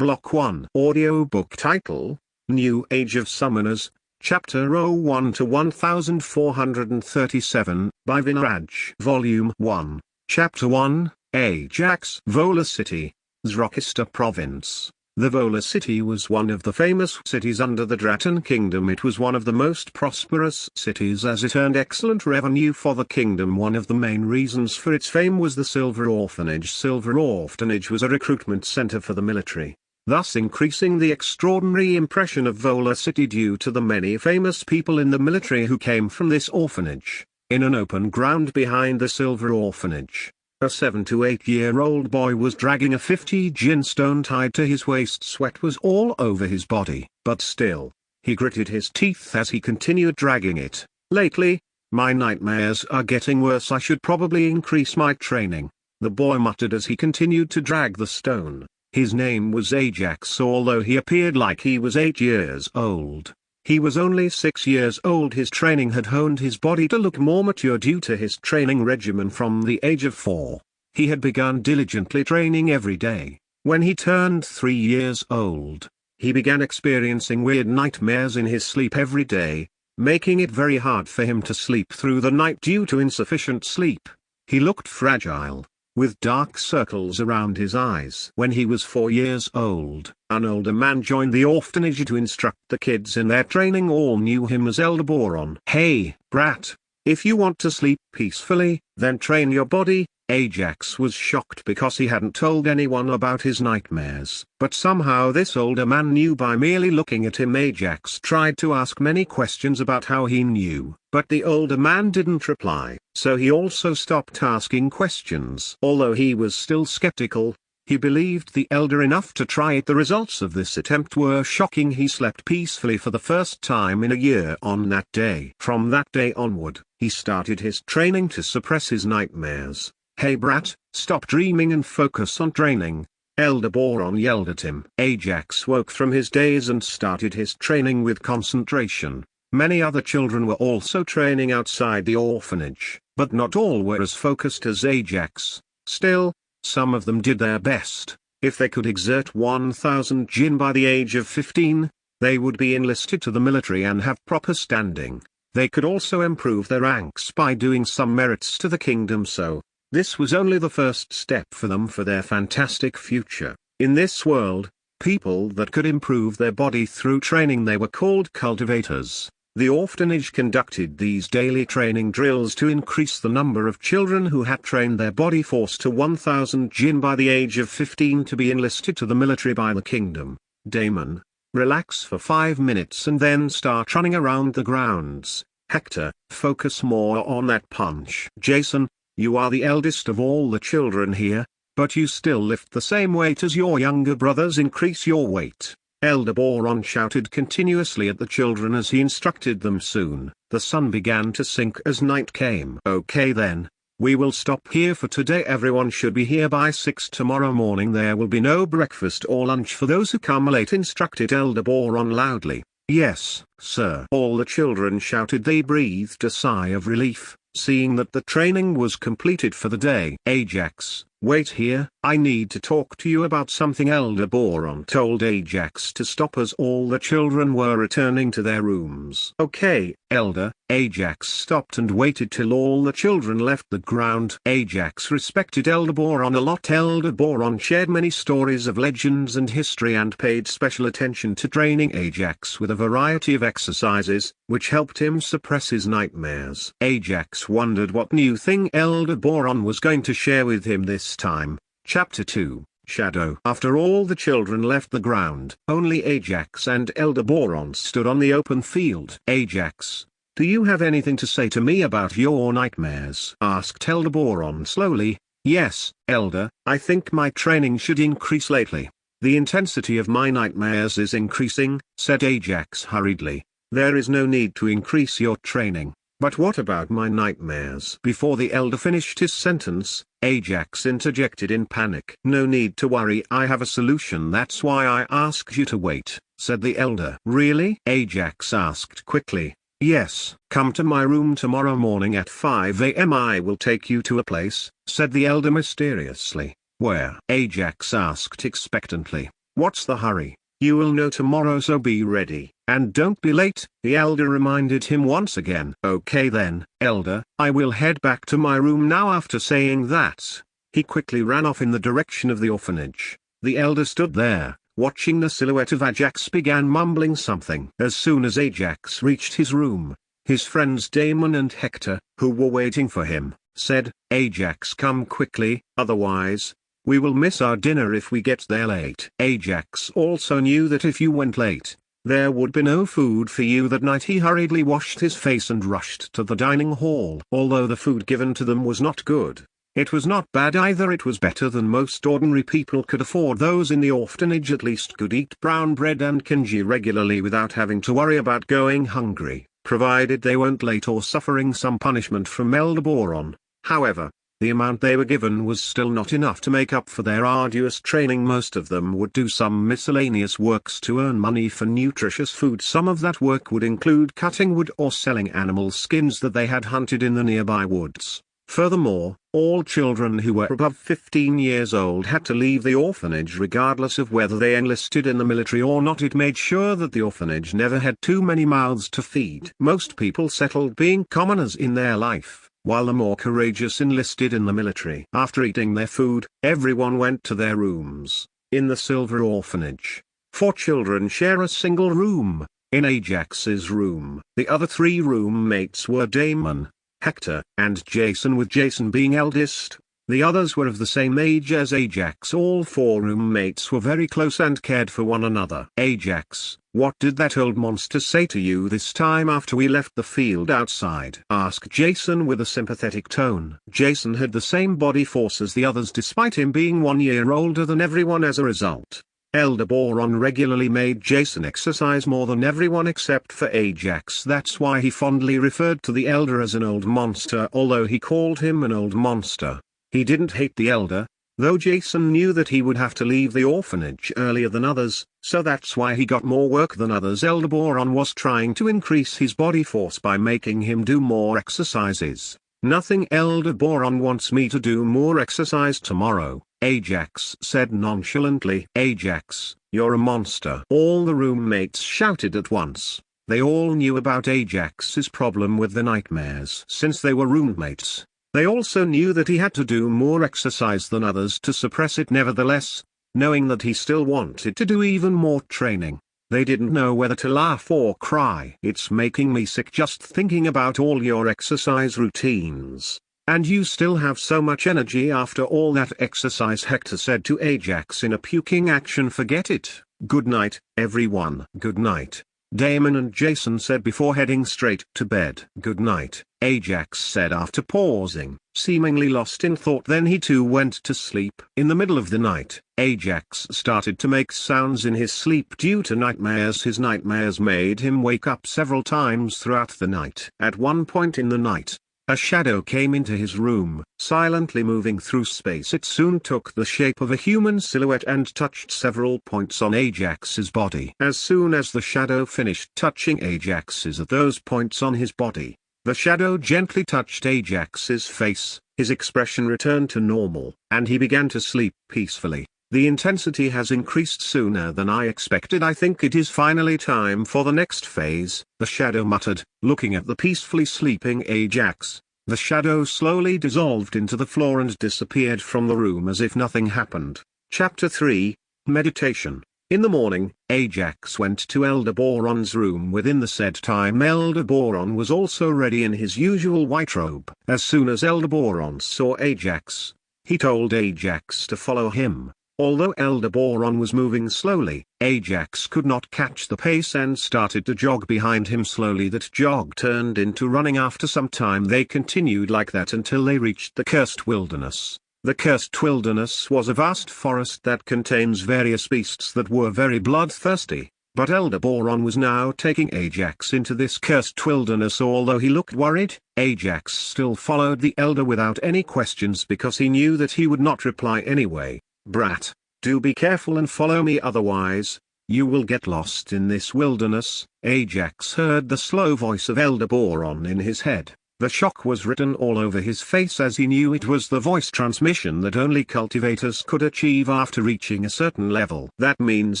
Block 1 Audiobook title, New Age of Summoners, Chapter 01 to 1437, by Vinraj. Volume 1, Chapter 1, Ajax. Vola City, Zrokista Province. The Vola city was one of the famous cities under the Dratan kingdom. It was one of the most prosperous cities as it earned excellent revenue for the kingdom. One of the main reasons for its fame was the Silver Orphanage. Silver Orphanage was a recruitment center for the military, thus increasing the extraordinary impression of Vola city due to the many famous people in the military who came from this orphanage. In an open ground behind the Silver Orphanage, a 7 to 8 year old boy was dragging a 50 gin stone tied to his waist. Sweat was all over his body, but still, he gritted his teeth as he continued dragging it. Lately, my nightmares are getting worse. I should probably increase my training, the boy muttered as he continued to drag the stone. His name was Ajax. Although he appeared like he was 8 years old, he was only 6 years old. His training had honed his body to look more mature due to his training regimen from the age of 4. He had begun diligently training every day. When he turned 3 years old, he began experiencing weird nightmares in his sleep every day, making it very hard for him to sleep through the night due to insufficient sleep. He looked fragile, with dark circles around his eyes. When he was 4 years old, an older man joined the orphanage to instruct the kids in their training. All knew him as Elder Boron. Hey, brat, if you want to sleep peacefully, then train your body. Ajax was shocked because he hadn't told anyone about his nightmares. But somehow this older man knew by merely looking at him. Ajax tried to ask many questions about how he knew, but the older man didn't reply, so he also stopped asking questions. Although he was still skeptical, he believed the elder enough to try it. The results of this attempt were shocking. He slept peacefully for the first time in a year on that day. From that day onward, he started his training to suppress his nightmares. Hey brat, stop dreaming and focus on training, Elder Boron yelled at him. Ajax woke from his daze and started his training with concentration. Many other children were also training outside the orphanage, but not all were as focused as Ajax. Still, some of them did their best. If they could exert 1,000 jinn by the age of 15, they would be enlisted to the military and have proper standing. They could also improve their ranks by doing some merits to the kingdom. So, this was only the first step for them for their fantastic future. In this world, people that could improve their body through training, they were called cultivators. The orphanage conducted these daily training drills to increase the number of children who had trained their body force to 1,000 jinn by the age of 15 to be enlisted to the military by the kingdom. Damon, relax for 5 minutes and then start running around the grounds. Hector, focus more on that punch. Jason, you are the eldest of all the children here, but you still lift the same weight as your younger brothers. Increase your weight. Elder Boron shouted continuously at the children as he instructed them. Soon, the sun began to sink as night came. Okay then, we will stop here for today. Everyone should be here by 6 tomorrow morning. There will be no breakfast or lunch for those who come late, instructed Elder Boron loudly. Yes, sir, all the children shouted. They breathed a sigh of relief, seeing that the training was completed for the day. Ajax, wait here, I need to talk to you about something. Elder Boron told Ajax to stop as all the children were returning to their rooms. Okay, Elder. Ajax stopped and waited till all the children left the ground. Ajax respected Elder Boron a lot. Elder Boron shared many stories of legends and history and paid special attention to training Ajax with a variety of exercises, which helped him suppress his nightmares. Ajax wondered what new thing Elder Boron was going to share with him this time. Chapter 2, Shadow. After all the children left the ground, only Ajax and Elder Boron stood on the open field. Ajax, do you have anything to say to me about your nightmares? Asked Elder Boron slowly. Yes, Elder, I think my training should increase lately. The intensity of my nightmares is increasing, said Ajax hurriedly. There is no need to increase your training. But what about my nightmares? Before the elder finished his sentence, Ajax interjected in panic. No need to worry, I have a solution. That's why I asked you to wait, said the elder. Really? Ajax asked quickly. Yes. Come to my room tomorrow morning at 5 a.m. I will take you to a place, said the elder mysteriously. Where? Ajax asked expectantly. What's the hurry? You will know tomorrow, so be ready, and don't be late, the elder reminded him once again. Okay then, elder, I will head back to my room now. After saying that, he quickly ran off in the direction of the orphanage. The elder stood there, watching the silhouette of Ajax, began mumbling something. As soon as Ajax reached his room, his friends Damon and Hector, who were waiting for him, said, Ajax, come quickly, otherwise, we will miss our dinner if we get there late. Ajax also knew that if you went late, there would be no food for you that night. He hurriedly washed his face and rushed to the dining hall. Although the food given to them was not good, it was not bad either. It was better than most ordinary people could afford. Those in the orphanage at least could eat brown bread and kanji regularly without having to worry about going hungry, provided they weren't late or suffering some punishment from Elder Boron. However, the amount they were given was still not enough to make up for their arduous training. Most of them would do some miscellaneous works to earn money for nutritious food. Some of that work would include cutting wood or selling animal skins that they had hunted in the nearby woods. Furthermore, all children who were above 15 years old had to leave the orphanage regardless of whether they enlisted in the military or not. It made sure that the orphanage never had too many mouths to feed. Most people settled being commoners in their life, while the more courageous enlisted in the military. After eating their food, everyone went to their rooms. In the Silver Orphanage, 4 children share a single room. In Ajax's room, the other 3 roommates were Damon, Hector, and Jason, with Jason being eldest. The others were of the same age as Ajax. All 4 roommates were very close and cared for one another. Ajax, what did that old monster say to you this time after we left the field outside? Asked Jason with a sympathetic tone. Jason had the same body force as the others despite him being 1 year older than everyone. As a result, Elder Boron regularly made Jason exercise more than everyone except for Ajax. That's why he fondly referred to the elder as an old monster. Although he called him an old monster, he didn't hate the elder, though Jason knew that he would have to leave the orphanage earlier than others, so that's why he got more work than others. Elder Boron was trying to increase his body force by making him do more exercises. Nothing. Elder Boron wants me to do more exercise tomorrow, Ajax said nonchalantly. Ajax, you're a monster. All the roommates shouted at once. They all knew about Ajax's problem with the nightmares. Since they were roommates, they also knew that he had to do more exercise than others to suppress it. Nevertheless, knowing that he still wanted to do even more training, they didn't know whether to laugh or cry. It's making me sick just thinking about all your exercise routines. And you still have so much energy after all that exercise, Hector said to Ajax in a puking action. Forget it. Good night, everyone. Good night, Damon and Jason said before heading straight to bed. Good night, Ajax said after pausing, seemingly lost in thought. Then he too went to sleep. In the middle of the night, Ajax started to make sounds in his sleep due to nightmares. His nightmares made him wake up several times throughout the night. At one point in the night, a shadow came into his room, silently moving through space. It soon took the shape of a human silhouette and touched several points on Ajax's body. As soon as the shadow finished touching Ajax's at those points on his body, the shadow gently touched Ajax's face. His expression returned to normal, and he began to sleep peacefully. The intensity has increased sooner than I expected. I think it is finally time for the next phase, the shadow muttered, looking at the peacefully sleeping Ajax. The shadow slowly dissolved into the floor and disappeared from the room as if nothing happened. Chapter 3, Meditation. In the morning, Ajax went to Elder Boron's room. Within the said time, Elder Boron was also ready in his usual white robe. As soon as Elder Boron saw Ajax, he told Ajax to follow him. Although Elder Boron was moving slowly, Ajax could not catch the pace and started to jog behind him. Slowly that jog turned into running. After some time they continued like that until they reached the Cursed Wilderness. The Cursed Wilderness was a vast forest that contains various beasts that were very bloodthirsty, but Elder Boron was now taking Ajax into this Cursed Wilderness. Although he looked worried, Ajax still followed the Elder without any questions because he knew that he would not reply anyway. Brat, do be careful and follow me, otherwise, you will get lost in this wilderness. Ajax heard the slow voice of Elder Boron in his head. The shock was written all over his face as he knew it was the voice transmission that only cultivators could achieve after reaching a certain level. "That means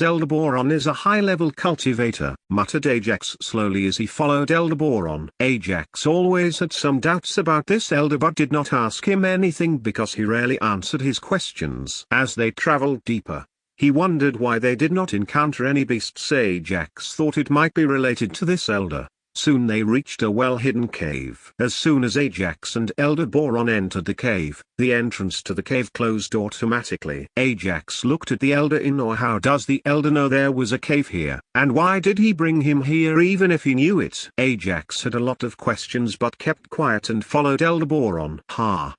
Elderboron is a high-level cultivator," muttered Ajax slowly as he followed Elderboron. Ajax always had some doubts about this elder but did not ask him anything because he rarely answered his questions. As they traveled deeper, he wondered why they did not encounter any beasts. Ajax thought it might be related to this elder. Soon they reached a well-hidden cave. As soon as Ajax and Elderboron entered the cave, the entrance to the cave closed automatically. Ajax looked at the elder in awe. How does the elder know there was a cave here? And why did he bring him here even if he knew it? Ajax had a lot of questions but kept quiet and followed Elderboron.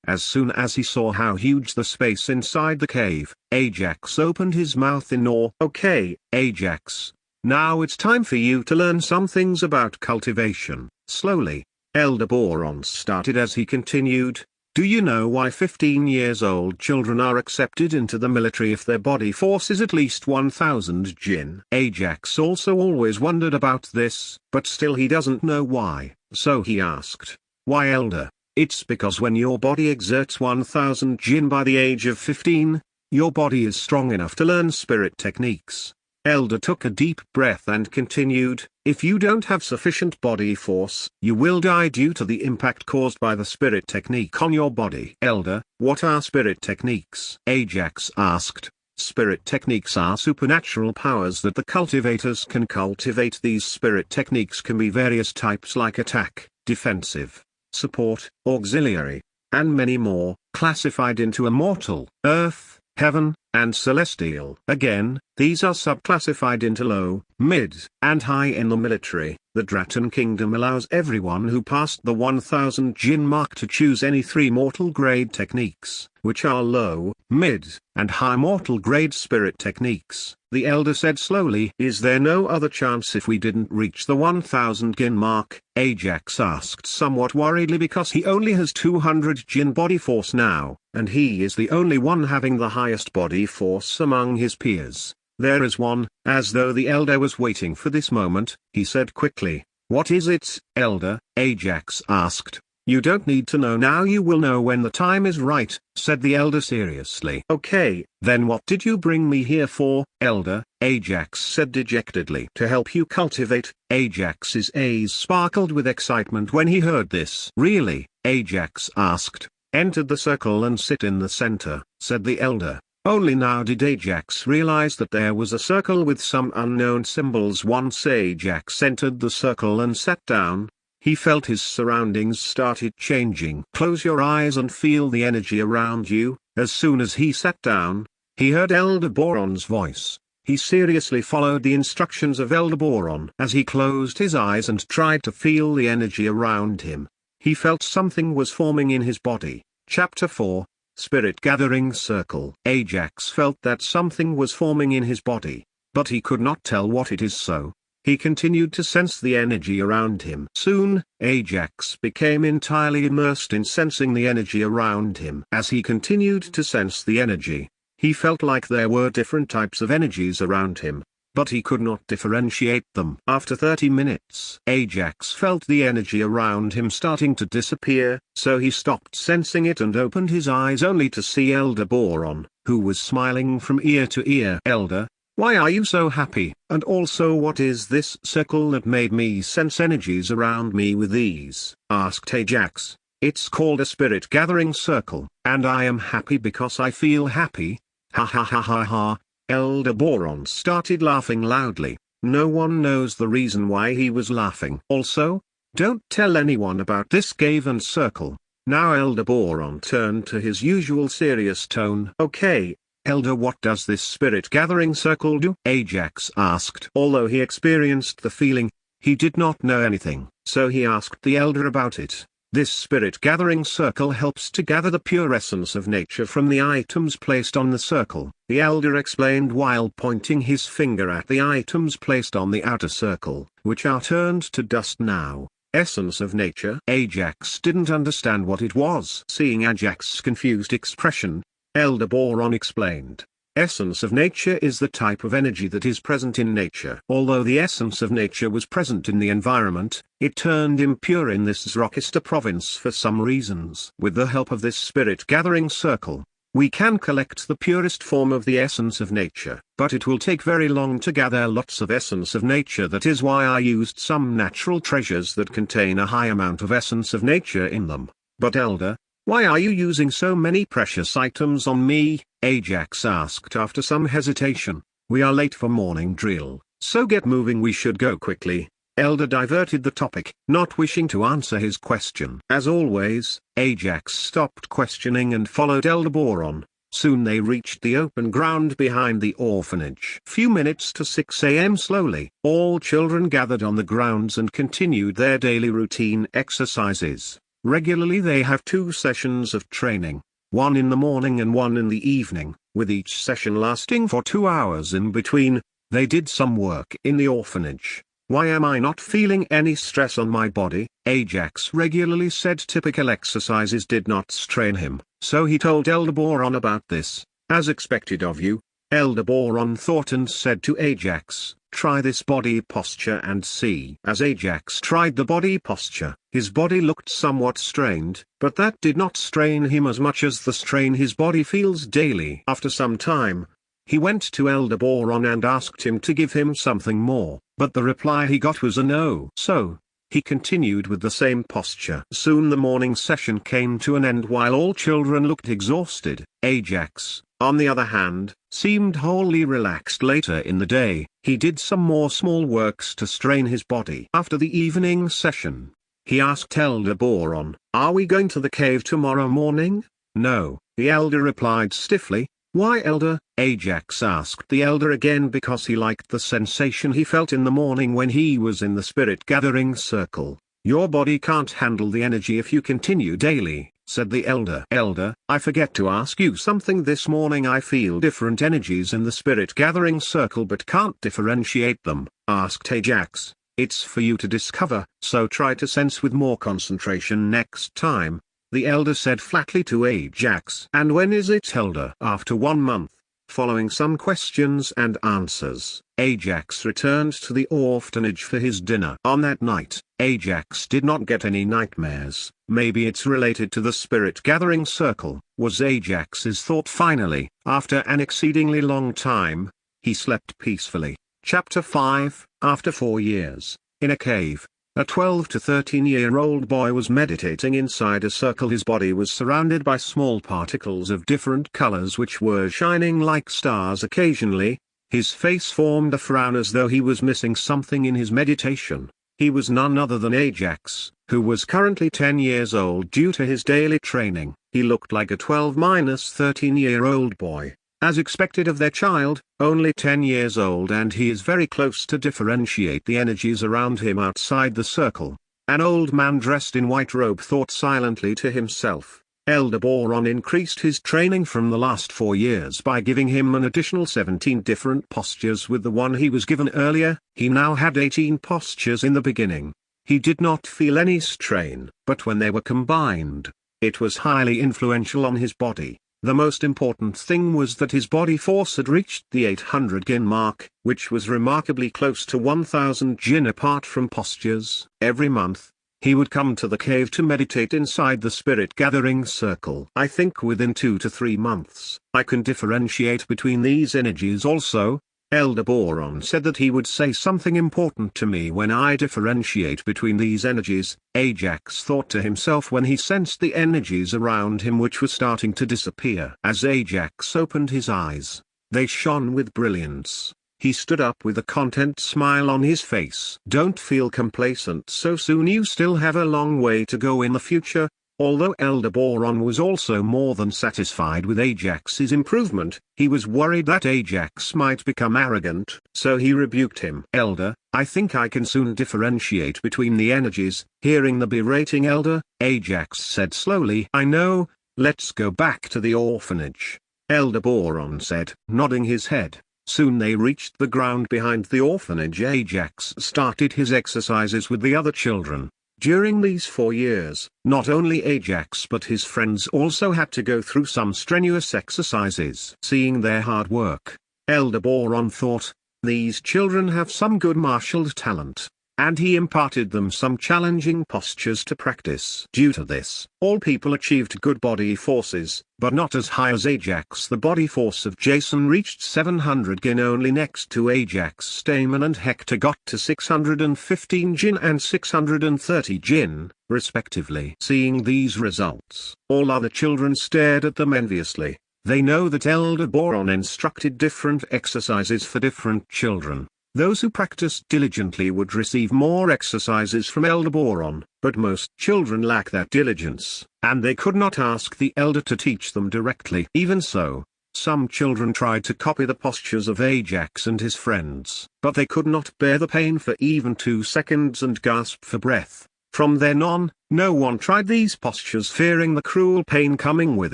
As soon as he saw how huge the space inside the cave, Ajax opened his mouth in awe. "Okay, Ajax. Now it's time for you to learn some things about cultivation." Slowly, Elderboron started as he continued. "Do you know why 15-year-old children are accepted into the military if their body force is at least 1000 jinn?" Ajax also always wondered about this, but still he doesn't know why, so he asked, "Why, elder?" "It's because when your body exerts 1000 jinn by the age of 15, your body is strong enough to learn spirit techniques." Elder took a deep breath and continued, "If you don't have sufficient body force, you will die due to the impact caused by the spirit technique on your body." "Elder, what are spirit techniques?" Ajax asked. "Spirit techniques are supernatural powers that the cultivators can cultivate. These spirit techniques can be various types like attack, defensive, support, auxiliary, and many more, classified into immortal, earth, heaven, and celestial. Again, these are subclassified into low, mid, and high. In the military, the Dratan Kingdom allows everyone who passed the 1000 jinn mark to choose any 3 mortal grade techniques, which are low, mid, and high mortal grade spirit techniques." The elder said slowly, "Is there no other chance if we didn't reach the 1000 jinn mark?" Ajax asked somewhat worriedly because he only has 200 jinn body force now, and he is the only one having the highest body force among his peers. "There is one." As though the elder was waiting for this moment, he said quickly, "What is it, elder?" Ajax asked. "You don't need to know now, you will know when the time is right," said the elder seriously. "Okay, then what did you bring me here for, elder?" Ajax said dejectedly. "To help you cultivate." Ajax's eyes sparkled with excitement when he heard this. "Really?" Ajax asked. "Enter the circle and sit in the center," said the elder. Only now did Ajax realize that there was a circle with some unknown symbols. Once Ajax entered the circle and sat down, he felt his surroundings started changing. "Close your eyes and feel the energy around you." As soon as he sat down, he heard Elderboron's voice. He seriously followed the instructions of Elderboron. As he closed his eyes and tried to feel the energy around him, he felt something was forming in his body. Chapter 4, Spirit Gathering Circle. Ajax felt that something was forming in his body, but he could not tell what it is, so he continued to sense the energy around him. Soon, Ajax became entirely immersed in sensing the energy around him. As he continued to sense the energy, he felt like there were different types of energies around him, but he could not differentiate them. After 30 minutes, Ajax felt the energy around him starting to disappear, so he stopped sensing it and opened his eyes only to see Elderboron, who was smiling from ear to ear. "Elder, why are you so happy? And also, what is this circle that made me sense energies around me with ease?" asked Ajax. "It's called a spirit gathering circle, and I am happy because I feel happy. Ha ha ha ha ha." Elderboron started laughing loudly. No one knows the reason why he was laughing. "Also, don't tell anyone about this cave and circle." Now Elderboron turned to his usual serious tone. "Okay, elder, what does this spirit gathering circle do?" Ajax asked. Although he experienced the feeling, he did not know anything, so he asked the elder about it. "This spirit gathering circle helps to gather the pure essence of nature from the items placed on the circle," the elder explained while pointing his finger at the items placed on the outer circle, which are turned to dust now. "Essence of nature?" Ajax didn't understand what it was. Seeing Ajax's confused expression, Elderboron explained. Essence of nature is the type of energy that is present in nature. Although the essence of nature was present in the environment, it turned impure in this Zrokista province for some reasons. With the help of this spirit gathering circle, we can collect the purest form of the essence of nature. But it will take very long to gather lots of essence of nature. That is why I used some natural treasures that contain a high amount of essence of nature in them. But Elder, why are you using so many precious items on me? Ajax asked after some hesitation. We are late for morning drill, so get moving, we should go quickly. Elder diverted the topic, not wishing to answer his question. As always, Ajax stopped questioning and followed Elder Boron. Soon they reached the open ground behind the orphanage. Few minutes to 6 a.m. Slowly, all children gathered on the grounds and continued their daily routine exercises. Regularly they have 2 sessions of training, one in the morning and one in the evening, with each session lasting for 2 hours in between. They did some work in the orphanage. Why am I not feeling any stress on my body? Ajax regularly said typical exercises did not strain him, so he told Elder Boron about this. As expected of you, Elder Boron thought and said to Ajax, try this body posture and see. As Ajax tried the body posture, his body looked somewhat strained, but that did not strain him as much as the strain his body feels daily. After some time, he went to Elder Boron and asked him to give him something more, but the reply he got was a no. So, he continued with the same posture. Soon the morning session came to an end while all children looked exhausted. Ajax, on the other hand, seemed wholly relaxed. Later in the day, he did some more small works to strain his body. After the evening session, he asked Elder Boron, are we going to the cave tomorrow morning? No, the elder replied stiffly. Why, Elder? Ajax asked the elder again because he liked the sensation he felt in the morning when he was in the spirit gathering circle. Your body can't handle the energy if you continue daily, said the elder. Elder, I forget to ask you something. This morning I feel different energies in the spirit gathering circle but can't differentiate them, asked Ajax. It's for you to discover, so try to sense with more concentration next time, the elder said flatly to Ajax. And when is it, Elder? After 1 month, following some questions and answers, Ajax returned to the orphanage for his dinner. On that night, Ajax did not get any nightmares. Maybe it's related to the spirit gathering circle, was Ajax's thought. Finally, after an exceedingly long time, he slept peacefully. Chapter 5. After 4 years, in a cave, a 12 to 13-year-old boy was meditating inside a circle. His body was surrounded by small particles of different colors which were shining like stars. Occasionally, his face formed a frown as though he was missing something in his meditation. He was none other than Ajax, who was currently 10 years old due to his daily training. He looked like a 12-13-year-old boy. As expected of their child, only 10 years old, and he is very close to differentiate the energies around him outside the circle. An old man dressed in white robe thought silently to himself. Elder Boron increased his training from the last 4 years by giving him an additional 17 different postures with the one he was given earlier. He now had 18 postures in the beginning. He did not feel any strain, but when they were combined, it was highly influential on his body. The most important thing was that his body force had reached the 800 Jin mark, which was remarkably close to 1000 Jin apart from postures. Every month, he would come to the cave to meditate inside the spirit gathering circle. I think within 2 to 3 months, I can differentiate between these energies also. Elder Boron said that he would say something important to me when I differentiate between these energies. Ajax thought to himself when he sensed the energies around him which were starting to disappear. As Ajax opened his eyes, they shone with brilliance. He stood up with a content smile on his face. Don't feel complacent so soon, you still have a long way to go in the future. Although Elder Boron was also more than satisfied with Ajax's improvement, he was worried that Ajax might become arrogant, so he rebuked him. Elder, I think I can soon differentiate between the energies. Hearing the berating elder, Ajax said slowly, I know, let's go back to the orphanage. Elder Boron said, nodding his head. Soon they reached the ground behind the orphanage. Ajax started his exercises with the other children. During these 4 years, not only Ajax but his friends also had to go through some strenuous exercises. Seeing their hard work, Elder Boron thought, these children have some good martial talent. And he imparted them some challenging postures to practice. Due to this, all people achieved good body forces, but not as high as Ajax. The body force of Jason reached 700 Jin only, next to Ajax. Damon and Hector got to 615 Jin and 630 Jin, respectively. Seeing these results, all other children stared at them enviously. They know that Elder Boron instructed different exercises for different children. Those who practiced diligently would receive more exercises from Elder Boron, but most children lack that diligence, and they could not ask the elder to teach them directly. Even so, some children tried to copy the postures of Ajax and his friends, but they could not bear the pain for even 2 seconds and gasped for breath. From then on, no one tried these postures, fearing the cruel pain coming with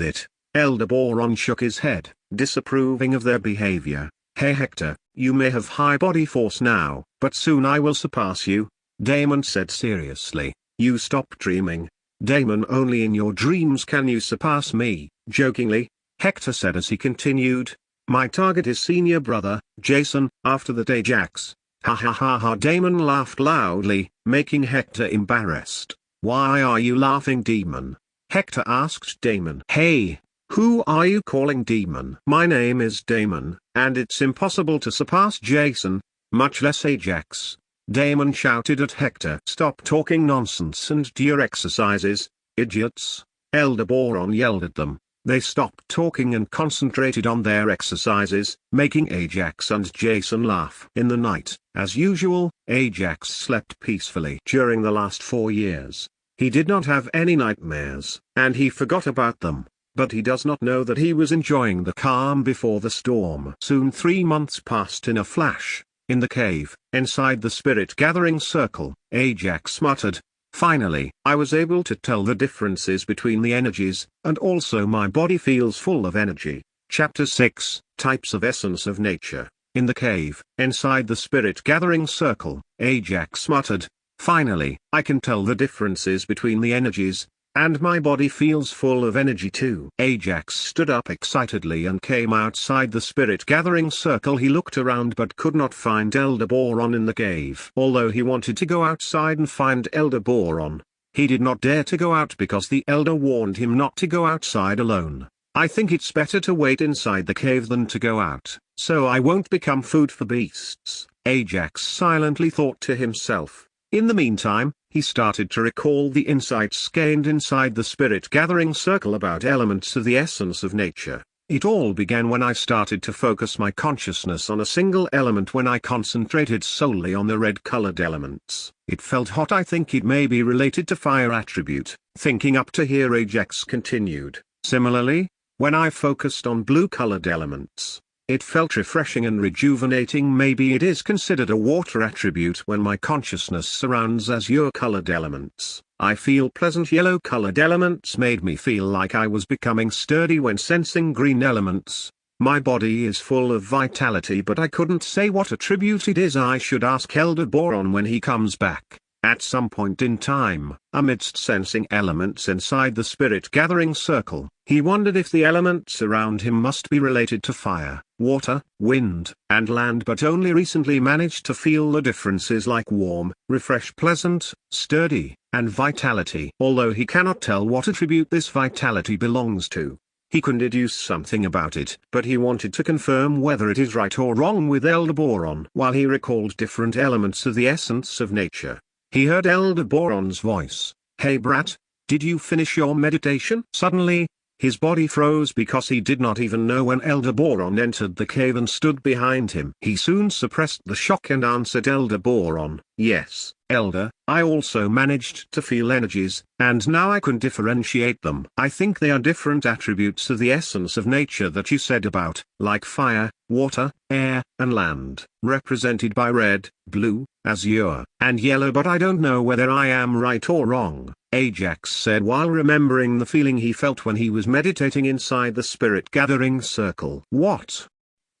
it. Elder Boron shook his head, disapproving of their behavior. Hey Hector, you may have high body force now, but soon I will surpass you, Damon said seriously. You stop dreaming. Damon, only in your dreams can you surpass me, jokingly, Hector said as he continued. My target is senior brother, Jason, after that Ajax. Ha ha ha ha. Damon laughed loudly, making Hector embarrassed. Why are you laughing, Demon? Hector asked Damon. Hey, who are you calling Demon? My name is Damon, and it's impossible to surpass Jason, much less Ajax. Damon shouted at Hector. Stop talking nonsense and do your exercises, idiots. Elder Boron yelled at them. They stopped talking and concentrated on their exercises, making Ajax and Jason laugh. In the night, as usual, Ajax slept peacefully. During the last 4 years, he did not have any nightmares, and he forgot about them. But he does not know that he was enjoying the calm before the storm. Soon 3 months passed in a flash. In the cave, inside the spirit gathering circle, Ajax muttered, finally, I was able to tell the differences between the energies, and also my body feels full of energy. Chapter 6, Types of Essence of Nature. In the cave, inside the spirit gathering circle, Ajax muttered, finally, I can tell the differences between the energies, and my body feels full of energy too. Ajax stood up excitedly and came outside the spirit gathering circle. He looked around but could not find Elder Boron in the cave. Although he wanted to go outside and find Elder Boron, he did not dare to go out because the elder warned him not to go outside alone. I think it's better to wait inside the cave than to go out, so I won't become food for beasts, Ajax silently thought to himself. In the meantime, he started to recall the insights gained inside the spirit gathering circle about elements of the essence of nature. It all began when I started to focus my consciousness on a single element. When I concentrated solely on the red-colored elements, it felt hot. I think it may be related to fire attribute. Thinking up to here, Ajax continued. Similarly, when I focused on blue-colored elements, it felt refreshing and rejuvenating. Maybe it is considered a water attribute. When my consciousness surrounds azure-colored elements, I feel pleasant. Yellow-colored elements made me feel like I was becoming sturdy. When sensing green elements, my body is full of vitality, but I couldn't say what attribute it is. I should ask Elder Boron when he comes back. At some point in time, amidst sensing elements inside the spirit gathering circle, he wondered if the elements around him must be related to fire, water, wind, and land, but only recently managed to feel the differences like warm, refresh, pleasant, sturdy, and vitality. Although he cannot tell what attribute this vitality belongs to, he can deduce something about it, but he wanted to confirm whether it is right or wrong with Elder Boron. While he recalled different elements of the essence of nature, he heard Elder Boron's voice. Hey brat, did you finish your meditation? Suddenly, his body froze because he did not even know when Elder Boron entered the cave and stood behind him. He soon suppressed the shock and answered Elder Boron, yes, Elder, I also managed to feel energies, and now I can differentiate them. I think they are different attributes of the essence of nature that you said about, like fire, water, air, and land, represented by red, blue, azure, and yellow, but I don't know whether I am right or wrong, Ajax said while remembering the feeling he felt when he was meditating inside the spirit gathering circle. What?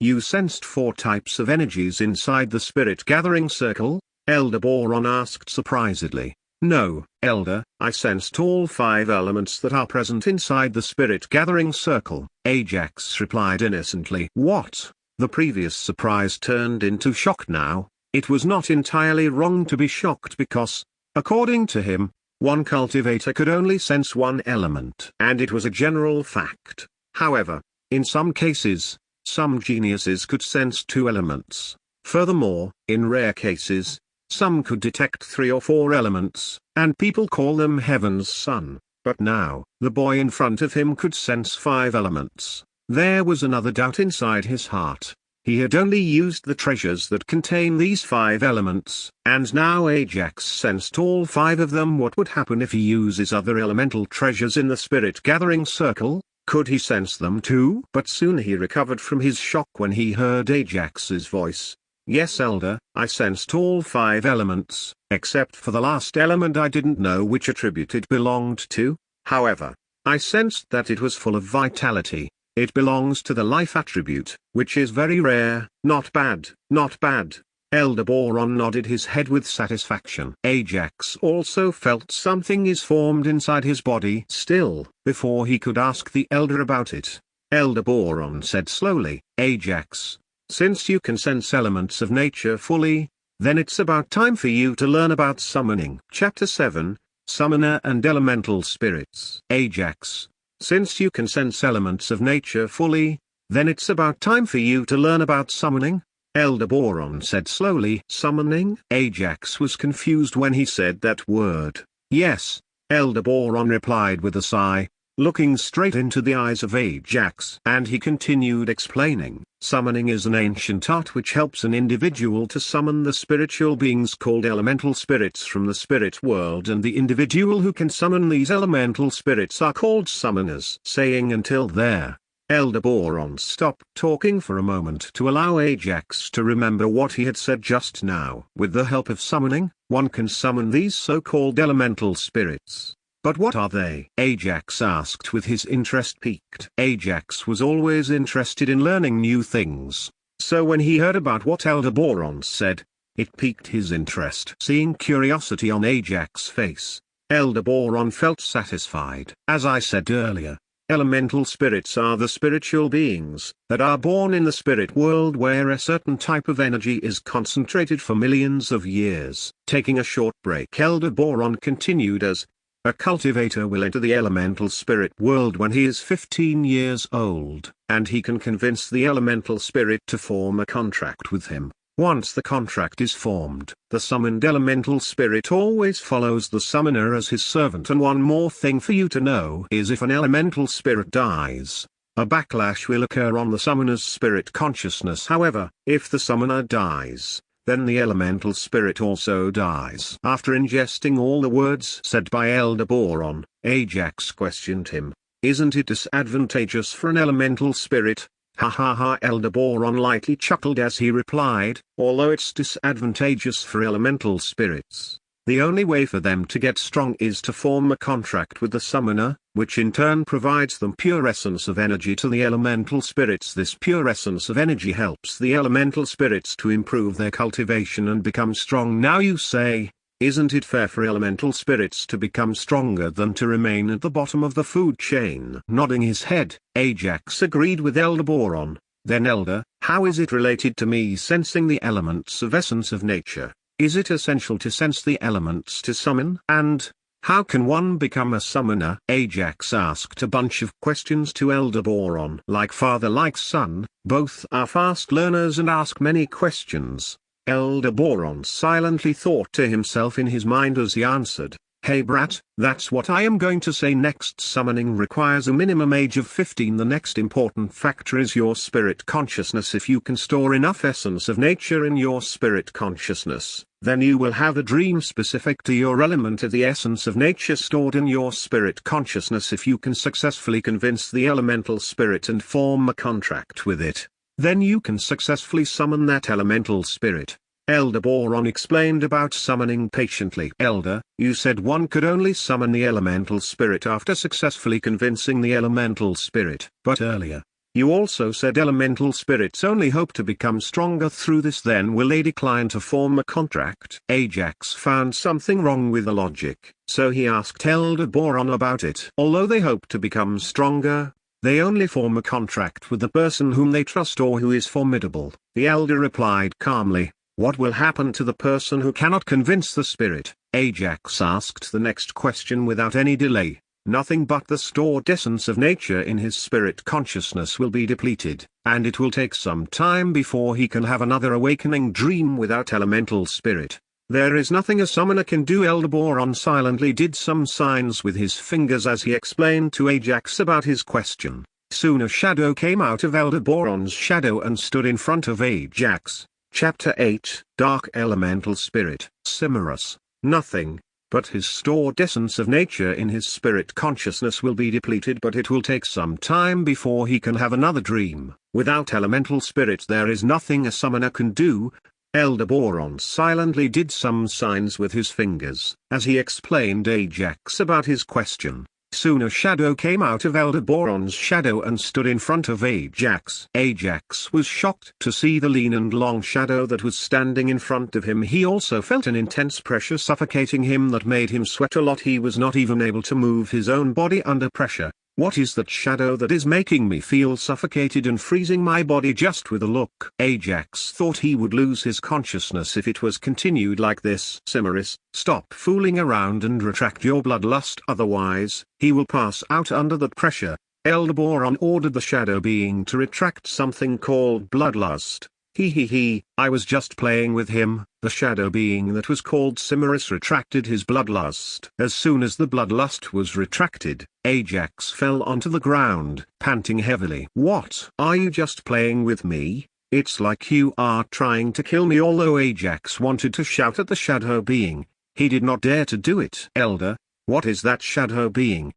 You sensed 4 types of energies inside the spirit gathering circle? Elder Boron asked surprisedly. No, Elder, I sensed all 5 elements that are present inside the spirit gathering circle, Ajax replied innocently. What? The previous surprise turned into shock now. It was not entirely wrong to be shocked because, according to him, one cultivator could only sense one element. And it was a general fact. However, in some cases, some geniuses could sense 2 elements. Furthermore, in rare cases, some could detect 3 or 4 elements, and people call them Heaven's Son. But now, the boy in front of him could sense 5 elements. There was another doubt inside his heart. He had only used the treasures that contain these 5 elements, and now Ajax sensed all 5 of them. What would happen if he uses other elemental treasures in the spirit gathering circle? Could he sense them too? But soon he recovered from his shock when he heard Ajax's voice. Yes, Elder, I sensed all 5 elements, except for the last element I didn't know which attribute it belonged to. However, I sensed that it was full of vitality. It belongs to the life attribute, which is very rare. Not bad, not bad. Elder Boron nodded his head with satisfaction. Ajax also felt something is formed inside his body still, before he could ask the Elder about it. Elder Boron said slowly, Ajax, since you can sense elements of nature fully, then it's about time for you to learn about summoning. Chapter 7, Summoner and Elemental Spirits. Ajax, since you can sense elements of nature fully, then it's about time for you to learn about summoning. Elder Boron said slowly. Summoning? Ajax was confused when he said that word. Yes, Elder Boron replied with a sigh, looking straight into the eyes of Ajax. And he continued explaining, summoning is an ancient art which helps an individual to summon the spiritual beings called elemental spirits from the spirit world, and the individual who can summon these elemental spirits are called summoners. Saying until there, Elder Boron stopped talking for a moment to allow Ajax to remember what he had said just now. With the help of summoning, one can summon these so-called elemental spirits. But what are they? Ajax asked with his interest piqued. Ajax was always interested in learning new things. So when he heard about what Elder Boron said, it piqued his interest. Seeing curiosity on Ajax's face, Elder Boron felt satisfied. As I said earlier, elemental spirits are the spiritual beings that are born in the spirit world where a certain type of energy is concentrated for millions of years. Taking a short break, Elder Boron continued as, a cultivator will enter the elemental spirit world when he is 15 years old, and he can convince the elemental spirit to form a contract with him. Once the contract is formed, the summoned elemental spirit always follows the summoner as his servant. And one more thing for you to know is if an elemental spirit dies, a backlash will occur on the summoner's spirit consciousness. However, if the summoner dies, then the elemental spirit also dies. After ingesting all the words said by Elder Boron, Ajax questioned him, isn't it disadvantageous for an elemental spirit? Ha ha ha. Elder Boron lightly chuckled as he replied, although it's disadvantageous for elemental spirits, the only way for them to get strong is to form a contract with the summoner, which in turn provides them pure essence of energy to the elemental spirits. This pure essence of energy helps the elemental spirits to improve their cultivation and become strong. Now you say, isn't it fair for elemental spirits to become stronger than to remain at the bottom of the food chain? Nodding his head, Ajax agreed with Elder Boron. Then Elder, how is it related to me sensing the elements of essence of nature? Is it essential to sense the elements to summon? And how can one become a summoner? Ajax asked a bunch of questions to Elder Boron. Like father like son, both are fast learners and ask many questions. Elder Boron silently thought to himself in his mind as he answered, hey brat, that's what I am going to say next. Summoning requires a minimum age of 15. The next important factor is your spirit consciousness. If you can store enough essence of nature in your spirit consciousness, then you will have a dream specific to your element of the essence of nature stored in your spirit consciousness. If you can successfully convince the elemental spirit and form a contract with it, then you can successfully summon that elemental spirit. Elder Boron explained about summoning patiently. Elder, you said one could only summon the elemental spirit after successfully convincing the elemental spirit. But earlier, You also said elemental spirits only hope to become stronger through this, then will they decline to form a contract? Ajax found something wrong with the logic, so he asked Elder Boron about it. Although they hope to become stronger, they only form a contract with the person whom they trust or who is formidable. The elder replied calmly, "What will happen to the person who cannot convince the spirit?" Ajax asked the next question without any delay. Nothing but the stored essence of nature in his spirit consciousness will be depleted, and it will take some time before he can have another awakening dream without elemental spirit. There is nothing a summoner can do. Elder Boron silently did some signs with his fingers as he explained to Ajax about his question. Soon a shadow came out of Elder Boron's shadow and stood in front of Ajax. Chapter 8, Dark Elemental Spirit. Cimerus. Nothing but his stored essence of nature in his spirit consciousness will be depleted, but it will take some time before he can have another dream. Without elemental spirit there is nothing a summoner can do. Elder Boron silently did some signs with his fingers, as he explained Ajax about his question. Soon a shadow came out of Elder Boron's shadow and stood in front of Ajax. Ajax was shocked to see the lean and long shadow that was standing in front of him. He also felt an intense pressure suffocating him that made him sweat a lot. He was not even able to move his own body under pressure. What is that shadow that is making me feel suffocated and freezing my body just with a look? Ajax thought he would lose his consciousness if it was continued like this. Cimerus, stop fooling around and retract your bloodlust, otherwise, he will pass out under that pressure. Elder Boron ordered the shadow being to retract something called bloodlust. I was just playing with him. The shadow being that was called Cimerus retracted his bloodlust. As soon as the bloodlust was retracted, Ajax fell onto the ground, panting heavily. What? Are you just playing with me? It's like you are trying to kill me. Although Ajax wanted to shout at the shadow being, he did not dare to do it. Elder, what is that shadow being?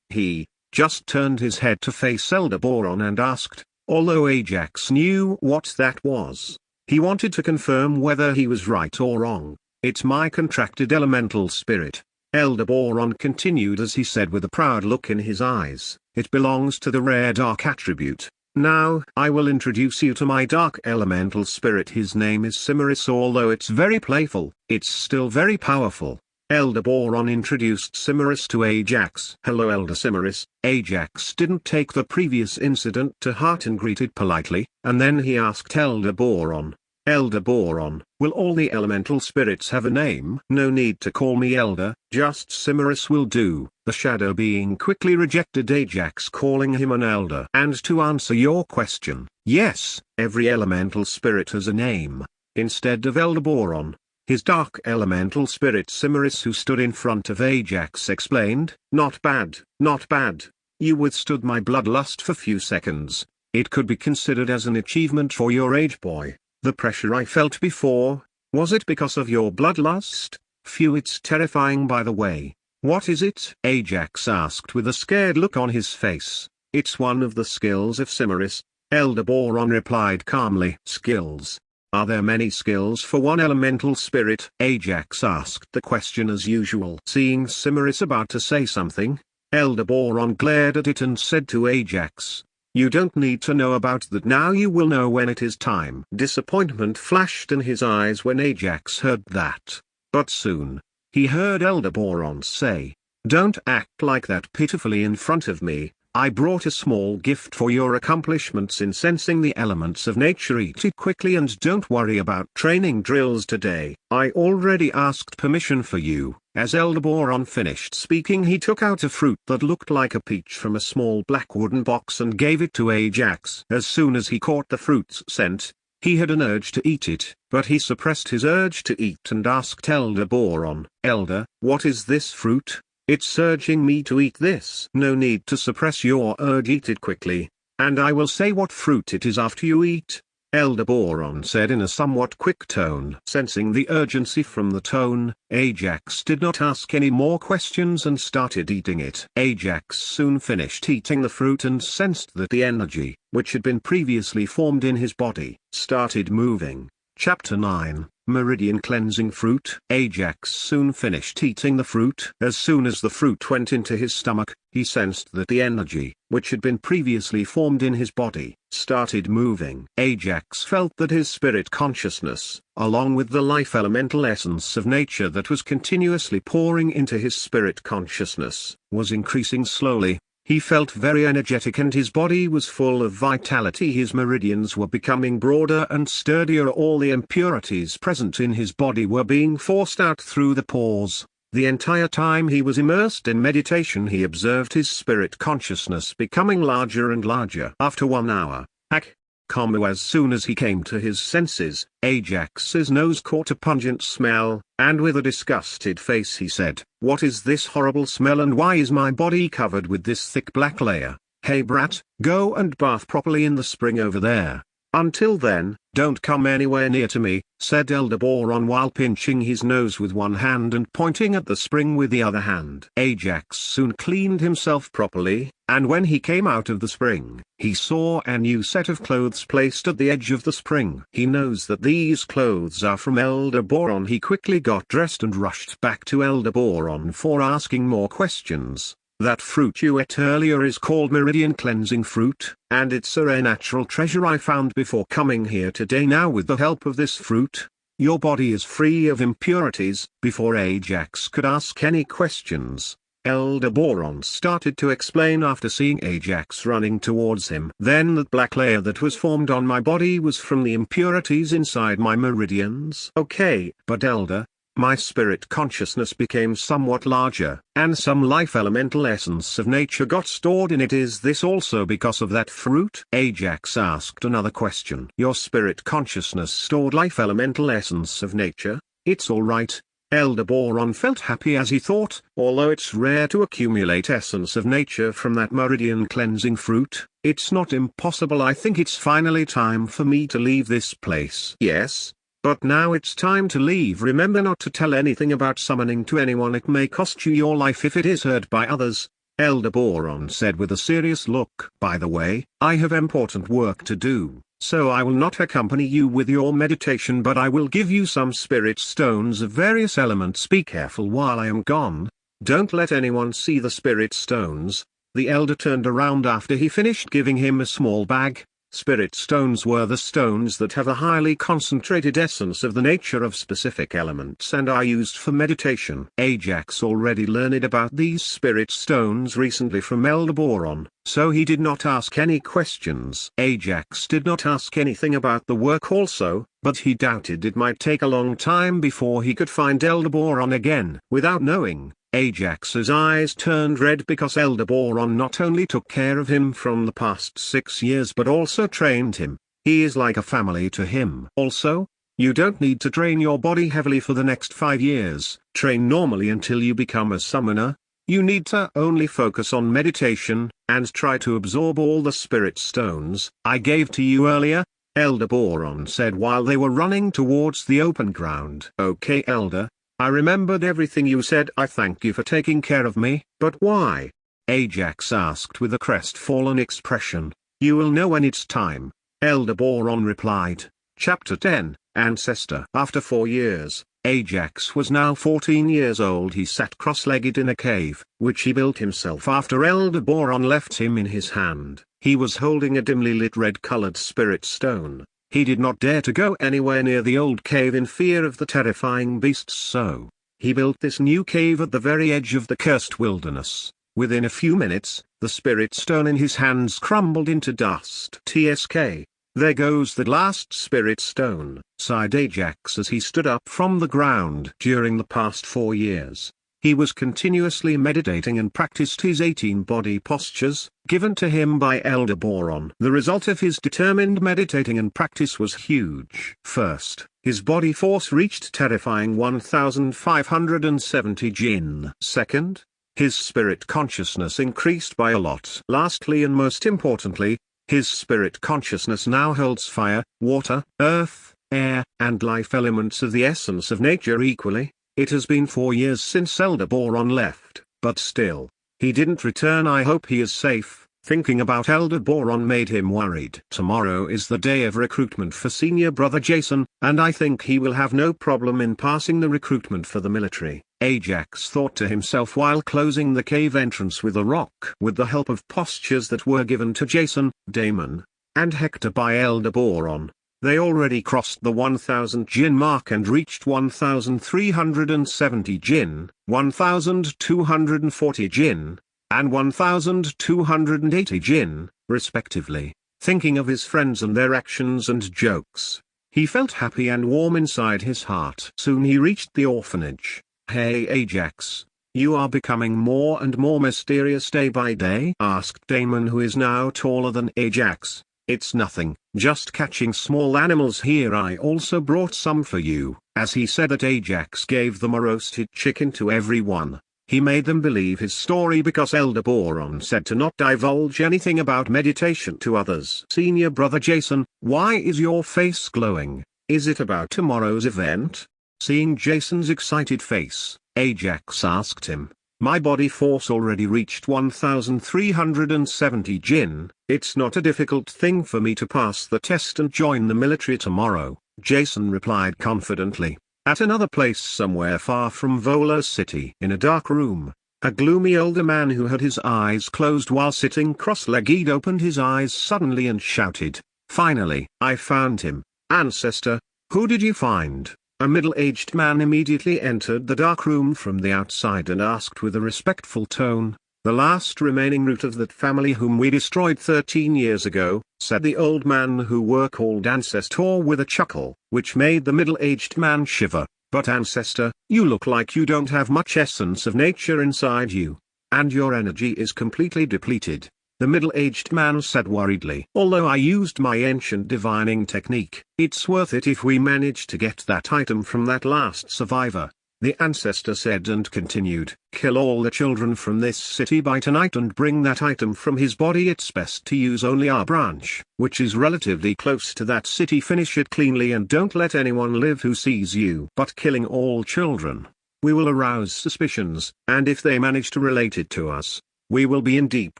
He just turned his head to face Elder Boron and asked. Although Ajax knew what that was, he wanted to confirm whether he was right or wrong. It's my contracted elemental spirit. Elder Boron continued as he said with a proud look in his eyes, it belongs to the rare dark attribute. Now I will introduce you to my dark elemental spirit. His name is Cimerus. Although it's very playful, it's still very powerful. Elder Boron introduced Cimerus to Ajax. Hello Elder Cimerus. Ajax didn't take the previous incident to heart and greeted politely, and then he asked Elder Boron, will all the elemental spirits have a name? No need to call me Elder, just Cimerus will do. The shadow being quickly rejected Ajax calling him an elder. And to answer your question, yes, every elemental spirit has a name. Instead of Elder Boron, his dark elemental spirit Cimerus, who stood in front of Ajax, explained, not bad, not bad. You withstood my bloodlust for few seconds. It could be considered as an achievement for your age, boy. The pressure I felt before, was it because of your bloodlust? Phew, it's terrifying. By the way, what is it? Ajax asked with a scared look on his face. It's one of the skills of Cimerus. Elder Boron replied calmly. Skills? Are there many skills for one elemental spirit? Ajax asked the question as usual. Seeing Cimerus about to say something, Elder Boron glared at it and said to Ajax, you don't need to know about that now, you will know when it is time. Disappointment flashed in his eyes when Ajax heard that. But soon, he heard Elder Boron say, don't act like that pitifully in front of me. I brought a small gift for your accomplishments in sensing the elements of nature. Eat it quickly and don't worry about training drills today. I already asked permission for you. As Elder Boron finished speaking, he took out a fruit that looked like a peach from a small black wooden box and gave it to Ajax. As soon as he caught the fruit's scent, he had an urge to eat it, but he suppressed his urge to eat and asked Elder Boron, Elder, what is this fruit? It's urging me to eat this. No need to suppress your urge, eat it quickly, and I will say what fruit it is after you eat. Elder Boron said in a somewhat quick tone. Sensing the urgency from the tone, Ajax did not ask any more questions and started eating it. Ajax soon finished eating the fruit and sensed that the energy, which had been previously formed in his body, started moving. Chapter 9, meridian cleansing fruit. Ajax soon finished eating the fruit. As soon as the fruit went into his stomach, he sensed that the energy, which had been previously formed in his body, started moving. Ajax felt that his spirit consciousness, along with the life elemental essence of nature that was continuously pouring into his spirit consciousness, was increasing slowly. He felt very energetic and his body was full of vitality. His meridians were becoming broader and sturdier. All the impurities present in his body were being forced out through the pores. The entire time he was immersed in meditation, he observed his spirit consciousness becoming larger and larger. After 1 hour, as soon as he came to his senses, Ajax's nose caught a pungent smell, and with a disgusted face he said, "What is this horrible smell and why is my body covered with this thick black layer? Hey brat, go and bath properly in the spring over there. Until then, don't come anywhere near to me," said Elder Boron while pinching his nose with one hand and pointing at the spring with the other hand. Ajax soon cleaned himself properly, and when he came out of the spring, he saw a new set of clothes placed at the edge of the spring. He knows that these clothes are from Elder Boron. He quickly got dressed and rushed back to Elder Boron for asking more questions. "That fruit you ate earlier is called meridian cleansing fruit, and it's a rare natural treasure I found before coming here today. Now with the help of this fruit, your body is free of impurities." Before Ajax could ask any questions, Elder Boron started to explain after seeing Ajax running towards him. "Then that black layer that was formed on my body was from the impurities inside my meridians." "Okay, but Elder, my spirit consciousness became somewhat larger, and some life elemental essence of nature got stored in it. Is this also because of that fruit?" Ajax asked another question. "Your spirit consciousness stored life elemental essence of nature? It's alright." Elder Boron felt happy as he thought, although it's rare to accumulate essence of nature from that meridian cleansing fruit, it's not impossible. I think it's finally time for me to leave this place. "Yes. But now it's time to leave. Remember not to tell anything about summoning to anyone. It may cost you your life if it is heard by others," Elder Boron said with a serious look. "By the way, I have important work to do, so I will not accompany you with your meditation, but I will give you some spirit stones of various elements. Be careful while I am gone. Don't let anyone see the spirit stones." The elder turned around after he finished giving him a small bag. Spirit stones were the stones that have a highly concentrated essence of the nature of specific elements and are used for meditation. Ajax already learned about these spirit stones recently from Elder Boron, so he did not ask any questions. Ajax did not ask anything about the work also, but he doubted it might take a long time before he could find Elder Boron again. Without knowing, Ajax's eyes turned red because Elder Boron not only took care of him from the past 6 years but also trained him. He is like a family to him. Also, you don't need to train your body heavily for the next 5 years. Train normally until you become a summoner. You need to only focus on meditation, and try to absorb all the spirit stones I gave to you earlier, Elder Boron said while they were running towards the open ground. "Okay, Elder. I remembered everything you said. I thank you for taking care of me." "But why?" Ajax asked with a crestfallen expression. "You will know when it's time," Elder Boron replied. Chapter 10, Ancestor. After 4 years, Ajax was now 14 years old. He sat cross-legged in a cave, which he built himself after Elder Boron left him in his hand. He was holding a dimly lit red-colored spirit stone. He did not dare to go anywhere near the old cave in fear of the terrifying beasts, so he built this new cave at the very edge of the cursed wilderness. Within a few minutes, the spirit stone in his hands crumbled into dust. "TSK, there goes the last spirit stone," sighed Ajax as he stood up from the ground. During the past 4 years, he was continuously meditating and practiced his 18 body postures, given to him by Elder Boron. The result of his determined meditating and practice was huge. First, his body force reached terrifying 1570 jin. Second, his spirit consciousness increased by a lot. Lastly and most importantly, his spirit consciousness now holds fire, water, earth, air, and life elements of the essence of nature equally. It has been 4 years since Elder Boron left, but still, he didn't return. I hope he is safe. Thinking about Elder Boron made him worried. Tomorrow is the day of recruitment for senior brother Jason, and I think he will have no problem in passing the recruitment for the military, Ajax thought to himself while closing the cave entrance with a rock. With the help of postures that were given to Jason, Damon, and Hector by Elder Boron, they already crossed the 1000 Jin mark and reached 1370 Jin, 1240 Jin, and 1280 Jin, respectively. Thinking of his friends and their actions and jokes, he felt happy and warm inside his heart. Soon he reached the orphanage. "Hey Ajax, you are becoming more and more mysterious day by day?" asked Damon, who is now taller than Ajax. "It's nothing, just catching small animals here. I also brought some for you." As he said that, Ajax gave them a roasted chicken to everyone. He made them believe his story because Elder Boron said to not divulge anything about meditation to others. "Senior brother Jason, why is your face glowing? Is it about tomorrow's event?" Seeing Jason's excited face, Ajax asked him. "My body force already reached 1370 Jin. It's not a difficult thing for me to pass the test and join the military tomorrow," Jason replied confidently. At another place somewhere far from Vola City, in a dark room, a gloomy older man who had his eyes closed while sitting cross-legged opened his eyes suddenly and shouted, "Finally, I found him, ancestor. Who did you find?" A middle-aged man immediately entered the dark room from the outside and asked with a respectful tone, "The last remaining root of that family whom we destroyed 13 years ago," said the old man who were called Ancestor with a chuckle, which made the middle-aged man shiver. "But Ancestor, you look like you don't have much essence of nature inside you, and your energy is completely depleted," the middle-aged man said worriedly. "Although I used my ancient divining technique, it's worth it if we manage to get that item from that last survivor," the ancestor said and continued. "Kill all the children from this city by tonight and bring that item from his body. It's best to use only our branch, which is relatively close to that city. Finish it cleanly and don't let anyone live who sees you. But killing all children, we will arouse suspicions, and if they manage to relate it to us, we will be in deep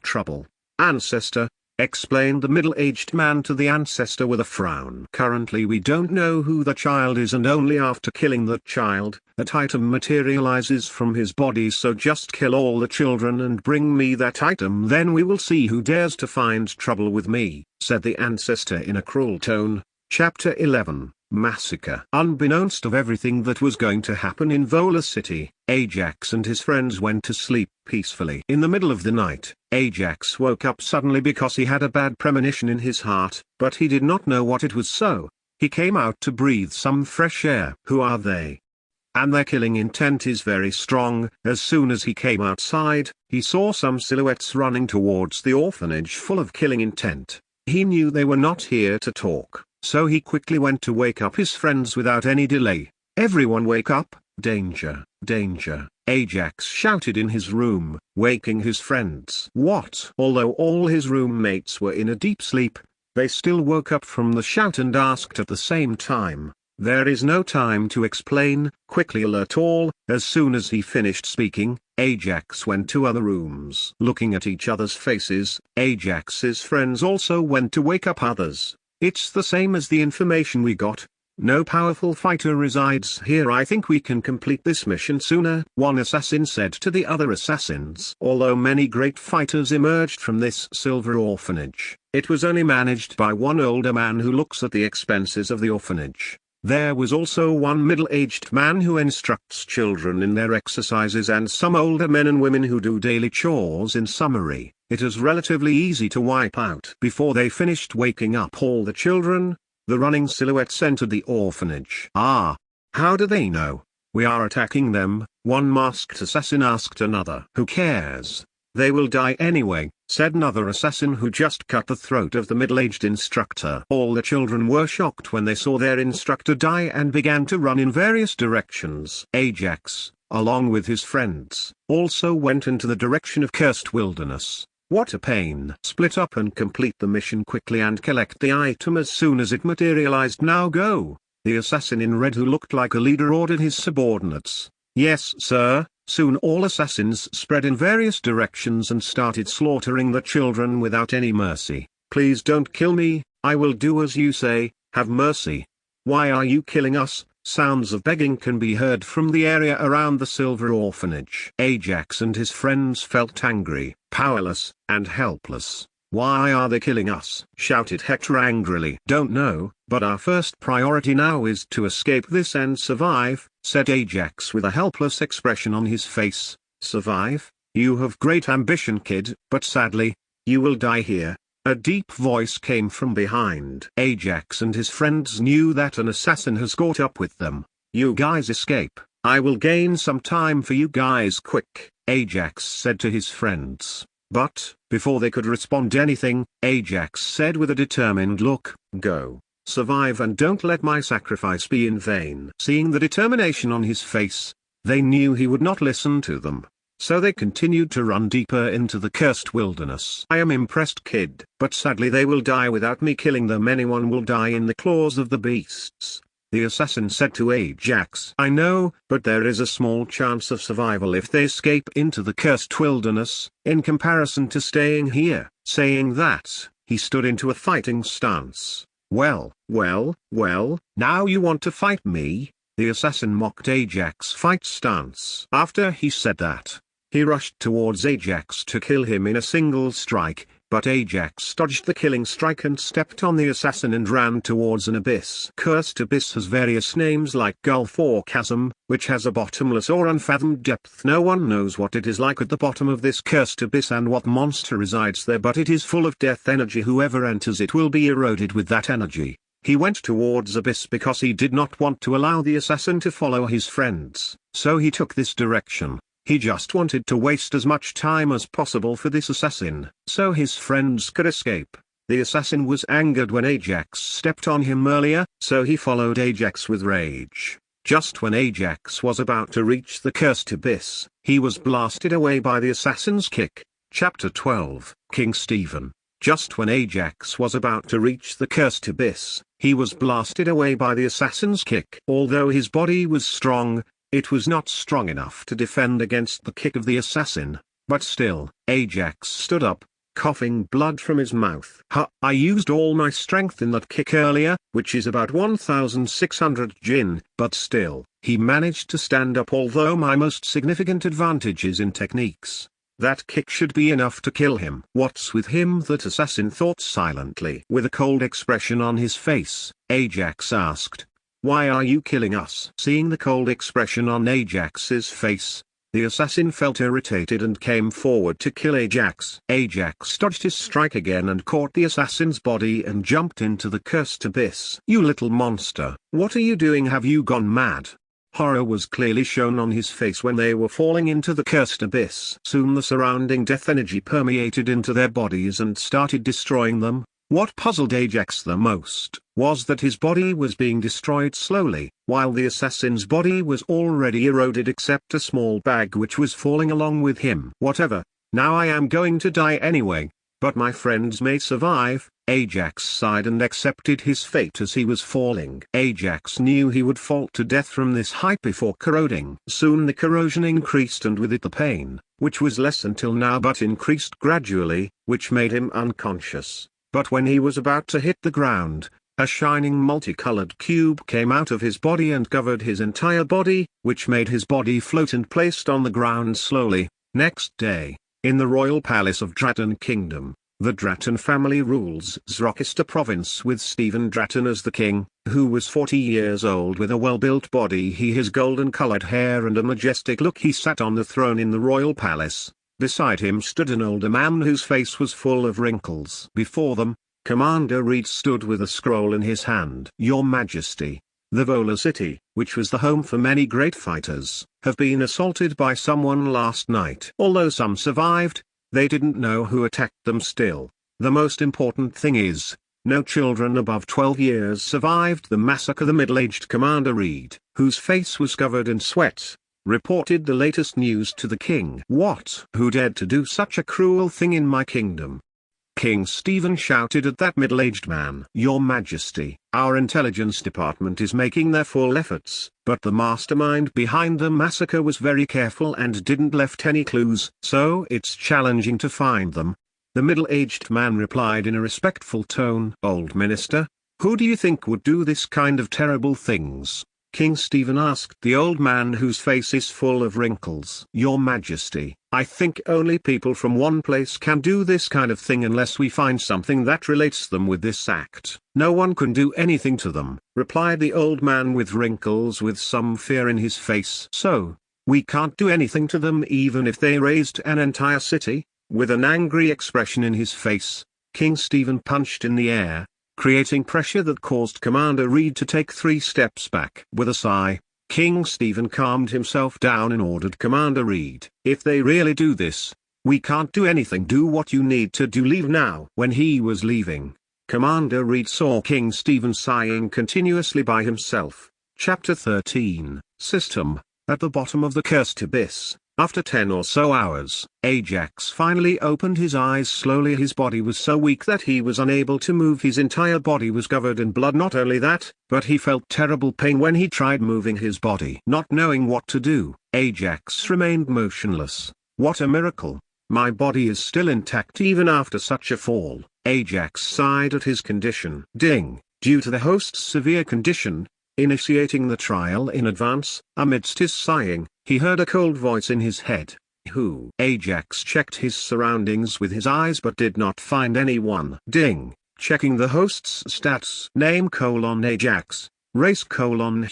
trouble." "Ancestor," explained the middle-aged man to the ancestor with a frown. "Currently we don't know who the child is, and only after killing that child, that item materializes from his body. So just kill all the children and bring me that item, then we will see who dares to find trouble with me," said the ancestor in a cruel tone. Chapter 11, Massacre. Unbeknownst of everything that was going to happen in Vola City, Ajax and his friends went to sleep peacefully. In the middle of the night, Ajax woke up suddenly because he had a bad premonition in his heart, but he did not know what it was, so he came out to breathe some fresh air. "Who are they? And their killing intent is very strong." As soon as he came outside, he saw some silhouettes running towards the orphanage full of killing intent. He knew they were not here to talk, so he quickly went to wake up his friends without any delay. "Everyone wake up, danger, danger," Ajax shouted in his room, waking his friends. What? Although all his roommates were in a deep sleep, they still woke up from the shout and asked at the same time. "There is no time to explain, quickly alert all." As soon as he finished speaking, Ajax went to other rooms. Looking at each other's faces, Ajax's friends also went to wake up others. "It's the same as the information we got. No powerful fighter resides here. I think we can complete this mission sooner," one assassin said to the other assassins. Although many great fighters emerged from this silver orphanage, it was only managed by one older man who looks at the expenses of the orphanage. There was also one middle-aged man who instructs children in their exercises and some older men and women who do daily chores. In summary, it is relatively easy to wipe out. Before they finished waking up all the children, the running silhouettes entered the orphanage. "Ah, how do they know we are attacking them?" one masked assassin asked another. "Who cares? They will die anyway," said another assassin who just cut the throat of the middle-aged instructor. All the children were shocked when they saw their instructor die and began to run in various directions. Ajax, along with his friends, also went into the direction of Cursed Wilderness. "What a pain!" "Split up and complete the mission quickly and collect the item as soon as it materialized. Now go!" The assassin in red who looked like a leader ordered his subordinates. "Yes, sir," Soon all assassins spread in various directions and started slaughtering the children without any mercy. "Please don't kill me, I will do as you say, have mercy. Why are you killing us?" Sounds of begging can be heard from the area around the Silver Orphanage. Ajax and his friends felt angry, powerless, and helpless. "Why are they killing us?" shouted Hector angrily. "Don't know, but our first priority now is to escape this and survive," said Ajax with a helpless expression on his face. "Survive? You have great ambition, kid, but sadly, you will die here." A deep voice came from behind. Ajax and his friends knew that an assassin has caught up with them. "You guys escape, I will gain some time for you guys quick," Ajax said to his friends. But, before they could respond anything, Ajax said with a determined look, "Go, survive and don't let my sacrifice be in vain." Seeing the determination on his face, they knew he would not listen to them. So they continued to run deeper into the cursed wilderness. "I am impressed, kid, but sadly they will die without me killing them. Anyone will die in the claws of the beasts," the assassin said to Ajax. "I know, but there is a small chance of survival if they escape into the cursed wilderness, in comparison to staying here." Saying that, he stood into a fighting stance. Well, now you want to fight me?" The assassin mocked Ajax's fight stance. After he said that, he rushed towards Ajax to kill him in a single strike, but Ajax dodged the killing strike and stepped on the assassin and ran towards an abyss. Cursed abyss has various names like gulf or chasm, which has a bottomless or unfathomed depth. No one knows what it is like at the bottom of this cursed abyss and what monster resides there, but it is full of death energy. Whoever enters it will be eroded with that energy. He went towards abyss because he did not want to allow the assassin to follow his friends, so he took this direction. He just wanted to waste as much time as possible for this assassin, so his friends could escape. The assassin was angered when Ajax stepped on him earlier, so he followed Ajax with rage. Just when Ajax was about to reach the cursed abyss, he was blasted away by the assassin's kick. Chapter 12, King Stephen. Just when Ajax was about to reach the cursed abyss, he was blasted away by the assassin's kick. Although his body was strong, it was not strong enough to defend against the kick of the assassin, but still, Ajax stood up, coughing blood from his mouth. I used all my strength in that kick earlier, which is about 1,600 jin, but still, he managed to stand up. Although my most significant advantage is in techniques, that kick should be enough to kill him." "What's with him?" that assassin thought silently. With a cold expression on his face, Ajax asked, "Why are you killing us?" Seeing the cold expression on Ajax's face, the assassin felt irritated and came forward to kill Ajax. Ajax dodged his strike again and caught the assassin's body and jumped into the cursed abyss. "You little monster, what are you doing? Have you gone mad?" Horror was clearly shown on his face when they were falling into the cursed abyss. Soon the surrounding death energy permeated into their bodies and started destroying them. What puzzled Ajax the most was that his body was being destroyed slowly, while the assassin's body was already eroded except a small bag which was falling along with him. "Whatever, now I am going to die anyway, but my friends may survive." Ajax sighed and accepted his fate as he was falling. Ajax knew he would fall to death from this height before corroding. Soon the corrosion increased and with it the pain, which was less until now but increased gradually, which made him unconscious. But when he was about to hit the ground, a shining multicolored cube came out of his body and covered his entire body, which made his body float and placed on the ground slowly. Next day, in the royal palace of Draton Kingdom, the Draton family rules Zrokista province with Stephen Draton as the king, who was 40 years old with a well-built body. He has golden-colored hair and a majestic look. He sat on the throne in the royal palace. Beside him stood an older man whose face was full of wrinkles. Before them, Commander Reed stood with a scroll in his hand. "Your Majesty, the Vola city, which was the home for many great fighters, have been assaulted by someone last night. Although some survived, they didn't know who attacked them. Still, the most important thing is, no children above 12 years survived the massacre." The middle-aged Commander Reed, whose face was covered in sweat, reported the latest news to the king. "What? Who dared to do such a cruel thing in my kingdom?" King Stephen shouted at that middle-aged man. "Your Majesty, our intelligence department is making their full efforts, but the mastermind behind the massacre was very careful and didn't left any clues, so it's challenging to find them." The middle-aged man replied in a respectful tone, "Old minister, who do you think would do this kind of terrible things?" King Stephen asked the old man whose face is full of wrinkles. "Your Majesty, I think only people from one place can do this kind of thing unless we find something that relates them with this act. No one can do anything to them," replied the old man with wrinkles with some fear in his face. "So, we can't do anything to them even if they raised an entire city?" With an angry expression in his face, King Stephen punched in the air, creating pressure that caused Commander Reed to take 3 steps back. With a sigh, King Stephen calmed himself down and ordered Commander Reed, "If they really do this, we can't do anything. Do what you need to do. Leave now." When he was leaving, Commander Reed saw King Stephen sighing continuously by himself. Chapter 13, System. At the bottom of the cursed abyss, after 10 or so hours, Ajax finally opened his eyes slowly. His body was so weak that he was unable to move. His entire body was covered in blood. Not only that, but he felt terrible pain when he tried moving his body. Not knowing what to do, Ajax remained motionless. "What a miracle! My body is still intact even after such a fall." Ajax sighed at his condition. Ding! Due to the host's severe condition, initiating the trial in advance, amidst his sighing, he heard a cold voice in his head. "Who?" Ajax checked his surroundings with his eyes but did not find anyone. Ding! Checking the host's stats. Name: Ajax. Race: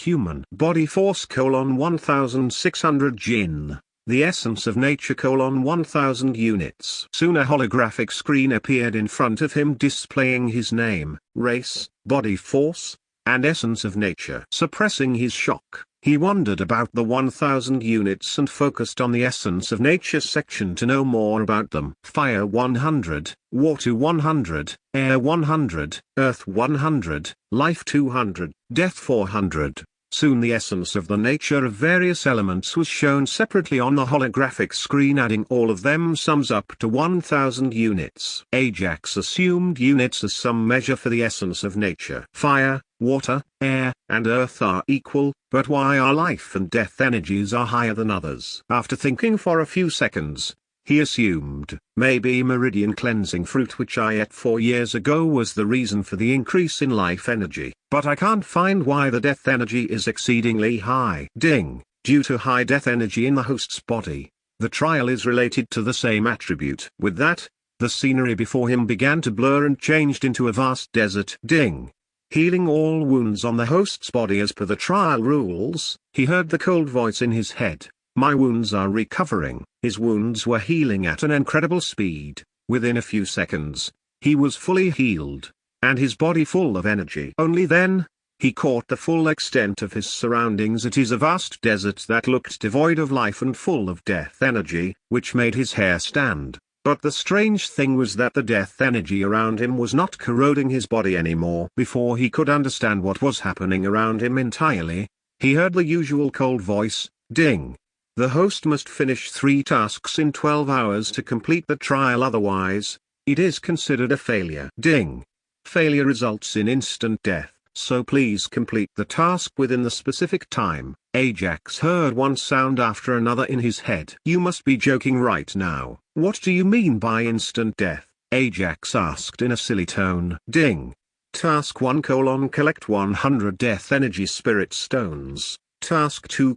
human. Body force: 1600 jinn. The essence of nature: 1000 units. Soon a holographic screen appeared in front of him displaying his name, race, body force, and essence of nature. Suppressing his shock, he wondered about the 1000 units and focused on the essence of nature section to know more about them. Fire 100, water 100, air 100, earth 100, life 200, death 400. Soon the essence of the nature of various elements was shown separately on the holographic screen. Adding all of them sums up to 1000 units. Ajax assumed units as some measure for the essence of nature. Fire, water, air, and earth are equal, but why our life and death energies are higher than others? After thinking for a few seconds, he assumed, maybe meridian cleansing fruit which I ate 4 years ago was the reason for the increase in life energy. But I can't find why the death energy is exceedingly high. Ding! Due to high death energy in the host's body, the trial is related to the same attribute. With that, the scenery before him began to blur and changed into a vast desert. Ding! Healing all wounds on the host's body as per the trial rules, he heard the cold voice in his head. My wounds are recovering. His wounds were healing at an incredible speed. Within a few seconds, he was fully healed, and his body full of energy. Only then, he caught the full extent of his surroundings. It is a vast desert that looked devoid of life and full of death energy, which made his hair stand. But the strange thing was that the death energy around him was not corroding his body anymore. Before he could understand what was happening around him entirely, he heard the usual cold voice, ding. The host must finish 3 tasks in 12 hours to complete the trial, otherwise, it is considered a failure. Ding. Failure results in instant death, so please complete the task within the specific time. Ajax heard one sound after another in his head. You must be joking right now. What do you mean by instant death? Ajax asked in a silly tone. Ding. Task 1: collect 100 death energy spirit stones. Task 2: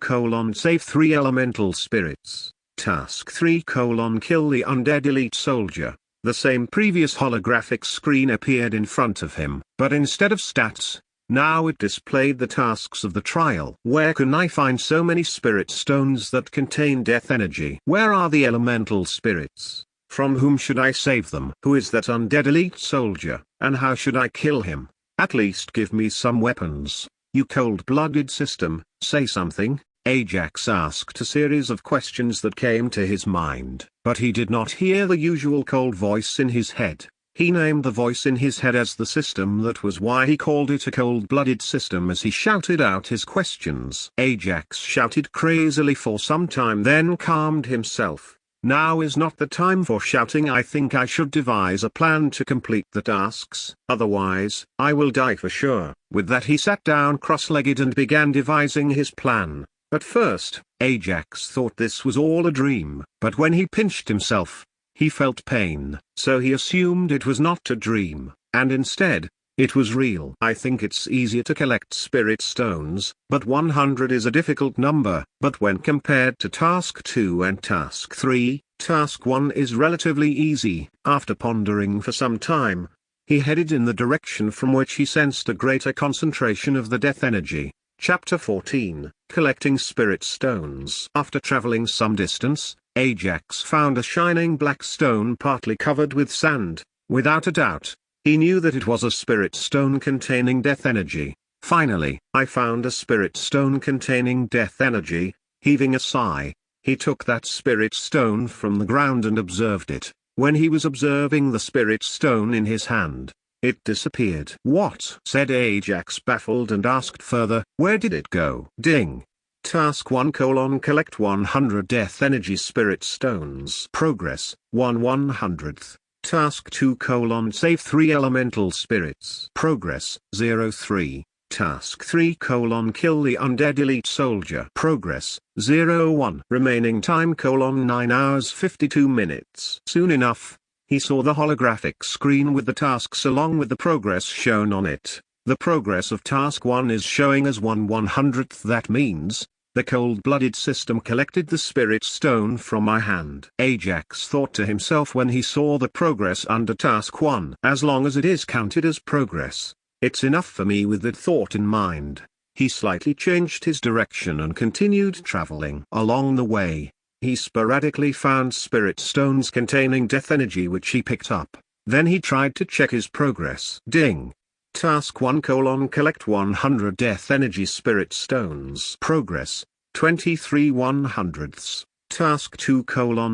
save 3 elemental spirits. Task 3: kill the undead elite soldier. The same previous holographic screen appeared in front of him, but instead of stats, now it displayed the tasks of the trial. Where can I find so many spirit stones that contain death energy? Where are the elemental spirits? From whom should I save them? Who is that undead elite soldier, and how should I kill him? At least give me some weapons. You cold-blooded system, say something. Ajax asked a series of questions that came to his mind, but he did not hear the usual cold voice in his head. He named the voice in his head as the system. That was why he called it a cold-blooded system as he shouted out his questions. Ajax shouted crazily for some time, then calmed himself. Now is not the time for shouting. I think I should devise a plan to complete the tasks, otherwise, I will die for sure." With that he sat down cross-legged and began devising his plan. At first, Ajax thought this was all a dream, but when he pinched himself, he felt pain, so he assumed it was not a dream, and instead, it was real. I think it's easier to collect spirit stones, but 100 is a difficult number. But when compared to Task 2 and Task 3, Task 1 is relatively easy. After pondering for some time, he headed in the direction from which he sensed a greater concentration of the death energy. Chapter 14, Collecting Spirit Stones. After traveling some distance, Ajax found a shining black stone partly covered with sand. Without a doubt, he knew that it was a spirit stone containing death energy. Finally, I found a spirit stone containing death energy. Heaving a sigh, he took that spirit stone from the ground and observed it. When he was observing the spirit stone in his hand, it disappeared. "What?" said Ajax, baffled, and asked further, "Where did it go?" Ding. Task 1: Collect 100 death energy spirit stones. Progress, 1/100th. Task 2: Save 3 elemental spirits. Progress, 03. Task 3: Kill the undead elite soldier. Progress, 01. Remaining time: 9 hours 52 minutes. Soon enough, he saw the holographic screen with the tasks along with the progress shown on it. The progress of Task 1 is showing as 1/100th. That means, the cold-blooded system collected the spirit stone from my hand. Ajax thought to himself when he saw the progress under Task 1. As long as it is counted as progress, it's enough for me. With that thought in mind, he slightly changed his direction and continued traveling. Along the way, he sporadically found spirit stones containing death energy which he picked up. Then he tried to check his progress. Ding. Task 1: Collect 100 death energy spirit stones. Progress, 23/100ths. Task 2: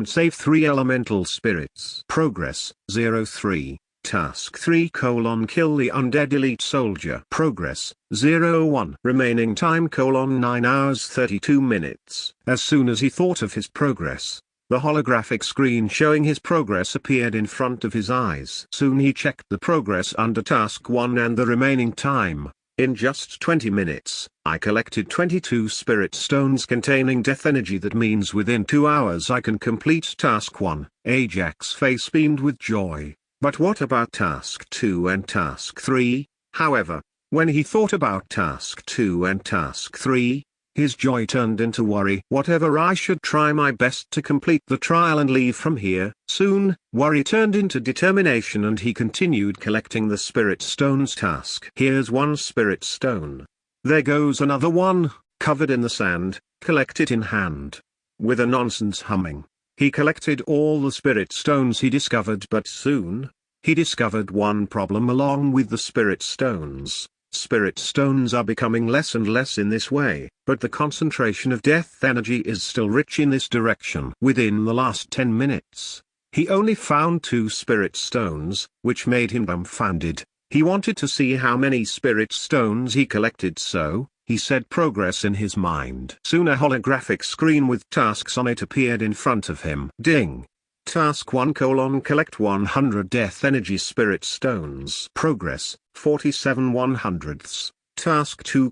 Save 3 elemental spirits. Progress, 03. Task 3: Kill the undead elite soldier. Progress, 01. Remaining time: 9 hours 32 minutes. As soon as he thought of his progress, the holographic screen showing his progress appeared in front of his eyes. Soon he checked the progress under Task 1 and the remaining time. In just 20 minutes, I collected 22 spirit stones containing death energy. That means within 2 hours I can complete Task 1. Ajax's face beamed with joy. But what about Task 2 and Task 3? However, when he thought about Task 2 and Task 3, his joy turned into worry. Whatever, I should try my best to complete the trial and leave from here. Soon, worry turned into determination and he continued collecting the spirit stones task. Here's one spirit stone. There goes another one, covered in the sand, collect it in hand. With a nonsense humming, he collected all the spirit stones he discovered, but soon, he discovered one problem along with the spirit stones. Spirit stones are becoming less and less in this way, but the concentration of death energy is still rich in this direction. Within the last 10 minutes, he only found 2 spirit stones, which made him dumbfounded. He wanted to see how many spirit stones he collected, so he said progress in his mind. Soon a holographic screen with tasks on it appeared in front of him. Ding! Task 1: Collect 100 death energy spirit stones. Progress, 47/100ths. Task 2: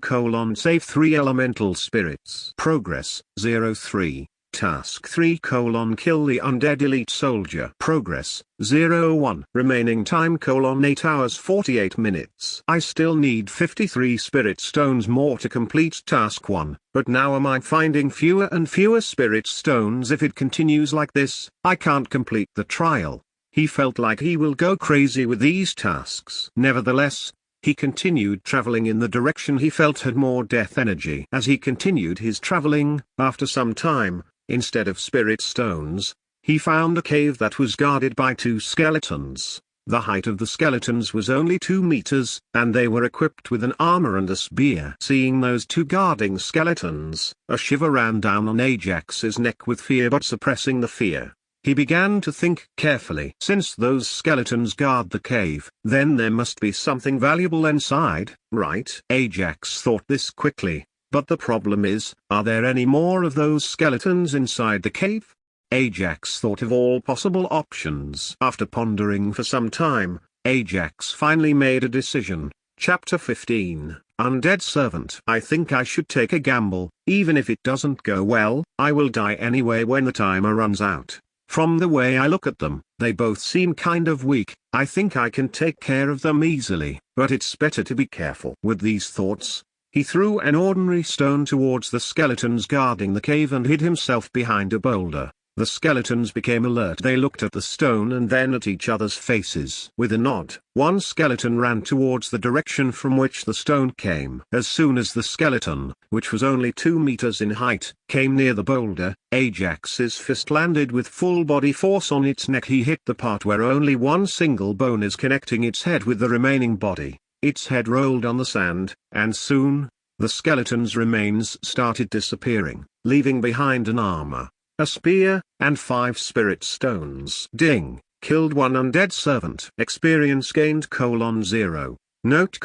Save 3 elemental spirits. Progress, 03. Task 3: Kill the undead elite soldier. Progress, 01. Remaining time: 8 hours 48 minutes. I still need 53 spirit stones more to complete Task 1, but now am I finding fewer and fewer spirit stones. If it continues like this, I can't complete the trial. He felt like he will go crazy with these tasks. Nevertheless, he continued traveling in the direction he felt had more death energy. As he continued his traveling, after some time, instead of spirit stones, he found a cave that was guarded by 2 skeletons. The height of the skeletons was only 2 meters, and they were equipped with an armor and a spear. Seeing those 2 guarding skeletons, a shiver ran down on Ajax's neck with fear, but suppressing the fear, he began to think carefully. Since those skeletons guard the cave, then there must be something valuable inside, right? Ajax thought this quickly. But the problem is, are there any more of those skeletons inside the cave? Ajax thought of all possible options. After pondering for some time, Ajax finally made a decision. Chapter 15, Undead Servant. I think I should take a gamble. Even if it doesn't go well, I will die anyway when the timer runs out. From the way I look at them, they both seem kind of weak. I think I can take care of them easily, but it's better to be careful. With these thoughts, he threw an ordinary stone towards the skeletons guarding the cave and hid himself behind a boulder. The skeletons became alert. They looked at the stone and then at each other's faces. With a nod, one skeleton ran towards the direction from which the stone came. As soon as the skeleton, which was only 2 meters in height, came near the boulder, Ajax's fist landed with full body force on its neck. He hit the part where only one single bone is connecting its head with the remaining body. Its head rolled on the sand, and soon, the skeleton's remains started disappearing, leaving behind an armor, a spear, and 5 spirit stones. Ding! Killed one undead servant. Experience gained: 0. Note: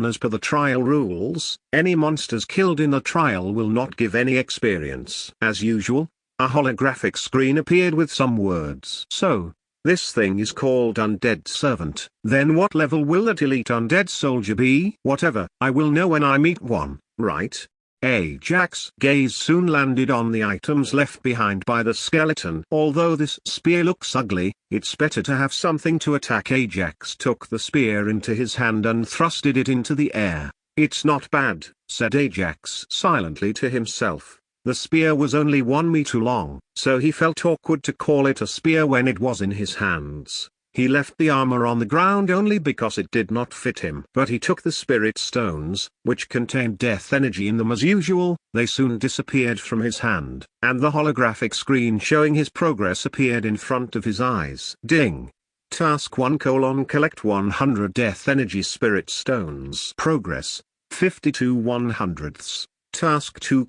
as per the trial rules, any monsters killed in the trial will not give any experience. As usual, a holographic screen appeared with some words. So, this thing is called Undead Servant. Then what level will that elite undead soldier be? Whatever, I will know when I meet one, right? Ajax's gaze soon landed on the items left behind by the skeleton. Although this spear looks ugly, it's better to have something to attack. Ajax took the spear into his hand and thrusted it into the air. It's not bad, said Ajax silently to himself. The spear was only 1 meter long, so he felt awkward to call it a spear when it was in his hands. He left the armor on the ground only because it did not fit him. But he took the spirit stones, which contained death energy in them as usual. They soon disappeared from his hand, and the holographic screen showing his progress appeared in front of his eyes. Ding! Task 1: collect 100 death energy spirit stones. Progress: 52 100ths. Task 2: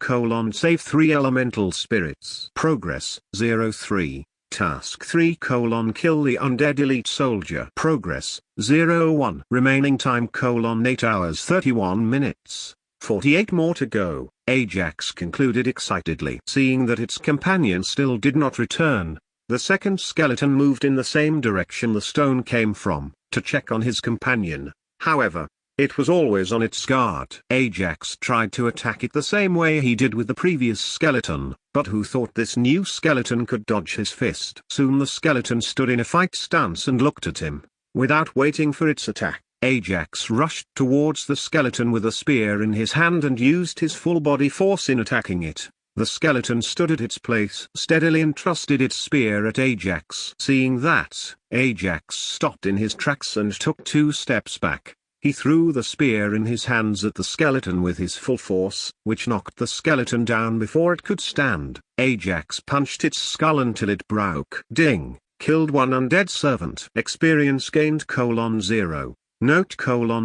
save 3 elemental spirits. Progress: 03. Task 3: kill the undead elite soldier. Progress: 01. Remaining time: 8 hours 31 minutes. 48 more to go. Ajax concluded excitedly. Seeing that its companion still did not return, the second skeleton moved in the same direction the stone came from, to check on his companion. However, it was always on its guard. Ajax tried to attack it the same way he did with the previous skeleton, but who thought this new skeleton could dodge his fist? Soon the skeleton stood in a fight stance and looked at him. Without waiting for its attack, Ajax rushed towards the skeleton with a spear in his hand and used his full body force in attacking it. The skeleton stood at its place steadily and thrusted its spear at Ajax. Seeing that, Ajax stopped in his tracks and took 2 steps back. He threw the spear in his hands at the skeleton with his full force, which knocked the skeleton down before it could stand. Ajax punched its skull until it broke. Ding! Killed one undead servant. Experience gained: 0. Note: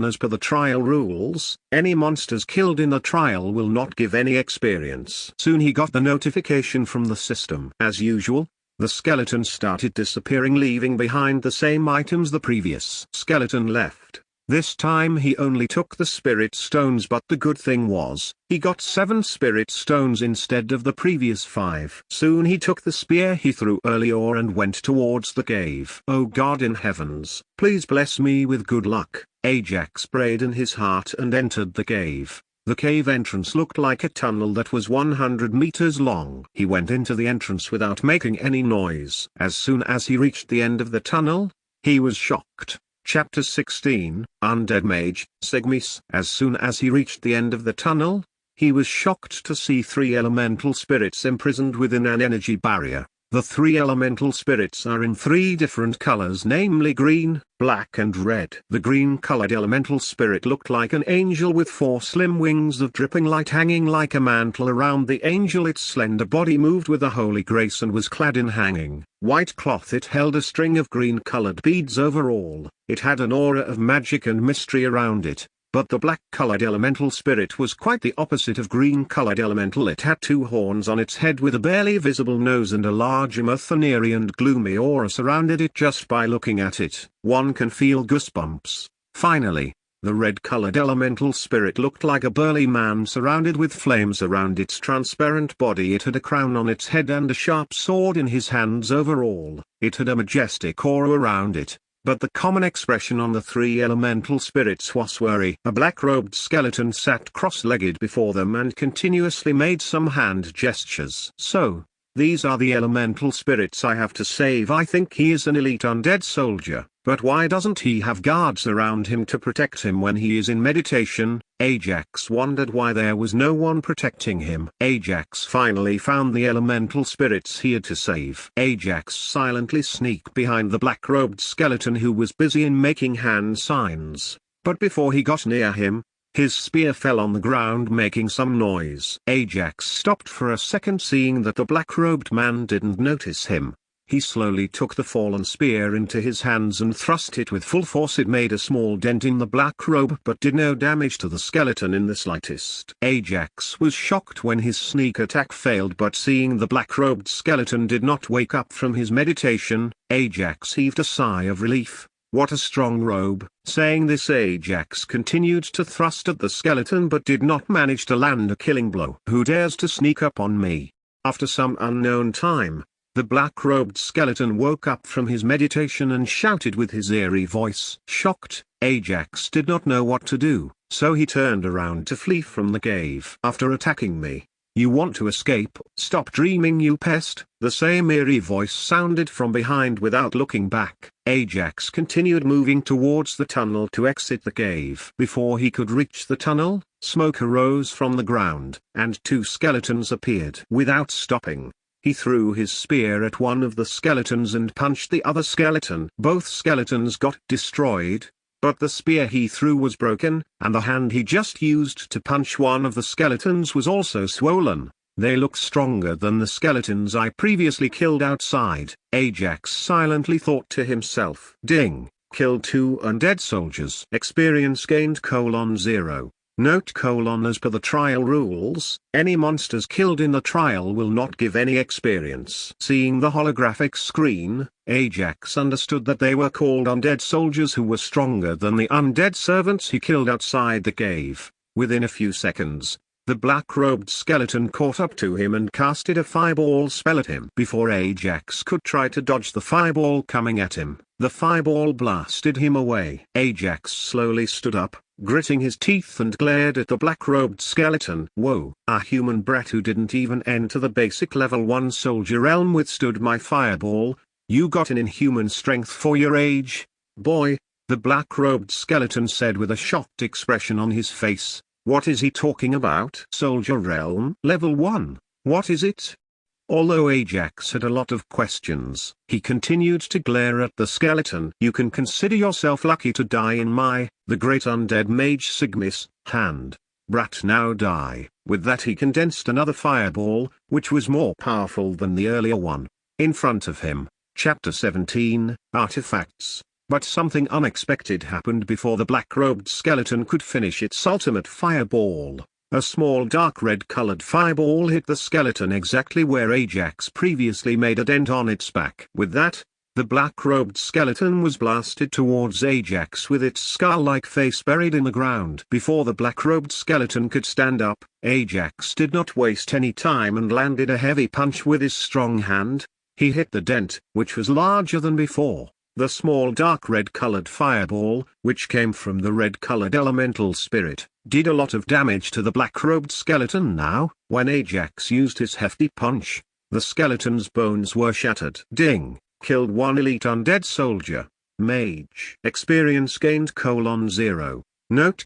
as per the trial rules, any monsters killed in the trial will not give any experience. Soon he got the notification from the system. As usual, the skeleton started disappearing, leaving behind the same items the previous skeleton left. This time he only took the spirit stones, but the good thing was, he got 7 spirit stones instead of the previous 5. Soon he took the spear he threw earlier and went towards the cave. Oh God in heavens, please bless me with good luck, Ajax prayed in his heart and entered the cave. The cave entrance looked like a tunnel that was 100 meters long. He went into the entrance without making any noise. As soon as he reached the end of the tunnel, he was shocked. Chapter 16, Undead Mage, Sigmis. As soon as he reached the end of the tunnel, he was shocked to see 3 elemental spirits imprisoned within an energy barrier. The 3 elemental spirits are in 3 different colors, namely green, black and red. The green-colored elemental spirit looked like an angel with 4 slim wings of dripping light hanging like a mantle around the angel. Its slender body moved with a holy grace and was clad in hanging white cloth. It held a string of green-colored beads over all. It had an aura of magic and mystery around it. But the black-colored elemental spirit was quite the opposite of green-colored elemental. It had 2 horns on its head with a barely visible nose and a large imaginary and gloomy aura surrounded it. Just by looking at it, one can feel goosebumps. Finally, The red-colored elemental spirit looked like a burly man surrounded with flames around its transparent body. It had a crown on its head and a sharp sword in his hands. Overall, it had a majestic aura around it. But the common expression on the three elemental spirits was worry. A black-robed skeleton sat cross-legged before them and continuously made some hand gestures. So, these are the elemental spirits I have to save. I think he is an elite undead soldier, but why doesn't he have guards around him to protect him when he is in meditation? Ajax wondered why there was no one protecting him. Ajax finally found the elemental spirits he had to save. Ajax silently sneaked behind the black-robed skeleton who was busy in making hand signs, but before he got near him, his spear fell on the ground making some noise. Ajax stopped for a second, seeing that the black-robed man didn't notice him. He slowly took the fallen spear into his hands and thrust it with full force. It made a small dent in the black robe but did no damage to the skeleton in the slightest. Ajax was shocked when his sneak attack failed, but seeing the black-robed skeleton did not wake up from his meditation, Ajax heaved a sigh of relief. What a strong robe. Saying this, Ajax continued to thrust at the skeleton but did not manage to land a killing blow. Who dares to sneak up on me? After some unknown time, the black-robed skeleton woke up from his meditation and shouted with his eerie voice. Shocked, Ajax did not know what to do, so he turned around to flee from the cave. After attacking me, you want to escape? Stop dreaming, you pest. The same eerie voice sounded from behind. Without looking back, Ajax continued moving towards the tunnel to exit the cave. Before he could reach the tunnel, smoke arose from the ground, and two skeletons appeared. Without stopping, he threw his spear at one of the skeletons and punched the other skeleton. Both skeletons got destroyed, but the spear he threw was broken, and the hand he just used to punch one of the skeletons was also swollen. They look stronger than the skeletons I previously killed outside. Ajax silently thought to himself. Ding! Killed 2 undead soldiers. Experience gained: 0. Note: as per the trial rules, any monsters killed in the trial will not give any experience. Seeing the holographic screen, Ajax understood that they were called undead soldiers who were stronger than the undead servants he killed outside the cave. Within a few seconds, the black-robed skeleton caught up to him and casted a fireball spell at him. Before Ajax could try to dodge the fireball coming at him, the fireball blasted him away. Ajax slowly stood up, gritting his teeth, and glared at the black-robed skeleton. Whoa! A human brat who didn't even enter the basic level 1 soldier realm withstood my fireball. You got an inhuman strength for your age, boy, the black-robed skeleton said with a shocked expression on his face. What is he talking about? Soldier realm? Level 1? What is it? Although Ajax had a lot of questions, he continued to glare at the skeleton. You can consider yourself lucky to die in the great undead mage Sigmis, hand. Brat, now die. With that he condensed another fireball, which was more powerful than the earlier one, in front of him. Chapter 17, Artifacts. But something unexpected happened before the black-robed skeleton could finish its ultimate fireball. A small dark red-colored fireball hit the skeleton exactly where Ajax previously made a dent on its back. With that, the black-robed skeleton was blasted towards Ajax with its skull-like face buried in the ground. Before the black-robed skeleton could stand up, Ajax did not waste any time and landed a heavy punch with his strong hand. He hit the dent, which was larger than before. The small dark red-colored fireball, which came from the red-colored elemental spirit, did a lot of damage to the black-robed skeleton. Now, when Ajax used his hefty punch, the skeleton's bones were shattered. Ding! Killed 1 elite undead soldier. Mage. Experience gained: 0. Note: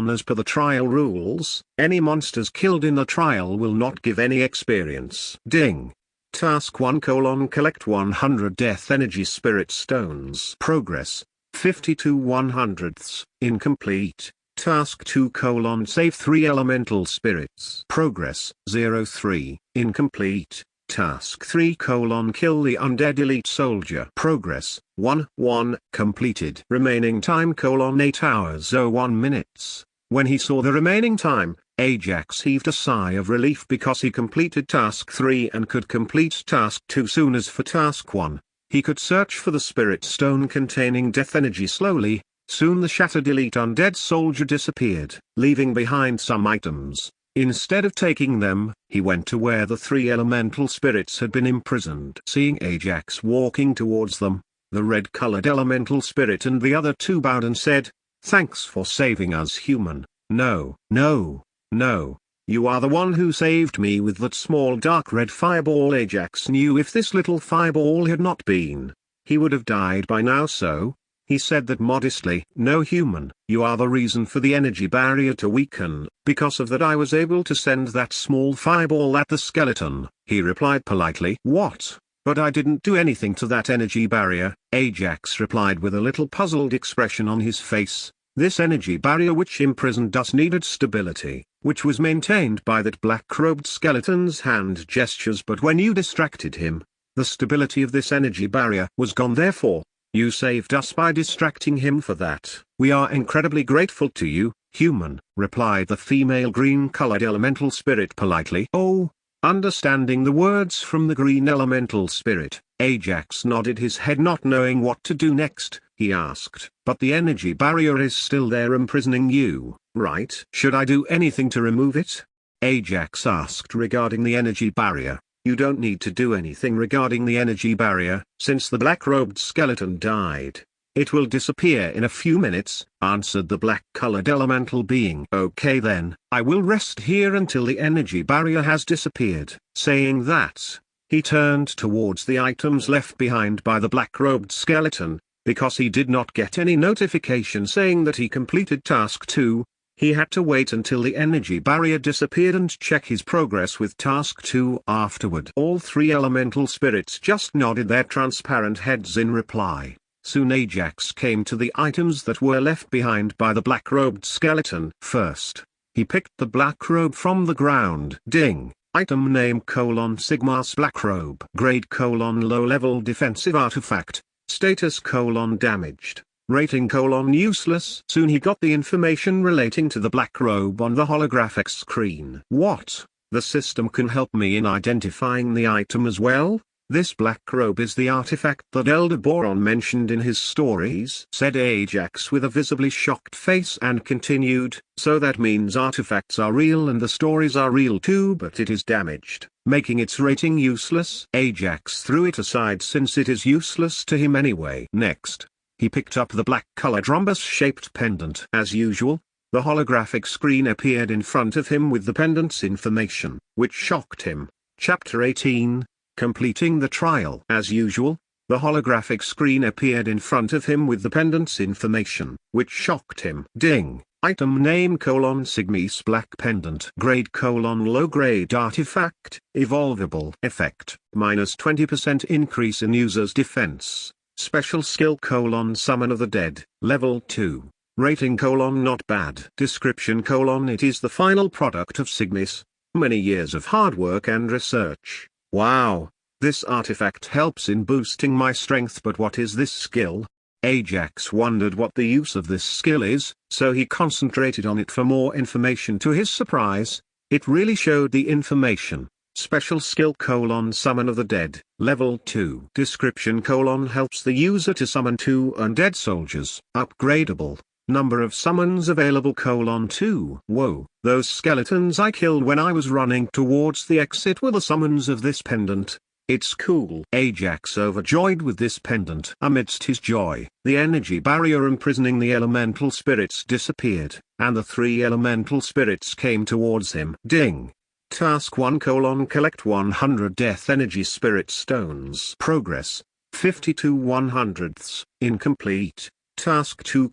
as per the trial rules, any monsters killed in the trial will not give any experience. Ding! Task 1: collect 100 Death Energy Spirit Stones. Progress: 52/100ths. Incomplete. Task 2: save 3 Elemental Spirits. Progress: 03. Incomplete. Task 3: kill the Undead Elite Soldier. Progress: 1 completed. Remaining time: 8 hours 01 minutes. When he saw the remaining time, Ajax heaved a sigh of relief because he completed Task 3 and could complete Task 2 soon. As for Task 1, he could search for the Spirit Stone containing Death Energy slowly. Soon the shattered elite undead soldier disappeared, leaving behind some items. Instead of taking them, he went to where the three elemental spirits had been imprisoned. Seeing Ajax walking towards them, the red-colored elemental spirit and the other two bowed and said, "Thanks for saving us, human." "No, no, no. You are the one who saved me with that small dark red fireball." Ajax knew if this little fireball had not been, he would have died by now, so he said that modestly. "No, human, you are the reason for the energy barrier to weaken. Because of that I was able to send that small fireball at the skeleton," he replied politely. "What? But I didn't do anything to that energy barrier," Ajax replied with a little puzzled expression on his face. This energy barrier which imprisoned us needed stability, which was maintained by that black-robed skeleton's hand gestures, but when you distracted him, the stability of this energy barrier was gone. Therefore, you saved us by distracting him. For that, we are incredibly grateful to you, human," replied the female green-colored elemental spirit politely. "Oh." Understanding the words from the green elemental spirit, Ajax nodded his head, not knowing what to do next. He asked, "But the energy barrier is still there imprisoning you, right? Should I do anything to remove it?" Ajax asked regarding the energy barrier. "You don't need to do anything regarding the energy barrier, since the black-robed skeleton died. It will disappear in a few minutes," answered the black-colored elemental being. "Okay then, I will rest here until the energy barrier has disappeared." Saying that, he turned towards the items left behind by the black-robed skeleton. Because he did not get any notification saying that he completed task 2, he had to wait until the energy barrier disappeared and check his progress with task 2 afterward. All three elemental spirits just nodded their transparent heads in reply. Soon Ajax came to the items that were left behind by the black-robed skeleton. First, he picked the black robe from the ground. Ding. Item name: Sigma's black robe. Grade: low-level defensive artifact. Status: damaged. Rating: useless. Soon he got the information relating to the black robe on the holographic screen. "What? The system can help me in identifying the item as well? This black robe is the artifact that Elder Boron mentioned in his stories," said Ajax with a visibly shocked face, and continued, "So that means artifacts are real and the stories are real too, but it is damaged, making its rating useless." Ajax threw it aside since it is useless to him anyway. Next, he picked up the black-colored rhombus-shaped pendant. As usual, the holographic screen appeared in front of him with the pendant's information, which shocked him. Chapter 18. Completing the trial. As usual, the holographic screen appeared in front of him with the pendant's information, which shocked him. Ding. Item name: Sigma's black pendant. Grade: low grade artifact. Evolvable. Effect: -20% increase in user's defense. Special skill: Summon of the Dead. Level 2. Rating: not bad. Description: it is the final product of Sigma's many years of hard work and research. Wow, this artifact helps in boosting my strength, but what is this skill? Ajax wondered what the use of this skill is, so he concentrated on it for more information. To his surprise, it really showed the information. Special skill: Summon of the Dead. Level 2. Description: helps the user to summon 2 undead soldiers. Upgradable. Number of summons available: 2. Whoa, those skeletons I killed when I was running towards the exit were the summons of this pendant. It's cool. Ajax overjoyed with this pendant. Amidst his joy, the energy barrier imprisoning the elemental spirits disappeared, and the three elemental spirits came towards him. Ding. Task 1: collect 100 death energy spirit stones. Progress: 52/100ths. Incomplete. Task 2: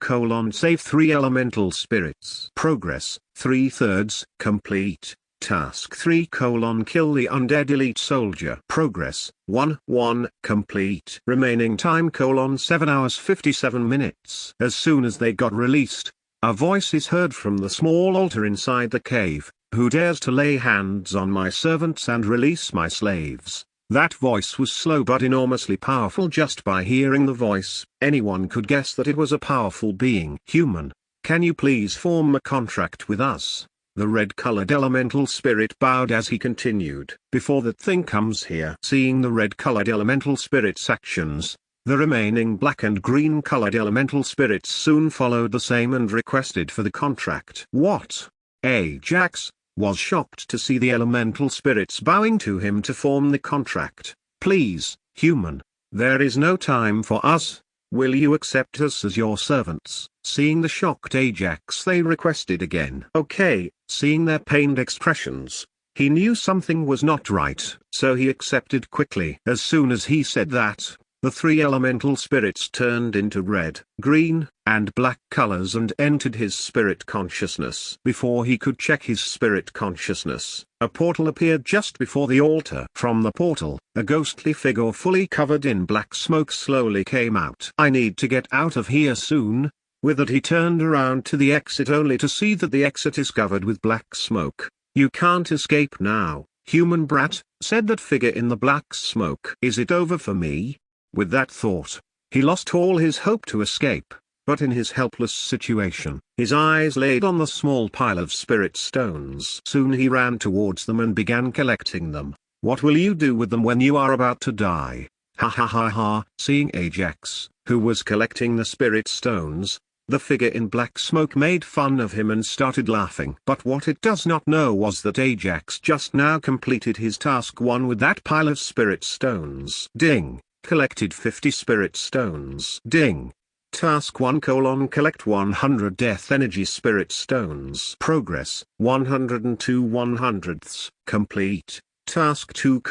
save 3 elemental spirits. Progress: 3/3. Complete. Task 3: kill the undead elite soldier. Progress: 1/1. Complete. Remaining time: 7 hours 57 minutes. As soon as they got released, a voice is heard from the small altar inside the cave. "Who dares to lay hands on my servants and release my slaves?" That voice was slow but enormously powerful. Just by hearing the voice, anyone could guess that it was a powerful being. "Human, can you please form a contract with us?" The red-colored elemental spirit bowed as he continued. "Before that thing comes here." Seeing the red-colored elemental spirit's actions, The remaining black and green colored elemental spirits soon followed the same and requested for the contract. What? Ajax was shocked to see the elemental spirits bowing to him to form the contract. Please, human. There is no time for us. Will you accept us as your servants? Seeing the shocked Ajax, they requested again. Okay, seeing their pained expressions, he knew something was not right, so he accepted quickly. As soon as he said that, the three elemental spirits turned into red, green, and black colors and entered his spirit consciousness. Before he could check his spirit consciousness, a portal appeared just before the altar. From the portal, a ghostly figure fully covered in black smoke slowly came out. I need to get out of here soon. With that he turned around to the exit only to see that the exit is covered with black smoke. You can't escape now, human brat, said that figure in the black smoke. Is it over for me? With that thought, he lost all his hope to escape, but in his helpless situation, his eyes laid on the small pile of spirit stones. Soon he ran towards them and began collecting them. What will you do with them when you are about to die? Ha ha ha ha. Seeing Ajax, who was collecting the spirit stones, the figure in black smoke made fun of him and started laughing. But what it does not know was that Ajax just now completed his task 1 with that pile of spirit stones. Ding. Collected 50 spirit stones. Ding. Task 1: collect 100 death energy spirit stones. Progress 102 100ths. Complete. Task 2: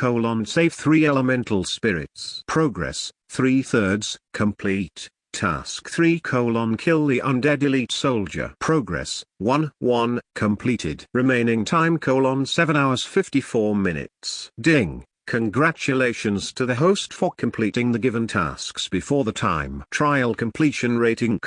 save 3 elemental spirits. Progress 3/3. Complete. Task 3: kill the undead elite soldier. Progress 1 completed. Remaining time 7 hours 54 minutes. Ding. Congratulations to the host for completing the given tasks before the time. Trial completion rating :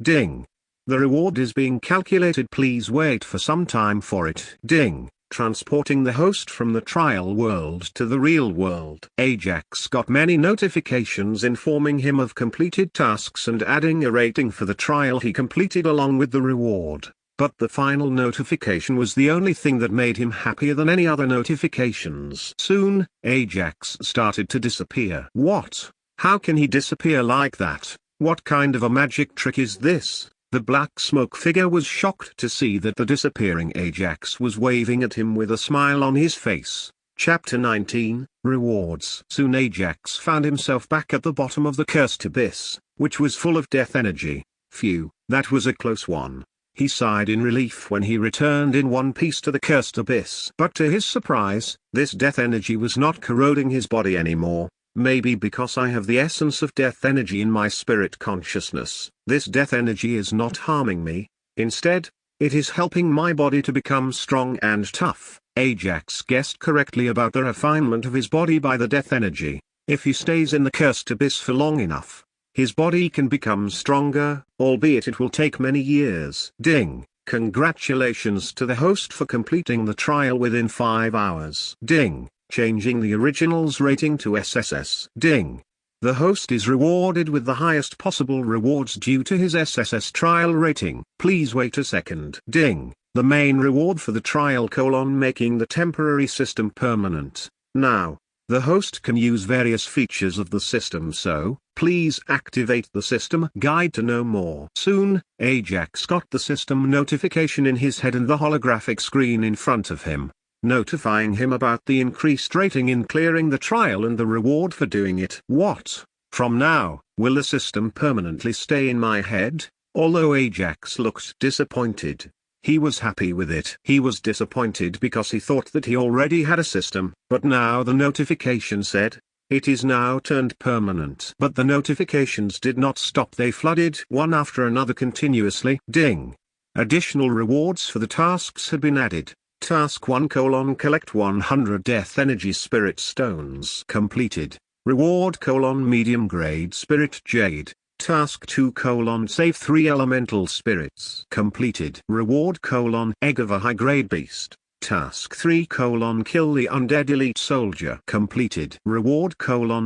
ding. The reward is being calculated. Please wait for some time for it. Ding. Transporting the host from the trial world to the real world. Ajax got many notifications informing him of completed tasks and adding a rating for the trial he completed along with the reward. But the final notification was the only thing that made him happier than any other notifications. Soon, Ajax started to disappear. What? How can he disappear like that? What kind of a magic trick is this? The black smoke figure was shocked to see that the disappearing Ajax was waving at him with a smile on his face. Chapter 19, Rewards. Soon Ajax found himself back at the bottom of the cursed abyss, which was full of death energy. Phew, that was a close one. He sighed in relief when he returned in one piece to the cursed abyss. But to his surprise, this death energy was not corroding his body anymore. Maybe because I have the essence of death energy in my spirit consciousness, this death energy is not harming me. Instead, it is helping my body to become strong and tough. Ajax guessed correctly about the refinement of his body by the death energy. If he stays in the cursed abyss for long enough, his body can become stronger, albeit it will take many years. Ding. Congratulations to the host for completing the trial within 5 hours. Ding. Changing the original's rating to SSS. Ding. The host is rewarded with the highest possible rewards due to his SSS trial rating. Please wait a second. Ding. The main reward for the trial: making the temporary system permanent. Now, the host can use various features of the system, so please activate the system guide to know more. Soon, Ajax got the system notification in his head and the holographic screen in front of him, notifying him about the increased rating in clearing the trial and the reward for doing it. What? From now, will the system permanently stay in my head? Although Ajax looked disappointed, he was happy with it. He was disappointed because he thought that he already had a system, but now the notification said, it is now turned permanent. But the notifications did not stop, they flooded one after another continuously. Ding. Additional rewards for the tasks had been added. Task 1: collect 100 death energy spirit stones. Completed. Reward: medium grade spirit jade. Task 2: save 3 elemental spirits. Completed. Reward: egg of a high grade beast. Task 3: kill the undead elite soldier. Completed. Reward: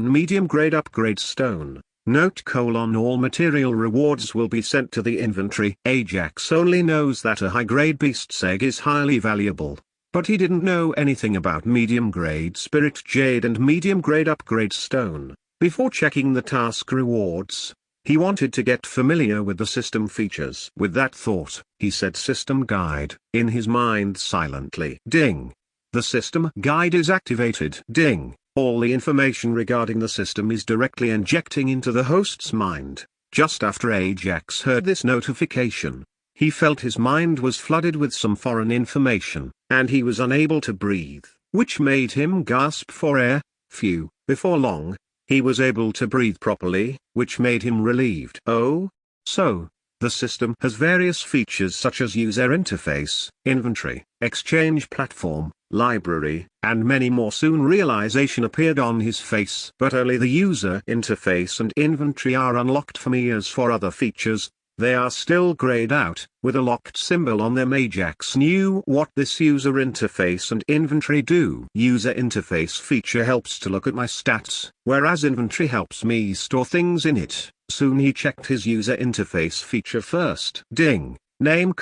medium grade upgrade stone. Note: all material rewards will be sent to the inventory. Ajax only knows that a high grade beast's egg is highly valuable, but he didn't know anything about medium grade spirit jade and medium grade upgrade stone. Before checking the task rewards, he wanted to get familiar with the system features. With that thought, he said System Guide in his mind silently. Ding! The system guide is activated. Ding! All the information regarding the system is directly injecting into the host's mind. Just after Ajax heard this notification, he felt his mind was flooded with some foreign information, and he was unable to breathe, which made him gasp for air. Phew! Before long, he was able to breathe properly, which made him relieved. Oh, so, the system has various features such as user interface, inventory, exchange platform, library, and many more. Soon realization appeared on his face. But only the user interface and inventory are unlocked for me. As for other features, they are still grayed out, with a locked symbol on them. Ajax knew what this user interface and inventory do. User interface feature helps to look at my stats, whereas inventory helps me store things in it. Soon he checked his user interface feature first. Ding! Name: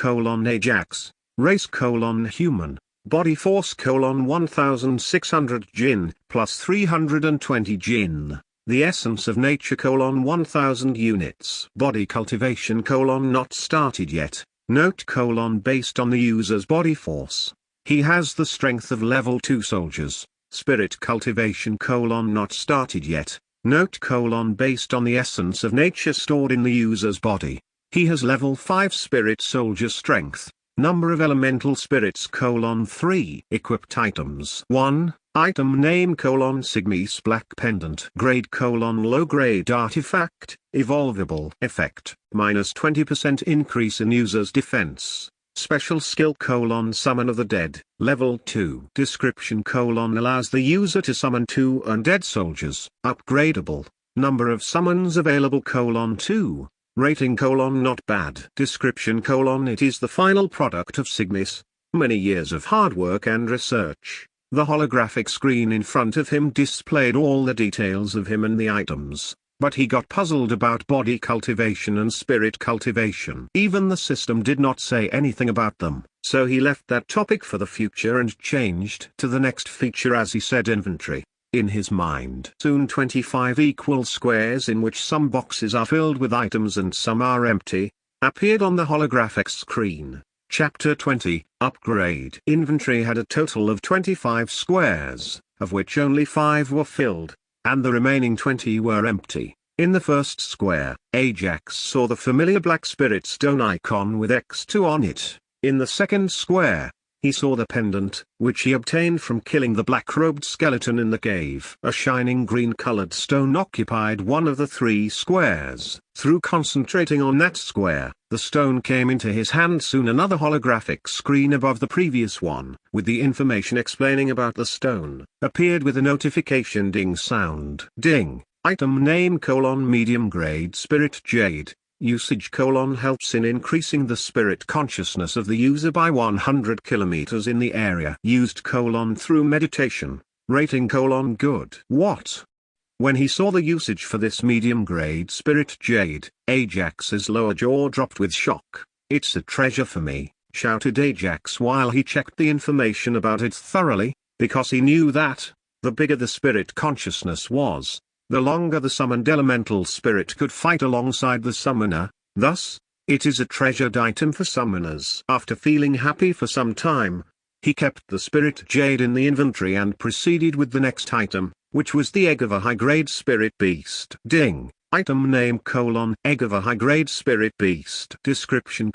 Ajax, race: human, body force: 1600 jin, plus 320 jin. The essence of nature: 1000 units. Body cultivation: not started yet. Note: based on the user's body force, he has the strength of level 2 soldiers. Spirit cultivation: not started yet. Note: based on the essence of nature stored in the user's body, he has level 5 spirit soldier strength. Number of elemental spirits: 3. Equipped items: 1. Item name: Sigmis black pendant. Grade: low grade artifact, evolvable. Effect: minus 20% increase in user's defense. Special skill: summon of the dead. Level 2. Description: allows the user to summon 2 undead soldiers. Upgradable. Number of summons available: 2. Rating: not bad. Description: it is the final product of Sigmis, many years of hard work and research. The holographic screen in front of him displayed all the details of him and the items, but he got puzzled about body cultivation and spirit cultivation. Even the system did not say anything about them, so he left that topic for the future and changed to the next feature, as he said inventory, in his mind. Soon 25 equal squares in which some boxes are filled with items and some are empty, appeared on the holographic screen. Chapter 20, Upgrade. Inventory had a total of 25 squares, of which only 5 were filled, and the remaining 20 were empty. In the first square, Ajax saw the familiar black spirit stone icon with X2 on it. In the second square, he saw the pendant, which he obtained from killing the black-robed skeleton in the cave. A shining green-colored stone occupied one of the 3 squares. Through concentrating on that square, the stone came into his hand. Soon another holographic screen above the previous one, with the information explaining about the stone, appeared with a notification ding sound. Ding! Item name: medium-grade spirit jade. Usage: helps in increasing the spirit consciousness of the user by 100 kilometers in the area. Used: through meditation. Rating: good. What? When he saw the usage for this medium-grade spirit jade, Ajax's lower jaw dropped with shock. "It's a treasure for me," shouted Ajax while he checked the information about it thoroughly, because he knew that, the bigger the spirit consciousness was, the longer the summoned elemental spirit could fight alongside the summoner. Thus, it is a treasured item for summoners. After feeling happy for some time, he kept the spirit jade in the inventory and proceeded with the next item, which was the egg of a high-grade spirit beast. Ding! Item name: egg of a high-grade spirit beast. Description: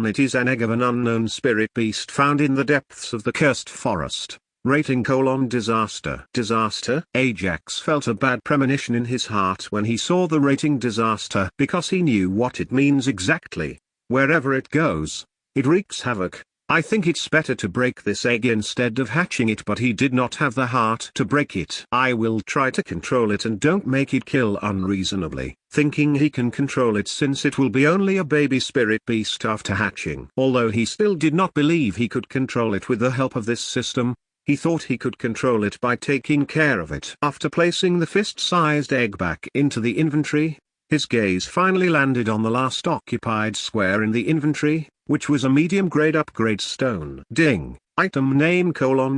it is an egg of an unknown spirit beast found in the depths of the cursed forest. Rating: disaster. Disaster? Ajax felt a bad premonition in his heart when he saw the rating disaster, because he knew what it means exactly. Wherever it goes, it wreaks havoc. I think it's better to break this egg instead of hatching it, but he did not have the heart to break it. I will try to control it and don't make it kill unreasonably, thinking he can control it since it will be only a baby spirit beast after hatching. Although he still did not believe he could control it with the help of this system, he thought he could control it by taking care of it. After placing the fist-sized egg back into the inventory, his gaze finally landed on the last occupied square in the inventory, which was a medium-grade upgrade stone. Ding! Item name: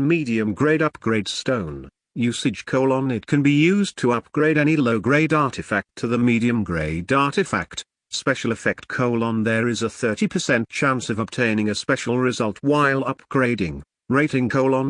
medium-grade upgrade stone. Usage: it can be used to upgrade any low-grade artifact to the medium-grade artifact. Special effect: there is a 30% chance of obtaining a special result while upgrading. Rating: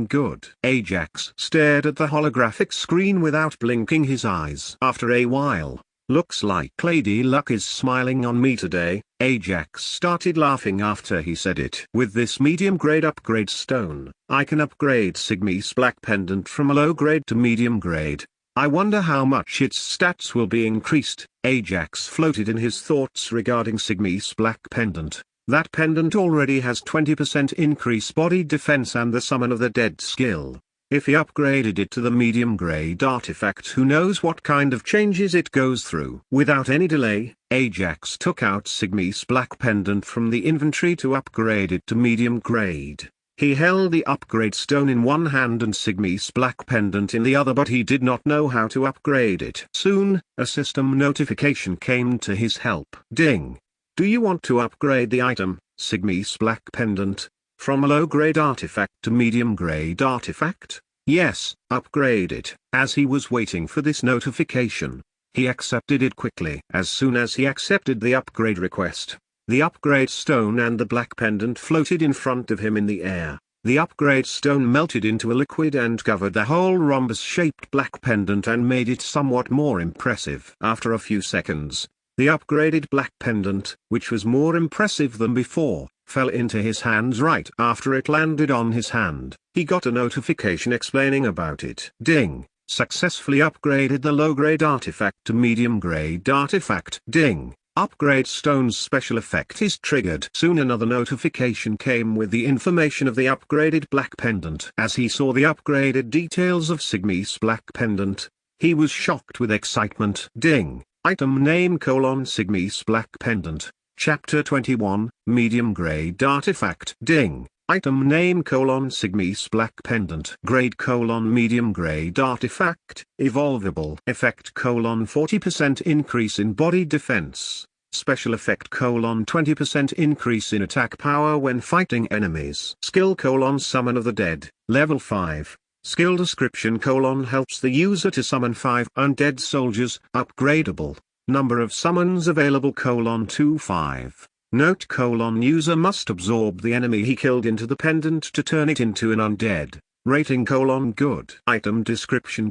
good. Ajax stared at the holographic screen without blinking his eyes. After a while, "Looks like Lady Luck is smiling on me today." Ajax started laughing after he said it. "With this medium-grade upgrade stone, I can upgrade Sigme's Black Pendant from a low-grade to medium-grade. I wonder how much its stats will be increased." Ajax floated in his thoughts regarding Sigme's Black Pendant. That pendant already has 20% increase body defense and the Summon of the Dead skill. If he upgraded it to the medium-grade artifact, who knows what kind of changes it goes through. Without any delay, Ajax took out Sigme's Black Pendant from the inventory to upgrade it to medium-grade. He held the upgrade stone in one hand and Sigme's Black Pendant in the other, but he did not know how to upgrade it. Soon, a system notification came to his help. Ding! "Do you want to upgrade the item, Sigme's Black Pendant, from a low-grade artifact to medium-grade artifact?" "Yes, upgrade it." As he was waiting for this notification, he accepted it quickly. As soon as he accepted the upgrade request, the upgrade stone and the black pendant floated in front of him in the air. The upgrade stone melted into a liquid and covered the whole rhombus-shaped black pendant and made it somewhat more impressive. After a few seconds, the upgraded black pendant, which was more impressive than before, fell into his hands. Right after it landed on his hand, he got a notification explaining about it. Ding! Successfully upgraded the low-grade artifact to medium-grade artifact. Ding! Upgrade stone's special effect is triggered. Soon another notification came with the information of the upgraded black pendant. As he saw the upgraded details of Sigme's black pendant, he was shocked with excitement. Ding! Item name: Sigme's Black Pendant. Chapter 21, Medium Grade Artifact. Ding! Item name: Sigme's Black Pendant. Grade: Medium Grade Artifact. Evolvable. Effect: 40% increase in body defense. Special effect: 20% increase in attack power when fighting enemies. Skill: Summon of the Dead. Level 5. Skill description: helps the user to summon 5 undead soldiers. Upgradable. Number of summons available: 2-5. Note: user must absorb the enemy he killed into the pendant to turn it into an undead. Rating: good. Item description: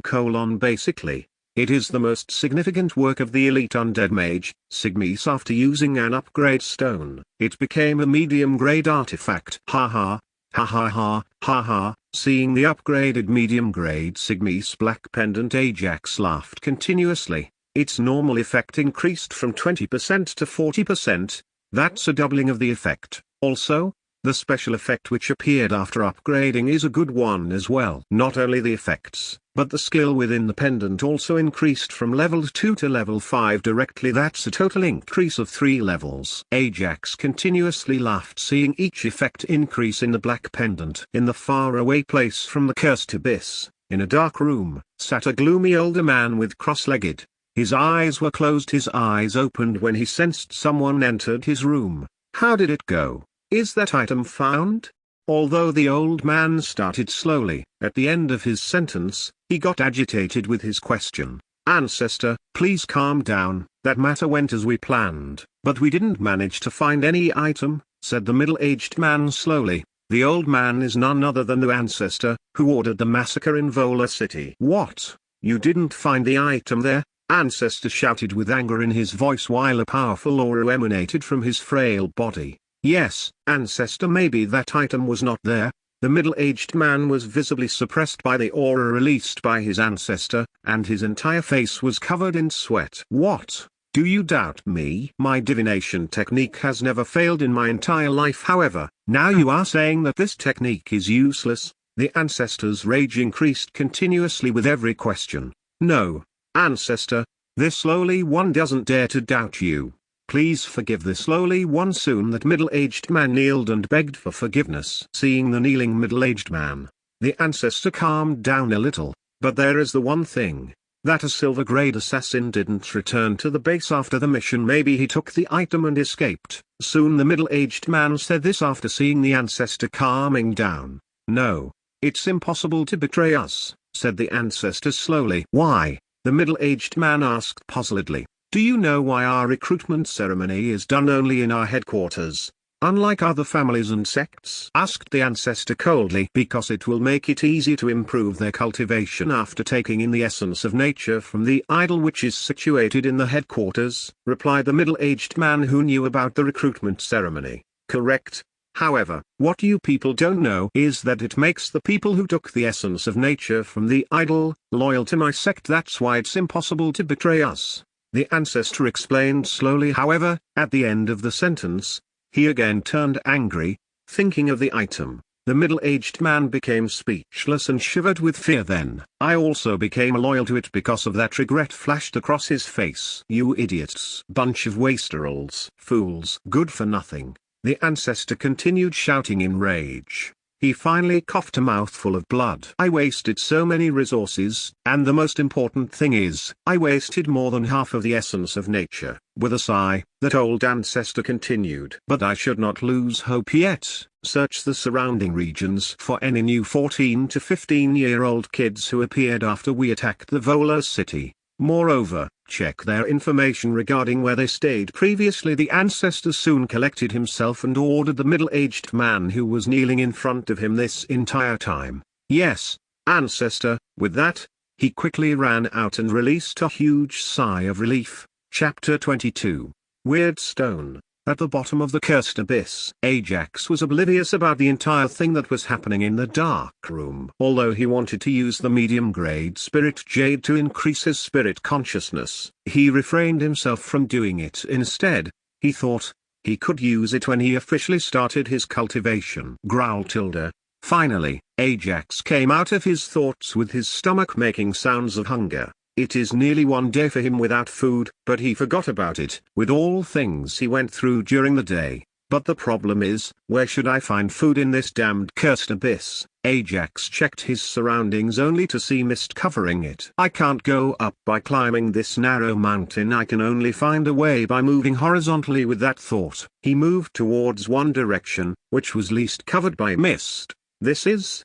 basically, it is the most significant work of the elite undead mage, Sigme's. After using an upgrade stone, it became a medium-grade artifact. Ha ha. Ha ha ha, ha ha. Seeing the upgraded medium-grade Sigme's Black Pendant, Ajax laughed continuously. Its normal effect increased from 20% to 40%, that's a doubling of the effect. Also, the special effect which appeared after upgrading is a good one as well. Not only the effects, but the skill within the pendant also increased from level 2 to level 5 directly. That's a total increase of 3 levels. Ajax continuously laughed seeing each effect increase in the black pendant. In the faraway place from the cursed abyss, in a dark room, sat a gloomy older man with cross-legged. His eyes were closed. His eyes opened when he sensed someone entered his room. How did it go? Is that item found? Although the old man started slowly, at the end of his sentence, he got agitated with his question. Ancestor, please calm down. That matter went as we planned, but we didn't manage to find any item, said the middle-aged man slowly. The old man is none other than the ancestor, who ordered the massacre in Vola City. What? You didn't find the item there? Ancestor shouted with anger in his voice while a powerful aura emanated from his frail body. Yes, Ancestor, maybe that item was not there. The middle-aged man was visibly suppressed by the aura released by his ancestor, and his entire face was covered in sweat. What? Do you doubt me? My divination technique has never failed in my entire life. However, now you are saying that this technique is useless. The ancestor's rage increased continuously with every question. No, Ancestor, this lowly one doesn't dare to doubt you. Please forgive this lowly one. Soon that middle-aged man kneeled and begged for forgiveness. Seeing the kneeling middle-aged man, the ancestor calmed down a little, but there is the one thing. That a silver-grade assassin didn't return to the base after the mission. Maybe he took the item and escaped. Soon the middle-aged man said this after seeing the ancestor calming down. No, it's impossible to betray us. said the ancestor slowly. Why? The middle-aged man asked puzzledly. Do you know why our recruitment ceremony is done only in our headquarters, unlike other families and sects? Asked the ancestor coldly. Because it will make it easy to improve their cultivation after taking in the essence of nature from the idol which is situated in the headquarters, replied the middle-aged man who knew about the recruitment ceremony. Correct. However, what you people don't know is that it makes the people who took the essence of nature from the idol loyal to my sect. That's why it's impossible to betray us. The ancestor explained slowly. However, at the end of the sentence, he again turned angry, thinking of the item. The middle-aged man became speechless and shivered with fear. Then, I also became loyal to it because of that. Regret flashed across his face. You idiots. Bunch of wasterals. Fools. Good for nothing. The ancestor continued shouting in rage. He finally coughed a mouthful of blood. I wasted so many resources, and the most important thing is, I wasted more than half of the essence of nature. With a sigh, that old ancestor continued. But I should not lose hope yet. Search the surrounding regions for any new 14 to 15-year-old kids who appeared after we attacked the Vola city. Moreover, check their information regarding where they stayed previously. The ancestor soon collected himself and ordered the middle-aged man who was kneeling in front of him this entire time. Yes, ancestor. With that, he quickly ran out and released a huge sigh of relief. Chapter 22. Weird Stone. At the bottom of the cursed abyss, Ajax was oblivious about the entire thing that was happening in the dark room. Although he wanted to use the medium-grade spirit jade to increase his spirit consciousness, he refrained himself from doing it. Instead, he thought he could use it when he officially started his cultivation. Growl tilde. Finally, Ajax came out of his thoughts with his stomach making sounds of hunger. It is nearly one day for him without food, but he forgot about it with all things he went through during the day. But the problem is, where should I find food in this damned cursed abyss? Ajax checked his surroundings only to see mist covering it. I can't go up by climbing this narrow mountain. I can only find a way by moving horizontally. With that thought, he moved towards one direction, which was least covered by mist. This is...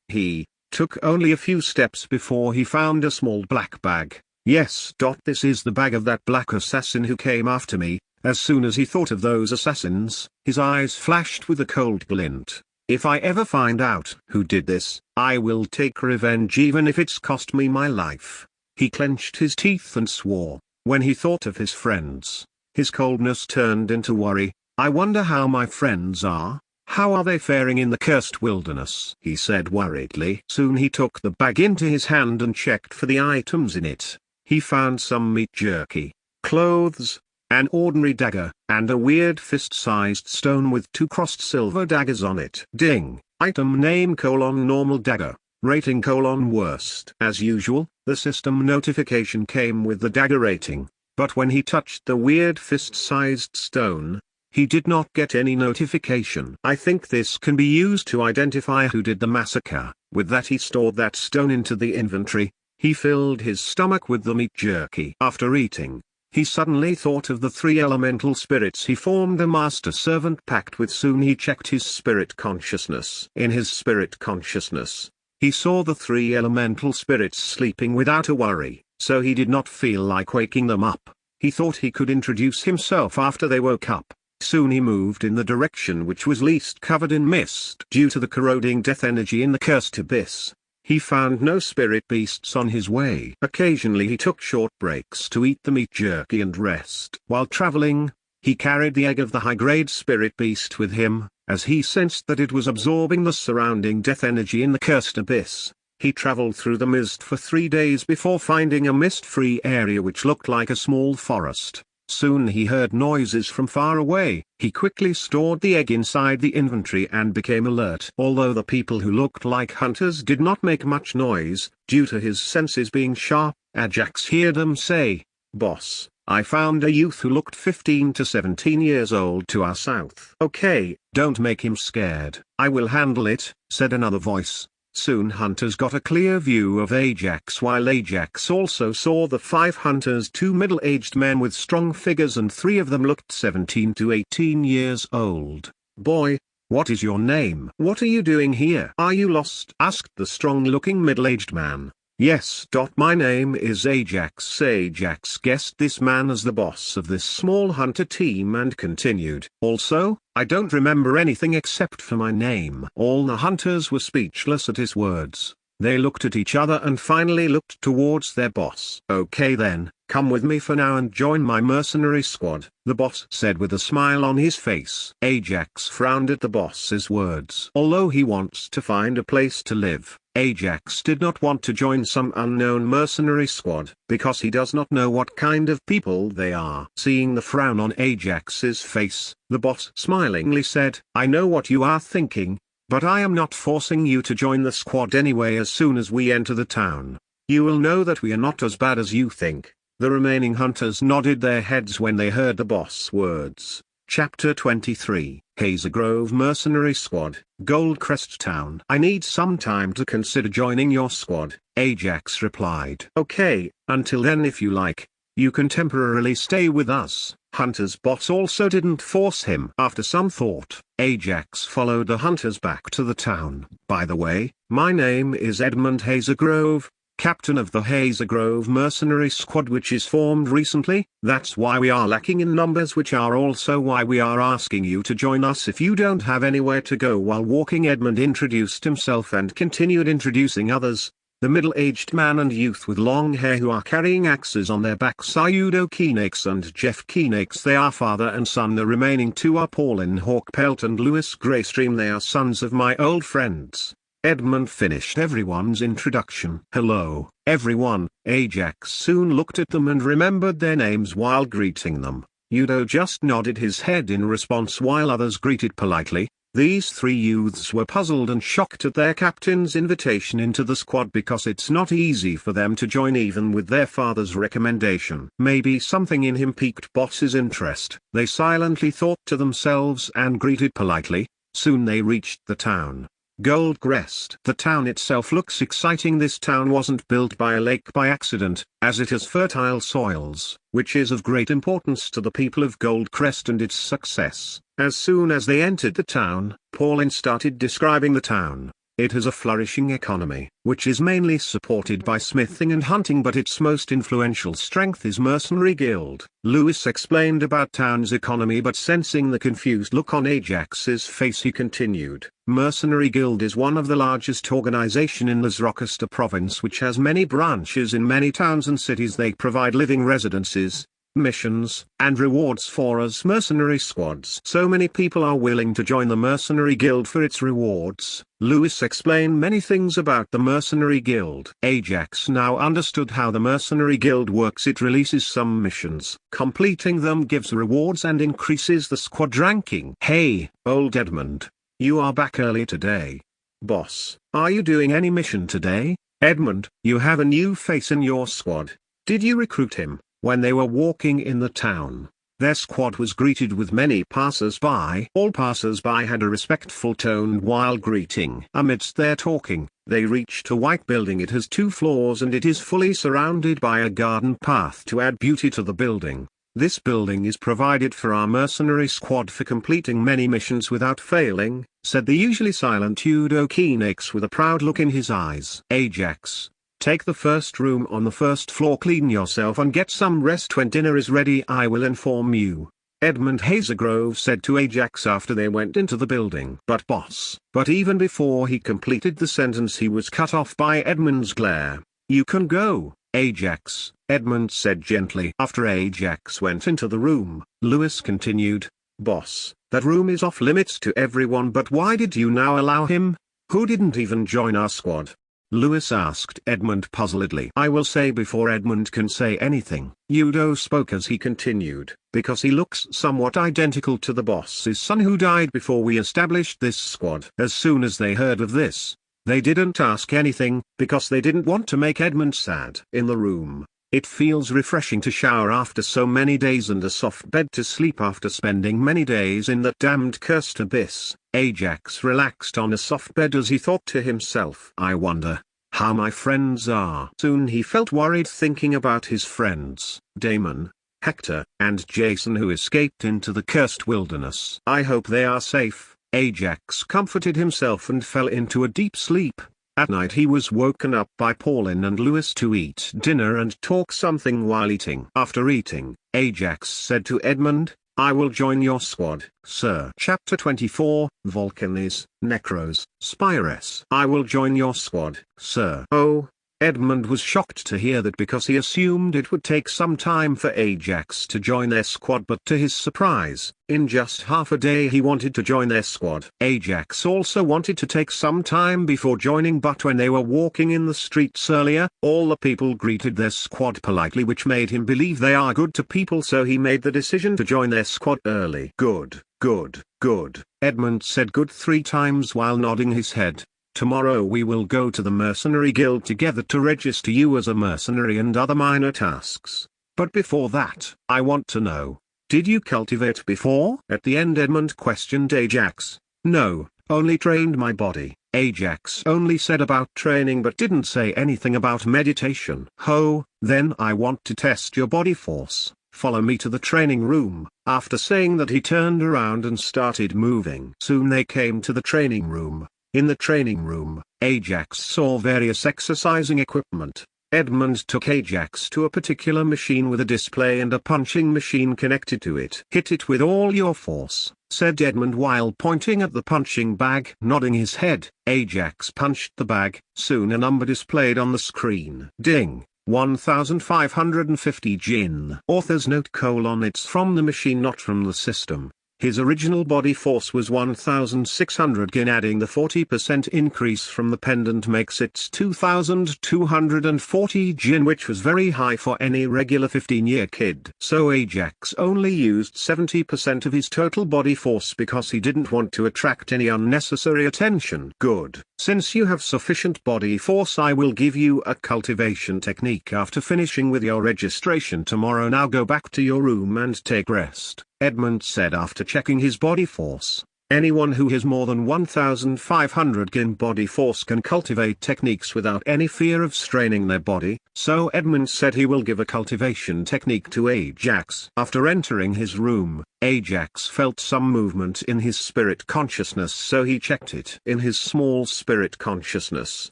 He took only a few steps before he found a small black bag. Yes. This is the bag of that black assassin who came after me. As soon as he thought of those assassins, his eyes flashed with a cold glint. If I ever find out who did this, I will take revenge even if it's cost me my life. He clenched his teeth and swore. When he thought of his friends, his coldness turned into worry. I wonder how my friends are. How are they faring in the cursed wilderness? He said worriedly. Soon he took the bag into his hand and checked for the items in it. He found some meat jerky, clothes, an ordinary dagger, and a weird fist-sized stone with 2 crossed silver daggers on it. Ding! Item name: normal dagger. Rating: worst. As usual, the system notification came with the dagger rating, but when he touched the weird fist-sized stone, he did not get any notification. I think this can be used to identify who did the massacre. With that, he stored that stone into the inventory. He filled his stomach with the meat jerky. After eating, he suddenly thought of the 3 elemental spirits he formed a master-servant pact with. Soon he checked his spirit consciousness. In his spirit consciousness, he saw the 3 elemental spirits sleeping without a worry, so he did not feel like waking them up. He thought he could introduce himself after they woke up. Soon he moved in the direction which was least covered in mist. Due to the corroding death energy in the cursed abyss, he found no spirit beasts on his way. Occasionally he took short breaks to eat the meat jerky and rest. While traveling, he carried the egg of the high-grade spirit beast with him, as he sensed that it was absorbing the surrounding death energy in the cursed abyss. He traveled through the mist for 3 days before finding a mist-free area which looked like a small forest. Soon he heard noises from far away. He quickly stored the egg inside the inventory and became alert. Although the people who looked like hunters did not make much noise, due to his senses being sharp, Ajax heard them say, "Boss, I found a youth who looked 15 to 17 years old to our south." "Okay, don't make him scared. I will handle it," said another voice. Soon hunters got a clear view of Ajax, while Ajax also saw the 5 hunters, 2 middle-aged men with strong figures, and 3 of them looked 17 to 18 years old. "Boy, What is your name? What are you doing here? Are you lost? Asked the strong-looking middle-aged man. Yes. My name is Ajax. Ajax guessed this man as the boss of this small hunter team and continued. Also, I don't remember anything except for my name. All the hunters were speechless at his words. They looked at each other and finally looked towards their boss. Okay then, come with me for now and join my mercenary squad, the boss said with a smile on his face. Ajax frowned at the boss's words. Although he wants to find a place to live, Ajax did not want to join some unknown mercenary squad, because he does not know what kind of people they are. Seeing the frown on Ajax's face, the boss smilingly said, I know what you are thinking, but I am not forcing you to join the squad anyway. As soon as we enter the town, you will know that we are not as bad as you think. The remaining hunters nodded their heads when they heard the boss' words. Chapter 23, Hazel Grove Mercenary Squad, Goldcrest Town. I need some time to consider joining your squad, Ajax replied. Okay, until then if you like, you can temporarily stay with us. Hunter's boss also didn't force him. After some thought, Ajax followed the hunters back to the town. By the way, my name is Edmund Hazelgrove, captain of the Hazelgrove Mercenary Squad, which is formed recently. That's why we are lacking in numbers, which are also why we are asking you to join us if you don't have anywhere to go. While walking, Edmund introduced himself and continued introducing others. The middle-aged man and youth with long hair who are carrying axes on their backs are Udo Keenax and Jeff Keenax. They are father and son. The remaining two are Paulin Hawkpelt and Lewis Greystream. They are sons of my old friends. Edmund finished everyone's introduction. Hello, everyone. Ajax soon looked at them and remembered their names while greeting them. Udo just nodded his head in response while others greeted politely. These three youths were puzzled and shocked at their captain's invitation into the squad, because it's not easy for them to join even with their father's recommendation. Maybe something in him piqued boss's interest. They silently thought to themselves and greeted politely. Soon they reached the town. Goldcrest. The town itself looks exciting. This town wasn't built by a lake by accident, as it has fertile soils, which is of great importance to the people of Goldcrest and its success. As soon as they entered the town, Paulin started describing the town. It has a flourishing economy, which is mainly supported by smithing and hunting, but its most influential strength is Mercenary Guild. Lewis explained about town's economy, but sensing the confused look on Ajax's face, he continued. Mercenary Guild is one of the largest organization in the Zrokista province, which has many branches in many towns and cities. They provide living residences, missions, and rewards for us mercenary squads. So many people are willing to join the Mercenary Guild for its rewards. Lewis explained many things about the Mercenary Guild. Ajax now understood how the Mercenary Guild works. It releases some missions. Completing them gives rewards and increases the squad ranking. Hey, old Edmund. You are back early today. Boss, are you doing any mission today? Edmund, you have a new face in your squad. Did you recruit him? When they were walking in the town, their squad was greeted with many passers-by. All passers-by had a respectful tone while greeting. Amidst their talking, they reached a white building. It has 2 floors and it is fully surrounded by a garden path to add beauty to the building. This building is provided for our mercenary squad for completing many missions without failing, said the usually silent Udo Keenax with a proud look in his eyes. Ajax, take the first room on the first floor, clean yourself and get some rest. When dinner is ready I will inform you, Edmund Hazelgrove said to Ajax after they went into the building. But boss. But even before he completed the sentence he was cut off by Edmund's glare. You can go, Ajax, Edmund said gently. After Ajax went into the room, Lewis continued, boss, that room is off limits to everyone, but why did you now allow him? Who didn't even join our squad? Lewis asked Edmund puzzledly. I will say before Edmund can say anything. Udo spoke as he continued, because he looks somewhat identical to the boss's son who died before we established this squad. As soon as they heard of this, they didn't ask anything, because they didn't want to make Edmund sad. In the room, it feels refreshing to shower after so many days and a soft bed to sleep after spending many days in that damned cursed abyss. Ajax relaxed on a soft bed as he thought to himself, I wonder how my friends are. Soon he felt worried thinking about his friends, Damon, Hector, and Jason, who escaped into the cursed wilderness. I hope they are safe. Ajax comforted himself and fell into a deep sleep. At night he was woken up by Pauline and Lewis to eat dinner and talk something while eating. After eating, Ajax said to Edmund, "I will join your squad, sir." Chapter 24, Vulcanes, Necros, Spires. I will join your squad, sir. Oh, Edmund was shocked to hear that because he assumed it would take some time for Ajax to join their squad, but to his surprise, in just half a day he wanted to join their squad. Ajax also wanted to take some time before joining, but when they were walking in the streets earlier, all the people greeted their squad politely, which made him believe they are good to people, so he made the decision to join their squad early. Good, good, good. Edmund said good 3 times while nodding his head. Tomorrow we will go to the mercenary guild together to register you as a mercenary and other minor tasks. But before that, I want to know, did you cultivate before? At the end Edmund questioned Ajax. No, only trained my body. Ajax only said about training but didn't say anything about meditation. Oh, then I want to test your body force. Follow me to the training room. After saying that he turned around and started moving. Soon they came to the training room. In the training room, Ajax saw various exercising equipment. Edmund took Ajax to a particular machine with a display and a punching machine connected to it. "Hit it with all your force," said Edmund while pointing at the punching bag. Nodding his head, Ajax punched the bag. Soon a number displayed on the screen. Ding! 1550 Jin. Author's note: it's from the machine, not from the system. His original body force was 1600 Gin. Adding the 40% increase from the pendant makes it 2240 Jin, which was very high for any regular 15-year kid. So Ajax only used 70% of his total body force because he didn't want to attract any unnecessary attention. Good. Since you have sufficient body force, I will give you a cultivation technique after finishing with your registration tomorrow. Now go back to your room and take rest, Edmund said after checking his body force. Anyone who has more than 1500 Gin body force can cultivate techniques without any fear of straining their body, so Edmund said he will give a cultivation technique to Ajax. After entering his room, Ajax felt some movement in his spirit consciousness, so he checked it. In his small spirit consciousness,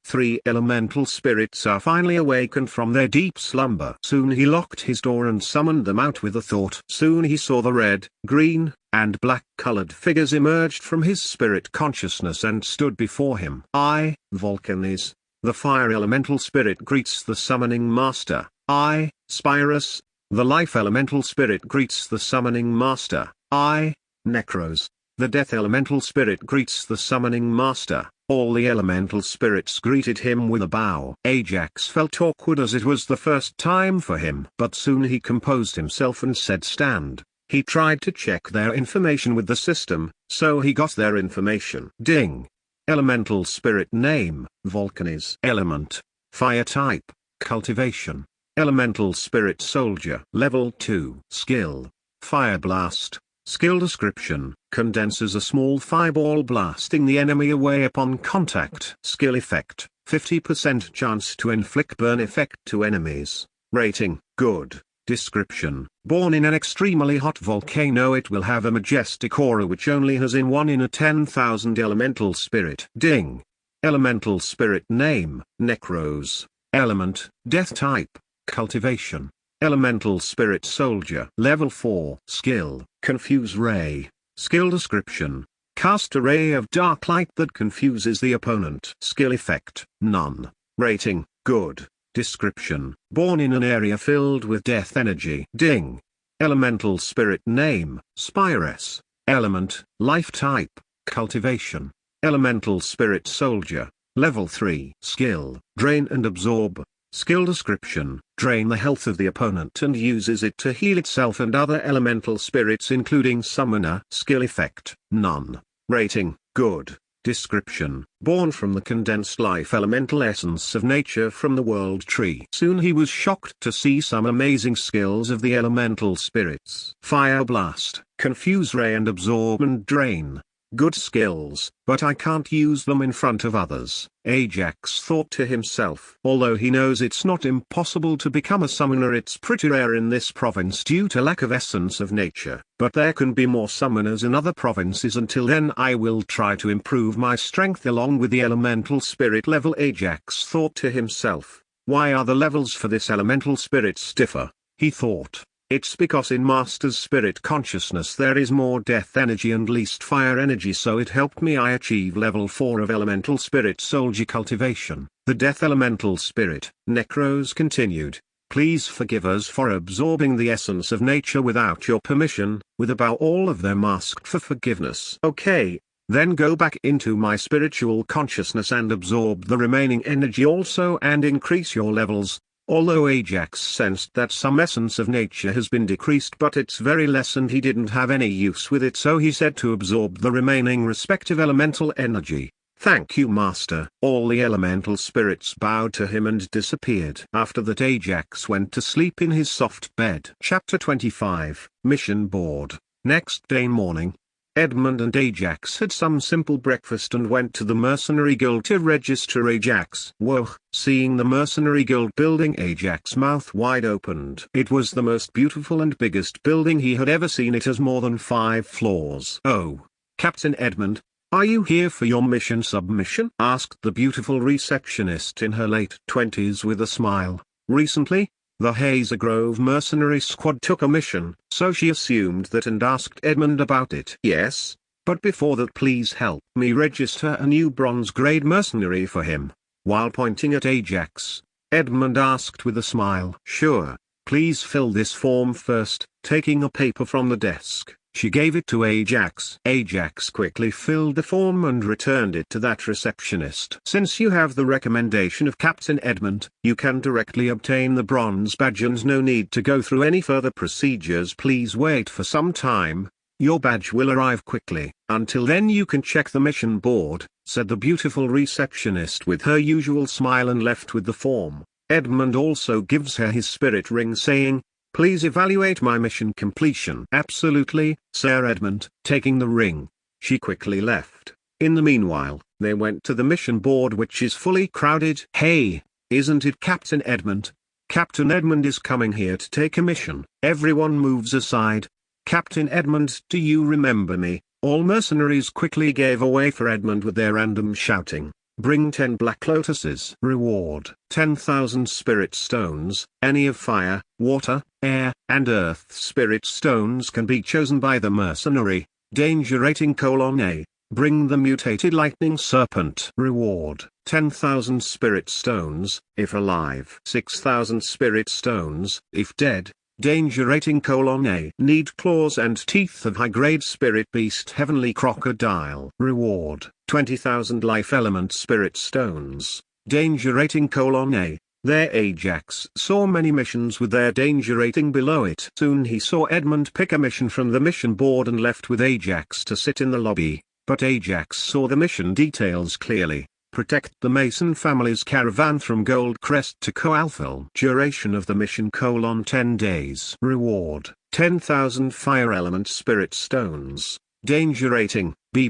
3 elemental spirits are finally awakened from their deep slumber. Soon he locked his door and summoned them out with a thought. Soon he saw the red, green, and black-colored figures emerged from his spirit consciousness and stood before him. I, Vulcanes, the fire elemental spirit, greets the summoning master. I, Spirus, the life elemental spirit, greets the summoning master. I, Necros, the death elemental spirit, greets the summoning master. All the elemental spirits greeted him with a bow. Ajax felt awkward as it was the first time for him. But soon he composed himself and said stand. He tried to check their information with the system, so he got their information. Ding! Elemental spirit name, Vulcanes. Element, fire type, cultivation. Elemental spirit soldier. Level 2. Skill, fire blast. Skill description, condenses a small fireball blasting the enemy away upon contact. Skill effect, 50% chance to inflict burn effect to enemies. Rating, good. Description, born in an extremely hot volcano, it will have a majestic aura which only has in 1 in a 10,000 elemental spirit. Ding! Elemental spirit name, Necros. Element, death type, cultivation. Elemental spirit soldier. Level 4. Skill, confuse ray. Skill description, cast a ray of dark light that confuses the opponent. Skill effect, none. Rating, good. Description, born in an area filled with death energy. Ding! Elemental spirit name, Spires. Element, life type, cultivation. Elemental spirit soldier. Level 3. Skill, drain and absorb. Skill description, drain the health of the opponent and uses it to heal itself and other elemental spirits including summoner. Skill effect, none. Rating, good. Description, born from the condensed life elemental essence of nature from the world tree. Soon he was shocked to see some amazing skills of the elemental spirits. Fire blast, confuse ray and absorb and drain. good skills, but I can't use them in front of others. Ajax thought to himself. Although he knows it's not impossible to become a summoner, it's pretty rare in this province due to lack of essence of nature. But there can be more summoners in other provinces. Until then I will try to improve my strength along with the elemental spirit level. Ajax thought to himself. Why are the levels for this elemental spirits differ? He thought. It's because in Master's spirit consciousness there is more death energy and least fire energy, so it helped me I achieve level 4 of elemental spirit soldier cultivation. The death elemental spirit. Necros continued. Please forgive us for absorbing the essence of nature without your permission. With about all of them asked for forgiveness. Okay, then go back into my spiritual consciousness and absorb the remaining energy also and increase your levels. Although Ajax sensed that some essence of nature has been decreased, but it's very less and he didn't have any use with it, so he said to absorb the remaining respective elemental energy. Thank you, Master. All the elemental spirits bowed to him and disappeared. After that Ajax went to sleep in his soft bed. Chapter 25, Mission Board. Next day morning, Edmund and Ajax had some simple breakfast and went to the Mercenary Guild to register. Ajax. Whoa! Seeing the Mercenary Guild building, Ajax's mouth wide opened. It was the most beautiful and biggest building he had ever seen. It has more than 5 floors. Oh, Captain Edmund, are you here for your mission submission? Asked the beautiful receptionist in her late 20s with a smile. Recently, the Hazer Grove mercenary squad took a mission, so she assumed that and asked Edmund about it. Yes, but before that please help me register a new bronze grade mercenary for him. While pointing at Ajax, Edmund asked with a smile. Sure, please fill this form first. Taking a paper from the desk, she gave it to Ajax. Ajax quickly filled the form and returned it to that receptionist. Since you have the recommendation of Captain Edmund, you can directly obtain the bronze badge and no need to go through any further procedures. Please wait for some time. Your badge will arrive quickly. Until then you can check the mission board, said the beautiful receptionist with her usual smile and left with the form. Edmund also gives her his spirit ring saying, please evaluate my mission completion. Absolutely, Sir Edmund. Taking the ring, she quickly left. In the meanwhile, they went to the mission board, which is fully crowded. Hey, isn't it Captain Edmund? Captain Edmund is coming here to take a mission. Everyone moves aside. Captain Edmund, do you remember me? All mercenaries quickly gave away for Edmund with their random shouting. Bring 10 black lotuses. Reward 10,000 spirit stones. Any of fire, water, air, and earth spirit stones can be chosen by the mercenary. Danger rating: A. Bring the mutated lightning serpent. Reward 10,000 spirit stones, if alive. 6,000 spirit stones, if dead. Danger rating: A. Need claws and teeth of high-grade spirit beast heavenly crocodile. Reward 20,000 life element spirit stones. Danger rating: A. There Ajax saw many missions with their danger rating below it. Soon he saw Edmund pick a mission from the mission board and left with Ajax to sit in the lobby, but Ajax saw the mission details clearly. Protect the Mason family's caravan from Gold Crest to Coalfil. Duration of the mission: 10 days. Reward 10,000 fire element spirit stones. Danger rating: B+.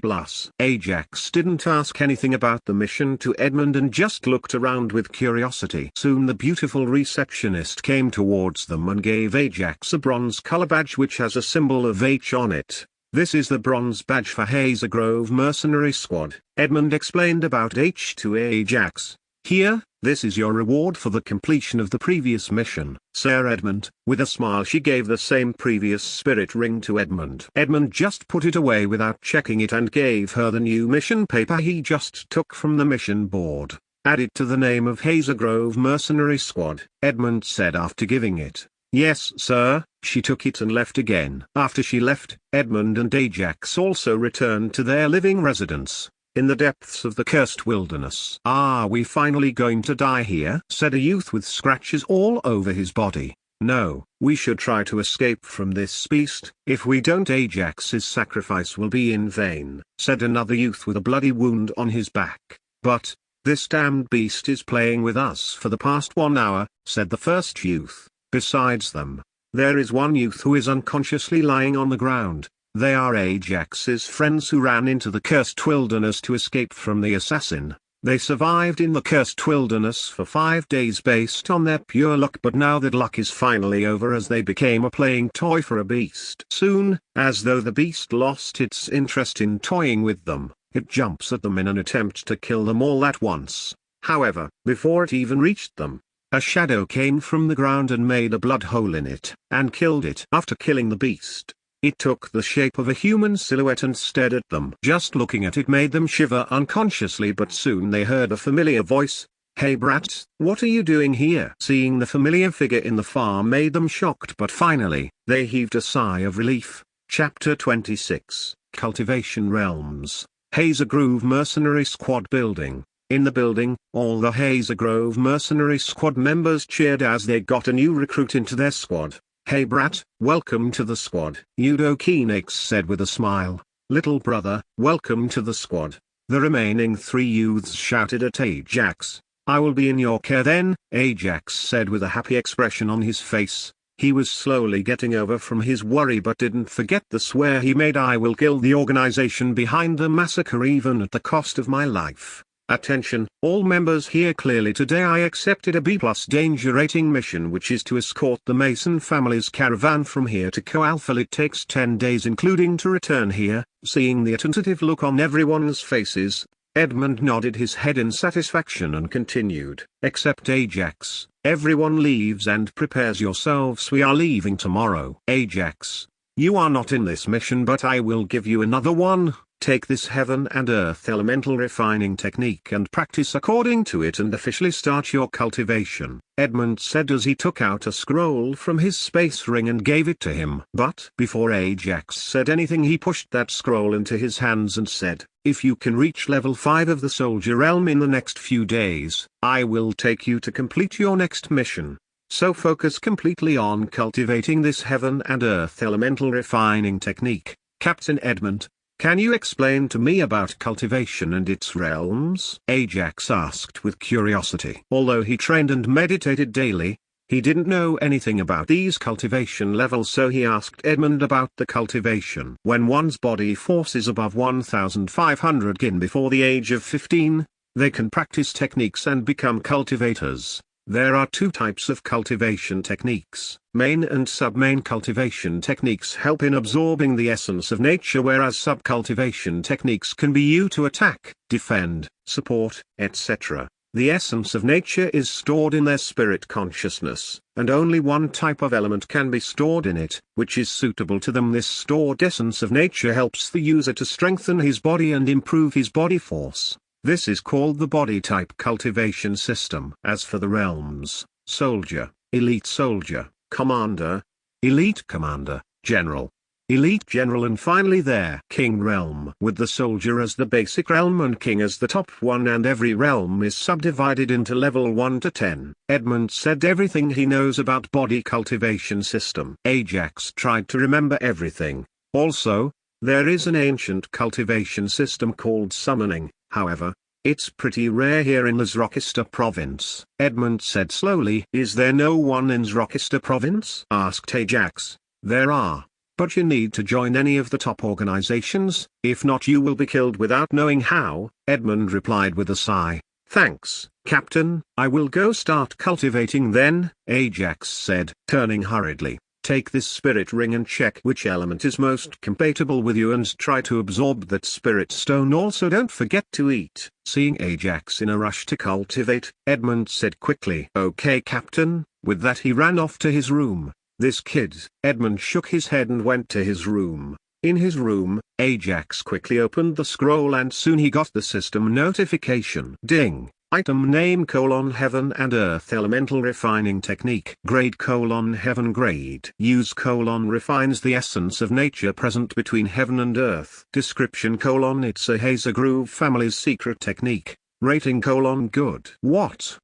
Ajax didn't ask anything about the mission to Edmund and just looked around with curiosity. Soon the beautiful receptionist came towards them and gave Ajax a bronze color badge which has a symbol of H on it. This is the bronze badge for Hazer Grove Mercenary Squad. Edmund explained about H to Ajax. Here, this is your reward for the completion of the previous mission. Sir Edmund, with a smile she gave the same previous spirit ring to Edmund. Edmund just put it away without checking it and gave her the new mission paper he just took from the mission board. Add it to the name of Hazer Grove Mercenary Squad, Edmund said after giving it. Yes, sir. She took it and left again. After she left, Edmund and Ajax also returned to their living residence, in the depths of the cursed wilderness. Are we finally going to die here? Said a youth with scratches all over his body. No, we should try to escape from this beast. If we don't, Ajax's sacrifice will be in vain, said another youth with a bloody wound on his back. But, this damned beast is playing with us for the past 1 hour, said the first youth. Besides them, there is one youth who is unconsciously lying on the ground. They are Ajax's friends who ran into the cursed wilderness to escape from the assassin. They survived in the cursed wilderness for 5 days based on their pure luck, but now that luck is finally over, as they became a playing toy for a beast. Soon, as though the beast lost its interest in toying with them, it jumps at them in an attempt to kill them all at once. However, before it even reached them, a shadow came from the ground and made a blood hole in it, and killed it. After killing the beast, it took the shape of a human silhouette and stared at them. Just looking at it made them shiver unconsciously, but soon they heard a familiar voice. "Hey brat, what are you doing here?" Seeing the familiar figure in the far made them shocked, but finally, they heaved a sigh of relief. Chapter 26, Cultivation Realms. Hazer Grove Mercenary Squad Building. In the building, all the Hazer Grove Mercenary Squad members cheered as they got a new recruit into their squad. "Hey brat, welcome to the squad," Udo Keenix said with a smile. "Little brother, welcome to the squad." The remaining 3 youths shouted at Ajax. "I will be in your care then," Ajax said with a happy expression on his face. He was slowly getting over from his worry, but didn't forget the swear he made: "I will kill the organization behind the massacre even at the cost of my life." Attention, all members here. Clearly today I accepted a B+ danger rating mission, which is to escort the Mason family's caravan from here to Coalfil. It takes 10 days including to return here. Seeing the attentive look on everyone's faces, Edmund nodded his head in satisfaction and continued. "Except Ajax, everyone leaves and prepares yourselves. We are leaving tomorrow." "Ajax, you are not in this mission, but I will give you another one. Take this heaven and earth elemental refining technique and practice according to it and officially start your cultivation," Edmund said as he took out a scroll from his space ring and gave it to him. But before Ajax said anything, he pushed that scroll into his hands and said, "If you can reach level 5 of the soldier realm in the next few days, I will take you to complete your next mission. So focus completely on cultivating this heaven and earth elemental refining technique." "Captain Edmund, can you explain to me about cultivation and its realms?" Ajax asked with curiosity. Although he trained and meditated daily, he didn't know anything about these cultivation levels, so he asked Edmund about the cultivation. When one's body force is above 1500 Gin before the age of 15, they can practice techniques and become cultivators. There are 2 types of cultivation techniques. Main and sub-main cultivation techniques help in absorbing the essence of nature, whereas sub-cultivation techniques can be used to attack, defend, support, etc. The essence of nature is stored in their spirit consciousness, and only one type of element can be stored in it, which is suitable to them. This stored essence of nature helps the user to strengthen his body and improve his body force. This is called the body type cultivation system. As for the realms, soldier, elite soldier, commander, elite commander, general, elite general, and finally their king realm, with the soldier as the basic realm and king as the top one, and every realm is subdivided into level 1 to 10. Edmund said everything he knows about body cultivation system. Ajax tried to remember everything. Also, there is an ancient cultivation system called summoning. However, it's pretty rare here in the Zrokista province. Edmund said slowly. "Is there no one in Zrokista province?" asked Ajax. "There are, but you need to join any of the top organizations, if not you will be killed without knowing how," Edmund replied with a sigh. "Thanks, Captain. I will go start cultivating then," Ajax said, turning hurriedly. "Take this spirit ring and check which element is most compatible with you and try to absorb that spirit stone. Also don't forget to eat." Seeing Ajax in a rush to cultivate, Edmund said quickly, "Okay Captain." With that he ran off to his room. This kid. Edmund shook his head and went to his room. In his room, Ajax quickly opened the scroll and soon he got the system notification. Ding. Item name: Heaven and Earth Elemental Refining Technique. Grade: Heaven grade. Use: refines the essence of nature present between heaven and earth. Description: it's a Hazer Grove family's secret technique. Rating: good. What?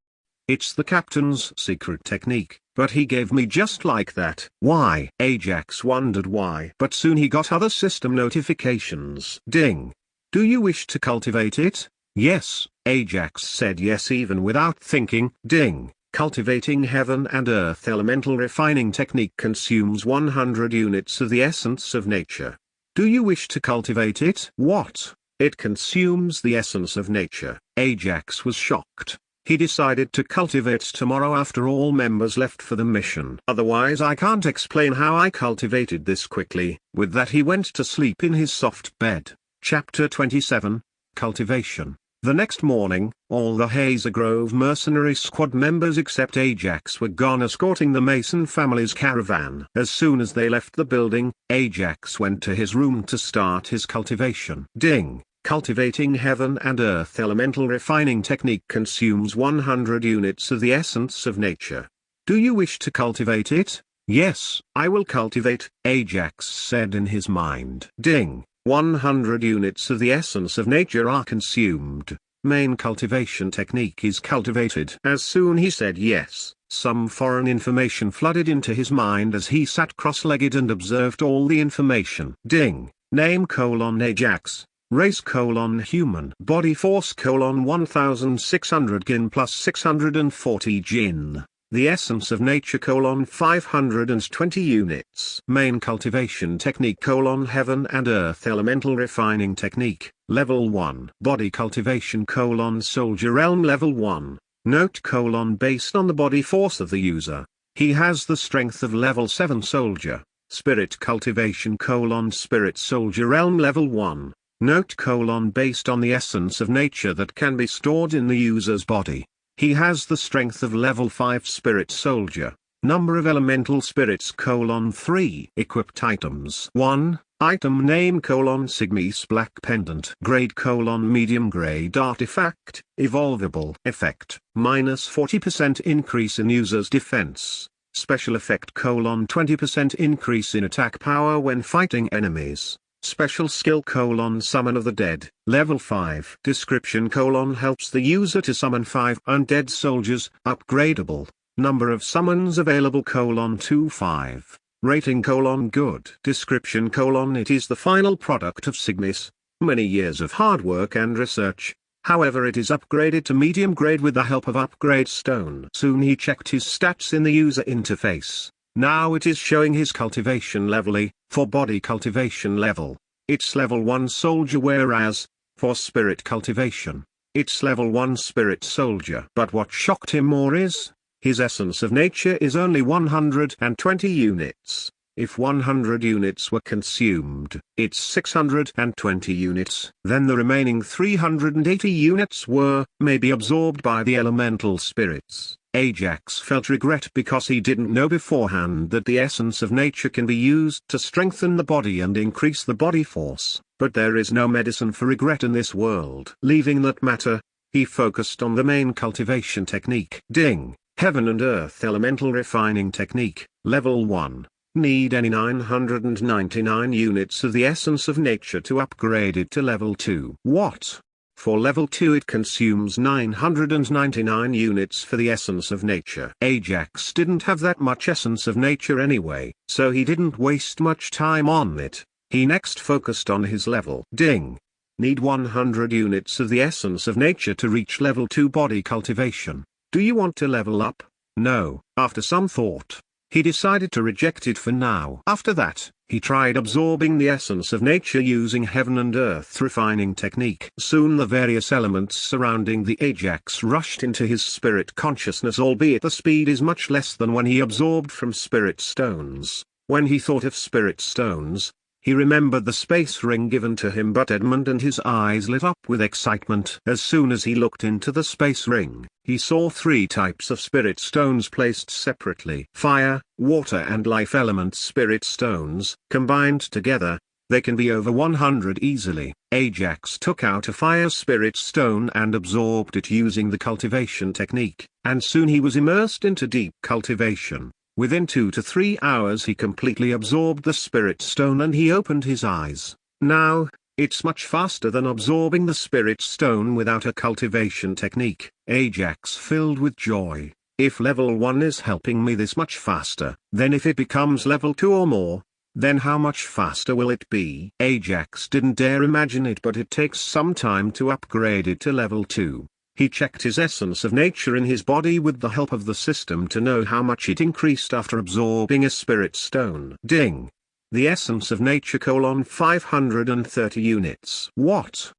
It's the captain's secret technique, but he gave me just like that. Why? Ajax wondered why. But soon he got other system notifications. Ding. Do you wish to cultivate it? Yes, Ajax said yes even without thinking. Ding. Cultivating heaven and earth elemental refining technique consumes 100 units of the essence of nature. Do you wish to cultivate it? What? It consumes the essence of nature. Ajax was shocked. He decided to cultivate tomorrow after all members left for the mission. Otherwise I can't explain how I cultivated this quickly. With that he went to sleep in his soft bed. Chapter 27, Cultivation. The next morning, all the Hazer Grove mercenary squad members except Ajax were gone escorting the Mason family's caravan. As soon as they left the building, Ajax went to his room to start his cultivation. Ding! Cultivating heaven and earth elemental refining technique consumes 100 units of the essence of nature. Do you wish to cultivate it? Yes, I will cultivate, Ajax said in his mind. Ding! 100 units of the essence of nature are consumed. Main cultivation technique is cultivated. As soon he said yes, some foreign information flooded into his mind as he sat cross-legged and observed all the information. Ding! Name: Ajax. Race: human. Body force: 1600 Gin plus 640 Gin. The essence of nature: 520 units. Main cultivation technique: heaven and earth elemental refining technique, level 1. Body cultivation: soldier realm level 1. Note: based on the body force of the user. He has the strength of level 7 soldier. Spirit cultivation: spirit soldier realm level 1. Note: based on the essence of nature that can be stored in the user's body. He has the strength of level 5 spirit soldier. Number of elemental spirits: 3. Equipped items: 1. Item name: Sigmis black pendant. Grade: medium grade artifact. Evolvable effect: -40% increase in user's defense. Special effect: 20% increase in attack power when fighting enemies. Special skill: summon of the dead, level 5. Description: helps the user to summon 5 undead soldiers. Upgradable. Number of summons available: 25. Rating: good. Description: it is the final product of Sigmis, many years of hard work and research. However, it is upgraded to medium grade with the help of upgrade stone. Soon he checked his stats in the user interface. Now it is showing his cultivation level E. For body cultivation level, it's level 1 soldier, whereas, for spirit cultivation, it's level 1 spirit soldier. But what shocked him more is, his essence of nature is only 120 units. If 100 units were consumed, it's 620 units. Then the remaining 380 units were, maybe absorbed by the elemental spirits. Ajax felt regret because he didn't know beforehand that the essence of nature can be used to strengthen the body and increase the body force. But there is no medicine for regret in this world. Leaving that matter, he focused on the main cultivation technique. Ding! Heaven and earth elemental refining technique, level 1. Need any 999 units of the essence of nature to upgrade it to level 2. What? For level 2 it consumes 999 units for the essence of nature. Ajax didn't have that much essence of nature anyway, so he didn't waste much time on it. He next focused on his level. Ding! Need 100 units of the essence of nature to reach level 2 body cultivation. Do you want to level up? No. After some thought, he decided to reject it for now. After that, he tried absorbing the essence of nature using heaven and earth refining technique. Soon the various elements surrounding the Ajax rushed into his spirit consciousness, albeit the speed is much less than when he absorbed from spirit stones. When he thought of spirit stones, he remembered the space ring given to him by Edmund and his eyes lit up with excitement. As soon as he looked into the space ring, he saw 3 types of spirit stones placed separately. Fire, water and life element spirit stones. Combined together, they can be over 100 easily. Ajax took out a fire spirit stone and absorbed it using the cultivation technique, and soon he was immersed into deep cultivation. Within 2 to 3 hours he completely absorbed the spirit stone and he opened his eyes. Now, it's much faster than absorbing the spirit stone without a cultivation technique. Ajax filled with joy. If level 1 is helping me this much faster, then if it becomes level 2 or more, then how much faster will it be? Ajax didn't dare imagine it, but it takes some time to upgrade it to level 2. He checked his essence of nature in his body with the help of the system to know how much it increased after absorbing a spirit stone. Ding! The essence of nature: 530 units. What?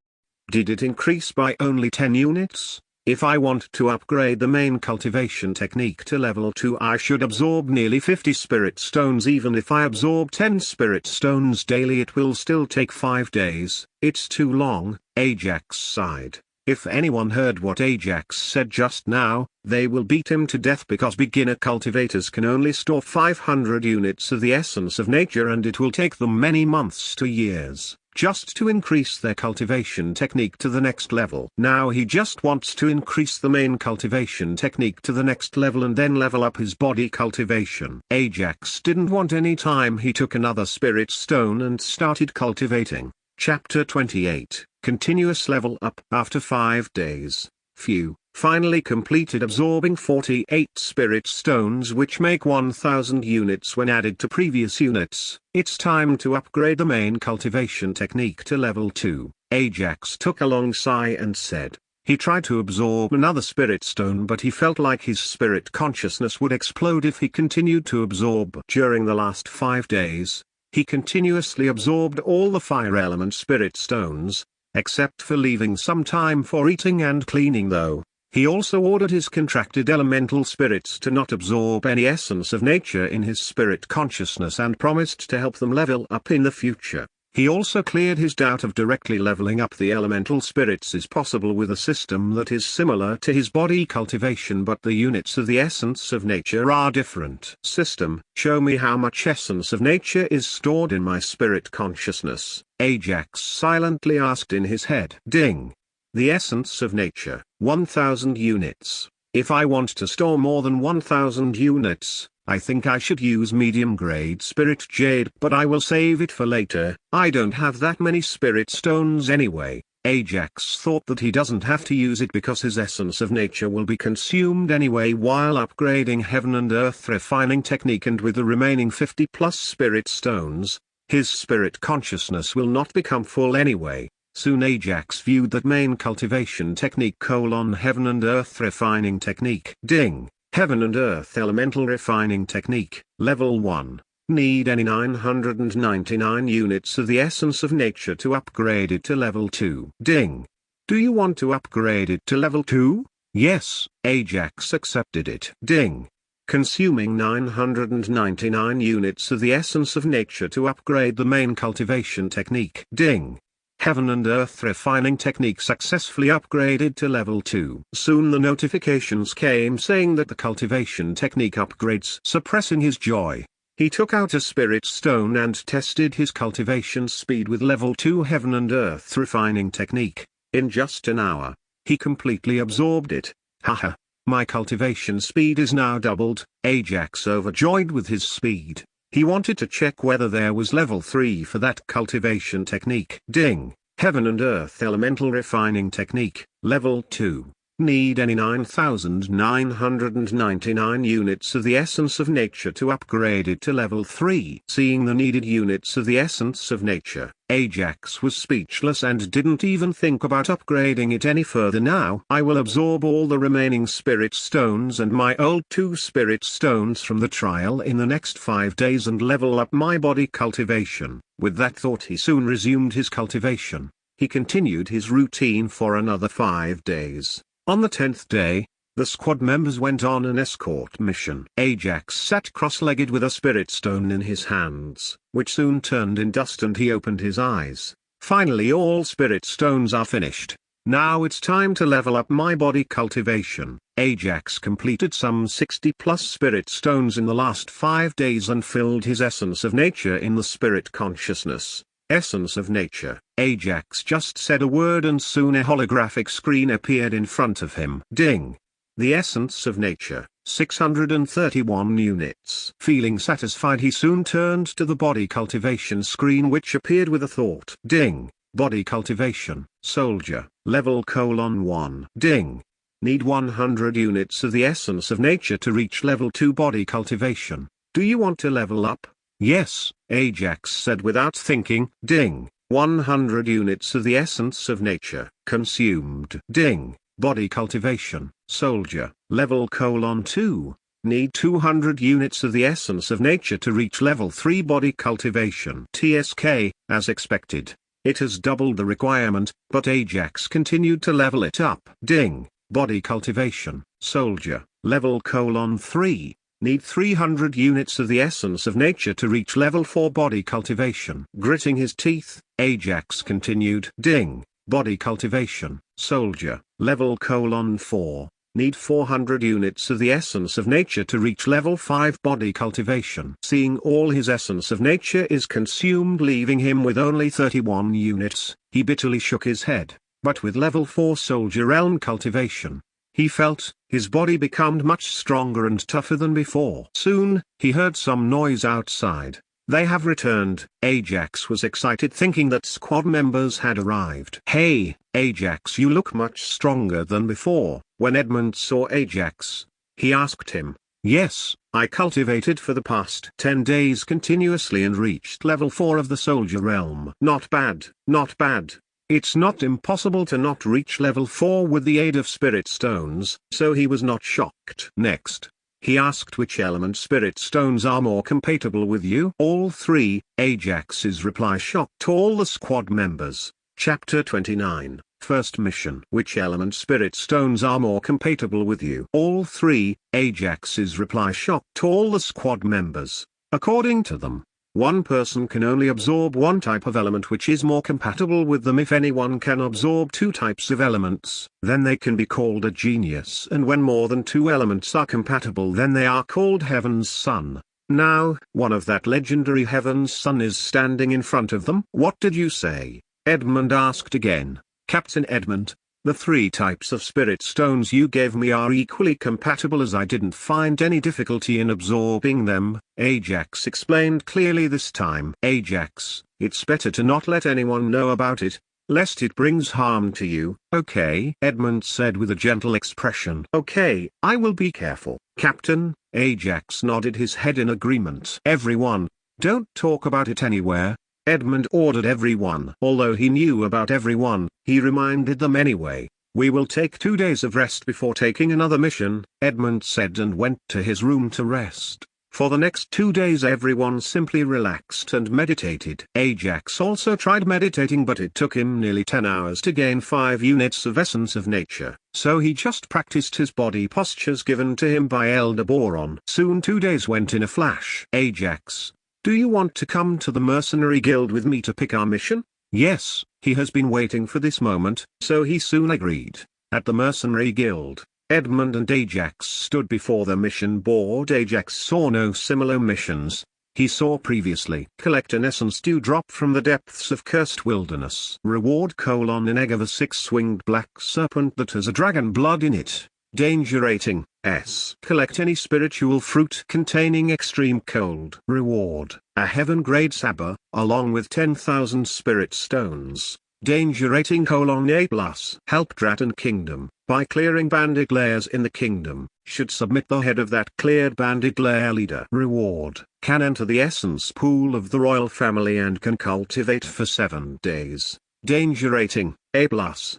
Did it increase by only 10 units? If I want to upgrade the main cultivation technique to level 2, I should absorb nearly 50 spirit stones. Even if I absorb 10 spirit stones daily, it will still take 5 days. It's too long. Ajax sighed. If anyone heard what Ajax said just now, they will beat him to death, because beginner cultivators can only store 500 units of the essence of nature, and it will take them many months to years just to increase their cultivation technique to the next level. Now he just wants to increase the main cultivation technique to the next level and then level up his body cultivation. Ajax didn't want any time. He took another spirit stone and started cultivating. Chapter 28, Continuous Level Up. After 5 days, Few finally completed absorbing 48 spirit stones, which make 1000 units when added to previous units. It's time to upgrade the main cultivation technique to level 2. Ajax took a long sigh and said. He tried to absorb another spirit stone, but he felt like his spirit consciousness would explode if he continued to absorb. During the last 5 days, he continuously absorbed all the fire element spirit stones, except for leaving some time for eating and cleaning though. He also ordered his contracted elemental spirits to not absorb any essence of nature in his spirit consciousness and promised to help them level up in the future. He also cleared his doubt of directly leveling up the elemental spirits is possible with a system that is similar to his body cultivation, but the units of the essence of nature are different. System: show me how much essence of nature is stored in my spirit consciousness. Ajax silently asked in his head. Ding. The essence of nature, 1000 units. If I want to store more than 1000 units, I think I should use medium-grade spirit jade, but I will save it for later. I don't have that many spirit stones anyway. Ajax thought that he doesn't have to use it because his essence of nature will be consumed anyway while upgrading heaven and earth refining technique, and with the remaining 50 plus spirit stones, his spirit consciousness will not become full anyway. Soon Ajax viewed that main cultivation technique: heaven and earth refining technique. Ding. Heaven and earth elemental refining technique, level 1. Need any 999 units of the essence of nature to upgrade it to level 2. Ding. Do you want to upgrade it to level 2? Yes. Ajax accepted it. Ding. Consuming 999 units of the essence of nature to upgrade the main cultivation technique. Ding. Heaven and earth refining technique successfully upgraded to level 2. Soon the notifications came saying that the cultivation technique upgrades. Suppressing his joy, he took out a spirit stone and tested his cultivation speed with level 2 heaven and earth refining technique. In just an hour, he completely absorbed it. Haha. My cultivation speed is now doubled. Ajax overjoyed with his speed. He wanted to check whether there was level 3 for that cultivation technique. Ding. Heaven and earth elemental refining technique, level 2. Need any 9,999 units of the essence of nature to upgrade it to level 3. Seeing the needed units of the essence of nature, Ajax was speechless and didn't even think about upgrading it any further. Now I will absorb all the remaining spirit stones and my old 2 spirit stones from the trial in the next 5 days and level up my body cultivation. With that thought, he soon resumed his cultivation. He continued his routine for another 5 days. On the 10th day, the squad members went on an escort mission. Ajax sat cross-legged with a spirit stone in his hands, which soon turned in dust, and he opened his eyes. Finally, all spirit stones are finished. Now it's time to level up my body cultivation. Ajax completed some 60 plus spirit stones in the last 5 days and filled his essence of nature in the spirit consciousness. Essence of nature. Ajax just said a word and soon a holographic screen appeared in front of him. Ding. The essence of nature, 631 units. Feeling satisfied, he soon turned to the body cultivation screen, which appeared with a thought. Ding. Body cultivation, soldier, level: 1. Ding. Need 100 units of the essence of nature to reach level 2 body cultivation. Do you want to level up? Yes, Ajax said without thinking. Ding. 100 units of the essence of nature, consumed. Ding. Body cultivation, soldier, level: 2. need 200 units of the essence of nature to reach level 3 body cultivation TSK, as expected. It has doubled the requirement, but Ajax continued to level it up. Ding, body cultivation, soldier, level :3. Need 300 units of the essence of nature to reach level 4 body cultivation. Gritting his teeth, Ajax continued. Ding, body cultivation, soldier, level :4. Need 400 units of the essence of nature to reach level 5 body cultivation. Seeing all his essence of nature is consumed, leaving him with only 31 units, he bitterly shook his head. But with level 4 soldier realm cultivation, he felt his body become much stronger and tougher than before. Soon, he heard some noise outside. They have returned. Ajax was excited, thinking that squad members had arrived. Hey, Ajax, you look much stronger than before. When Edmund saw Ajax, he asked him, "Yes, I cultivated for the past 10 days continuously and reached level 4 of the soldier realm." Not bad, not bad. It's not impossible to not reach level 4 with the aid of spirit stones, so he was not shocked. Next, he asked which element spirit stones are more compatible with you. All three. Ajax's reply shocked all the squad members. Chapter 29, First Mission. Which element spirit stones are more compatible with you? All three. Ajax's reply shocked all the squad members. According to them, one person can only absorb one type of element which is more compatible with them. If anyone can absorb two types of elements, then they can be called a genius, and when more than two elements are compatible, then they are called Heaven's Son. Now, one of that legendary Heaven's Son is standing in front of them. What did you say? Edmund asked again. Captain Edmund, the three types of spirit stones you gave me are equally compatible, as I didn't find any difficulty in absorbing them, Ajax explained clearly this time. Ajax, it's better to not let anyone know about it, lest it brings harm to you. Okay, Edmund said with a gentle expression. Okay, I will be careful. Captain, Ajax nodded his head in agreement. Everyone, don't talk about it anywhere. Edmund ordered everyone. Although he knew about everyone, he reminded them anyway. We will take 2 days of rest before taking another mission, Edmund said, and went to his room to rest. For the next 2 days everyone simply relaxed and meditated. Ajax also tried meditating, but it took him nearly 10 hours to gain 5 units of essence of nature, so he just practiced his body postures given to him by Elder Boron. Soon 2 days went in a flash. Ajax, do you want to come to the mercenary guild with me to pick our mission? Yes, he has been waiting for this moment, so he soon agreed. At the mercenary guild, Edmund and Ajax stood before the mission board. Ajax saw no similar missions he saw previously. Collect an essence dewdrop from the depths of cursed wilderness. Reward: an egg of a 6-winged black serpent that has a dragon blood in it. Danger rating, S. Collect any spiritual fruit containing extreme cold. Reward: a heaven-grade saber, along with 10,000 spirit stones. Danger rating: A+. Help Draton Kingdom, by clearing bandit layers in the kingdom. Should submit the head of that cleared bandit layer leader. Reward: can enter the essence pool of the royal family and can cultivate for 7 days. Danger rating, A+.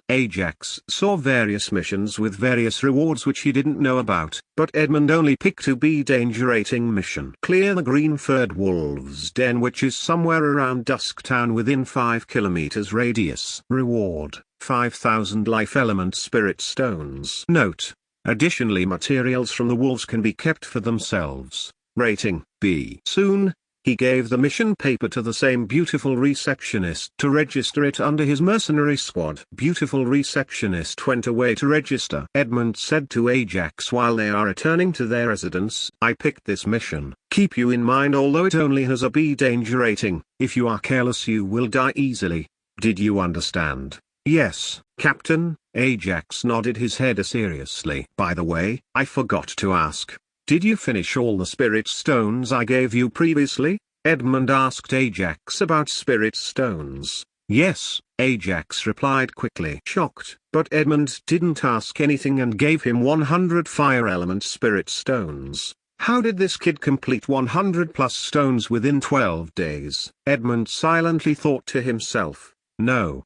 Ajax saw various missions with various rewards which he didn't know about, but Edmund only picked a B danger rating mission. Clear the green-furred wolves' den, which is somewhere around Dusktown within 5 kilometers radius. Reward: 5,000 life element spirit stones. Note: additionally, materials from the wolves can be kept for themselves. Rating, B. Soon, he gave the mission paper to the same beautiful receptionist to register it under his mercenary squad. Beautiful receptionist went away to register. Edmund said to Ajax while they are returning to their residence, I picked this mission. Keep you in mind, although it only has a B danger rating, if you are careless you will die easily. Did you understand? Yes, Captain. Ajax nodded his head seriously. By the way, I forgot to ask. Did you finish all the spirit stones I gave you previously? Edmund asked Ajax about spirit stones. Yes, Ajax replied quickly. Shocked, but Edmund didn't ask anything and gave him 100 fire element spirit stones. How did this kid complete 100 plus stones within 12 days? Edmund silently thought to himself. No,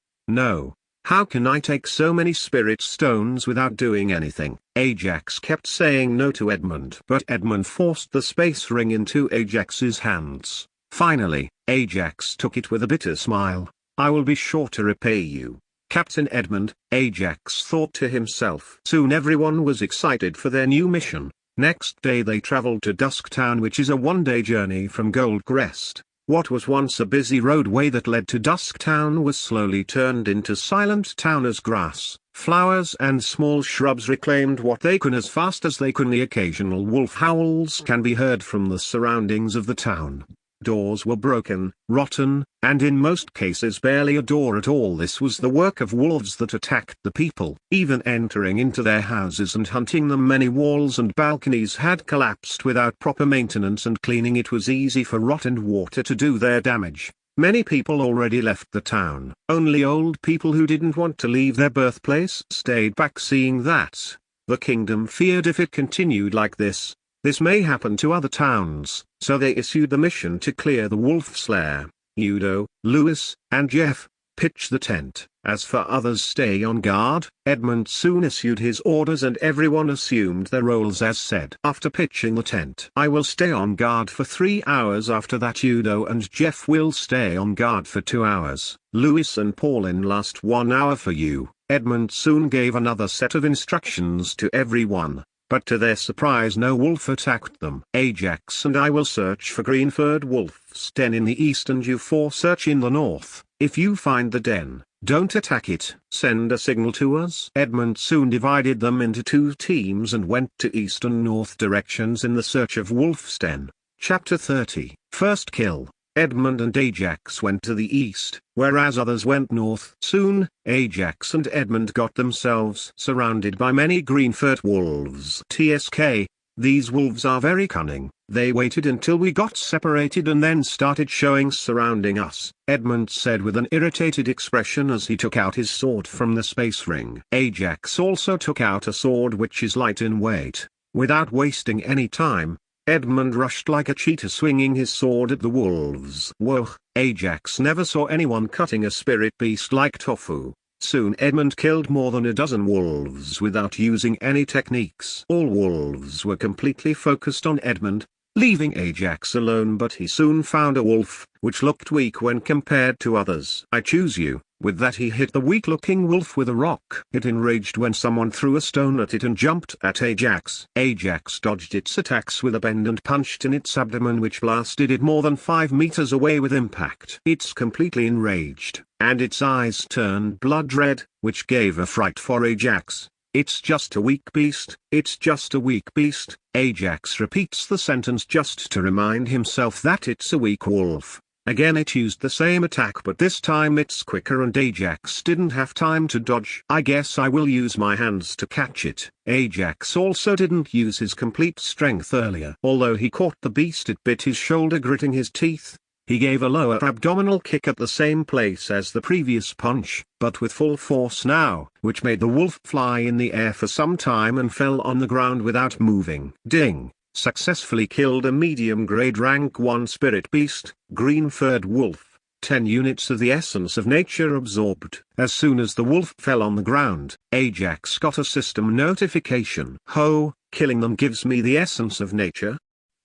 How can I take so many spirit stones without doing anything? Ajax kept saying no to Edmund, but Edmund forced the space ring into Ajax's hands. Finally, Ajax took it with a bitter smile. I will be sure to repay you, Captain Edmund, Ajax thought to himself. Soon everyone was excited for their new mission. Next day they traveled to Dusktown, which is a one-day journey from Goldcrest. What was once a busy roadway that led to Dusktown was slowly turned into silent town as grass, flowers and small shrubs reclaimed what they could as fast as they could. The occasional wolf howls can be heard from the surroundings of the town. Doors were broken, rotten, and in most cases barely a door at all. This was the work of wolves that attacked the people. Even entering into their houses and hunting them, many walls and balconies had collapsed without proper maintenance and cleaning. It was easy for rot and water to do their damage. Many people already left the town. Only old people who didn't want to leave their birthplace stayed back, seeing that the kingdom feared if it continued like this may happen to other towns, so they issued the mission to clear the wolf's lair. Udo, Lewis, and Jeff pitch the tent. As for others, stay on guard. Edmund soon issued his orders and everyone assumed their roles as said. After pitching the tent, I will stay on guard for 3 hours. After that, Udo and Jeff will stay on guard for 2 hours. Lewis and Pauline last 1 hour for you. Edmund soon gave another set of instructions to everyone. But to their surprise no wolf attacked them. Ajax and I will search for Greenford Wolf's den in the east and you 4 search in the north. If you find the den, don't attack it. Send a signal to us. Edmund soon divided them into 2 teams and went to east and north directions in the search of Wolf's den. Chapter 30. First kill. Edmund and Ajax went to the east, whereas others went north. Soon, Ajax and Edmund got themselves surrounded by many Greenford wolves. TSK, these wolves are very cunning. They waited until we got separated and then started showing surrounding us, Edmund said with an irritated expression as he took out his sword from the space ring. Ajax also took out a sword which is light in weight. Without wasting any time, Edmund rushed like a cheetah, swinging his sword at the wolves. Whoa, Ajax never saw anyone cutting a spirit beast like tofu. Soon Edmund killed more than a dozen wolves without using any techniques. All wolves were completely focused on Edmund, leaving Ajax alone, but he soon found a wolf, which looked weak when compared to others. I choose you. With that he hit the weak-looking wolf with a rock. It enraged when someone threw a stone at it and jumped at Ajax. Ajax dodged its attacks with a bend and punched in its abdomen, which blasted it more than 5 meters away with impact. It's completely enraged, and its eyes turned blood red, which gave a fright for Ajax. It's just a weak beast. It's just a weak beast. Ajax repeats the sentence just to remind himself that it's a weak wolf. Again it used the same attack, but this time it's quicker and Ajax didn't have time to dodge. I guess I will use my hands to catch it. Ajax also didn't use his complete strength earlier. Although he caught the beast, it bit his shoulder, gritting his teeth. He gave a lower abdominal kick at the same place as the previous punch, but with full force now, which made the wolf fly in the air for some time and fell on the ground without moving. Ding! Successfully killed a medium-grade rank 1 spirit beast, Greenford Wolf. 10 units of the essence of nature absorbed. As soon as the wolf fell on the ground, Ajax got a system notification. Ho, killing them gives me the essence of nature.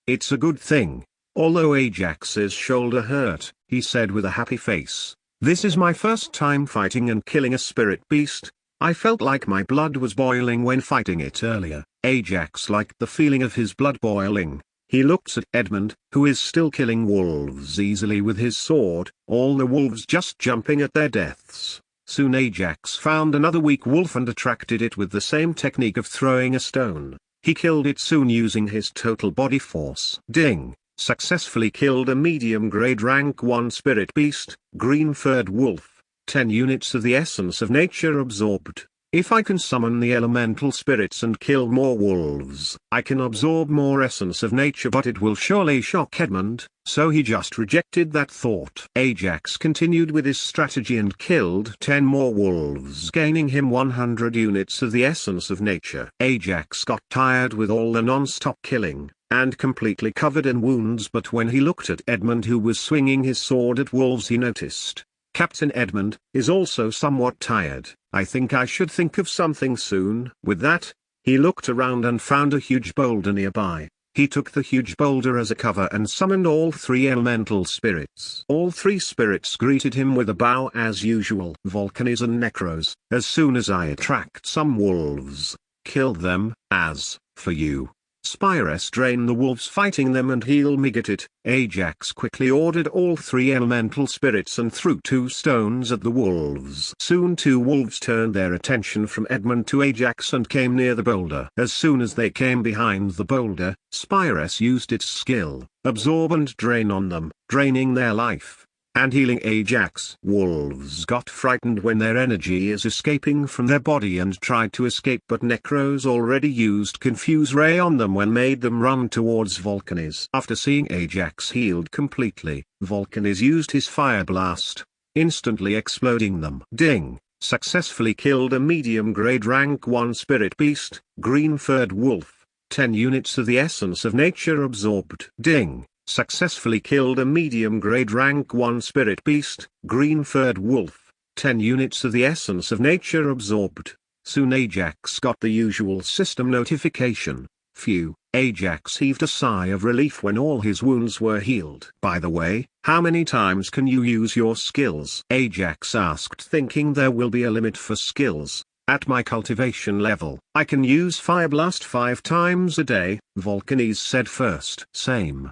It's a good thing. Although Ajax's shoulder hurt, he said with a happy face, "This is my first time fighting and killing a spirit beast. I felt like my blood was boiling when fighting it earlier." Ajax liked the feeling of his blood boiling. He looked at Edmund, who is still killing wolves easily with his sword, all the wolves just jumping at their deaths. Soon Ajax found another weak wolf and attracted it with the same technique of throwing a stone. He killed it soon using his total body force. Ding! Successfully killed a medium-grade rank 1 spirit beast, Greenford Wolf. 10 units of the essence of nature absorbed. If I can summon the elemental spirits and kill more wolves, I can absorb more essence of nature, but it will surely shock Edmund, so he just rejected that thought. Ajax continued with his strategy and killed 10 more wolves, gaining him 100 units of the essence of nature. Ajax got tired with all the non-stop killing, and completely covered in wounds, but when he looked at Edmund, who was swinging his sword at wolves, he noticed Captain Edmund is also somewhat tired. I think I should think of something soon." With that, he looked around and found a huge boulder nearby. He took the huge boulder as a cover and summoned all 3 elemental spirits. All 3 spirits greeted him with a bow as usual. "Volcanes and Necros, as soon as I attract some wolves, kill them. As for you, Spyros, drain the wolves fighting them and heal me. Get it?" Ajax quickly ordered all 3 elemental spirits and threw 2 stones at the wolves. Soon 2 wolves turned their attention from Edmund to Ajax and came near the boulder. As soon as they came behind the boulder, Spyros used its skill, absorb and drain on them, draining their life and healing Ajax. Wolves got frightened when their energy is escaping from their body and tried to escape, but Necros already used Confuse Ray on them when made them run towards Volcanes. After seeing Ajax healed completely, Volcanes used his Fire Blast, instantly exploding them. Ding! Successfully killed a medium-grade rank 1 spirit beast, green-furred wolf. 10 units of the essence of nature absorbed. Ding! Successfully killed a medium-grade rank 1 spirit beast, green-furred wolf. 10 units of the essence of nature absorbed. Soon Ajax got the usual system notification. Phew! Ajax heaved a sigh of relief when all his wounds were healed. "By the way, how many times can you use your skills?" Ajax asked, thinking there will be a limit for skills. "At my cultivation level, I can use Fire Blast 5 times a day," Volcanes said first. Same.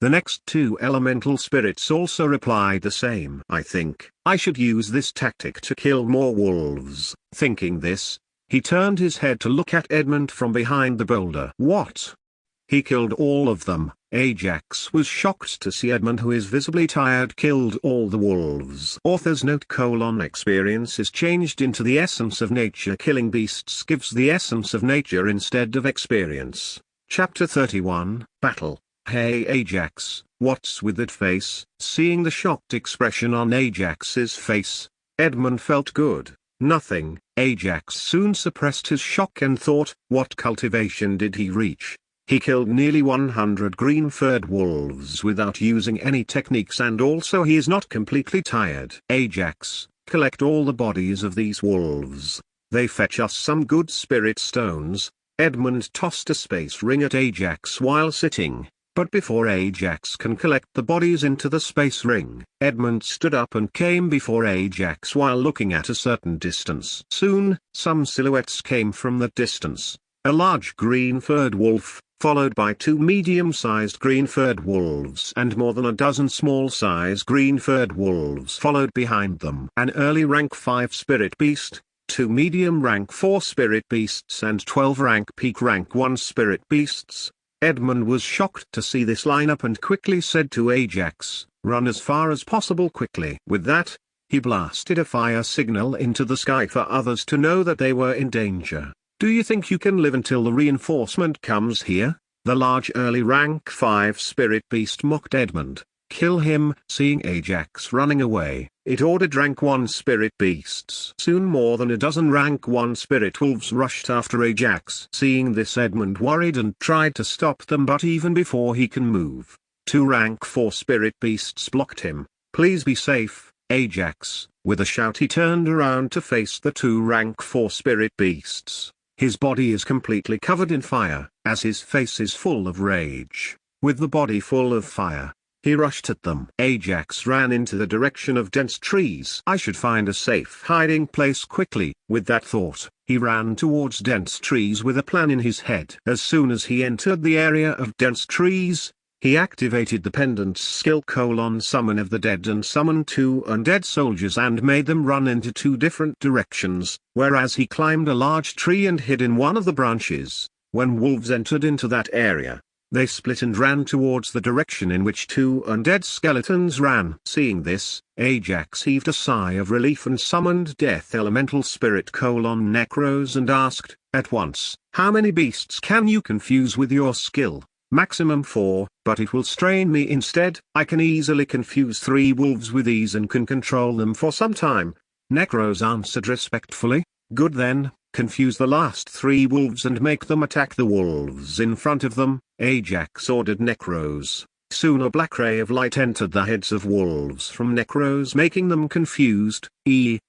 The next 2 elemental spirits also replied the same. "I think I should use this tactic to kill more wolves." Thinking this, he turned his head to look at Edmund from behind the boulder. What? He killed all of them. Ajax was shocked to see Edmund, who is visibly tired, killed all the wolves. Author's note: experience is changed into the essence of nature. Killing beasts gives the essence of nature instead of experience. Chapter 31, Battle. "Hey Ajax, what's with that face?" Seeing the shocked expression on Ajax's face, Edmund felt good. "Nothing." Ajax soon suppressed his shock and thought, what cultivation did he reach? He killed nearly 100 green-furred wolves without using any techniques, and also he is not completely tired. "Ajax, collect all the bodies of these wolves. They fetch us some good spirit stones." Edmund tossed a space ring at Ajax while sitting, but before Ajax can collect the bodies into the space ring, Edmund stood up and came before Ajax while looking at a certain distance. Soon, some silhouettes came from that distance. A large green-furred wolf, followed by 2 medium-sized green-furred wolves and more than a dozen small-size green-furred wolves followed behind them. An early rank 5 spirit beast, 2 medium rank 4 spirit beasts and 12 peak rank 1 spirit beasts. Edmund was shocked to see this lineup and quickly said to Ajax, "Run as far as possible quickly." With that, he blasted a fire signal into the sky for others to know that they were in danger. "Do you think you can live until the reinforcement comes here?" The large early rank 5 spirit beast mocked Edmund. "Kill him." Seeing Ajax running away, it ordered rank 1 spirit beasts. Soon more than a dozen rank 1 spirit wolves rushed after Ajax. Seeing this, Edmund worried and tried to stop them, but even before he can move, 2 rank 4 spirit beasts blocked him. "Please be safe, Ajax." With a shout, he turned around to face the 2 rank 4 spirit beasts. His body is completely covered in fire, as his face is full of rage. With the body full of fire, he rushed at them. Ajax ran into the direction of dense trees. "I should find a safe hiding place quickly." With that thought, he ran towards dense trees with a plan in his head. As soon as he entered the area of dense trees, he activated the pendant skill: summon of the dead, and summoned 2 undead soldiers and made them run into 2 different directions, whereas he climbed a large tree and hid in one of the branches. When wolves entered into that area, they split and ran towards the direction in which 2 undead skeletons ran. Seeing this, Ajax heaved a sigh of relief and summoned Death Elemental Spirit: Necros, and asked, at once, "How many beasts can you confuse with your skill?" "Maximum 4, but it will strain me instead." "I can easily confuse 3 wolves with ease and can control them for some time," Necros answered respectfully. "Good then, confuse the last 3 wolves and make them attack the wolves in front of them," Ajax ordered Necros. Soon a black ray of light entered the heads of wolves from necros, making them confused,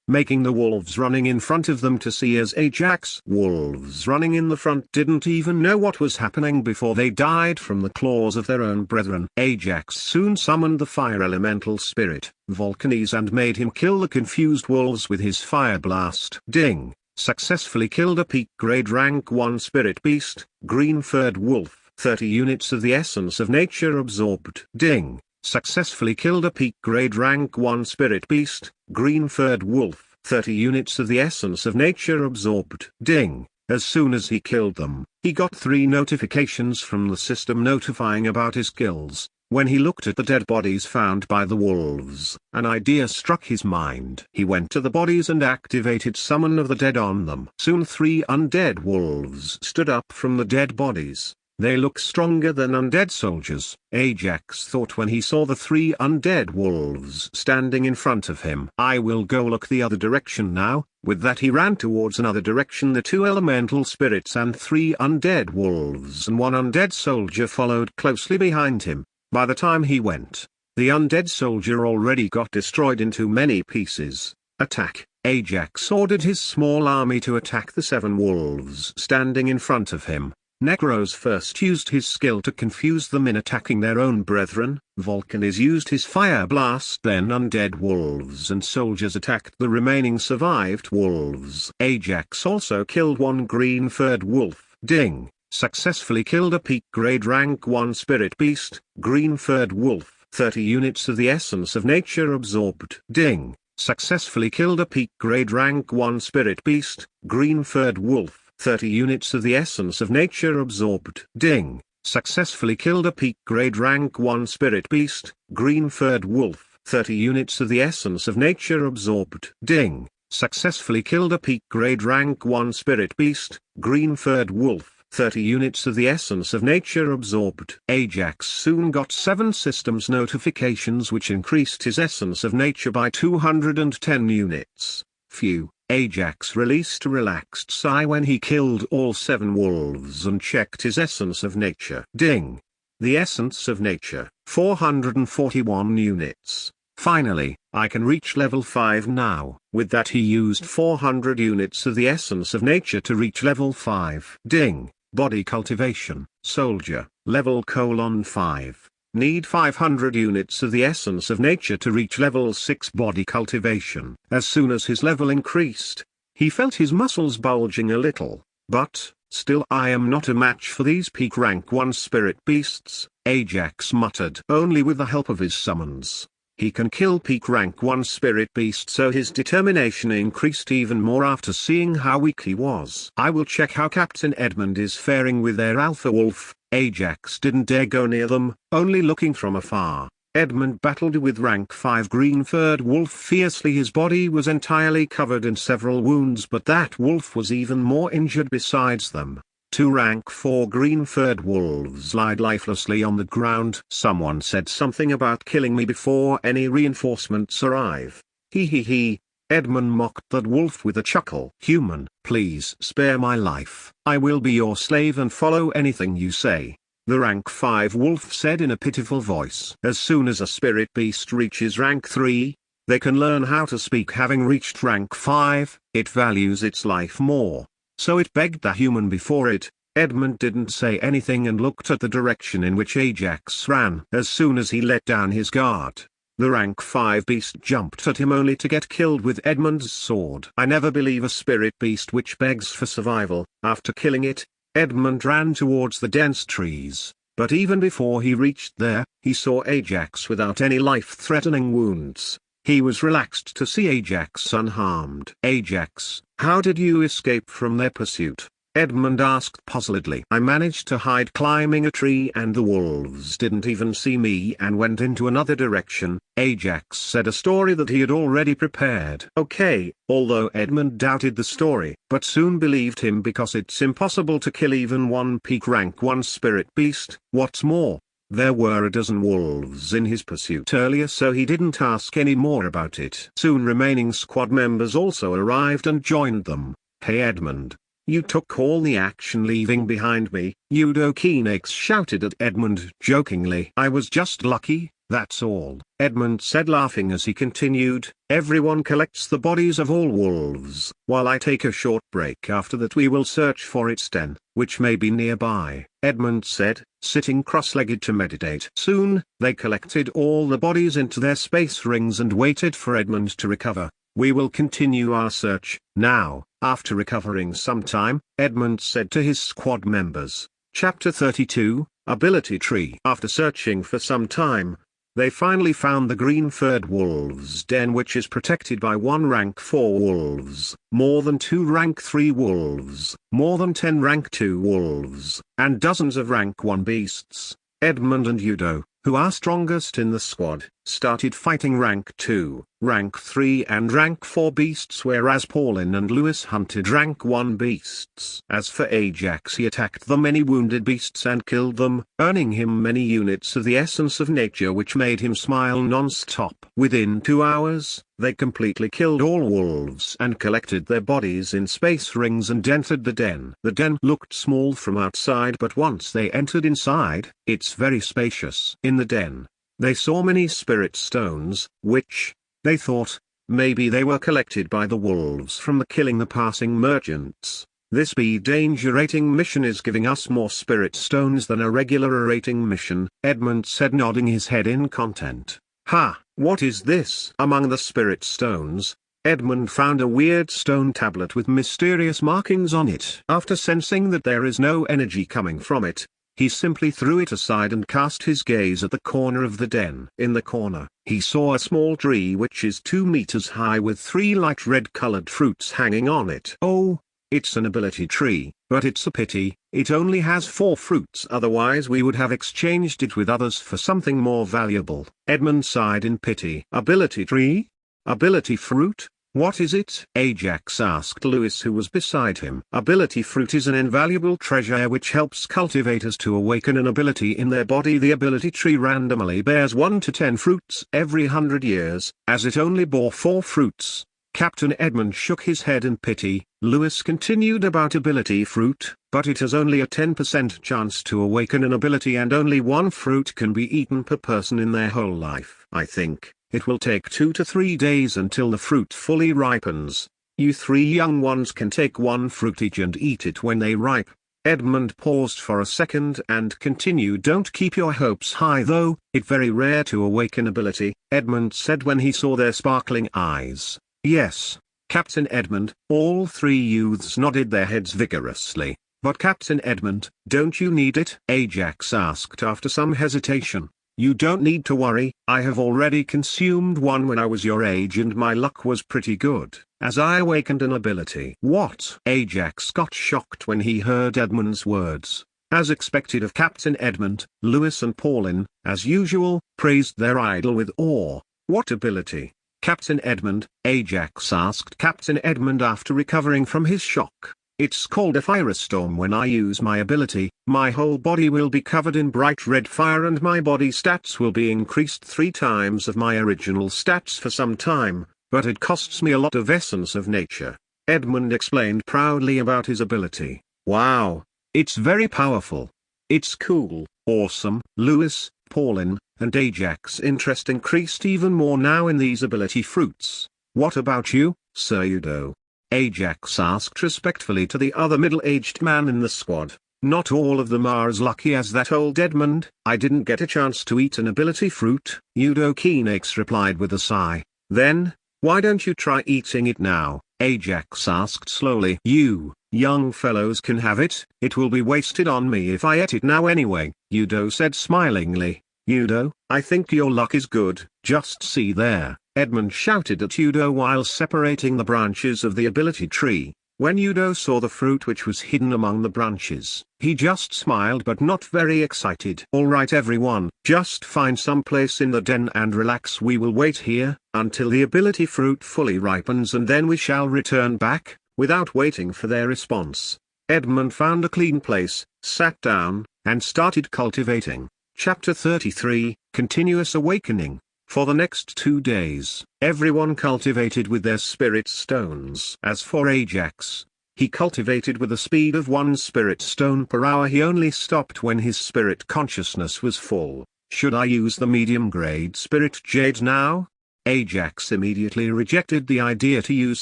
making the wolves running in front of them to see as Ajax. Wolves running in the front didn't even know what was happening before they died from the claws of their own brethren. Ajax soon summoned the fire elemental spirit, Vulcanes, and made him kill the confused wolves with his fire blast. Ding! Successfully killed a peak grade rank 1 spirit beast, green-furred wolf. 30 units of the essence of nature absorbed. Ding! Successfully killed a peak grade rank 1 spirit beast, green-furred wolf. 30 units of the essence of nature absorbed. Ding! As soon as he killed them, he got 3 notifications from the system notifying about his kills. When he looked at the dead bodies found by the wolves, an idea struck his mind. He went to the bodies and activated Summon of the Dead on them. Soon 3 undead wolves stood up from the dead bodies. They look stronger than undead soldiers, Ajax thought when he saw the 3 undead wolves standing in front of him. I will go look the other direction now. With that he ran towards another direction. The 2 elemental spirits and 3 undead wolves and 1 undead soldier followed closely behind him. By the time he went, the undead soldier already got destroyed into many pieces. Attack! Ajax ordered his small army to attack the 7 wolves standing in front of him. Necros first used his skill to confuse them in attacking their own brethren. Vulcanes used his fire blast. Then undead wolves and soldiers attacked the remaining survived wolves. Ajax also killed 1 green-furred wolf. Ding! Successfully killed a peak grade rank 1 spirit beast, green-furred wolf. 30 units of the essence of nature absorbed. Ding! Successfully killed a peak grade rank 1 spirit beast, green-furred wolf. 30 units of the essence of nature absorbed. Ding! Successfully killed a peak grade rank 1 spirit beast, green-furred wolf. 30 units of the essence of nature absorbed. Ding! Successfully killed a peak grade rank 1 spirit beast, green-furred wolf. 30 units of the essence of nature absorbed. Ajax soon got 7 systems notifications which increased his essence of nature by 210 units. Phew! Ajax released a relaxed sigh when he killed all 7 wolves and checked his essence of nature. Ding! The essence of nature, 441 units. Finally, I can reach level 5 now. With that he used 400 units of the essence of nature to reach level 5. Ding! Body cultivation, soldier, level 5. Need 500 units of the essence of nature to reach level 6 body cultivation. As soon as his level increased, he felt his muscles bulging a little, but, still I am not a match for these peak rank 1 spirit beasts, Ajax muttered. Only with the help of his summons, he can kill peak rank 1 spirit beast, so his determination increased even more after seeing how weak he was. I will check how Captain Edmund is faring with their alpha wolf. Ajax didn't dare go near them, only looking from afar. Edmund battled with rank 5 green-furred wolf fiercely. His body was entirely covered in several wounds, but that wolf was even more injured besides them. 2 rank 4 green-furred wolves lied lifelessly on the ground. Someone said something about killing me before any reinforcements arrive. He. Edmund mocked that wolf with a chuckle. Human, please spare my life. I will be your slave and follow anything you say. The rank 5 wolf said in a pitiful voice. As soon as a spirit beast reaches rank 3, they can learn how to speak. Having reached rank 5, it values its life more. So it begged the human before it. Edmund didn't say anything and looked at the direction in which Ajax ran. As soon as he let down his guard, the rank 5 beast jumped at him only to get killed with Edmund's sword. I never believe a spirit beast which begs for survival. After killing it, Edmund ran towards the dense trees, but even before he reached there, he saw Ajax without any life-threatening wounds. He was relaxed to see Ajax unharmed. Ajax, how did you escape from their pursuit? Edmund asked puzzledly. I managed to hide climbing a tree and the wolves didn't even see me and went into another direction. Ajax said a story that he had already prepared. Okay, although Edmund doubted the story, but soon believed him because it's impossible to kill even 1 peak rank 1 spirit beast. What's more, there were a dozen wolves in his pursuit earlier, so he didn't ask any more about it. Soon remaining squad members also arrived and joined them. Hey Edmund, You took all the action leaving behind me, Eudokenax shouted at Edmund jokingly. I was just lucky, that's all. Edmund said laughing as he continued, everyone collects the bodies of all wolves. While I take a short break after that we will search for its den, which may be nearby, Edmund said, sitting cross-legged to meditate. Soon, they collected all the bodies into their space rings and waited for Edmund to recover. We will continue our search, now. After recovering some time, Edmund said to his squad members. Chapter 32, Ability Tree. After searching for some time, they finally found the green-furred wolves' den, which is protected by 1 rank 4 wolves, more than 2 rank 3 wolves, more than 10 rank 2 wolves, and dozens of rank 1 beasts. Edmund and Udo, who are strongest in the squad, started fighting rank 2, rank 3 and rank 4 beasts, whereas Paulin and Lewis hunted rank 1 beasts. As for Ajax, he attacked the many wounded beasts and killed them, earning him many units of the essence of nature, which made him smile non-stop. Within 2 hours, they completely killed all wolves and collected their bodies in space rings and entered the den. The den looked small from outside, but once they entered inside, it's very spacious. In the den, they saw many spirit stones, which, they thought, maybe they were collected by the wolves from the killing the passing merchants. This danger rating mission is giving us more spirit stones than a regular rating mission, Edmund said, nodding his head in content. Ha, what is this? Among the spirit stones, Edmund found a weird stone tablet with mysterious markings on it. After sensing that there is no energy coming from it, he simply threw it aside and cast his gaze at the corner of the den. In the corner, he saw a small tree which is 2 meters high with 3 light red-colored fruits hanging on it. Oh, it's an ability tree, but it's a pity, it only has 4 fruits, otherwise we would have exchanged it with others for something more valuable. Edmund sighed in pity. Ability tree? Ability fruit? What is it? Ajax asked Lewis, who was beside him. Ability fruit is an invaluable treasure which helps cultivators to awaken an ability in their body. The ability tree randomly bears 1 to 10 fruits every 100 years, as it only bore 4 fruits. Captain Edmund shook his head in pity. Lewis continued about ability fruit, but it has only a 10% chance to awaken an ability and only 1 fruit can be eaten per person in their whole life. I think it will take 2 to 3 days until the fruit fully ripens. You 3 young ones can take 1 fruit each and eat it when they ripe. Edmund paused for a second and continued. Don't keep your hopes high though, it's very rare to awaken ability, Edmund said when he saw their sparkling eyes. Yes, Captain Edmund. All 3 youths nodded their heads vigorously. But Captain Edmund, don't you need it? Ajax asked after some hesitation. You don't need to worry, I have already consumed 1 when I was your age and my luck was pretty good, as I awakened an ability. What? Ajax got shocked when he heard Edmund's words. As expected of Captain Edmund, Lewis and Paulin, as usual, praised their idol with awe. What ability? Captain Edmund, Ajax asked Captain Edmund after recovering from his shock. It's called a firestorm. When I use my ability, my whole body will be covered in bright red fire and my body stats will be increased 3 times of my original stats for some time, but it costs me a lot of essence of nature. Edmund explained proudly about his ability. Wow, it's very powerful. It's cool, awesome. Lewis, Paulin, and Ajax interest increased even more now in these ability fruits. What about you, Sir Udo? Ajax asked respectfully to the other middle-aged man in the squad. Not all of them are as lucky as that old Edmund. I didn't get a chance to eat an ability fruit, Eudokenax replied with a sigh. Then, why don't you try eating it now? Ajax asked slowly. You, young fellows can have it, it will be wasted on me if I ate it now anyway, Udo said smilingly. Udo, I think your luck is good. Just see there, Edmund shouted at Udo while separating the branches of the ability tree. When Udo saw the fruit which was hidden among the branches, he just smiled but not very excited. Alright everyone, just find some place in the den and relax. We will wait here, until the ability fruit fully ripens and then we shall return back, without waiting for their response. Edmund found a clean place, sat down, and started cultivating. Chapter 33, Continuous Awakening. For the next 2 days, everyone cultivated with their spirit stones. As for Ajax, he cultivated with a speed of 1 spirit stone per hour. He only stopped when his spirit consciousness was full. Should I use the medium-grade spirit jade now? Ajax immediately rejected the idea to use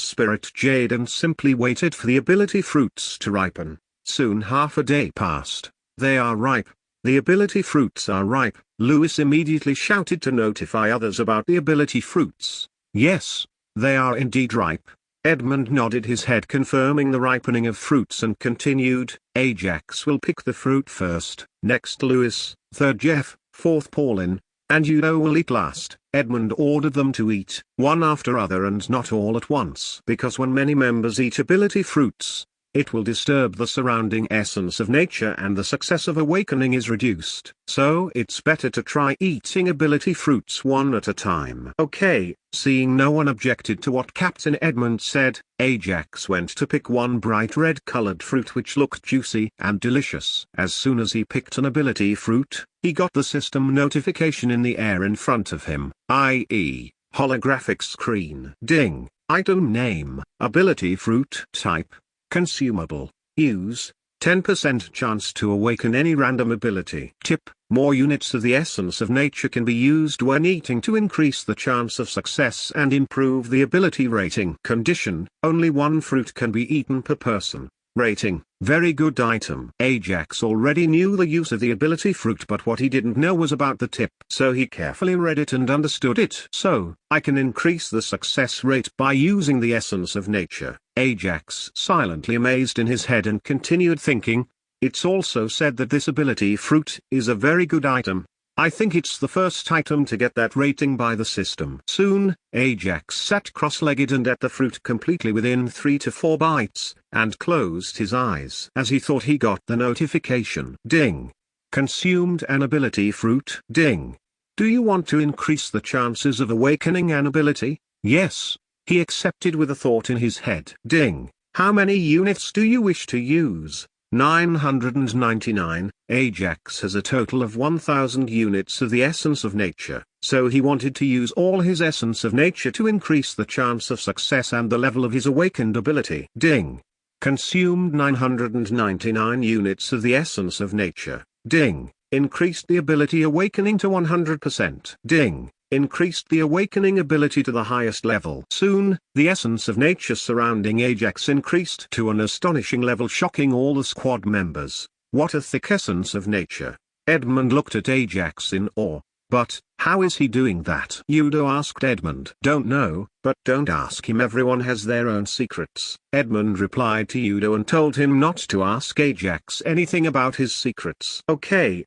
spirit jade and simply waited for the ability fruits to ripen. Soon half a day passed. They are ripe. The ability fruits are ripe. Lewis immediately shouted to notify others about the ability fruits. Yes, they are indeed ripe. Edmund nodded his head confirming the ripening of fruits and continued, Ajax will pick the fruit first, next Lewis, third Jeff, fourth Paulin, and Udo will eat last. Edmund ordered them to eat, one after other and not all at once. Because when many members eat ability fruits, it will disturb the surrounding essence of nature and the success of awakening is reduced. So it's better to try eating ability fruits one at a time. Okay, seeing no one objected to what Captain Edmund said, Ajax went to pick one bright red-colored fruit which looked juicy and delicious. As soon as he picked an ability fruit, he got the system notification in the air in front of him, i.e., holographic screen. Ding, item name, ability fruit type. Consumable. Use. 10% chance to awaken any random ability. Tip. More units of the essence of nature can be used when eating to increase the chance of success and improve the ability rating. Condition. Only one fruit can be eaten per person. Rating. Very good item. Ajax already knew the use of the ability fruit, but what he didn't know was about the tip. So he carefully read it and understood it. So, I can increase the success rate by using the essence of nature. Ajax silently amazed in his head and continued thinking. It's also said that this ability fruit is a very good item. I think it's the first item to get that rating by the system. Soon, Ajax sat cross-legged and ate the fruit completely within 3 to 4 bites, and closed his eyes as he thought he got the notification. Ding. Consumed an ability fruit. Ding. Do you want to increase the chances of awakening an ability? Yes. He accepted with a thought in his head. Ding. How many units do you wish to use? 999. Ajax has a total of 1000 units of the essence of nature, so he wanted to use all his essence of nature to increase the chance of success and the level of his awakened ability. Ding. Consumed 999 units of the essence of nature. Ding. Increased the ability awakening to 100%. Ding. Increased the awakening ability to the highest level. Soon, the essence of nature surrounding Ajax increased to an astonishing level, shocking all the squad members. What a thick essence of nature. Edmund looked at Ajax in awe. But, how is he doing that? Udo asked Edmund. Don't know, but don't ask him, everyone has their own secrets. Edmund replied to Udo and told him not to ask Ajax anything about his secrets. Okay.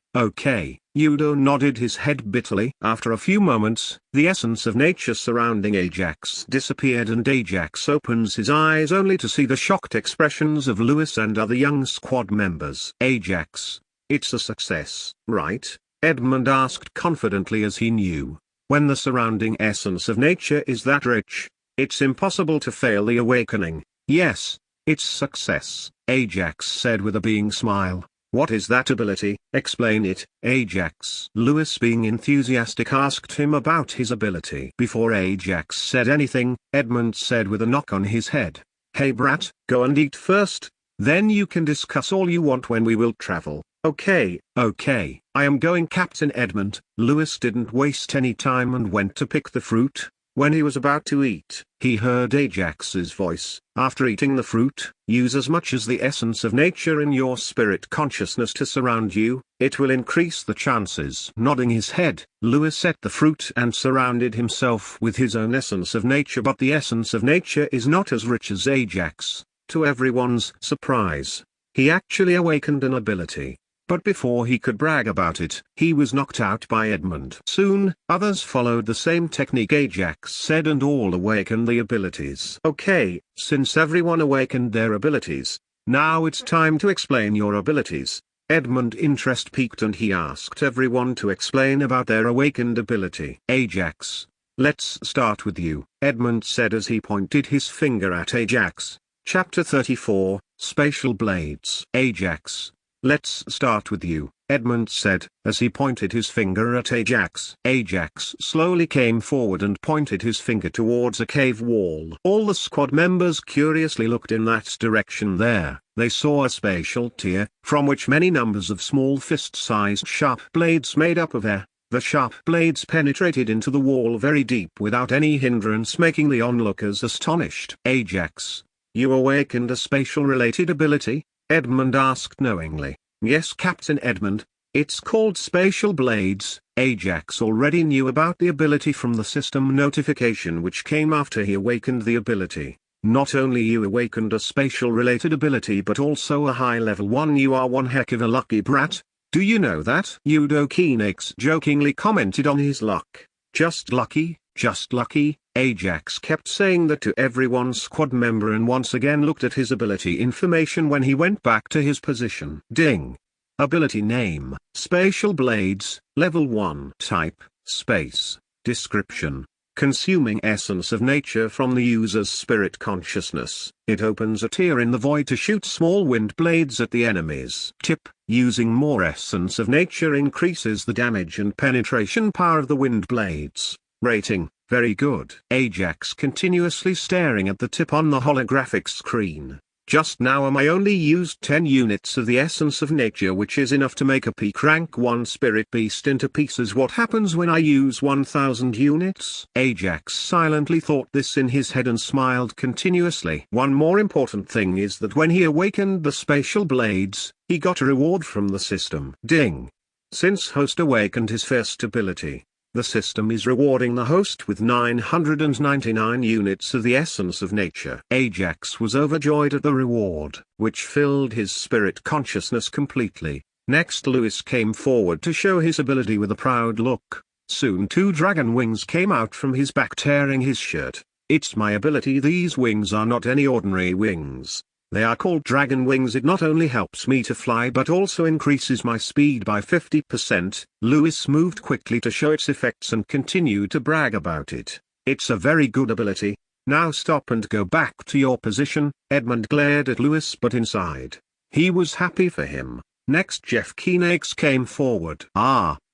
Udo nodded his head bitterly. After a few moments, the essence of nature surrounding Ajax disappeared and Ajax opens his eyes only to see the shocked expressions of Lewis and other young squad members. Ajax. It's a success, right? Edmund asked confidently, as he knew, when the surrounding essence of nature is that rich, it's impossible to fail the awakening. Yes, it's success, Ajax said with a being smile. What is that ability? Explain it, Ajax. Lewis, being enthusiastic, asked him about his ability. Before Ajax said anything, Edmund said with a knock on his head, Hey brat, go and eat first, then you can discuss all you want when we will travel. Okay, I am going, Captain Edmund. Lewis didn't waste any time and went to pick the fruit. When he was about to eat, he heard Ajax's voice. After eating the fruit, use as much as the essence of nature in your spirit consciousness to surround you, it will increase the chances. Nodding his head, Lewis ate the fruit and surrounded himself with his own essence of nature, but the essence of nature is not as rich as Ajax. To everyone's surprise, he actually awakened an ability. But before he could brag about it, he was knocked out by Edmund. Soon, others followed the same technique Ajax said and all awakened the abilities. Okay, since everyone awakened their abilities, now it's time to explain your abilities. Edmund interest peaked and he asked everyone to explain about their awakened ability. Ajax. Let's start with you, Edmund said as he pointed his finger at Ajax. Chapter 34, Spatial Blades. Ajax. Let's start with you, Edmund said, as he pointed his finger at Ajax. Ajax slowly came forward and pointed his finger towards a cave wall. All the squad members curiously looked in that direction. There, they saw a spatial tier, from which many numbers of small fist-sized sharp blades made up of air. The sharp blades penetrated into the wall very deep without any hindrance, making the onlookers astonished. Ajax, you awakened a spatial-related ability? Edmund asked knowingly. Yes, Captain Edmund, it's called spatial blades. Ajax already knew about the ability from the system notification which came after he awakened the ability. Not only you awakened a spatial-related ability but also a high-level one. You are one heck of a lucky brat. Do you know that? Eudokinex jokingly commented on his luck. Just lucky, just lucky. Ajax kept saying that to every one squad member and once again looked at his ability information when he went back to his position. Ding. Ability name, Spatial Blades, Level 1. Type, Space. Description. Consuming essence of nature from the user's spirit consciousness. It opens a tier in the void to shoot small wind blades at the enemies. Tip. Using more essence of nature increases the damage and penetration power of the wind blades. Rating, very good. Ajax continuously staring at the tip on the holographic screen. Just now I only used 10 units of the essence of nature, which is enough to make a peak rank 1 spirit beast into pieces. What happens when I use 1000 units? Ajax silently thought this in his head and smiled continuously. One more important thing is that when he awakened the spatial blades, he got a reward from the system. Ding. Since host awakened his first ability, the system is rewarding the host with 999 units of the essence of nature. Ajax was overjoyed at the reward, which filled his spirit consciousness completely. Next Lewis came forward to show his ability with a proud look. Soon 2 dragon wings came out from his back, tearing his shirt. It's my ability. These wings are not any ordinary wings. They are called dragon wings. It not only helps me to fly but also increases my speed by 50%. Lewis moved quickly to show its effects and continued to brag about it. It's a very good ability. Now stop and go back to your position. Edmund glared at Lewis, but inside, he was happy for him. Next Jeff Keenax came forward.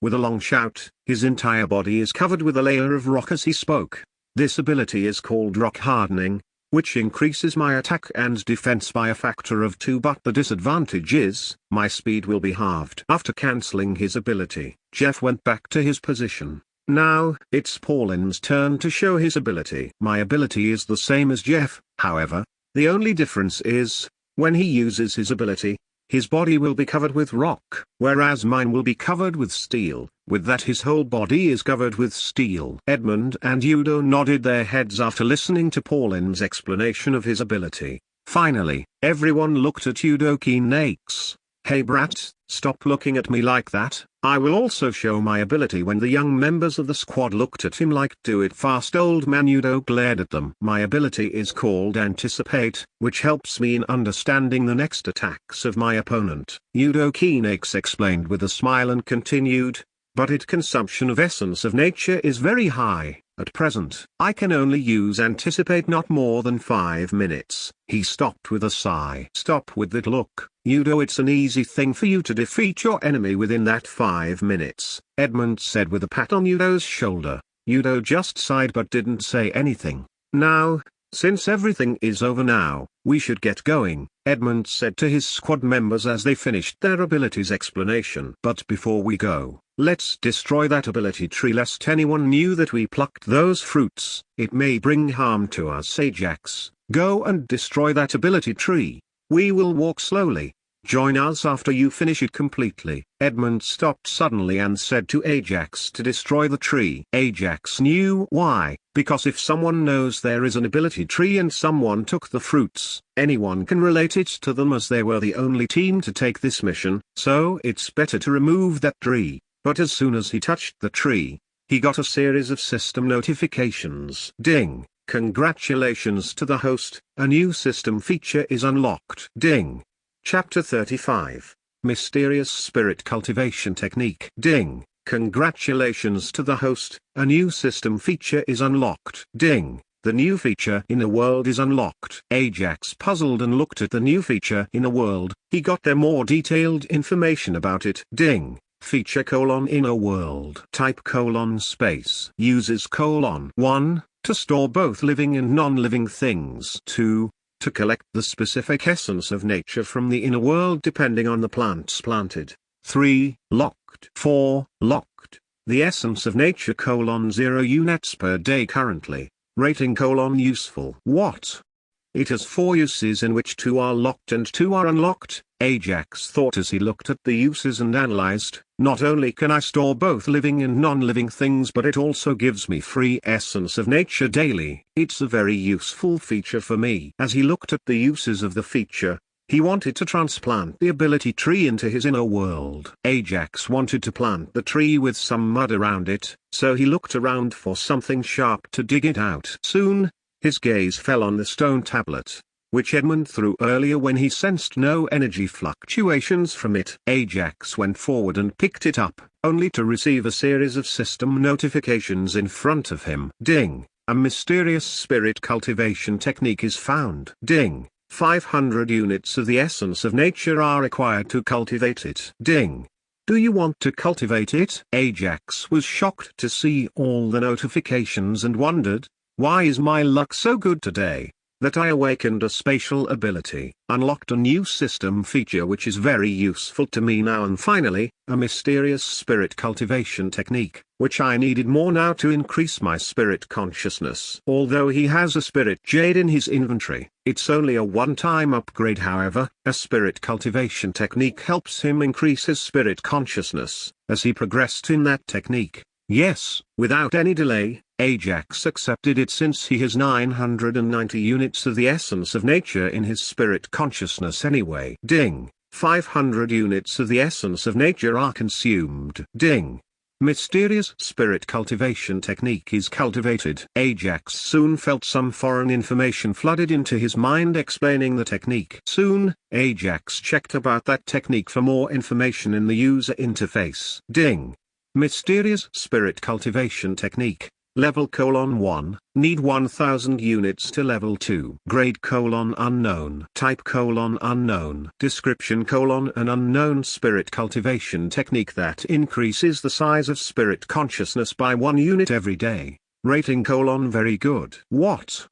With a long shout, his entire body is covered with a layer of rock as he spoke. This ability is called rock hardening, which increases my attack and defense by a factor of 2, but the disadvantage is, my speed will be halved. After cancelling his ability, Jeff went back to his position. Now, it's Pauline's turn to show his ability. My ability is the same as Jeff, however, the only difference is, when he uses his ability, his body will be covered with rock, whereas mine will be covered with steel. With that, his whole body is covered with steel. Edmund and Udo nodded their heads after listening to Pauline's explanation of his ability. Finally, everyone looked at Eudokinex. Hey brat, stop looking at me like that. I will also show my ability. When the young members of the squad looked at him like, do it fast. Old man Udo glared at them. My ability is called Anticipate, which helps me in understanding the next attacks of my opponent. Eudokinex explained with a smile and continued, but its consumption of essence of nature is very high. At present, I can only use Anticipate not more than 5 minutes. He stopped with a sigh. Stop with that look, Udo. It's an easy thing for you to defeat your enemy within that 5 minutes, Edmund said with a pat on Udo's shoulder. Udo just sighed but didn't say anything. Now, since everything is over now, we should get going, Edmund said to his squad members as they finished their abilities explanation. But before we go, let's destroy that ability tree lest anyone knew that we plucked those fruits. It may bring harm to us. Ajax, go and destroy that ability tree. We will walk slowly. Join us after you finish it completely. Edmund stopped suddenly and said to Ajax to destroy the tree. Ajax knew why, because if someone knows there is an ability tree and someone took the fruits, anyone can relate it to them as they were the only team to take this mission, so it's better to remove that tree. But as soon as he touched the tree, he got a series of system notifications. Ding! Congratulations to the host, a new system feature is unlocked. Ding! Chapter 35. Mysterious Spirit Cultivation Technique. Ding! Congratulations to the host, a new system feature is unlocked. Ding! The new feature in a world is unlocked. Ajax puzzled and looked at the new feature in a world. He got there more detailed information about it. Ding. Feature : in a world. Type : space. Uses : 1. To store both living and non-living things. 2. To collect the specific essence of nature from the inner world depending on the plants planted. 3. Locked. 4. Locked. The essence of nature : 0 units per day currently. Rating : useful. What? It has 4 uses in which 2 are locked and 2 are unlocked. Ajax thought as he looked at the uses and analyzed, not only can I store both living and non-living things, but it also gives me free essence of nature daily. It's a very useful feature for me. As he looked at the uses of the feature, he wanted to transplant the ability tree into his inner world. Ajax wanted to plant the tree with some mud around it, so he looked around for something sharp to dig it out. Soon, his gaze fell on the stone tablet, which Edmund threw earlier when he sensed no energy fluctuations from it. Ajax went forward and picked it up, only to receive a series of system notifications in front of him. Ding! A mysterious spirit cultivation technique is found. Ding! 500 units of the essence of nature are required to cultivate it. Ding! Do you want to cultivate it? Ajax was shocked to see all the notifications and wondered, why is my luck so good today, that I awakened a spatial ability, unlocked a new system feature which is very useful to me now, and finally, a mysterious spirit cultivation technique, which I needed more now to increase my spirit consciousness. Although he has a spirit jade in his inventory, it's only a one-time upgrade. However, a spirit cultivation technique helps him increase his spirit consciousness, as he progressed in that technique. Yes, without any delay, Ajax accepted it since he has 990 units of the essence of nature in his spirit consciousness anyway. Ding! 500 units of the essence of nature are consumed. Ding! Mysterious spirit cultivation technique is cultivated. Ajax soon felt some foreign information flooded into his mind explaining the technique. Soon, Ajax checked about that technique for more information in the user interface. Ding! Mysterious spirit cultivation technique. Level : 1, need 1000 units to level 2. Grade : unknown. Type : unknown. Description : an unknown spirit cultivation technique that increases the size of spirit consciousness by 1 unit every day. Rating : very good. What?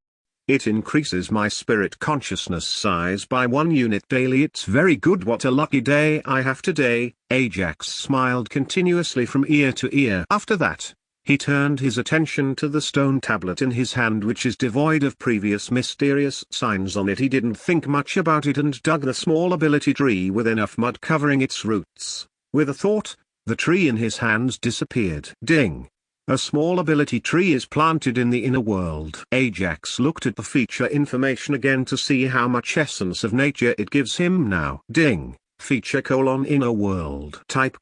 It increases my spirit consciousness size by 1 unit daily. It's very good. What a lucky day I have today. Ajax smiled continuously from ear to ear. After that, he turned his attention to the stone tablet in his hand, which is devoid of previous mysterious signs on it. He didn't think much about it and dug the small ability tree with enough mud covering its roots. With a thought, the tree in his hands disappeared. Ding! A small ability tree is planted in the inner world. Ajax looked at the feature information again to see how much essence of nature it gives him now. Ding! Feature : inner world. Type :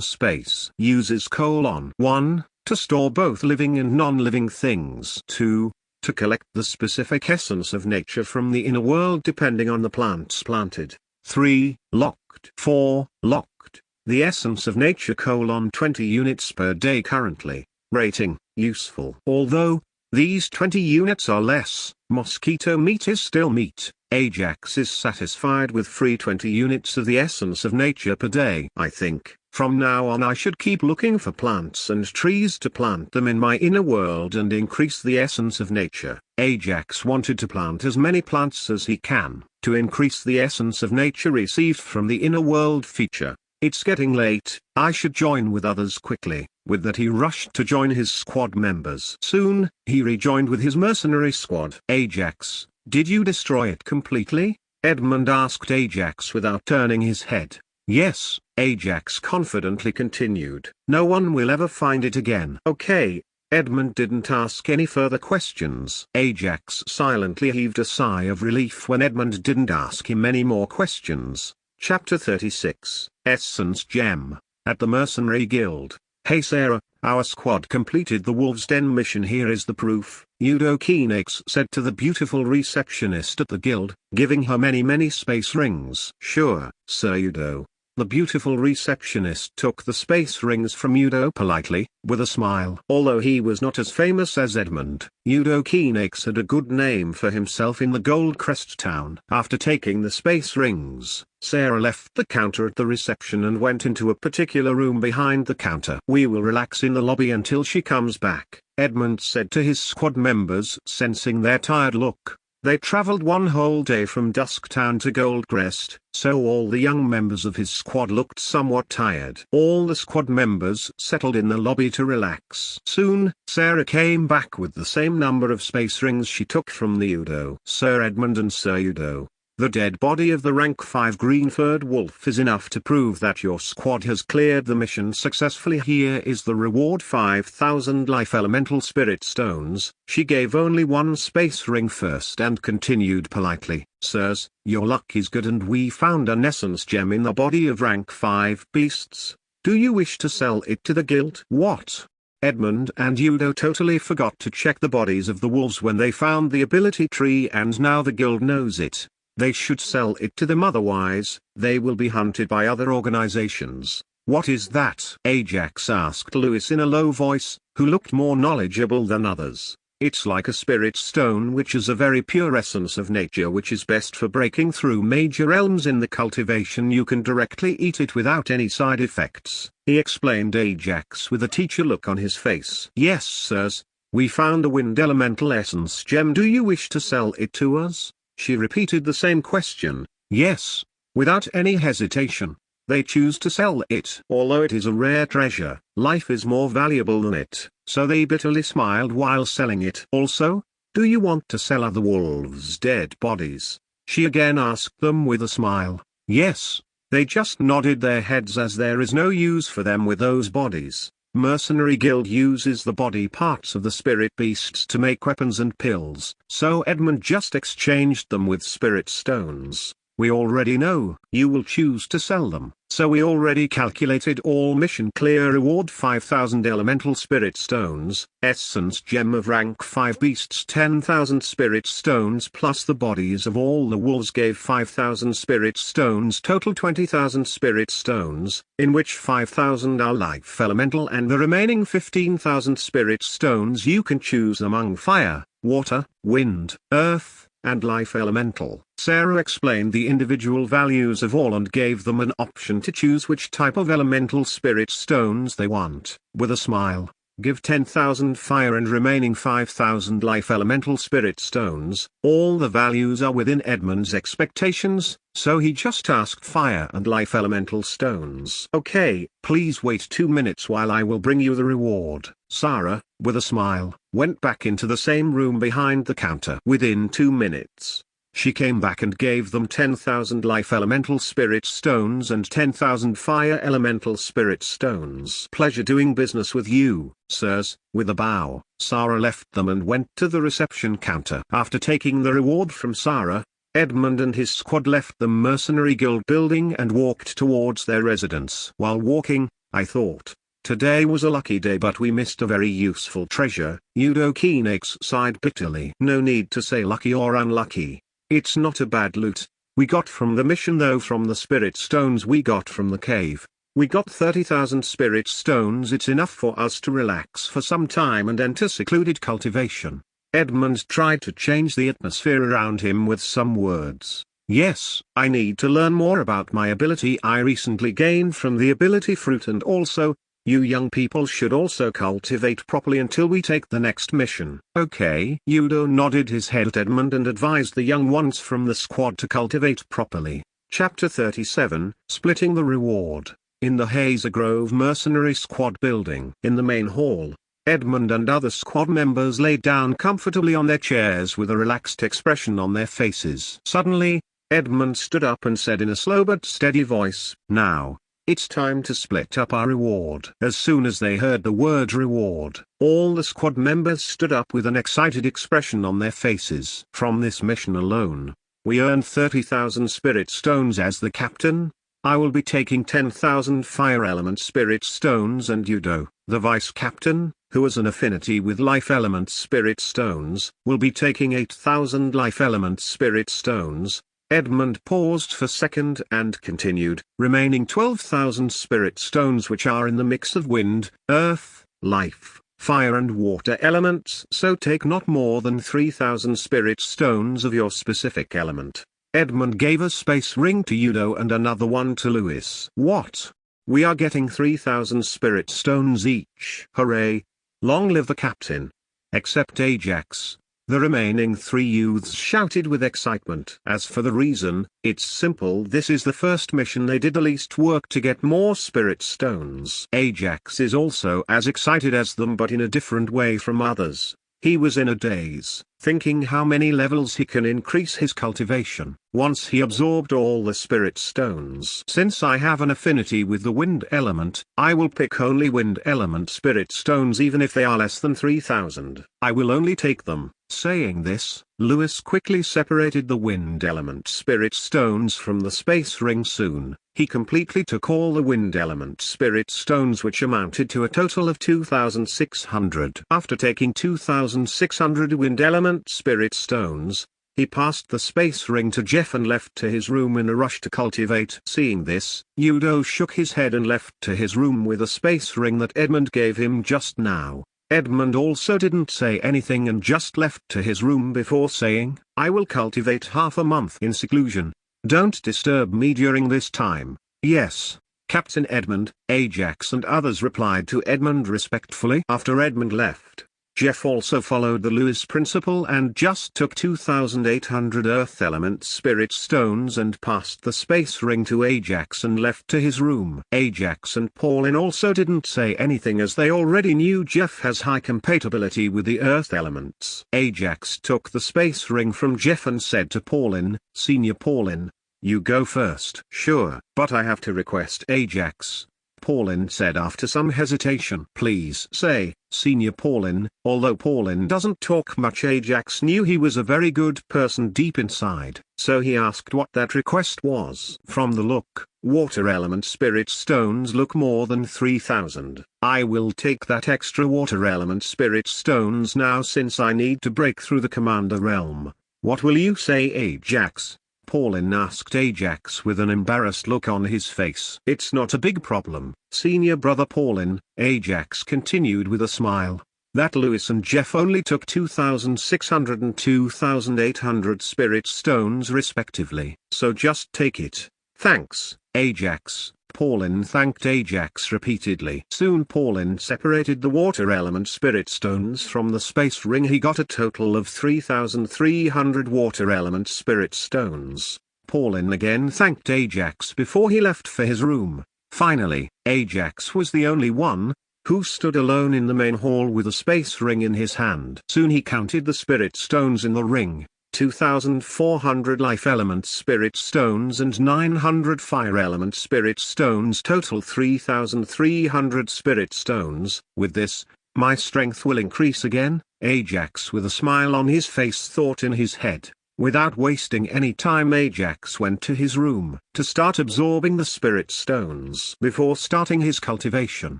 space. Uses : 1. To store both living and non-living things. 2. To collect the specific essence of nature from the inner world depending on the plants planted. 3. Locked. 4. Locked. The essence of nature : 20 units per day currently. Rating: useful. Although these 20 units are less, mosquito meat is still meat. Ajax is satisfied with free 20 units of the essence of nature per day. I think, from now on I should keep looking for plants and trees to plant them in my inner world and increase the essence of nature. Ajax wanted to plant as many plants as he can, to increase the essence of nature received from the inner world feature. It's getting late, I should join with others quickly. With that he rushed to join his squad members. Soon, he rejoined with his mercenary squad. Ajax, did you destroy it completely? Edmund asked Ajax without turning his head. Yes, Ajax confidently continued. No one will ever find it again. Okay. Edmund didn't ask any further questions. Ajax silently heaved a sigh of relief when Edmund didn't ask him any more questions. Chapter 36, Essence Gem. At the Mercenary Guild. Hey Sarah, our squad completed the Wolf's Den mission. Here is the proof, Eudokinex said to the beautiful receptionist at the guild, giving her many space rings. Sure, Sir Eudo. The beautiful receptionist took the space rings from Udo politely, with a smile. Although he was not as famous as Edmund, Udo Keenax had a good name for himself in the Goldcrest town. After taking the space rings, Sarah left the counter at the reception and went into a particular room behind the counter. "We will relax in the lobby until she comes back," Edmund said to his squad members, sensing their tired look. They traveled one whole day from Dusktown to Goldcrest, so all the young members of his squad looked somewhat tired. All the squad members settled in the lobby to relax. Soon, Sarah came back with the same number of space rings she took from the Udo. "Sir Edmund and Sir Udo, the dead body of the rank 5 green-furred wolf is enough to prove that your squad has cleared the mission successfully. Here is the reward: 5,000 life elemental spirit stones." She gave only one space ring first and continued politely, "Sirs, your luck is good and we found an essence gem in the body of rank 5 beasts. Do you wish to sell it to the guild?" What? Edmund and Udo totally forgot to check the bodies of the wolves when they found the ability tree, and now the guild knows it. They should sell it to them, otherwise, they will be hunted by other organizations. "What is that?" Ajax asked Lewis in a low voice, who looked more knowledgeable than others. "It's like a spirit stone, which is a very pure essence of nature, which is best for breaking through major realms in the cultivation. You can directly eat it without any side effects," he explained Ajax with a teacher look on his face. "Yes, sirs, we found a wind elemental essence gem. Do you wish to sell it to us?" She repeated the same question. "Yes." Without any hesitation, they choose to sell it. Although it is a rare treasure, life is more valuable than it, so they bitterly smiled while selling it. "Also, do you want to sell other wolves' dead bodies?" she again asked them with a smile. "Yes." They just nodded their heads, as there is no use for them with those bodies. Mercenary Guild uses the body parts of the spirit beasts to make weapons and pills, so Edmund just exchanged them with spirit stones. "We already know you will choose to sell them, so we already calculated all mission clear. Reward: 5,000 elemental spirit stones, essence gem of rank 5 beasts 10,000 spirit stones, plus the bodies of all the wolves gave 5,000 spirit stones, total 20,000 spirit stones, in which 5,000 are life elemental and the remaining 15,000 spirit stones you can choose among fire, water, wind, earth, and life elemental." Sarah explained the individual values of all and gave them an option to choose which type of elemental spirit stones they want. With a smile, "Give 10,000 fire and remaining 5,000 life elemental spirit stones." All the values are within Edmund's expectations, so he just asked fire and life elemental stones. "Okay, please wait 2 minutes while I will bring you the reward." Sarah, with a smile, went back into the same room behind the counter. Within 2 minutes, she came back and gave them 10,000 life elemental spirit stones and 10,000 fire elemental spirit stones. "Pleasure doing business with you, sirs." With a bow, Sarah left them and went to the reception counter. After taking the reward from Sarah, Edmund and his squad left the Mercenary Guild building and walked towards their residence. While walking, I thought, today was a lucky day, but we missed a very useful treasure. Udo Keenax sighed bitterly. "No need to say lucky or unlucky. It's not a bad loot we got from the mission, though. From the spirit stones we got from the cave, we got 30,000 spirit stones. It's enough for us to relax for some time and enter secluded cultivation." Edmund tried to change the atmosphere around him with some words. "Yes, I need to learn more about my ability I recently gained from the ability fruit, and also, you young people should also cultivate properly until we take the next mission." "Okay." Udo nodded his head at Edmund and advised the young ones from the squad to cultivate properly. Chapter 37, Splitting the Reward. In the Hazer Grove Mercenary Squad building. In the main hall, Edmund and other squad members lay down comfortably on their chairs with a relaxed expression on their faces. Suddenly, Edmund stood up and said in a slow but steady voice, "Now, it's time to split up our reward." As soon as they heard the word reward, all the squad members stood up with an excited expression on their faces. "From this mission alone, we earned 30,000 spirit stones. As the captain, I will be taking 10,000 fire element spirit stones, and Udo, the vice captain, who has an affinity with life element spirit stones, will be taking 8,000 life element spirit stones. Edmund paused for a second and continued, remaining 12,000 spirit stones, which are in the mix of wind, earth, life, fire and water elements, so take not more than 3,000 spirit stones of your specific element. Edmund gave a space ring to Udo and another one to Lewis. What? We are getting 3,000 spirit stones each. Hooray! Long live the captain! Except Ajax. The remaining 3 youths shouted with excitement. As for the reason, it's simple. This is the first mission they did the least work to get more spirit stones. Ajax is also as excited as them, but in a different way from others. He was in a daze, thinking how many levels he can increase his cultivation once he absorbed all the spirit stones. Since I have an affinity with the wind element, I will pick only wind element spirit stones even if they are less than 3,000. I will only take them. Saying this, Lewis quickly separated the wind element spirit stones from the space ring. Soon, he completely took all the wind element spirit stones, which amounted to a total of 2,600. After taking 2,600 wind element spirit stones, he passed the space ring to Jeff and left to his room in a rush to cultivate. Seeing this, Udo shook his head and left to his room with a space ring that Edmund gave him just now. Edmund also didn't say anything and just left to his room before saying, I will cultivate half a month in seclusion. Don't disturb me during this time. Yes, Captain Edmund. Ajax and others replied to Edmund respectfully. After Edmund left, Jeff also followed the Lewis principle and just took 2,800 earth element spirit stones and passed the space ring to Ajax and left to his room. Ajax and Pauline also didn't say anything, as they already knew Jeff has high compatibility with the earth elements. Ajax took the space ring from Jeff and said to Pauline, Senior Pauline, you go first. Sure, but I have to request. Ajax, Pauline said after some hesitation. Please say, Senior Pauline. Although Pauline doesn't talk much, Ajax knew he was a very good person deep inside, so he asked what that request was. From the look, water element spirit stones look more than 3,000. I will take that extra water element spirit stones now, since I need to break through the commander realm. What will you say, Ajax? Pauline asked Ajax with an embarrassed look on his face. It's not a big problem, senior brother Pauline, Ajax continued with a smile. That Lewis and Jeff only took 2,600 and 2,800 spirit stones respectively, so just take it. Thanks, Ajax. Pauline thanked Ajax repeatedly. Soon Pauline separated the water element spirit stones from the space ring. He got a total of 3,300 water element spirit stones. Pauline again thanked Ajax before he left for his room. Finally, Ajax was the only one who stood alone in the main hall with a space ring in his hand. Soon he counted the spirit stones in the ring. 2,400 life element spirit stones and 900 fire element spirit stones, total 3,300 spirit stones. With this, my strength will increase again, Ajax with a smile on his face thought in his head. Without wasting any time, Ajax went to his room to start absorbing the spirit stones. Before starting his cultivation,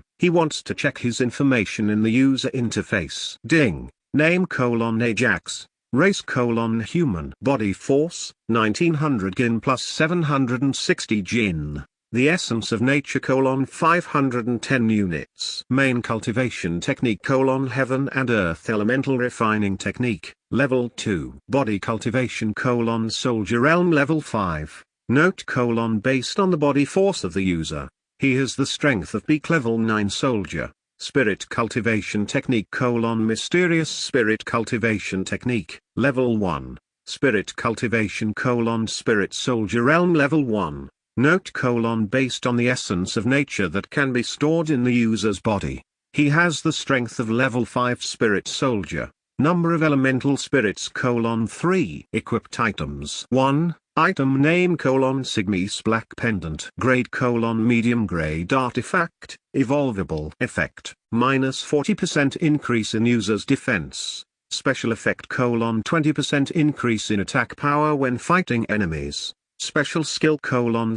he wants to check his information in the user interface. Ding, name : Ajax. Race : human. Body force, 1900 Gin plus 760 Gin. The essence of nature : 510 units. Main cultivation technique : heaven and earth elemental refining technique, level 2. Body cultivation : soldier realm, level 5. Note: based on the body force of the user, he has the strength of peak level 9 soldier. Spirit cultivation technique : mysterious spirit cultivation technique, level 1. Spirit cultivation : spirit soldier realm, level 1. Note: based on the essence of nature that can be stored in the user's body, he has the strength of level 5 spirit soldier. Number of elemental spirits: 3. Equipped items: 1. Item name: Sigmis black pendant. Grade: medium grade artifact. Evolvable effect: -40% increase in user's defense. Special effect: 20% increase in attack power when fighting enemies. Special skill: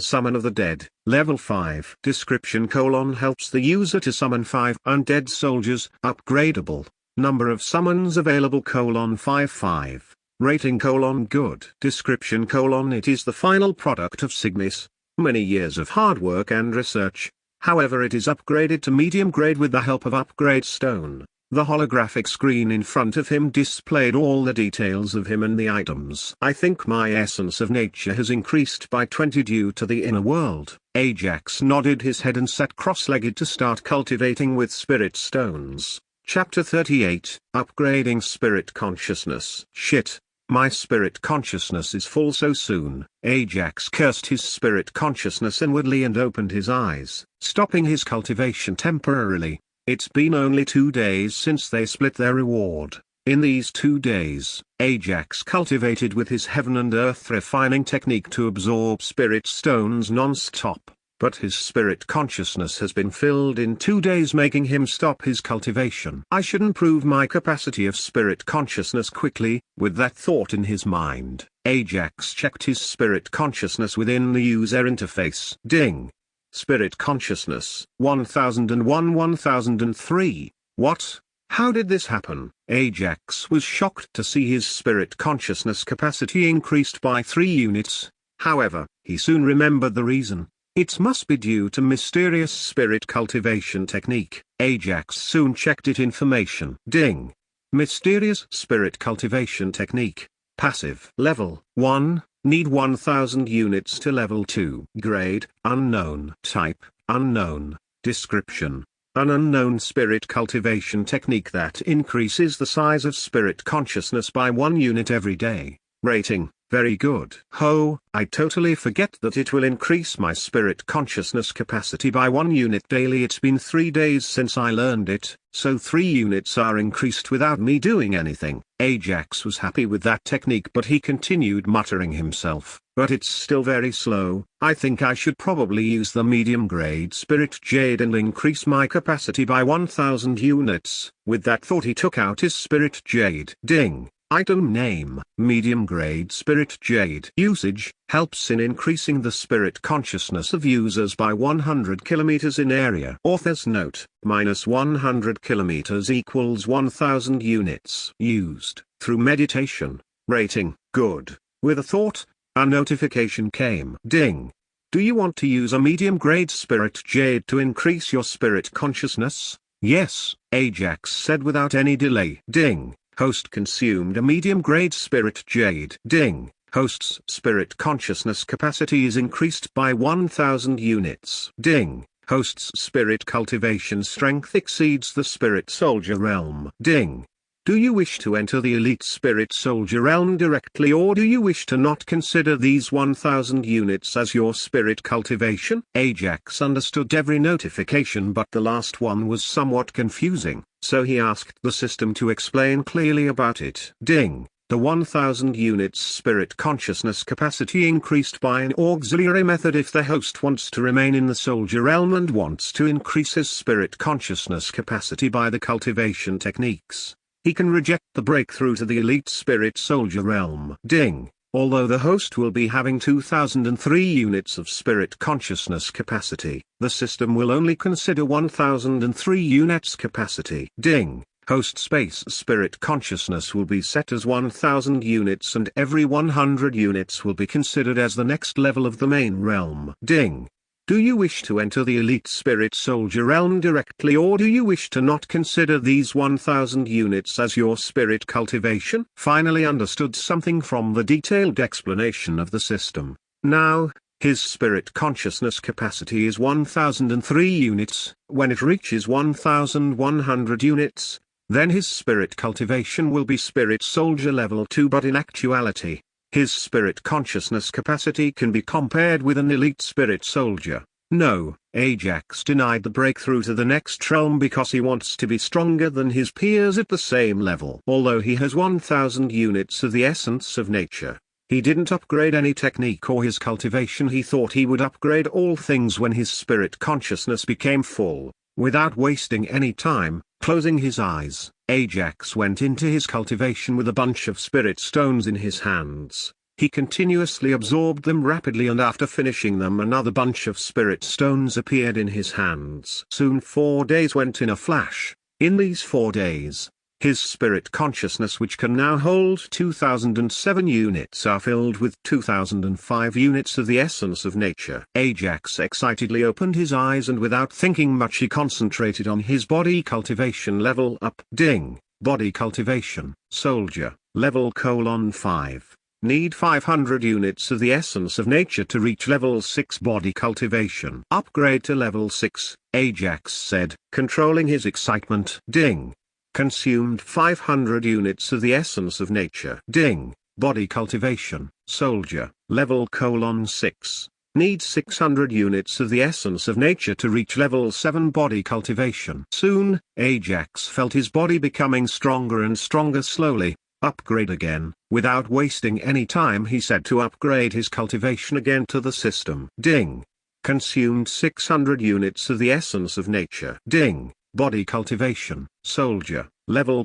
summon of the dead, level 5. Description: helps the user to summon 5 undead soldiers. Upgradable. Number of summons available: 5. Rating: good. Description: it is the final product of Cygnus, many years of hard work and research. However, it is upgraded to medium grade with the help of Upgrade Stone. The holographic screen in front of him displayed all the details of him and the items. I think my essence of nature has increased by 20 due to the inner world. Ajax nodded his head and sat cross-legged to start cultivating with spirit stones. Chapter 38, Upgrading Spirit Consciousness. Shit. My spirit consciousness is full so soon. Ajax cursed his spirit consciousness inwardly and opened his eyes, stopping his cultivation temporarily. It's been only 2 days since they split their reward. In these 2 days, Ajax cultivated with his heaven and earth refining technique to absorb spirit stones non-stop. But his spirit consciousness has been filled in 2 days, making him stop his cultivation. I should improve my capacity of spirit consciousness quickly. With that thought in his mind, Ajax checked his spirit consciousness within the user interface. Ding. Spirit consciousness 1001 1003. What? How did this happen? Ajax was shocked to see his spirit consciousness capacity increased by 3 units. However, he soon remembered the reason. It must be due to mysterious spirit cultivation technique. Ajax soon checked it information. Ding. Mysterious spirit cultivation technique. Passive. Level 1, need 1000 units to level 2. Grade, unknown. Type, unknown. Description. An unknown spirit cultivation technique that increases the size of spirit consciousness by 1 unit every day. Rating, very good. Oh, I totally forget that it will increase my spirit consciousness capacity by 1 unit daily. It's been 3 days since I learned it, so 3 units are increased without me doing anything. Ajax was happy with that technique, but he continued muttering himself, but it's still very slow. I think I should probably use the medium grade spirit jade and increase my capacity by 1000 units. With that thought, he took out his spirit jade. Ding. Item name, medium grade spirit jade. Usage, helps in increasing the spirit consciousness of users by 100 kilometers in area. Author's note, -100 kilometers equals 1000 units. Used, through meditation. Rating, good. With a thought, a notification came. Ding. Do you want to use a medium grade spirit jade to increase your spirit consciousness? Yes, Ajax said without any delay. Ding. Host consumed a medium-grade spirit jade. Ding. Host's spirit consciousness capacity is increased by 1000 units. Ding. Host's spirit cultivation strength exceeds the spirit soldier realm. Ding. Do you wish to enter the elite spirit soldier realm directly, or do you wish to not consider these 1000 units as your spirit cultivation? Ajax understood every notification, but the last one was somewhat confusing, so he asked the system to explain clearly about it. Ding. The 1000 units spirit consciousness capacity increased by an auxiliary method if the host wants to remain in the soldier realm and wants to increase his spirit consciousness capacity by the cultivation techniques. He can reject the breakthrough to the elite spirit soldier realm. Ding. Although the host will be having 2003 units of spirit consciousness capacity, the system will only consider 1003 units capacity. Ding. Host space spirit consciousness will be set as 1000 units, and every 100 units will be considered as the next level of the main realm. Ding. Do you wish to enter the elite spirit soldier realm directly, or do you wish to not consider these 1000 units as your spirit cultivation? Finally understood something from the detailed explanation of the system. Now, his spirit consciousness capacity is 1003 units. When it reaches 1100 units, then his spirit cultivation will be spirit soldier level 2, but in actuality, his spirit consciousness capacity can be compared with an elite spirit soldier. No, Ajax denied the breakthrough to the next realm because he wants to be stronger than his peers at the same level. Although he has 1000 units of the essence of nature, he didn't upgrade any technique or his cultivation. He thought he would upgrade all things when his spirit consciousness became full. Without wasting any time, closing his eyes, Ajax went into his cultivation with a bunch of spirit stones in his hands. He continuously absorbed them rapidly, and after finishing them, another bunch of spirit stones appeared in his hands. Soon 4 days went in a flash. In these 4 days, His spirit consciousness, which can now hold 2007 units, are filled with 2005 units of the essence of nature. Ajax excitedly opened his eyes and without thinking much he concentrated on his body cultivation level up. Ding. Body cultivation. Soldier. Level :5. Need 500 units of the essence of nature to reach level 6 body cultivation. Upgrade to level 6, Ajax said, controlling his excitement. Ding. Consumed 500 units of the essence of nature. Ding. Body cultivation. Soldier. Level :6. Need 600 units of the essence of nature to reach level 7 body cultivation. Soon, Ajax felt his body becoming stronger and stronger slowly. Upgrade again. Without wasting any time he said to upgrade his cultivation again to the system. Ding. Consumed 600 units of the essence of nature. Ding. Body cultivation. Soldier. Level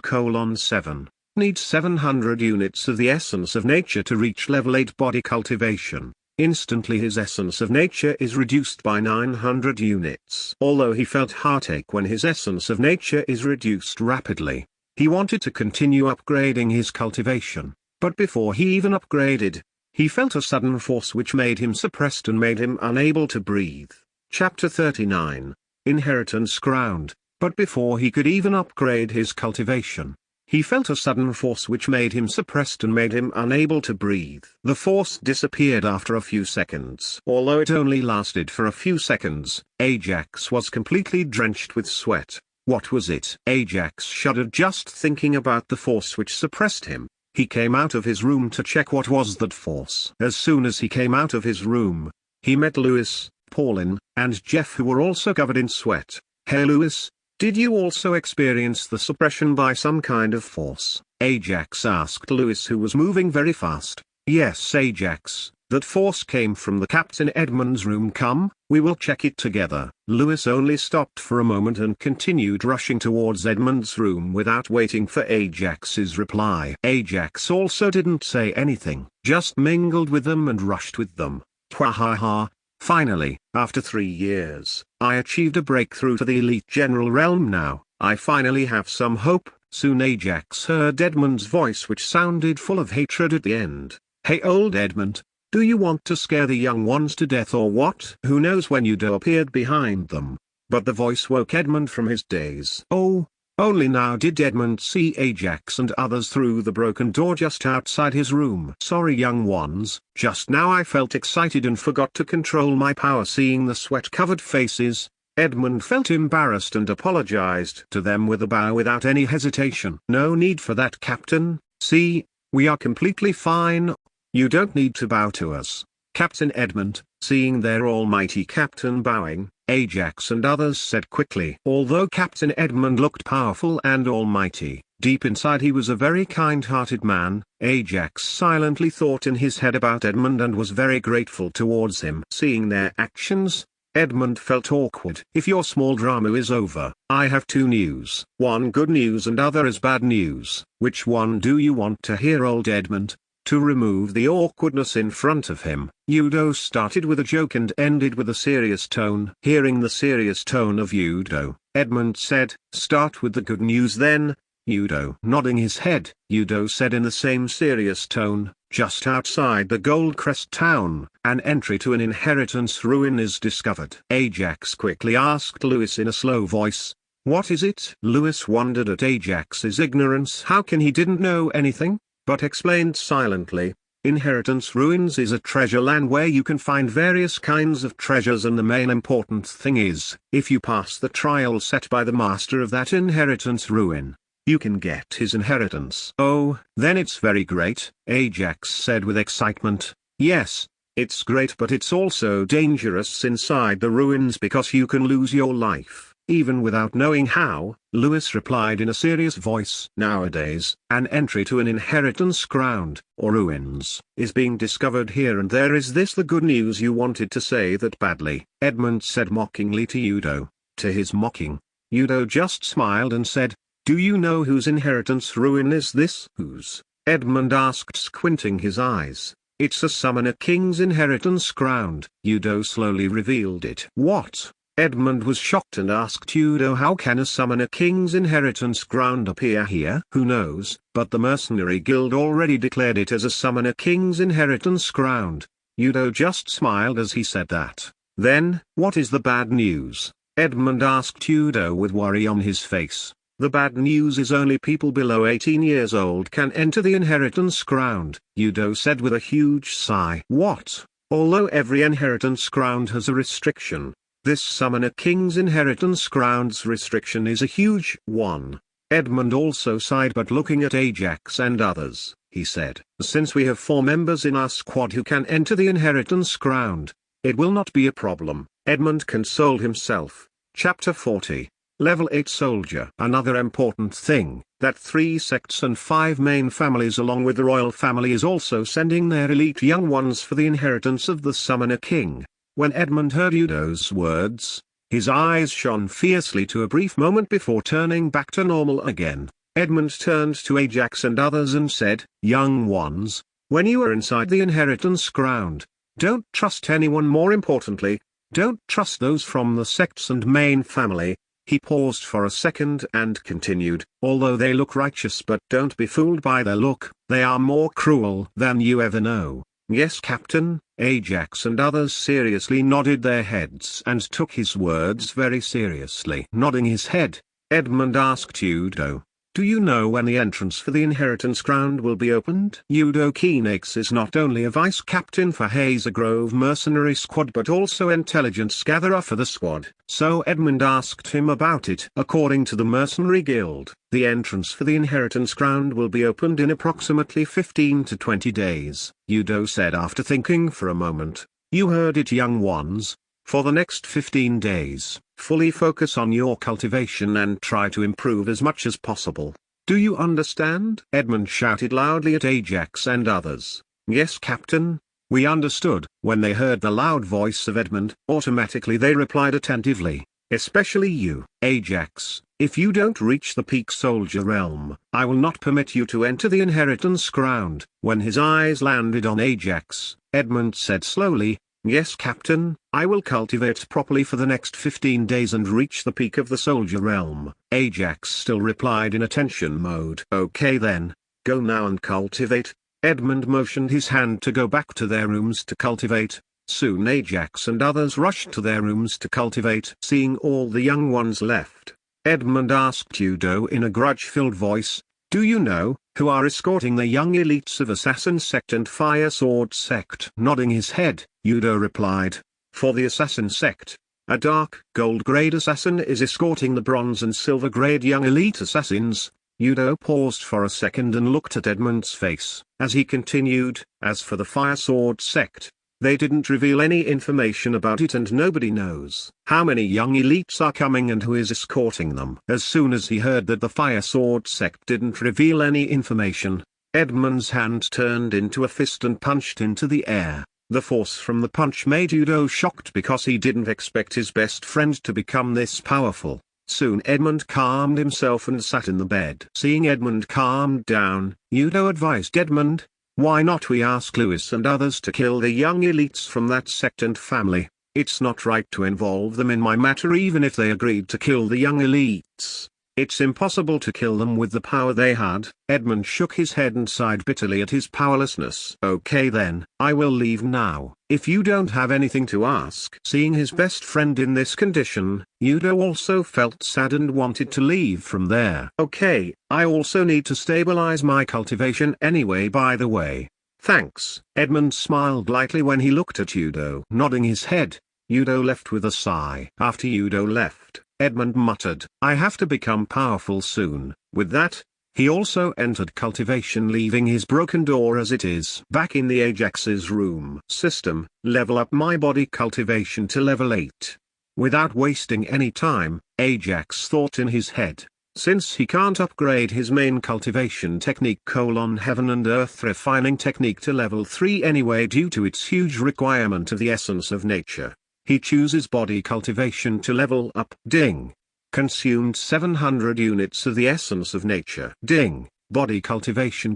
:7. Needs 700 units of the essence of nature to reach level 8 body cultivation. Instantly his essence of nature is reduced by 900 units. Although he felt heartache when his essence of nature is reduced rapidly, he wanted to continue upgrading his cultivation. But before he even upgraded, he felt a sudden force which made him suppressed and made him unable to breathe. Chapter 39. Inheritance Ground. But before he could even upgrade his cultivation, he felt a sudden force which made him suppressed and made him unable to breathe. The force disappeared after a few seconds. Although it only lasted for a few seconds, Ajax was completely drenched with sweat. What was it? Ajax shuddered just thinking about the force which suppressed him. He came out of his room to check what was that force. As soon as he came out of his room, he met Lewis, Pauline, and Jeff, who were also covered in sweat. Hey Lewis, did you also experience the suppression by some kind of force? Ajax asked Lewis, who was moving very fast. Yes Ajax, that force came from the Captain Edmund's room. Come, we will check it together. Lewis only stopped for a moment and continued rushing towards Edmund's room without waiting for Ajax's reply. Ajax also didn't say anything, just mingled with them and rushed with them. Twahaha. Finally, after 3 years, I achieved a breakthrough to the elite general realm. Now, I finally have some hope. Soon Ajax heard Edmund's voice, which sounded full of hatred at the end. Hey old Edmund, do you want to scare the young ones to death or what? Who knows when Udo appeared behind them, but the voice woke Edmund from his daze. Oh, only now did Edmund see Ajax and others through the broken door just outside his room. Sorry young ones, just now I felt excited and forgot to control my power. Seeing the sweat-covered faces, Edmund felt embarrassed and apologized to them with a bow without any hesitation. No need for that, Captain. See, we are completely fine. You don't need to bow to us. Captain Edmund, seeing their almighty captain bowing, Ajax and others said quickly. Although Captain Edmund looked powerful and almighty, deep inside he was a very kind-hearted man. Ajax silently thought in his head about Edmund and was very grateful towards him. Seeing their actions, Edmund felt awkward. If your small drama is over, I have 2 news. One good news and other is bad news. Which one do you want to hear, old Edmund? To remove the awkwardness in front of him, Udo started with a joke and ended with a serious tone. Hearing the serious tone of Udo, Edmund said, start with the good news then. Udo nodding his head, Udo said in the same serious tone, just outside the Goldcrest town, an entry to an inheritance ruin is discovered. Ajax quickly asked Lewis in a slow voice, what is it? Lewis wondered at Ajax's ignorance. How can he didn't know anything? But explained silently, inheritance ruins is a treasure land where you can find various kinds of treasures, and the main important thing is, if you pass the trial set by the master of that inheritance ruin, you can get his inheritance. Oh, then it's very great, Ajax said with excitement. Yes, it's great, but it's also dangerous inside the ruins because you can lose your life. Even without knowing how, Lewis replied in a serious voice. Nowadays, an entry to an inheritance ground, or ruins, is being discovered here and there. Is this the good news you wanted to say that badly? Edmund said mockingly to Udo. To his mocking, Udo just smiled and said, do you know whose inheritance ruin is this? Whose? Edmund asked, squinting his eyes. It's a summoner king's inheritance ground. Udo slowly revealed it. What? Edmund was shocked and asked Udo, how can a summoner king's inheritance ground appear here? Who knows, but the mercenary guild already declared it as a summoner king's inheritance ground. Udo just smiled as he said that. Then, what is the bad news? Edmund asked Udo with worry on his face. The bad news is only people below 18 years old can enter the inheritance ground, Udo said with a huge sigh. What? Although every inheritance ground has a restriction, this summoner king's inheritance ground's restriction is a huge one. Edmund also sighed, but looking at Ajax and others, he said, since we have 4 members in our squad who can enter the inheritance ground, it will not be a problem. Edmund consoled himself. Chapter 40. Level 8 Soldier. Another important thing, that 3 sects and 5 main families along with the royal family is also sending their elite young ones for the inheritance of the Summoner King. When Edmund heard Udo's words, his eyes shone fiercely to a brief moment before turning back to normal again. Edmund turned to Ajax and others and said, young ones, when you are inside the inheritance ground, don't trust anyone. More importantly, don't trust those from the sects and main family. He paused for a second and continued, although they look righteous, but don't be fooled by their look, they are more cruel than you ever know. Yes, Captain. Ajax and others seriously nodded their heads and took his words very seriously. Nodding his head, Edmund asked Udo, do you know when the entrance for the inheritance ground will be opened? Udo Keenax is not only a vice captain for Hazer Grove mercenary squad but also intelligence gatherer for the squad, so Edmund asked him about it. According to the mercenary guild, the entrance for the inheritance ground will be opened in approximately 15 to 20 days, Udo said after thinking for a moment. You heard it, young ones. For the next 15 days, fully focus on your cultivation and try to improve as much as possible. Do you understand? Edmund shouted loudly at Ajax and others. Yes, Captain, we understood. When they heard the loud voice of Edmund, automatically they replied attentively, especially you, Ajax. If you don't reach the peak soldier realm, I will not permit you to enter the inheritance ground. When his eyes landed on Ajax, Edmund said slowly, yes, Captain, I will cultivate properly for the next 15 days and reach the peak of the soldier realm. Ajax still replied in attention mode. Okay then, go now and cultivate. Edmund motioned his hand to go back to their rooms to cultivate. Soon Ajax and others rushed to their rooms to cultivate. Seeing all the young ones left, Edmund asked Udo in a grudge-filled voice, do you know who are escorting the young elites of Assassin Sect and Fire Sword Sect? Nodding his head, Udo replied, for the Assassin Sect, a dark gold-grade assassin is escorting the bronze and silver-grade young elite assassins. Udo paused for a second and looked at Edmund's face, as he continued, as for the Fire Sword Sect, they didn't reveal any information about it and nobody knows how many young elites are coming and who is escorting them. As soon as he heard that the Fire Sword Sect didn't reveal any information, Edmund's hand turned into a fist and punched into the air. The force from the punch made Udo shocked because he didn't expect his best friend to become this powerful. Soon Edmund calmed himself and sat in the bed. Seeing Edmund calmed down, Udo advised Edmund, why not we ask Lewis and others to kill the young elites from that sect and family? It's not right to involve them in my matter even if they agreed to kill the young elites. It's impossible to kill them with the power they had. Edmund shook his head and sighed bitterly at his powerlessness. Okay then, I will leave now, if you don't have anything to ask. Seeing his best friend in this condition, Udo also felt sad and wanted to leave from there. Okay, I also need to stabilize my cultivation anyway, by the way. Thanks. Edmund smiled lightly when he looked at Udo. Nodding his head, Udo left with a sigh. After Udo left, Edmund muttered, I have to become powerful soon. With that, he also entered cultivation, leaving his broken door as it is. Back in the Ajax's room. System, level up my body cultivation to level 8. Without wasting any time, Ajax thought in his head, since he can't upgrade his main cultivation technique Heaven and Earth refining technique to level 3 anyway due to its huge requirement of the essence of nature, he chooses body cultivation to level up. Ding. Consumed 700 units of the essence of nature. Ding. Body cultivation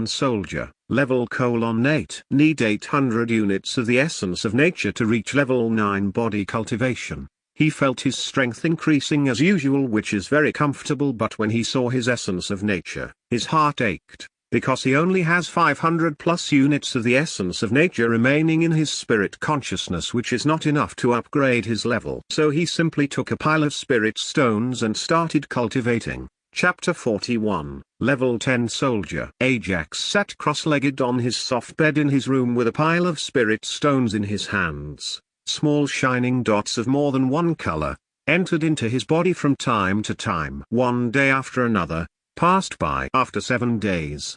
soldier, level 8. Need 800 units of the essence of nature to reach level 9 body cultivation. He felt his strength increasing as usual, which is very comfortable, but when he saw his essence of nature, his heart ached, because he only has 500 plus units of the essence of nature remaining in his spirit consciousness, which is not enough to upgrade his level. So he simply took a pile of spirit stones and started cultivating. Chapter 41, Level 10 Soldier. Ajax sat cross-legged on his soft bed in his room with a pile of spirit stones in his hands. Small shining dots of more than one color entered into his body from time to time. One day after another passed by. After 7 days,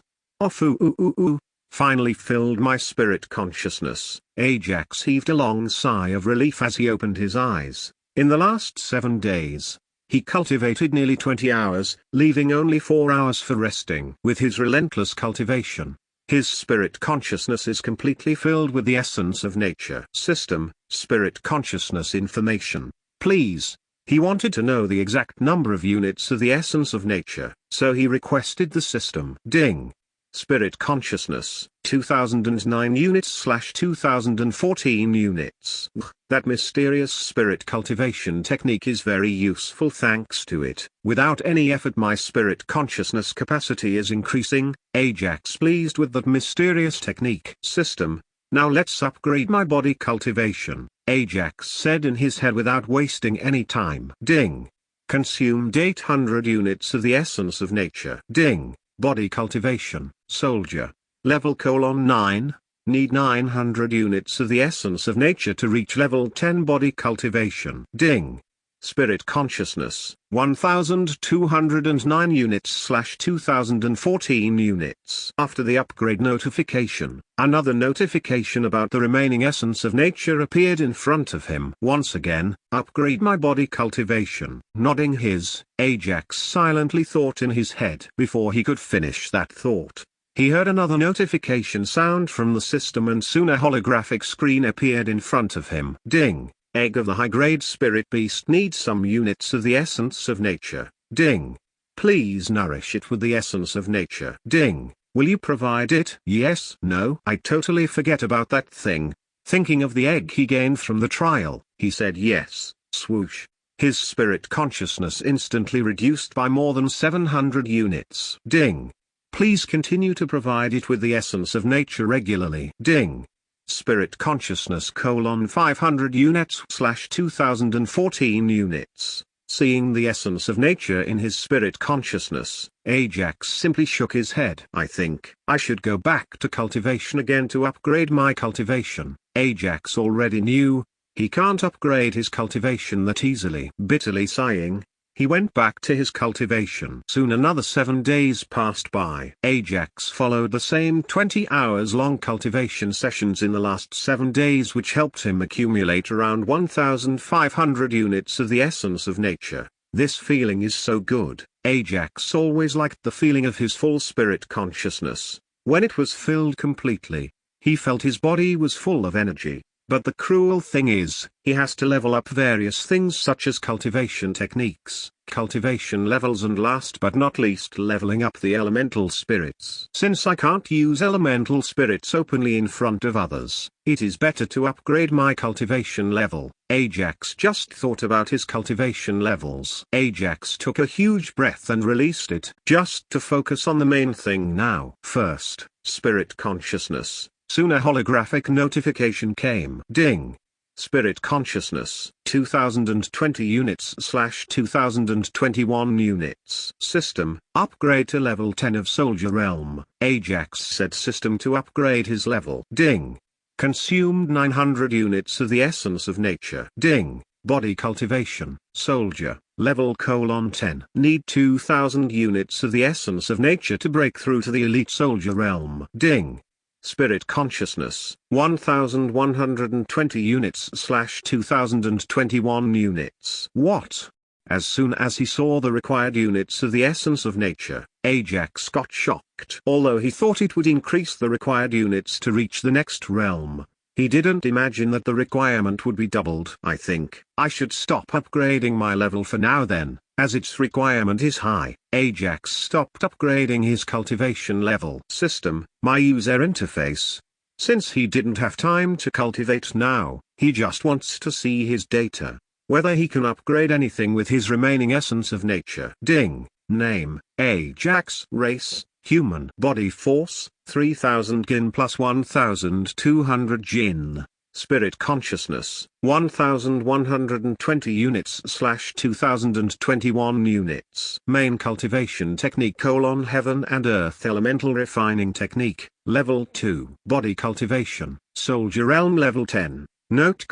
finally filled my spirit consciousness. Ajax heaved a long sigh of relief as he opened his eyes. In the last 7 days, he cultivated nearly 20 hours, leaving only 4 hours for resting. With his relentless cultivation, his spirit consciousness is completely filled with the essence of nature. System, spirit consciousness information. Please. He wanted to know the exact number of units of the essence of nature, so he requested the system. Ding. Spirit consciousness, 2009 units/2014 units. That mysterious spirit cultivation technique is very useful. Thanks to it, without any effort, my spirit consciousness capacity is increasing. Ajax pleased with that mysterious technique. System, now let's upgrade my body cultivation, Ajax said in his head without wasting any time. Ding. Consumed 800 units of the essence of nature. Ding. Body cultivation, soldier. Level 9, need 900 units of the essence of nature to reach level 10 body cultivation. Ding. Spirit consciousness, 1209 units/2014 units. After the upgrade notification, another notification about the remaining essence of nature appeared in front of him. Once again, upgrade my body cultivation. Nodding his, Ajax silently thought in his head. Before he could finish that thought, he heard another notification sound from the system, and soon a holographic screen appeared in front of him. Ding. Egg of the high-grade spirit beast needs some units of the essence of nature. Ding. Please nourish it with the essence of nature. Ding. Will you provide it? Yes. No. I totally forget about that thing. Thinking of the egg he gained from the trial, he said yes. Swoosh. His spirit consciousness instantly reduced by more than 700 units. Ding. Please continue to provide it with the essence of nature regularly. Ding. Spirit consciousness 500 units/2014 units. Seeing the essence of nature in his spirit consciousness, Ajax simply shook his head. I think I should go back to cultivation again to upgrade my cultivation. Ajax already knew he can't upgrade his cultivation that easily. Bitterly sighing, he went back to his cultivation. Soon another 7 days passed by. Ajax followed the same 20 hours long cultivation sessions in the last 7 days, which helped him accumulate around 1,500 units of the essence of nature. This feeling is so good. Ajax always liked the feeling of his full spirit consciousness. When it was filled completely, he felt his body was full of energy. But the cruel thing is, he has to level up various things such as cultivation techniques, cultivation levels, and last but not least leveling up the elemental spirits. Since I can't use elemental spirits openly in front of others, it is better to upgrade my cultivation level. Ajax just thought about his cultivation levels. Ajax took a huge breath and released it, just to focus on the main thing now. First, spirit consciousness. Soon a holographic notification came. Ding. Spirit consciousness, 2020 units/2021 units. System, upgrade to level 10 of Soldier Realm. Ajax said system to upgrade his level. Ding. Consumed 900 units of the essence of nature. Ding. Body cultivation, Soldier, level 10. Need 2000 units of the essence of nature to break through to the elite Soldier Realm. Ding. Spirit consciousness, 1120 units/2021 units. What? As soon as he saw the required units of the essence of nature, Ajax got shocked. Although he thought it would increase the required units to reach the next realm, he didn't imagine that the requirement would be doubled. I think I should stop upgrading my level for now then, as its requirement is high. Ajax stopped upgrading his cultivation level. System, my user interface. Since he didn't have time to cultivate now, he just wants to see his data. whether he can upgrade anything with his remaining essence of nature. Ding. Name, Ajax. Race, human. Body force, 3000 Gin plus 1200 Jin. Spirit consciousness, 1120 units / 2021 units. Main cultivation technique: heaven and earth elemental refining technique, level 2. Body cultivation, soldier realm level 10. Note: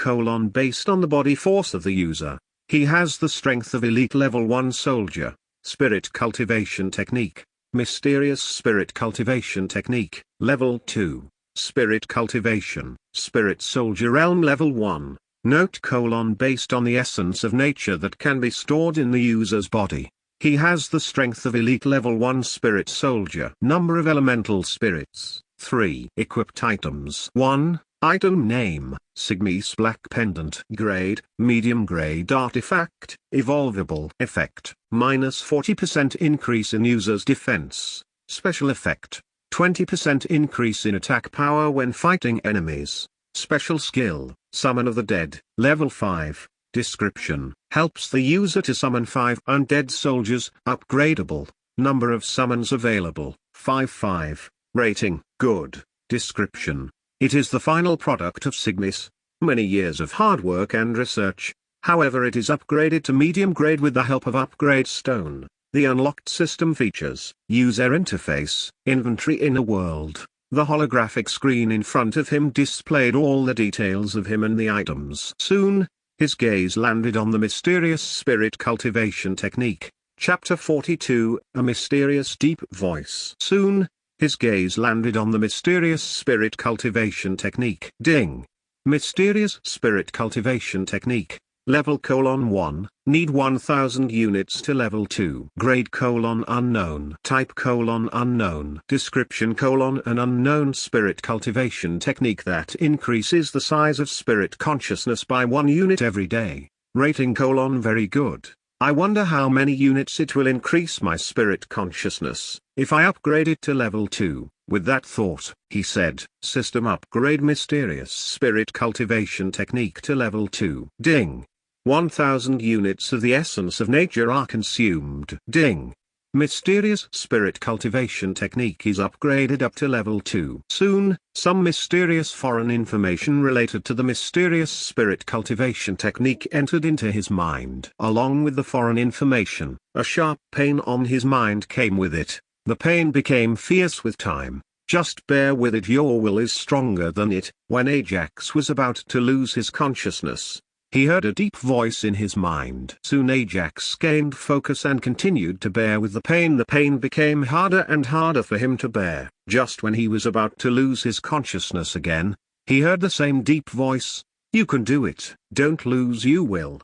based on the body force of the user, he has the strength of elite level 1 soldier. Spirit cultivation technique, mysterious spirit cultivation technique, level 2. Spirit cultivation, spirit soldier realm level 1. Note: based on the essence of nature that can be stored in the user's body, he has the strength of elite level 1 spirit soldier. Number of elemental spirits, 3. Equipped items: 1. Item name, Sigmis Black Pendant. Grade, medium grade. Artifact, evolvable. Effect, minus 40% increase in user's defense. Special effect, 20% increase in attack power when fighting enemies. Special skill, Summon of the Dead. Level 5. Description, helps the user to summon 5 undead soldiers. Upgradable, number of summons available, 5. Rating, good. Description, it is the final product of Sigmis, many years of hard work and research. However, it is upgraded to medium grade with the help of Upgrade Stone. The unlocked system features: user interface, inventory. Inner world, the holographic screen in front of him displayed all the details of him and the items. Soon, his gaze landed on the mysterious spirit cultivation technique. Chapter 42, a mysterious deep voice. Soon, his gaze landed on the mysterious spirit cultivation technique. Ding. Mysterious spirit cultivation technique. Level: 1, need 1000 units to level 2. Grade: unknown. Type: unknown. Description: an unknown spirit cultivation technique that increases the size of spirit consciousness by 1 unit every day. Rating: very good. I wonder how many units it will increase my spirit consciousness if I upgrade it to level 2. With that thought, he said, system upgrade mysterious spirit cultivation technique to level 2. Ding. 1000 units of the essence of nature are consumed. Ding. Mysterious spirit cultivation technique is upgraded up to level 2. Soon, some mysterious foreign information related to the mysterious spirit cultivation technique entered into his mind. Along with the foreign information, a sharp pain on his mind came with it. The pain became fierce with time. Just bear with it, your will is stronger than it. When Ajax was about to lose his consciousness, he heard a deep voice in his mind. Soon Ajax gained focus and continued to bear with the pain. The pain became harder and harder for him to bear. Just when he was about to lose his consciousness again, he heard the same deep voice. You can do it. Don't lose, you will.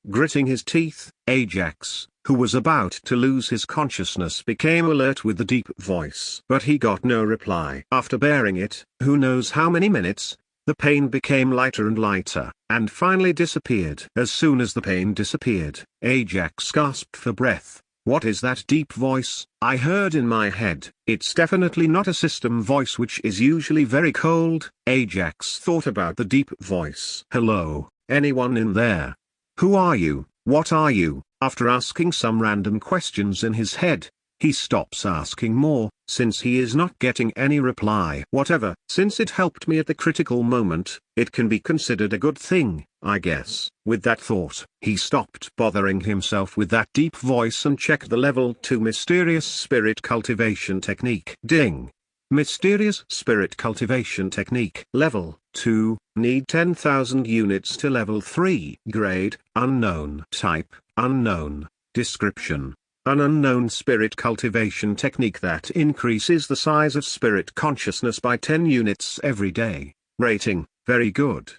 Gritting his teeth, Ajax, who was about to lose his consciousness, became alert with the deep voice. But he got no reply. After bearing it, who knows how many minutes, the pain became lighter and lighter, and finally disappeared. As soon as the pain disappeared, Ajax gasped for breath. What is that deep voice I heard in my head? It's definitely not a system voice, which is usually very cold. Ajax thought about the deep voice. Hello, anyone in there? Who are you? What are you? After asking some random questions in his head, he stops asking more, since he is not getting any reply. Whatever, since it helped me at the critical moment, it can be considered a good thing, I guess. With that thought, he stopped bothering himself with that deep voice and checked the level 2 mysterious spirit cultivation technique. Ding. Mysterious spirit cultivation technique. Level 2, need 10,000 units to level 3. Grade, unknown. Type, unknown. Description, an unknown spirit cultivation technique that increases the size of spirit consciousness by 10 units every day. Rating, very good.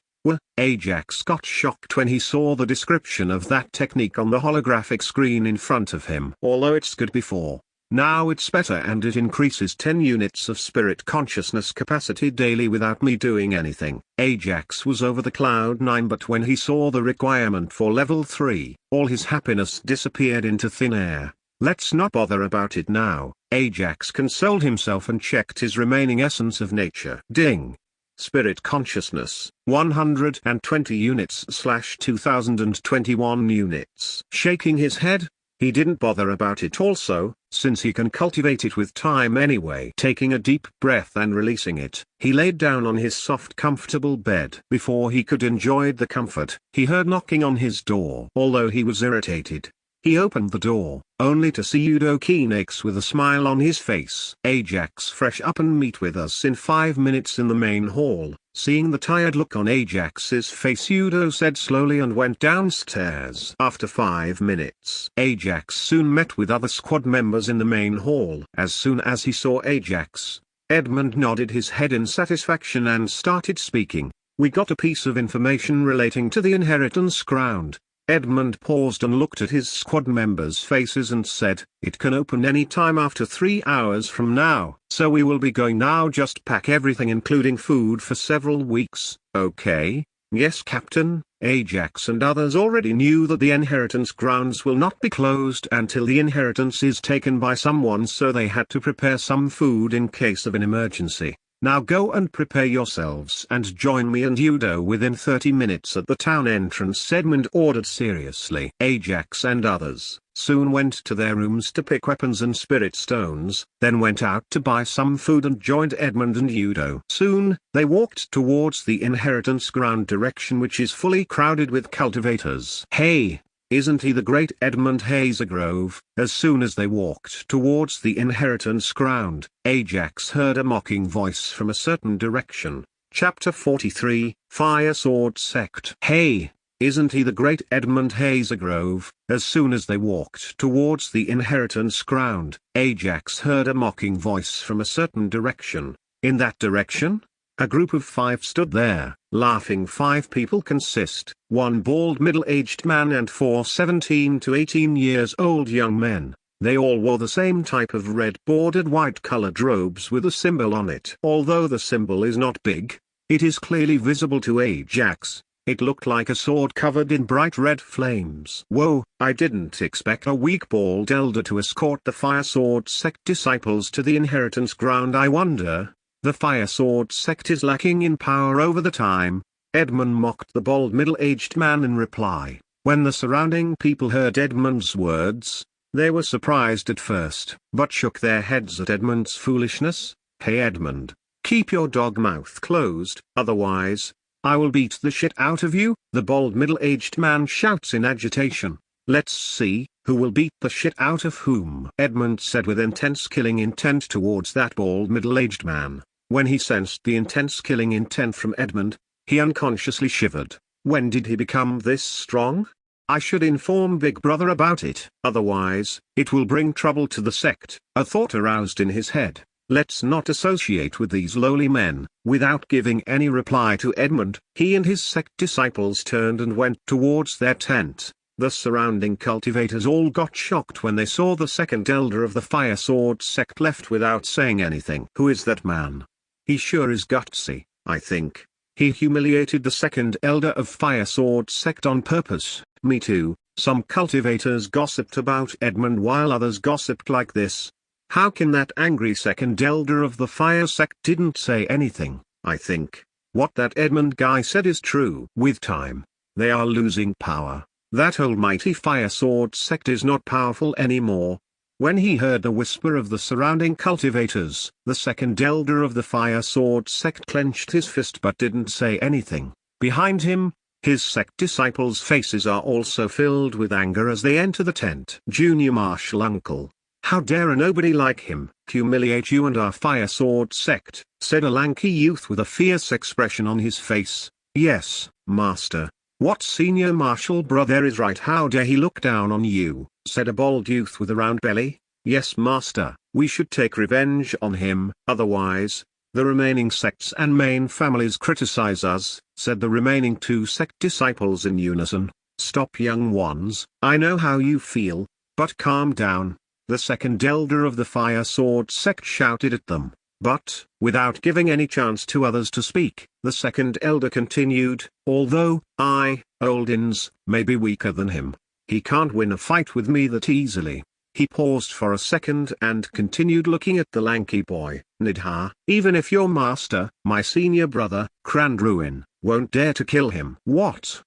Ajax got shocked when he saw the description of that technique on the holographic screen in front of him. Although it's good before, now it's better, and it increases 10 units of spirit consciousness capacity daily without me doing anything. Ajax was over the cloud 9, but when he saw the requirement for level 3, all his happiness disappeared into thin air. Let's not bother about it now. Ajax consoled himself and checked his remaining essence of nature. Ding. Spirit consciousness, 120 units/2021 units. Shaking his head, he didn't bother about it also, since he can cultivate it with time anyway. Taking a deep breath and releasing it, he laid down on his soft comfortable bed. Before he could enjoy the comfort, he heard knocking on his door. Although he was irritated, he opened the door, only to see Eudokenax with a smile on his face. Ajax, fresh up and meet with us in 5 minutes in the main hall. Seeing the tired look on Ajax's face, Eudo said slowly and went downstairs. After 5 minutes, Ajax soon met with other squad members in the main hall. As soon as he saw Ajax, Edmund nodded his head in satisfaction and started speaking. We got a piece of information relating to the inheritance ground. Edmund paused and looked at his squad members' faces and said, "It can open any time after 3 hours from now, so we will be going now. Just pack everything including food for several weeks, okay?" "Yes, Captain." Ajax and others already knew that the inheritance grounds will not be closed until the inheritance is taken by someone, so they had to prepare some food in case of an emergency. "Now go and prepare yourselves and join me and Eudo within 30 minutes at the town entrance," Edmund ordered seriously. Ajax and others soon went to their rooms to pick weapons and spirit stones, then went out to buy some food and joined Edmund and Eudo. Soon, they walked towards the inheritance ground direction, which is fully crowded with cultivators. "Hey! Isn't he the great Edmund Hazelgrove?" As soon as they walked towards the inheritance ground, Ajax heard a mocking voice from a certain direction. Chapter 43, Fire Sword Sect. "Hey! Isn't he the great Edmund Hazelgrove?" As soon as they walked towards the inheritance ground, Ajax heard a mocking voice from a certain direction. In that direction, a group of 5 stood there, laughing. 5 people consist: 1 bald middle-aged man and 4 17 to 18 years old young men. They all wore the same type of red-bordered white-colored robes with a symbol on it. Although the symbol is not big, it is clearly visible to Ajax. It looked like a sword covered in bright red flames. "Whoa, I didn't expect a weak bald elder to escort the Fire Sword Sect disciples to the inheritance ground. I wonder, the Fire Sword Sect is lacking in power over the time." Edmund mocked the bald middle-aged man in reply. When the surrounding people heard Edmund's words, they were surprised at first, but shook their heads at Edmund's foolishness. "Hey Edmund, keep your dog mouth closed, otherwise I will beat the shit out of you," the bald middle-aged man shouts in agitation. "Let's see, who will beat the shit out of whom?" Edmund said with intense killing intent towards that bald middle-aged man. When he sensed the intense killing intent from Edmund, he unconsciously shivered. When did he become this strong? I should inform Big Brother about it. Otherwise, it will bring trouble to the sect. A thought aroused in his head. Let's not associate with these lowly men. Without giving any reply to Edmund, he and his sect disciples turned and went towards their tent. The surrounding cultivators all got shocked when they saw the second elder of the Fire Sword Sect left without saying anything. "Who is that man? He sure is gutsy, I think. He humiliated the second elder of Fire Sword Sect on purpose." "Me too." Some cultivators gossiped about Edmund while others gossiped like this: "How can that angry second elder of the Fire Sect didn't say anything?" I think what that Edmund guy said is true. With time, they are losing power. That almighty Fire Sword Sect is not powerful anymore. When he heard the whisper of the surrounding cultivators, the second elder of the Fire Sword Sect clenched his fist but didn't say anything. Behind him, his sect disciples' faces are also filled with anger as they enter the tent. "Junior Marshal Uncle, how dare a nobody like him humiliate you and our Fire Sword Sect," said a lanky youth with a fierce expression on his face. "Yes, Master. What Senior Marshal brother is right. How dare he look down on you," said a bald youth with a round belly. "Yes, Master, we should take revenge on him. Otherwise, the remaining sects and main families criticize us," said the remaining 2 sect disciples in unison. "Stop, young ones, I know how you feel, but calm down," the second elder of the Fire Sword Sect shouted at them. But, without giving any chance to others to speak, the second elder continued, "Although I, Oldins, may be weaker than him, he can't win a fight with me that easily." He paused for a second and continued looking at the lanky boy. Nidha. Even if your master, my senior brother, Krandruin, won't dare to kill him. What?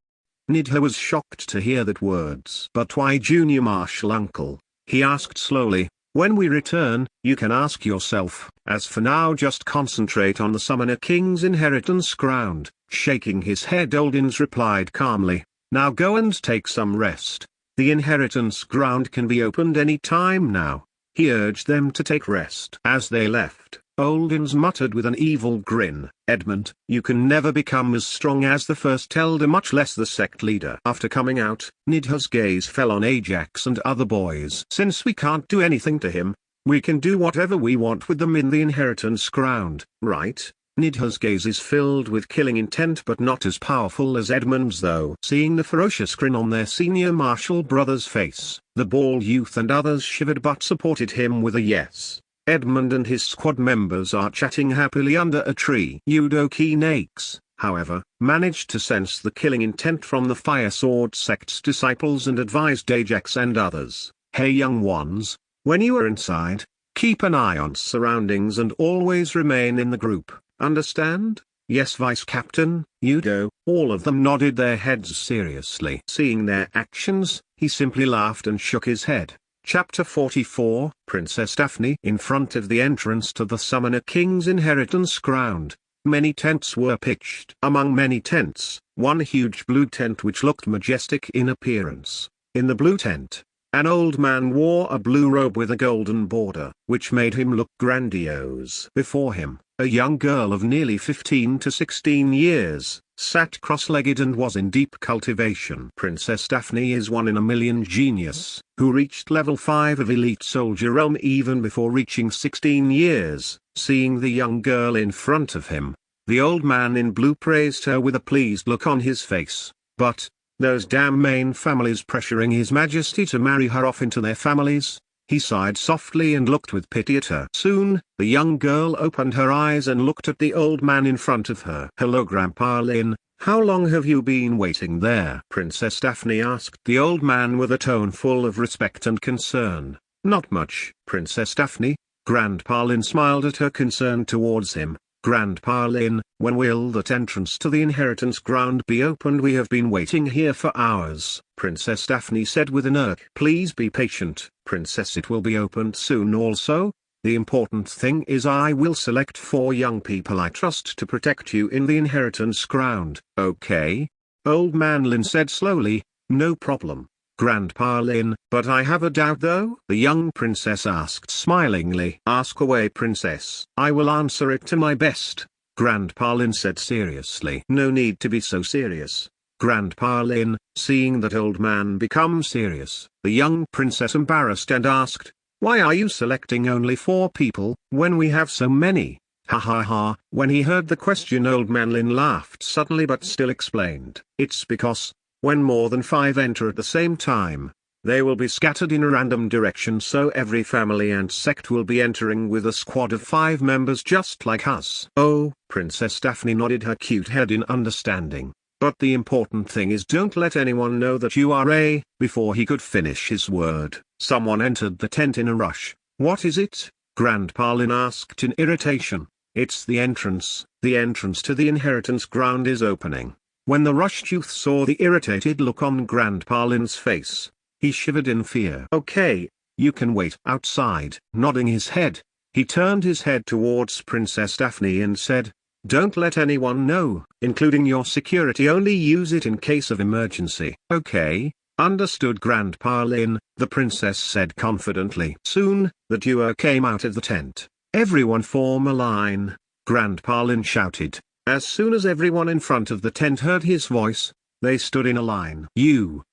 Nidha was shocked to hear that words. But why junior marshal uncle? He asked slowly. When we return, you can ask yourself. As for now, just concentrate on the Summoner King's inheritance ground. Shaking his head, Oldins replied calmly. Now go and take some rest. The inheritance ground can be opened any time now. He urged them to take rest. As they left, Oldins muttered with an evil grin, Edmund, you can never become as strong as the first elder, much less the sect leader. After coming out, Nidha's gaze fell on Ajax and other boys. Since we can't do anything to him, we can do whatever we want with them in the inheritance ground, right? Nidha's gaze is filled with killing intent, but not as powerful as Edmund's though. Seeing the ferocious grin on their senior marshal brother's face, the bald youth and others shivered but supported him with a yes. Edmund and his squad members are chatting happily under a tree. Yudoki Nakes, however, managed to sense the killing intent from the Fire Sword sect's disciples and advised Ajax and others, hey young ones, when you are inside, keep an eye on surroundings and always remain in the group. Understand? Yes, Vice Captain, Yudo. All of them nodded their heads seriously. Seeing their actions, he simply laughed and shook his head. Chapter 44, Princess Daphne. In front of the entrance to the Summoner King's inheritance ground, many tents were pitched. Among many tents, one huge blue tent which looked majestic in appearance. In the blue tent, an old man wore a blue robe with a golden border, which made him look grandiose. Before him, a young girl of nearly 15 to 16 years, sat cross-legged and was in deep cultivation. Princess Daphne is 1 in a million genius, who reached level 5 of Elite Soldier Realm even before reaching 16 years. Seeing the young girl in front of him, the old man in blue praised her with a pleased look on his face. But, those damn main families pressuring His Majesty to marry her off into their families? He sighed softly and looked with pity at her. Soon, the young girl opened her eyes and looked at the old man in front of her. Hello Grandpa Lin, how long have you been waiting there? Princess Daphne asked the old man with a tone full of respect and concern. Not much, Princess Daphne. Grandpa Lin smiled at her concern towards him. Grandpa Lin, when will that entrance to the inheritance ground be opened? We have been waiting here for hours, Princess Daphne said with an irk. Please be patient, Princess, it will be opened soon also. The important thing is I will select 4 young people I trust to protect you in the inheritance ground. Okay? Old man Lin said slowly, no problem, Grandpa Lin. But I have a doubt though? The young princess asked smilingly. Ask away, Princess. I will answer it to my best, Grandpa Lin said seriously. No need to be so serious, Grandpa Lin. Seeing that old man become serious, the young princess embarrassed and asked, why are you selecting only 4 people, when we have so many? Ha ha ha. When he heard the question, old man Lin laughed suddenly but still explained. It's because, when more than 5 enter at the same time, they will be scattered in a random direction, so every family and sect will be entering with a squad of 5 members just like us. Oh, Princess Daphne nodded her cute head in understanding. But the important thing is don't let anyone know that you are a... Before he could finish his word, someone entered the tent in a rush. What is it? Grandpa Lin asked in irritation. It's the entrance. The entrance to the inheritance ground is opening. When the rushed youth saw the irritated look on Grandpa Lin's face, he shivered in fear. Okay, you can wait outside. Nodding his head, he turned his head towards Princess Daphne and said, don't let anyone know, including your security. Only use it in case of emergency. Okay, understood Grandpa Lin, the princess said confidently. Soon, the duo came out of the tent. Everyone form a line, Grandpa Lin shouted. As soon as everyone in front of the tent heard his voice, they stood in a line. You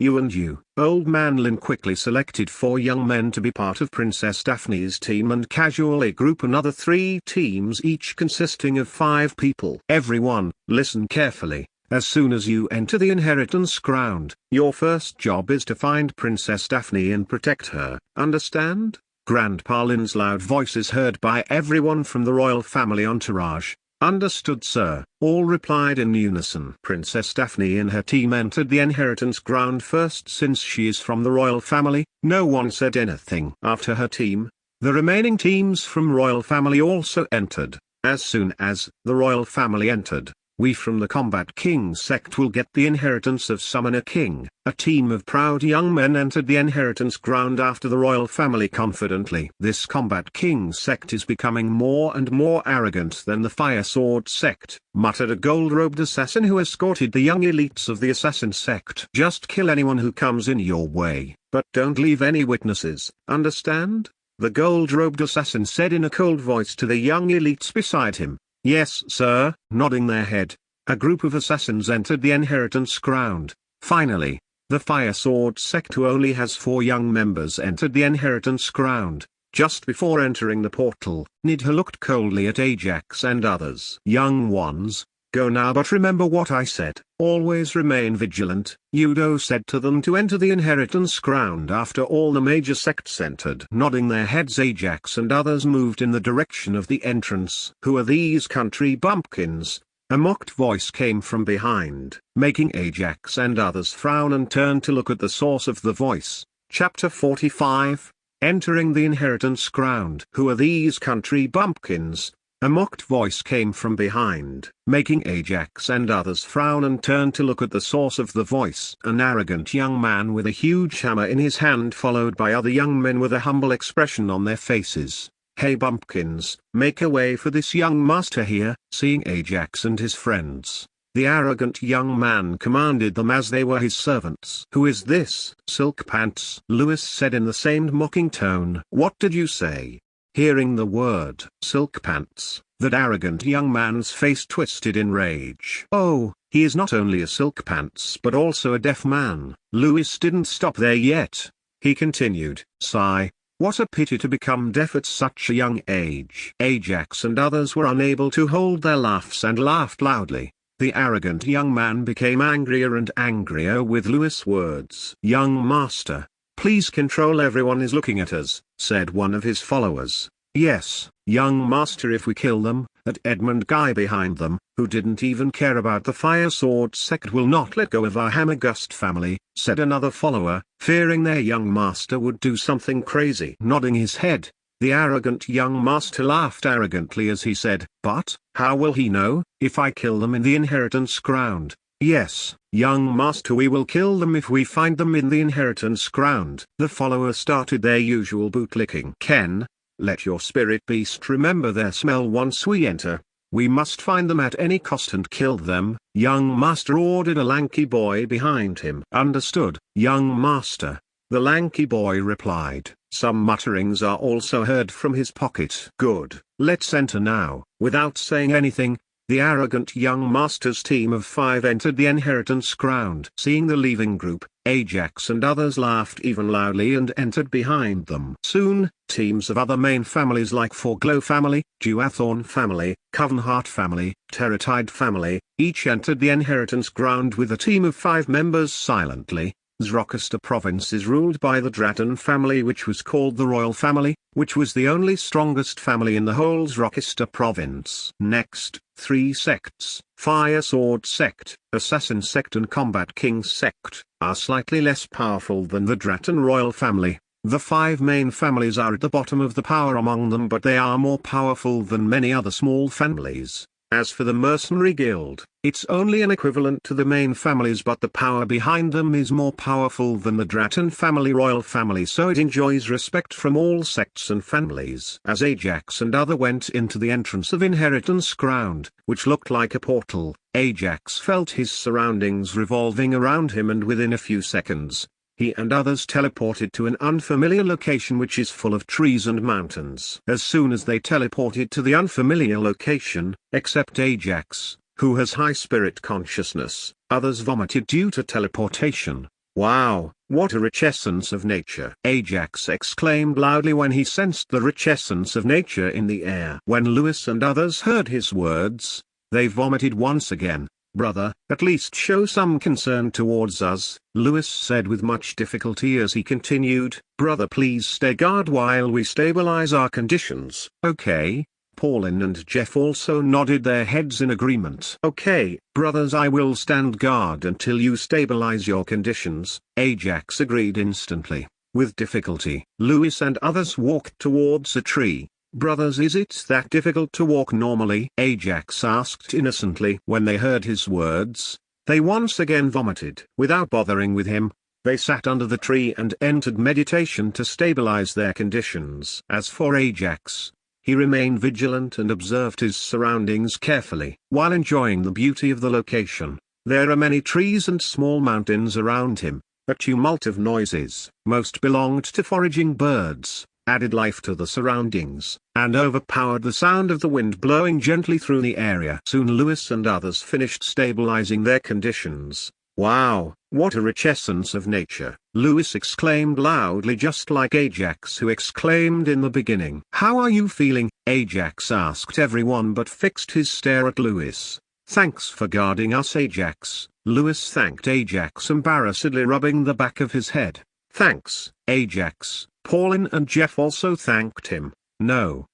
and you. Old man Lin quickly selected 4 young men to be part of Princess Daphne's team and casually group another 3 teams, each consisting of 5 people. Everyone, listen carefully. As soon as you enter the inheritance ground, your first job is to find Princess Daphne and protect her. Understand? Grandpa Lin's loud voice is heard by everyone from the royal family entourage. Understood, sir. All replied in unison. Princess Daphne and her team entered the inheritance ground first. Since she is from the royal family, no one said anything. After her team, The remaining teams from royal family also entered. As soon as the royal family entered, we from the Combat King sect will get the inheritance of Summoner King. A team of proud young men entered the inheritance ground after the royal family confidently. This Combat King sect is becoming more and more arrogant than the Fire Sword sect, muttered a gold-robed assassin who escorted the young elites of the assassin sect. Just kill anyone who comes in your way, but don't leave any witnesses, understand? The gold-robed assassin said in a cold voice to the young elites beside him. Yes, sir, nodding their head. A group of assassins entered the inheritance ground. Finally, the Fire Sword sect who only has 4 young members entered the inheritance ground. Just before entering the portal, Nidha looked coldly at Ajax and others. Young ones, go now, but remember what I said. Always remain vigilant. Udo said to them to enter the inheritance ground after all the major sects entered. Nodding their heads, Ajax and others moved in the direction of the entrance. Who are these country bumpkins? A mocked voice came from behind, making Ajax and others frown and turn to look at the source of the voice. Chapter 45, Entering the Inheritance Ground. Who are these country bumpkins? A mocked voice came from behind, making Ajax and others frown and turn to look at the source of the voice. An arrogant young man with a huge hammer in his hand, followed by other young men with a humble expression on their faces. Hey bumpkins, make a way for this young master here. Seeing Ajax and his friends, the arrogant young man commanded them as they were his servants. Who is this? Silk Pants, Lewis said in the same mocking tone. What did you say? Hearing the word Silk Pants, that arrogant young man's face twisted in rage. Oh, he is not only a Silk Pants but also a deaf man. Lewis didn't stop there yet. He continued, sigh, what a pity to become deaf at such a young age. Ajax and others were unable to hold their laughs and laughed loudly. The arrogant young man became angrier and angrier with Lewis' words. Young master, please control, everyone is looking at us, said one of his followers. Yes, young master, if we kill them. That Edmund guy behind them, who didn't even care about the Fire Sword sect, will not let go of our Hammergust family, said another follower, fearing their young master would do something crazy. Nodding his head, the arrogant young master laughed arrogantly as he said, but, how will he know, if I kill them in the inheritance ground? Yes, young master, we will kill them if we find them in the inheritance ground. The followers started their usual bootlicking. Ken, let your spirit beast remember their smell once we enter. We must find them at any cost and kill them. Young master ordered a lanky boy behind him. Understood, young master. The lanky boy replied. Some mutterings are also heard from his pocket. Good, let's enter now. Without saying anything, the arrogant young master's team of 5 entered the inheritance ground. Seeing the leaving group, Ajax and others laughed even loudly and entered behind them. Soon, teams of other main families like Forglow family, Duathorn family, Covenheart family, Terratide family, each entered the inheritance ground with a team of 5 members silently. Zrokista province is ruled by the Draton family, which was called the Royal Family, which was the only strongest family in the whole Zrokista province. Next, 3 sects, Fire Sword sect, Assassin sect and Combat King sect, are slightly less powerful than the Draton Royal Family. The 5 main families are at the bottom of the power among them, but they are more powerful than many other small families. As for the Mercenary Guild, it's only an equivalent to the main families, but the power behind them is more powerful than the Draton family Royal Family, so it enjoys respect from all sects and families. As Ajax and other went into the entrance of Inheritance Ground, which looked like a portal, Ajax felt his surroundings revolving around him, and within a few seconds, he and others teleported to an unfamiliar location which is full of trees and mountains. As soon as they teleported to the unfamiliar location, except Ajax, who has high spirit consciousness, others vomited due to teleportation. Wow, what a rich essence of nature! Ajax exclaimed loudly when he sensed the rich essence of nature in the air. When Lewis and others heard his words, they vomited once again. Brother, at least show some concern towards us, Lewis said with much difficulty as he continued. Brother, please stay guard while we stabilize our conditions. Okay. Pauline and Jeff also nodded their heads in agreement. Okay, brothers, I will stand guard until you stabilize your conditions. Ajax agreed instantly. With difficulty, Lewis and others walked towards a tree. "Brothers, is it that difficult to walk normally?" Ajax asked innocently. When they heard his words, they once again vomited. Without bothering with him, they sat under the tree and entered meditation to stabilize their conditions. As for Ajax, he remained vigilant and observed his surroundings carefully. While enjoying the beauty of the location, there are many trees and small mountains around him. A tumult of noises, most belonged to foraging birds, added life to the surroundings, and overpowered the sound of the wind blowing gently through the area. Soon Lewis and others finished stabilizing their conditions. "Wow, what a rich essence of nature!" Lewis exclaimed loudly, just like Ajax, who exclaimed in the beginning. "How are you feeling?" Ajax asked everyone but fixed his stare at Lewis. "Thanks for guarding us, Ajax." Lewis thanked Ajax embarrassedly, rubbing the back of his head. "Thanks, Ajax." Pauline and Jeff also thanked him. No,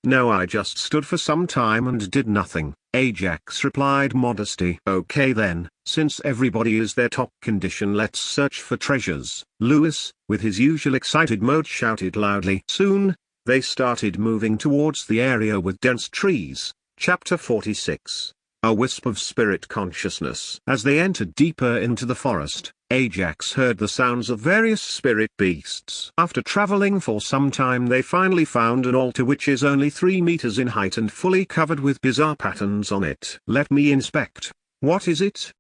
I just stood for some time and did nothing," Ajax replied modestly. "Okay then, since everybody is their top condition, let's search for treasures." Lewis, with his usual excited mode, shouted loudly. Soon, they started moving towards the area with dense trees. Chapter 46. A wisp of spirit consciousness. As they entered deeper into the forest, Ajax heard the sounds of various spirit beasts. After traveling for some time, they finally found an altar which is only 3 meters in height and fully covered with bizarre patterns on it. "Let me inspect. What is it?"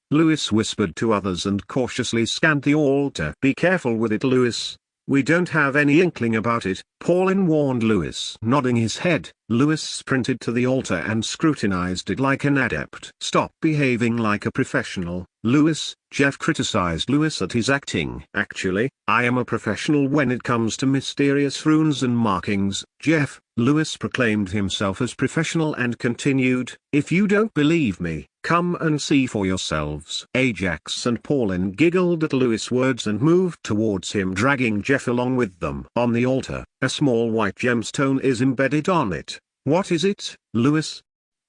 Lewis whispered to others and cautiously scanned the altar. "Be careful with it, Lewis. We don't have any inkling about it," Pauline warned Lewis. Nodding his head, Lewis sprinted to the altar and scrutinized it like an adept. "Stop behaving like a professional, Lewis," Jeff criticized Lewis at his acting. "Actually, I am a professional when it comes to mysterious runes and markings, Jeff." Lewis proclaimed himself as professional and continued, "If you don't believe me, come and see for yourselves." Ajax and Pauline giggled at Lewis' words and moved towards him, dragging Jeff along with them. On the altar, a small white gemstone is embedded on it. "What is it, Lewis?"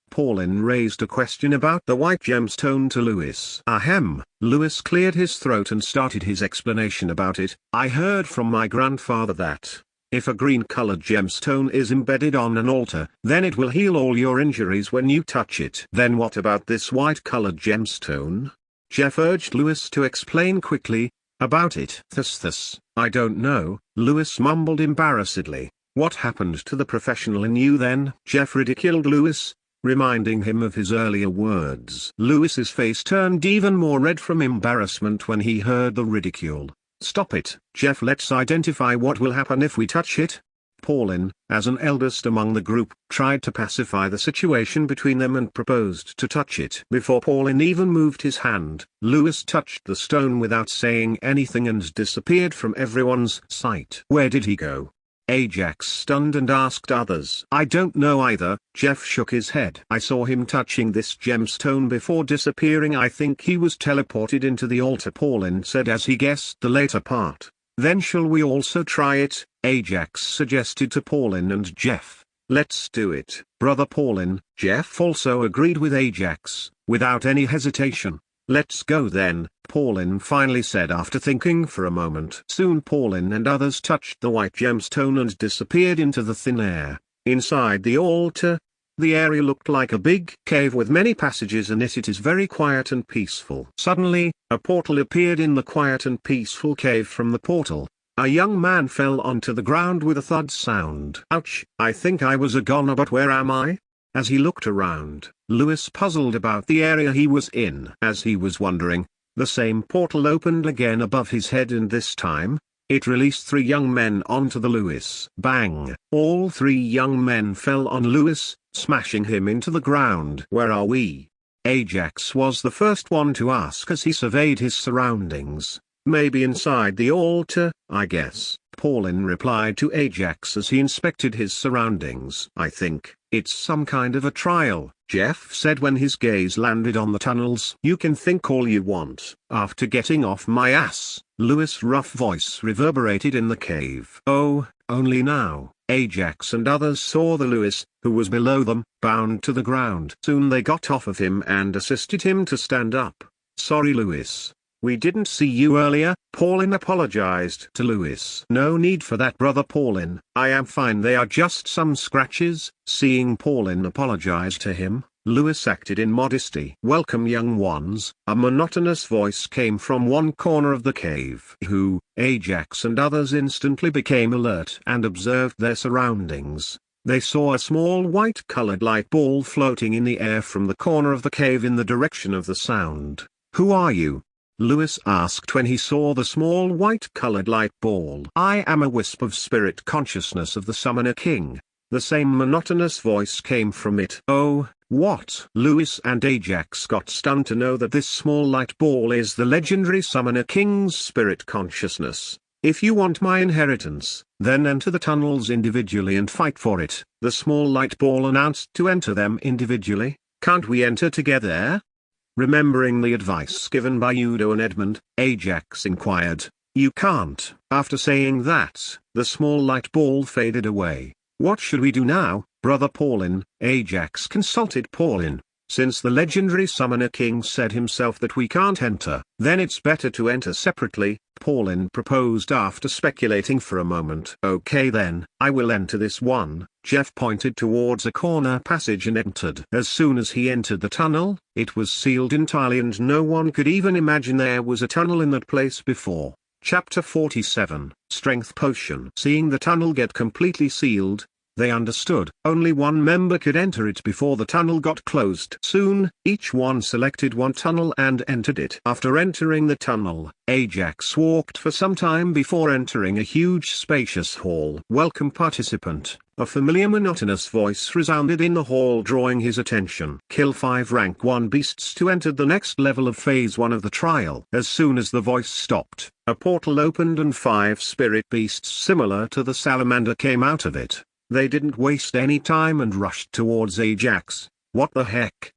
Pauline raised a question about the white gemstone to Lewis. "Ahem." Lewis cleared his throat and started his explanation about it. "I heard from my grandfather that, if a green-colored gemstone is embedded on an altar, then it will heal all your injuries when you touch it." "Then what about this white-colored gemstone?" Jeff urged Lewis to explain quickly about it. This, I don't know," Lewis mumbled embarrassedly. "What happened to the professional in you then?" Jeff ridiculed Lewis, reminding him of his earlier words. Lewis's face turned even more red from embarrassment when he heard the ridicule. "Stop it, Jeff. Let's identify what will happen if we touch it." Pauline, as an eldest among the group, tried to pacify the situation between them and proposed to touch it. Before Pauline even moved his hand, Lewis touched the stone without saying anything and disappeared from everyone's sight. "Where did he go?" Ajax stunned and asked others. "I don't know either," Jeff shook his head. "I saw him touching this gemstone before disappearing. I think he was teleported into the altar," Pauline said as he guessed the later part. "Then shall we also try it?" Ajax suggested to Pauline and Jeff. "Let's do it, brother Pauline." Jeff also agreed with Ajax, without any hesitation. "Let's go then," Pauline finally said after thinking for a moment. Soon Pauline and others touched the white gemstone and disappeared into the thin air. Inside the altar, the area looked like a big cave with many passages in it. It is very quiet and peaceful. Suddenly, a portal appeared in the quiet and peaceful cave. From the portal, a young man fell onto the ground with a thud sound. "Ouch, I think I was a goner, but where am I?" As he looked around, Lewis puzzled about the area he was in. As he was wondering, the same portal opened again above his head, and this time, it released 3 young men onto the Lewis. Bang! All 3 young men fell on Lewis, smashing him into the ground. "Where are we?" Ajax was the first one to ask as he surveyed his surroundings. "Maybe inside the altar, I guess," Pauline replied to Ajax as he inspected his surroundings. "I think it's some kind of a trial," Jeff said when his gaze landed on the tunnels. "You can think all you want." "After getting off my ass," Lewis' rough voice reverberated in the cave. "Oh, only now." Ajax and others saw the Lewis, who was below them, bound to the ground. Soon they got off of him and assisted him to stand up. "Sorry, Lewis. We didn't see you earlier," Paulin apologized to Lewis. "No need for that, brother Paulin, I am fine, they are just some scratches." Seeing Paulin apologize to him, Lewis acted in modesty. "Welcome, young ones," a monotonous voice came from one corner of the cave. Ajax and others instantly became alert and observed their surroundings. They saw a small white-colored light ball floating in the air from the corner of the cave in the direction of the sound. "Who are you?" Lewis asked when he saw the small white-colored light ball. "I am a wisp of spirit consciousness of the Summoner King." The same monotonous voice came from it. "Oh, what?" Lewis and Ajax got stunned to know that this small light ball is the legendary Summoner King's spirit consciousness. "If you want my inheritance, then enter the tunnels individually and fight for it," the small light ball announced. "To enter them individually, can't we enter together?" Remembering the advice given by Udo and Edmund, Ajax inquired. "You can't." After saying that, the small light ball faded away. "What should we do now, brother Paulin?" Ajax consulted Paulin. "Since the legendary Summoner King said himself that we can't enter, then it's better to enter separately," Paulin proposed after speculating for a moment. "Okay then, I will enter this one." Jeff pointed towards a corner passage and entered. As soon as he entered the tunnel, it was sealed entirely and no one could even imagine there was a tunnel in that place before. Chapter 47, Strength Potion. Seeing the tunnel get completely sealed, they understood only one member could enter it before the tunnel got closed. Soon, each one selected one tunnel and entered it. After entering the tunnel, Ajax walked for some time before entering a huge spacious hall. "Welcome, participant," a familiar monotonous voice resounded in the hall, drawing his attention. "Kill 5 rank 1 beasts to enter the next level of phase 1 of the trial." As soon as the voice stopped, a portal opened and 5 spirit beasts similar to the salamander came out of it. They didn't waste any time and rushed towards Ajax. "What the heck?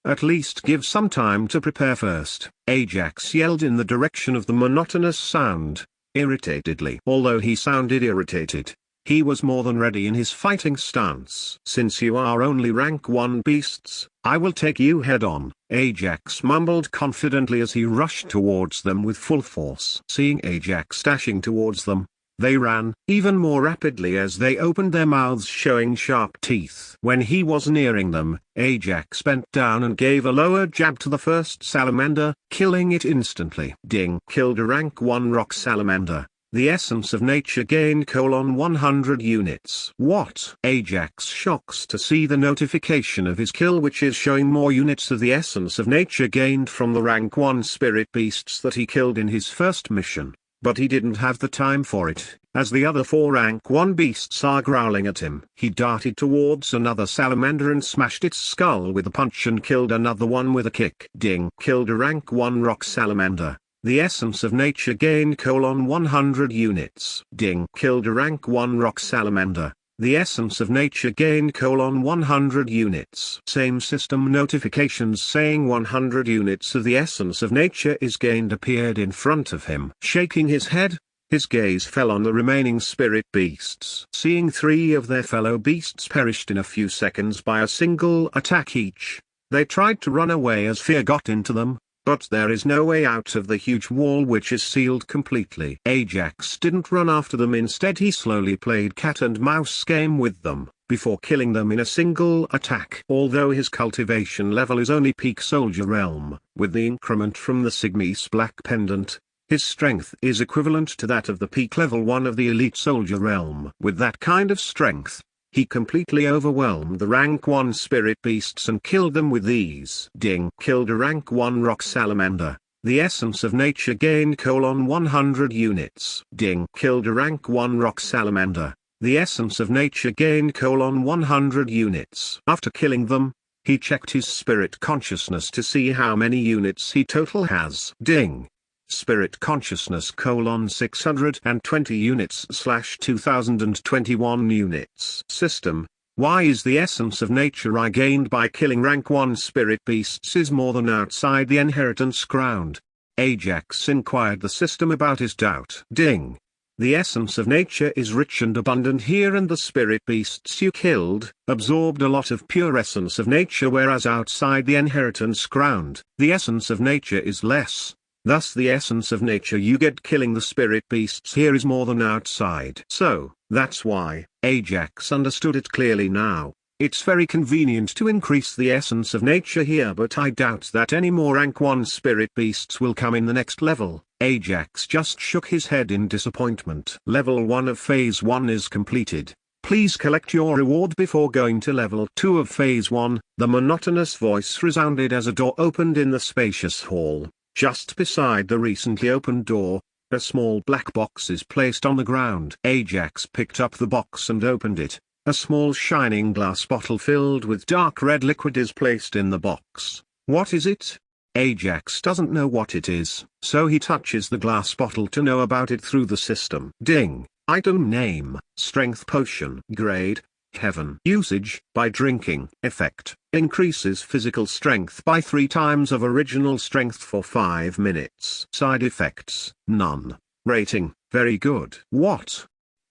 At least give some time to prepare first," Ajax yelled in the direction of the monotonous sound, irritatedly. Although he sounded irritated, he was more than ready in his fighting stance. "Since you are only rank 1 beasts, I will take you head on," Ajax mumbled confidently as he rushed towards them with full force. Seeing Ajax dashing towards them, they ran even more rapidly as they opened their mouths showing sharp teeth. When he was nearing them, Ajax bent down and gave a lower jab to the first salamander, killing it instantly. Ding! Killed a rank 1 rock salamander. The essence of nature gained 100 units. What? Ajax shocks to see the notification of his kill, which is showing more units of the essence of nature gained from the rank 1 spirit beasts that he killed in his first mission. But he didn't have the time for it, as the other 4 rank 1 beasts are growling at him. He darted towards another salamander and smashed its skull with a punch and killed another one with a kick. Ding! Killed a rank 1 rock salamander. The essence of nature gained 100 units. Ding! Killed a rank 1 rock salamander. The essence of nature gained 100 units. Same system notifications saying 100 units of the essence of nature is gained appeared in front of him. Shaking his head, his gaze fell on the remaining spirit beasts. Seeing 3 of their fellow beasts perished in a few seconds by a single attack each, they tried to run away as fear got into them. But there is no way out of the huge wall which is sealed completely. Ajax didn't run after them, instead he slowly played cat and mouse game with them, before killing them in a single attack. Although his cultivation level is only peak soldier realm, with the increment from the Sigmis black pendant, his strength is equivalent to that of the peak level 1 of the elite soldier realm. With that kind of strength, he completely overwhelmed the rank 1 spirit beasts and killed them with ease. Ding! Killed a rank 1 rock salamander. The essence of nature gained 100 units. Ding! Killed a rank 1 rock salamander. The essence of nature gained 100 units. After killing them, he checked his spirit consciousness to see how many units he total has. Ding! Spirit consciousness 620 units / 2021 units. System: why is the essence of nature I gained by killing rank 1 spirit beasts is more than outside the inheritance ground? Ajax inquired the system about his doubt. Ding! The essence of nature is rich and abundant here, and the spirit beasts you killed absorbed a lot of pure essence of nature, whereas outside the inheritance ground, the essence of nature is less. Thus the essence of nature you get killing the spirit beasts here is more than outside. So, that's why, Ajax understood it clearly now. It's very convenient to increase the essence of nature here, but I doubt that any more rank 1 spirit beasts will come in the next level. Ajax just shook his head in disappointment. Level 1 of Phase 1 is completed. Please collect your reward before going to level 2 of Phase 1. The monotonous voice resounded as a door opened in the spacious hall. Just beside the recently opened door, a small black box is placed on the ground. Ajax picked up the box and opened it. A small shining glass bottle filled with dark red liquid is placed in the box. What is it? Ajax doesn't know what it is, so he touches the glass bottle to know about it through the system. Ding. Item name, Strength Potion. Grade, Heaven. Usage, by drinking. Effect, increases physical strength by 3 times of original strength for 5 minutes. Side effects, none. Rating, very good. What?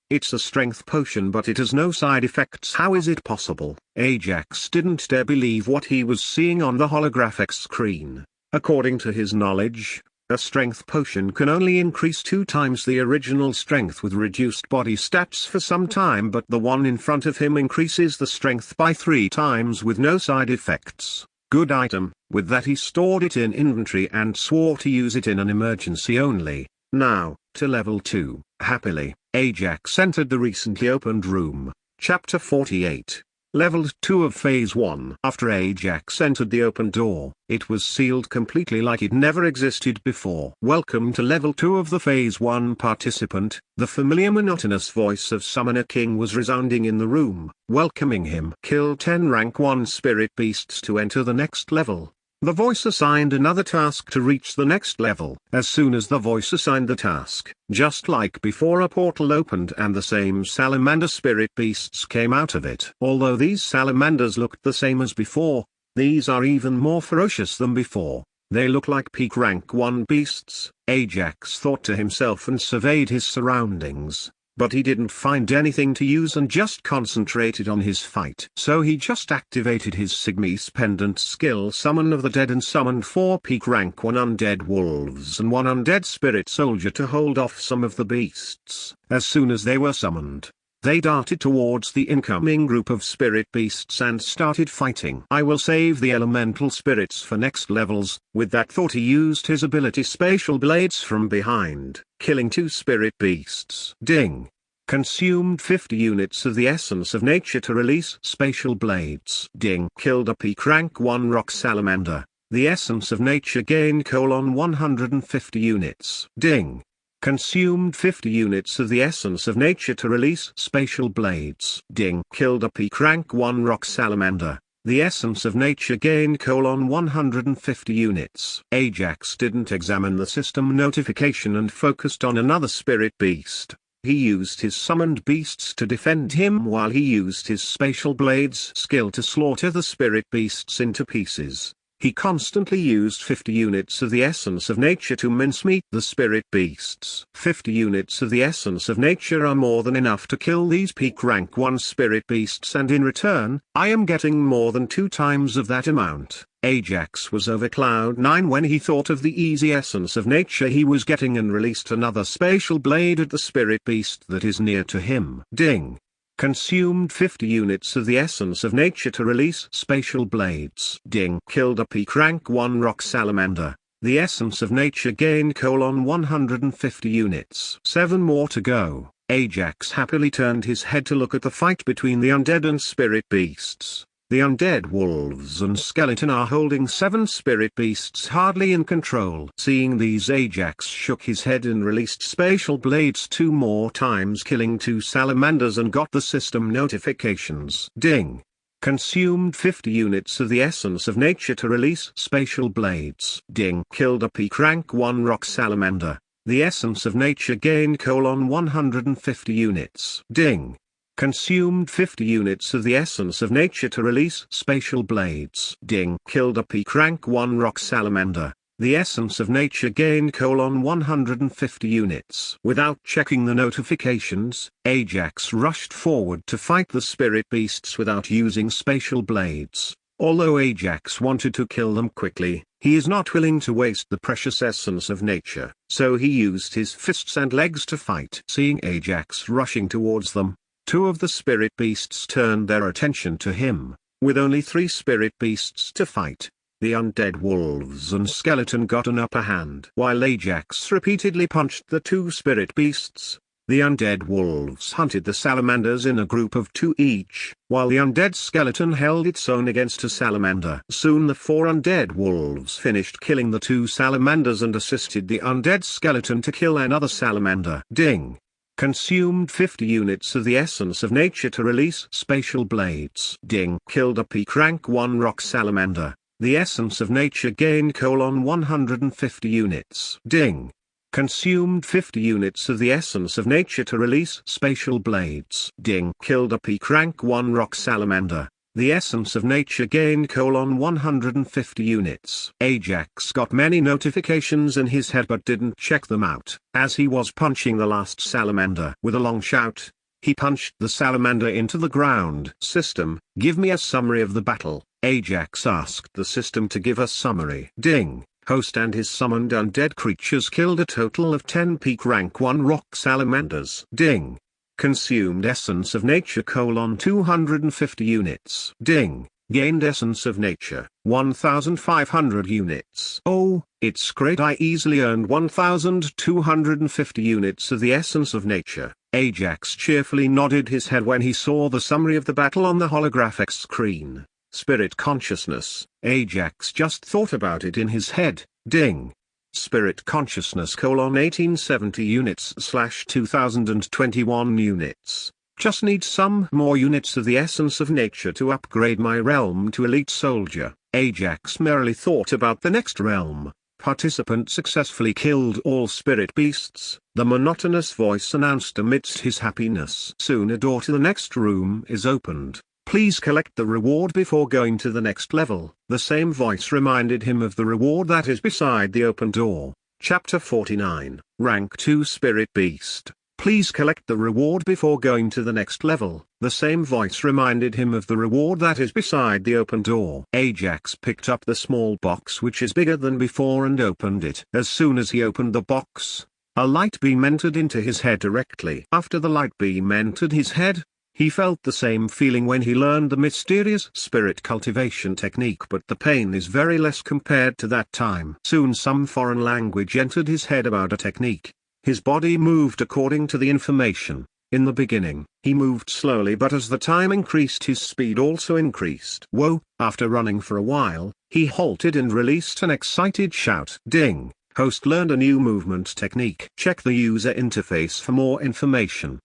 It's a strength potion but it has no side effects. How is it possible? Ajax didn't dare believe what he was seeing on the holographic screen. According to his knowledge, a strength potion can only increase 2 times the original strength with reduced body stats for some time, but the one in front of him increases the strength by 3 times with no side effects. Good item. With that he stored it in inventory and swore to use it in an emergency only. Now, to level 2. Happily, Ajax entered the recently opened room. Chapter 48. Level 2 of Phase 1. After Ajax entered the open door, it was sealed completely like it never existed before. Welcome to Level 2 of the Phase 1 participant. The familiar monotonous voice of Summoner King was resounding in the room, welcoming him. Kill 10 rank 1 spirit beasts to enter the next level. The voice assigned another task to reach the next level. As soon as the voice assigned the task, just like before, a portal opened and the same salamander spirit beasts came out of it. Although these salamanders looked the same as before, these are even more ferocious than before. They look like peak rank 1 beasts. Ajax thought to himself and surveyed his surroundings. But he didn't find anything to use and just concentrated on his fight. So he just activated his Sigmis pendant skill Summon of the Dead and summoned 4 peak rank 1 undead wolves and 1 undead spirit soldier to hold off some of the beasts. As soon as they were summoned, they darted towards the incoming group of spirit beasts and started fighting. I will save the elemental spirits for next levels. With that thought he used his ability Spatial Blades from behind, killing 2 spirit beasts. Ding. Consumed 50 units of the essence of nature to release Spatial Blades. Ding. Killed a peak rank 1 rock salamander. The essence of nature gained 150 units. Ding. Consumed 50 units of the essence of nature to release Spatial Blades. Ding. Killed a peak rank 1 rock salamander. The essence of nature gained 150 units. Ajax didn't examine the system notification and focused on another spirit beast. He used his summoned beasts to defend him while he used his Spatial Blades skill to slaughter the spirit beasts into pieces. He constantly used 50 units of the essence of nature to mincemeat the spirit beasts. 50 units of the essence of nature are more than enough to kill these peak rank 1 spirit beasts, and in return, I am getting more than 2 times of that amount. Ajax was over cloud 9 when he thought of the easy essence of nature he was getting and released another Spatial Blade at the spirit beast that is near to him. Ding. Consumed 50 units of the essence of nature to release Spatial Blades. Ding. Killed a peak rank 1 rock salamander. The essence of nature gained 150 units. 7 more to go. Ajax happily turned his head to look at the fight between the undead and spirit beasts. The undead wolves and skeleton are holding 7 spirit beasts hardly in control. Seeing these, Ajax shook his head and released Spatial Blades 2 more times, killing 2 salamanders, and got the system notifications. Ding. Consumed 50 units of the essence of nature to release Spatial Blades. Ding. Killed a peak rank 1 rock salamander. The essence of nature gained 150 units. Ding. Consumed 50 units of the essence of nature to release Spatial Blades. Ding. Killed a peak rank 1 rock salamander. The essence of nature gained 150 units. Without checking the notifications, Ajax rushed forward to fight the spirit beasts without using Spatial Blades. Although Ajax wanted to kill them quickly, He is not willing to waste the precious essence of nature, so he used his fists and legs to fight. Seeing Ajax rushing towards them, two of the spirit beasts turned their attention to him. With only 3 spirit beasts to fight, the undead wolves and skeleton got an upper hand. While Ajax repeatedly punched the 2 spirit beasts, the undead wolves hunted the salamanders in a group of 2 each, while the undead skeleton held its own against a salamander. Soon the 4 undead wolves finished killing the 2 salamanders and assisted the undead skeleton to kill another salamander. Ding! Consumed 50 units of the essence of nature to release spatial blades. Ding! Killed a peak rank 1 rock salamander. The essence of nature gained 150 units. Ding! Consumed 50 units of the essence of nature to release spatial blades. Ding! Killed a peak rank 1 rock salamander. The essence of nature gained 150 units. Ajax got many notifications in his head but didn't check them out. As he was punching the last salamander with a long shout, he punched the salamander into the ground. System, give me a summary of the battle. Ajax asked the system to give a summary. Ding! Host and his summoned undead creatures killed a total of 10 peak rank 1 rock salamanders. Ding! Consumed essence of nature 250 units. Ding! Gained essence of nature 1500 units. Oh, it's great, I easily earned 1250 units of the essence of nature. Ajax cheerfully nodded his head when he saw the summary of the battle on the holographic screen. Spirit consciousness. Ajax just thought about it in his head. Ding! Spirit consciousness 1870 units / 2021 units. Just need some more units of the essence of nature to upgrade my realm to elite soldier. Ajax merrily thought about the next realm. Participant successfully killed all spirit beasts, the monotonous voice announced amidst his happiness. Soon a door to the next room is opened. Please collect the reward before going to the next level. The same voice reminded him of the reward that is beside the open door. Chapter 49, Rank 2 Spirit Beast. Please collect the reward before going to the next level. The same voice reminded him of the reward that is beside the open door. Ajax picked up the small box which is bigger than before and opened it. As soon as he opened the box, a light beam entered into his head directly. After the light beam entered his head, he felt the same feeling when he learned the mysterious spirit cultivation technique, but the pain is very less compared to that time. Soon some foreign language entered his head about a technique. His body moved according to the information. In the beginning, he moved slowly, but as the time increased his speed also increased. Whoa! After running for a while, he halted and released an excited shout. Ding! Host learned a new movement technique. Check the user interface for more information.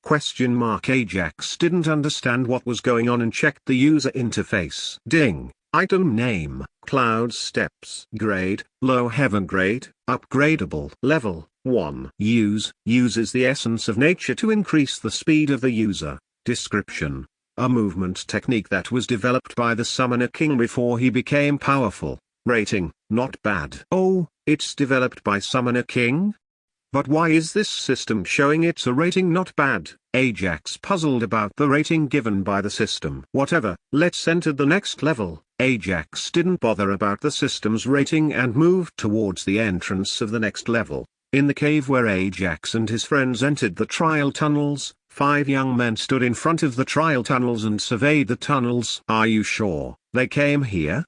Ajax didn't understand what was going on and checked the user interface. Ding! Item name, Cloud Steps. Grade, Low Heaven Grade, Upgradable. Level, 1. Uses the essence of nature to increase the speed of the user. Description: a movement technique that was developed by the Summoner King before he became powerful. Rating, not bad. Oh, it's developed by Summoner King? But why is this system showing it's a rating not bad? Ajax puzzled about the rating given by the system. Whatever, let's enter the next level. Ajax didn't bother about the system's rating and moved towards the entrance of the next level. In the cave where Ajax and his friends entered the trial tunnels, 5 young men stood in front of the trial tunnels and surveyed the tunnels. Are you sure they came here?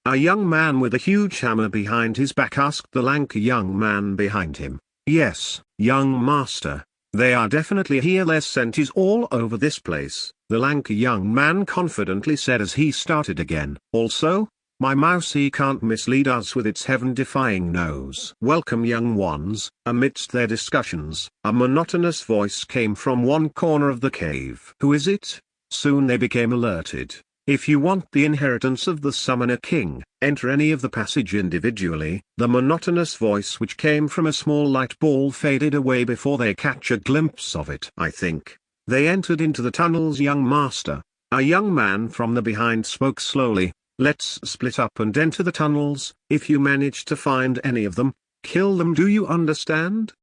A young man with a huge hammer behind his back asked the lanky young man behind him. Yes, young master, they are definitely here. Their scent is all over this place, the lanky young man confidently said as he started again. Also, my mousey can't mislead us with its heaven-defying nose. Welcome, young ones. Amidst their discussions, a monotonous voice came from one corner of the cave. Who is it? Soon they became alerted. If you want the inheritance of the Summoner King, enter any of the passage individually. The monotonous voice which came from a small light ball faded away before they catch a glimpse of it. I think they entered into the tunnels, young master. A young man from the behind spoke slowly. Let's split up and enter the tunnels. If you manage to find any of them, kill them. Do you understand?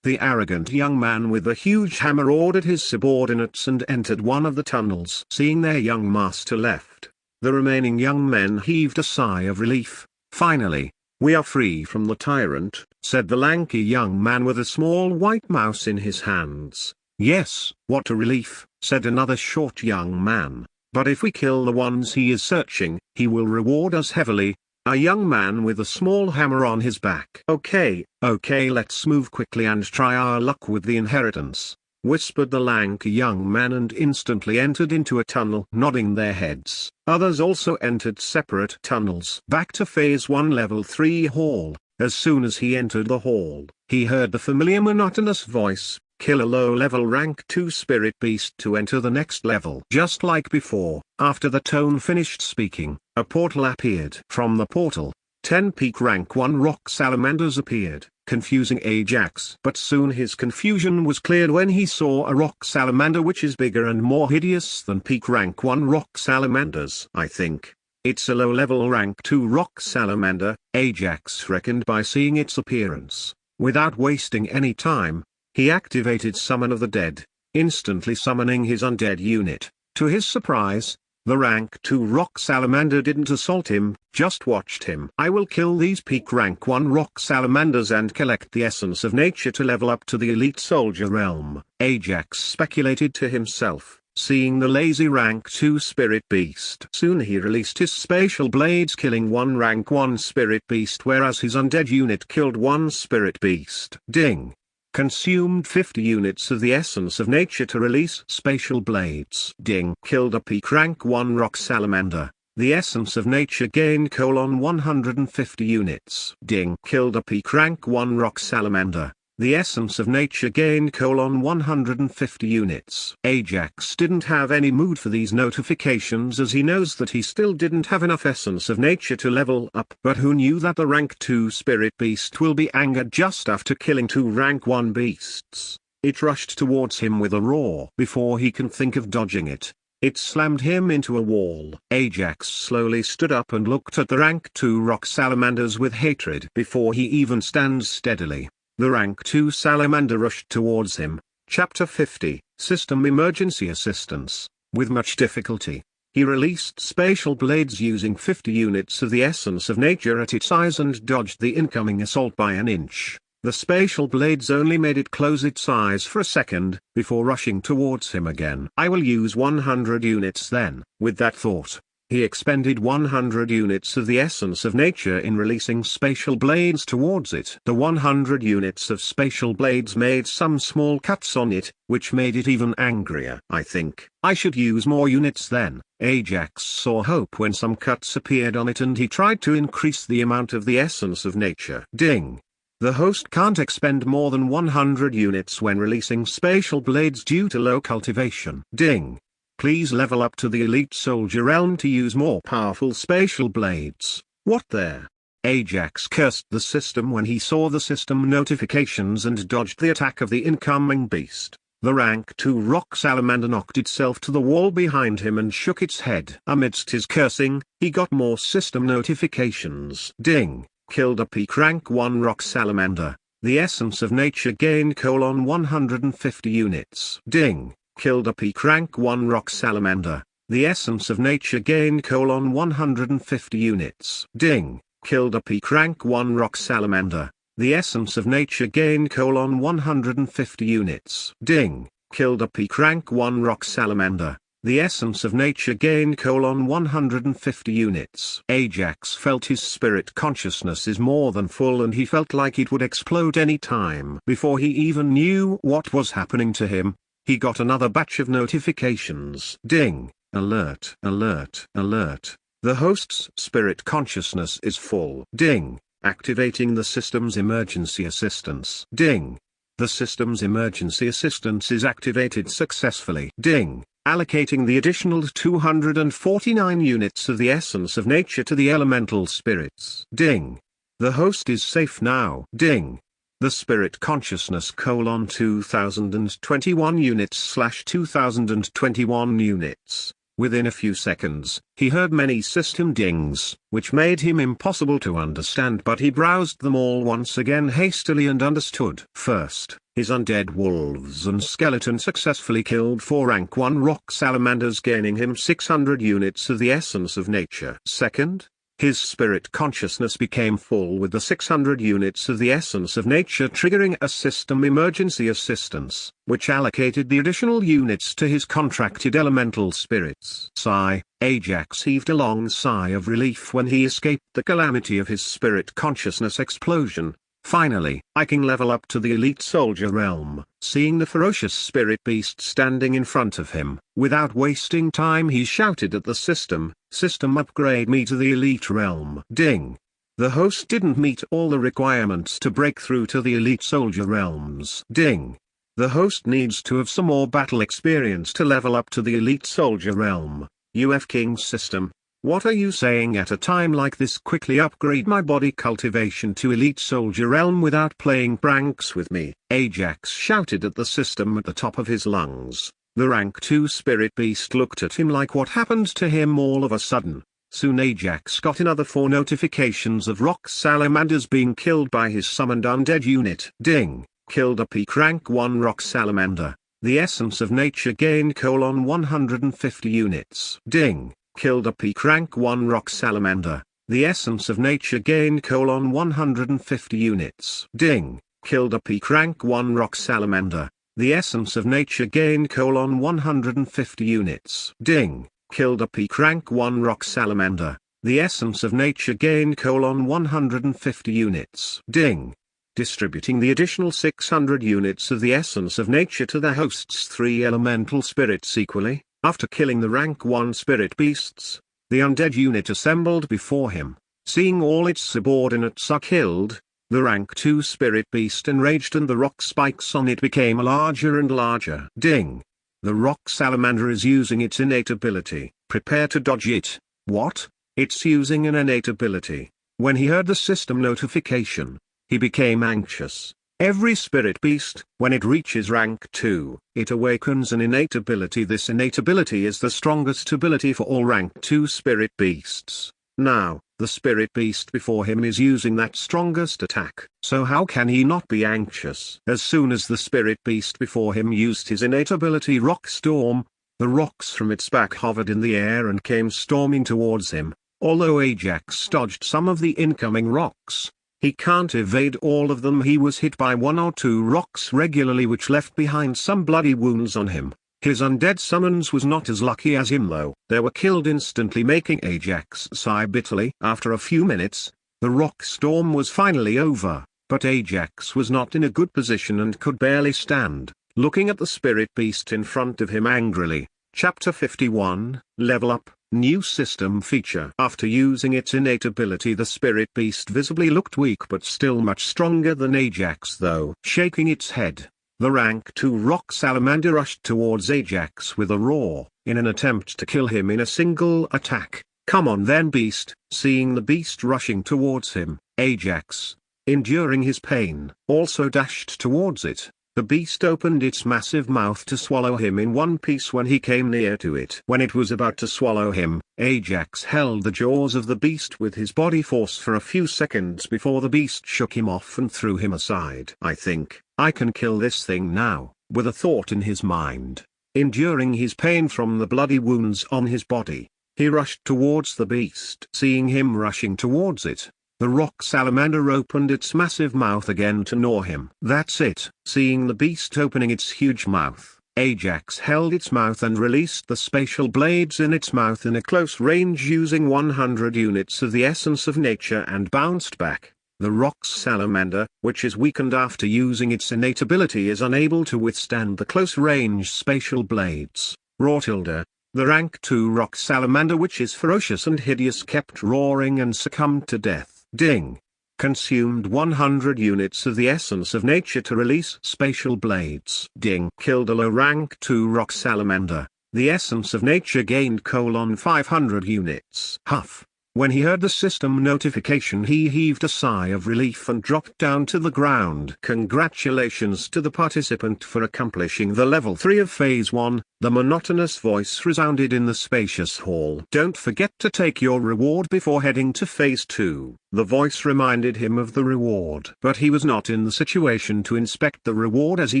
The arrogant young man with the huge hammer ordered his subordinates and entered one of the tunnels. Seeing their young master left, the remaining young men heaved a sigh of relief. Finally, "We are free from the tyrant," said the lanky young man with a small white mouse in his hands. "Yes, what a relief," said another short young man. "But if we kill the ones he is searching, he will reward us heavily." A young man with a small hammer on his back. Okay, let's move quickly and try our luck with the inheritance," whispered the lanky young man, and instantly entered into a tunnel, nodding their heads. Others also entered separate tunnels. Back to Phase 1 Level 3 Hall. As soon as he entered the hall, he heard the familiar monotonous voice, "Kill a low-level rank 2 spirit beast to enter the next level." Just like before, after the tone finished speaking, a portal appeared. From the portal, 10 peak rank 1 rock salamanders appeared, confusing Ajax. But soon his confusion was cleared when he saw a rock salamander which is bigger and more hideous than peak rank 1 rock salamanders. "I think it's a low-level rank 2 rock salamander," Ajax reckoned by seeing its appearance. Without wasting any time, he activated Summon of the Dead, instantly summoning his undead unit. To his surprise, the rank 2 rock salamander didn't assault him, just watched him. "I will kill these peak rank 1 rock salamanders and collect the essence of nature to level up to the elite soldier realm," Ajax speculated to himself, seeing the lazy rank 2 spirit beast. Soon he released his spatial blades, killing 1 rank 1 spirit beast, whereas his undead unit killed 1 spirit beast. Ding! Consumed 50 units of the essence of nature to release spatial blades. Ding! Killed a peak rank 1 rock salamander. The essence of nature gained 150 units. Ding! Killed a peak rank 1 rock salamander. The essence of nature gained 150 units. Ajax didn't have any mood for these notifications, as he knows that he still didn't have enough essence of nature to level up. But who knew that the rank 2 spirit beast will be angered just after killing 2 rank 1 beasts? It rushed towards him with a roar. Before he can think of dodging it, it slammed him into a wall. Ajax slowly stood up and looked at the rank 2 rock salamanders with hatred. Before he even stands steadily, the rank 2 salamander rushed towards him. Chapter 50, System Emergency Assistance. With much difficulty, he released spatial blades using 50 units of the essence of nature at its eyes and dodged the incoming assault by an inch. The spatial blades only made it close its eyes for a second, before rushing towards him again. "I will use 100 units then." With that thought, he expended 100 units of the essence of nature in releasing spatial blades towards it. The 100 units of spatial blades made some small cuts on it, which made it even angrier. "I think I should use more units then." Ajax saw hope when some cuts appeared on it, and he tried to increase the amount of the essence of nature. Ding! The host can't expend more than 100 units when releasing spatial blades due to low cultivation. Ding! Please level up to the elite soldier realm to use more powerful spatial blades. What there? Ajax cursed the system when he saw the system notifications and dodged the attack of the incoming beast. The rank 2 rock salamander knocked itself to the wall behind him and shook its head. Amidst his cursing, he got more system notifications. Ding! Killed a peak rank 1 rock salamander. The essence of nature gained 150 units. Ding! Killed a peak rank 1 rock salamander. The essence of nature gained 150 units. Ding! Killed a peak rank 1 rock salamander. The essence of nature gained 150 units. Ding! Killed a peak rank 1 rock salamander. The essence of nature gained 150 units. Ajax felt his spirit consciousness is more than full, and he felt like it would explode any time. Before he even knew what was happening to him, he got another batch of notifications. Ding! Alert! Alert! Alert! The host's spirit consciousness is full. Ding! Activating the system's emergency assistance. Ding! The system's emergency assistance is activated successfully. Ding! Allocating the additional 249 units of the essence of nature to the elemental spirits. Ding! The host is safe now. Ding! The spirit consciousness 2021 units / 2021 units. Within a few seconds, he heard many system dings, which made him impossible to understand, but he browsed them all once again hastily and understood. First, his undead wolves and skeleton successfully killed 4 rank 1 rock salamanders, gaining him 600 units of the essence of nature. Second, His spirit consciousness became full with the 600 units of the essence of nature, triggering a system emergency assistance, which allocated the additional units to his contracted elemental spirits. Sigh. Ajax heaved a long sigh of relief when he escaped the calamity of his spirit consciousness explosion. Finally, I can level up to the elite soldier realm. Seeing the ferocious spirit beast standing in front of him, without wasting time he shouted at the system, "System, upgrade me to the elite realm." Ding. The host didn't meet all the requirements to break through to the elite soldier realms. Ding. The host needs to have some more battle experience to level up to the elite soldier realm. UF King system. What are you saying at a time like this? Quickly upgrade my body cultivation to elite soldier realm without playing pranks with me. Ajax shouted at the system at the top of his lungs. The rank 2 spirit beast looked at him like what happened to him all of a sudden. Soon Ajax got another 4 notifications of rock salamanders being killed by his summoned undead unit. Ding. Killed a peak rank 1 rock salamander. The essence of nature gained 150 units. Ding. Killed a peak rank 1 rock salamander. The essence of nature gained 150 units. Ding. Killed a peak rank 1 rock salamander. The essence of nature gained 150 units. Ding. Killed a peak rank 1 rock salamander. The essence of nature gained 150 units. Ding. Distributing the additional 600 units of the essence of nature to the host's 3 elemental spirits equally. After killing the rank 1 spirit beasts, the undead unit assembled before him. Seeing all its subordinates are killed, the rank 2 spirit beast enraged and the rock spikes on it became larger and larger. Ding. The rock salamander is using its innate ability. Prepare to dodge it. What? It's using an innate ability. When he heard the system notification, he became anxious. Every spirit beast, when it reaches rank 2, it awakens an innate ability. This innate ability is the strongest ability for all rank 2 spirit beasts. Now, the spirit beast before him is using that strongest attack. So how can he not be anxious? As soon as the spirit beast before him used his innate ability Rock Storm, the rocks from its back hovered in the air and came storming towards him. Although Ajax dodged some of the incoming rocks, he can't evade all of them. He was hit by 1 or 2 rocks regularly, which left behind some bloody wounds on him. His undead summons was not as lucky as him though. They were killed instantly, making Ajax sigh bitterly. After a few minutes, the rock storm was finally over, but Ajax was not in a good position and could barely stand, looking at the spirit beast in front of him angrily. Chapter 51, Level Up. New system feature. After using its innate ability, the spirit beast visibly looked weak but still much stronger than Ajax though. Shaking its head, the rank 2 rock salamander rushed towards Ajax with a roar, in an attempt to kill him in a single attack. Come on then beast. Seeing the beast rushing towards him, Ajax, enduring his pain, also dashed towards it. The beast opened its massive mouth to swallow him in one piece when he came near to it. When it was about to swallow him, Ajax held the jaws of the beast with his body force for a few seconds before the beast shook him off and threw him aside. I think I can kill this thing now, with a thought in his mind. Enduring his pain from the bloody wounds on his body, he rushed towards the beast. Seeing him rushing towards it, the rock salamander opened its massive mouth again to gnaw him. That's it. Seeing the beast opening its huge mouth, Ajax held its mouth and released the spatial blades in its mouth in a close range using 100 units of the essence of nature and bounced back. The rock salamander, which is weakened after using its innate ability, is unable to withstand the close-range spatial blades. Rotilda, the rank 2 rock salamander, which is ferocious and hideous, kept roaring and succumbed to death. Ding. Consumed 100 units of the essence of nature to release spatial blades. Ding. Killed a low rank 2 rock salamander. The essence of nature gained 500 units. Huff. When he heard the system notification, he heaved a sigh of relief and dropped down to the ground. Congratulations to the participant for accomplishing the level 3 of Phase 1, the monotonous voice resounded in the spacious hall. Don't forget to take your reward before heading to Phase 2. The voice reminded him of the reward, but he was not in the situation to inspect the reward as he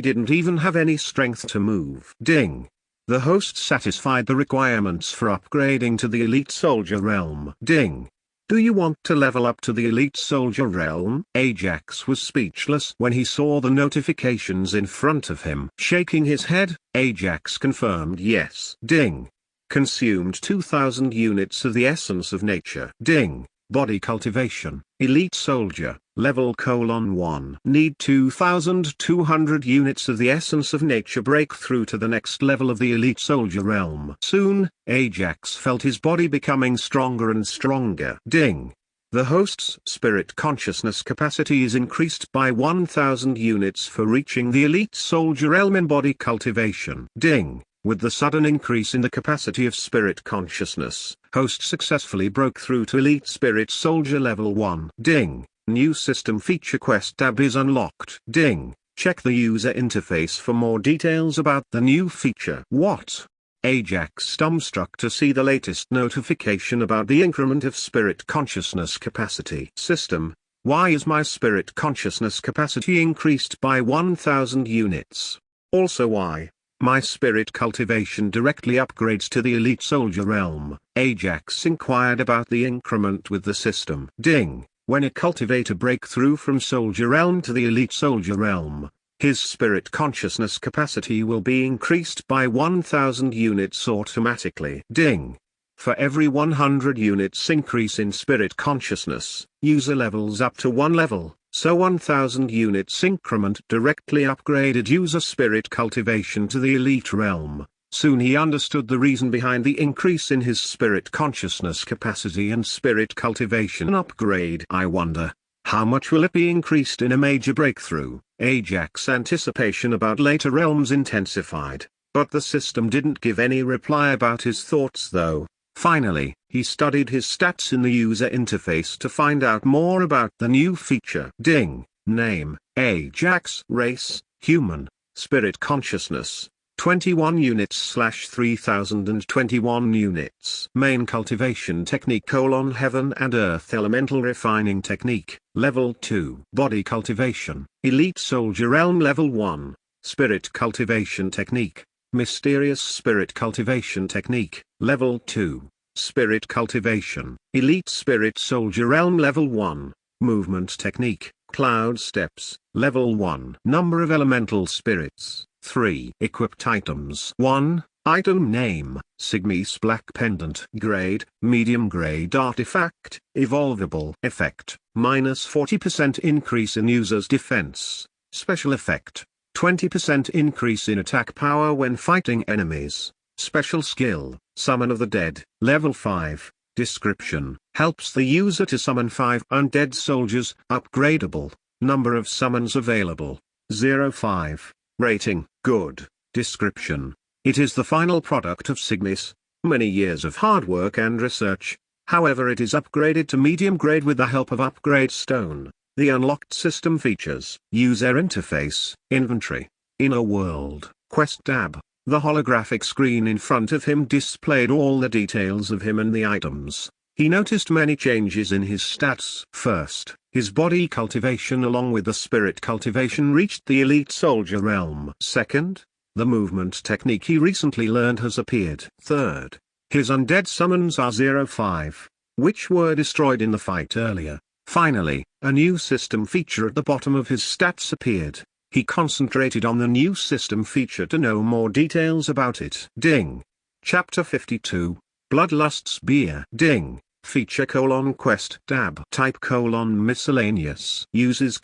didn't even have any strength to move. Ding. The host satisfied the requirements for upgrading to the elite soldier realm. Ding. Do you want to level up to the elite soldier realm? Ajax was speechless when he saw the notifications in front of him. Shaking his head, Ajax confirmed yes. Ding. Consumed 2000 units of the essence of nature. Ding. Body cultivation. Elite soldier, level :1. Need 2200 units of the essence of nature. Breakthrough to the next level of the elite soldier realm. Soon, Ajax felt his body becoming stronger and stronger. Ding. The host's spirit consciousness capacity is increased by 1000 units for reaching the elite soldier realm in body cultivation. Ding. With the sudden increase in the capacity of spirit consciousness, host successfully broke through to elite spirit soldier level 1. Ding. New system feature quest tab is unlocked. Ding. Check the user interface for more details about the new feature. What? Ajax dumbstruck to see the latest notification about the increment of spirit consciousness capacity. System, why is my spirit consciousness capacity increased by 1000 units? Also why? My spirit cultivation directly upgrades to the elite soldier realm. Ajax inquired about the increment with the system. Ding. When a cultivator break through from soldier realm to the elite soldier realm, his spirit consciousness capacity will be increased by 1000 units automatically. Ding. For every 100 units increase in spirit consciousness, user levels up to 1 level. So 1000 units increment directly upgraded user spirit cultivation to the elite realm. Soon he understood the reason behind the increase in his spirit consciousness capacity and spirit cultivation upgrade. I wonder, how much will it be increased in a major breakthrough? Ajax's anticipation about later realms intensified, but the system didn't give any reply about his thoughts though. Finally, he studied his stats in the user interface to find out more about the new feature. Ding. Name, Ajax. Race, human. Spirit consciousness, 21 units / 3021 units. Main cultivation technique: heaven and earth elemental refining technique. Level 2. Body cultivation. Elite soldier realm level 1. Spirit cultivation technique. Mysterious spirit cultivation technique. Level 2. Spirit cultivation. Elite spirit soldier realm level 1. Movement technique. Cloud steps. Level 1. Number of elemental spirits, 3. Equipped items. 1. Item name, Sigmis Black Pendant. Grade, medium grade artifact. Evolvable effect, -40% increase in user's defense. Special effect, 20% increase in attack power when fighting enemies. Special skill, Summon of the Dead. Level 5. Description, helps the user to summon 5 undead soldiers. Upgradable, number of summons available, 0.5. Rating, good. Description, it is the final product of Sigmis, many years of hard work and research. However, it is upgraded to medium grade with the help of upgrade stone. The unlocked system features: user interface, inventory, inner world, quest tab. The holographic screen in front of him displayed all the details of him and the items. He noticed many changes in his stats. First, his body cultivation along with the spirit cultivation reached the elite soldier realm. Second, the movement technique he recently learned has appeared. Third, his undead summons are 0.5, which were destroyed in the fight earlier. Finally, a new system feature at the bottom of his stats appeared. He concentrated on the new system feature to know more details about it. Ding. Chapter 52, Bloodlust's Beer. Ding. Feature : quest tab. Type : miscellaneous. Uses :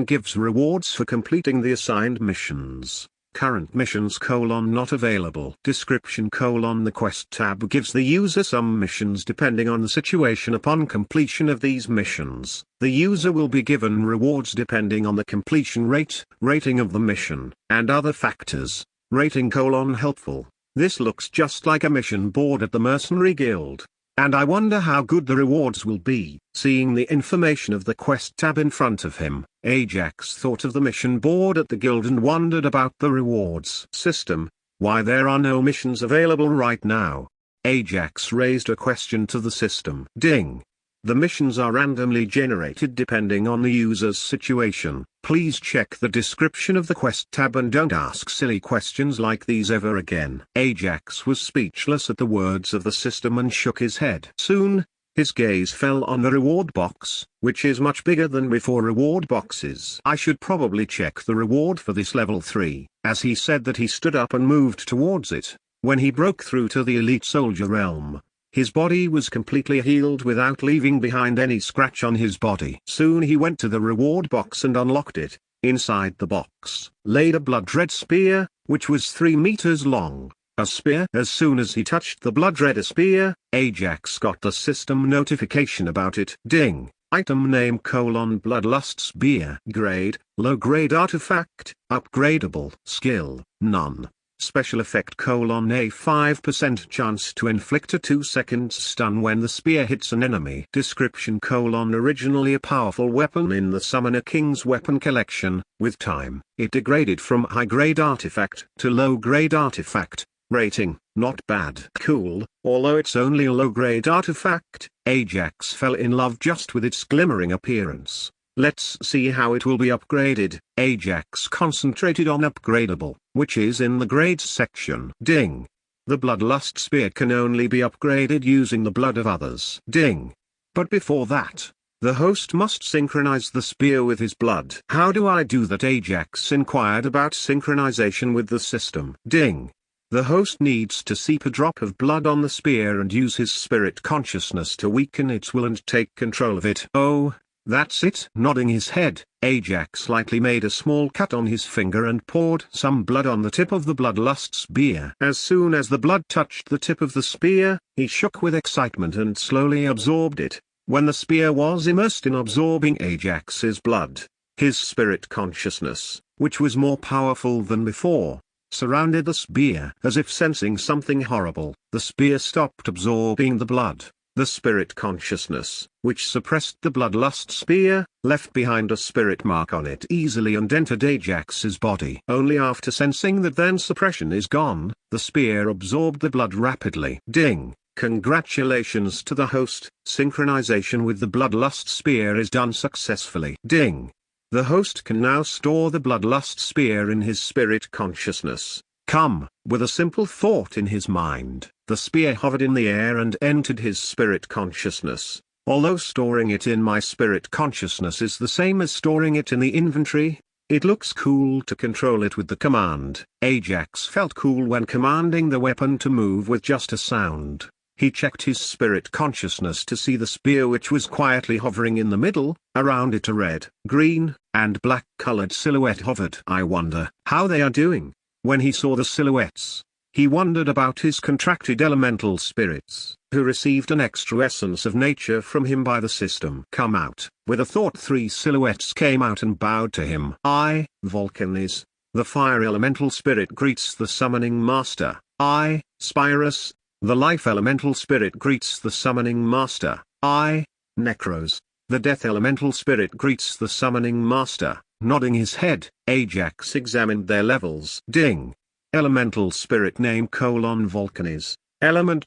gives rewards for completing the assigned missions. Current missions : not available. Description : the quest tab gives the user some missions depending on the situation. Upon completion of these missions, the user will be given rewards depending on the completion rate, rating of the mission, and other factors. Rating : helpful. This looks just like a mission board at the Mercenary Guild. And I wonder how good the rewards will be. Seeing the information of the quest tab in front of him, Ajax thought of the mission board at the guild and wondered about the rewards system. Why there are no missions available right now? Ajax raised a question to the system. Ding. The missions are randomly generated depending on the user's situation. Please check the description of the quest tab and don't ask silly questions like these ever again. Ajax was speechless at the words of the system and shook his head. Soon, His gaze fell on the reward box, which is much bigger than before reward boxes. I should probably check the reward for this level 3, as he said that he stood up and moved towards it. When he broke through to the elite soldier realm, his body was completely healed without leaving behind any scratch on his body. Soon he went to the reward box and unlocked it. Inside the box laid a blood-red spear, which was 3 meters long. A spear. As soon as he touched the blood-red spear, Ajax got the system notification about it. Ding. Item name: Bloodlust Spear. Grade: low grade artifact. Upgradable. Skill: none. Special effect: a 5% chance to inflict a 2-second stun when the spear hits an enemy. Description: originally a powerful weapon in the Summoner King's weapon collection. With time, it degraded from high-grade artifact to low-grade artifact. Rating: not bad. Cool. Although it's only a low-grade artifact, Ajax fell in love just with its glimmering appearance. Let's see how it will be upgraded. Ajax concentrated on upgradable, which is in the grades section. Ding. The Bloodlust Spear can only be upgraded using the blood of others. Ding. But before that, the host must synchronize the spear with his blood. How do I do that? Ajax inquired about synchronization with the system. Ding. The host needs to seep a drop of blood on the spear and use his spirit consciousness to weaken its will and take control of it. Oh, that's it. Nodding his head, Ajax lightly made a small cut on his finger and poured some blood on the tip of the Bloodlust Spear. As soon as the blood touched the tip of the spear, he shook with excitement and slowly absorbed it. When the spear was immersed in absorbing Ajax's blood, his spirit consciousness, which was more powerful than before, surrounded the spear. As if sensing something horrible, the spear stopped absorbing the blood. The spirit consciousness, which suppressed the Bloodlust Spear, left behind a spirit mark on it easily and entered Ajax's body. Only after sensing that then suppression is gone, the spear absorbed the blood rapidly. Ding. Congratulations to the host, synchronization with the Bloodlust Spear is done successfully. Ding. The host can now store the Bloodlust Spear in his spirit consciousness. Come. With a simple thought in his mind, the spear hovered in the air and entered his spirit consciousness. Although storing it in my spirit consciousness is the same as storing it in the inventory, it looks cool to control it with the command. Ajax felt cool when commanding the weapon to move with just a sound. He checked his spirit consciousness to see the spear, which was quietly hovering in the middle. Around it a red, green, and black colored silhouette hovered. I wonder how they are doing. When he saw the silhouettes, he wondered about his contracted elemental spirits, who received an extra essence of nature from him by the system. Come out. With a thought, 3 silhouettes came out and bowed to him. I, Volcanes, the fire elemental spirit, greets the summoning master. I, Spyrus, the life elemental spirit, greets the summoning master. I, Necros, the death elemental spirit, greets the summoning master. Nodding his head, Ajax examined their levels. Ding. Elemental spirit name: Volcanes. Element: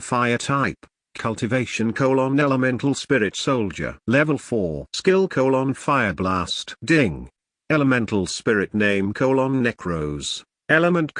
fire type. Cultivation: elemental spirit soldier. Level 4. Skill: fire blast. Ding. Elemental spirit name: Necros. Element: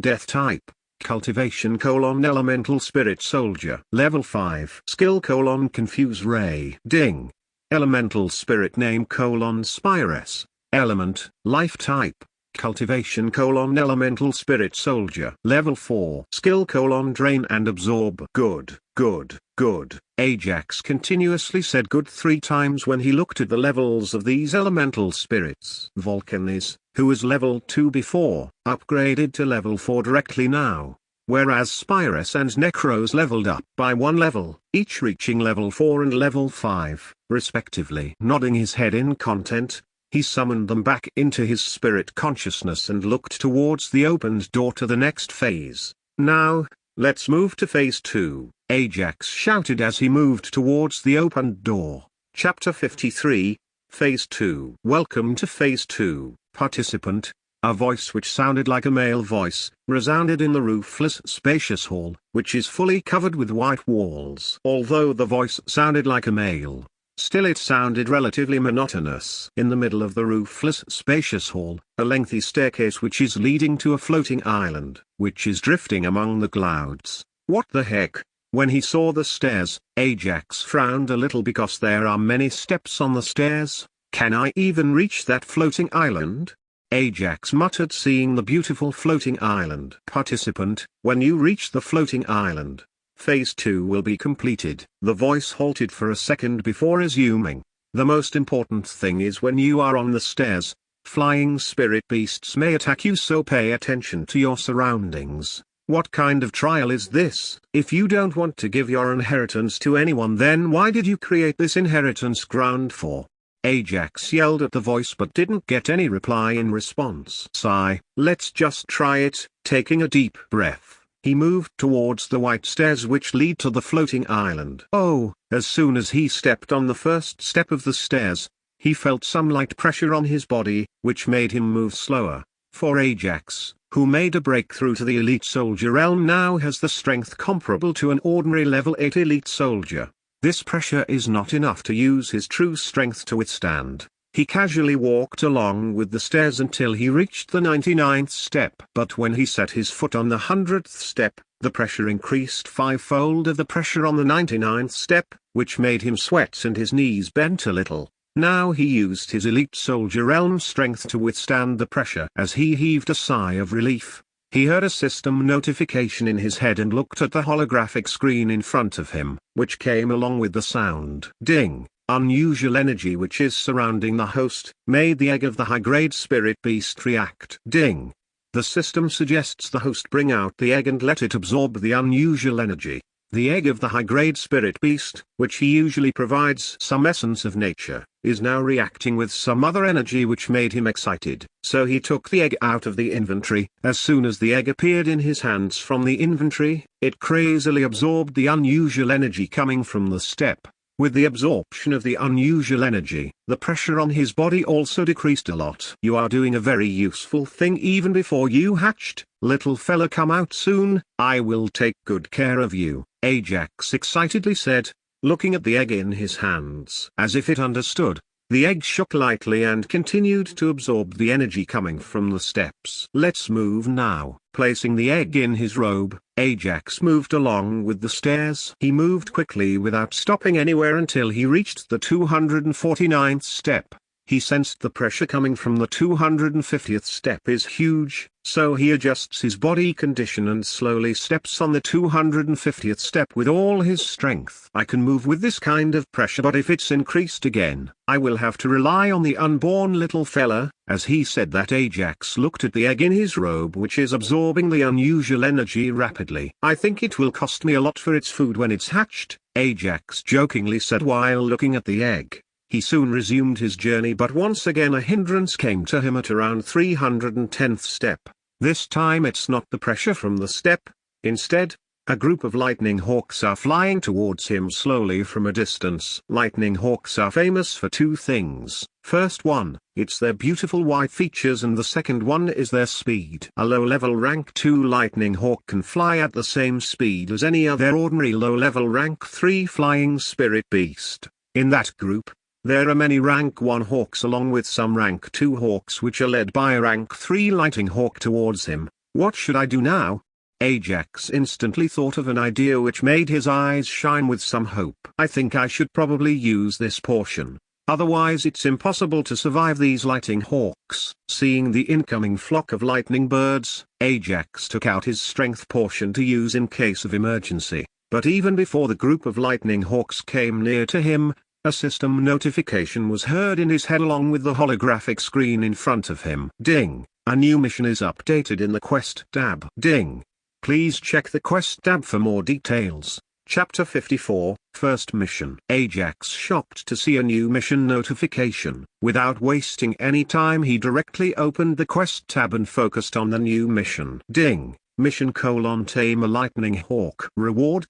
death type. Cultivation: elemental spirit soldier. Level 5. Skill: confuse ray. Ding. Elemental spirit name: Spyrus. Element: life type. Cultivation: elemental spirit soldier. Level 4. Skill: drain and absorb. Good, good, good. Ajax continuously said good 3 times when he looked at the levels of these elemental spirits. Volcanes, who was level 2 before, upgraded to level 4 directly now, whereas Spyrus and Necros leveled up by 1 level, each reaching level 4 and level 5, respectively. Nodding his head in content, he summoned them back into his spirit consciousness and looked towards the opened door to the next phase. Now, let's move to phase 2, Ajax shouted as he moved towards the opened door. Chapter 53, Phase 2. Welcome to Phase 2, participant. A voice which sounded like a male voice, resounded in the roofless spacious hall, which is fully covered with white walls. Although the voice sounded like a male, still it sounded relatively monotonous. In the middle of the roofless spacious hall, a lengthy staircase which is leading to a floating island, which is drifting among the clouds. What the heck? When he saw the stairs, Ajax frowned a little because there are many steps on the stairs. Can I even reach that floating island? Ajax muttered, seeing the beautiful floating island. Participant, when you reach the floating island, Phase 2 will be completed. The voice halted for a second before resuming. The most important thing is when you are on the stairs, flying spirit beasts may attack you, so pay attention to your surroundings. What kind of trial is this? If you don't want to give your inheritance to anyone, then why did you create this inheritance ground for? Ajax yelled at the voice but didn't get any reply in response. Sigh, let's just try it. Taking a deep breath, he moved towards the white stairs which lead to the floating island. Oh, as soon as he stepped on the first step of the stairs, he felt some light pressure on his body, which made him move slower. For Ajax, who made a breakthrough to the elite soldier realm, now has the strength comparable to an ordinary level 8 elite soldier. This pressure is not enough to use his true strength to withstand. He casually walked along with the stairs until he reached the 99th step. But when he set his foot on the 100th step, the pressure increased fivefold of the pressure on the 99th step, which made him sweat and his knees bent a little. Now he used his elite soldier realm strength to withstand the pressure. As he heaved a sigh of relief, he heard a system notification in his head and looked at the holographic screen in front of him, which came along with the sound. Ding! Unusual energy which is surrounding the host made the egg of the high-grade spirit beast react. Ding! The system suggests the host bring out the egg and let it absorb the unusual energy. The egg of the high-grade spirit beast, which he usually provides some essence of nature, is now reacting with some other energy which made him excited. So he took the egg out of the inventory. As soon as the egg appeared in his hands from the inventory, it crazily absorbed the unusual energy coming from the step. With the absorption of the unusual energy, the pressure on his body also decreased a lot. You are doing a very useful thing even before you hatched, little fella. Come out soon, I will take good care of you, Ajax excitedly said, looking at the egg in his hands. As if it understood, the egg shook lightly and continued to absorb the energy coming from the steps. Let's move now. Placing the egg in his robe, Ajax moved along with the stairs. He moved quickly without stopping anywhere until he reached the 249th step. He sensed the pressure coming from the 250th step is huge, so he adjusts his body condition and slowly steps on the 250th step with all his strength. I can move with this kind of pressure, but if it's increased again, I will have to rely on the unborn little fella. As he said that, Ajax looked at the egg in his robe which is absorbing the unusual energy rapidly. I think it will cost me a lot for its food when it's hatched, Ajax jokingly said while looking at the egg. He soon resumed his journey, but once again a hindrance came to him at around 310th step. This time it's not the pressure from the step. Instead, a group of lightning hawks are flying towards him slowly from a distance. Lightning hawks are famous for two things. First one, it's their beautiful white features, and the second one is their speed. A low-level rank 2 lightning hawk can fly at the same speed as any other ordinary low-level rank 3 flying spirit beast. In that group, there are many rank 1 hawks along with some rank 2 hawks which are led by a rank 3 lightning hawk towards him. What should I do now? Ajax instantly thought of an idea which made his eyes shine with some hope. I think I should probably use this portion. Otherwise it's impossible to survive these lightning hawks. Seeing the incoming flock of lightning birds, Ajax took out his strength portion to use in case of emergency. But even before the group of lightning hawks came near to him, a system notification was heard in his head along with the holographic screen in front of him. Ding! A new mission is updated in the Quest tab. Ding! Please check the Quest tab for more details. Chapter 54, First Mission. Ajax shocked to see a new mission notification. Without wasting any time, he directly opened the Quest tab and focused on the new mission. Ding! Mission: tame a lightning hawk. Reward: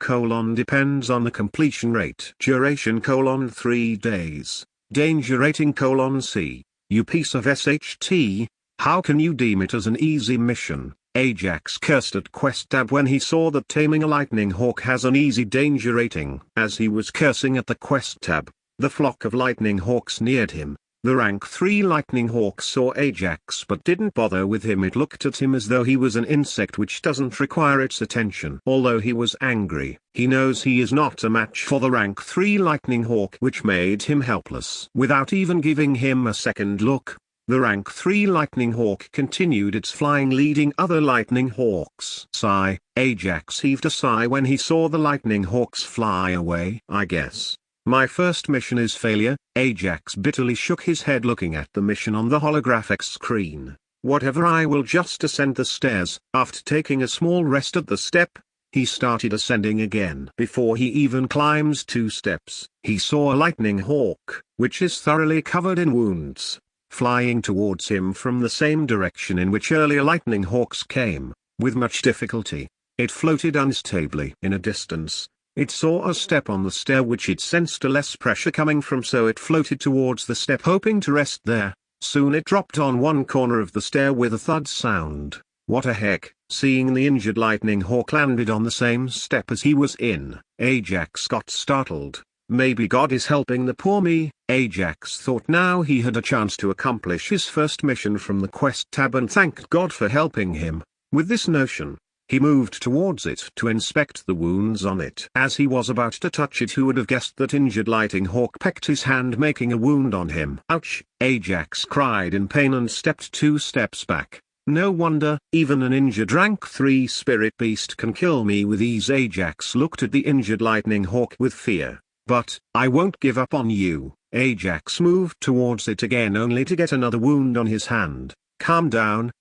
depends on the completion rate. Duration: 3 days. Danger rating: C. You piece of SHT, how can you deem it as an easy mission? Ajax cursed at Quest tab when he saw that taming a lightning hawk has an easy danger rating. As he was cursing at the Quest tab, the flock of lightning hawks neared him. The rank 3 lightning hawk saw Ajax but didn't bother with him. It looked at him as though he was an insect which doesn't require its attention. Although he was angry, he knows he is not a match for the rank 3 lightning hawk, which made him helpless. Without even giving him a second look, the rank 3 lightning hawk continued its flying, leading other lightning hawks. Sigh. Ajax heaved a sigh when he saw the lightning hawks fly away. I guess my first mission is failure. Ajax bitterly shook his head, looking at the mission on the holographic screen. Whatever, I will just ascend the stairs. After taking a small rest at the step, he started ascending again. Before he even climbs 2 steps, he saw a lightning hawk, which is thoroughly covered in wounds, flying towards him from the same direction in which earlier lightning hawks came. With much difficulty, it floated unstably. In a distance, it saw a step on the stair which it sensed a less pressure coming from, so it floated towards the step, hoping to rest there. Soon it dropped on one corner of the stair with a thud sound. What a heck! Seeing the injured lightning hawk landed on the same step as he was in, Ajax got startled. Maybe God is helping the poor me, Ajax thought. Now he had a chance to accomplish his first mission from the quest tab and thanked God for helping him. With this notion, he moved towards it to inspect the wounds on it. As he was about to touch it, who would have guessed that injured lightning hawk pecked his hand, making a wound on him. Ouch! Ajax cried in pain and stepped 2 steps back. No wonder, even an injured rank 3 spirit beast can kill me with ease. Ajax looked at the injured lightning hawk with fear. But, I won't give up on you. Ajax moved towards it again, only to get another wound on his hand. Calm down,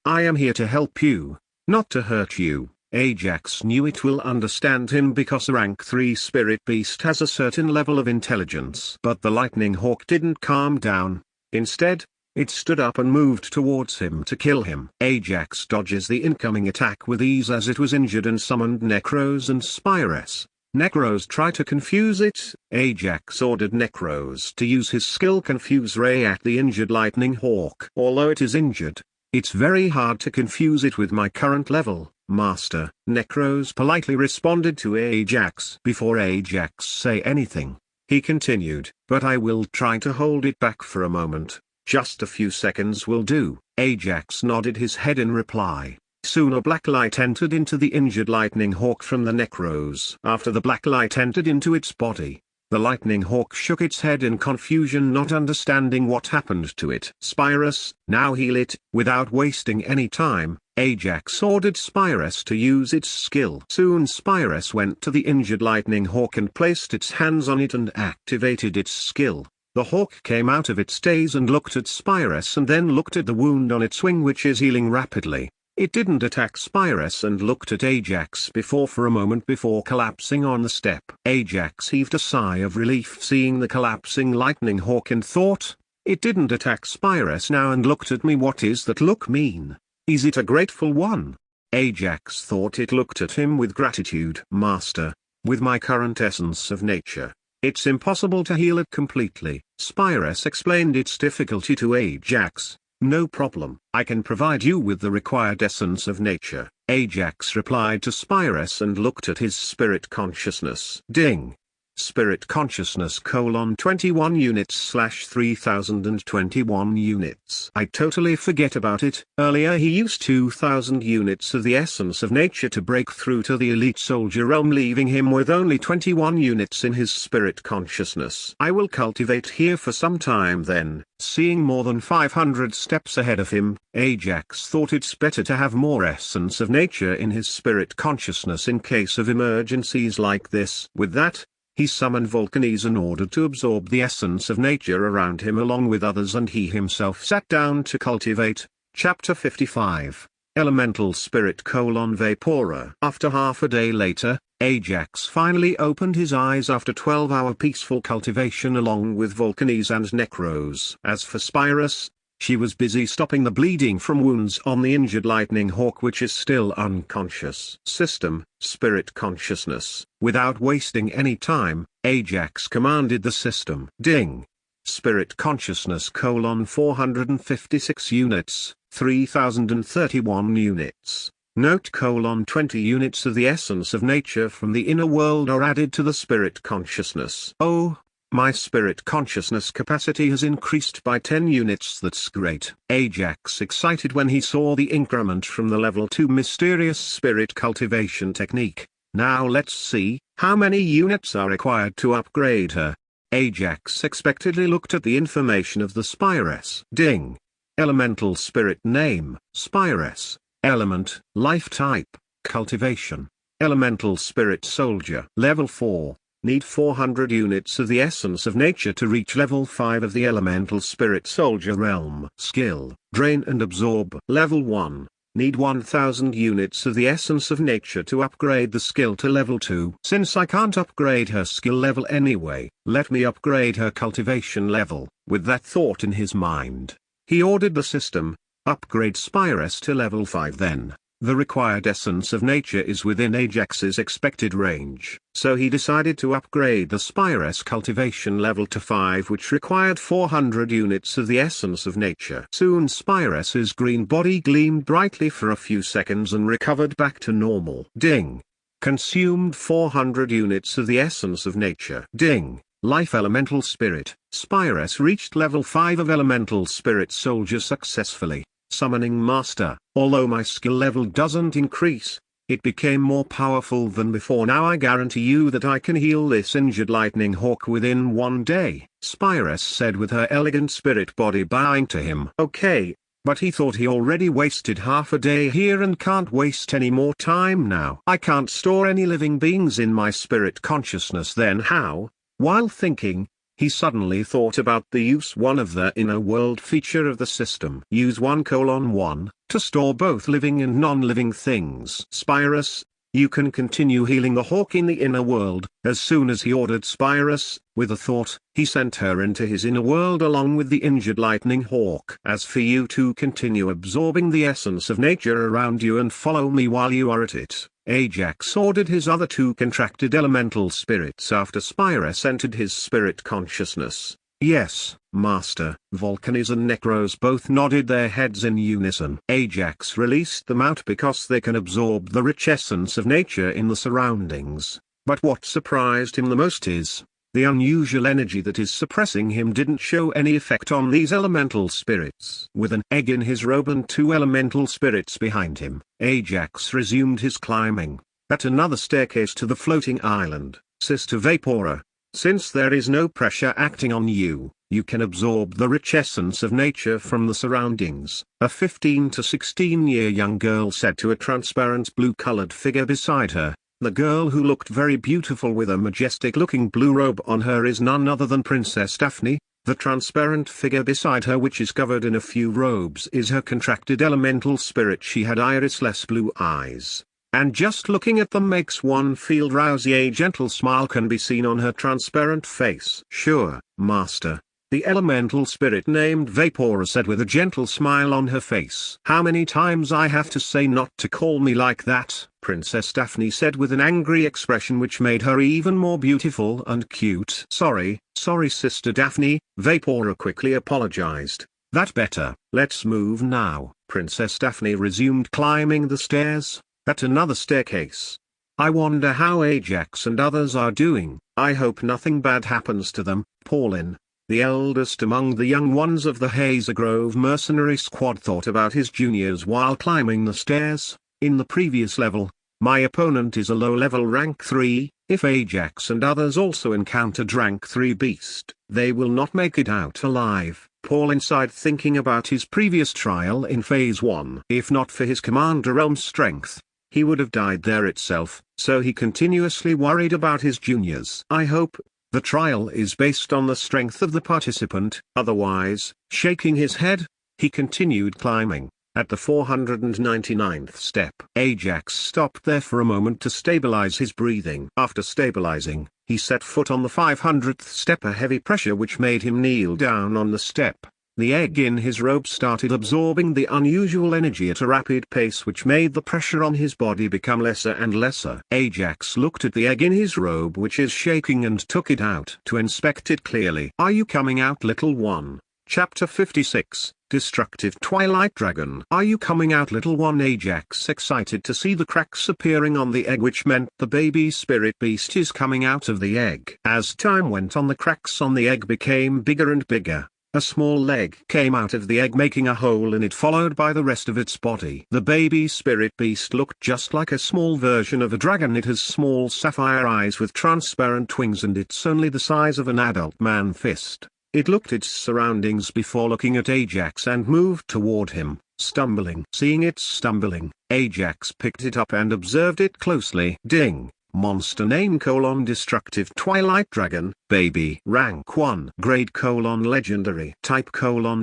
I am here to help you, not to hurt you. Ajax knew it will understand him because a rank 3 spirit beast has a certain level of intelligence. But the lightning hawk didn't calm down. Instead, it stood up and moved towards him to kill him. Ajax dodges the incoming attack with ease as it was injured and summoned Necros and Spires. Necros try to confuse it. Ajax ordered Necros to use his skill Confuse Ray at the injured lightning hawk. Although it is injured, it's very hard to confuse it with my current level, Master. Necros politely responded to Ajax. Before Ajax say anything, he continued, but I will try to hold it back for a moment. Just a few seconds will do. Ajax nodded his head in reply. Soon a black light entered into the injured lightning hawk from the Necros. After the black light entered into its body, the lightning hawk shook its head in confusion, not understanding what happened to it. Spirus, now heal it. Without wasting any time, Ajax ordered Spirus to use its skill. Soon Spirus went to the injured lightning hawk and placed its hands on it and activated its skill. The hawk came out of its daze and looked at Spirus and then looked at the wound on its wing, which is healing rapidly. It didn't attack Spirus and looked at Ajax for a moment before collapsing on the step. Ajax heaved a sigh of relief seeing the collapsing lightning hawk and thought, it didn't attack Spirus now and looked at me. What is that look mean? Is it a grateful one? Ajax thought it looked at him with gratitude. Master, with my current essence of nature, it's impossible to heal it completely. Spirus explained its difficulty to Ajax. No problem, I can provide you with the required essence of nature. Ajax replied to Spirus and looked at his spirit consciousness. Ding! Spirit consciousness : 21 units / 3021 units. I totally forget about it. Earlier he used 2000 units of the essence of nature to break through to the elite soldier realm, leaving him with only 21 units in his spirit consciousness. I will cultivate here for some time then. Seeing more than 500 steps ahead of him, Ajax thought it's better to have more essence of nature in his spirit consciousness in case of emergencies like this. With that, he summoned Vulcanes in order to absorb the essence of nature around him along with others, and he himself sat down to cultivate. Chapter 55. Elemental Spirit: Vapora. After half a day later, Ajax finally opened his eyes after 12-hour peaceful cultivation along with Vulcanes and Necros. As for Spirus, she was busy stopping the bleeding from wounds on the injured lightning hawk, which is still unconscious. System: Spirit Consciousness. Without wasting any time, Ajax commanded the system. Ding! Spirit Consciousness: 456 units, 3031 units. Note: 20 units of the essence of nature from the inner world are added to the spirit consciousness. Oh, My spirit consciousness capacity has increased by 10 units. That's great. Ajax excited when he saw the increment from the level 2 mysterious spirit cultivation technique. Now let's see, how many units are required to upgrade her? Ajax expectantly looked at the information of the Spiress. Ding. Elemental spirit name, Spiress. Element, life type, cultivation. Elemental spirit soldier. Level 4. Need 400 units of the essence of nature to reach level 5 of the elemental spirit soldier realm. Skill, drain and absorb. Level 1. Need 1000 units of the essence of nature to upgrade the skill to level 2. Since I can't upgrade her skill level anyway, let me upgrade her cultivation level. With that thought in his mind, he ordered the system, upgrade Spiress to level 5 then. The required essence of nature is within Ajax's expected range, so he decided to upgrade the Spiress cultivation level to 5, which required 400 units of the essence of nature. Soon Spiress's green body gleamed brightly for a few seconds and recovered back to normal. Ding. Consumed 400 units of the essence of nature. Ding. Life elemental spirit. Spiress reached level 5 of elemental spirit soldier successfully. Summoning master. Although my skill level doesn't increase, it became more powerful than before. Now I guarantee you that I can heal this injured lightning hawk within 1 day, Spiress said with her elegant spirit body bowing to him. Okay, but he thought he already wasted half a day here and can't waste any more time now. I can't store any living beings in my spirit consciousness, then how? While thinking, he suddenly thought about the use 1 of the inner world feature of the system. Use 1:1 to store both living and non-living things. Spiress, you can continue healing the hawk in the inner world. As soon as he ordered Spiress, with a thought, he sent her into his inner world along with the injured lightning hawk. As for you to continue absorbing the essence of nature around you and follow me while you are at it, Ajax ordered his other 2 contracted elemental spirits after Spiress entered his spirit consciousness. Yes, Master. Volcanes and Necros both nodded their heads in unison. Ajax released them out because they can absorb the rich essence of nature in the surroundings. But what surprised him the most is, the unusual energy that is suppressing him didn't show any effect on these elemental spirits. With an egg in his robe and 2 elemental spirits behind him, Ajax resumed his climbing. At another staircase to the floating island, Sister Vapora, since there is no pressure acting on you, you can absorb the rich essence of nature from the surroundings, a 15 to 16-year young girl said to a transparent blue-colored figure beside her. The girl who looked very beautiful with a majestic-looking blue robe on her is none other than Princess Daphne. The transparent figure beside her, which is covered in a few robes, is her contracted elemental spirit. She had iris-less blue eyes, and just looking at them makes one feel drowsy. A gentle smile can be seen on her transparent face. Sure, Master. The elemental spirit named Vapora said with a gentle smile on her face. How many times I have to say not to call me like that? Princess Daphne said with an angry expression which made her even more beautiful and cute. Sorry, Sister Daphne, Vapora quickly apologized. That better. Let's move now. Princess Daphne resumed climbing the stairs. At another staircase. I wonder how Ajax and others are doing. I hope nothing bad happens to them. Pauline, the eldest among the young ones of the Hazer Grove mercenary squad, thought about his juniors while climbing the stairs. In the previous level, my opponent is a low-level rank 3, if Ajax and others also encountered rank 3 beast, they will not make it out alive. Pauline sighed, thinking about his previous trial in Phase 1. If not for his Commander Realm strength, he would have died there itself, so he continuously worried about his juniors. I hope the trial is based on the strength of the participant. Otherwise, shaking his head, he continued climbing. At the 499th step, Ajax stopped there for a moment to stabilize his breathing. After stabilizing, he set foot on the 500th step, a heavy pressure which made him kneel down on the step. The egg in his robe started absorbing the unusual energy at a rapid pace, which made the pressure on his body become lesser and lesser. Ajax looked at the egg in his robe, which is shaking, and took it out to inspect it clearly. Are you coming out, little one? Chapter 56. destructive twilight dragon. Are you coming out, little one? Ajax excited to see the cracks appearing on the egg, which meant the baby spirit beast is coming out of the egg. As time went on, the cracks on the egg became bigger and bigger. A small leg came out of the egg, making a hole in it, followed by the rest of its body. The baby spirit beast looked just like a small version of a dragon. It has small sapphire eyes with transparent wings, and it's only the size of an adult man fist. It looked at its surroundings before looking at Ajax and moved toward him, stumbling. Seeing it stumbling, Ajax picked it up and observed it closely. Ding! Monster name: destructive twilight dragon, baby. Rank 1, grade: legendary. Type: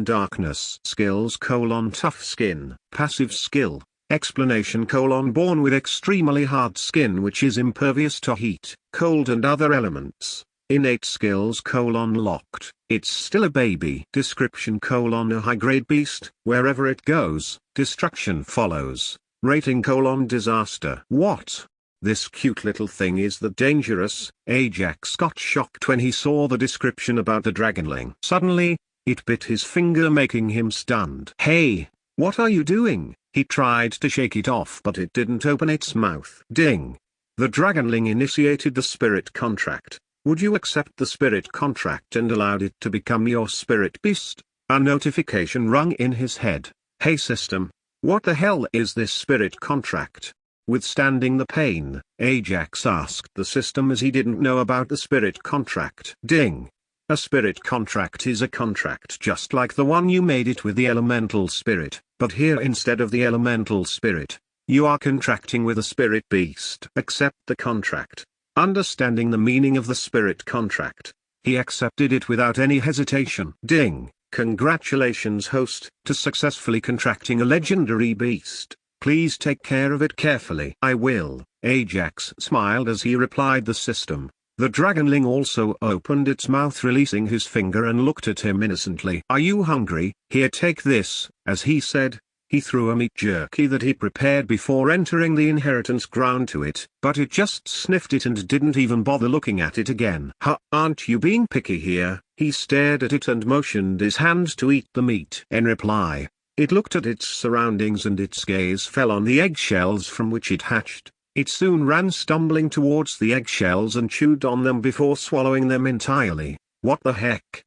darkness. Skills: tough skin. Passive skill: explanation: born with extremely hard skin which is impervious to heat, cold and other elements. Innate skills: locked. It's still a baby. Description: a high-grade beast. Wherever it goes, destruction follows. Rating: disaster. What? This cute little thing is that dangerous? Ajax got shocked when he saw the description about the dragonling. Suddenly, it bit his finger, making him stunned. Hey, what are you doing? He tried to shake it off, but it didn't open its mouth. Ding! The dragonling initiated the spirit contract. Would you accept the spirit contract and allowed it to become your spirit beast? A notification rung in his head. Hey system, what the hell is this spirit contract? Withstanding the pain, Ajax asked the system, as he didn't know about the spirit contract. Ding! A spirit contract is a contract just like the one you made it with the elemental spirit, but here instead of the elemental spirit, you are contracting with a spirit beast. Accept the contract. Understanding the meaning of the spirit contract, he accepted it without any hesitation. Ding! Congratulations, host, to successfully contracting a legendary beast. Please take care of it carefully. I will. Ajax smiled as he replied the system. The dragonling also opened its mouth, releasing his finger, and looked at him innocently. Are you hungry? Here, take this. As he said, he threw a meat jerky that he prepared before entering the inheritance ground to it, but it just sniffed it and didn't even bother looking at it again. Aren't you being picky here? He stared at it and motioned his hand to eat the meat. In reply, it looked at its surroundings and its gaze fell on the eggshells from which it hatched. It soon ran stumbling towards the eggshells and chewed on them before swallowing them entirely. What the heck?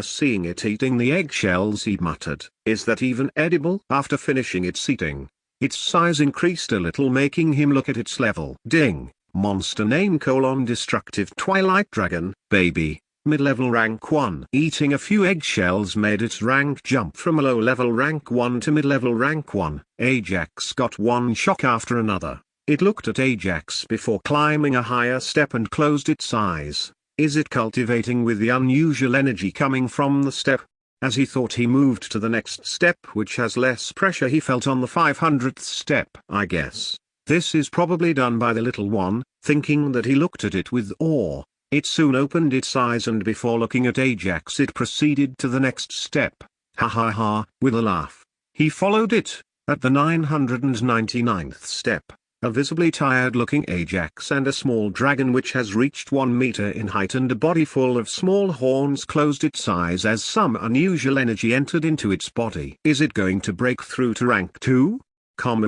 Seeing it eating the eggshells, he muttered, is that even edible? After finishing its eating, its size increased a little, making him look at its level. Ding! Monster name: destructive twilight dragon, baby. Mid-level rank 1. Eating a few eggshells made its rank jump from a low-level rank 1 to mid-level rank 1. Ajax got one shock after another. It looked at Ajax before climbing a higher step and closed its eyes. Is it cultivating with the unusual energy coming from the step? As he thought, he moved to the next step, which has less pressure. He felt on the 500th step. I guess this is probably done by the little one. Thinking that, he looked at it with awe. It soon opened its eyes, and before looking at Ajax, it proceeded to the next step. Ha ha ha, with a laugh. He followed it. At the 999th step, a visibly tired-looking Ajax and a small dragon which has reached 1 meter in height and a body full of small horns closed its eyes as some unusual energy entered into its body. Is it going to break through to rank 2?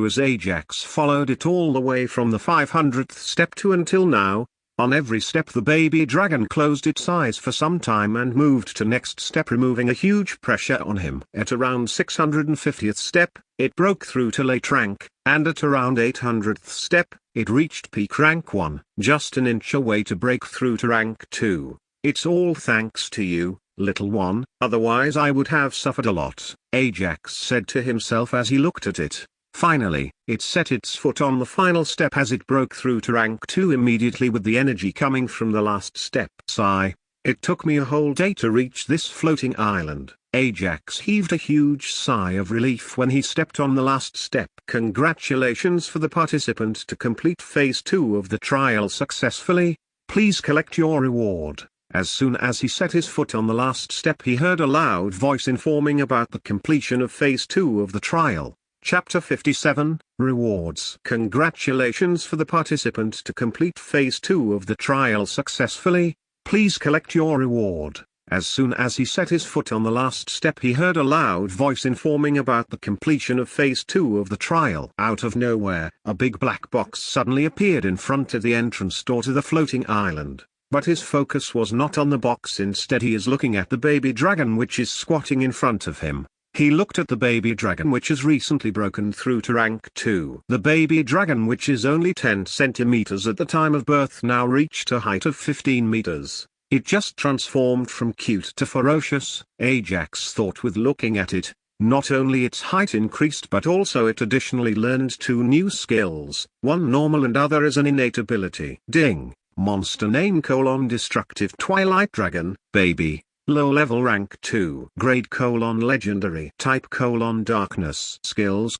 As Ajax followed it all the way from the 500th step to until now. On every step the baby dragon closed its eyes for some time and moved to next step, removing a huge pressure on him. At around 650th step, it broke through to late rank, and at around 800th step, it reached peak rank 1, just an inch away to break through to rank 2. It's all thanks to you, little one, otherwise I would have suffered a lot, Ajax said to himself as he looked at it. Finally, it set its foot on the final step as it broke through to rank 2 immediately with the energy coming from the last step. Sigh. It took me a whole day to reach this floating island. Ajax heaved a huge sigh of relief when he stepped on the last step. Congratulations for the participant to complete phase 2 of the trial successfully. Please collect your reward. As soon as he set his foot on the last step, he heard a loud voice informing about the completion of phase 2 of the trial. Chapter 57, Rewards. Congratulations for the participant to complete phase 2 of the trial successfully. Please collect your reward. As soon as he set his foot on the last step, he heard a loud voice informing about the completion of Phase 2 of the trial. Out of nowhere, a big black box suddenly appeared in front of the entrance door to the floating island. But his focus was not on the box. Instead, he is looking at the baby dragon which is squatting in front of him. He looked at the baby dragon which has recently broken through to rank 2. The baby dragon, which is only 10 centimeters at the time of birth, now reached a height of 15 meters. It just transformed from cute to ferocious, Ajax thought with looking at it. Not only its height increased, but also it additionally learned 2 new skills, one normal and other as an innate ability. Ding! Monster name: Destructive Twilight Dragon, baby, low level rank 2. Grade: Legendary. Type: Darkness. Skills: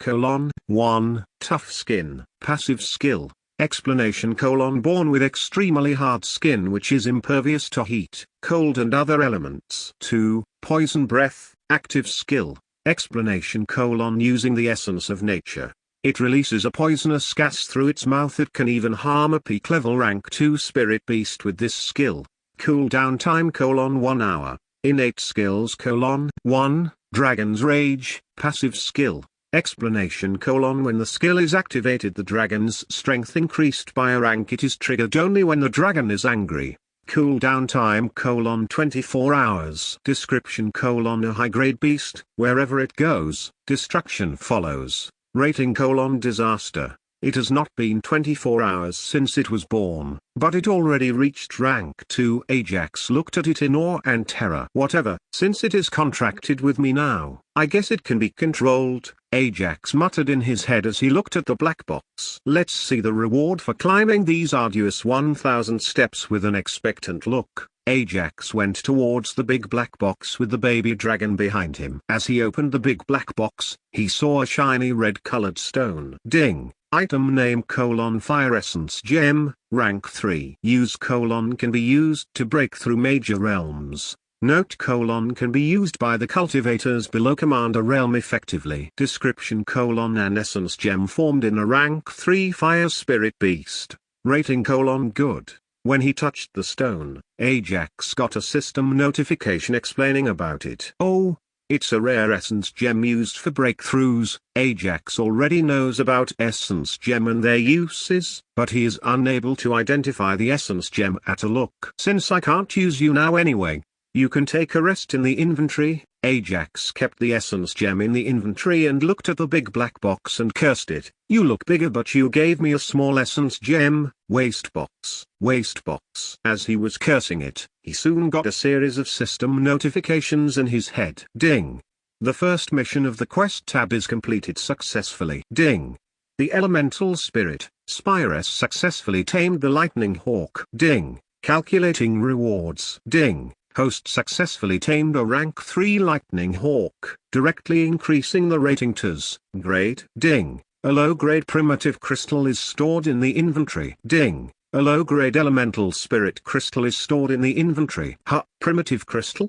1, Tough Skin. Passive skill. Explanation: born with extremely hard skin which is impervious to heat, cold and other elements. 2, Poison Breath. Active skill. Explanation: using the essence of nature. It releases a poisonous gas through its mouth. It can even harm a peak level rank 2 spirit beast with this skill. Cooldown time: 1 hour. Innate skills: 1, Dragon's Rage. Passive skill. Explanation: when the skill is activated, the dragon's strength increased by a rank. It is triggered only when the dragon is angry. Cooldown time: 24 hours. Description: a high-grade beast, wherever it goes, destruction follows. Rating: disaster. It has not been 24 hours since it was born, but it already reached rank 2. Ajax looked at it in awe and terror. Whatever, since it is contracted with me now, I guess it can be controlled, Ajax muttered in his head as he looked at the black box. Let's see the reward for climbing these arduous 1,000 steps. With an expectant look, Ajax went towards the big black box with the baby dragon behind him. As he opened the big black box, he saw a shiny red-colored stone. Ding! Item name: Fire Essence Gem, rank 3. Use: can be used to break through major realms. Note: can be used by the cultivators below command a realm effectively. Description: an essence gem formed in a rank 3 fire spirit beast. Rating: good. When he touched the stone, Ajax got a system notification explaining about it. Oh, it's a rare essence gem used for breakthroughs. Ajax already knows about essence gem and their uses, but he is unable to identify the essence gem at a look. Since I can't use you now anyway, you can take a rest in the inventory. Ajax kept the essence gem in the inventory and looked at the big black box and cursed it. You look bigger, but you gave me a small essence gem. Waste box. Waste box. As he was cursing it, he soon got a series of system notifications in his head. Ding! The first mission of the quest tab is completed successfully. Ding! The elemental spirit, Spyrus, successfully tamed the lightning hawk. Ding! Calculating rewards. Ding! Host successfully tamed a rank 3 lightning hawk, directly increasing the rating to S. Grade. Ding! A low-grade primitive crystal is stored in the inventory. Ding! A low-grade elemental spirit crystal is stored in the inventory. Primitive crystal?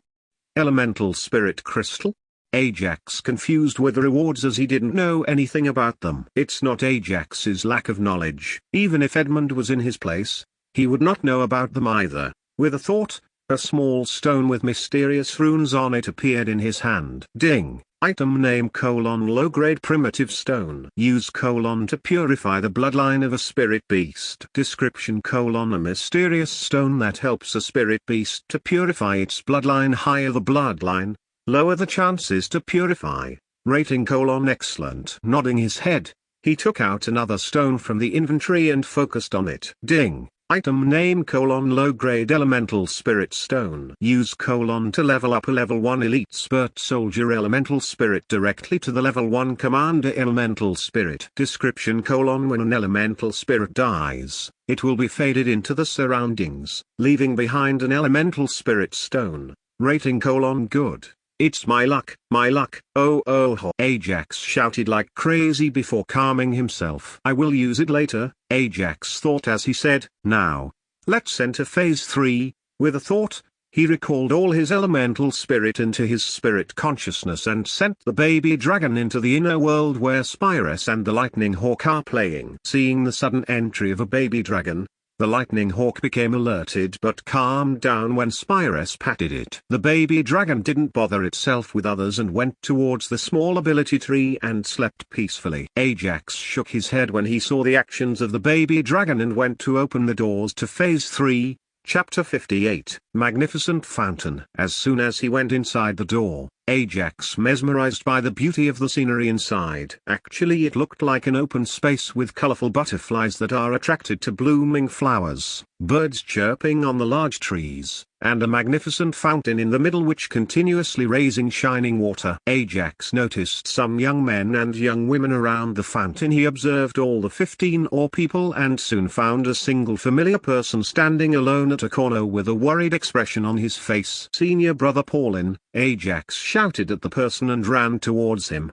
Elemental spirit crystal? Ajax confused with the rewards as he didn't know anything about them. It's not Ajax's lack of knowledge. Even if Edmund was in his place, he would not know about them either. With a thought, a small stone with mysterious runes on it appeared in his hand. Ding! Item name: low-grade primitive stone. Use: to purify the bloodline of a spirit beast. Description: a mysterious stone that helps a spirit beast to purify its bloodline. Higher the bloodline, lower the chances to purify. Rating: excellent. Nodding his head, he took out another stone from the inventory and focused on it. Ding! Item name: low-grade elemental spirit stone. Use: to level up a level 1 elite spurt soldier elemental spirit directly to the level 1 commander elemental spirit. Description: when an elemental spirit dies, it will be faded into the surroundings, leaving behind an elemental spirit stone. Rating: good. It's my luck, oh. Ajax shouted like crazy before calming himself. I will use it later, Ajax thought as he said, now, let's enter phase 3. With a thought, he recalled all his elemental spirit into his spirit consciousness and sent the baby dragon into the inner world where Spyrus and the lightning hawk are playing. Seeing the sudden entry of a baby dragon, The lightning hawk became alerted but calmed down when Spyros patted it. The baby dragon didn't bother itself with others and went towards the small ability tree and slept peacefully. Ajax shook his head when he saw the actions of the baby dragon and went to open the doors to Phase 3. Chapter 58, Magnificent Fountain. As soon as he went inside the door, Ajax mesmerized by the beauty of the scenery inside. Actually, it looked like an open space with colorful butterflies that are attracted to blooming flowers, birds chirping on the large trees, and a magnificent fountain in the middle which continuously raising shining water. Ajax noticed some young men and young women around the fountain. He observed all the 15 or people and soon found a single familiar person standing alone at a corner with a worried expression on his face. Senior brother Paulin, Ajax shouted at the person and ran towards him.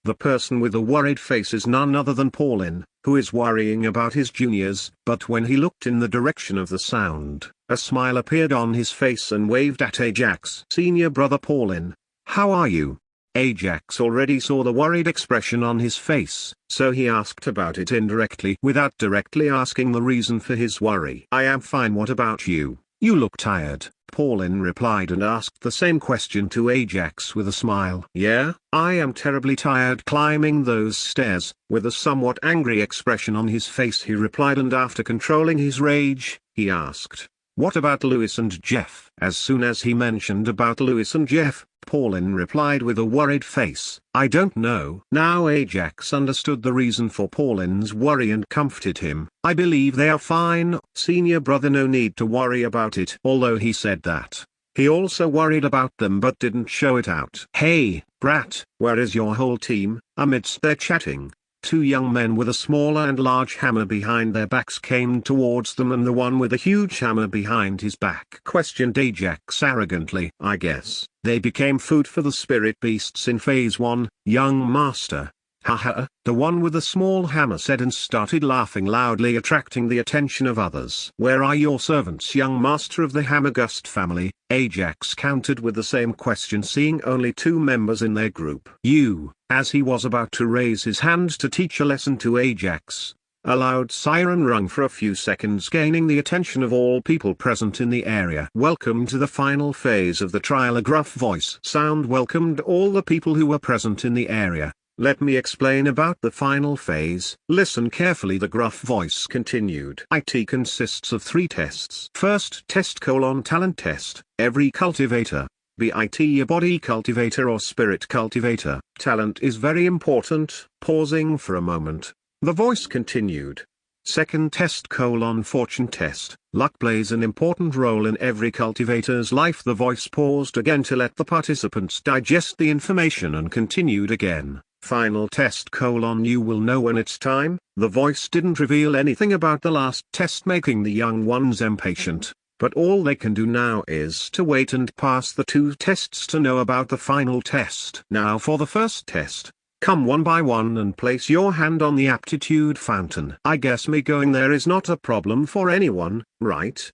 The person with a worried face is none other than Paulin, who is worrying about his juniors, but when he looked in the direction of the sound, a smile appeared on his face and waved at Ajax. Senior brother Paulin, how are you? Ajax already saw the worried expression on his face, so he asked about it indirectly without directly asking the reason for his worry. I am fine, what about you? You look tired, Paulin replied and asked the same question to Ajax with a smile. Yeah, I am terribly tired climbing those stairs. With a somewhat angry expression on his face he replied, and after controlling his rage, he asked, what about Lewis and Jeff? As soon as he mentioned about Lewis and Jeff, Paulin replied with a worried face, I don't know. Now Ajax understood the reason for Paulin's worry and comforted him. I believe they are fine, senior brother, no need to worry about it. Although he said that, he also worried about them but didn't show it out. Hey, brat, where is your whole team? Amidst their chatting, two young men with a small and large hammer behind their backs came towards them, and the one with a huge hammer behind his back questioned Ajax arrogantly. I guess they became food for the spirit beasts in Phase 1, young master. Haha, the one with the small hammer said and started laughing loudly, attracting the attention of others. Where are your servants, young master of the Hammergust family? Ajax countered with the same question, seeing only 2 members in their group. You, as he was about to raise his hand to teach a lesson to Ajax, a loud siren rung for a few seconds, gaining the attention of all people present in the area. Welcome to the final phase of the trial. A gruff voice sound welcomed all the people who were present in the area. Let me explain about the final phase. Listen carefully, the gruff voice continued. IT consists of 3 tests. First test: talent test. Every cultivator, be it a body cultivator or spirit cultivator, talent is very important. Pausing for a moment, the voice continued. Second test: fortune test. Luck plays an important role in every cultivator's life. The voice paused again to let the participants digest the information and continued again. Final test: you will know when it's time. The voice didn't reveal anything about the last test, making the young ones impatient, but all they can do now is to wait and pass the 2 tests to know about the final test. Now for the first test. Come one by one and place your hand on the aptitude fountain. I guess me going there is not a problem for anyone, right?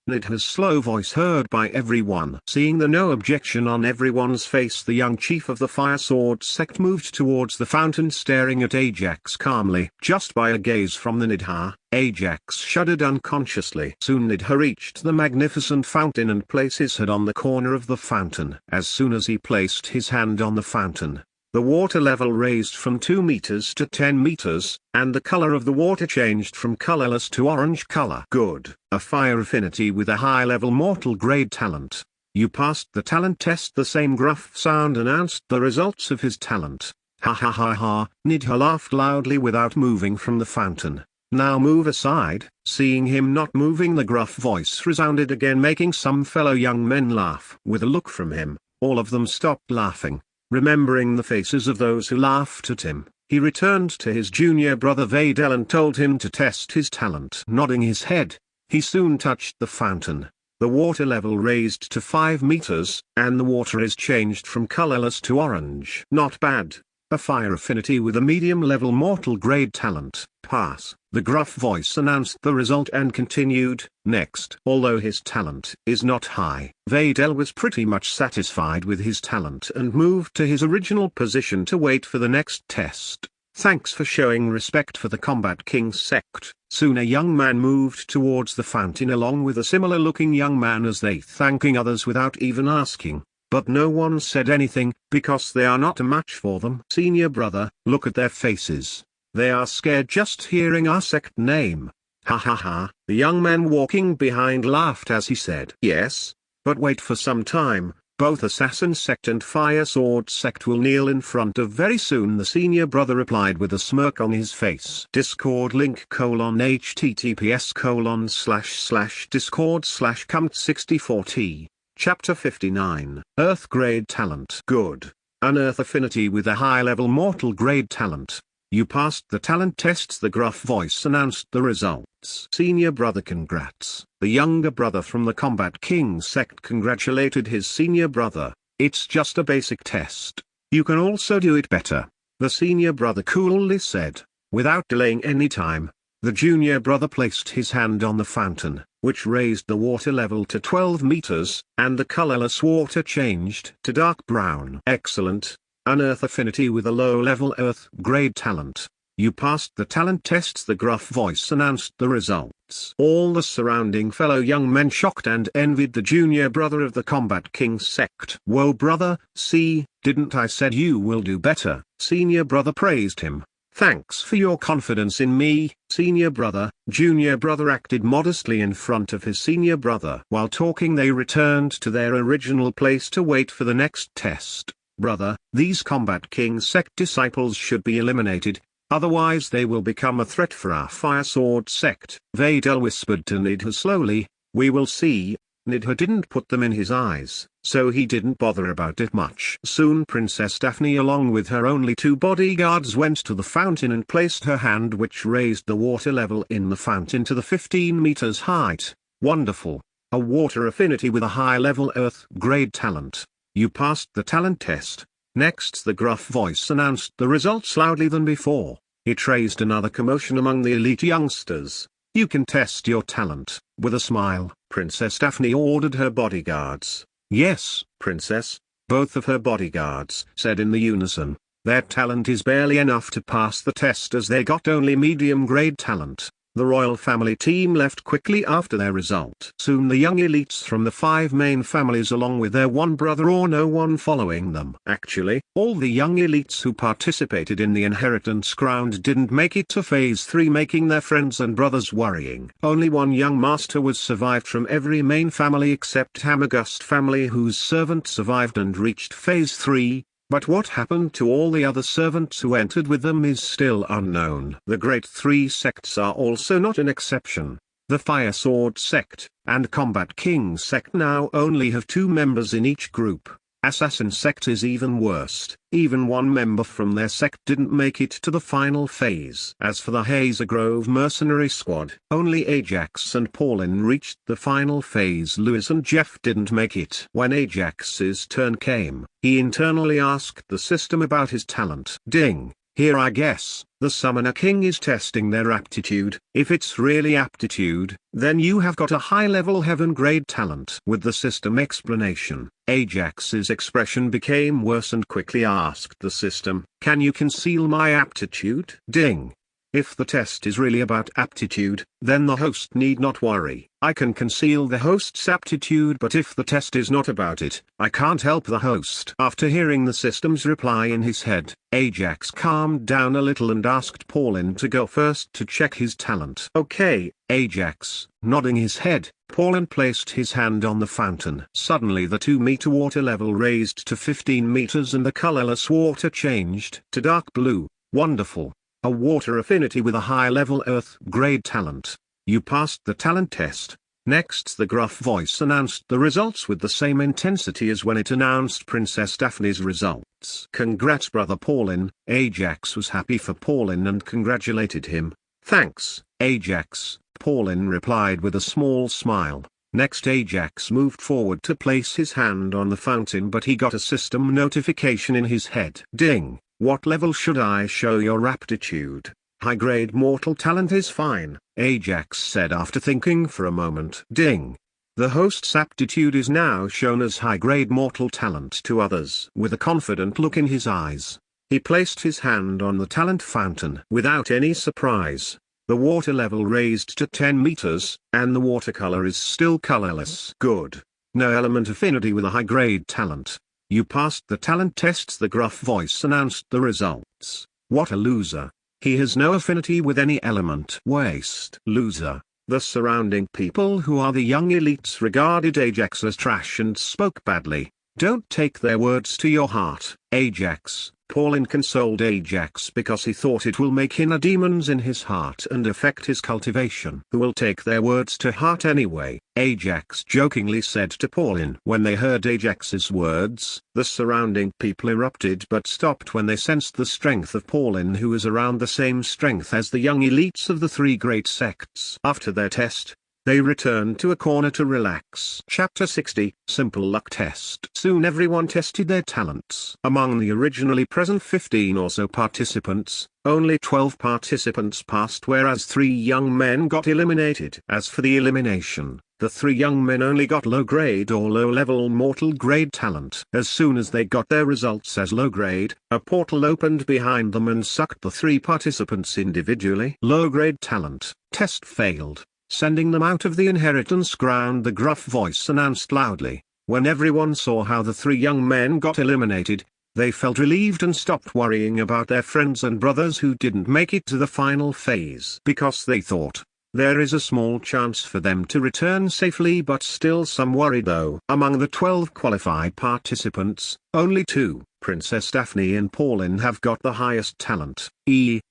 Nidha's slow voice heard by everyone. Seeing the no objection on everyone's face, the young chief of the Fire Sword sect moved towards the fountain, staring at Ajax calmly. Just by a gaze from the Nidha, Ajax shuddered unconsciously. Soon Nidha reached the magnificent fountain and placed his head on the corner of the fountain. As soon as he placed his hand on the fountain, the water level raised from 2 meters to 10 meters, and the color of the water changed from colorless to orange color. Good. A fire affinity with a high-level mortal grade talent. You passed the talent test. The same gruff sound announced the results of his talent. Ha ha ha ha. Nidha laughed loudly without moving from the fountain. Now move aside. Seeing him not moving, the gruff voice resounded again, making some fellow young men laugh. With a look from him, all of them stopped laughing. Remembering the faces of those who laughed at him, he returned to his junior brother Vadel and told him to test his talent. Nodding his head, he soon touched the fountain. The water level raised to 5 meters, and the water is changed from colorless to orange. Not bad. A fire affinity with a medium-level mortal grade talent. Pass. The gruff voice announced the result and continued. Next. Although his talent is not high, Vadel was pretty much satisfied with his talent and moved to his original position to wait for the next test. Thanks for showing respect for the Combat King sect. Soon a young man moved towards the fountain along with a similar looking young man as they thanking others without even asking. But no one said anything, because they are not a match for them. Senior brother, look at their faces. They are scared just hearing our sect name. Ha ha ha. The young man walking behind laughed as he said, yes, but wait for some time. Both Assassin Sect and Fire Sword Sect will kneel in front of very soon, the senior brother replied with a smirk on his face. Discord link https://discord/com/cumpt64t. Chapter 59. Earth Grade Talent. Good. Unearth affinity with a high-level mortal grade talent. You passed the talent tests, the gruff voice announced the results. Senior brother, congrats. The younger brother from the Combat King sect congratulated his senior brother. It's just a basic test. You can also do it better. The senior brother coolly said. Without delaying any time, the junior brother placed his hand on the fountain, which raised the water level to 12 meters, and the colorless water changed to dark brown. Excellent. Unearth affinity with a low-level Earth grade talent. You passed the talent tests, the gruff voice announced the results. All the surrounding fellow young men shocked and envied the junior brother of the Combat King sect. Whoa brother, see, didn't I said you will do better? Senior brother praised him. Thanks for your confidence in me. Senior brother, junior brother acted modestly in front of his senior brother. While talking they returned to their original place to wait for the next test. Brother, these Combat King sect disciples should be eliminated, otherwise they will become a threat for our Fire Sword sect. Vadel whispered to Nidha slowly, we will see. Nidha didn't put them in his eyes, so he didn't bother about it much. Soon Princess Daphne along with her only 2 bodyguards went to the fountain and placed her hand, which raised the water level in the fountain to the 15 meters height. Wonderful. A water affinity with a high-level Earth grade talent. You passed the talent test. Next the gruff voice announced the results loudly than before. It raised another commotion among the elite youngsters. You can test your talent. With a smile, Princess Daphne ordered her bodyguards. Yes, Princess. Both of her bodyguards said in the unison. Their talent is barely enough to pass the test as they got only medium grade talent. The royal family team left quickly after their result. Soon the young elites from the 5 main families along with their one brother or no one following them. Actually, all the young elites who participated in the inheritance crown didn't make it to phase 3, making their friends and brothers worrying. Only one young master was survived from every main family except Hamagust family, whose servant survived and reached phase 3. But what happened to all the other servants who entered with them is still unknown. The Great 3 sects are also not an exception. The Fire Sword sect and Combat King sect now only have 2 members in each group. Assassin sect is even worse. Even one member from their sect didn't make it to the final phase. As for the Hazer Grove mercenary squad, only Ajax and Pauline reached the final phase. Lewis and Jeff didn't make it. When Ajax's turn came, he internally asked the system about his talent. Ding. Here I guess, the Summoner King is testing their aptitude. If it's really aptitude, then you have got a high-level heaven grade talent. With the system explanation, Ajax's expression became worse and quickly asked the system, can you conceal my aptitude? Ding. If the test is really about aptitude, then the host need not worry. I can conceal the host's aptitude, but if the test is not about it, I can't help the host. After hearing the system's reply in his head, Ajax calmed down a little and asked Pauline to go first to check his talent. Okay, Ajax. Nodding his head, Pauline placed his hand on the fountain. Suddenly the 2-meter water level raised to 15 meters and the colorless water changed to dark blue. Wonderful. A water affinity with a high-level Earth grade talent. You passed the talent test. Next the gruff voice announced the results with the same intensity as when it announced Princess Daphne's results. Congrats brother Pauline. Ajax was happy for Pauline and congratulated him. Thanks, Ajax, Pauline replied with a small smile. Next Ajax moved forward to place his hand on the fountain, but he got a system notification in his head. Ding. What level should I show your aptitude? High-grade mortal talent is fine, Ajax said after thinking for a moment. Ding. The host's aptitude is now shown as high-grade mortal talent to others. With a confident look in his eyes, He placed his hand on the talent fountain without any surprise. The water level raised to 10 meters, and the watercolor is still colorless. Good. No element affinity with a high-grade talent. You passed the talent tests. The gruff voice announced the results. What a loser. He has no affinity with any element. Waste. Loser. The surrounding people, who are the young elites, regarded Ajax as trash and spoke badly. Don't take their words to your heart, Ajax. Paulin consoled Ajax because he thought it will make inner demons in his heart and affect his cultivation. Who will take their words to heart anyway? Ajax jokingly said to Paulin. When they heard Ajax's words, the surrounding people erupted but stopped when they sensed the strength of Paulin, who was around the same strength as the young elites of the three great sects. After their test, they returned to a corner to relax. Chapter 60, Simple Luck Test. Soon everyone tested their talents. Among the originally present 15 or so participants, only 12 participants passed, whereas 3 young men got eliminated. As for the elimination, the 3 young men only got low-grade or low-level mortal grade talent. As soon as they got their results as low-grade, a portal opened behind them and sucked the 3 participants individually. Low-grade talent. Test failed. Sending them out of the inheritance ground, the gruff voice announced loudly. When everyone saw how the 3 young men got eliminated, they felt relieved and stopped worrying about their friends and brothers who didn't make it to the final phase, because they thought, there is a small chance for them to return safely. But still some worried though. Among the 12 qualified participants, only 2, Princess Daphne and Paulin, have got the highest talent,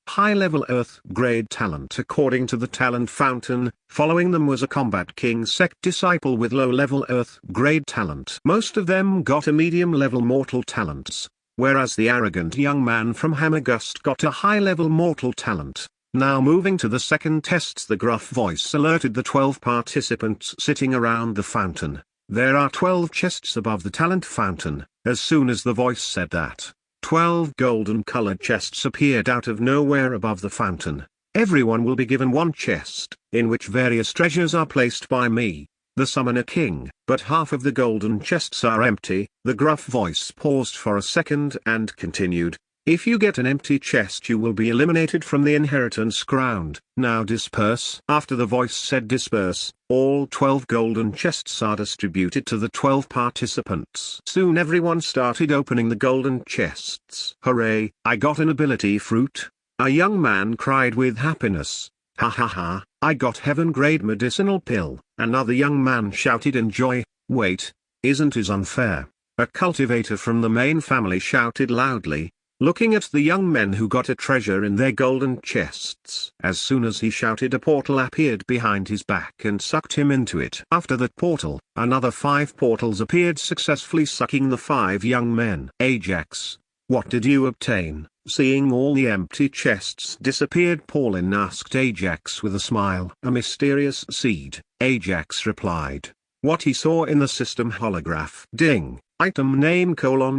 high-level Earth grade talent according to the talent fountain. Following them was a Combat King sect disciple with low-level Earth grade talent. Most of them got a medium-level mortal talents, whereas the arrogant young man from Hammergust got a high-level mortal talent. Now moving to the second tests, the gruff voice alerted the 12 participants sitting around the fountain. There are 12 chests above the talent fountain. As soon as the voice said that, 12 golden-colored chests appeared out of nowhere above the fountain. Everyone will be given one chest, in which various treasures are placed by me, the Summoner King. But half of the golden chests are empty. The gruff voice paused for a second and continued. If you get an empty chest, you will be eliminated from the inheritance ground. Now disperse. After the voice said disperse, all 12 golden chests are distributed to the 12 participants. Soon everyone started opening the golden chests. Hooray, I got an ability fruit. A young man cried with happiness. Ha ha ha, I got heaven-grade medicinal pill. Another young man shouted in joy. Wait, isn't it unfair? A cultivator from the main family shouted loudly, looking at the young men who got a treasure in their golden chests. As soon as he shouted, a portal appeared behind his back and sucked him into it. After that portal, another 5 portals appeared, successfully sucking the 5 young men. Ajax, what did you obtain? Seeing all the empty chests disappeared, Paulin asked Ajax with a smile. A mysterious seed, Ajax replied. What he saw in the system holograph. Ding. Item name :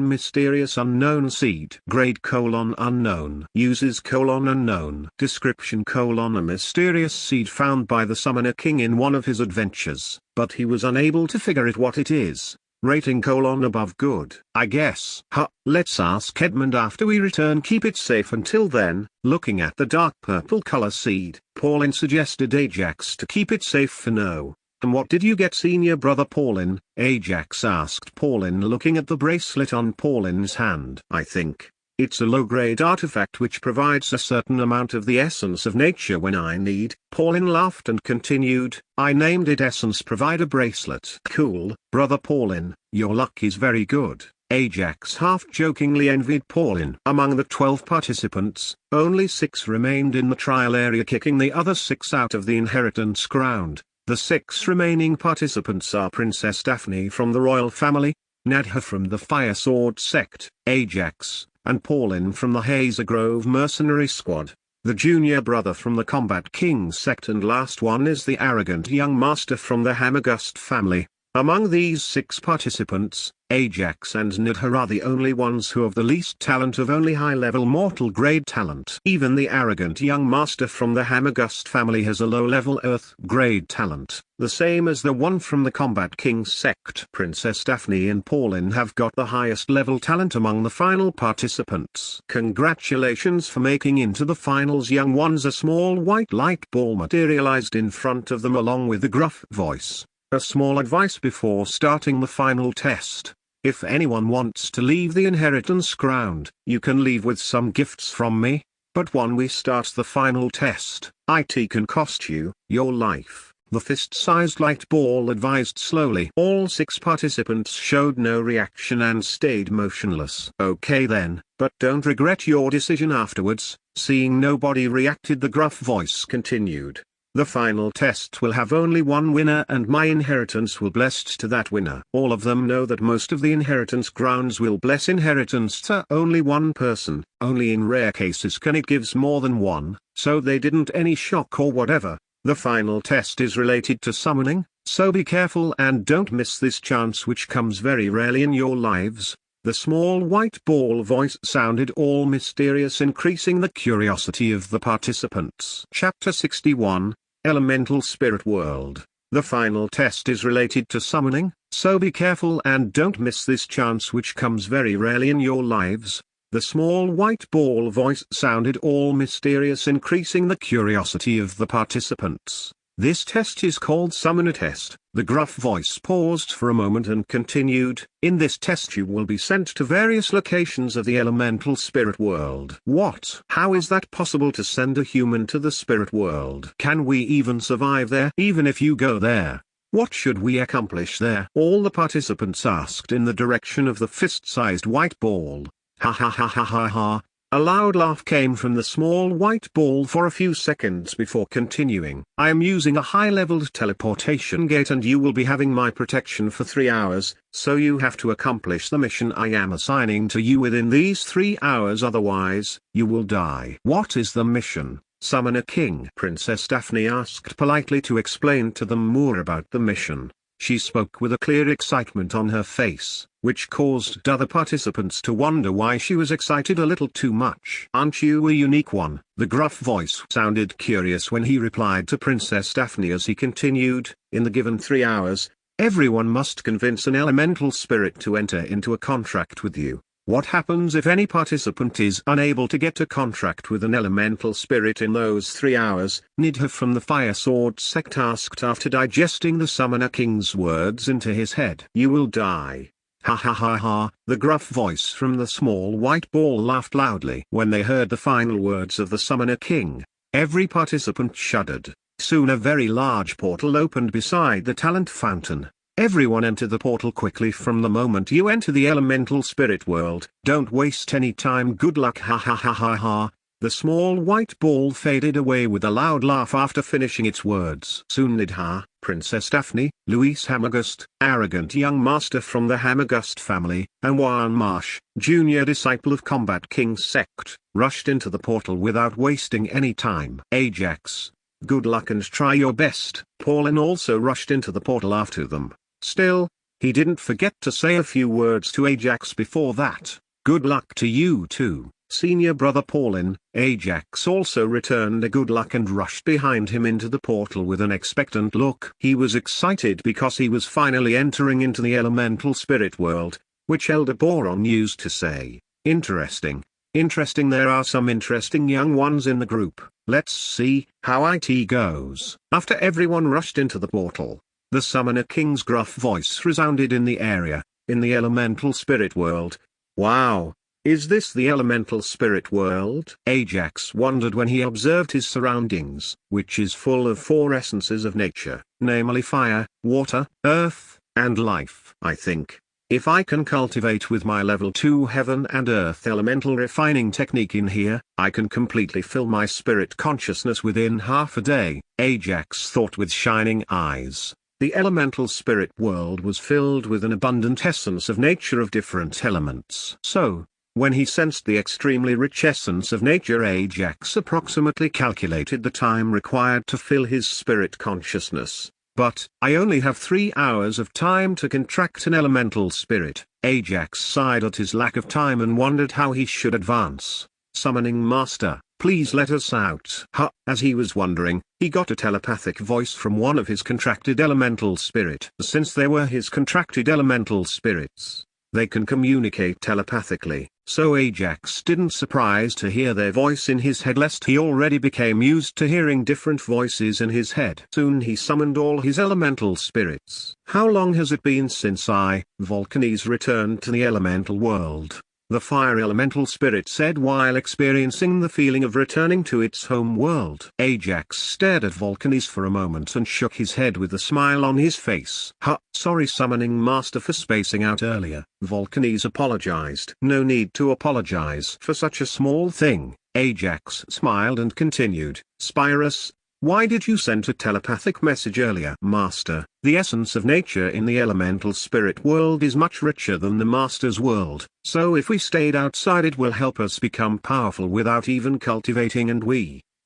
mysterious unknown seed. Grade : unknown. Uses : unknown. Description : a mysterious seed found by the Summoner King in one of his adventures, but he was unable to figure out what it is. Rating : above good. I guess. Let's ask Edmund after we return. Keep it safe until then. Looking at the dark purple color seed, Paulin suggested Ajax to keep it safe for now. And what did you get, senior brother Paulin? Ajax asked Paulin, looking at the bracelet on Paulin's hand. I think it's a low-grade artifact which provides a certain amount of the essence of nature when I need. Paulin laughed and continued, I named it Essence Provider Bracelet. Cool, brother Paulin, your luck is very good. Ajax half-jokingly envied Paulin. Among the 12 participants, only 6 remained in the trial area, kicking the other 6 out of the inheritance ground. The 6 remaining participants are Princess Daphne from the royal family, Nadja from the Fire Sword sect, Ajax, and Paulin from the Hazer Grove mercenary squad, the junior brother from the Combat King sect, and last one is the arrogant young master from the Hammergust family. Among these 6 participants, Ajax and Nidha are the only ones who have the least talent of only high-level mortal grade talent. Even the arrogant young master from the Hammergust family has a low-level earth grade talent, the same as the one from the Combat King's sect. Princess Daphne and Pauline have got the highest level talent among the final participants. Congratulations for making into the finals, young ones. A small white light ball materialized in front of them along with the gruff voice. A small advice before starting the final test. If anyone wants to leave the inheritance ground, you can leave with some gifts from me, but when we start the final test, it can cost you your life. The fist-sized light ball advised slowly. All 6 participants showed no reaction and stayed motionless. Okay then, but don't regret your decision afterwards. Seeing nobody reacted, the gruff voice continued. The final test will have only one winner and my inheritance will blessed to that winner. All of them know that most of the inheritance grounds will bless inheritance to only one person. Only in rare cases can it gives more than one, so they didn't any shock or whatever. The final test is related to summoning, so be careful and don't miss this chance which comes very rarely in your lives. The small white ball voice sounded all mysterious, increasing the curiosity of the participants. Chapter 61, Elemental Spirit World. The final test is related to summoning, so be careful and don't miss this chance which comes very rarely in your lives. The small white ball voice sounded all mysterious, increasing the curiosity of the participants. This test is called Summoner Test. The gruff voice paused for a moment and continued. In this test you will be sent to various locations of the elemental spirit world. What? How is that possible to send a human to the spirit world? Can we even survive there? Even if you go there, what should we accomplish there? All the participants asked in the direction of the fist-sized white ball. Ha ha ha ha ha ha. A loud laugh came from the small white ball for a few seconds before continuing. I am using a high-leveled teleportation gate and you will be having my protection for 3 hours, so you have to accomplish the mission I am assigning to you within these 3 hours, otherwise, you will die. What is the mission? Summon a king. Princess Daphne asked politely to explain to them more about the mission. She spoke with a clear excitement on her face, which caused other participants to wonder why she was excited a little too much. Aren't you a unique one? The gruff voice sounded curious when he replied to Princess Daphne as he continued. In the given 3 hours, everyone must convince an elemental spirit to enter into a contract with you. What happens if any participant is unable to get a contract with an elemental spirit in those 3 hours? Nidha from the Fire Sword sect asked after digesting the Summoner King's words into his head. You will die. Ha ha ha ha. The gruff voice from the small white ball laughed loudly. When they heard the final words of the Summoner King, every participant shuddered. Soon a very large portal opened beside the talent fountain. Everyone enter the portal quickly. From the moment you enter the elemental spirit world, don't waste any time. Good luck. Ha ha ha ha ha. The small white ball faded away with a loud laugh after finishing its words. Soon Nidha, Princess Daphne, Louis Hammergust, arrogant young master from the Hammergust family, and Juan Marsh, junior disciple of Combat King's sect, rushed into the portal without wasting any time. Ajax, good luck and try your best. Pauline also rushed into the portal after them. Still, he didn't forget to say a few words to Ajax before that. Good luck to you too, senior brother Pauline. Ajax also returned a good luck and rushed behind him into the portal with an expectant look. He was excited because he was finally entering into the elemental spirit world, which Elder Boron used to say, interesting. Interesting. There are some interesting young ones in the group. Let's see how it goes. After everyone rushed into the portal, the Summoner King's gruff voice resounded in the area, in the elemental spirit world. Wow, is this the elemental spirit world? Ajax wondered when he observed his surroundings, which is full of 4 essences of nature, namely fire, water, earth, and life. I think, if I can cultivate with my level 2 heaven and earth elemental refining technique in here, I can completely fill my spirit consciousness within half a day, Ajax thought with shining eyes. The elemental spirit world was filled with an abundant essence of nature of different elements. So, when he sensed the extremely rich essence of nature, Ajax approximately calculated the time required to fill his spirit consciousness. But, I only have 3 hours of time to contract an elemental spirit. Ajax sighed at his lack of time and wondered how he should advance. Summoning Master, please let us out. As he was wondering, he got a telepathic voice from one of his contracted elemental spirit. Since they were his contracted elemental spirits, they can communicate telepathically, so Ajax didn't surprise to hear their voice in his head lest he already became used to hearing different voices in his head. Soon he summoned all his elemental spirits. How long has it been since Vulcanes returned to the elemental world? The fire elemental spirit said while experiencing the feeling of returning to its home world. Ajax stared at Vulcanes for a moment and shook his head with a smile on his face. Sorry Summoning Master for spacing out earlier. Vulcanes apologized. No need to apologize for such a small thing. Ajax smiled and continued. Spyrus, why did you send a telepathic message earlier? Master, the essence of nature in the elemental spirit world is much richer than the Master's world, so if we stayed outside it will help us become powerful without even cultivating, and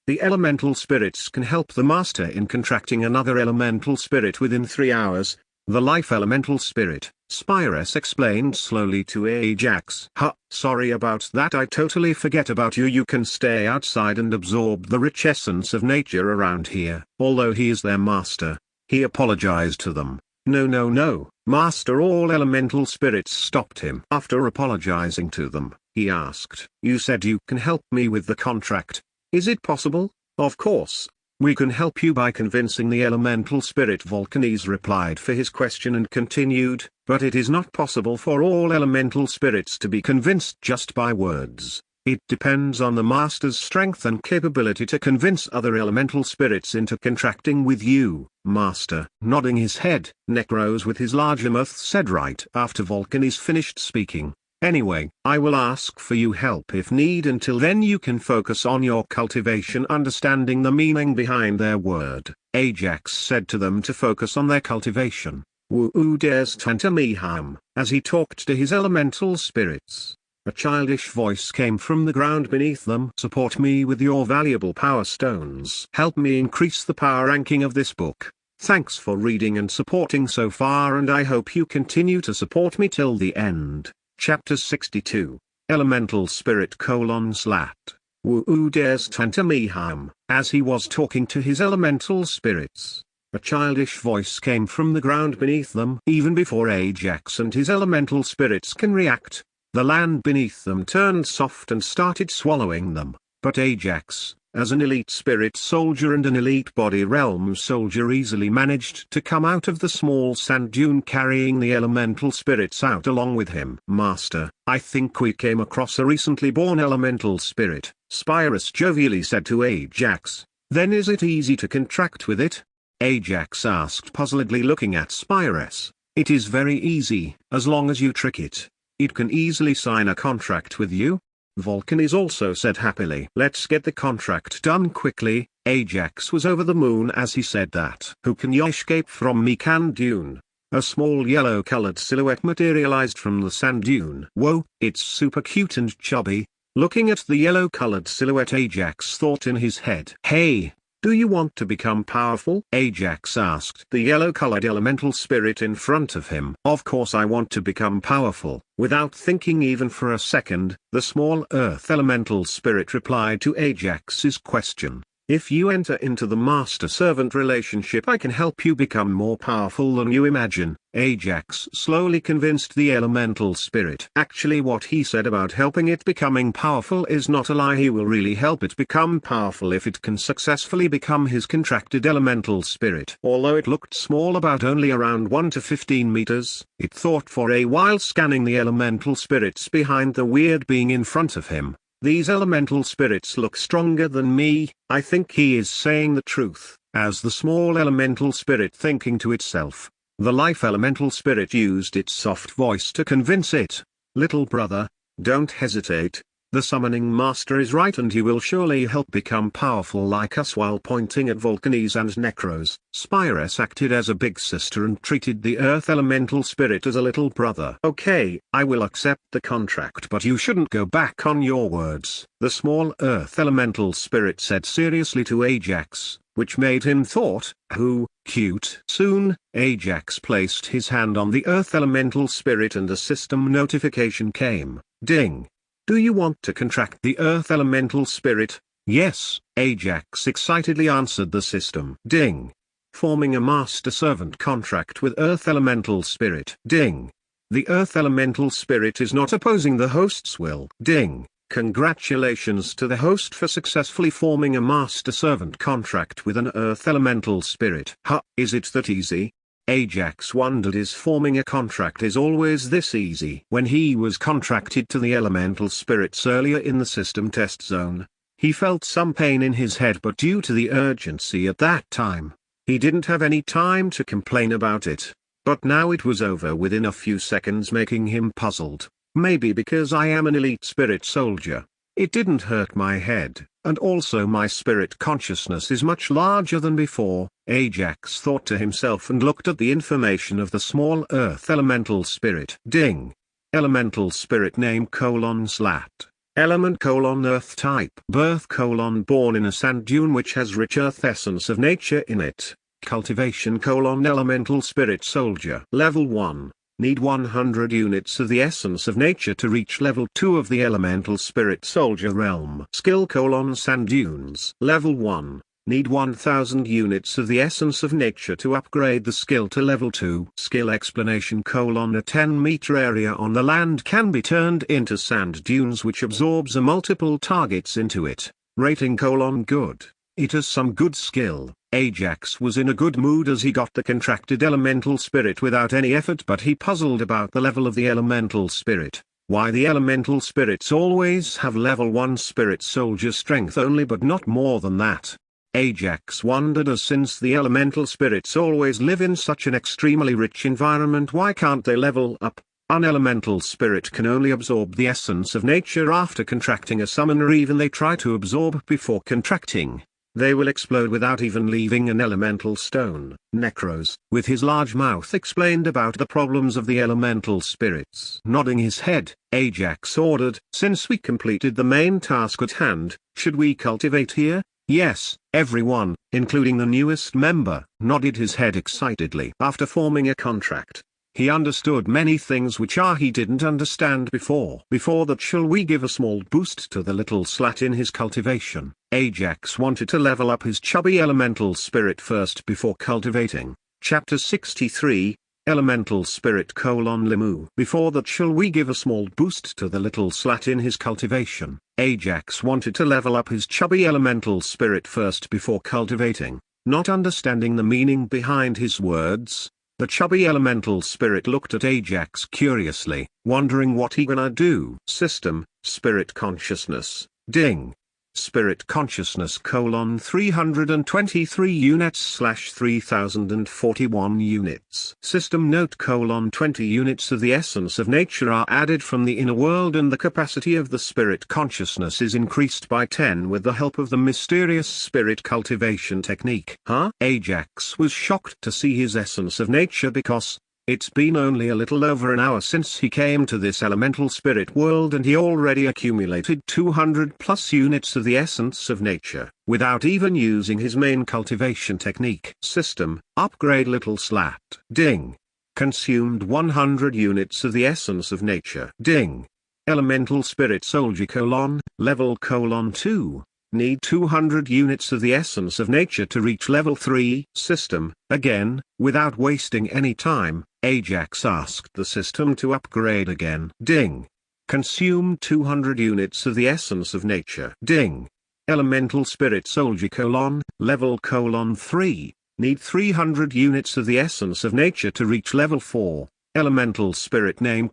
the elemental spirits can help the Master in contracting another elemental spirit within 3 hours. The life elemental spirit, Spyrus explained slowly to Ajax. Sorry about that, I totally forget about you. You can stay outside and absorb the rich essence of nature around here. Although he is their master, he apologized to them. No, Master. All elemental spirits stopped him. After apologizing to them, he asked, you said you can help me with the contract. Is it possible? Of course. We can help you by convincing the elemental spirit. Vulcanes replied for his question and continued, but it is not possible for all elemental spirits to be convinced just by words. It depends on the Master's strength and capability to convince other elemental spirits into contracting with you, Master. Nodding his head, Necros with his larger mouth said right after Vulcanes finished speaking. Anyway, I will ask for you help if need. Until then you can focus on your cultivation, understanding the meaning behind their word. Ajax said to them to focus on their cultivation. Woo dares Tantamiham, as he talked to his elemental spirits. A childish voice came from the ground beneath them. Support me with your valuable power stones. Help me increase the power ranking of this book. Thanks for reading and supporting so far, and I hope you continue to support me till the end. Chapter 62, Elemental Spirit : Slat. Woo dares Tantamiham, as he was talking to his elemental spirits. A childish voice came from the ground beneath them. Even before Ajax and his elemental spirits can react, the land beneath them turned soft and started swallowing them. But Ajax, as an elite spirit soldier and an elite body realm soldier, easily managed to come out of the small sand dune carrying the elemental spirits out along with him. Master, I think we came across a recently born elemental spirit, Spyrus jovially said to Ajax. Then is it easy to contract with it? Ajax asked puzzledly, looking at Spyrus. It is very easy, as long as you trick it. It can easily sign a contract with you. Vulcanes also said happily. Let's get the contract done quickly. Ajax was over the moon as he said that. Who can you escape from me? Can dune? A small yellow-colored silhouette materialized from the sand dune. Whoa, it's super cute and chubby. Looking at the yellow-colored silhouette, Ajax thought in his head. Hey, do you want to become powerful? Ajax asked the yellow-colored elemental spirit in front of him. Of course I want to become powerful. Without thinking even for a second, the small earth elemental spirit replied to Ajax's question. If you enter into the master-servant relationship, I can help you become more powerful than you imagine. Ajax slowly convinced the elemental spirit. Actually, what he said about helping it becoming powerful is not a lie. He will really help it become powerful if it can successfully become his contracted elemental spirit. Although it looked small, about only around 1 to 15 meters, it thought for a while, scanning the elemental spirits behind the weird being in front of him. These elemental spirits look stronger than me. I think he is saying the truth. As the small elemental spirit thinking to itself, the life elemental spirit used its soft voice to convince it. Little brother, don't hesitate. The summoning master is right, and he will surely help become powerful like us. While pointing at Vulcanes and Necros, Spyrus acted as a big sister and treated the earth elemental spirit as a little brother. Okay, I will accept the contract, but you shouldn't go back on your words, the small earth elemental spirit said seriously to Ajax. which made him thought, "Who, cute." Soon, Ajax placed his hand on the earth elemental spirit and a system notification came, ding. Do you want to contract the earth elemental spirit? Yes, Ajax excitedly answered the system, ding. Forming a master-servant contract with earth elemental spirit, ding. The earth elemental spirit is not opposing the host's will, ding. Congratulations to the host for successfully forming a master-servant contract with an earth elemental spirit. Is it that easy? Ajax wondered, is forming a contract is always this easy? When he was contracted to the elemental spirits earlier in the system test zone, he felt some pain in his head, but due to the urgency at that time, he didn't have any time to complain about it. But now it was over within a few seconds, making him puzzled. Maybe because I am an elite spirit soldier, it didn't hurt my head, and also my spirit consciousness is much larger than before, Ajax thought to himself and looked at the information of the small earth elemental spirit. Ding. Elemental spirit name : slat. Element : earth type. Birth : born in a sand dune which has rich earth essence of nature in it. Cultivation : elemental spirit soldier. Level 1. Need 100 units of the essence of nature to reach level 2 of the elemental spirit soldier realm. Skill : sand dunes. Level 1. Need 1000 units of the essence of nature to upgrade the skill to level 2. Skill explanation: a 10-meter area on the land can be turned into sand dunes which absorbs a multiple targets into it. Rating: good. It has some good skill. Ajax was in a good mood as he got the contracted elemental spirit without any effort, but he puzzled about the level of the elemental spirit. Why the elemental spirits always have level 1 spirit soldier strength only but not more than that. Ajax wondered, as since the elemental spirits always live in such an extremely rich environment, why can't they level up? An elemental spirit can only absorb the essence of nature after contracting a summoner. Even they try to absorb before contracting, they will explode without even leaving an elemental stone. Necros, with his large mouth, explained about the problems of the elemental spirits. Nodding his head, Ajax ordered, since we completed the main task at hand, should we cultivate here? Yes, everyone, including the newest member, nodded his head excitedly. After forming a contract, he understood many things which he didn't understand before. Before that, shall we give a small boost to the little slat in his cultivation? Ajax wanted to level up his chubby elemental spirit first before cultivating. Chapter 63, Elemental Spirit: Limu. Before that, shall we give a small boost to the little slat in his cultivation? Ajax wanted to level up his chubby elemental spirit first before cultivating. Not understanding the meaning behind his words, the chubby elemental spirit looked at Ajax curiously, wondering what he gonna do. System: Spirit Consciousness. Ding. Spirit Consciousness: 323 units / 3041 units. System note: 20 units of the essence of nature are added from the inner world, and the capacity of the spirit consciousness is increased by 10 with the help of the mysterious spirit cultivation technique. Ajax was shocked to see his essence of nature, because it's been only a little over an hour since he came to this elemental spirit world, and he already accumulated 200 plus units of the essence of nature, without even using his main cultivation technique. System: Upgrade little slat. Ding. Consumed 100 units of the essence of nature. Ding. Elemental Spirit Soldier: level: 2. Need 200 units of the essence of nature to reach level 3. System: Again, without wasting any time, Ajax asked the system to upgrade again. Ding. Consume 200 units of the essence of nature. Ding. Elemental Spirit Soldier: level: 3. Need 300 units of the essence of nature to reach level 4. Elemental Spirit name: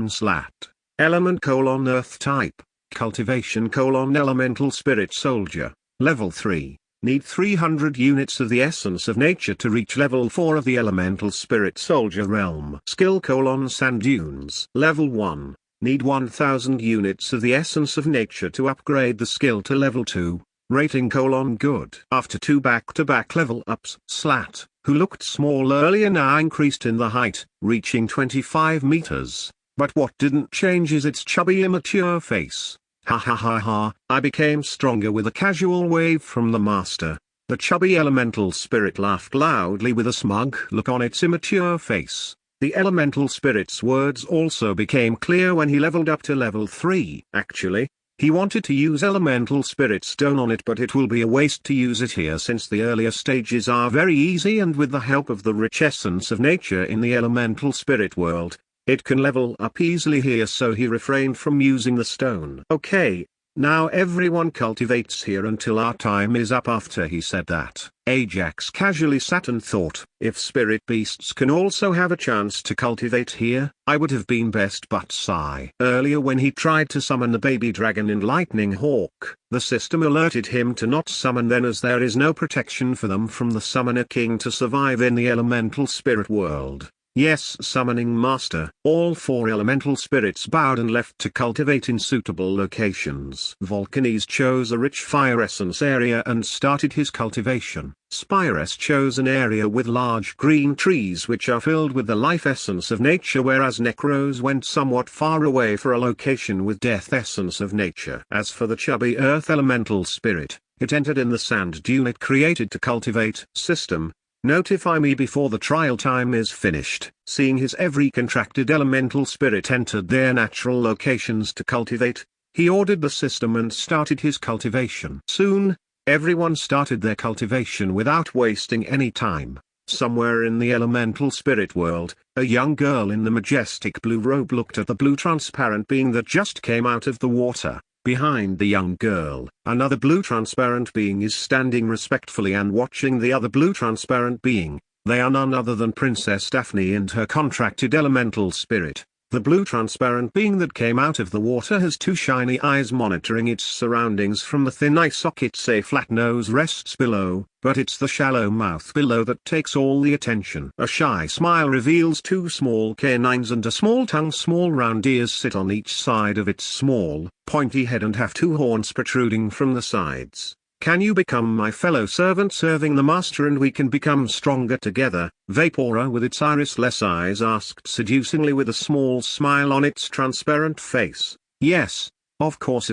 slat. Element: earth type. Cultivation: elemental spirit soldier. Level 3. Need 300 units of the essence of nature to reach level 4 of the elemental spirit soldier realm. Skill: sand dunes. Level 1. Need 1000 units of the essence of nature to upgrade the skill to level 2. Rating: good. After 2 back-to-back level ups, Slat, who looked small earlier, now increased in the height, reaching 25 meters. But what didn't change is its chubby immature face. Ha ha ha ha, I became stronger with a casual wave from the master. The chubby elemental spirit laughed loudly with a smug look on its immature face. The elemental spirit's words also became clear when he leveled up to level 3. Actually, he wanted to use elemental spirit stone on it, but it will be a waste to use it here since the earlier stages are very easy, and with the help of the rich essence of nature in the elemental spirit world, it can level up easily here, so he refrained from using the stone. Okay, now everyone cultivates here until our time is up. After he said that, Ajax casually sat and thought, if spirit beasts can also have a chance to cultivate here, I would have been best. But sigh. Earlier when he tried to summon the baby dragon in Lightning Hawk, the system alerted him to not summon them, as there is no protection for them from the Summoner King to survive in the elemental spirit world. Yes, Summoning Master. All 4 elemental spirits bowed and left to cultivate in suitable locations. Volcanes chose a rich fire essence area and started his cultivation. Spires chose an area with large green trees which are filled with the life essence of nature, whereas Necros went somewhat far away for a location with death essence of nature. As for the chubby earth elemental spirit, it entered in the sand dune it created to cultivate. System, notify me before the trial time is finished. Seeing his every contracted elemental spirit entered their natural locations to cultivate, he ordered the system and started his cultivation. Soon, everyone started their cultivation without wasting any time. Somewhere in the elemental spirit world, a young girl in the majestic blue robe looked at the blue transparent being that just came out of the water. Behind the young girl, another blue transparent being is standing respectfully and watching the other blue transparent being. They are none other than Princess Daphne and her contracted elemental spirit. The blue transparent being that came out of the water has 2 shiny eyes monitoring its surroundings from the thin eye sockets. A flat nose rests below, but it's the shallow mouth below that takes all the attention. A shy smile reveals 2 small canines and a small tongue. Small round ears sit on each side of its small, pointy head and have 2 horns protruding from the sides. Can you become my fellow servant serving the master and we can become stronger together? Vapora with its iris-less eyes asked seducingly with a small smile on its transparent face. Yes, of course.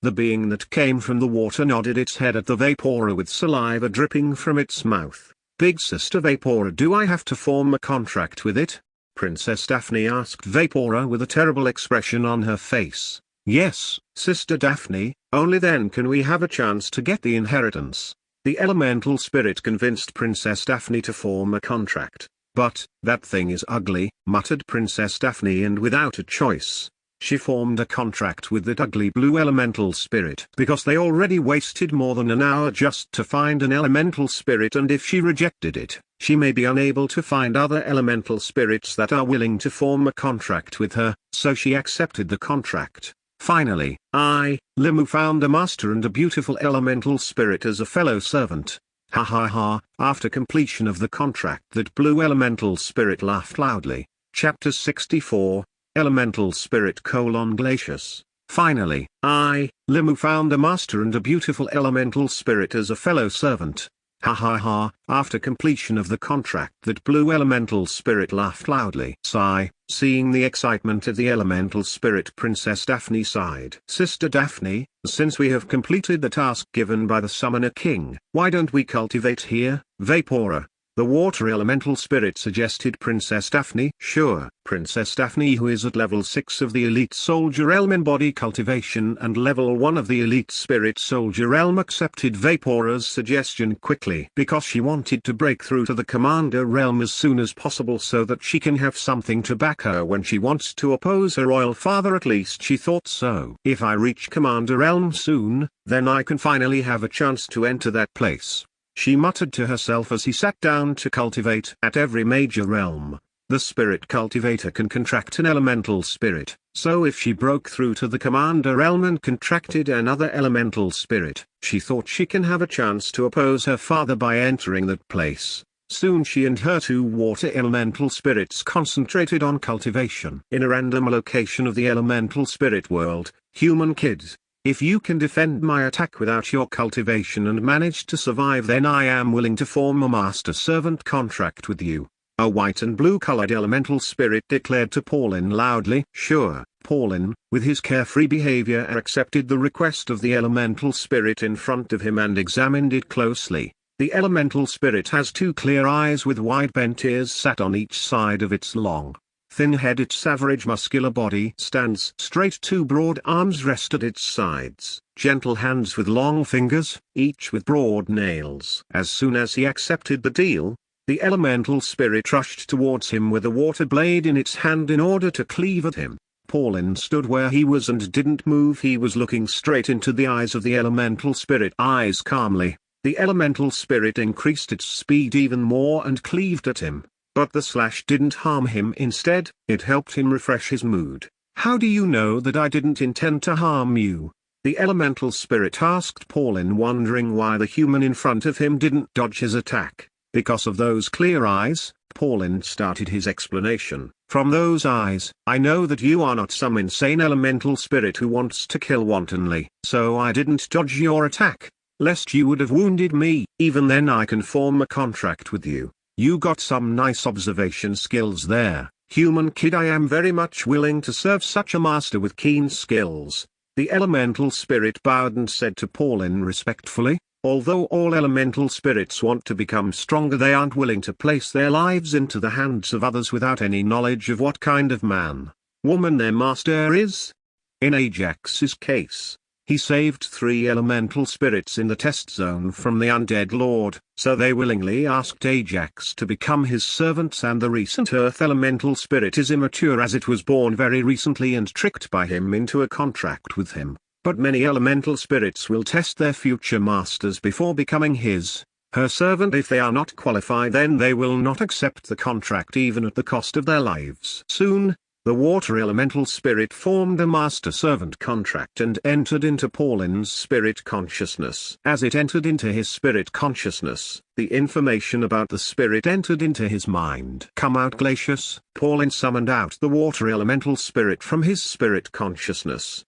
The being that came from the water nodded its head at the Vapora with saliva dripping from its mouth. Big sister Vapora, do I have to form a contract with it? Princess Daphne asked Vapora with a terrible expression on her face. Yes, Sister Daphne, only then can we have a chance to get the inheritance. The elemental spirit convinced Princess Daphne to form a contract. But, that thing is ugly, muttered Princess Daphne, and without a choice, she formed a contract with that ugly blue elemental spirit. Because they already wasted more than an hour just to find an elemental spirit, and if she rejected it, she may be unable to find other elemental spirits that are willing to form a contract with her, so she accepted the contract. Finally, Limu found a master and a beautiful elemental spirit as a fellow servant. Ha ha ha, after completion of the contract, that blue elemental spirit laughed loudly. Chapter 64, Elemental Spirit: Glacius. Finally, Limu found a master and a beautiful elemental spirit as a fellow servant. Ha ha ha, after completion of the contract, that blue elemental spirit laughed loudly. Sigh, seeing the excitement of the elemental spirit, Princess Daphne sighed. Sister Daphne, since we have completed the task given by the Summoner King, why don't we cultivate here? Vapora, the water elemental spirit, suggested Princess Daphne. Sure. Princess Daphne, who is at level 6 of the elite soldier realm in body cultivation and level 1 of the elite spirit soldier realm, accepted Vapora's suggestion quickly because she wanted to break through to the commander realm as soon as possible so that she can have something to back her when she wants to oppose her royal father. At least she thought so. If I reach commander realm soon, then I can finally have a chance to enter that place, she muttered to herself as he sat down to cultivate. At every major realm, the spirit cultivator can contract an elemental spirit, so if she broke through to the commander realm and contracted another elemental spirit, she thought she can have a chance to oppose her father by entering that place. Soon she and her 2 water elemental spirits concentrated on cultivation. In a random location of the elemental spirit world, human kids, if you can defend my attack without your cultivation and manage to survive, then I am willing to form a master-servant contract with you. A white and blue-colored elemental spirit declared to Pauline loudly. Sure, Paulin, with his carefree behavior, accepted the request of the elemental spirit in front of him and examined it closely. The elemental spirit has two clear eyes with wide bent ears sat on each side of its long, thin head. Its average muscular body stands straight. Two broad arms rest at its sides, gentle hands with long fingers, each with broad nails. As soon as he accepted the deal, the elemental spirit rushed towards him with a water blade in its hand in order to cleave at him. Paulin stood where he was and didn't move. He was looking straight into the eyes of the elemental spirit. Eyes calmly. The elemental spirit increased its speed even more and cleaved at him, but the slash didn't harm him. Instead, it helped him refresh his mood. "How do you know that I didn't intend to harm you?" the elemental spirit asked Paulin, wondering why the human in front of him didn't dodge his attack. "Because of those clear eyes," Paulin started his explanation. "From those eyes, I know that you are not some insane elemental spirit who wants to kill wantonly. So I didn't dodge your attack, lest you would have wounded me. Even then I can form a contract with you. You got some nice observation skills there, human kid. I am very much willing to serve such a master with keen skills." The elemental spirit bowed and said to Paulin respectfully, "Although all elemental spirits want to become stronger, they aren't willing to place their lives into the hands of others without any knowledge of what kind of man, woman their master is." In Ajax's case, he saved 3 elemental spirits in the test zone from the undead lord, so they willingly asked Ajax to become his servants. And the recent earth elemental spirit is immature as it was born very recently and tricked by him into a contract with him. But many elemental spirits will test their future masters before becoming his, her servant. If they are not qualified, then they will not accept the contract even at the cost of their lives. Soon, the water elemental spirit formed a master-servant contract and entered into Paulin's spirit consciousness. As it entered into his spirit consciousness, the information about the spirit entered into his mind. "Come out, Glacius." Paulin summoned out the water elemental spirit from his spirit consciousness.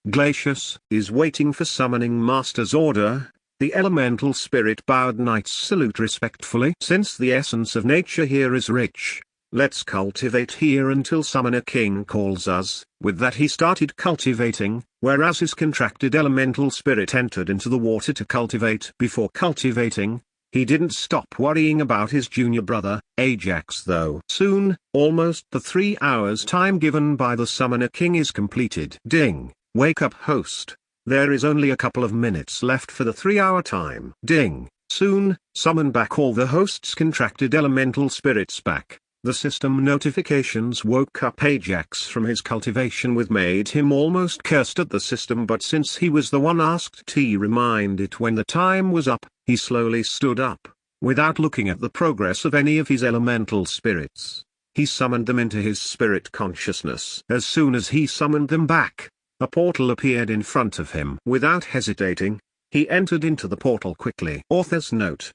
Glacius, is waiting for summoning master's order." The elemental spirit bowed knight's salute respectfully. "Since the essence of nature here is rich, let's cultivate here until Summoner King calls us." With that he started cultivating, whereas his contracted elemental spirit entered into the water to cultivate. Before cultivating, he didn't stop worrying about his junior brother, Ajax though. Soon, almost the 3 hours time given by the Summoner King is completed. Ding, wake up host. There is only a couple of minutes left for the 3-hour time. Ding, soon, summon back all the host's contracted elemental spirits back. The system notifications woke up Ajax from his cultivation with made him almost cursed at the system, but since he was the one asked to remind it when the time was up, he slowly stood up, without looking at the progress of any of his elemental spirits. He summoned them into his spirit consciousness. As soon as he summoned them back, a portal appeared in front of him. Without hesitating, he entered into the portal quickly. Author's note,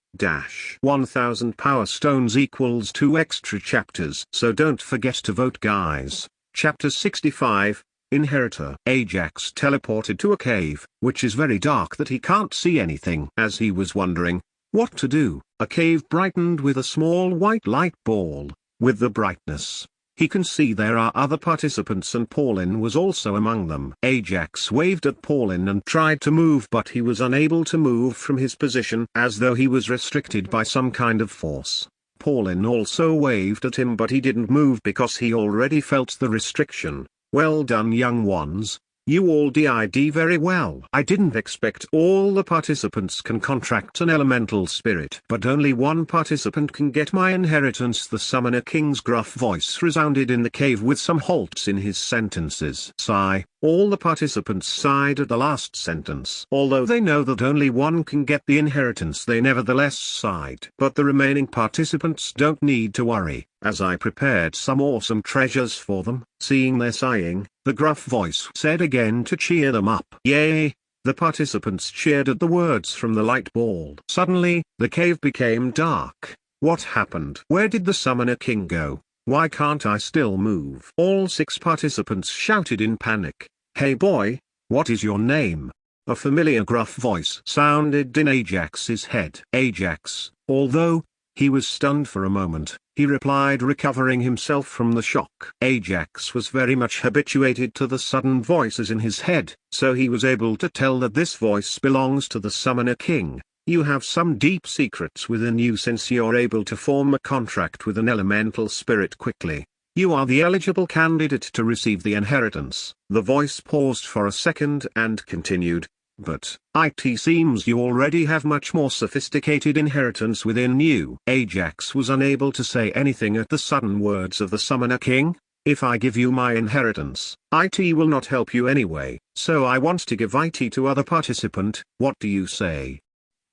1000 power stones equals 2 extra chapters. So don't forget to vote guys. Chapter 65, Inheritor. Ajax teleported to a cave, which is very dark that he can't see anything. As he was wondering what to do, a cave brightened with a small white light ball. With the brightness, he can see there are other participants and Paulin was also among them. Ajax waved at Paulin and tried to move, but he was unable to move from his position as though he was restricted by some kind of force. Paulin also waved at him, but he didn't move because he already felt the restriction. Well done, young ones. You all did very well. I didn't expect all the participants can contract an elemental spirit, but only one participant can get my inheritance. The Summoner King's gruff voice resounded in the cave with some halts in his sentences. Sigh. All the participants sighed at the last sentence. Although they know that only one can get the inheritance, they nevertheless sighed. But the remaining participants don't need to worry, as I prepared some awesome treasures for them. Seeing their sighing, the gruff voice said again to cheer them up. Yay! The participants cheered at the words from the light ball. Suddenly, the cave became dark. What happened? Where did the Summoner King go? Why can't I still move? All 6 participants shouted in panic. Hey boy, what is your name? A familiar gruff voice sounded in Ajax's head. Ajax, although he was stunned for a moment, he replied, recovering himself from the shock. Ajax was very much habituated to the sudden voices in his head, so he was able to tell that this voice belongs to the Summoner King. You have some deep secrets within you since you're able to form a contract with an elemental spirit quickly. You are the eligible candidate to receive the inheritance. The voice paused for a second and continued, but it seems you already have much more sophisticated inheritance within you. Ajax was unable to say anything at the sudden words of the Summoner King. If I give you my inheritance, it will not help you anyway, so I want to give it to other participant. What do you say?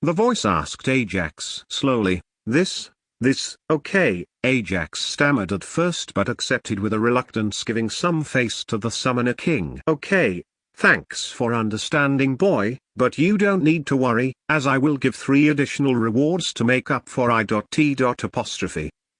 The voice asked Ajax slowly. This, okay, Ajax stammered at first but accepted with a reluctance, giving some face to the Summoner King. Okay, thanks for understanding, boy, but you don't need to worry, as I will give 3 additional rewards to make up for I.T.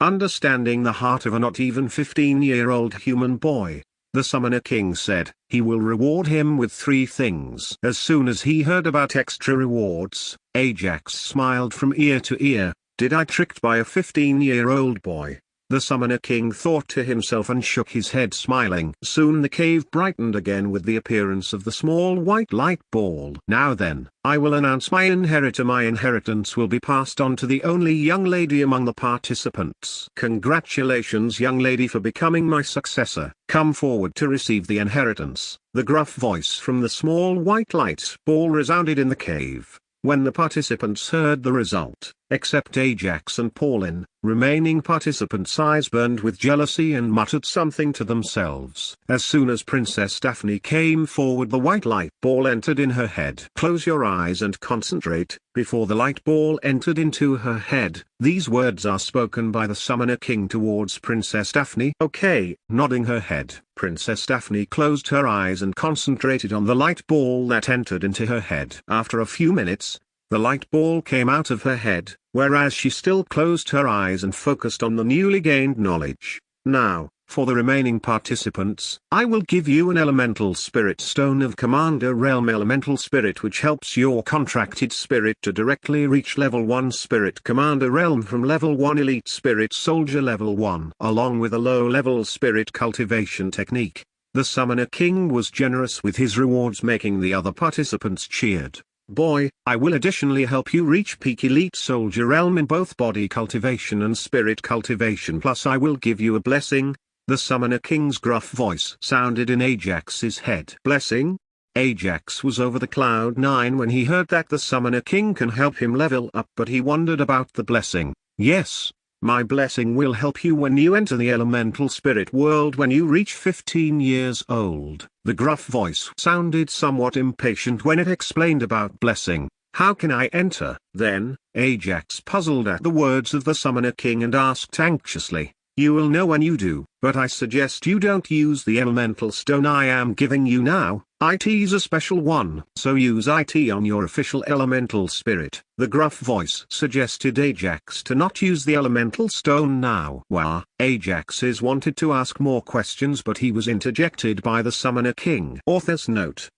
Understanding the heart of a not even 15-year-old human boy, the Summoner King said, he will reward him with 3 things. As soon as he heard about extra rewards, Ajax smiled from ear to ear. Did I tricked by a 15-year-old boy? The Summoner King thought to himself and shook his head, smiling. Soon the cave brightened again with the appearance of the small white light ball. Now then, I will announce my inheritor. My inheritance will be passed on to the only young lady among the participants. Congratulations, young lady, for becoming my successor. Come forward to receive the inheritance. The gruff voice from the small white light ball resounded in the cave. When the participants heard the result, except Ajax and Pauline, remaining participants' eyes burned with jealousy and muttered something to themselves. As soon as Princess Daphne came forward, the white light ball entered in her head. Close your eyes and concentrate. Before the light ball entered into her head, these words are spoken by the Summoner King towards Princess Daphne. Okay, nodding her head, Princess Daphne closed her eyes and concentrated on the light ball that entered into her head. After a few minutes, the light ball came out of her head, whereas she still closed her eyes and focused on the newly gained knowledge. Now, for the remaining participants, I will give you an elemental spirit stone of Commander Realm elemental spirit, which helps your contracted spirit to directly reach level 1 spirit Commander Realm from level 1 elite spirit soldier level 1, along with a low-level spirit cultivation technique. The Summoner King was generous with his rewards, making the other participants cheered. Boy, I will additionally help you reach peak elite soldier realm in both body cultivation and spirit cultivation, plus I will give you a blessing. The Summoner King's gruff voice sounded in Ajax's head. Blessing? Ajax was over the cloud 9 when he heard that the Summoner King can help him level up, but he wondered about the blessing. Yes, my blessing will help you when you enter the elemental spirit world when you reach 15 years old. The gruff voice sounded somewhat impatient when it explained about blessing. How can I enter? Then, Ajax puzzled at the words of the Summoner King and asked anxiously. You will know when you do, but I suggest you don't use the elemental stone I am giving you now. It's a special one, so use it on your official elemental spirit. The gruff voice suggested Ajax to not use the elemental stone now. Ajax wanted to ask more questions, but he was interjected by the Summoner King. Author's note,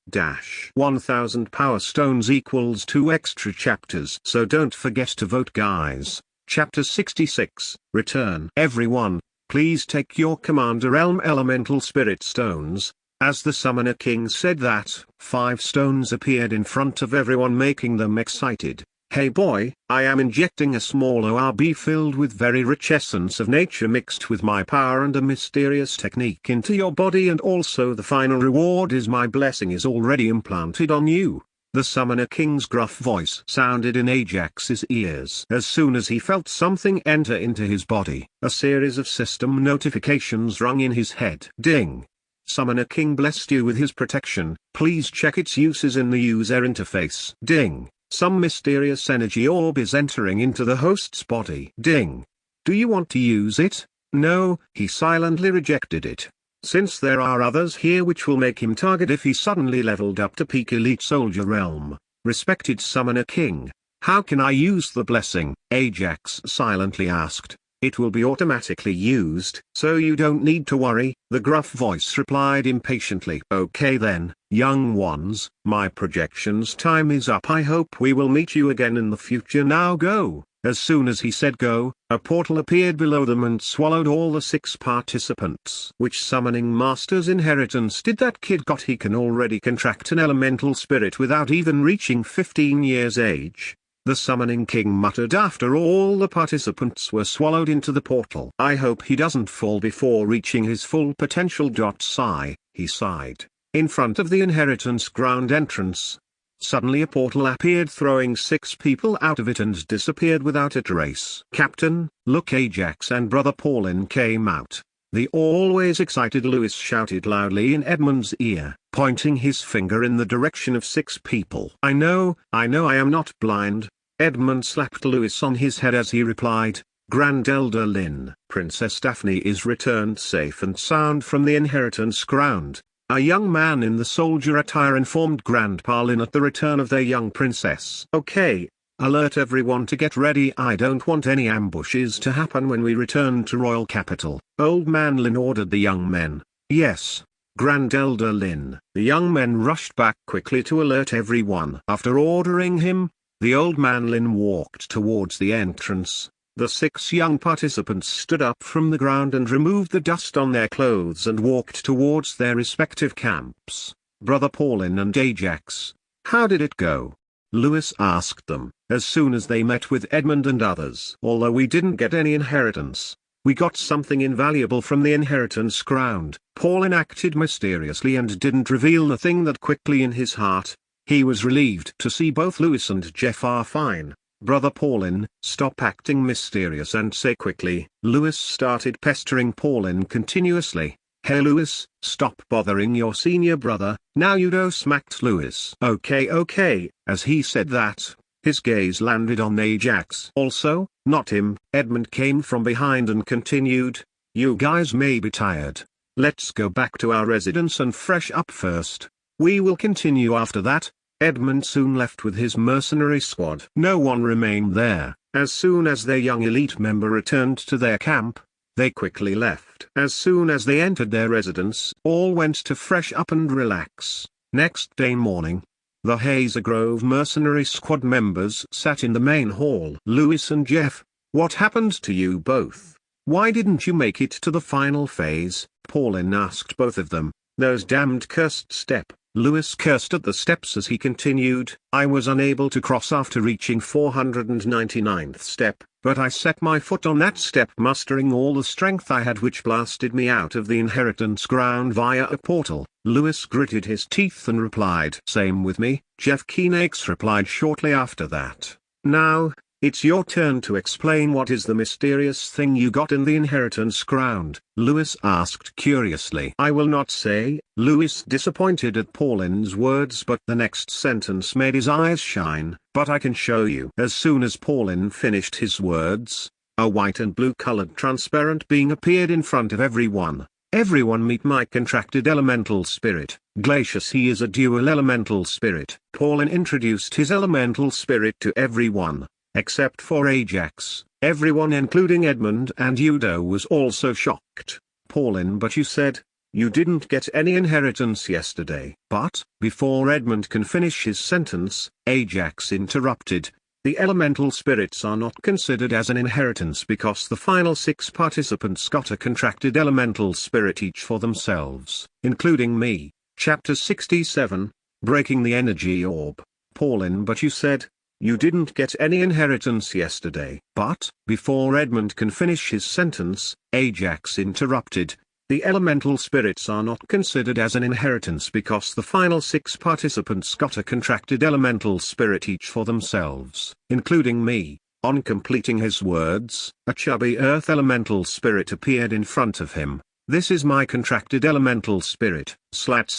1000 power stones equals 2 extra chapters. So don't forget to vote, guys. Chapter 66, Return. Everyone, please take your Commander Realm elemental spirit stones. As the Summoner King said that, 5 stones appeared in front of everyone, making them excited. Hey boy, I am injecting a small ORB filled with very rich essence of nature mixed with my power and a mysterious technique into your body, and also the final reward is my blessing is already implanted on you. The Summoner King's gruff voice sounded in Ajax's ears. As soon as he felt something enter into his body, a series of system notifications rung in his head. Ding! Summoner King blessed you with his protection, please check its uses in the user interface. Ding! Some mysterious energy orb is entering into the host's body. Ding! Do you want to use it? No, he silently rejected it. Since there are others here which will make him target if he suddenly leveled up to peak elite soldier realm. Respected Summoner King, how can I use the blessing? Ajax silently asked. It will be automatically used, so you don't need to worry, the gruff voice replied impatiently. Okay then, young ones, my projections time is up. I hope we will meet you again in the future. Now go. As soon as he said go, a portal appeared below them and swallowed all the 6 participants. Which summoning master's inheritance did that kid got? He can already contract an elemental spirit without even reaching 15 years age. The summoning king muttered after all the participants were swallowed into the portal. I hope he doesn't fall before reaching his full potential. Sigh, he sighed. In front of the inheritance ground entrance, suddenly a portal appeared, throwing 6 people out of it and disappeared without a trace. Captain, look! Ajax and Brother Paulin came out. The always excited Lewis shouted loudly in Edmund's ear, pointing his finger in the direction of 6 people. I know, I am not blind. Edmund slapped Lewis on his head as he replied, Grand Elder Lynn. Princess Daphne is returned safe and sound from the inheritance ground. A young man in the soldier attire informed Grandpa Lynn at the return of their young princess. Okay, alert everyone to get ready. I don't want any ambushes to happen when we return to royal capital. Old Man Lynn ordered the young men. Yes, Grand Elder Lynn. The young men rushed back quickly to alert everyone. After ordering him, the old man Lynn walked towards the entrance. The 6 young participants stood up from the ground and removed the dust on their clothes and walked towards their respective camps. Brother Paulin and Ajax, how did it go? Lewis asked them, as soon as they met with Edmund and others. Although we didn't get any inheritance, we got something invaluable from the inheritance ground. Paulin acted mysteriously and didn't reveal the thing that quickly in his heart. He was relieved to see both Lewis and Jeff are fine. Brother Paulin, stop acting mysterious and say quickly. Lewis started pestering Paulin continuously. Hey Lewis, stop bothering your senior brother. Now Udo smacked Lewis. Okay. As he said that, his gaze landed on Ajax. Also, not him. Edmund came from behind and continued. You guys may be tired. Let's go back to our residence and fresh up first. We will continue after that. Edmund soon left with his mercenary squad. No one remained there. As soon as their young elite member returned to their camp, they quickly left. As soon as they entered their residence, all went to fresh up and relax. Next day morning, the Hazer Grove mercenary squad members sat in the main hall. Lewis and Jeff, what happened to you both? Why didn't you make it to the final phase? Paulin asked both of them. Those damned cursed step. Lewis cursed at the steps as he continued. I was unable to cross after reaching 499th step, but I set my foot on that step mustering all the strength I had, which blasted me out of the inheritance ground via a portal. Lewis gritted his teeth and replied, same with me. Jeff Keenax replied shortly after that. Now, it's your turn to explain what is the mysterious thing you got in the inheritance ground, Lewis asked curiously. I will not say. Lewis disappointed at Paulin's words, but the next sentence made his eyes shine. But I can show you. As soon as Paulin finished his words, a white and blue colored transparent being appeared in front of everyone. Everyone meet my contracted elemental spirit, Glacius. He is a dual elemental spirit. Paulin introduced his elemental spirit to everyone. Except for Ajax, everyone including Edmund and Udo was also shocked. Paulin, but you said, you didn't get any inheritance yesterday. But, before Edmund can finish his sentence, Ajax interrupted. The elemental spirits are not considered as an inheritance because the final 6 participants got a contracted elemental spirit each for themselves, including me. Chapter 67, Breaking the Energy Orb. Paulin, but you said, you didn't get any inheritance yesterday. But, before Edmund can finish his sentence, Ajax interrupted. The elemental spirits are not considered as an inheritance because the final 6 participants got a contracted elemental spirit each for themselves, including me. On completing his words, a chubby earth elemental spirit appeared in front of him. This is my contracted elemental spirit. Slat.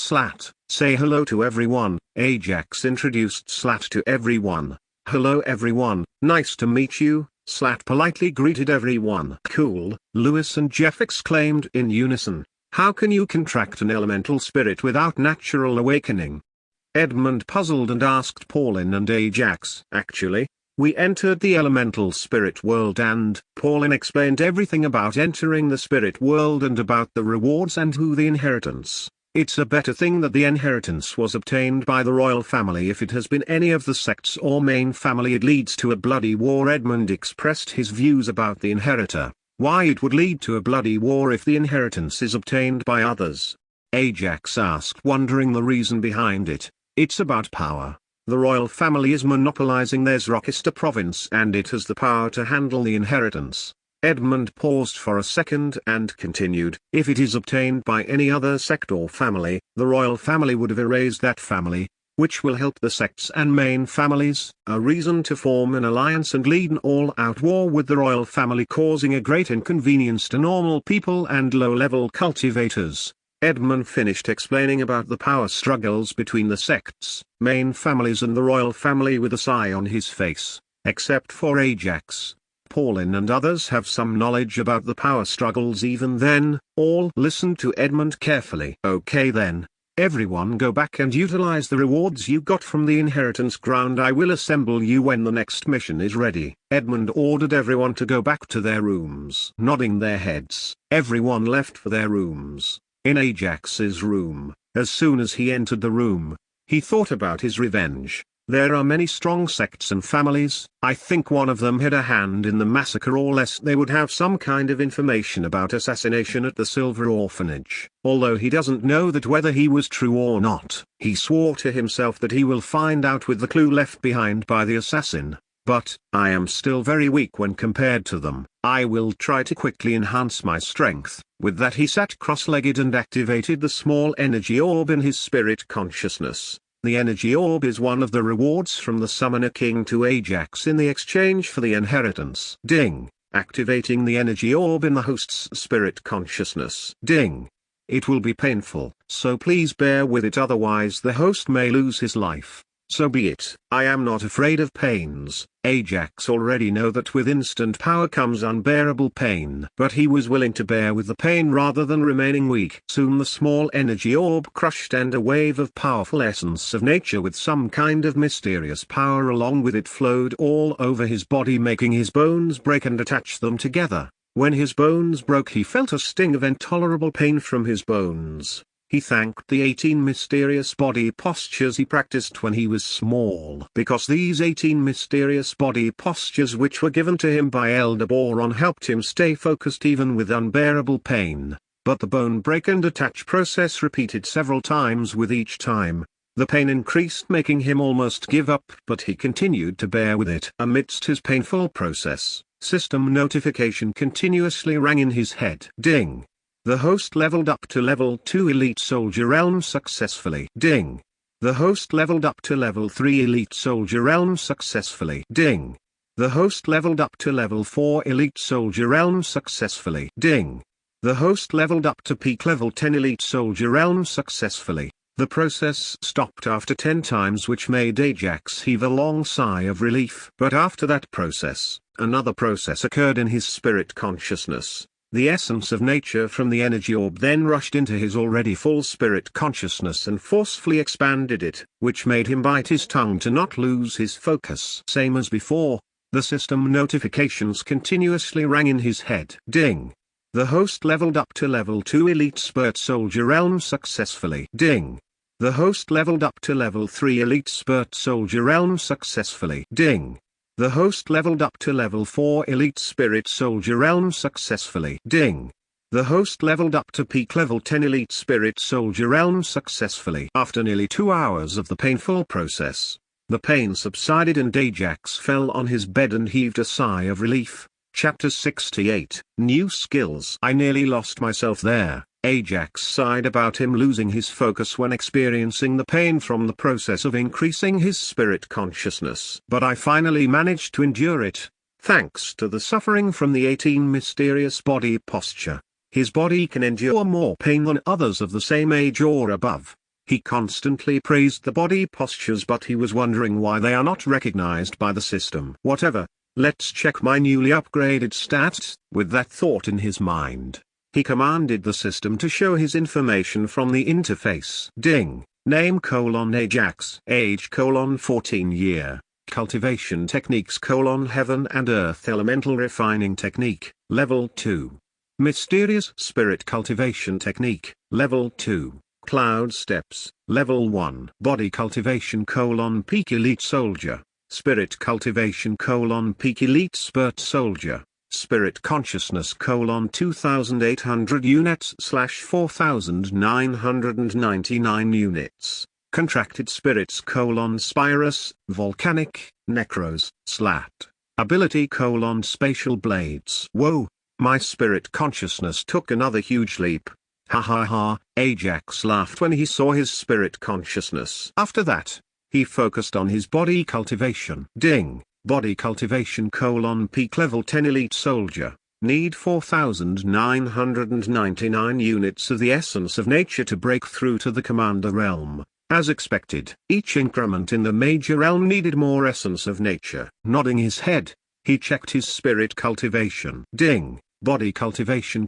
Say hello to everyone. Ajax introduced Slat to everyone. Hello everyone, nice to meet you. Slat politely greeted everyone. Cool, Lewis and Jeff exclaimed in unison. How can you contract an elemental spirit without natural awakening? Edmund puzzled and asked Paulin and Ajax. Actually, we entered the elemental spirit world and Paulin explained everything about entering the spirit world and about the rewards and who the inheritance It's a better thing that the inheritance was obtained by the royal family. If it has been any of the sects or main family, it leads to a bloody war. Edmund expressed his views about the inheritor, why it would lead to a bloody war if the inheritance is obtained by others. Ajax asked, wondering the reason behind it. It's about power. The royal family is monopolizing their Zrokista province and it has the power to handle the inheritance. Edmund paused for a second and continued, if it is obtained by any other sect or family, the royal family would have erased that family, which will help the sects and main families, a reason to form an alliance and lead an all-out war with the royal family, causing a great inconvenience to normal people and low-level cultivators. Edmund finished explaining about the power struggles between the sects, main families and the royal family with a sigh on his face, except for Ajax. Pauline and others have some knowledge about the power struggles. Even then, all listened to Edmund carefully. Okay then, everyone go back and utilize the rewards you got from the inheritance ground. I will assemble you when the next mission is ready. Edmund ordered everyone to go back to their rooms. Nodding their heads, everyone left for their rooms. In Ajax's room, as soon as he entered the room, he thought about his revenge. There are many strong sects and families. I think one of them had a hand in the massacre, or less they would have some kind of information about assassination at the Silver Orphanage. Although he doesn't know that whether he was true or not, he swore to himself that he will find out with the clue left behind by the assassin. But, I am still very weak when compared to them. I will try to quickly enhance my strength. With that he sat cross-legged and activated the small energy orb in his spirit consciousness. The energy orb is one of the rewards from the Summoner King to Ajax in the exchange for the inheritance. Ding. Activating the energy orb in the host's spirit consciousness. Ding. It will be painful, so please bear with it, otherwise the host may lose his life. So be it. I am not afraid of pains. Ajax already know that with instant power comes unbearable pain, but he was willing to bear with the pain rather than remaining weak. Soon the small energy orb crushed and a wave of powerful essence of nature with some kind of mysterious power along with it flowed all over his body, making his bones break and attach them together. When his bones broke, he felt a sting of intolerable pain from his bones. He thanked the 18 mysterious body postures he practiced when he was small, because these 18 mysterious body postures which were given to him by Elder Boron helped him stay focused even with unbearable pain. But the bone break and attach process repeated several times. With each time, the pain increased, making him almost give up, but he continued to bear with it. Amidst his painful process, system notification continuously rang in his head. Ding. The host leveled up to level 2 Elite Soldier Realm successfully. Ding. The host leveled up to level 3 Elite Soldier Realm successfully. Ding. The host leveled up to level 4 Elite Soldier Realm successfully. Ding. The host leveled up to peak level 10 Elite Soldier Realm successfully. The process stopped after 10 times, which made Ajax heave a long sigh of relief. But after that process, another process occurred in his spirit consciousness. The essence of nature from the energy orb then rushed into his already full spirit consciousness and forcefully expanded it, which made him bite his tongue to not lose his focus. Same as before, the system notifications continuously rang in his head. Ding. The host leveled up to level 2 Elite Spirit Soldier Realm successfully. Ding. The host leveled up to level 3 Elite Spirit Soldier Realm successfully. Ding. The host leveled up to level 4 Elite Spirit Soldier Realm successfully. Ding. The host leveled up to peak level 10 Elite Spirit Soldier Realm successfully. After nearly 2 hours of the painful process, the pain subsided and Ajax fell on his bed and heaved a sigh of relief. Chapter 68. New Skills. I nearly lost myself there. Ajax sighed about him losing his focus when experiencing the pain from the process of increasing his spirit consciousness. But I finally managed to endure it, thanks to the suffering from the 18 mysterious body posture. His body can endure more pain than others of the same age or above. He constantly praised the body postures, but he was wondering why they are not recognized by the system. Whatever, let's check my newly upgraded stats. With that thought in his mind, he commanded the system to show his information from the interface. Ding. Name: Ajax. Age: 14 year. Cultivation techniques: Heaven and Earth Elemental Refining Technique, Level 2. Mysterious Spirit Cultivation Technique, Level 2. Cloud Steps, Level 1. Body Cultivation: Peak Elite Soldier. Spirit Cultivation: Peak Elite Spurt Soldier. Spirit Consciousness: 2800 units / 4999 units. Contracted Spirits: Spirus, Volcanic, Necros, Slat. Ability: Spatial Blades. Whoa, my spirit consciousness took another huge leap. Ha ha ha, Ajax laughed when he saw his spirit consciousness. After that, he focused on his body cultivation. Ding, Body Cultivation: Peak Level 10 Elite Soldier. Need 4999 units of the essence of nature to break through to the Commander Realm. As expected, each increment in the major realm needed more essence of nature. Nodding his head, he checked his spirit cultivation. Ding, Body Cultivation: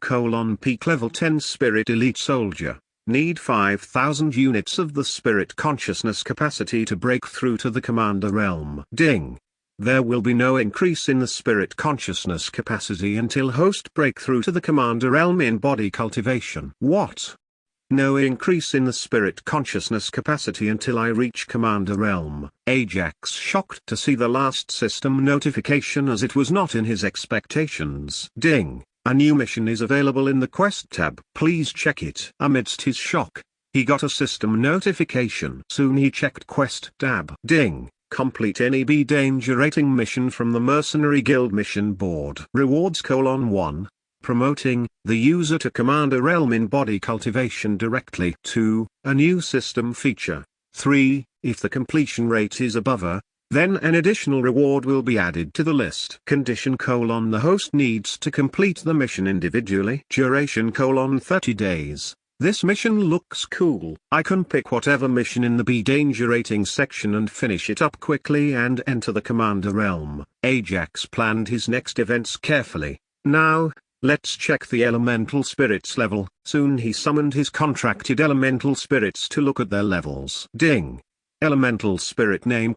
Peak Level 10 Spirit Elite Soldier. Need 5000 units of the spirit consciousness capacity to break through to the Commander Realm. Ding. There will be no increase in the spirit consciousness capacity until host breakthrough to the Commander Realm in body cultivation. What? No increase in the spirit consciousness capacity until I reach Commander Realm. Ajax shocked to see the last system notification as it was not in his expectations. Ding, a new mission is available in the Quest tab. Please check it. Amidst his shock, he got a system notification. Soon he checked Quest tab. Ding, complete NEB danger rating mission from the Mercenary Guild mission board. Rewards: 1. Promoting the user to Commander Realm in body cultivation directly. 2. A new system feature. 3. If the completion rate is above a, then an additional reward will be added to the list. Condition: the host needs to complete the mission individually. Duration: 30 days. This mission looks cool. I can pick whatever mission in the B danger rating section and finish it up quickly and enter the Commander Realm. Ajax planned his next events carefully. Now, let's check the elemental spirits level. Soon he summoned his contracted elemental spirits to look at their levels. Ding. Elemental spirit name: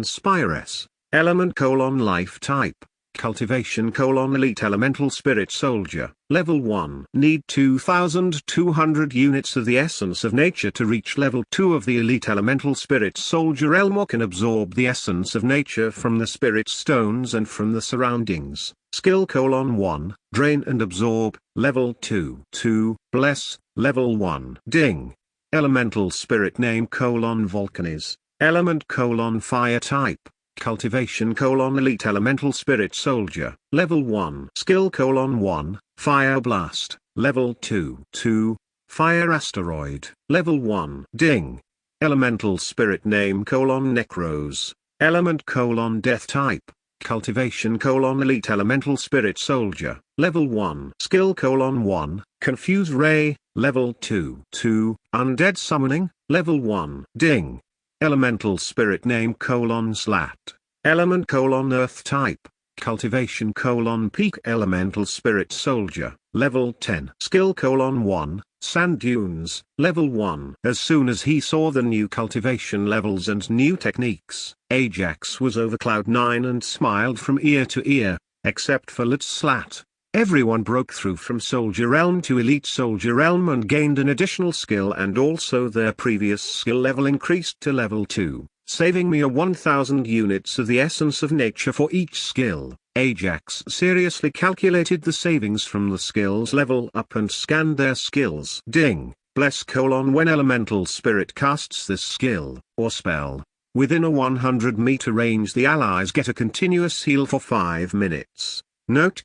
Spires. Element: life type. Cultivation: Elite Elemental Spirit Soldier. Level 1. Need 2200 units of the essence of nature to reach level 2 of the Elite Elemental Spirit Soldier realm, or can absorb the essence of nature from the spirit stones and from the surroundings. Skill: 1. Drain and absorb. Level 2. 2. Bless. Level 1. Ding. Elemental spirit name: Volcanis. Element: fire type. Cultivation: Elite Elemental Spirit Soldier. Level 1. Skill: 1. Fire Blast. Level 2. 2. Fire Asteroid. Level 1. Ding. Elemental spirit name: Necros. Element: Death type. Cultivation: Elite Elemental Spirit Soldier. Level 1. Skill: 1. Confuse Ray. Level 2. 2. Undead Summoning. Level 1. Ding. Elemental spirit name: Slat. Element: Earth type. Cultivation: Peak Elemental Spirit Soldier. Level 10. Skill: 1. Sand Dunes. Level 1. As soon as he saw the new cultivation levels and new techniques, Ajax was over cloud 9 and smiled from ear to ear, except for Lit Slat. Everyone broke through from Soldier Realm to Elite Soldier Realm and gained an additional skill, and also their previous skill level increased to level 2, saving me a 1000 units of the essence of nature for each skill. Ajax seriously calculated the savings from the skills level up and scanned their skills. Ding. Bless: when elemental spirit casts this skill, or spell, within a 100-meter range the allies get a continuous heal for 5 minutes. Note: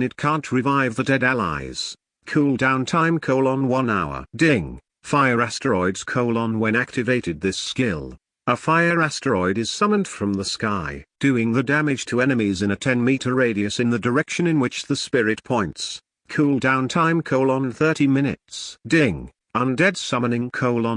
it can't revive the dead allies. Cooldown time: 1 hour. Ding. Fire Asteroids: when activated this skill, a fire asteroid is summoned from the sky, doing the damage to enemies in a 10-meter radius in the direction in which the spirit points. Cooldown time: 30 minutes. Ding. Undead Summoning: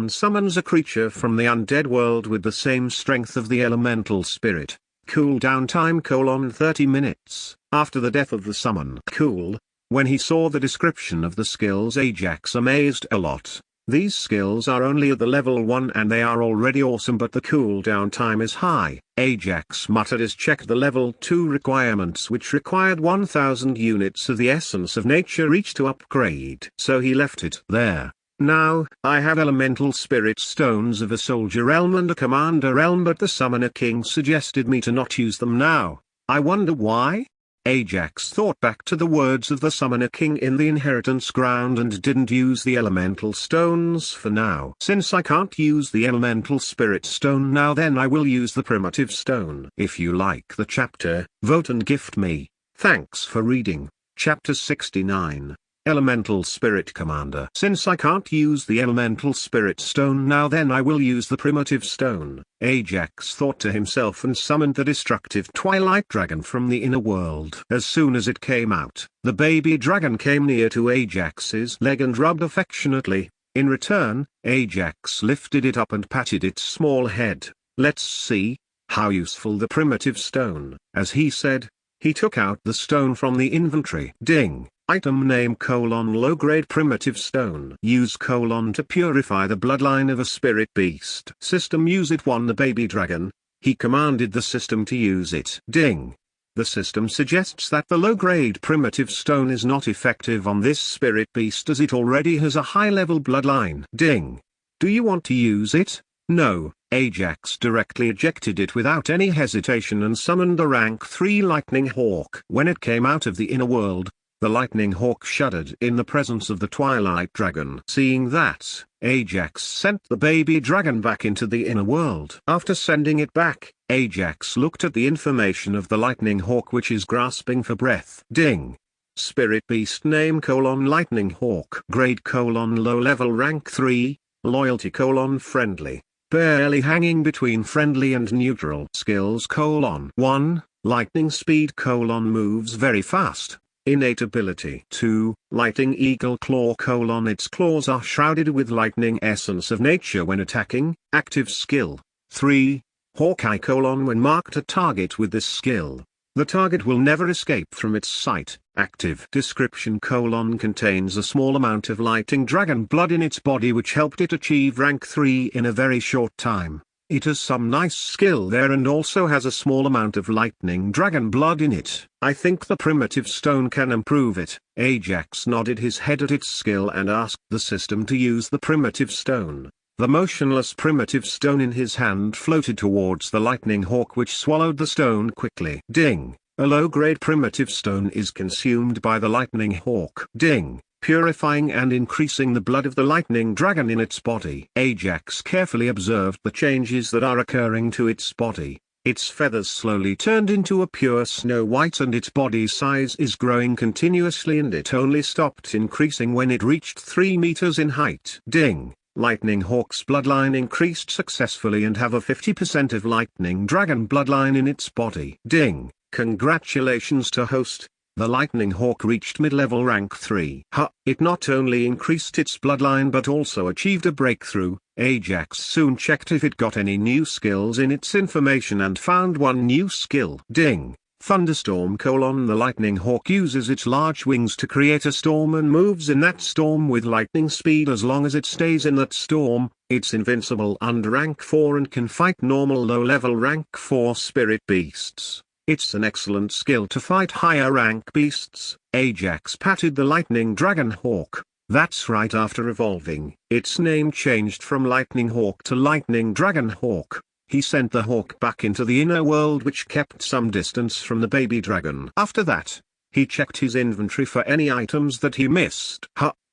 summons a creature from the undead world with the same strength of the elemental spirit. Cooldown time: 30 minutes. After the death of the summon. Cool. When he saw the description of the skills, Ajax amazed a lot. These skills are only at the level 1 and they are already awesome, but the cooldown time is high. Ajax muttered as checked the level 2 requirements, which required 1000 units of the essence of nature each to upgrade. So he left it there. Now, I have elemental spirit stones of a soldier realm and a commander realm, but the summoner king suggested me to not use them now. I wonder why? Ajax thought back to the words of the summoner king in the inheritance ground and didn't use the elemental stones for now. Since I can't use the elemental spirit stone now, then I will use the primitive stone. If you like the chapter, vote and gift me. Thanks for reading. Chapter 69. Elemental Spirit Commander. Since I can't use the elemental spirit stone now, then I will use the primitive stone. Ajax thought to himself and summoned the destructive twilight dragon from the inner world. As soon as it came out, the baby dragon came near to Ajax's leg and rubbed affectionately. In return, Ajax lifted it up and patted its small head. Let's see how useful the primitive stone. As he said, he took out the stone from the inventory. Ding. Item name : low grade primitive stone. Use : to purify the bloodline of a spirit beast. System: use it. 1. The baby dragon. He commanded the system to use it. Ding. The system suggests that the low grade primitive stone is not effective on this spirit beast as it already has a high level bloodline. Ding. Do you want to use it? No. Ajax directly ejected it without any hesitation and summoned the rank 3 lightning hawk. When it came out of the inner world, the lightning hawk shuddered in the presence of the twilight dragon. Seeing that, Ajax sent the baby dragon back into the inner world. After sending it back, Ajax looked at the information of the lightning hawk, which is grasping for breath. Ding. Spirit beast name : lightning hawk. Grade : low level, rank 3, loyalty : friendly. Barely hanging between friendly and neutral. Skills: 1. Lightning speed : moves very fast. Innate ability. 2. Lightning eagle claw : its claws are shrouded with lightning essence of nature when attacking. Active skill. 3. Hawkeye : when marked a target with this skill, the target will never escape from its sight. Active description: contains a small amount of lightning dragon blood in its body, which helped it achieve rank 3 in a very short time. It has some nice skill there and also has a small amount of lightning dragon blood in it. I think the primitive stone can improve it. Ajax nodded his head at its skill and asked the system to use the primitive stone. The motionless primitive stone in his hand floated towards the lightning hawk, which swallowed the stone quickly. Ding. A low-grade primitive stone is consumed by the lightning hawk. Ding. Purifying and increasing the blood of the lightning dragon in its body. Ajax carefully observed the changes that are occurring to its body. Its feathers slowly turned into a pure snow white and its body size is growing continuously, and it only stopped increasing when it reached 3 meters in height. Ding. Lightning hawk's bloodline increased successfully and have a 50% of lightning dragon bloodline in its body. Ding. Congratulations to host. The lightning hawk reached mid-level rank 3. It not only increased its bloodline but also achieved a breakthrough. Ajax soon checked if it got any new skills in its information and found one new skill. Ding. Thunderstorm: the lightning hawk uses its large wings to create a storm and moves in that storm with lightning speed. As long as it stays in that storm, it's invincible under rank 4 and can fight normal low-level rank 4 spirit beasts. It's an excellent skill to fight higher rank beasts. Ajax patted the lightning dragon hawk. That's right, after evolving, its name changed from lightning hawk to lightning dragon hawk. He sent the hawk back into the inner world, which kept some distance from the baby dragon. After that, he checked his inventory for any items that he missed.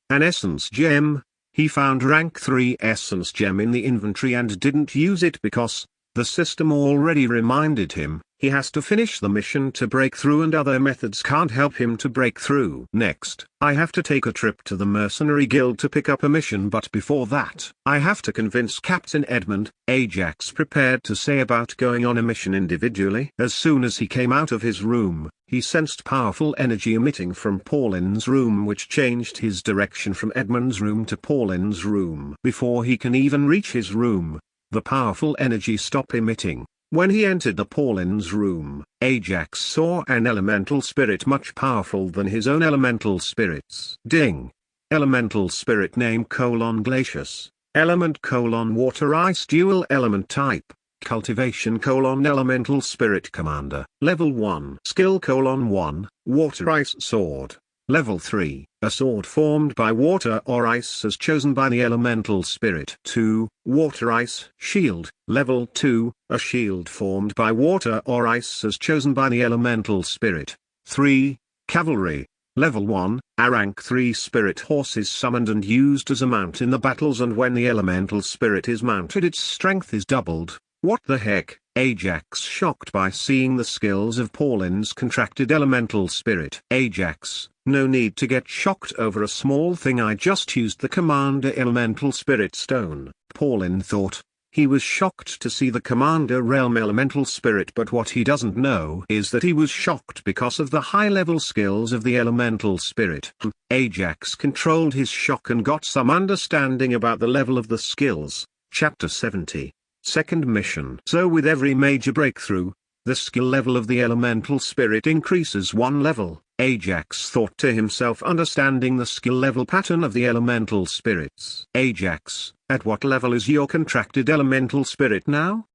An essence gem. He found rank 3 essence gem in the inventory and didn't use it because the system already reminded him he has to finish the mission to break through and other methods can't help him to break through. Next, I have to take a trip to the mercenary guild to pick up a mission, but before that, I have to convince Captain Edmund. Ajax prepared to say about going on a mission individually. As soon as he came out of his room, he sensed powerful energy emitting from Pauline's room, which changed his direction from Edmund's room to Pauline's room. Before he can even reach his room, the powerful energy stopped emitting. When he entered the Pauline's room, Ajax saw an elemental spirit much powerful than his own elemental spirits. Ding. Elemental spirit name: Glacius. Element: water ice, dual element type. Cultivation: elemental spirit commander. Level 1. Skill: 1. Water ice sword. Level 3, a sword formed by water or ice as chosen by the elemental spirit. 2, water ice shield. Level 2, a shield formed by water or ice as chosen by the elemental spirit. 3, cavalry. Level 1, a rank 3 spirit horse is summoned and used as a mount in the battles, and when the elemental spirit is mounted its strength is doubled. What the heck? Ajax shocked by seeing the skills of Pauline's contracted elemental spirit. Ajax, no need to get shocked over a small thing, I just used the Commander Elemental Spirit Stone, Pauline thought. He was shocked to see the Commander Realm Elemental Spirit, but what he doesn't know is that he was shocked because of the high-level skills of the Elemental Spirit. Ajax controlled his shock and got some understanding about the level of the skills. Chapter 70. Second mission. So with every major breakthrough, the skill level of the Elemental Spirit increases one level. Ajax thought to himself, understanding the skill level pattern of the elemental spirits. Ajax, at what level is your contracted elemental spirit now?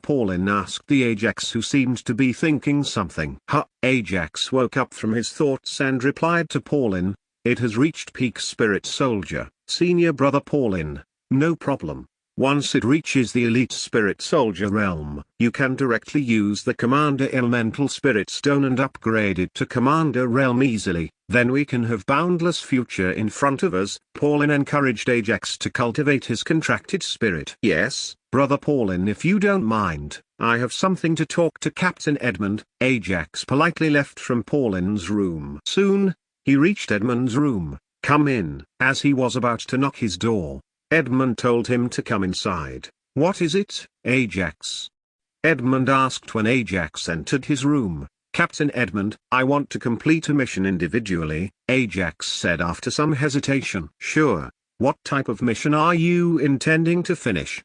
Pauline asked the Ajax, who seemed to be thinking something. Ajax woke up from his thoughts and replied to Pauline, it has reached peak spirit soldier. Senior brother Pauline, no problem. Once it reaches the elite spirit soldier realm, you can directly use the Commander Elemental Spirit Stone and upgrade it to Commander Realm easily, then we can have boundless future in front of us. Pauline encouraged Ajax to cultivate his contracted spirit. Yes, brother Pauline, if you don't mind, I have something to talk to Captain Edmund. Ajax politely left from Pauline's room. Soon, he reached Edmund's room. Come in. As he was about to knock his door, Edmund told him to come inside. What is it, Ajax? Edmund asked when Ajax entered his room. Captain Edmund, I want to complete a mission individually, Ajax said after some hesitation. Sure. What type of mission are you intending to finish?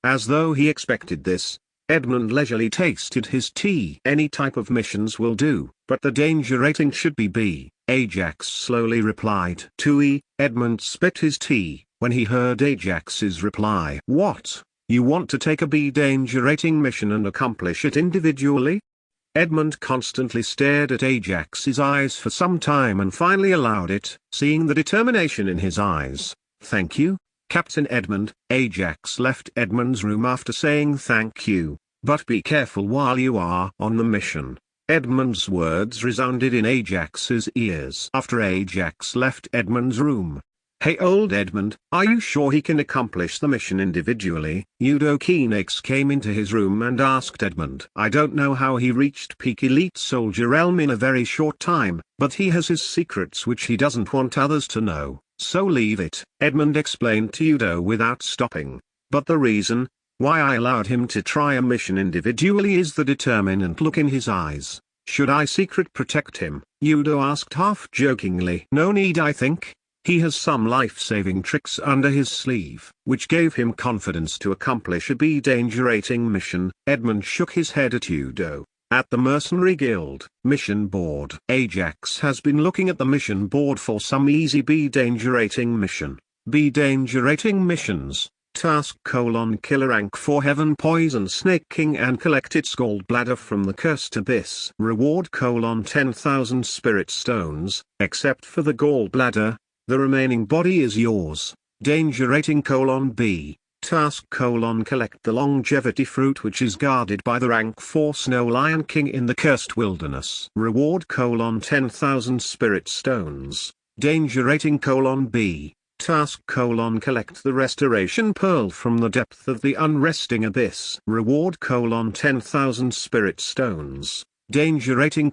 As though he expected this, Edmund leisurely tasted his tea. Any type of missions will do, but the danger rating should be B, Ajax slowly replied. 2E, Edmund spit his tea when he heard Ajax's reply. What? You want to take a B danger rating mission and accomplish it individually? Edmund constantly stared at Ajax's eyes for some time and finally allowed it, seeing the determination in his eyes. Thank you, Captain Edmund. Ajax left Edmund's room after saying thank you, but be careful while you are on the mission. Edmund's words resounded in Ajax's ears. After Ajax left Edmund's room, hey old Edmund, are you sure he can accomplish the mission individually? Udo Keenix came into his room and asked Edmund. I don't know how he reached peak elite soldier realm in a very short time, but he has his secrets which he doesn't want others to know, so leave it. Edmund explained to Udo without stopping. But the reason why I allowed him to try a mission individually is the determined look in his eyes. Should I secret protect him? Udo asked half jokingly. No need, I think. He has some life-saving tricks under his sleeve, which gave him confidence to accomplish a B danger rating mission. Edmund shook his head at Udo. At the Mercenary Guild mission board, Ajax has been looking at the mission board for some easy B danger rating mission. B danger rating missions. Task: kill a rank 4 heaven poison snake king and collect its gallbladder from the cursed abyss. Reward: 10,000 spirit stones, except for the gallbladder. The remaining body is yours. Danger rating: B. Task: collect the longevity fruit which is guarded by the rank 4 Snow Lion King in the cursed wilderness. Reward: 10,000 spirit stones. Danger rating: B. Task: collect the restoration pearl from the depth of the unresting abyss. Reward: 10,000 spirit stones. Danger rating: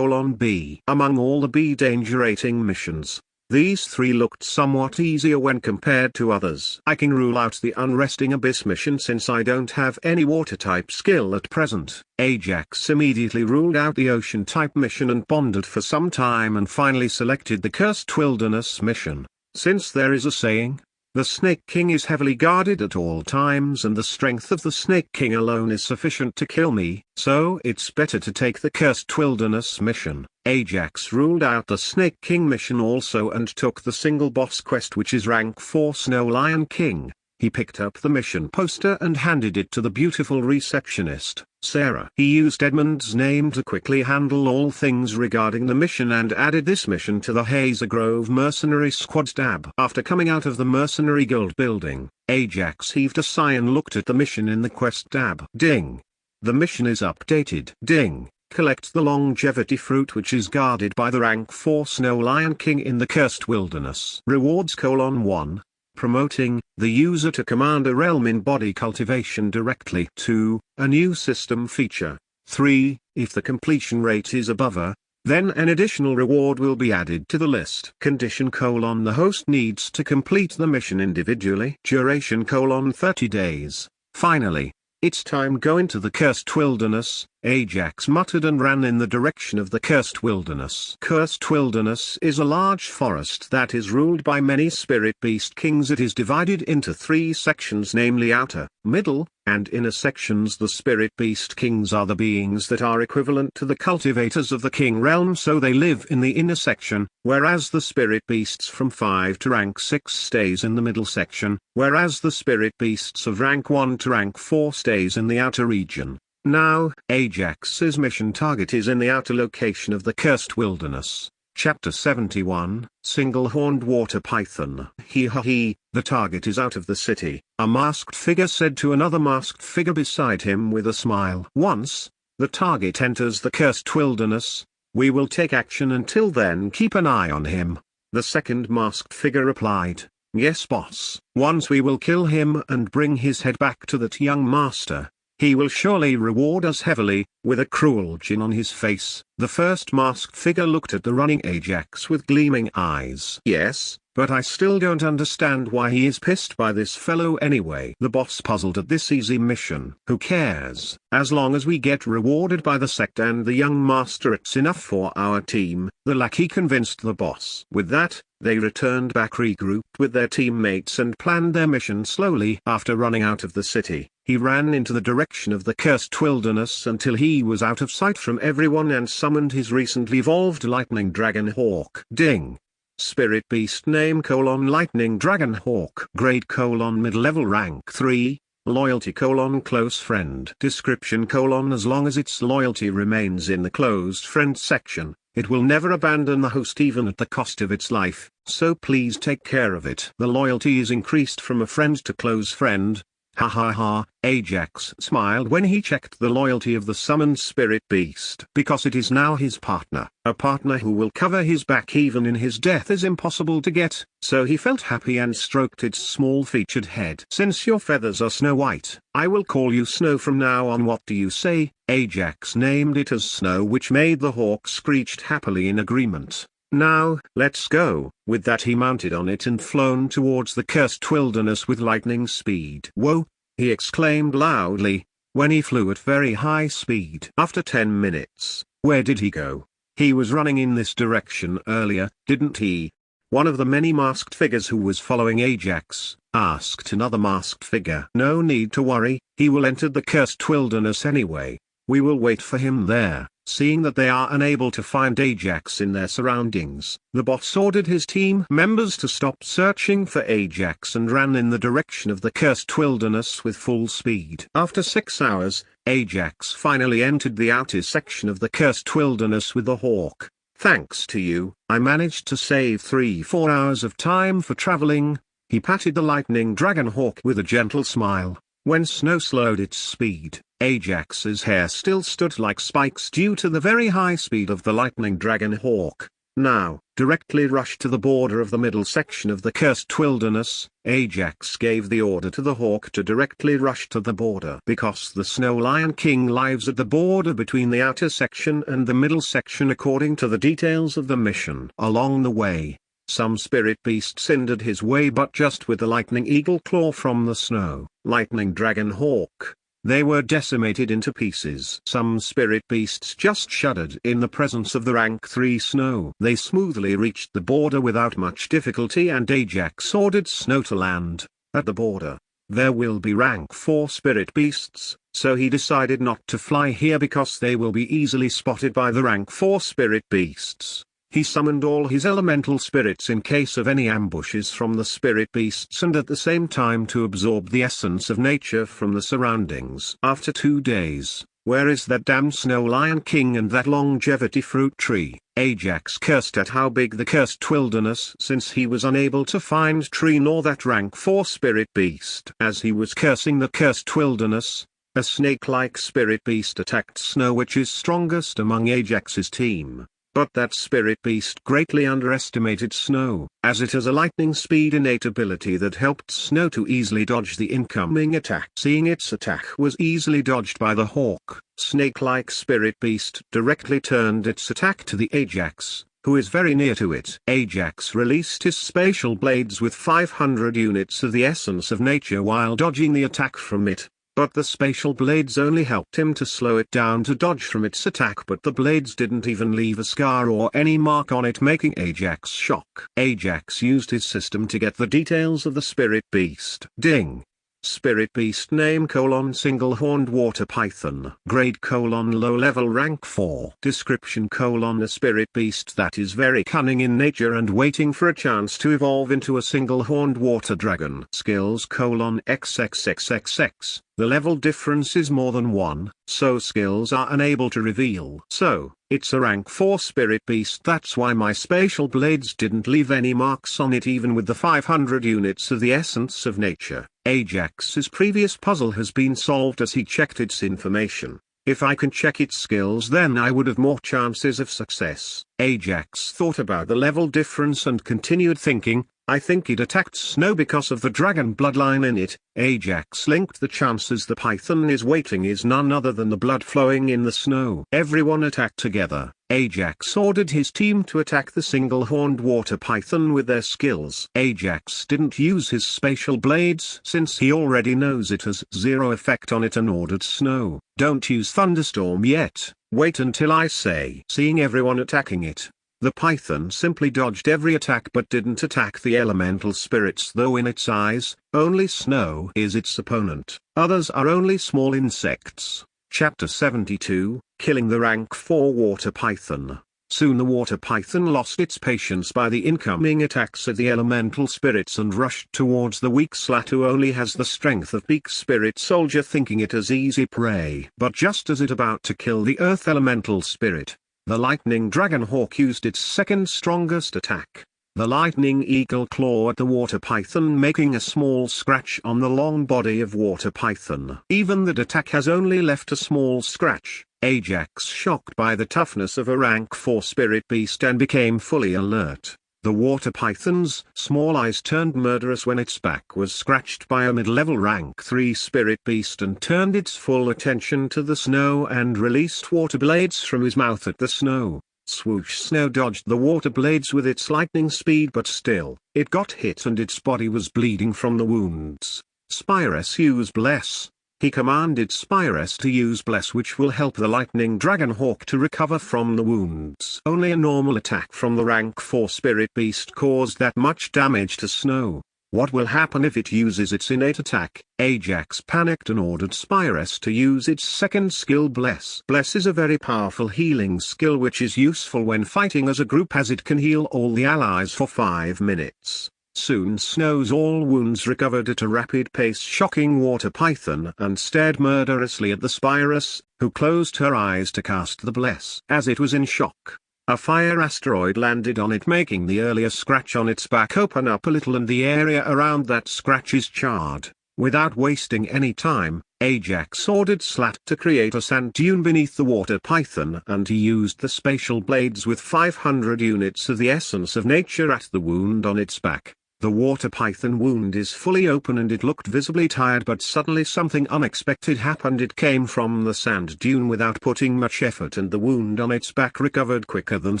B. Among all the B danger rating missions, these three looked somewhat easier when compared to others. I can rule out the Unresting Abyss mission since I don't have any water-type skill at present. Ajax immediately ruled out the Ocean-type mission and pondered for some time and finally selected the Cursed Wilderness mission. Since there is a saying, the Snake King is heavily guarded at all times and the strength of the Snake King alone is sufficient to kill me, so it's better to take the Cursed Wilderness mission. Ajax ruled out the Snake King mission also and took the single boss quest which is rank 4 Snow Lion King. He picked up the mission poster and handed it to the beautiful receptionist, Sarah. He used Edmund's name to quickly handle all things regarding the mission and added this mission to the Hazer Grove Mercenary Squad's tab. After coming out of the Mercenary Guild building, Ajax heaved a sigh and looked at the mission in the quest tab. Ding! The mission is updated. Ding! Collect the longevity fruit which is guarded by the rank 4 Snow Lion King in the Cursed Wilderness. Rewards: 1. Promoting the user to Commander Realm in body cultivation directly. 2. A new system feature. 3. If the completion rate is above a, then an additional reward will be added to the list. Condition: the host needs to complete the mission individually. Duration: 30 days. Finally, it's time go into the Cursed Wilderness, Ajax muttered and ran in the direction of the Cursed Wilderness. Cursed Wilderness is a large forest that is ruled by many spirit beast kings. It is divided into 3 sections, namely outer, middle, and inner sections. The spirit beast kings are the beings that are equivalent to the cultivators of the king realm, so they live in the inner section, whereas the spirit beasts from 5 to rank 6 stays in the middle section, whereas the spirit beasts of rank 1 to rank 4 stays in the outer region. Now, Ajax's mission target is in the outer location of the Cursed Wilderness. Chapter 71, Single-Horned Water Python. The target is out of the city, a masked figure said to another masked figure beside him with a smile. Once the target enters the Cursed Wilderness, we will take action. Until then, keep an eye on him. The second masked figure replied, Yes boss. Once we will kill him and bring his head back to that young master. He will surely reward us heavily. With a cruel grin on his face, the first masked figure looked at the running Ajax with gleaming eyes. Yes, but I still don't understand why he is pissed by this fellow anyway. The boss puzzled at this easy mission. Who cares? As long as we get rewarded by the sect and the young master, it's enough for our team, the lackey convinced the boss. With that, they returned back, regrouped with their teammates and planned their mission slowly. After running out of the city, he ran into the direction of the Cursed Wilderness until he was out of sight from everyone and summoned his recently evolved Lightning Dragon Hawk. Ding! Spirit Beast name: Lightning Dragon Hawk. Grade: mid-level, rank 3. Loyalty: close friend. Description: as long as its loyalty remains in the closed friend section, it will never abandon the host even at the cost of its life, so please take care of it. The loyalty is increased from a friend to close friend. Ha ha ha. Ajax smiled when he checked the loyalty of the summoned spirit beast, because it is now his partner. A partner who will cover his back even in his death is impossible to get, so he felt happy and stroked its small featured head. Since your feathers are Snow White, I will call you Snow from now on. What do you say? Ajax named it as Snow, which made the hawk screeched happily in agreement. Now, let's go. With that, he mounted on it and flown towards the Cursed Wilderness with lightning speed. Whoa! He exclaimed loudly, when he flew at very high speed. After 10 minutes, where did he go? He was running in this direction earlier, didn't he? One of the many masked figures who was following Ajax asked another masked figure. No need to worry, he will enter the Cursed Wilderness anyway. We will wait for him there. Seeing that they are unable to find Ajax in their surroundings, the boss ordered his team members to stop searching for Ajax and ran in the direction of the Cursed Wilderness with full speed. After 6 hours, Ajax finally entered the outer section of the Cursed Wilderness with the hawk. Thanks to you, I managed to save 3-4 hours of time for traveling. He patted the Lightning Dragon Hawk with a gentle smile. When Snow slowed its speed, Ajax's hair still stood like spikes due to the very high speed of the Lightning Dragon Hawk. Now, directly rushed to the border of the middle section of the Cursed Wilderness. Ajax gave the order to the hawk to directly rush to the border. Because the Snow Lion King lives at the border between the outer section and the middle section according to the details of the mission. Along the way, some spirit beasts hindered his way, but just with the lightning eagle claw from the Snow Lightning Dragon Hawk, they were decimated into pieces. Some spirit beasts just shuddered in the presence of the rank 3 Snow. They smoothly reached the border without much difficulty, and Ajax ordered Snow to land at the border. There will be rank 4 spirit beasts, so he decided not to fly here because they will be easily spotted by the rank 4 spirit beasts. He summoned all his elemental spirits in case of any ambushes from the spirit beasts and at the same time to absorb the essence of nature from the surroundings. After 2 days, "Where is that damned Snow Lion King and that longevity fruit tree?" Ajax cursed at how big the cursed wilderness, since he was unable to find tree nor that rank 4 spirit beast. As he was cursing the cursed wilderness, a snake-like spirit beast attacked Snow, which is strongest among Ajax's team. But that spirit beast greatly underestimated Snow, as it has a lightning speed innate ability that helped Snow to easily dodge the incoming attack. Seeing its attack was easily dodged by the hawk, snake-like spirit beast directly turned its attack to the Ajax, who is very near to it. Ajax released his spatial blades with 500 units of the essence of nature while dodging the attack from it. But the spatial blades only helped him to slow it down to dodge from its attack, but the blades didn't even leave a scar or any mark on it, making Ajax shock. Ajax used his system to get the details of the spirit beast. Ding. Spirit beast name: single-horned water python. Grade: low level, rank 4. Description: a spirit beast that is very cunning in nature and waiting for a chance to evolve into a single-horned water dragon. Skills: XXXXX. The level difference is more than 1, so skills are unable to reveal. So, it's a rank 4 spirit beast. That's why my spatial blades didn't leave any marks on it even with the 500 units of the essence of nature. Ajax's previous puzzle has been solved as he checked its information. If I can check its skills, then I would have more chances of success. Ajax thought about the level difference and continued thinking. I think it attacked Snow because of the dragon bloodline in it. Ajax linked the chances the python is waiting is none other than the blood flowing in the snow. Everyone attacked together. Ajax ordered his team to attack the single-horned water python with their skills. Ajax didn't use his spatial blades since he already knows it has 0 effect on it and ordered Snow, "Don't use thunderstorm yet, wait until I say." Seeing everyone attacking it, the python simply dodged every attack but didn't attack the elemental spirits, though in its eyes, only Snow is its opponent. Others are only small insects. Chapter 72, Killing the Rank 4 Water Python. Soon the water python lost its patience by the incoming attacks of the elemental spirits and rushed towards the weak slat who only has the strength of peak spirit soldier, thinking it as easy prey. But just as it about to kill the earth elemental spirit, the lightning dragon hawk used its second strongest attack. The lightning eagle claw at the water python, making a small scratch on the long body of water python. Even that attack has only left a small scratch. Ajax, shocked by the toughness of a rank 4 spirit beast, and became fully alert. The water python's small eyes turned murderous when its back was scratched by a mid-level rank 3 spirit beast, and turned its full attention to the snow and released water blades from his mouth at the snow. Swoosh! Snow dodged the water blades with its lightning speed, but still, it got hit and its body was bleeding from the wounds. Spires, use Bless. He commanded Spires to use Bless, which will help the lightning dragon hawk to recover from the wounds. Only a normal attack from the rank 4 spirit beast caused that much damage to Snow. What will happen if it uses its innate attack? Ajax panicked and ordered Spires to use its second skill, Bless. Bless is a very powerful healing skill which is useful when fighting as a group, as it can heal all the allies for 5 minutes. Soon Snow's all wounds recovered at a rapid pace, shocking water python and stared murderously at the Spires, who closed her eyes to cast the Bless. As it was in shock, a fire asteroid landed on it, making the earlier scratch on its back open up a little, and the area around that scratch is charred. Without wasting any time, Ajax ordered Slat to create a sand dune beneath the water python, and he used the spatial blades with 500 units of the essence of nature at the wound on its back. The water python wound is fully open and it looked visibly tired, but suddenly something unexpected happened. It came from the sand dune without putting much effort, and the wound on its back recovered quicker than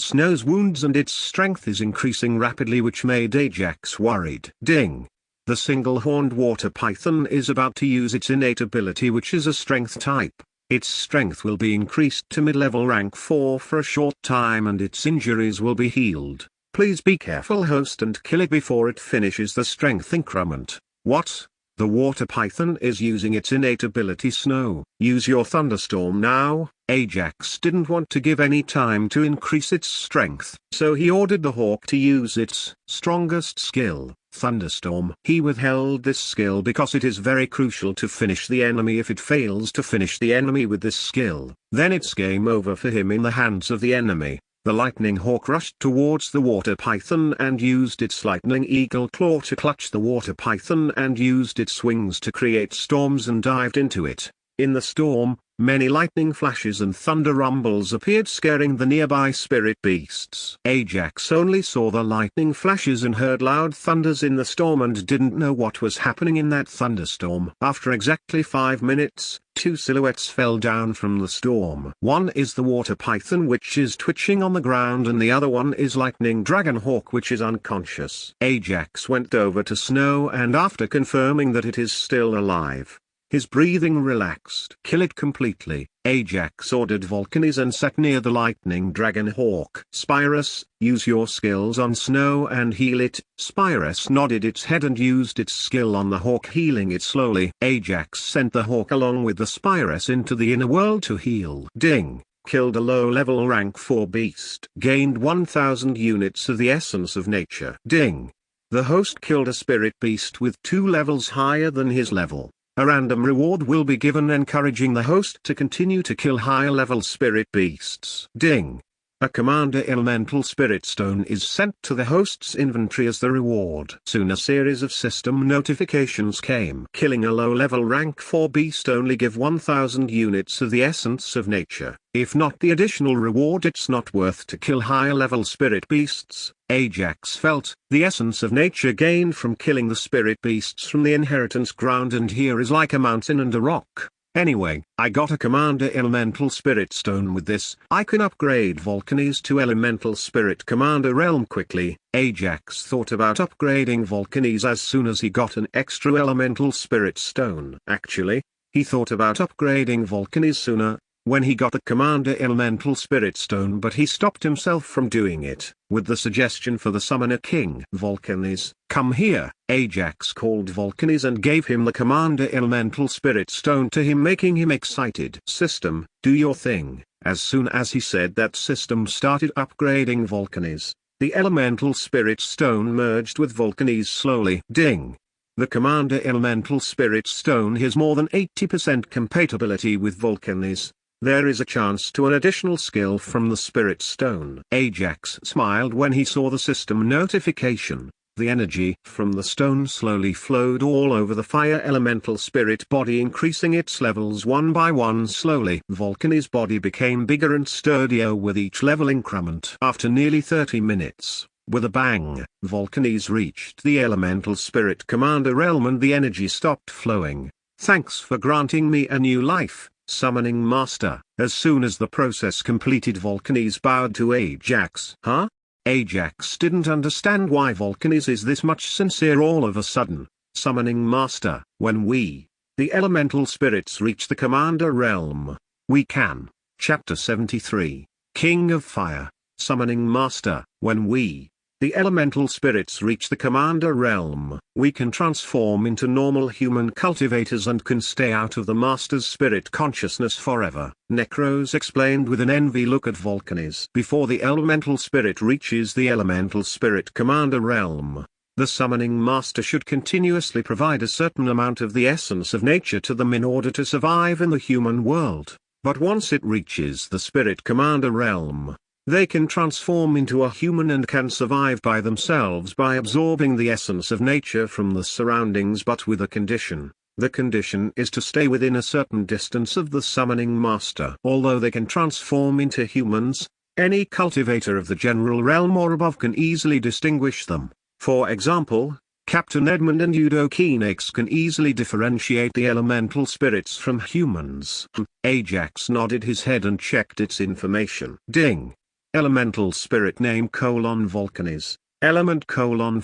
Snow's wounds, and its strength is increasing rapidly, which made Ajax worried. Ding! The single-horned water python is about to use its innate ability, which is a strength type. Its strength will be increased to mid-level rank 4 for a short time, and its injuries will be healed. Please be careful, host, and kill it before it finishes the strength increment. What? The water python is using its innate ability Snow. Use your thunderstorm now. Ajax didn't want to give any time to increase its strength, so he ordered the hawk to use its strongest skill, Thunderstorm. He withheld this skill because it is very crucial to finish the enemy. If it fails to finish the enemy with this skill, then it's game over for him in the hands of the enemy. The lightning hawk rushed towards the water python and used its lightning eagle claw to clutch the water python and used its wings to create storms and dived into it. In the storm, many lightning flashes and thunder rumbles appeared, scaring the nearby spirit beasts. Ajax only saw the lightning flashes and heard loud thunders in the storm and didn't know what was happening in that thunderstorm. After exactly 5 minutes, two silhouettes fell down from the storm. One is the water python, which is twitching on the ground, and the other one is lightning dragon hawk, which is unconscious. Ajax went over to Snow, and after confirming that it is still alive, his breathing relaxed. Kill it completely, Ajax ordered Volcanes, and sat near the lightning dragon hawk. Spyrus, use your skills on Snow and heal it. Spyrus nodded its head and used its skill on the hawk, healing it slowly. Ajax sent the hawk along with the Spyrus into the inner world to heal. Ding! Killed a low-level rank 4 beast. Gained 1000 units of the essence of nature. Ding! The host killed a spirit beast with 2 levels higher than his level. A random reward will be given, encouraging the host to continue to kill higher-level spirit beasts. Ding! A Commander Elemental Spirit Stone is sent to the host's inventory as the reward. Soon a series of system notifications came. Killing a low-level rank 4 beast only give 1000 units of the essence of nature. If not the additional reward, it's not worth to kill higher-level spirit beasts. Ajax felt the essence of nature gained from killing the spirit beasts from the inheritance ground, and here is like a mountain and a rock. Anyway, I got a Commander Elemental Spirit Stone. With this, I can upgrade Volcanes to Elemental Spirit Commander Realm quickly. Ajax thought about upgrading Volcanes as soon as he got an extra Elemental Spirit Stone. Actually, he thought about upgrading Volcanes sooner, when he got the Commander Elemental Spirit Stone, but he stopped himself from doing it, with the suggestion for the Summoner King. Volcanes, come here. Ajax called Volcanes and gave him the Commander Elemental Spirit Stone to him, making him excited. System, do your thing. As soon as he said that, system started upgrading Volcanes. The Elemental Spirit Stone merged with Volcanes slowly. Ding! The Commander Elemental Spirit Stone has more than 80% compatibility with Volcanes. There is a chance to an additional skill from the Spirit Stone. Ajax smiled when he saw the system notification. The energy from the stone slowly flowed all over the fire elemental spirit body, increasing its levels one by one slowly. Volcanes' body became bigger and sturdier with each level increment. After nearly 30 minutes, with a bang, Volcanes reached the Elemental Spirit Commander realm and the energy stopped flowing. Thanks for granting me a new life, Summoning Master. As soon as the process completed, Volcanes bowed to Ajax. Huh? Ajax didn't understand why Volcanes is this much sincere all of a sudden. Summoning Master, when we, the elemental spirits, reach the Commander realm, we can. Chapter 73, King of Fire. Summoning Master, when we, the elemental spirits, reach the Commander realm, we can transform into normal human cultivators and can stay out of the Master's spirit consciousness forever. Necros explained with an envy look at Volcanes. Before the elemental spirit reaches the elemental spirit Commander realm, the Summoning Master should continuously provide a certain amount of the essence of nature to them in order to survive in the human world. But once it reaches the Spirit Commander realm, they can transform into a human and can survive by themselves by absorbing the essence of nature from the surroundings, but with a condition. The condition is to stay within a certain distance of the Summoning Master. Although they can transform into humans, any cultivator of the general realm or above can easily distinguish them. For example, Captain Edmund and Eudokinex can easily differentiate the elemental spirits from humans. Ajax nodded his head and checked its information. Ding! Elemental spirit name Volcanes, element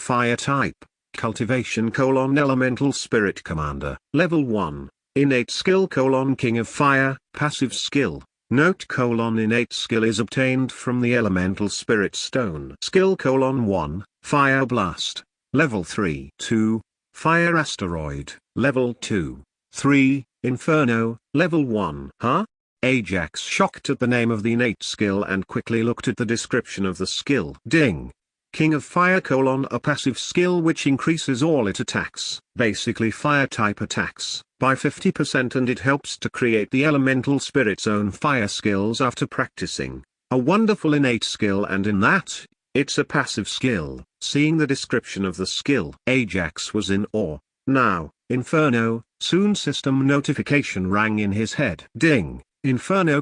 fire type, cultivation elemental spirit commander, level 1, innate skill King of Fire, passive skill. Note: innate skill is obtained from the elemental spirit stone. Skill: 1, Fire Blast, level 3. 2, Fire Asteroid, level 2. 3, Inferno, level 1. Huh? Ajax shocked at the name of the innate skill and quickly looked at the description of the skill. Ding. King of Fire: a passive skill which increases all it attacks, basically fire-type attacks, by 50%, and it helps to create the elemental spirit's own fire skills after practicing. A wonderful innate skill, and in that, it's a passive skill. Seeing the description of the skill, Ajax was in awe. Now, Inferno, soon system notification rang in his head. Ding. Inferno: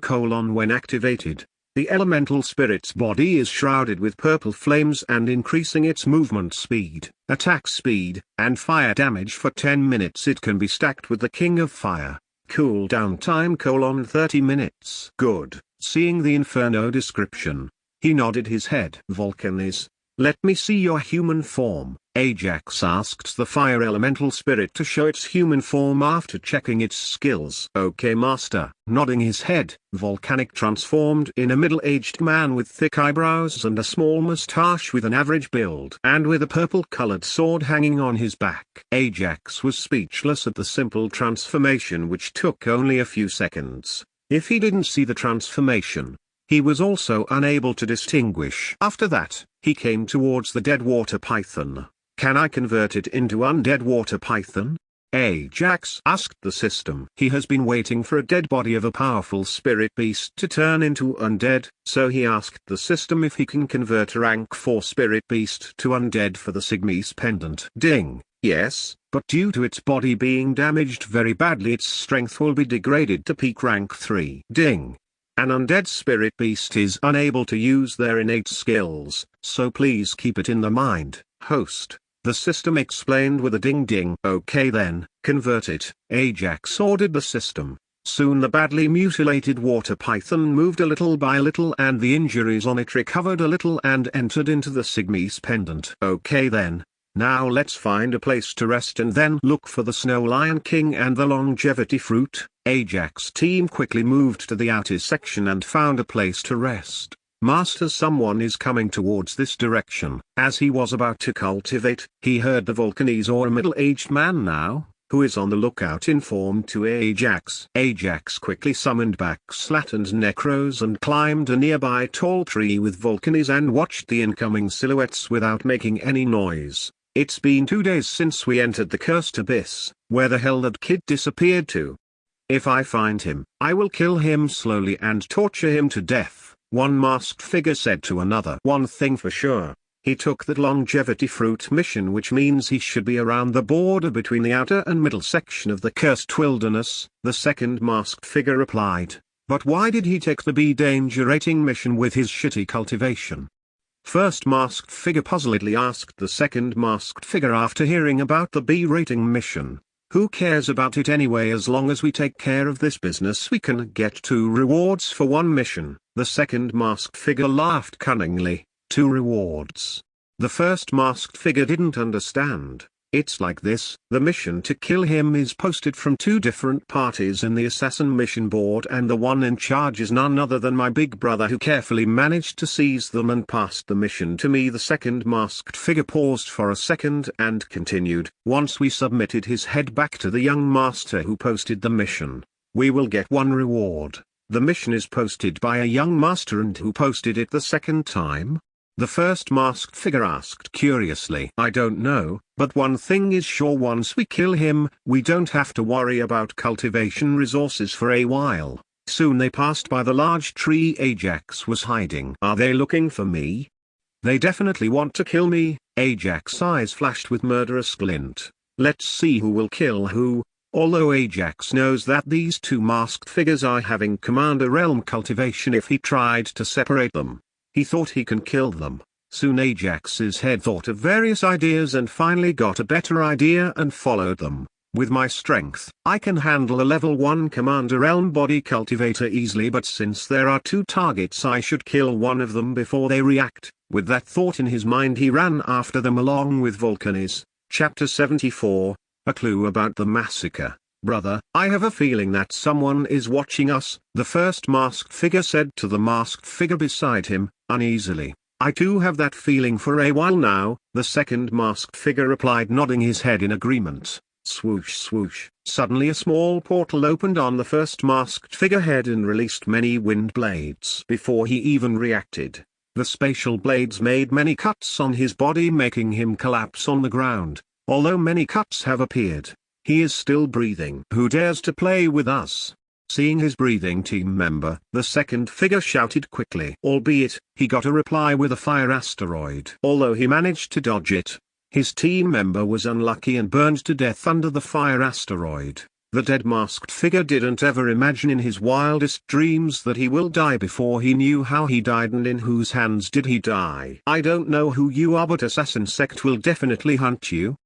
when activated, the elemental spirit's body is shrouded with purple flames and increasing its movement speed, attack speed, and fire damage for 10 minutes. It can be stacked with the King of Fire. Cooldown time: 30 minutes. Good. Seeing the Inferno description, he nodded his head. Volcanis, let me see your human form. Ajax asked the fire elemental spirit to show its human form after checking its skills. Okay, master. Nodding his head, Volcanic transformed in a middle-aged man with thick eyebrows and a small mustache with an average build and with a purple-colored sword hanging on his back. Ajax was speechless at the simple transformation, which took only a few seconds. If he didn't see the transformation, he was also unable to distinguish. After that, he came towards the dead water python. Can I convert it into undead water python? Ajax asked the system. He has been waiting for a dead body of a powerful spirit beast to turn into undead, so he asked the system if he can convert a rank 4 spirit beast to undead for the Sigmis pendant. Ding. Yes, but due to its body being damaged very badly, its strength will be degraded to peak rank 3. Ding. An undead spirit beast is unable to use their innate skills, so please keep it in the mind, host. The system explained with a ding-ding. Okay then, convert it. Ajax ordered the system. Soon the badly mutilated water python moved a little by little, and the injuries on it recovered a little and entered into the Sigmis pendant. Okay then, now let's find a place to rest and then look for the Snow Lion King and the longevity fruit. Ajax team quickly moved to the outer section and found a place to rest. Master, someone is coming towards this direction. As he was about to cultivate, he heard the Volcanes, or a middle-aged man now, who is on the lookout, informed to Ajax. Ajax quickly summoned back Slat and Necros and climbed a nearby tall tree with Volcanes and watched the incoming silhouettes without making any noise. It's been 2 days since we entered the cursed abyss. Where the hell that kid disappeared to? If I find him, I will kill him slowly and torture him to death. One masked figure said to another. One thing for sure, he took that longevity fruit mission, which means he should be around the border between the outer and middle section of the cursed wilderness. The second masked figure replied. But why did he take the B danger rating mission with his shitty cultivation? First masked figure puzzledly asked the second masked figure after hearing about the B rating mission. Who cares about it anyway? As long as we take care of this business, we can get 2 rewards for 1 mission. The second masked figure laughed cunningly. 2 rewards. The first masked figure didn't understand. It's like this: the mission to kill him is posted from 2 different parties in the assassin mission board, and the one in charge is none other than my big brother, who carefully managed to seize them and passed the mission to me. The second masked figure paused for a second and continued. Once we submitted his head back to the young master who posted the mission, we will get 1 reward. The mission is posted by a young master, and who posted it the second time? The first masked figure asked curiously. I don't know, but one thing is sure: once we kill him, we don't have to worry about cultivation resources for a while. Soon they passed by the large tree Ajax was hiding. Are they looking for me? They definitely want to kill me. Ajax's eyes flashed with murderous glint. Let's see who will kill who. Although Ajax knows that these 2 masked figures are having Commander Realm cultivation, if he tried to separate them, he thought he can kill them. Soon Ajax's head thought of various ideas and finally got a better idea and followed them. With my strength, I can handle a level 1 Commander Realm body cultivator easily, but since there are 2 targets, I should kill one of them before they react. With that thought in his mind, he ran after them along with Volcanes. Chapter 74, A Clue About the Massacre. Brother, I have a feeling that someone is watching us, the first masked figure said to the masked figure beside him, uneasily. I too have that feeling for a while now, the second masked figure replied, nodding his head in agreement. Swoosh swoosh, suddenly a small portal opened on the first masked figurehead and released many wind blades. Before he even reacted, the spatial blades made many cuts on his body, making him collapse on the ground. Although many cuts have appeared, he is still breathing. Who dares to play with us? Seeing his breathing team member, the second figure shouted quickly. Albeit, he got a reply with a fire asteroid. Although he managed to dodge it, his team member was unlucky and burned to death under the fire asteroid. The dead masked figure didn't ever imagine in his wildest dreams that he will die before he knew how he died and in whose hands did he die. I don't know who you are, but Assassin Sect will definitely hunt you.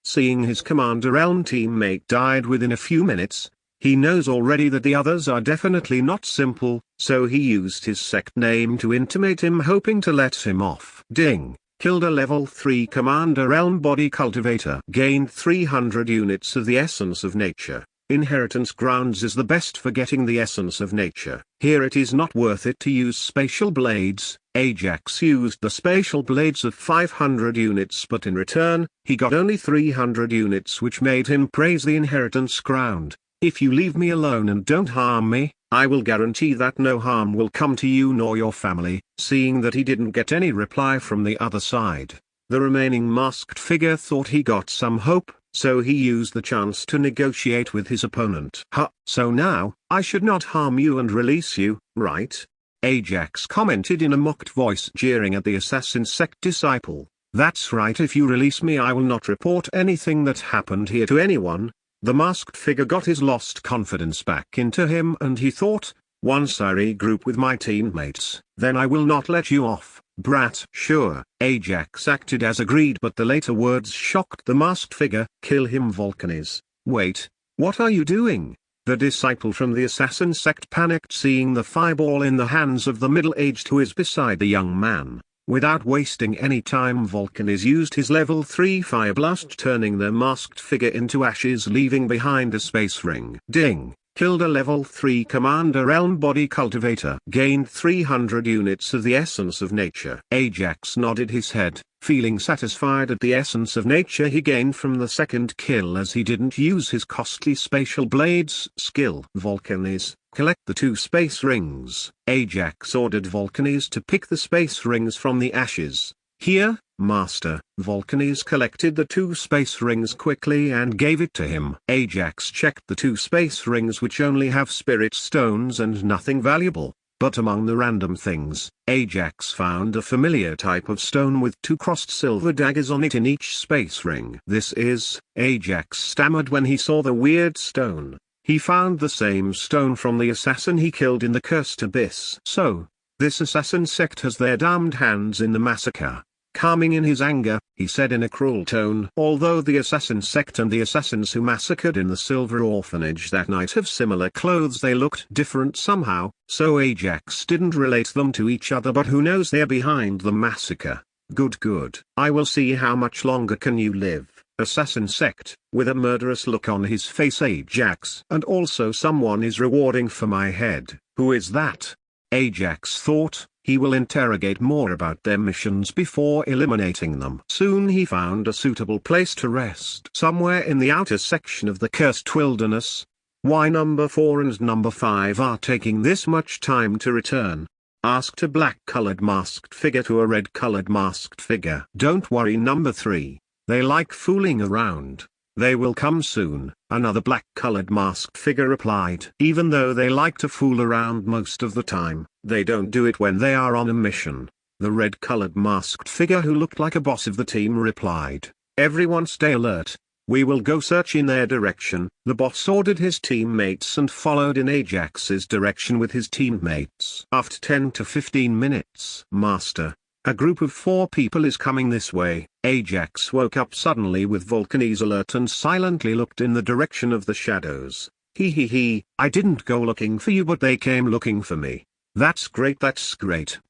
Seeing his Commander Elm teammate died within a few minutes, he knows already that the others are definitely not simple, so he used his sect name to intimidate him, hoping to let him off. Ding! Killed a level 3 Commander Elm body cultivator. Gained 300 units of the essence of nature. Inheritance grounds is the best for getting the essence of nature. Here it is not worth it to use spatial blades. Ajax used the spatial blades of 500 units, but in return, he got only 300 units, which made him praise the inheritance ground. If you leave me alone and don't harm me, I will guarantee that no harm will come to you nor your family. Seeing that he didn't get any reply from the other side, the remaining masked figure thought he got some hope, so he used the chance to negotiate with his opponent. So now, I should not harm you and release you, right? Ajax commented in a mocked voice, jeering at the Assassin Sect disciple. That's right, if you release me I will not report anything that happened here to anyone. The masked figure got his lost confidence back into him and he thought, once I regroup with my teammates, then I will not let you off, brat. Sure, Ajax acted as agreed, but the later words shocked the masked figure. Kill him, Vulcanes. Wait, what are you doing? The disciple from the Assassin Sect panicked, seeing the fireball in the hands of the middle-aged who is beside the young man. Without wasting any time, Vulcanes used his level 3 fire blast, turning the masked figure into ashes, leaving behind a space ring. Ding! Killed a level 3 Commander Elm body cultivator. Gained 300 units of the essence of nature. Ajax nodded his head, feeling satisfied at the essence of nature he gained from the second kill, as he didn't use his costly spatial blades skill. Vulcanes, collect the 2 space rings. Ajax ordered Vulcanes to pick the space rings from the ashes. Here, Master. Vulcanes collected the 2 space rings quickly and gave it to him. Ajax checked the 2 space rings, which only have spirit stones and nothing valuable. But among the random things, Ajax found a familiar type of stone with 2 crossed silver daggers on it in each space ring. This is, Ajax stammered when he saw the weird stone. He found the same stone from the assassin he killed in the cursed abyss. So, this assassin sect has their damned hands in the massacre. Calming in his anger, he said in a cruel tone, although the assassin sect and the assassins who massacred in the silver orphanage that night have similar clothes, they looked different somehow, so Ajax didn't relate them to each other, but who knows, they're behind the massacre. Good. I will see how much longer can you live, assassin sect. With a murderous look on his face, Ajax. And also someone is rewarding for my head. Who is that? Ajax thought. He will interrogate more about their missions before eliminating them. Soon he found a suitable place to rest, somewhere in the outer section of the cursed wilderness. Why number 4 and number 5 are taking this much time to return? Asked a black-colored masked figure to a red-colored masked figure. Don't worry, number 3. They like fooling around. They will come soon, another black-colored masked figure replied. Even though they like to fool around most of the time, they don't do it when they are on a mission. The red-colored masked figure, who looked like a boss of the team, replied. Everyone stay alert. We will go search in their direction. The boss ordered his teammates and followed in Ajax's direction with his teammates. After 10 to 15 minutes, Master, a group of 4 people is coming this way. Ajax woke up suddenly with Vulcanes alert and silently looked in the direction of the shadows. I didn't go looking for you, but they came looking for me. That's great.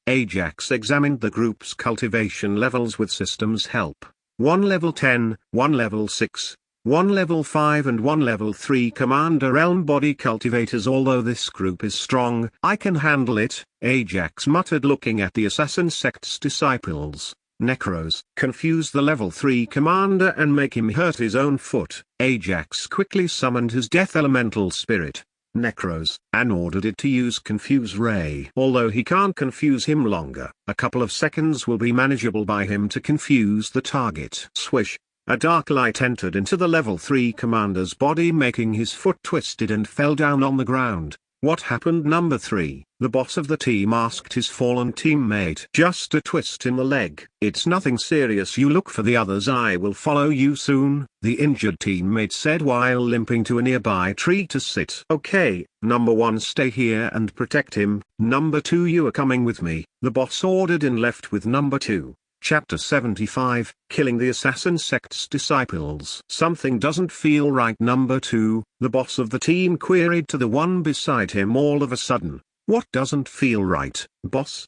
Ajax examined the group's cultivation levels with systems help. 1 level 10, 1 level 6, 1 level 5 and 1 level 3 Commander Elm body cultivators. Although this group is strong, I can handle it, Ajax muttered, looking at the assassin sect's disciples. Necros. Confuse the level 3 commander and make him hurt his own foot. Ajax quickly summoned his death elemental spirit, Necros, and ordered it to use Confuse Ray. Although he can't confuse him longer, a couple of seconds will be manageable by him to confuse the target. Swish. A dark light entered into the level 3 commander's body, making his foot twisted and fell down on the ground. What happened? Number 3. The boss of the team asked his fallen teammate. Just a twist in the leg. It's nothing serious, you look for the others, I will follow you soon, the injured teammate said while limping to a nearby tree to sit. Okay, number 1, stay here and protect him. Number 2, you are coming with me, the boss ordered and left with number 2. Chapter 75, Killing the Assassin Sect's Disciples. Something doesn't feel right. Number 2, the boss of the team queried to the one beside him all of a sudden. What doesn't feel right, boss?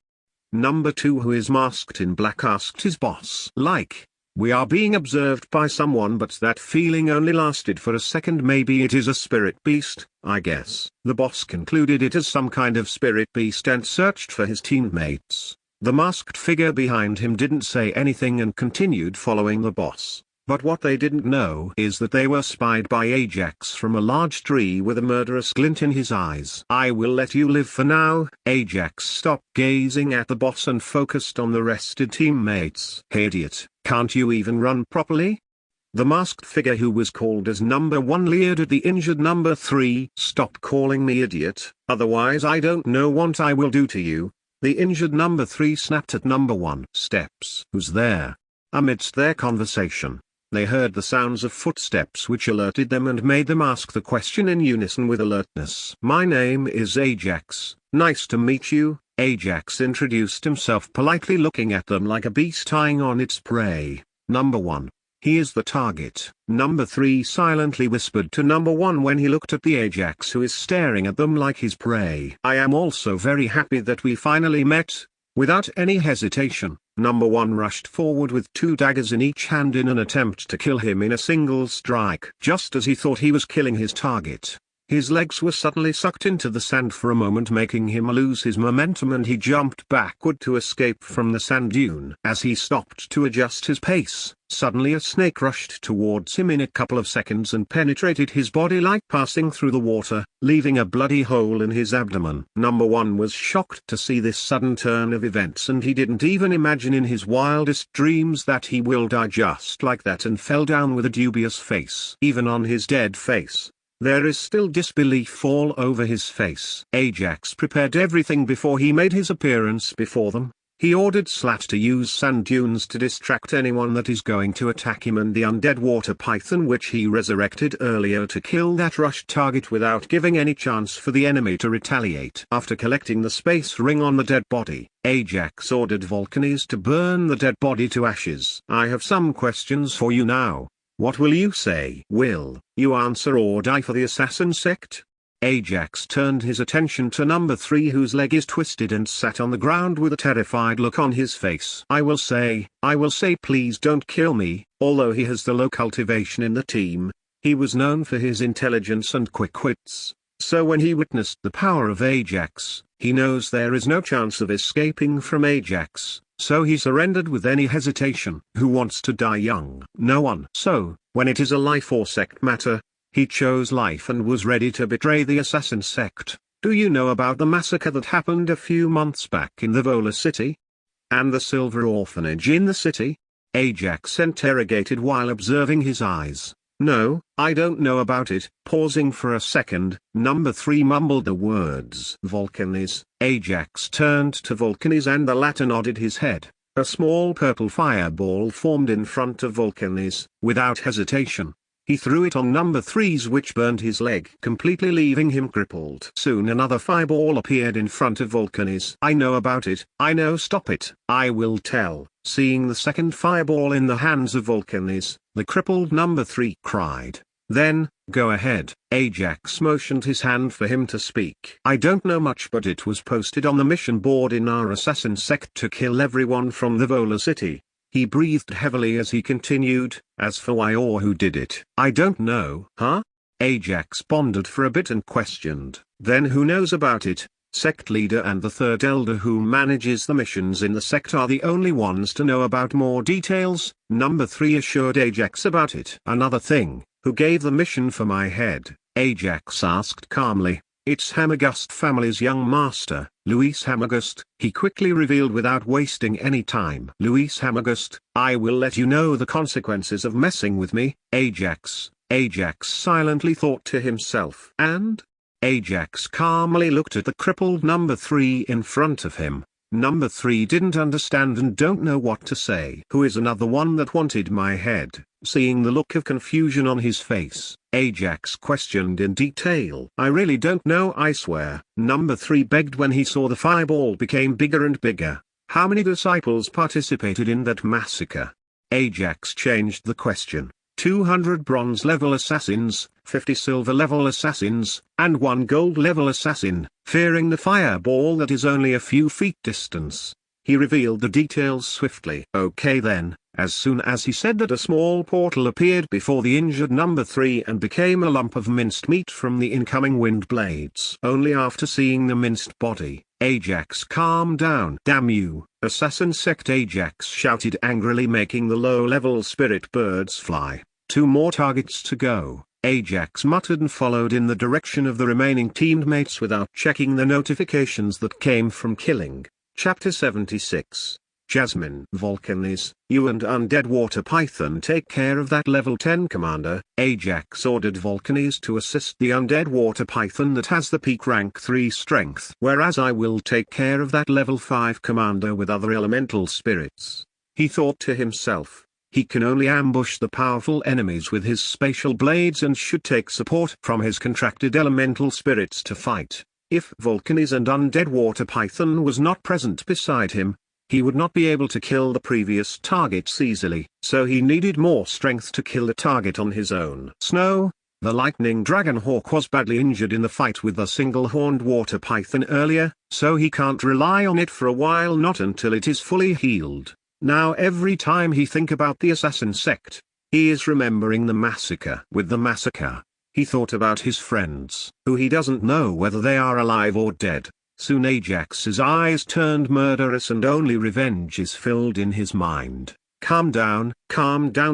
Number 2, who is masked in black, asked his boss. Like, we are being observed by someone, but that feeling only lasted for a second. Maybe it is a spirit beast, I guess. The boss concluded it as some kind of spirit beast and searched for his teammates. The masked figure behind him didn't say anything and continued following the boss. But what they didn't know is that they were spied by Ajax from a large tree with a murderous glint in his eyes. I will let you live for now. Ajax stopped gazing at the boss and focused on the rested teammates. Hey idiot, can't you even run properly? The masked figure, who was called as number 1, leered at the injured number 3. Stop calling me idiot, otherwise I don't know what I will do to you. The injured number 3 snapped at number 1. Steps. Who's there? Amidst their conversation, they heard the sounds of footsteps which alerted them and made them ask the question in unison with alertness. My name is Ajax, nice to meet you. Ajax introduced himself politely, looking at them like a beast eyeing on its prey. Number 1. He is the target. Number 3 silently whispered to number 1 when he looked at the Ajax, who is staring at them like his prey. I am also very happy that we finally met. Without any hesitation, number 1 rushed forward with 2 daggers in each hand in an attempt to kill him in a single strike. Just as he thought he was killing his target, his legs were suddenly sucked into the sand for a moment, making him lose his momentum, and he jumped backward to escape from the sand dune. As he stopped to adjust his pace, suddenly a snake rushed towards him in a couple of seconds and penetrated his body like passing through the water, leaving a bloody hole in his abdomen. Number 1 was shocked to see this sudden turn of events, and he didn't even imagine in his wildest dreams that he will die just like that, and fell down with a dubious face. Even on his dead face, there is still disbelief all over his face. Ajax prepared everything before he made his appearance before them. He ordered Slat to use sand dunes to distract anyone that is going to attack him, and the undead water python which he resurrected earlier to kill that rushed target without giving any chance for the enemy to retaliate. After collecting the space ring on the dead body, Ajax ordered Volcanes to burn the dead body to ashes. I have some questions for you now. What will you say? Will you answer or die for the assassin sect? Ajax turned his attention to number 3, whose leg is twisted and sat on the ground with a terrified look on his face. I will say, please don't kill me. Although he has the low cultivation in the team, he was known for his intelligence and quick wits. So when he witnessed the power of Ajax, he knows there is no chance of escaping from Ajax. So he surrendered with any hesitation. Who wants to die young? No one. So, when it is a life or sect matter, he chose life and was ready to betray the assassin sect. Do you know about the massacre that happened a few months back in the Vola city? And the silver orphanage in the city? Ajax interrogated while observing his eyes. No, I don't know about it. Pausing for a second, number 3 mumbled the words Volcanes. Ajax turned to Volcanes and the latter nodded his head. A small purple fireball formed in front of Volcanes. Without hesitation, he threw it on number 3's, which burned his leg completely, leaving him crippled. Soon another fireball appeared in front of Volcanes. I know about it. I know. Stop it. I will tell. Seeing the second fireball in the hands of Volcanes, the crippled number 3 cried. Then, go ahead. Ajax motioned his hand for him to speak. I don't know much, but it was posted on the mission board in our assassin sect to kill everyone from the Vola city. He breathed heavily as he continued, as for why or who did it, I don't know. Huh? Ajax pondered for a bit and questioned, then who knows about it? sect leader and the third elder who manages the missions in the sect are the only ones to know about more details. Number 3 assured Ajax about it. Another thing, who gave the mission for my head? Ajax asked calmly. It's Hammergust family's young master, Luis Hammergust, he quickly revealed without wasting any time. Luis Hammergust, I will let you know the consequences of messing with me, Ajax. Ajax silently thought to himself. And? Ajax calmly looked at the crippled number 3 in front of him. Number 3 didn't understand and don't know what to say. Who is another one that wanted my head? Seeing the look of confusion on his face, Ajax questioned in detail. I really don't know, I swear. Number 3 begged when he saw the fireball became bigger and bigger. How many disciples participated in that massacre? Ajax changed the question. 200 bronze level assassins, 50 silver level assassins, and 1 gold level assassin, fearing the fireball that is only a few feet distance. He revealed the details swiftly. Okay then, as soon as he said that, a small portal appeared before the injured number 3 and became a lump of minced meat from the incoming wind blades. Only after seeing the minced body, Ajax calmed down. Damn you, assassin sect, Ajax shouted angrily, making the low-level spirit birds fly. 2 more targets to go, Ajax muttered and followed in the direction of the remaining teammates without checking the notifications that came from killing. Chapter 76. Jasmine. Volcanes, you and Undead Water Python take care of that level 10 commander. Ajax ordered Volcanes to assist the Undead Water Python that has the peak rank 3 strength, whereas I will take care of that level 5 commander with other elemental spirits. He thought to himself, he can only ambush the powerful enemies with his spatial blades and should take support from his contracted elemental spirits to fight. If Volcanes and Undead Water Python was not present beside him, he would not be able to kill the previous targets easily, so he needed more strength to kill a target on his own. Snow, the lightning dragon hawk, was badly injured in the fight with the single-horned water python earlier, so he can't rely on it for a while, not until it is fully healed. Now every time he think about the assassin sect, he is remembering the massacre. With the massacre, he thought about his friends, who he doesn't know whether they are alive or dead. Soon Ajax's eyes turned murderous and only revenge is filled in his mind. Calm down,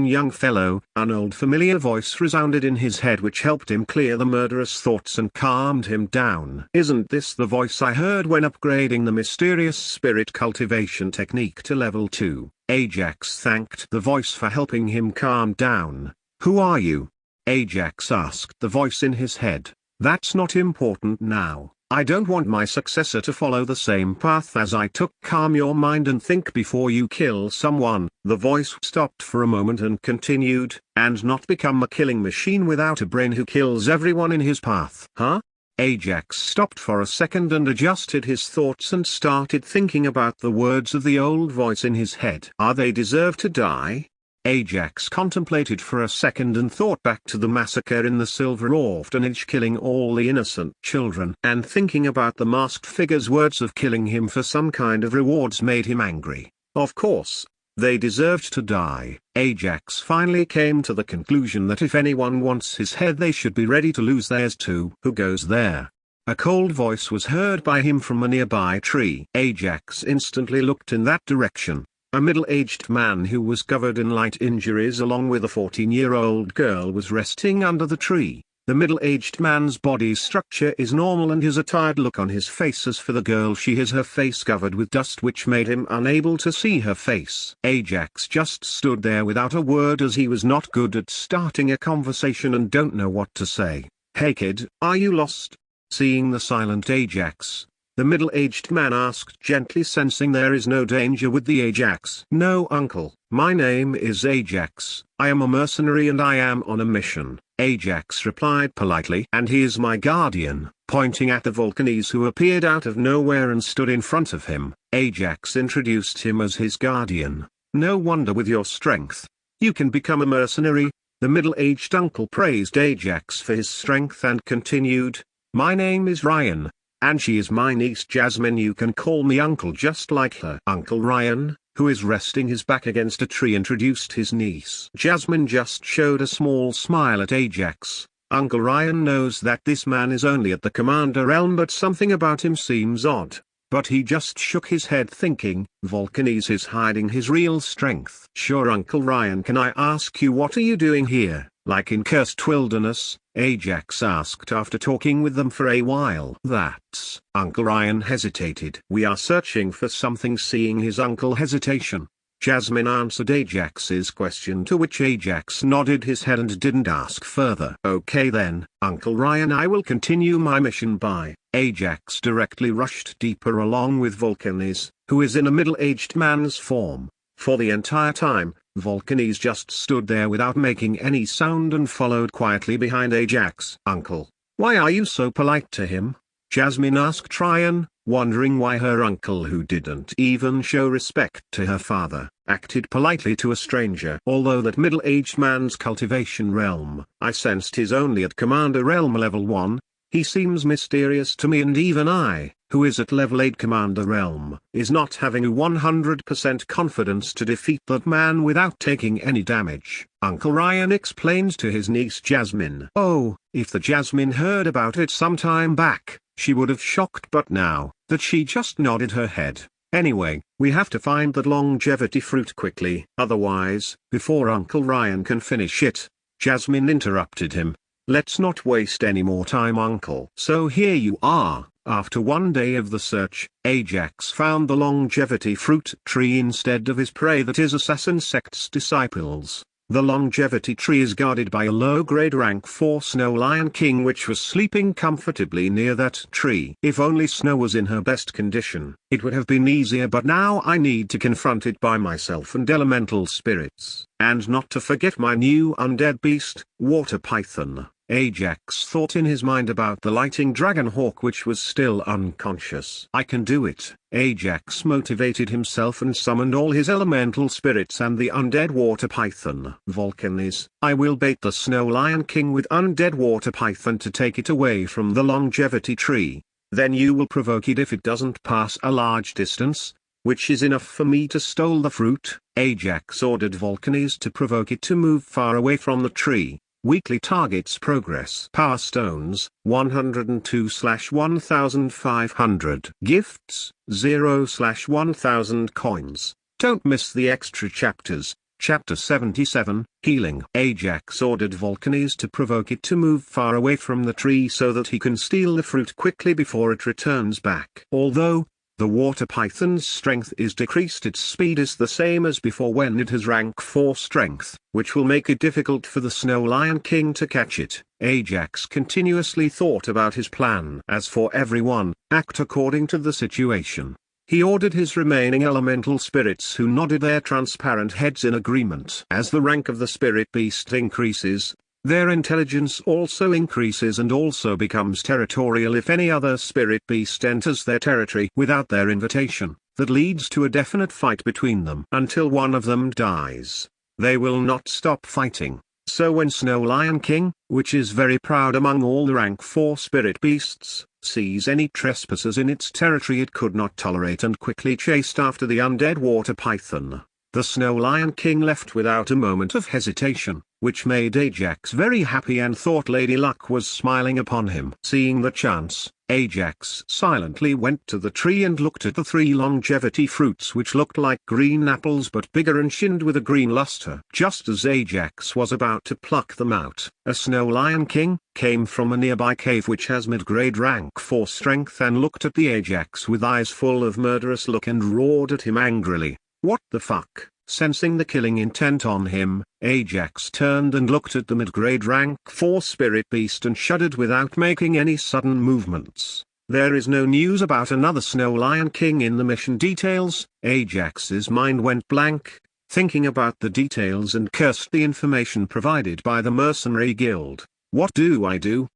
young fellow. An old familiar voice resounded in his head which helped him clear the murderous thoughts and calmed him down. Isn't this the voice I heard when upgrading the mysterious spirit cultivation technique to level 2? Ajax thanked the voice for helping him calm down. Who are you? Ajax asked the voice in his head. That's not important now. I don't want my successor to follow the same path as I took. Calm your mind and think before you kill someone. The voice stopped for a moment and continued, and not become a killing machine without a brain who kills everyone in his path. Huh? Ajax stopped for a second and adjusted his thoughts and started thinking about the words of the old voice in his head. Are they deserve to die? Ajax contemplated for a second and thought back to the massacre in the Silver Orphanage, killing all the innocent children, and thinking about the masked figure's words of killing him for some kind of rewards made him angry. Of course, they deserved to die. Ajax finally came to the conclusion that if anyone wants his head, they should be ready to lose theirs too. Who goes there? A cold voice was heard by him from a nearby tree. Ajax instantly looked in that direction. A middle-aged man who was covered in light injuries along with a 14-year-old girl was resting under the tree. The middle-aged man's body structure is normal and his a tired look on his face. As for the girl, she has her face covered with dust which made him unable to see her face. Ajax just stood there without a word as he was not good at starting a conversation and don't know what to say. Hey kid, are you lost? Seeing the silent Ajax, the middle-aged man asked gently, sensing there is no danger with the Ajax. No uncle, my name is Ajax, I am a mercenary and I am on a mission, Ajax replied politely. And he is my guardian, pointing at the Volcanes who appeared out of nowhere and stood in front of him. Ajax introduced him as his guardian. No wonder with your strength, you can become a mercenary. The middle-aged uncle praised Ajax for his strength and continued, my name is Ryan. And she is my niece Jasmine. You can call me uncle just like her. Uncle Ryan, who is resting his back against a tree, introduced his niece. Jasmine just showed a small smile at Ajax, Uncle Ryan knows that this man is only at the commander realm, but something about him seems odd. But he just shook his head thinking, Vulcanese is hiding his real strength. Sure, Uncle Ryan, can I ask you, what are you doing here, like in cursed wilderness? Ajax asked after talking with them for a while. That's... Uncle Ryan hesitated. We are searching for something. Seeing his uncle hesitation, Jasmine answered Ajax's question, to which Ajax nodded his head and didn't ask further. Okay then, Uncle Ryan, I will continue my mission by... Ajax directly rushed deeper along with Vulcanese, who is in a middle-aged man's form. For the entire time, Vulcanese just stood there without making any sound and followed quietly behind Ajax. Uncle, why are you so polite to him? Jasmine asked Ryan, wondering why her uncle, who didn't even show respect to her father, acted politely to a stranger. Although that middle-aged man's cultivation realm, I sensed, is only at Commander Realm level 1, he seems mysterious to me, and even I, who is at level 8 Commander Realm, is not having a 100% confidence to defeat that man without taking any damage. Uncle Ryan explained to his niece Jasmine. Oh, if the Jasmine heard about it some time back, she would have shocked, but now that she just nodded her head. Anyway, we have to find that longevity fruit quickly. Otherwise, before Uncle Ryan can finish it, Jasmine interrupted him. Let's not waste any more time, Uncle. So here you are. After one day of the search, Ajax found the longevity fruit tree instead of his prey, that is assassin sect's disciples. The longevity tree is guarded by a low-grade rank 4 Snow Lion King, which was sleeping comfortably near that tree. If only Snow was in her best condition, it would have been easier, but now I need to confront it by myself and elemental spirits. And not to forget my new undead beast, Water Python. Ajax thought in his mind about the lighting dragon hawk, which was still unconscious. I can do it. Ajax motivated himself and summoned all his elemental spirits and the undead water python. Vulcanese, I will bait the Snow Lion King with undead water python to take it away from the longevity tree. Then you will provoke it if it doesn't pass a large distance, which is enough for me to steal the fruit. Ajax ordered Vulcanese to provoke it to move far away from the tree. Weekly targets progress. Power stones, 102/1500. Gifts, 0/1000 coins. Don't miss the extra chapters. Chapter 77, Healing. Ajax ordered Vulcanese to provoke it to move far away from the tree so that he can steal the fruit quickly before it returns back. Although the water python's strength is decreased, its speed is the same as before when it has rank 4 strength, which will make it difficult for the Snow Lion King to catch it. Ajax continuously thought about his plan. As for everyone, act according to the situation. He ordered his remaining elemental spirits, who nodded their transparent heads in agreement. As the rank of the spirit beast increases, their intelligence also increases and also becomes territorial if any other spirit beast enters their territory without their invitation. That leads to a definite fight between them until one of them dies. They will not stop fighting. So when Snow Lion King, which is very proud among all the rank 4 spirit beasts, sees any trespassers in its territory it could not tolerate and quickly chased after the undead water python. The Snow Lion King left without a moment of hesitation, which made Ajax very happy and thought Lady Luck was smiling upon him. Seeing the chance, Ajax silently went to the tree and looked at the 3 longevity fruits, which looked like green apples but bigger and shinned with a green luster. Just as Ajax was about to pluck them out, a Snow Lion King came from a nearby cave which has mid-grade rank 4 strength and looked at the Ajax with eyes full of murderous look and roared at him angrily. What the fuck? Sensing the killing intent on him, Ajax turned and looked at the mid-grade rank 4 spirit beast and shuddered without making any sudden movements. There is no news about another Snow Lion King in the mission details. Ajax's mind went blank, thinking about the details, and cursed the information provided by the mercenary guild. What do I do?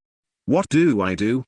What do I do?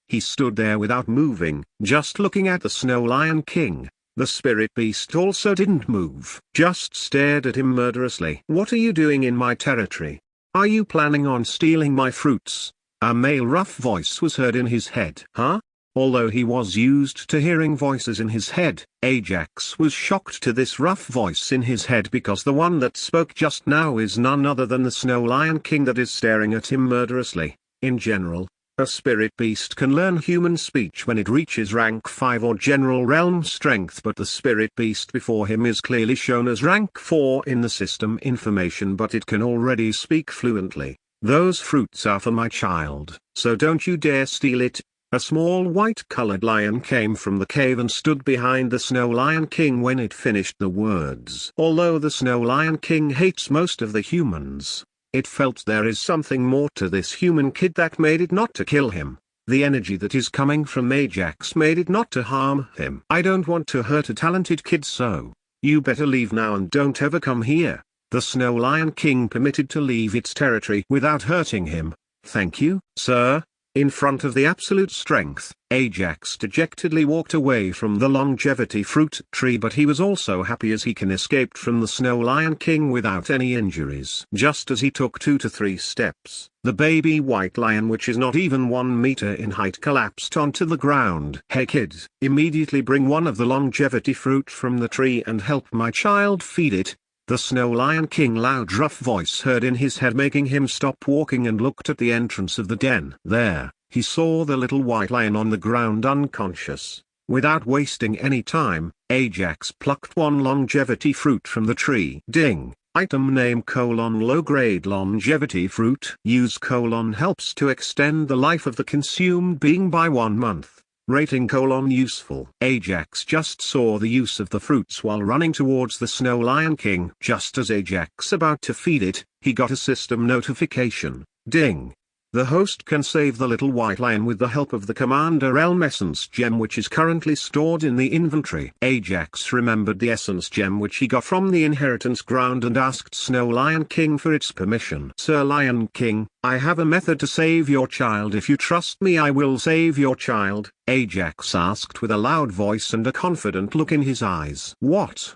He stood there without moving, just looking at the Snow Lion King. The spirit beast also didn't move, just stared at him murderously. What are you doing in my territory? Are you planning on stealing my fruits? A male rough voice was heard in his head. Huh? Although he was used to hearing voices in his head, Ajax was shocked to this rough voice in his head because the one that spoke just now is none other than the Snow Lion King that is staring at him murderously. In general, a spirit beast can learn human speech when it reaches rank 5 or general realm strength, but the spirit beast before him is clearly shown as rank 4 in the system information, but it can already speak fluently. Those fruits are for my child, so don't you dare steal it. A small white-colored lion came from the cave and stood behind the Snow Lion King when it finished the words. Although the Snow Lion King hates most of the humans, it felt there is something more to this human kid that made it not to kill him. The energy that is coming from Ajax made it not to harm him. I don't want to hurt a talented kid, so you better leave now and don't ever come here. The Snow Lion King permitted to leave its territory without hurting him. Thank you, sir. In front of the absolute strength, Ajax dejectedly walked away from the longevity fruit tree, but he was also happy as he can escaped from the Snow Lion King without any injuries. Just as he took 2 to 3 steps, the baby white lion, which is not even 1 meter in height, collapsed onto the ground. Hey kid, immediately bring one of the longevity fruit from the tree and help my child feed it. The Snow Lion King loud rough voice heard in his head, making him stop walking and looked at the entrance of the den. There, he saw the little white lion on the ground unconscious. Without wasting any time, Ajax plucked one longevity fruit from the tree. Ding! Item name: low grade longevity fruit. Use: helps to extend the life of the consumed being by 1 month. Rating: useful. Ajax just saw the use of the fruits while running towards the Snow Lion King. Just as Ajax about to feed it, he got a system notification. Ding! The host can save the little white lion with the help of the Commander Realm Essence Gem, which is currently stored in the inventory. Ajax remembered the Essence Gem which he got from the inheritance ground and asked Snow Lion King for its permission. Sir Lion King, I have a method to save your child. If you trust me, I will save your child, Ajax asked with a loud voice and a confident look in his eyes. What?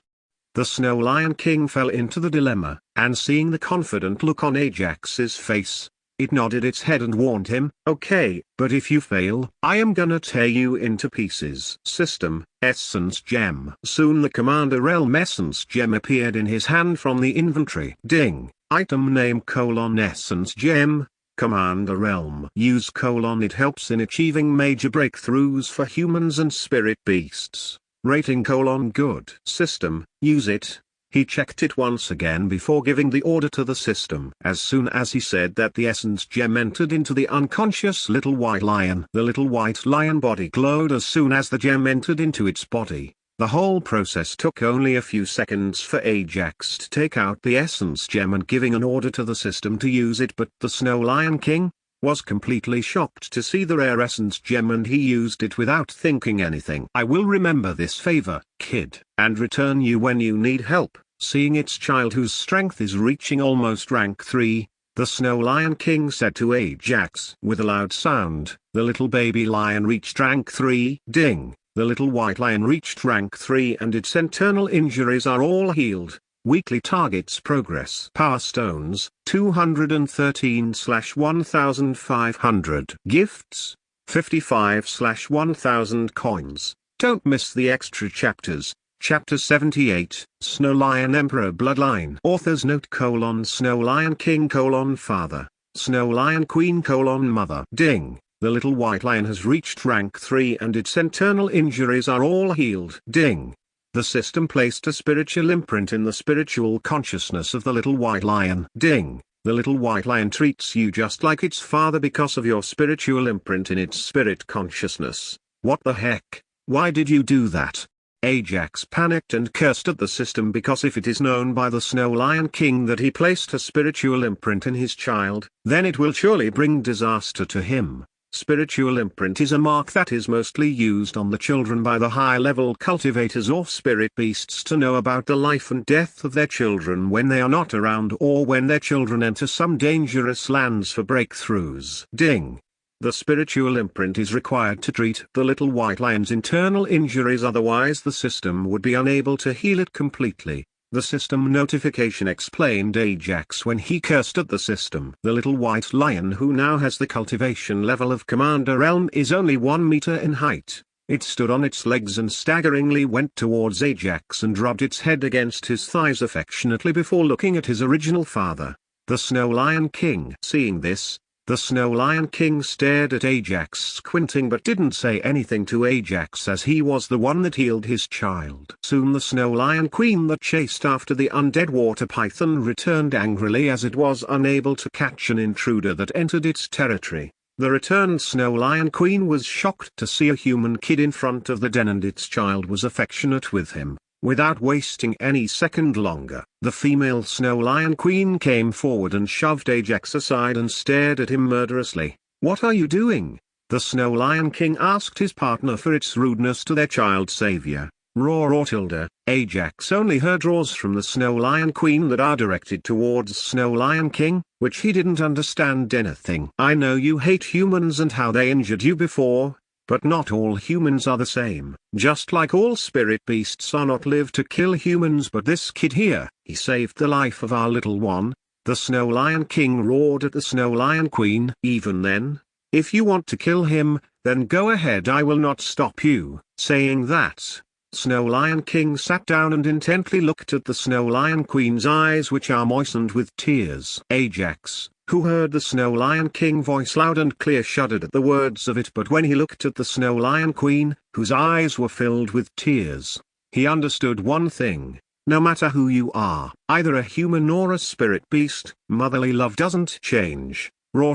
The Snow Lion King fell into the dilemma, and seeing the confident look on Ajax's face, it nodded its head and warned him, okay, but if you fail, I am gonna tear you into pieces. System, Essence Gem. Soon the Commander Realm Essence Gem appeared in his hand from the inventory. Ding! Item name: Essence Gem. Commander Realm. Use: it helps in achieving major breakthroughs for humans and spirit beasts. Rating: good. System, use it. He checked it once again before giving the order to the system. As soon as he said that, the Essence Gem entered into the unconscious little white lion. The little white lion body glowed as soon as the gem entered into its body. The whole process took only a few seconds for Ajax to take out the Essence Gem and giving an order to the system to use it, but the Snow Lion King was completely shocked to see the rare Essence Gem, and he used it without thinking anything. I will remember this favor, kid, and return you when you need help. Seeing its child whose strength is reaching almost rank 3, the Snow Lion King said to Ajax. With a loud sound, the little baby lion reached rank 3. Ding! The little white lion reached rank 3 and its internal injuries are all healed. Weekly targets progress. Power Stones, 213/1500. Gifts, 55/1000 coins. Don't miss the extra chapters. Chapter 78, Snow Lion Emperor Bloodline. Author's note: Snow Lion King: Father, Snow Lion Queen: Mother. Ding! The little white lion has reached rank 3 and its internal injuries are all healed. Ding! The system placed a spiritual imprint in the spiritual consciousness of the little white lion. Ding! The little white lion treats you just like its father because of your spiritual imprint in its spirit consciousness. What the heck? Why did you do that? Ajax panicked and cursed at the system, because if it is known by the Snow Lion King that he placed a spiritual imprint in his child, then it will surely bring disaster to him. Spiritual imprint is a mark that is mostly used on the children by the high-level cultivators or spirit beasts to know about the life and death of their children when they are not around, or when their children enter some dangerous lands for breakthroughs. Ding! The spiritual imprint is required to treat the little white lion's internal injuries, otherwise the system would be unable to heal it completely. The system notification explained Ajax when he cursed at the system. The little white lion, who now has the cultivation level of Commander Realm, is only 1 meter in height. It stood on its legs and staggeringly went towards Ajax and rubbed its head against his thighs affectionately before looking at his original father, the Snow Lion King. Seeing this, the Snow Lion King stared at Ajax squinting but didn't say anything to Ajax as he was the one that healed his child. Soon the Snow Lion Queen that chased after the undead water python returned angrily as it was unable to catch an intruder that entered its territory. The returned Snow Lion Queen was shocked to see a human kid in front of the den, and its child was affectionate with him. Without wasting any second longer, the female Snow Lion Queen came forward and shoved Ajax aside and stared at him murderously. "What are you doing?" the Snow Lion King asked his partner for its rudeness to their child savior. Roar. Ajax only heard roars from the Snow Lion Queen that are directed towards Snow Lion King, which he didn't understand anything. "I know you hate humans and how they injured you before, but not all humans are the same. Just like all spirit beasts are not live to kill humans, but this kid here, he saved the life of our little one," the Snow Lion King roared at the Snow Lion Queen. "Even then, if you want to kill him, then go ahead, I will not stop you." Saying that, Snow Lion King sat down and intently looked at the Snow Lion Queen's eyes, which are moistened with tears. Ajax, who heard the Snow Lion King voice loud and clear, shuddered at the words of it, but when he looked at the Snow Lion Queen, whose eyes were filled with tears, he understood one thing: no matter who you are, either a human or a spirit beast, motherly love doesn't change. Roar.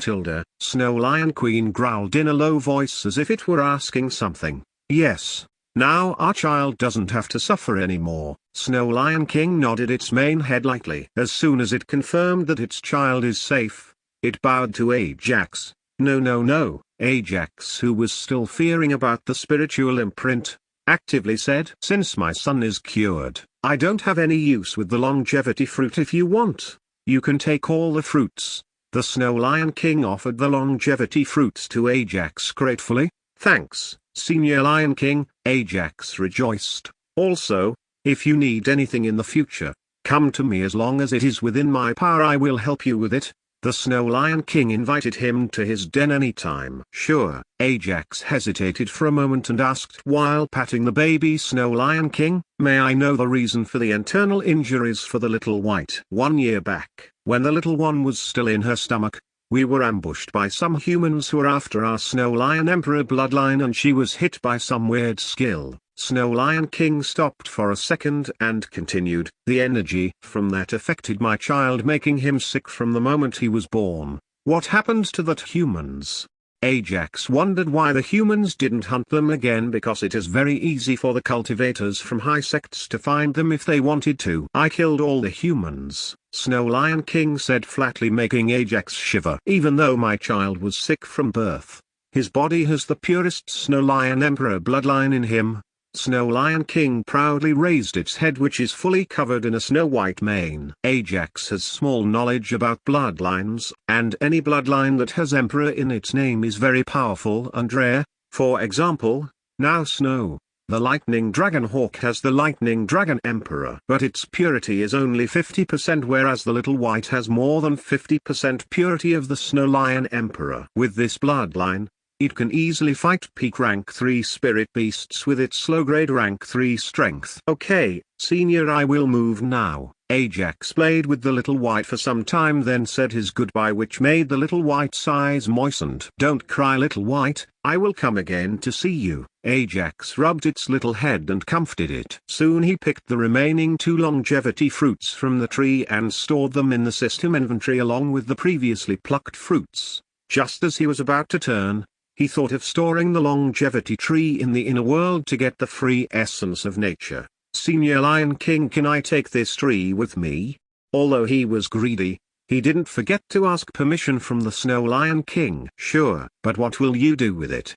Snow Lion Queen growled in a low voice as if it were asking something. "Yes. Now our child doesn't have to suffer anymore." Snow Lion King nodded its mane head lightly. As soon as it confirmed that its child is safe, it bowed to Ajax. No. Ajax, who was still fearing about the spiritual imprint, actively said, "Since my son is cured, I don't have any use with the longevity fruit. If you want, you can take all the fruits." The Snow Lion King offered the longevity fruits to Ajax gratefully. "Thanks, Senior Lion King," Ajax rejoiced. "Also, if you need anything in the future, come to me. As long as it is within my power, I will help you with it." The Snow Lion King invited him to his den anytime. "Sure." Ajax hesitated for a moment and asked while patting the baby Snow Lion King, "May I know the reason for the internal injuries for the little white?" 1 year back, when the little one was still in her stomach, we were ambushed by some humans who were after our Snow Lion Emperor bloodline, and she was hit by some weird skill. Snow Lion King stopped for a second and continued. "The energy from that affected my child, making him sick from the moment he was born." "What happened to that humans?" Ajax wondered why the humans didn't hunt them again, because it is very easy for the cultivators from high sects to find them if they wanted to. "I killed all the humans," Snow Lion King said flatly, making Ajax shiver. "Even though my child was sick from birth, his body has the purest Snow Lion Emperor bloodline in him." Snow Lion King proudly raised its head, which is fully covered in a snow-white mane. Ajax has small knowledge about bloodlines, and any bloodline that has Emperor in its name is very powerful and rare. For example, now Snow, the Lightning Dragon Hawk, has the Lightning Dragon Emperor, but its purity is only 50%, whereas the Little White has more than 50% purity of the Snow Lion Emperor. With this bloodline, it can easily fight peak rank 3 spirit beasts with its low grade rank 3 strength. "Okay, Senior, I will move now." Ajax played with the little white for some time, then said his goodbye, which made the little white's eyes moistened. "Don't cry, little white, I will come again to see you." Ajax rubbed its little head and comforted it. Soon he picked the remaining 2 longevity fruits from the tree and stored them in the system inventory along with the previously plucked fruits. Just as he was about to turn, he thought of storing the longevity tree in the inner world to get the free essence of nature. "Senior Lion King, can I take this tree with me?" Although he was greedy, he didn't forget to ask permission from the Snow Lion King. "Sure, but what will you do with it?"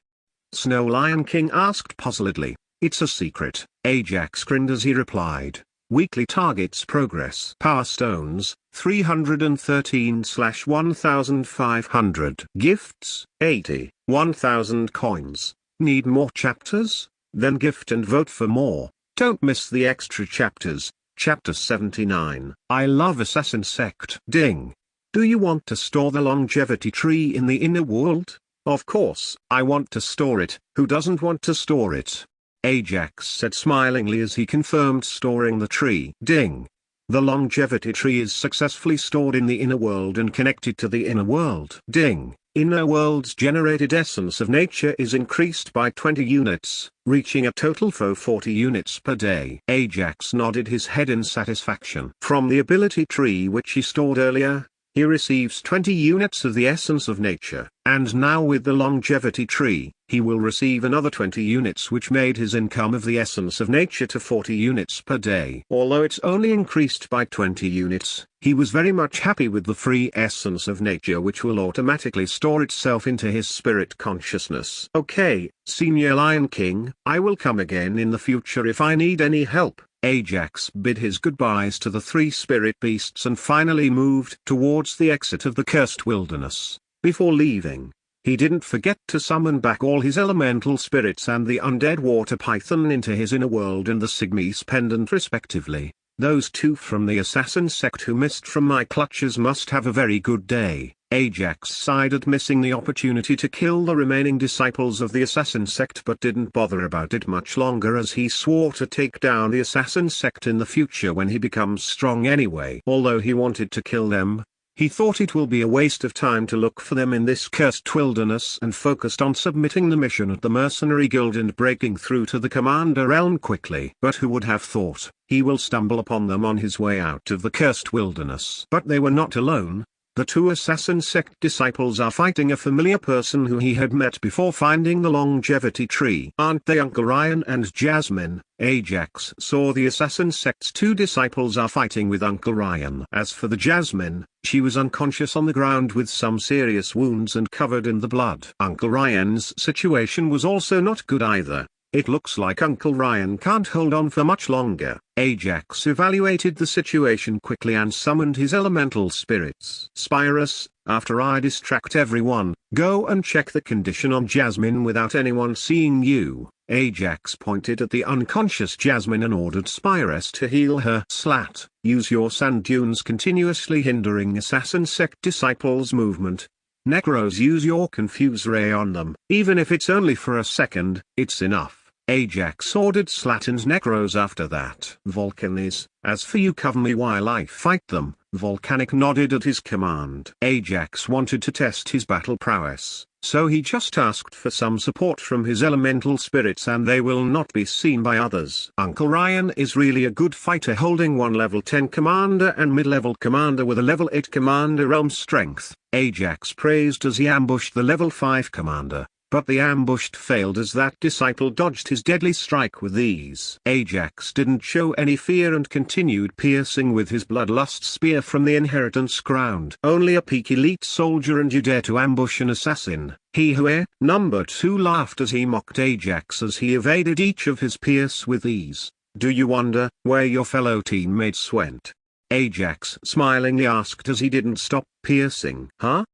Snow Lion King asked puzzledly. "It's a secret." Ajax grinned as he replied. Weekly targets progress. Power stones, 313/1500. Gifts, 80. 1000 coins. Need more chapters? Then gift and vote for more. Don't miss the extra chapters. Chapter 79. I love Assassin Sect. Ding. Do you want to store the longevity tree in the inner world? Of course, I want to store it. Who doesn't want to store it? Ajax said smilingly as he confirmed storing the tree. Ding. The longevity tree is successfully stored in the inner world and connected to the inner world. Ding. Inner world's generated essence of nature is increased by 20 units, reaching a total of 40 units per day. Ajax nodded his head in satisfaction. From the ability tree which he stored earlier, he receives 20 units of the essence of nature, and now with the longevity tree, he will receive another 20 units, which made his income of the essence of nature to 40 units per day. Although it's only increased by 20 units, he was very much happy with the free essence of nature, which will automatically store itself into his spirit consciousness. Okay, Senior Lion King, I will come again in the future if I need any help. Ajax bid his goodbyes to the three spirit beasts and finally moved towards the exit of the cursed wilderness. Before leaving, he didn't forget to summon back all his elemental spirits and the undead water python into his inner world and the Sigmis pendant respectively. Those two from the assassin sect who missed from my clutches must have a very good day. Ajax sighed at missing the opportunity to kill the remaining disciples of the assassin sect, but didn't bother about it much longer as he swore to take down the assassin sect in the future when he becomes strong anyway. Although he wanted to kill them, he thought it will be a waste of time to look for them in this cursed wilderness and focused on submitting the mission at the mercenary guild and breaking through to the commander realm quickly. But who would have thought, he will stumble upon them on his way out of the cursed wilderness. But they were not alone. The two assassin sect disciples are fighting a familiar person who he had met before finding the longevity tree. Aren't they Uncle Ryan and Jasmine? Ajax saw the assassin sect's two disciples are fighting with Uncle Ryan. As for the Jasmine, she was unconscious on the ground with some serious wounds and covered in the blood. Uncle Ryan's situation was also not good either. It looks like Uncle Ryan can't hold on for much longer. Ajax evaluated the situation quickly and summoned his elemental spirits. Spyrus, after I distract everyone, go and check the condition on Jasmine without anyone seeing you. Ajax pointed at the unconscious Jasmine and ordered Spyrus to heal her. Slat, use your sand dunes continuously hindering assassin sect disciples' movement. Necros, use your confuse ray on them. Even if it's only for a second, it's enough. Ajax ordered Slat and Necros after that. Volcanis, as for you, cover me while I fight them. Volcanic nodded at his command. Ajax wanted to test his battle prowess, so he just asked for some support from his elemental spirits and they will not be seen by others. Uncle Ryan is really a good fighter, holding one level 10 commander and mid-level commander with a level 8 commander realm strength. Ajax praised as he ambushed the level 5 commander. But the ambushed failed as that disciple dodged his deadly strike with ease. Ajax didn't show any fear and continued piercing with his bloodlust spear from the inheritance ground. Only a peak elite soldier and you dare to ambush an assassin. He who number 2 laughed as he mocked Ajax as he evaded each of his pierce with ease. Do you wonder where your fellow teammates went? Ajax smilingly asked as he didn't stop piercing. Huh?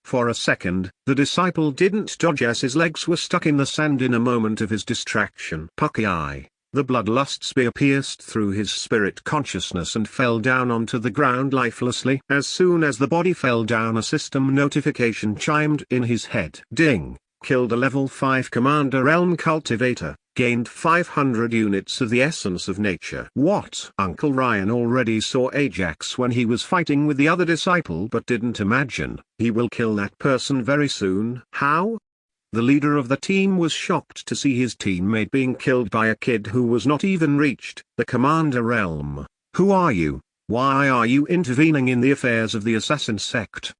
For a second, the disciple didn't dodge as his legs were stuck in the sand in a moment of his distraction. Pucky eye, the bloodlust spear pierced through his spirit consciousness and fell down onto the ground lifelessly. As soon as the body fell down, a system notification chimed in his head. Ding, killed a level 5 commander realm cultivator. Gained 500 units of the essence of nature. What? Uncle Ryan already saw Ajax when he was fighting with the other disciple but didn't imagine he will kill that person very soon. How? The leader of the team was shocked to see his teammate being killed by a kid who was not even reached the commander realm. Who are you? Why are you intervening in the affairs of the assassin sect?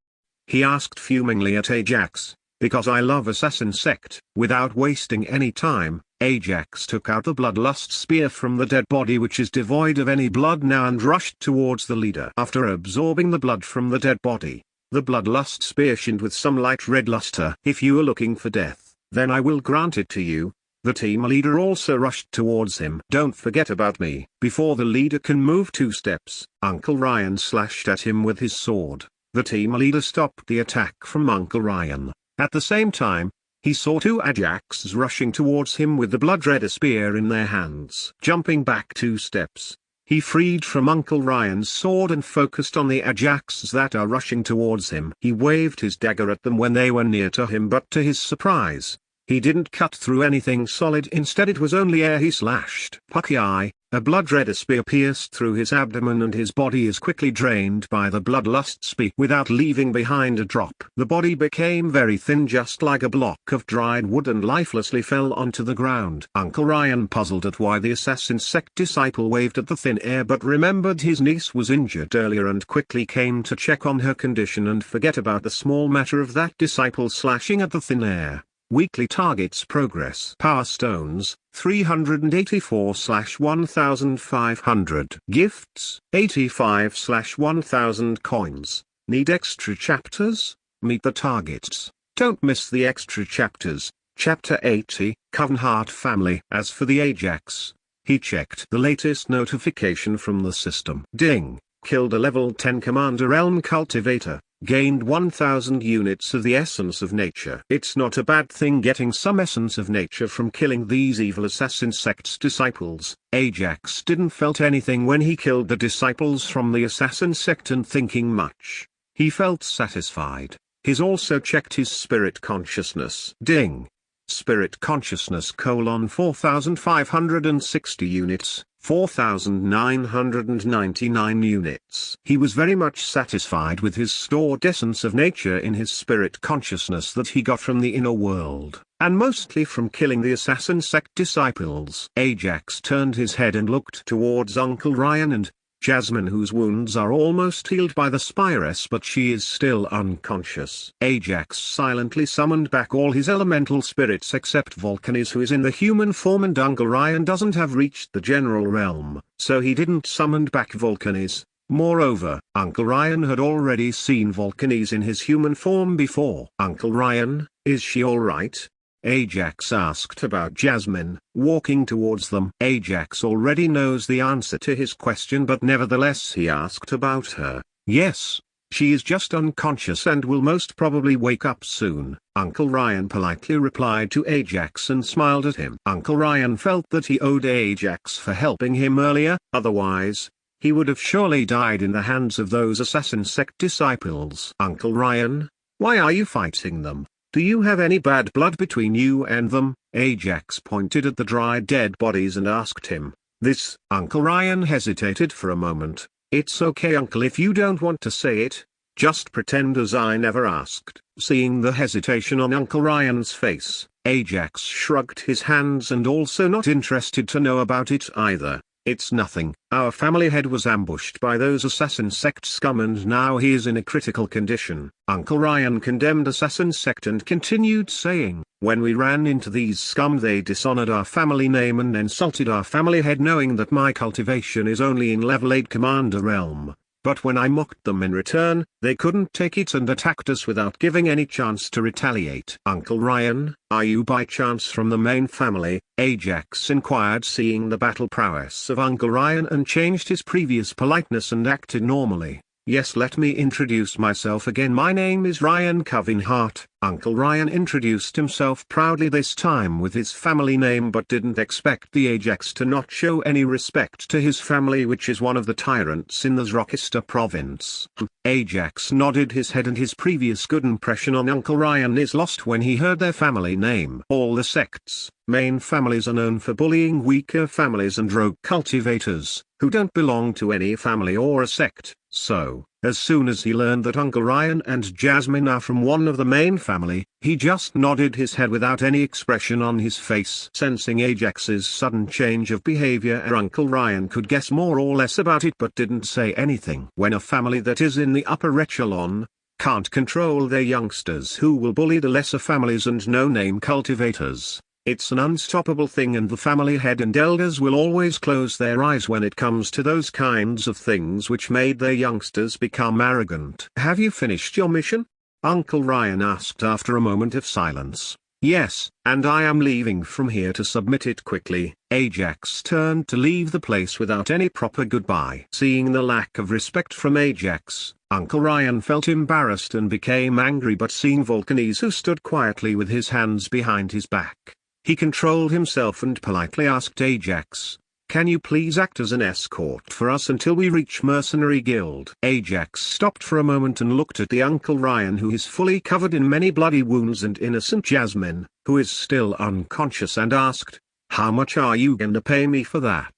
He asked fumingly at Ajax. Because I love assassin sect. Without wasting any time, Ajax took out the bloodlust spear from the dead body, which is devoid of any blood now, and rushed towards the leader. After absorbing the blood from the dead body, the bloodlust spear shined with some light red luster. If you are looking for death, then I will grant it to you. The team leader also rushed towards him. Don't forget about me. Before the leader can move 2 steps, Uncle Ryan slashed at him with his sword. The team leader stopped the attack from Uncle Ryan. At the same time, he saw 2 Ajaxes rushing towards him with the blood red spear in their hands. Jumping back 2 steps, He freed from Uncle Ryan's sword and focused on the Ajaxes that are rushing towards him. He waved his dagger at them when they were near to him, but to his surprise, he didn't cut through anything solid. Instead it was only air he slashed. Pucky eye, a blood-red spear pierced through his abdomen and his body is quickly drained by the bloodlust spear without leaving behind a drop. The body became very thin, just like a block of dried wood, and lifelessly fell onto the ground. Uncle Ryan puzzled at why the assassin sect disciple waved at the thin air, but remembered his niece was injured earlier and quickly came to check on her condition and forget about the small matter of that disciple slashing at the thin air. Weekly targets progress. Power Stones, 384/1500. Gifts, 85/1000 coins. Need extra chapters? Meet the targets. Don't miss the extra chapters. Chapter 80, Covenheart Family. As for the Ajax, he checked the latest notification from the system. Ding! Killed a level 10 Commander Realm Cultivator. Gained 1000 units of the Essence of Nature. It's not a bad thing getting some Essence of Nature from killing these evil assassin sect's disciples. Ajax didn't felt anything when he killed the disciples from the assassin sect and thinking much. He felt satisfied. He's also checked his spirit consciousness. Ding! Spirit consciousness: 4560 units. 4,999 units. He was very much satisfied with his stored essence of nature in his spirit consciousness that he got from the inner world, and mostly from killing the assassin sect disciples. Ajax turned his head and looked towards Uncle Ryan and Jasmine, whose wounds are almost healed by the spiress, but she is still unconscious. Ajax silently summoned back all his elemental spirits except Volcanes, who is in the human form, and Uncle Ryan doesn't have reached the general realm, so he didn't summon back Volcanes. Moreover, Uncle Ryan had already seen Volcanes in his human form before. Uncle Ryan, is she alright? Ajax asked about Jasmine, walking towards them. Ajax already knows the answer to his question, but nevertheless he asked about her. Yes, she is just unconscious and will most probably wake up soon. Uncle Ryan politely replied to Ajax and smiled at him. Uncle Ryan felt that he owed Ajax for helping him earlier, otherwise, he would have surely died in the hands of those assassin sect disciples. Uncle Ryan, why are you fighting them? Do you have any bad blood between you and them? Ajax pointed at the dry dead bodies and asked him this. Uncle Ryan hesitated for a moment. It's okay, uncle, if you don't want to say it. Just pretend as I never asked. Seeing the hesitation on Uncle Ryan's face, Ajax shrugged his hands and also not interested to know about it either. It's nothing. Our family head was ambushed by those assassin sect scum and now he is in a critical condition. Uncle Ryan condemned assassin sect and continued saying, when we ran into these scum they dishonored our family name and insulted our family head, knowing that my cultivation is only in level 8 commander realm. But when I mocked them in return, they couldn't take it and attacked us without giving any chance to retaliate. Uncle Ryan, are you by chance from the main family? Ajax inquired, seeing the battle prowess of Uncle Ryan, and changed his previous politeness and acted normally. Yes, let me introduce myself again. My name is Ryan Covenheart. Uncle Ryan introduced himself proudly, this time with his family name, but didn't expect the Ajax to not show any respect to his family, which is one of the tyrants in the Zrokista province. Ajax nodded his head, and his previous good impression on Uncle Ryan is lost when he heard their family name. All the sect's main families are known for bullying weaker families and rogue cultivators, who don't belong to any family or a sect. So, as soon as he learned that Uncle Ryan and Jasmine are from one of the main family, he just nodded his head without any expression on his face. Sensing Ajax's sudden change of behavior, Uncle Ryan could guess more or less about it but didn't say anything. When a family that is in the upper echelon can't control their youngsters who will bully the lesser families and no-name cultivators, it's an unstoppable thing, and the family head and elders will always close their eyes when it comes to those kinds of things which made their youngsters become arrogant. Have you finished your mission? Uncle Ryan asked after a moment of silence. Yes, and I am leaving from here to submit it quickly. Ajax turned to leave the place without any proper goodbye. Seeing the lack of respect from Ajax, Uncle Ryan felt embarrassed and became angry, but seeing Volcanes, who stood quietly with his hands behind his back, he controlled himself and politely asked Ajax, Can you please act as an escort for us until we reach Mercenary Guild? Ajax stopped for a moment and looked at the Uncle Ryan, who is fully covered in many bloody wounds, and innocent Jasmine, who is still unconscious, and asked, "How much are you gonna pay me for that?"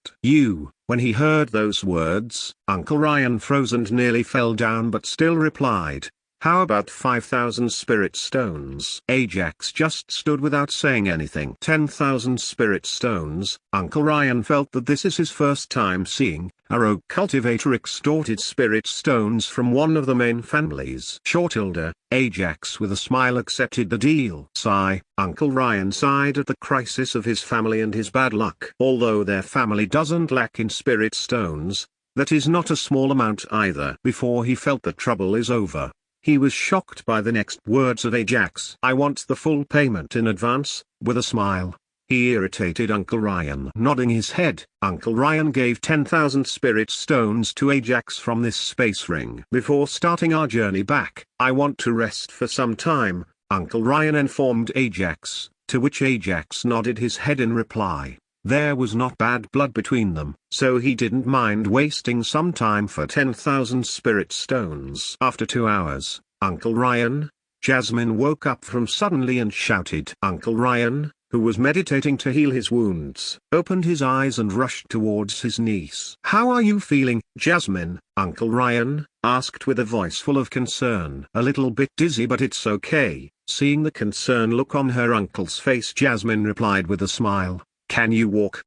When he heard those words, Uncle Ryan froze and nearly fell down, but still replied, "How about 5,000 spirit stones?" Ajax just stood without saying anything. 10,000 spirit stones. Uncle Ryan felt that this is his first time seeing a rogue cultivator extorted spirit stones from one of the main families. Shortilda. Ajax with a smile accepted the deal. Sigh. Uncle Ryan sighed at the crisis of his family and his bad luck. Although their family doesn't lack in spirit stones, that is not a small amount either. Before he felt the trouble is over, he was shocked by the next words of Ajax. "I want the full payment in advance." With a smile, he irritated Uncle Ryan. Nodding his head, Uncle Ryan gave 10,000 spirit stones to Ajax from this space ring. "Before starting our journey back, I want to rest for some time," Uncle Ryan informed Ajax, to which Ajax nodded his head in reply. There was not bad blood between them, so he didn't mind wasting some time for 10,000 spirit stones. After 2 hours, Uncle Ryan, Jasmine woke up from suddenly and shouted. Uncle Ryan, who was meditating to heal his wounds, opened his eyes and rushed towards his niece. "How are you feeling, Jasmine?" Uncle Ryan asked with a voice full of concern. "A little bit dizzy, but it's okay." Seeing the concerned look on her uncle's face, Jasmine replied with a smile. "Can you walk?"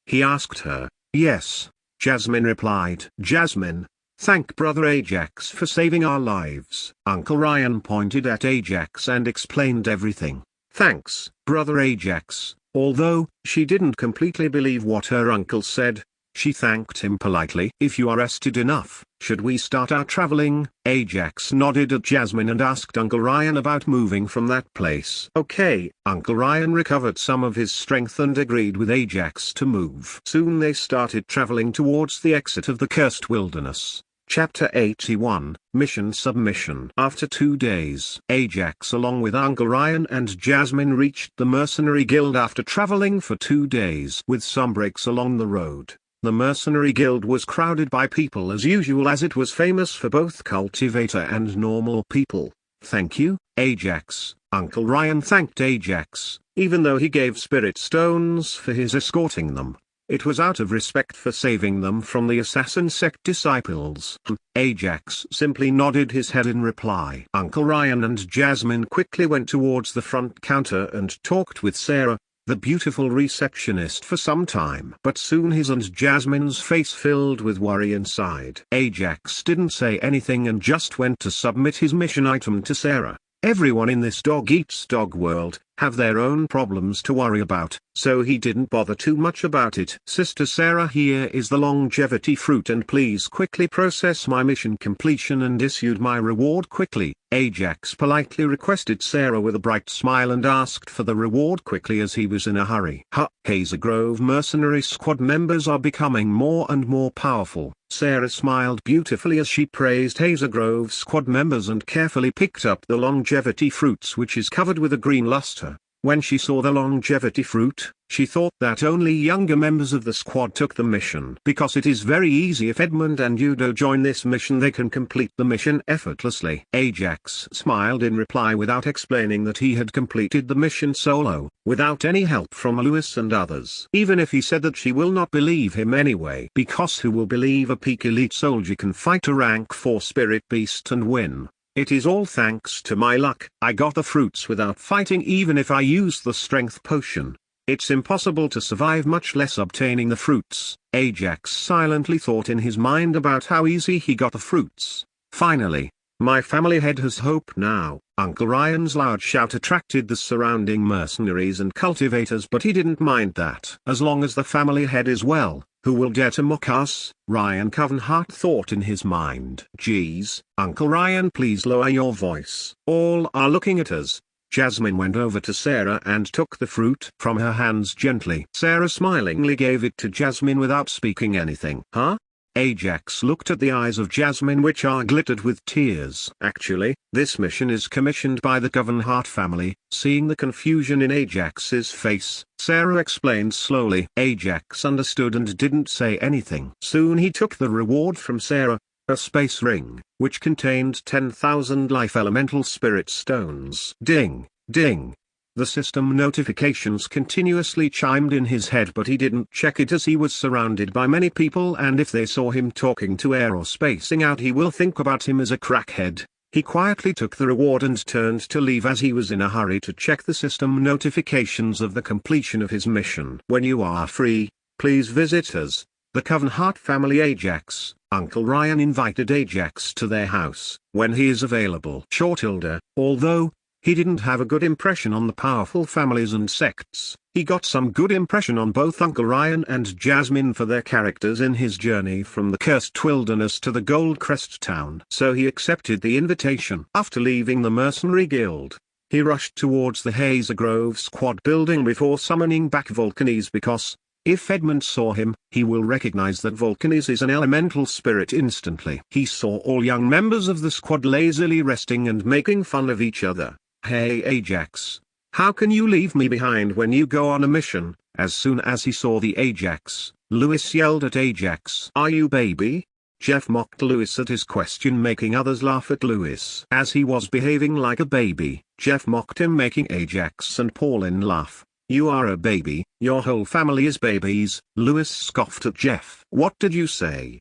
he asked her. "Yes," Jasmine replied. "Jasmine, thank Brother Ajax for saving our lives." Uncle Ryan pointed at Ajax and explained everything. "Thanks, Brother Ajax." Although she didn't completely believe what her uncle said, she thanked him politely. "If you are rested enough, should we start our traveling?" Ajax nodded at Jasmine and asked Uncle Ryan about moving from that place. "Okay." Uncle Ryan recovered some of his strength and agreed with Ajax to move. Soon they started traveling towards the exit of the cursed wilderness. Chapter 81, Mission Submission. After 2 days, Ajax along with Uncle Ryan and Jasmine reached the Mercenary Guild after traveling for 2 days. With some breaks along the road, the Mercenary Guild was crowded by people as usual, as it was famous for both cultivator and normal people. "Thank you, Ajax." Uncle Ryan thanked Ajax, even though he gave spirit stones for his escorting them. It was out of respect for saving them from the assassin sect disciples. Ajax simply nodded his head in reply. Uncle Ryan and Jasmine quickly went towards the front counter and talked with Sarah, the beautiful receptionist, for some time. But soon his and Jasmine's face filled with worry inside. Ajax didn't say anything and just went to submit his mission item to Sarah. Everyone in this dog-eats-dog world have their own problems to worry about, so he didn't bother too much about it. "Sister Sarah, here is the longevity fruit, and please quickly process my mission completion and issued my reward quickly." Ajax politely requested Sarah with a bright smile and asked for the reward quickly as he was in a hurry. Hazel Grove mercenary squad members are becoming more and more powerful. Sarah smiled beautifully as she praised Hazel Grove squad members and carefully picked up the longevity fruits, which is covered with a green luster. When she saw the longevity fruit, she thought that only younger members of the squad took the mission. Because it is very easy, if Edmund and Udo join this mission they can complete the mission effortlessly. Ajax smiled in reply without explaining that he had completed the mission solo, without any help from Lewis and others. Even if he said that, she will not believe him anyway. Because who will believe a peak elite soldier can fight a rank 4 spirit beast and win? It is all thanks to my luck. I got the fruits without fighting. Even if I use the strength potion, it's impossible to survive, much less obtaining the fruits. Ajax silently thought in his mind about how easy he got the fruits. Finally, my family head has hope now. Uncle Ryan's loud shout attracted the surrounding mercenaries and cultivators, but he didn't mind that. As long as the family head is well, who will dare to mock us? Ryan Covenhart thought in his mind. Geez, Uncle Ryan, please lower your voice. All are looking at us. Jasmine went over to Sarah and took the fruit from her hands gently. Sarah smilingly gave it to Jasmine without speaking anything. Huh? Ajax looked at the eyes of Jasmine, which are glittered with tears. Actually, this mission is commissioned by the Covenhart family. Seeing the confusion in Ajax's face, Sarah explained slowly. Ajax understood and didn't say anything. Soon he took the reward from Sarah, a space ring, which contained 10,000 life elemental spirit stones. Ding, ding. The system notifications continuously chimed in his head, but he didn't check it as he was surrounded by many people, and if they saw him talking to air or spacing out, he will think about him as a crackhead. He quietly took the reward and turned to leave as he was in a hurry to check the system notifications of the completion of his mission. When you are free, please visit us. The Covenhart family. Ajax. Uncle Ryan invited Ajax to their house when he is available. Shortilda, although he didn't have a good impression on the powerful families and sects, he got some good impression on both Uncle Ryan and Jasmine for their characters in his journey from the cursed wilderness to the Goldcrest town. So he accepted the invitation. After leaving the mercenary guild, he rushed towards the Hazer Grove squad building before summoning back Vulcanes, because if Edmund saw him, he will recognize that Vulcanes is an elemental spirit instantly. He saw all young members of the squad lazily resting and making fun of each other. Hey Ajax, how can you leave me behind when you go on a mission? As soon as he saw the Ajax, Lewis yelled at Ajax. Are you baby? Jeff mocked Lewis at his question, making others laugh at Lewis. As he was behaving like a baby, Jeff mocked him, making Ajax and Pauline laugh. You are a baby, your whole family is babies. Lewis scoffed at Jeff. What did you say?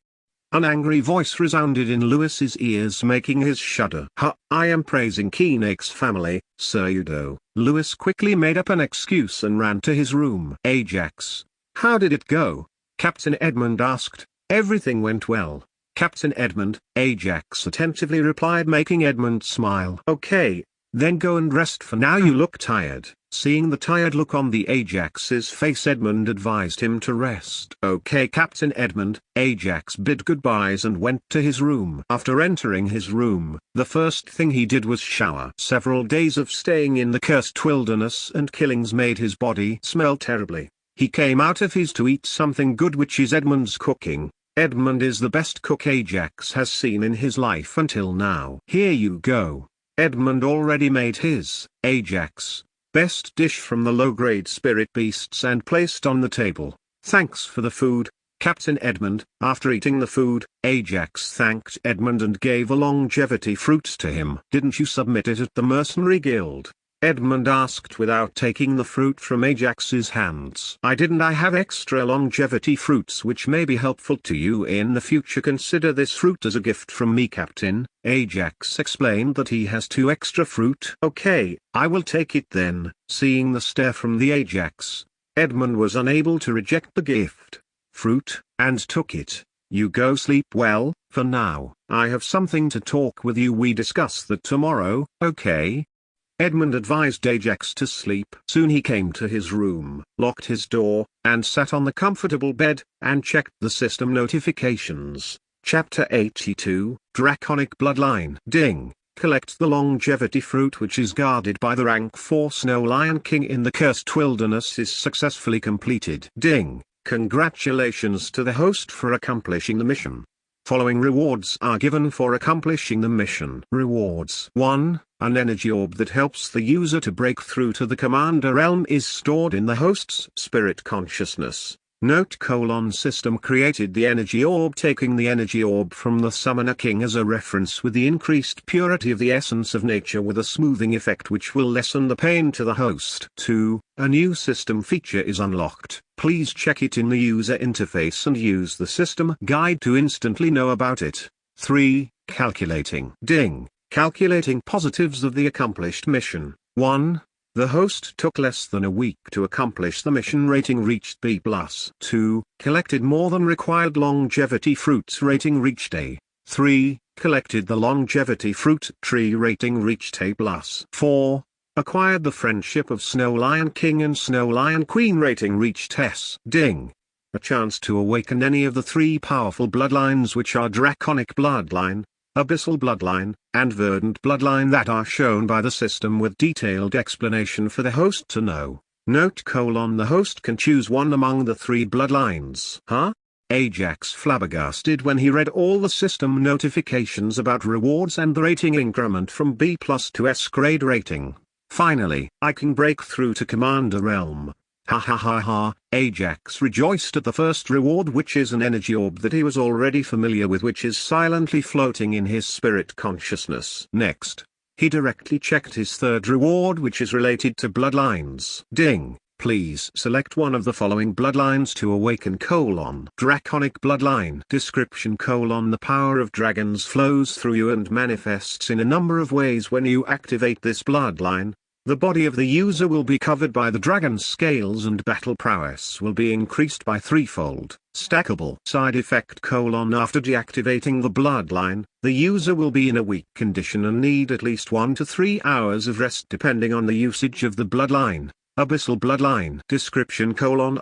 An angry voice resounded in Lewis's ears, making his shudder. I am praising Keenake's family, Sir Udo. Lewis quickly made up an excuse and ran to his room. Ajax, how did it go? Captain Edmund asked. Everything went well, Captain Edmund, Ajax attentively replied, making Edmund smile. Okay, then go and rest for now, you look tired. Seeing the tired look on the Ajax's face, Edmund advised him to rest. Okay Captain Edmund. Ajax bid goodbyes and went to his room. After entering his room, the first thing he did was shower. Several days of staying in the cursed wilderness and killings made his body smell terribly. He came out of his to eat something good, which is Edmund's cooking. Edmund is the best cook Ajax has seen in his life until now. Here you go. Edmund already made his, Ajax, best dish from the low-grade spirit beasts and placed on the table. Thanks for the food, Captain Edmund. After eating the food, Ajax thanked Edmund and gave a longevity fruit to him. Didn't you submit it at the mercenary guild? Edmund asked without taking the fruit from Ajax's hands. I didn't. I have extra longevity fruits which may be helpful to you in the future. Consider this fruit as a gift from me, Captain. Ajax explained that he has 2 extra fruit. Okay, I will take it then. Seeing the stare from the Ajax, Edmund was unable to reject the gift fruit, and took it. You go sleep well. For now, I have something to talk with you. We discuss that tomorrow, okay? Edmund advised Ajax to sleep. Soon he came to his room, locked his door, and sat on the comfortable bed, and checked the system notifications. Chapter 82, Draconic Bloodline. Ding. Collect the longevity fruit which is guarded by the rank 4 Snow Lion King in the cursed wilderness is successfully completed. Ding. Congratulations to the host for accomplishing the mission. Following rewards are given for accomplishing the mission. Rewards. 1. An energy orb that helps the user to break through to the commander realm is stored in the host's spirit consciousness. Note: system created the energy orb, taking the energy orb from the Summoner King as a reference with the increased purity of the essence of nature with a smoothing effect which will lessen the pain to the host. 2. A new system feature is unlocked. Please check it in the user interface and use the system guide to instantly know about it. 3. Calculating. Ding. Calculating positives of the accomplished mission. 1. The host took less than a week to accomplish the mission, rating reached B+. 2. Collected more than required longevity fruits, rating reached A. 3. Collected the longevity fruit tree, rating reached A+. 4. Acquired the friendship of Snow Lion King and Snow Lion Queen, rating reached S. Ding. A chance to awaken any of the 3 powerful bloodlines which are Draconic Bloodline, Abyssal Bloodline, and Verdant Bloodline that are shown by the system with detailed explanation for the host to know. Note: the host can choose one among the 3 bloodlines. Ajax flabbergasted when he read all the system notifications about rewards and the rating increment from B+ to S grade rating. Finally, I can break through to Commander Realm. Ha ha ha ha. Ajax rejoiced at the first reward, which is an energy orb that he was already familiar with, which is silently floating in his spirit consciousness. Next, he directly checked his third reward, which is related to bloodlines. Ding. Please select one of the following bloodlines to awaken: Draconic bloodline. Description: The power of dragons flows through you and manifests in a number of ways when you activate this bloodline. The body of the user will be covered by the dragon's scales and battle prowess will be increased by threefold. Stackable. Side effect: After deactivating the bloodline, the user will be in a weak condition and need at least 1 to 3 hours of rest depending on the usage of the bloodline. Abyssal bloodline. Description: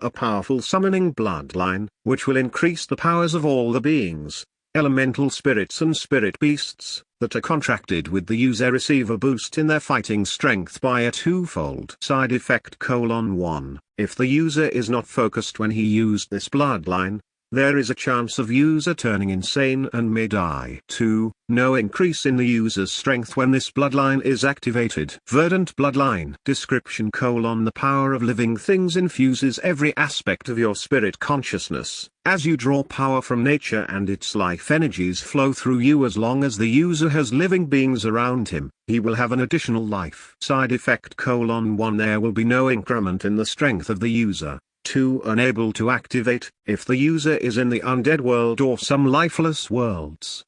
A powerful summoning bloodline, which will increase the powers of all the beings, elemental spirits and spirit beasts, that are contracted with the user receive a boost in their fighting strength by a twofold. Side effect: 1. If the user is not focused when he used this bloodline, there is a chance of user turning insane and may die. 2. No increase in the user's strength when this bloodline is activated. Verdant bloodline. Description: The power of living things infuses every aspect of your spirit consciousness. As you draw power from nature and its life energies flow through you, as long as the user has living beings around him, he will have an additional life. Side effect: 1. There will be no increment in the strength of the user. 2. Unable to activate, if the user is in the undead world or some lifeless worlds.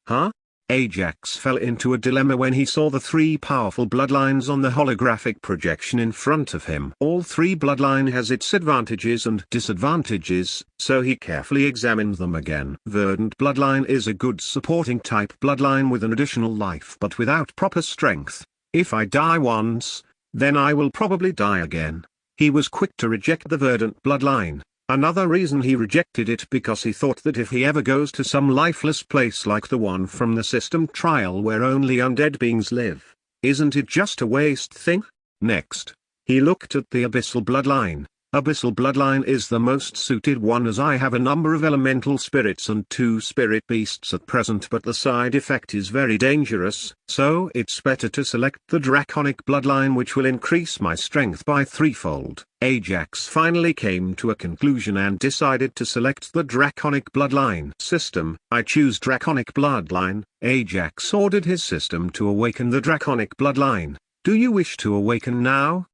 Ajax fell into a dilemma when he saw the 3 powerful bloodlines on the holographic projection in front of him. All 3 bloodline has its advantages and disadvantages, so he carefully examined them again. Verdant bloodline is a good supporting type bloodline with an additional life but without proper strength. If I die once, then I will probably die again. He was quick to reject the verdant bloodline. Another reason he rejected it because he thought that if he ever goes to some lifeless place like the one from the system trial where only undead beings live, isn't it just a waste thing? Next, he looked at the abyssal bloodline. Abyssal bloodline is the most suited one as I have a number of elemental spirits and 2 spirit beasts at present, but the side effect is very dangerous, so it's better to select the draconic bloodline, which will increase my strength by threefold. Ajax finally came to a conclusion and decided to select the draconic bloodline. System: I choose draconic bloodline. Ajax ordered his system to awaken the draconic bloodline. Do you wish to awaken now?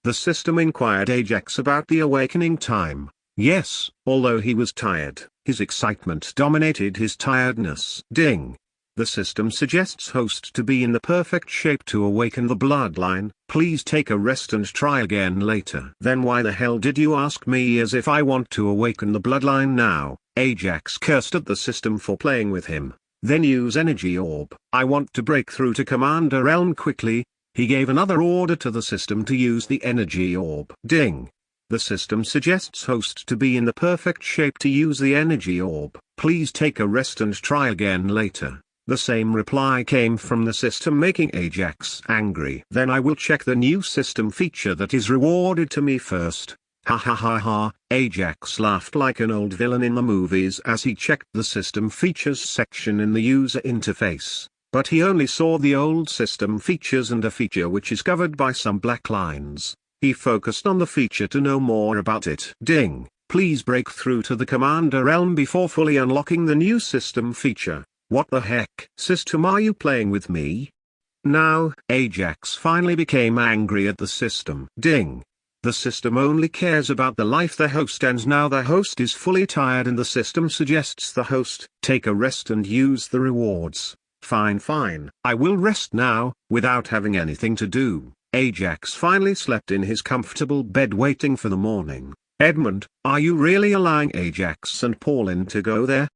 The system inquired Ajax about the awakening time. Yes, although he was tired, his excitement dominated his tiredness. Ding. The system suggests host to be in the perfect shape to awaken the bloodline. Please take a rest and try again later. Then why the hell did you ask me as if I want to awaken the bloodline now? Ajax cursed at the system for playing with him. Then use energy orb. I want to break through to Commander Realm quickly. He gave another order to the system to use the energy orb. Ding. The system suggests host to be in the perfect shape to use the energy orb. Please take a rest and try again later. The same reply came from the system, making Ajax angry. Then I will check the new system feature that is rewarded to me first. Ha ha ha ha. Ajax laughed like an old villain in the movies as he checked the system features section in the user interface. But he only saw the old system features and a feature which is covered by some black lines. He focused on the feature to know more about it. Ding. Please break through to the Commander Realm before fully unlocking the new system feature. What the heck? System, are you playing with me? Now, Ajax finally became angry at the system. Ding. The system only cares about the life the host ends. Now the host is fully tired and the system suggests the host take a rest and use the rewards. Fine. I will rest now, without having anything to do. Ajax finally slept in his comfortable bed waiting for the morning. Edmund, are you really allowing Ajax and Pauline to go there?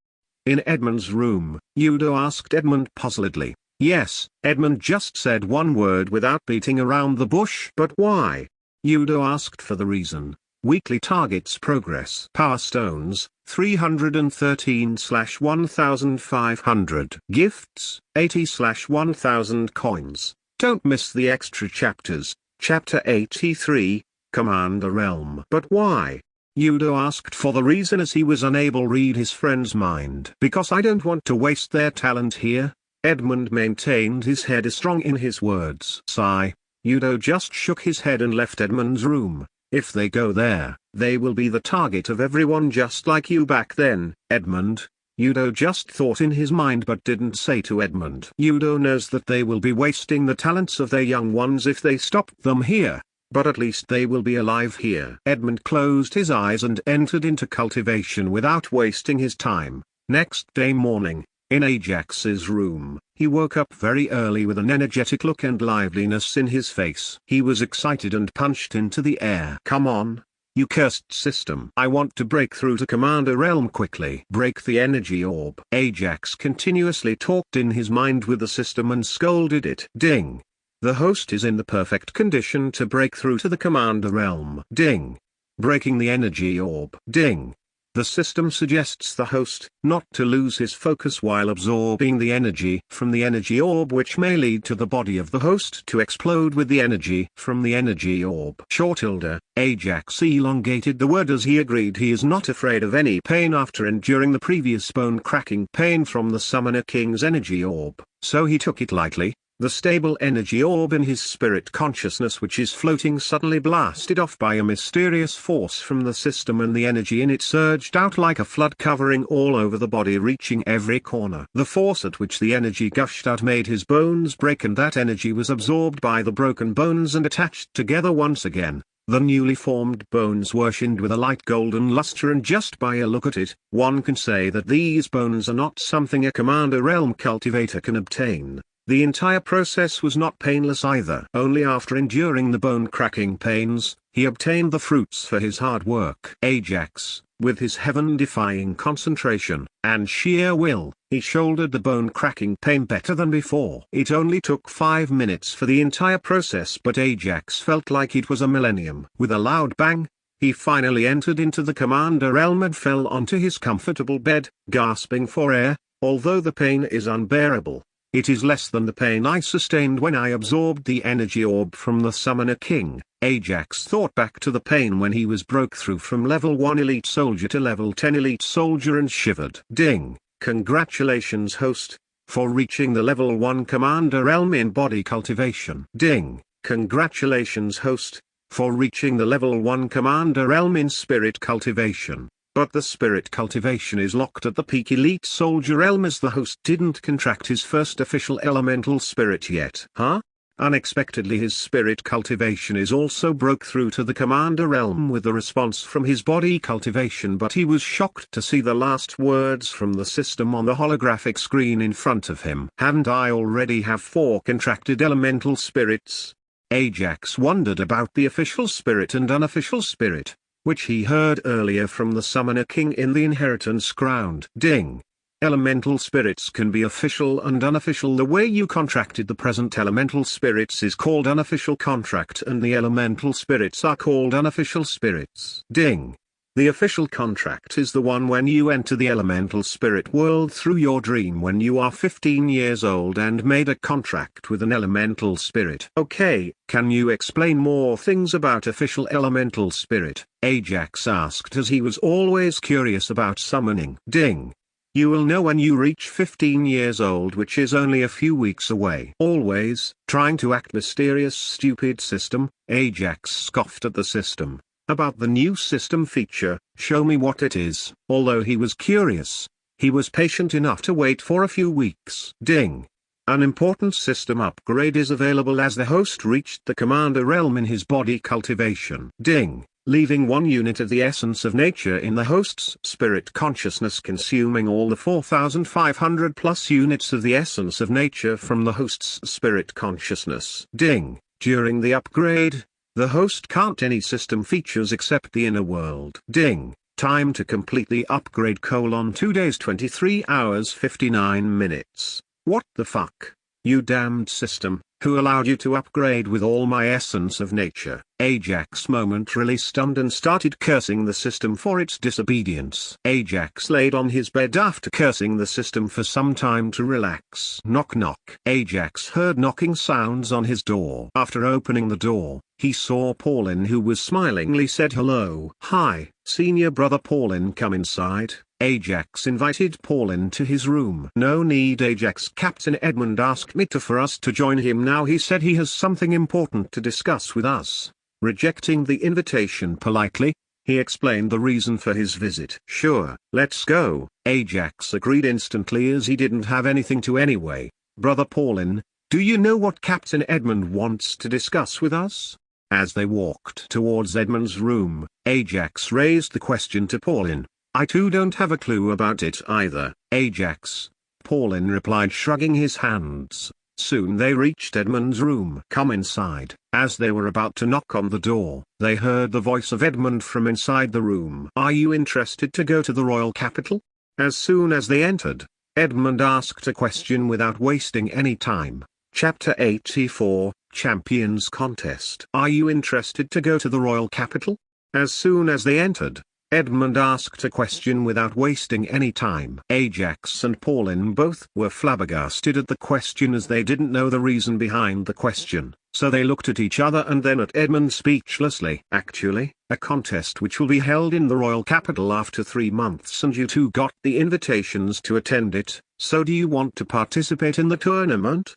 In Edmund's room, Udo asked Edmund puzzledly. Yes, Edmund just said one word without beating around the bush. But why? Udo asked for the reason. Weekly targets progress. Power stones, 313/1500. Gifts, 80/1000 coins. Don't miss the extra chapters. Chapter 83, Commander Realm. But why? Udo asked for the reason as he was unable to read his friend's mind. Because I don't want to waste their talent here. Edmund maintained his head strong in his words. Sigh. Udo just shook his head and left Edmund's room. If they go there, they will be the target of everyone just like you back then, Edmund. Udo just thought in his mind but didn't say to Edmund. Udo knows that they will be wasting the talents of their young ones if they stop them here. But at least they will be alive here. Edmund closed his eyes and entered into cultivation without wasting his time. Next day morning, in Ajax's room, he woke up very early with an energetic look and liveliness in his face. He was excited and punched into the air. Come on, you cursed system. I want to break through to Commander Realm quickly. Break the energy orb. Ajax continuously talked in his mind with the system and scolded it. Ding. The host is in the perfect condition to break through to the Commander Realm. Ding. Breaking the energy orb. Ding. The system suggests the host not to lose his focus while absorbing the energy from the energy orb, which may lead to the body of the host to explode with the energy from the energy orb. Shortilda, Ajax elongated the word as he agreed he is not afraid of any pain after enduring the previous bone-cracking pain from the Summoner King's energy orb, so he took it lightly. The stable energy orb in his spirit consciousness, which is floating, suddenly blasted off by a mysterious force from the system, and the energy in it surged out like a flood, covering all over the body, reaching every corner. The force at which the energy gushed out made his bones break, and that energy was absorbed by the broken bones and attached together once again. The newly formed bones were shinned with a light golden luster, and just by a look at it, one can say that these bones are not something a Commander Realm cultivator can obtain. The entire process was not painless either. Only after enduring the bone-cracking pains, he obtained the fruits for his hard work. Ajax, with his heaven-defying concentration and sheer will, he shouldered the bone-cracking pain better than before. It only took 5 minutes for the entire process, but Ajax felt like it was a millennium. With a loud bang, he finally entered into the Commander Realm and fell onto his comfortable bed, gasping for air. Although the pain is unbearable, it is less than the pain I sustained when I absorbed the energy orb from the Summoner King. Ajax thought back to the pain when he was broke through from level 1 elite soldier to level 10 elite soldier and shivered. Ding! Congratulations host, for reaching the level 1 Commander Realm in body cultivation. Ding! Congratulations host, for reaching the level 1 Commander Realm in spirit cultivation. But the spirit cultivation is locked at the peak elite soldier realm, as the host didn't contract his first official elemental spirit yet. Huh? Unexpectedly his spirit cultivation is also broke through to the Commander Realm with the response from his body cultivation, but he was shocked to see the last words from the system on the holographic screen in front of him. Haven't I already have 4 contracted elemental spirits? Ajax wondered about the official spirit and unofficial spirit, which he heard earlier from the Summoner King in the inheritance ground. Ding! Elemental spirits can be official and unofficial. The way you contracted the present elemental spirits is called unofficial contract, and the elemental spirits are called unofficial spirits. Ding! The official contract is the one when you enter the elemental spirit world through your dream when you are 15 years old and made a contract with an elemental spirit. Okay, can you explain more things about official elemental spirit? Ajax asked, as he was always curious about summoning. Ding! You will know when you reach 15 years old, which is only a few weeks away. Always trying to act mysterious, stupid system. Ajax scoffed at the system about the new system feature. Show me what it is. Although he was curious, he was patient enough to wait for a few weeks. Ding! An important system upgrade is available as the host reached the Commander Realm in his body cultivation. Ding! Leaving 1 unit of the essence of nature in the host's spirit consciousness, consuming all the 4,500 plus units of the essence of nature from the host's spirit consciousness. Ding! During the upgrade, the host can't any system features except the inner world. Ding! Time to completely upgrade: 2 days 23 hours 59 minutes. What the fuck? You damned system, who allowed you to upgrade with all my essence of nature? Ajax momentarily stunned and started cursing the system for its disobedience. Ajax laid on his bed after cursing the system for some time to relax. Knock knock. Ajax heard knocking sounds on his door. After opening the door, He saw Paulin, who was smilingly said hello. "Hi, senior brother Paulin, come inside." Ajax invited Paulin to his room. "No need, Ajax. Captain Edmund asked me for us to join him now. He said he has something important to discuss with us." Rejecting the invitation politely, he explained the reason for his visit. "Sure, let's go," Ajax agreed instantly, as he didn't have anything to anyway. "Brother Paulin, do you know what Captain Edmund wants to discuss with us?" As they walked towards Edmund's room, Ajax raised the question to Paulin. "I too don't have a clue about it either, Ajax," Paulin replied, shrugging his hands. Soon they reached Edmund's room. "Come inside." As they were about to knock on the door, they heard the voice of Edmund from inside the room. "Are you interested to go to the royal capital?" As soon as they entered, Edmund asked a question without wasting any time. Chapter 84, Champions Contest. "Are you interested to go to the royal capital?" As soon as they entered, Edmund asked a question without wasting any time. Ajax and Paulin both were flabbergasted at the question, as they didn't know the reason behind the question, so they looked at each other and then at Edmund speechlessly. "Actually, a contest which will be held in the royal capital after 3 months, and you two got the invitations to attend it, so do you want to participate in the tournament?"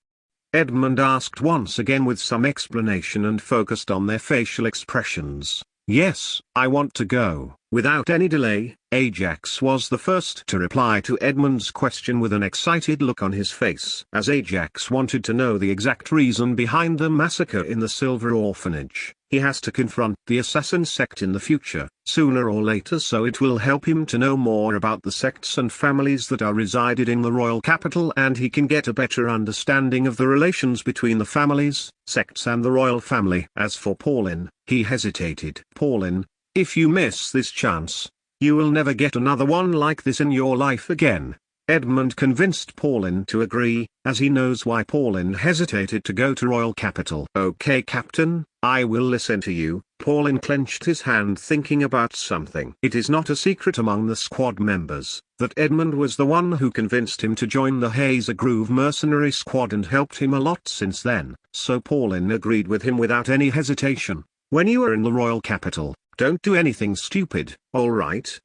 Edmund asked once again with some explanation and focused on their facial expressions. "Yes, I want to go." Without any delay, Ajax was the first to reply to Edmund's question with an excited look on his face. As Ajax wanted to know the exact reason behind the massacre in the Silver Orphanage, he has to confront the assassin sect in the future, sooner or later, so it will help him to know more about the sects and families that are resided in the royal capital, and he can get a better understanding of the relations between the families, sects and the royal family. As for Paulin, he hesitated. "Paulin, if you miss this chance, you will never get another one like this in your life again." Edmund convinced Paulin to agree, as he knows why Paulin hesitated to go to royal capital. "Okay, Captain, I will listen to you." Paulin clenched his hand, thinking about something. It is not a secret among the squad members that Edmund was the one who convinced him to join the Hazer Groove mercenary squad and helped him a lot since then, so Paulin agreed with him without any hesitation. "When you are in the royal capital, don't do anything stupid, alright?"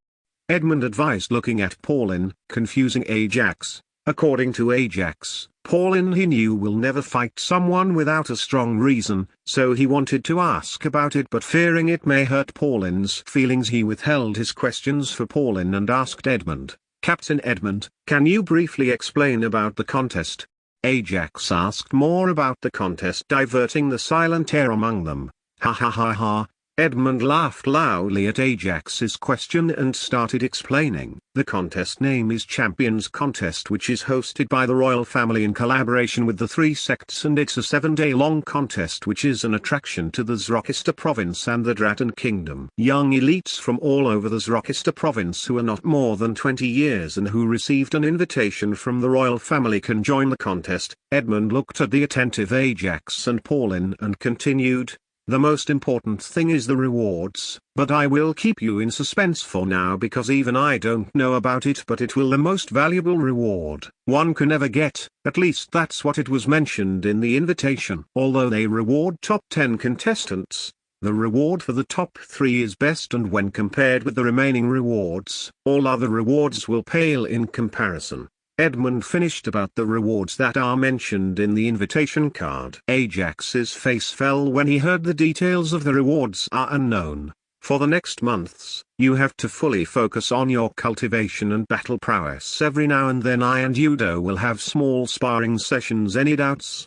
Edmund advised, looking at Paulin, confusing Ajax. According to Ajax, Paulin, he knew, will never fight someone without a strong reason, so he wanted to ask about it, but fearing it may hurt Paulin's feelings, he withheld his questions for Paulin and asked Edmund, "Captain Edmund, can you briefly explain about the contest?" Ajax asked more about the contest, diverting the silent air among them. "Ha ha ha ha." Edmund laughed loudly at Ajax's question and started explaining. "The contest name is Champions Contest, which is hosted by the royal family in collaboration with the 3 sects, and it's a 7-day-long contest which is an attraction to the Zrokista province and the Dratan kingdom. Young elites from all over the Zrokista province who are not more than 20 years and who received an invitation from the royal family can join the contest." Edmund looked at the attentive Ajax and Paulin and continued, "The most important thing is the rewards, but I will keep you in suspense for now because even I don't know about it, but it will the most valuable reward one can ever get, at least that's what it was mentioned in the invitation. Although they reward top 10 contestants, the reward for the top 3 is best, and when compared with the remaining rewards, all other rewards will pale in comparison." Edmund finished about the rewards that are mentioned in the invitation card. Ajax's face fell when he heard the details of the rewards are unknown. "For the next months, you have to fully focus on your cultivation and battle prowess. Every now and then I and Yudo will have small sparring sessions. Any doubts?"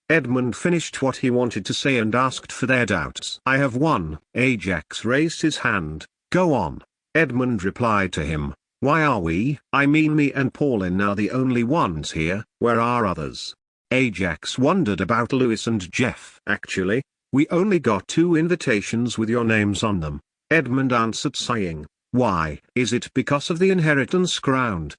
Edmund finished what he wanted to say and asked for their doubts. "I have one." Ajax raised his hand. "Go on." Edmund replied to him. "Why are we, I mean me and Paulin, are the only ones here? Where are others?" Ajax wondered about Lewis and Jeff. "Actually, we only got 2 invitations with your names on them," Edmund answered, sighing. "Why? Is it because of the inheritance ground?"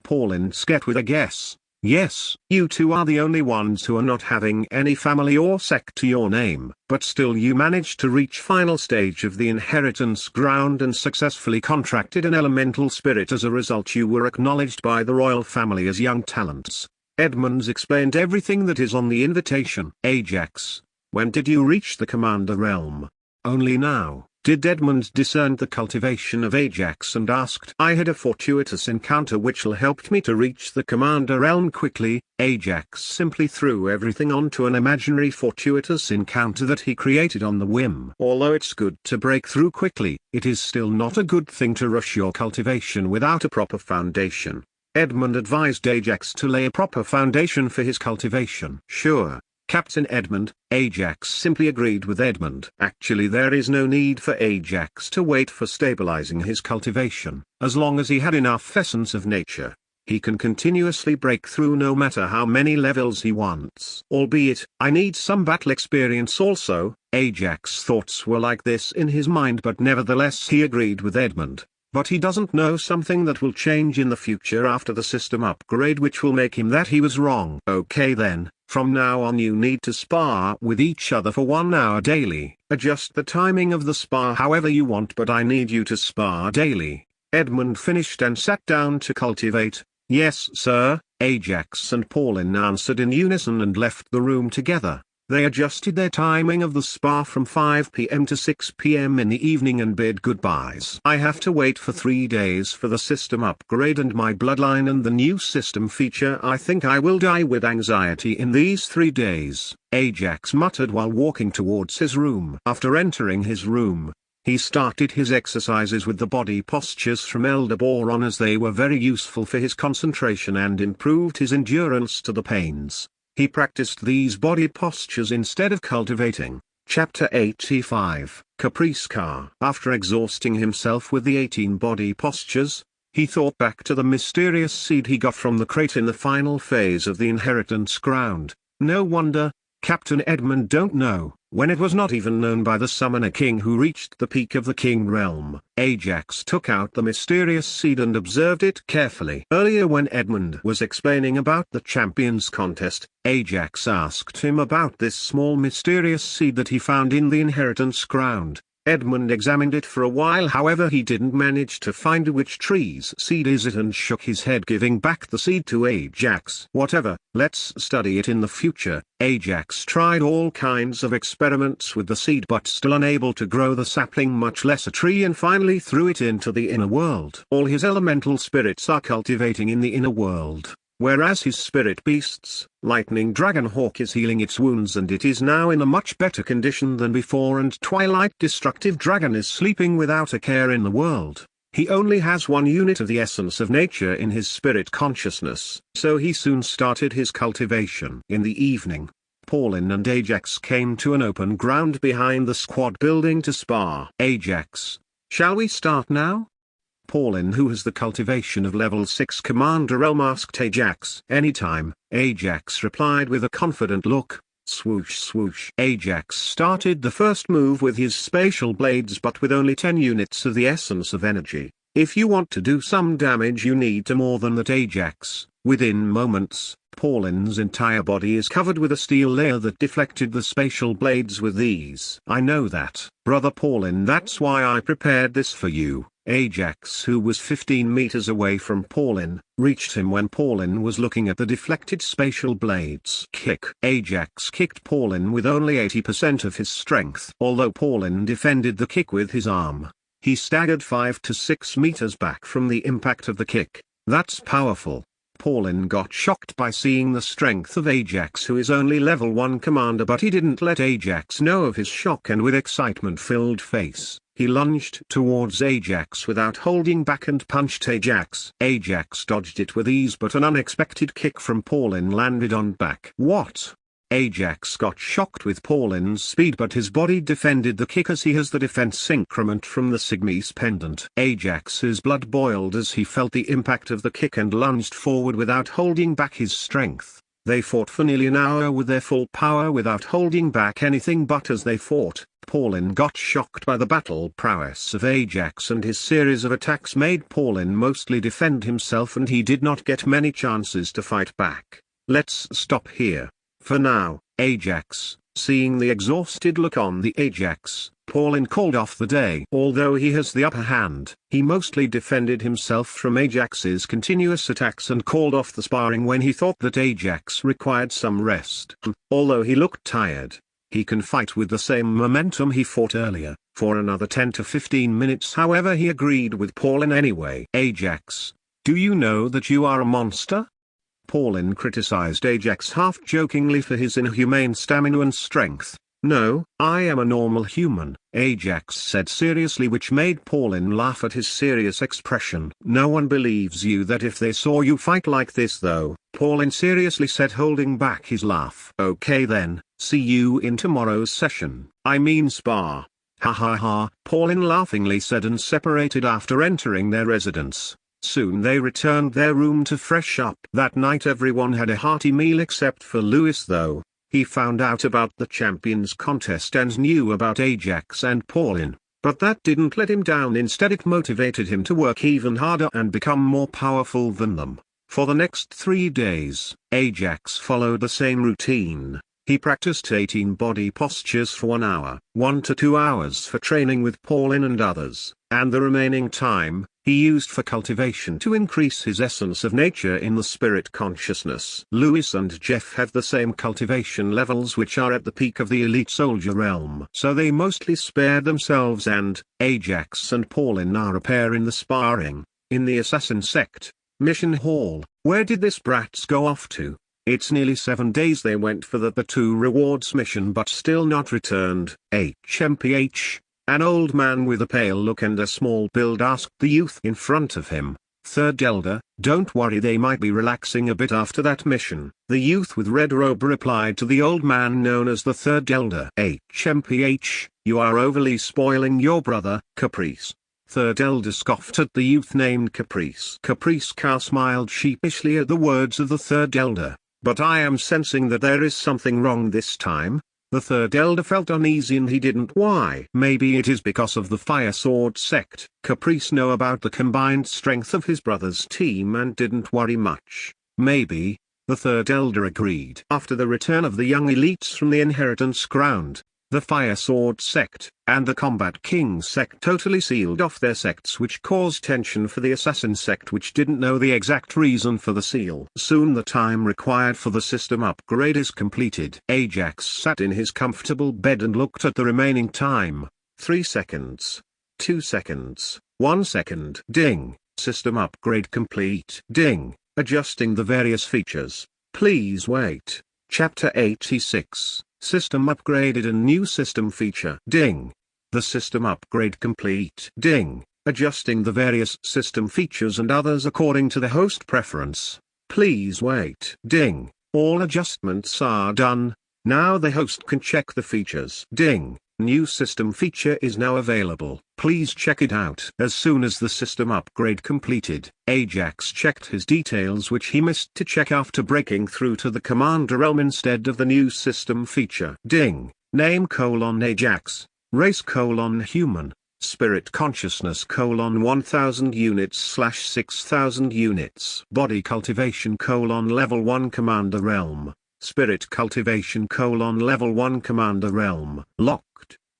Paulin scat with a guess. "Yes, you two are the only ones who are not having any family or sect to your name, but still you managed to reach final stage of the inheritance ground and successfully contracted an elemental spirit. As a result, you were acknowledged by the royal family as young talents." Edmunds explained everything that is on the invitation. Ajax, When did you reach the Commander realm? Only now did Edmund discern the cultivation of Ajax and asked, I had a fortuitous encounter which helped me to reach the Commander realm quickly. Ajax simply threw everything onto an imaginary fortuitous encounter that he created on the whim. Although it's good to break through quickly, it is still not a good thing to rush your cultivation without a proper foundation. Edmund advised Ajax to lay a proper foundation for his cultivation. Sure, Captain Edmund. Ajax simply agreed with Edmund. Actually, there is no need for Ajax to wait for stabilizing his cultivation. As long as he had enough essence of nature, he can continuously break through no matter how many levels he wants. Albeit, I need some battle experience also. Ajax's thoughts were like this in his mind, but nevertheless he agreed with Edmund. But he doesn't know something that will change in the future after the system upgrade, which will make him that he was wrong. Okay then, from now on you need to spar with each other for 1 hour daily. Adjust the timing of the spar however you want, but I need you to spar daily. Edmund finished and sat down to cultivate. Yes sir, Ajax and Pauline answered in unison and left the room together. They adjusted their timing of the spar from 5 p.m. to 6 p.m. in the evening and bid goodbyes. I have to wait for 3 days for the system upgrade and my bloodline and the new system feature. I think I will die with anxiety in these 3 days, Ajax muttered while walking towards his room. After entering his room, he started his exercises with the body postures from Elder Boron, as they were very useful for his concentration and improved his endurance to the pains. He practiced these body postures instead of cultivating. Chapter 85, Caprice Car. After exhausting himself with the 18 body postures, he thought back to the mysterious seed he got from the crate in the final phase of the inheritance ground. No wonder Captain Edmund don't know, when it was not even known by the Summoner King who reached the peak of the King realm. Ajax took out the mysterious seed and observed it carefully. Earlier, when Edmund was explaining about the Champions contest, Ajax asked him about this small mysterious seed that he found in the inheritance ground. Edmund examined it for a while, however he didn't manage to find which tree's seed is it and shook his head, giving back the seed to Ajax. Whatever, let's study it in the future. Ajax tried all kinds of experiments with the seed but still unable to grow the sapling, much less a tree, and finally threw it into the inner world. All his elemental spirits are cultivating in the inner world, whereas his spirit beasts, Lightning Dragon Hawk, is healing its wounds and it is now in a much better condition than before, and Twilight Destructive Dragon is sleeping without a care in the world. He only has 1 unit of the essence of nature in his spirit consciousness, so he soon started his cultivation. In the evening, Pauline and Ajax came to an open ground behind the squad building to spar. Ajax, shall we start now? Pauline, who has the cultivation of level 6 Commander realm, asked Ajax. Anytime, Ajax replied with a confident look. Swoosh swoosh. Ajax started the first move with his spatial blades, but with only 10 units of the essence of energy. If you want to do some damage, you need to more than that, Ajax. Within moments, Pauline's entire body is covered with a steel layer that deflected the spatial blades with ease. I know that, brother Pauline, that's why I prepared this for you. Ajax, who was 15 meters away from Pauline, reached him when Pauline was looking at the deflected spatial blades. Kick. Ajax kicked Pauline with only 80% of his strength. Although Pauline defended the kick with his arm, he staggered 5 to 6 meters back from the impact of the kick. That's powerful. Pauline got shocked by seeing the strength of Ajax, who is only level 1 commander, but he didn't let Ajax know of his shock, and with excitement-filled face, he lunged towards Ajax without holding back and punched Ajax. Ajax dodged it with ease, but an unexpected kick from Pauline landed on back. What? Ajax got shocked with Pauline's speed, but his body defended the kick as he has the defense increment from the Sigmis pendant. Ajax's blood boiled as he felt the impact of the kick and lunged forward without holding back his strength. They fought for nearly an hour with their full power without holding back anything, but as they fought, Pauline got shocked by the battle prowess of Ajax, and his series of attacks made Pauline mostly defend himself, and he did not get many chances to fight back. Let's stop here for now, Ajax. Seeing the exhausted look on the Ajax, Pauline called off the day. Although he has the upper hand, he mostly defended himself from Ajax's continuous attacks and called off the sparring when he thought that Ajax required some rest. Although he looked tired, He can fight with the same momentum he fought earlier, for another 10 to 15 minutes. However, he agreed with Paulin anyway. Ajax, do you know that you are a monster? Paulin criticized Ajax half-jokingly for his inhumane stamina and strength. No, I am a normal human, Ajax said seriously, which made Paulin laugh at his serious expression. No one believes you that if they saw you fight like this though, Paulin seriously said, holding back his laugh. Okay then, see you in tomorrow's session, I mean spa. Ha ha ha, Paulin laughingly said, and separated after entering their residence. Soon they returned their room to fresh up. That night everyone had a hearty meal except for Louis though. He found out about the champions contest and knew about Ajax and Paulin, but that didn't let him down. Instead, it motivated him to work even harder and become more powerful than them. For the next 3 days, Ajax followed the same routine. He practiced 18 body postures for 1 hour, 1 to 2 hours for training with Paulin and others, and the remaining time, he used for cultivation to increase his essence of nature in the spirit consciousness. Louis and Jeff have the same cultivation levels, which are at the peak of the elite soldier realm. So they mostly spared themselves, and Ajax and Paulin are a pair in the sparring, in the assassin sect. Mission Hall. Where did this brats go off to? It's nearly 7 days they went for the 2 rewards mission but still not returned. HMPH. An old man with a pale look and a small build asked the youth in front of him. Third Elder, don't worry, they might be relaxing a bit after that mission. The youth with red robe replied to the old man known as the Third Elder. HMPH, you are overly spoiling your brother, Caprice. Third Elder scoffed at the youth named Caprice. Caprice Car smiled sheepishly at the words of the Third Elder. But I am sensing that there is something wrong this time. The Third Elder felt uneasy and he didn't why. Maybe it is because of the Fire Sword sect. Caprice knew about the combined strength of his brother's team and didn't worry much. Maybe, the Third Elder agreed. After the return of the young elites from the inheritance ground, the Fire Sword sect, and the Combat King sect totally sealed off their sects, which caused tension for the Assassin sect, which didn't know the exact reason for the seal. Soon the time required for the system upgrade is completed. Ajax sat in his comfortable bed and looked at the remaining time. 3 seconds. 2 seconds. 1 second. Ding. System upgrade complete. Ding. Adjusting the various features. Please wait. Chapter 86. System upgraded and new system feature. Ding. The system upgrade complete. Ding. Adjusting the various system features and others according to the host preference. Please wait. Ding. All adjustments are done. Now the host can check the features. Ding. New system feature is now available. Please check it out. As soon as the system upgrade completed, Ajax checked his details which he missed to check after breaking through to the commander realm instead of the new system feature. Ding. Name: Ajax. Race: human. Spirit consciousness: 1000 units / 6000 units. Body cultivation: level 1 commander realm. Spirit cultivation: level 1 commander realm. Locked.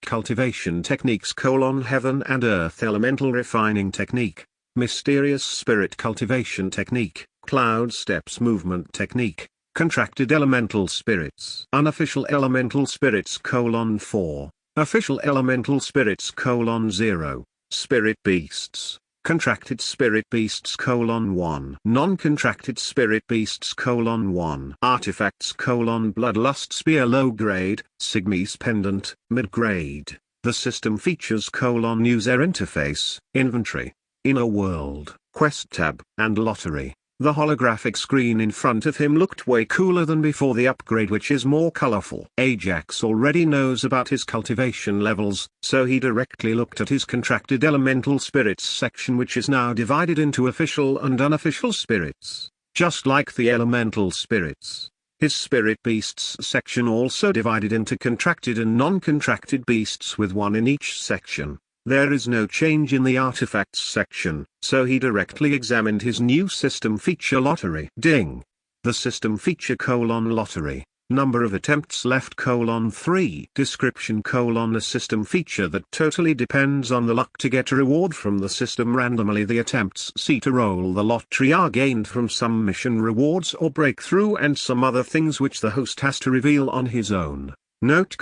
Cultivation techniques: heaven and earth elemental refining technique. Mysterious spirit cultivation technique. Cloud steps movement technique. Contracted elemental spirits. Unofficial elemental spirits: 4. Official elemental spirits: 0. Spirit beasts. Contracted spirit beasts: 1. Non-contracted spirit beasts: 1. Artifacts: bloodlust spear low grade, Sigmis pendant, mid grade. The system features: user interface, inventory, inner world, quest tab, and lottery. The holographic screen in front of him looked way cooler than before the upgrade, which is more colorful. Ajax already knows about his cultivation levels, so he directly looked at his contracted elemental spirits section, which is now divided into official and unofficial spirits, just like the elemental spirits. His spirit beasts section also divided into contracted and non-contracted beasts with 1 in each section. There is no change in the artifacts section, so he directly examined his new system feature lottery. Ding. The system feature: lottery. Number of attempts left: 3. Description: a system feature that totally depends on the luck to get a reward from the system randomly. The attempts see to roll the lottery are gained from some mission rewards or breakthrough and some other things which the host has to reveal on his own. Note: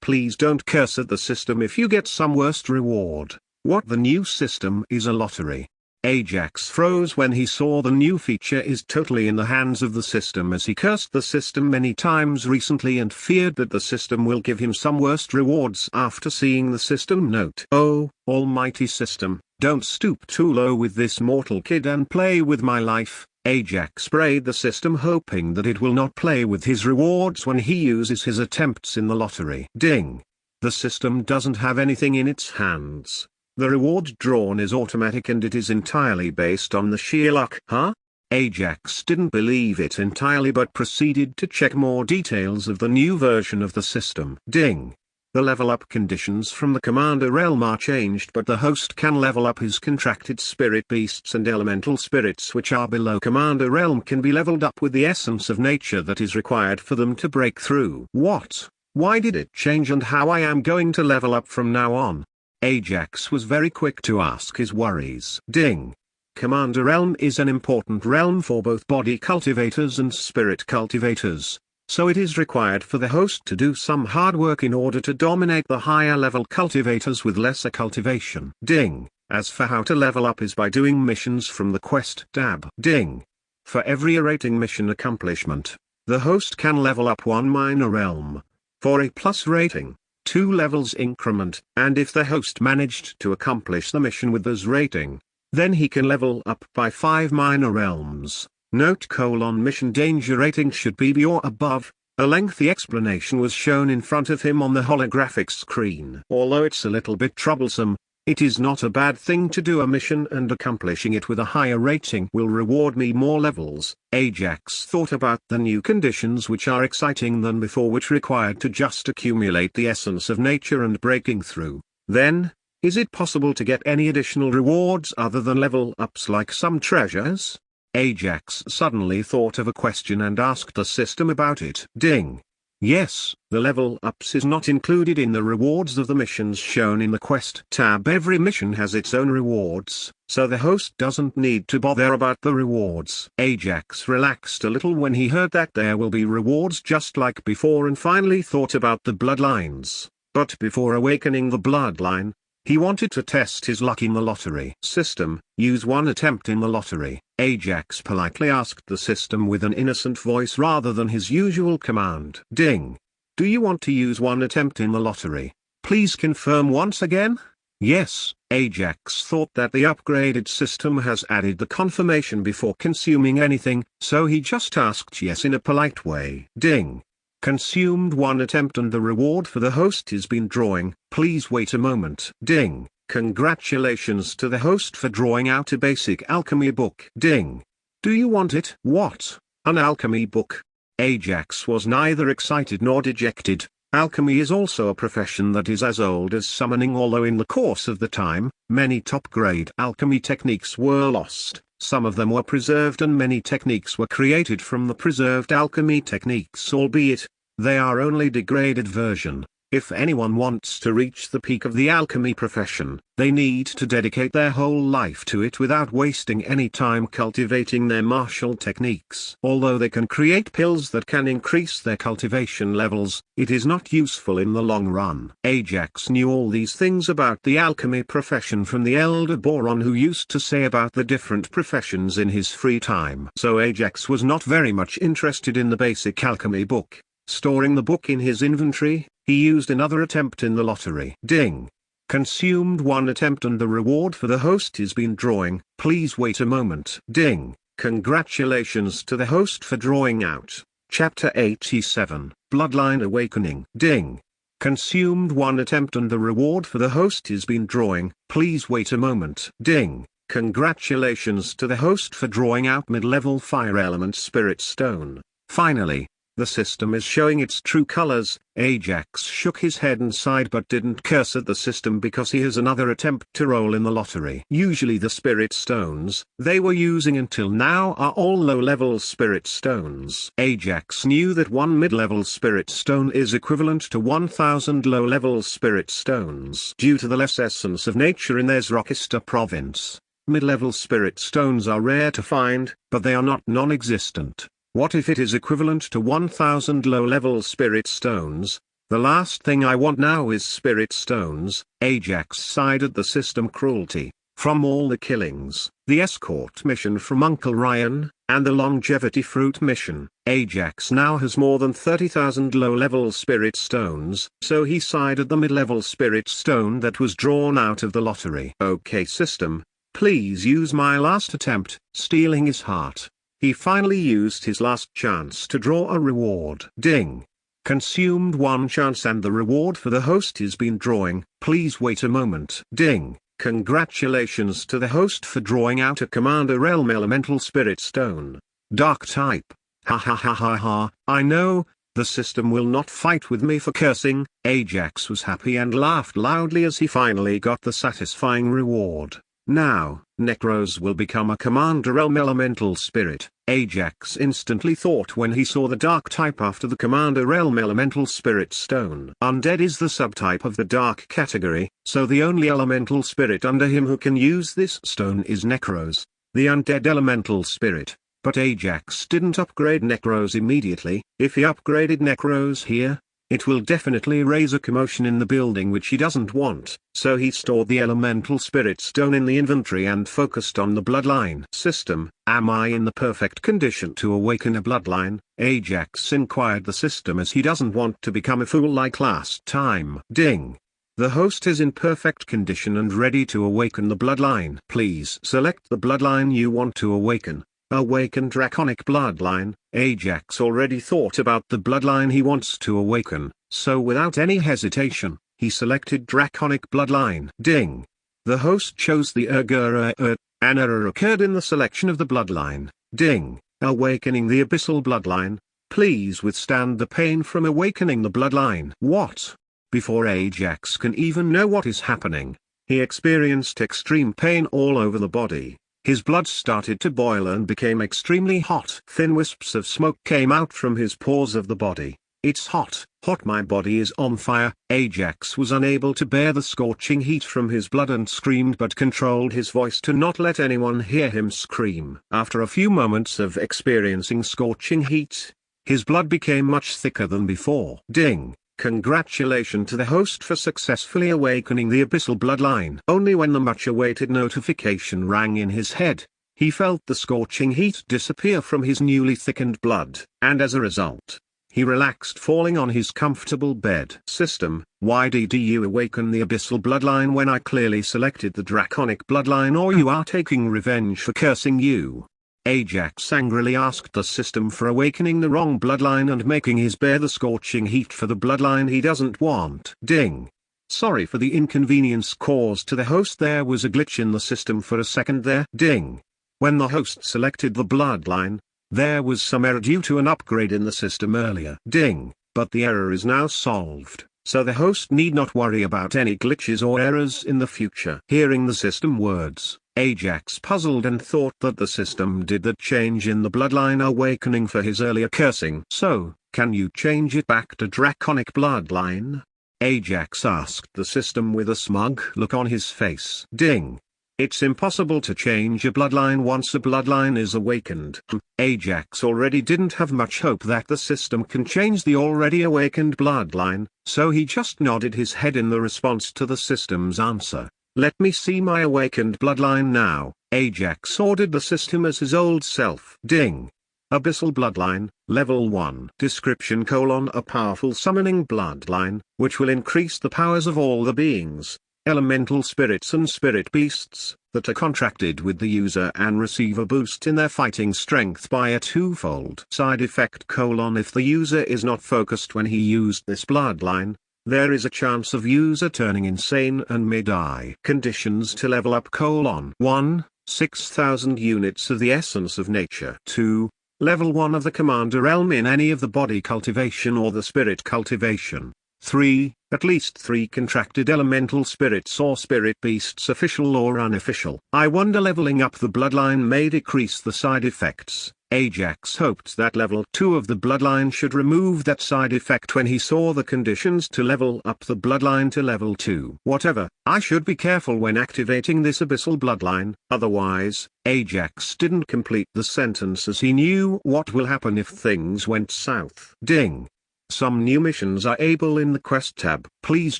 please don't curse at the system if you get some worst reward. What? The new system is a lottery. Ajax froze when he saw the new feature is totally in the hands of the system, as he cursed the system many times recently and feared that the system will give him some worst rewards after seeing the system. Note: oh, almighty system, don't stoop too low with this mortal kid and play with my life. Ajax prayed the system, hoping that it will not play with his rewards when he uses his attempts in the lottery. Ding! The system doesn't have anything in its hands. The reward drawn is automatic and it is entirely based on the sheer luck. Huh? Ajax didn't believe it entirely but proceeded to check more details of the new version of the system. Ding! The level up conditions from the Commander realm are changed, but the host can level up his contracted spirit beasts, and elemental spirits which are below Commander realm can be leveled up with the essence of nature that is required for them to break through. What? Why did it change, and how I am going to level up from now on? Ajax was very quick to ask his worries. Ding! Commander realm is an important realm for both body cultivators and spirit cultivators, so it is required for the host to do some hard work in order to dominate the higher level cultivators with lesser cultivation. Ding! As for how to level up is by doing missions from the quest tab. Ding! For every rating mission accomplishment, the host can level up one minor realm. For a plus rating, 2 levels increment, and if the host managed to accomplish the mission with this rating, then he can level up by 5 minor realms. Note: mission danger rating should be B or above. A lengthy explanation was shown in front of him on the holographic screen. Although it's a little bit troublesome, it is not a bad thing to do a mission, and accomplishing it with a higher rating will reward me more levels. Ajax thought about the new conditions, which are exciting than before, which required to just accumulate the essence of nature and breaking through. Then, is it possible to get any additional rewards other than level ups, like some treasures? Ajax suddenly thought of a question and asked the system about it. Ding! Yes, the level ups is not included in the rewards of the missions shown in the quest tab. Every mission has its own rewards, so the host doesn't need to bother about the rewards. Ajax relaxed a little when he heard that there will be rewards just like before, and finally thought about the bloodlines. But before awakening the bloodline, he wanted to test his luck in the lottery. System, use one attempt in the lottery. Ajax politely asked the system with an innocent voice rather than his usual command. Ding! Do you want to use one attempt in the lottery? Please confirm once again? Yes. Ajax thought that the upgraded system has added the confirmation before consuming anything, so he just asked yes in a polite way. Ding! Consumed one attempt and the reward for the host has been drawing. Please wait a moment. Ding! Congratulations to the host for drawing out a basic alchemy book. Ding! Do you want it? What? An alchemy book? Ajax was neither excited nor dejected. Alchemy is also a profession that is as old as summoning, although in the course of the time, many top-grade alchemy techniques were lost. Some of them were preserved and many techniques were created from the preserved alchemy techniques, albeit they are only degraded version. If anyone wants to reach the peak of the alchemy profession, they need to dedicate their whole life to it without wasting any time cultivating their martial techniques. Although they can create pills that can increase their cultivation levels, it is not useful in the long run. Ajax knew all these things about the alchemy profession from the elder Boron, who used to say about the different professions in his free time. So Ajax was not very much interested in the basic alchemy book. Storing the book in his inventory, he used another attempt in the lottery. Ding! Consumed one attempt and the reward for the host has been drawing. Please wait a moment. Ding! Congratulations to the host for drawing out. Chapter 87, Bloodline Awakening. Ding! Consumed one attempt and the reward for the host has been drawing. Please wait a moment. Ding! Congratulations to the host for drawing out mid-level Fire Element Spirit Stone. Finally, the system is showing its true colors. Ajax shook his head and sighed but didn't curse at the system because he has another attempt to roll in the lottery. Usually the spirit stones they were using until now are all low-level spirit stones. Ajax knew that one mid-level spirit stone is equivalent to 1,000 low-level spirit stones. Due to the less essence of nature in their Rochester province, mid-level spirit stones are rare to find, but they are not non-existent. What if it is equivalent to 1,000 low-level spirit stones? The last thing I want now is spirit stones. Ajax sighed at the system cruelty. From all the killings, the escort mission from Uncle Ryan, and the longevity fruit mission, Ajax now has more than 30,000 low-level spirit stones, so he sighed at the mid-level spirit stone that was drawn out of the lottery. Okay system, please use my last attempt, stealing his heart. He finally used his last chance to draw a reward. Ding. Consumed one chance and the reward for the host has been drawing. Please wait a moment. Ding. Congratulations to the host for drawing out a Commander Realm Elemental Spirit Stone. Dark type. Ha ha ha ha ha, I know, the system will not fight with me for cursing. Ajax was happy and laughed loudly as he finally got the satisfying reward. Now, Necros will become a Commander Realm Elemental Spirit. Ajax instantly thought when he saw the Dark type after the Commander Realm Elemental Spirit Stone. Undead is the subtype of the Dark category, so the only Elemental Spirit under him who can use this stone is Necros, the Undead Elemental Spirit. But Ajax didn't upgrade Necros immediately. If he upgraded Necros here, it will definitely raise a commotion in the building which he doesn't want, so he stored the Elemental Spirit Stone in the inventory and focused on the Bloodline system. Am I in the perfect condition to awaken a Bloodline? Ajax inquired the system as he doesn't want to become a fool like last time. Ding. The host is in perfect condition and ready to awaken the Bloodline. Please select the Bloodline you want to awaken. Awaken Draconic Bloodline. Ajax already thought about the bloodline he wants to awaken, so without any hesitation, he selected Draconic Bloodline. Ding. The host chose the An error occurred in the selection of the bloodline. Ding. Awakening the Abyssal Bloodline. Please withstand the pain from awakening the bloodline. What? Before Ajax can even know what is happening, he experienced extreme pain all over the body. His blood started to boil and became extremely hot. Thin wisps of smoke came out from his pores of the body. It's hot, hot, my body is on fire. Ajax was unable to bear the scorching heat from his blood and screamed, but controlled his voice to not let anyone hear him scream. After a few moments of experiencing scorching heat, his blood became much thicker than before. Ding. Congratulations to the host for successfully awakening the Abyssal Bloodline. Only when the much-awaited notification rang in his head, he felt the scorching heat disappear from his newly thickened blood, and as a result, he relaxed, falling on his comfortable bed. System, why did you awaken the Abyssal Bloodline when I clearly selected the Draconic Bloodline, or you are taking revenge for cursing you? Ajax angrily asked the system for awakening the wrong bloodline and making his bear the scorching heat for the bloodline he doesn't want. Ding. Sorry for the inconvenience caused to the host. There was a glitch in the system for a second there. Ding. When the host selected the bloodline, there was some error due to an upgrade in the system earlier. Ding. But the error is now solved, so the host need not worry about any glitches or errors in the future. Hearing the system words, Ajax puzzled and thought that the system did that change in the bloodline awakening for his earlier cursing. So, can you change it back to Draconic Bloodline? Ajax asked the system with a smug look on his face. Ding. It's impossible to change a bloodline once a bloodline is awakened. Ajax already didn't have much hope that the system can change the already awakened bloodline, so he just nodded his head in the response to the system's answer. Let me see my awakened bloodline now. Ajax ordered the system as his old self. Ding. Abyssal Bloodline, Level 1. Description: a powerful summoning bloodline, which will increase the powers of all the beings, elemental spirits and spirit beasts, that are contracted with the user and receive a boost in their fighting strength by a twofold. Side effect: if the user is not focused when he used this bloodline, there is a chance of user turning insane and may die. Conditions to level up: 1. 6,000 units of the essence of nature. 2. Level 1 of the Commander Realm in any of the body cultivation or the spirit cultivation. 3. At least 3 contracted elemental spirits or spirit beasts, official or unofficial. I wonder leveling up the bloodline may decrease the side effects. Ajax hoped that level 2 of the bloodline should remove that side effect when he saw the conditions to level up the bloodline to level 2. Whatever, I should be careful when activating this abyssal bloodline, otherwise, Ajax didn't complete the sentence as he knew what will happen if things went south. Ding. Some new missions are able in the Quest tab. Please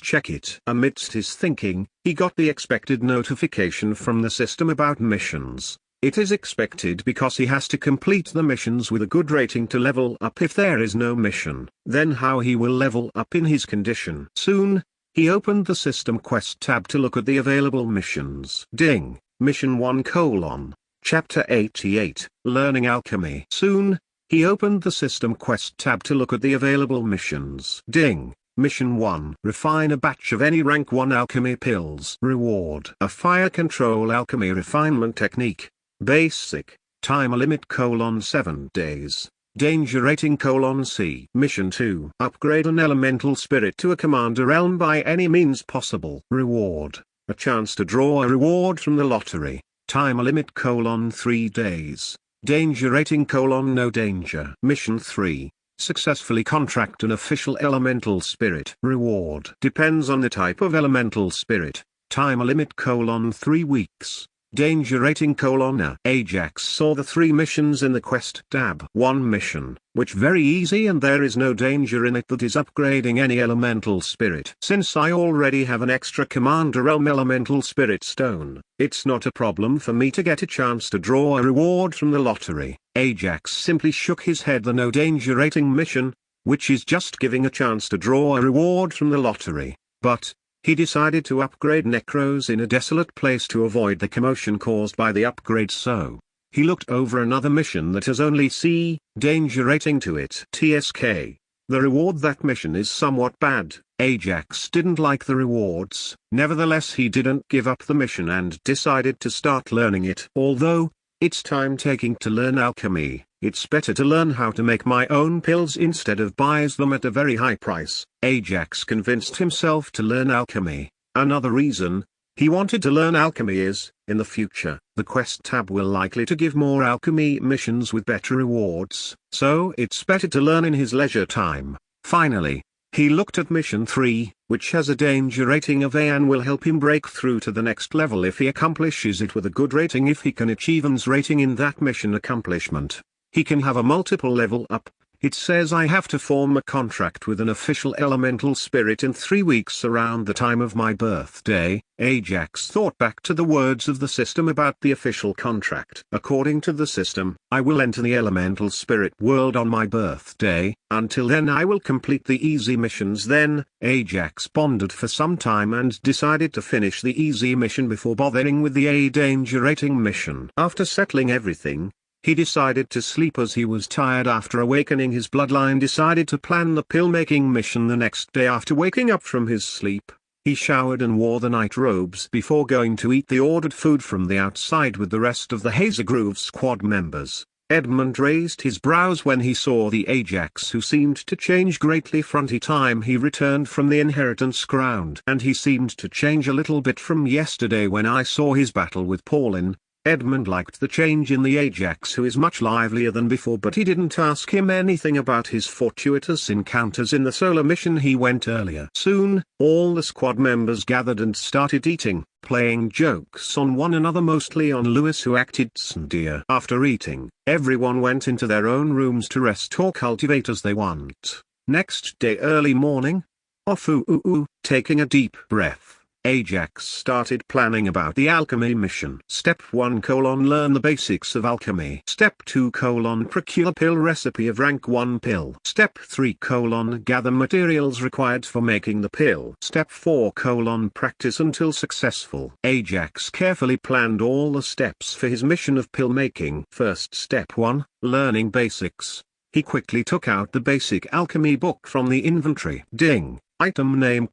check it. Amidst his thinking, he got the expected notification from the system about missions. It is expected because he has to complete the missions with a good rating to level up. If there is no mission, then how he will level up in his condition? Soon, he opened the System Quest tab to look at the available missions. Ding! Mission 1: Chapter 88, Learning Alchemy. Soon, he opened the System Quest tab to look at the available missions. Ding! Mission 1. Refine a batch of any rank 1 alchemy pills. Reward: a fire control alchemy refinement technique. Basic. Time limit: 7 days. Danger rating: C. Mission 2. Upgrade an elemental spirit to a commander realm by any means possible. Reward: a chance to draw a reward from the lottery. Time limit: 3 days. Danger rating: no danger. Mission 3. Successfully contract an official elemental spirit. Reward: depends on the type of elemental spirit. Time limit: 3 weeks. Danger rating: A. Ajax saw the 3 missions in the Quest tab. 1 mission, which very easy and there is no danger in it, that is upgrading any elemental spirit. Since I already have an extra Commander Realm elemental spirit stone, it's not a problem for me to get a chance to draw a reward from the lottery. Ajax simply shook his head. The no danger rating mission, which is just giving a chance to draw a reward from the lottery. But he decided to upgrade Necros in a desolate place to avoid the commotion caused by the upgrade, so he looked over another mission that has only C danger rating to it. TSK. The reward: that mission is somewhat bad. Ajax didn't like the rewards. Nevertheless, he didn't give up the mission and decided to start learning it. Although it's time taking to learn alchemy, it's better to learn how to make my own pills instead of buys them at a very high price. Ajax convinced himself to learn alchemy. Another reason he wanted to learn alchemy is, in the future, the Quest tab will likely to give more alchemy missions with better rewards, so it's better to learn in his leisure time. Finally, he looked at Mission 3, which has a danger rating of A and will help him break through to the next level if he accomplishes it with a good rating. If he can achieve A's rating in that mission accomplishment, he can have a multiple level up. It says I have to form a contract with an official elemental spirit in 3 weeks around the time of my birthday. Ajax thought back to the words of the system about the official contract. According to the system, I will enter the elemental spirit world on my birthday. Until then I will complete the easy missions. Then, Ajax pondered for some time and decided to finish the easy mission before bothering with the A danger rating mission. After settling everything, he decided to sleep as he was tired. After awakening his bloodline, decided to plan the pill-making mission the next day. After waking up from his sleep, he showered and wore the night robes before going to eat the ordered food from the outside with the rest of the Hazer Groove squad members. Edmund raised his brows when he saw the Ajax, who seemed to change greatly from the time he returned from the inheritance ground. And he seemed to change a little bit from yesterday when I saw his battle with Paulin. Edmund liked the change in the Ajax, who is much livelier than before, but he didn't ask him anything about his fortuitous encounters in the solar mission he went earlier. Soon, all the squad members gathered and started eating, playing jokes on one another, mostly on Lewis, who acted sincere. After eating, everyone went into their own rooms to rest or cultivate as they want. Next day early morning, taking a deep breath, Ajax started planning about the alchemy mission. Step 1: Learn the basics of alchemy. Step 2: Procure pill recipe of rank 1 pill. Step 3: Gather materials required for making the pill. Step 4: Practice until successful. Ajax carefully planned all the steps for his mission of pill making. First, step 1: Learning basics. He quickly took out the basic alchemy book from the inventory. Ding! Item name: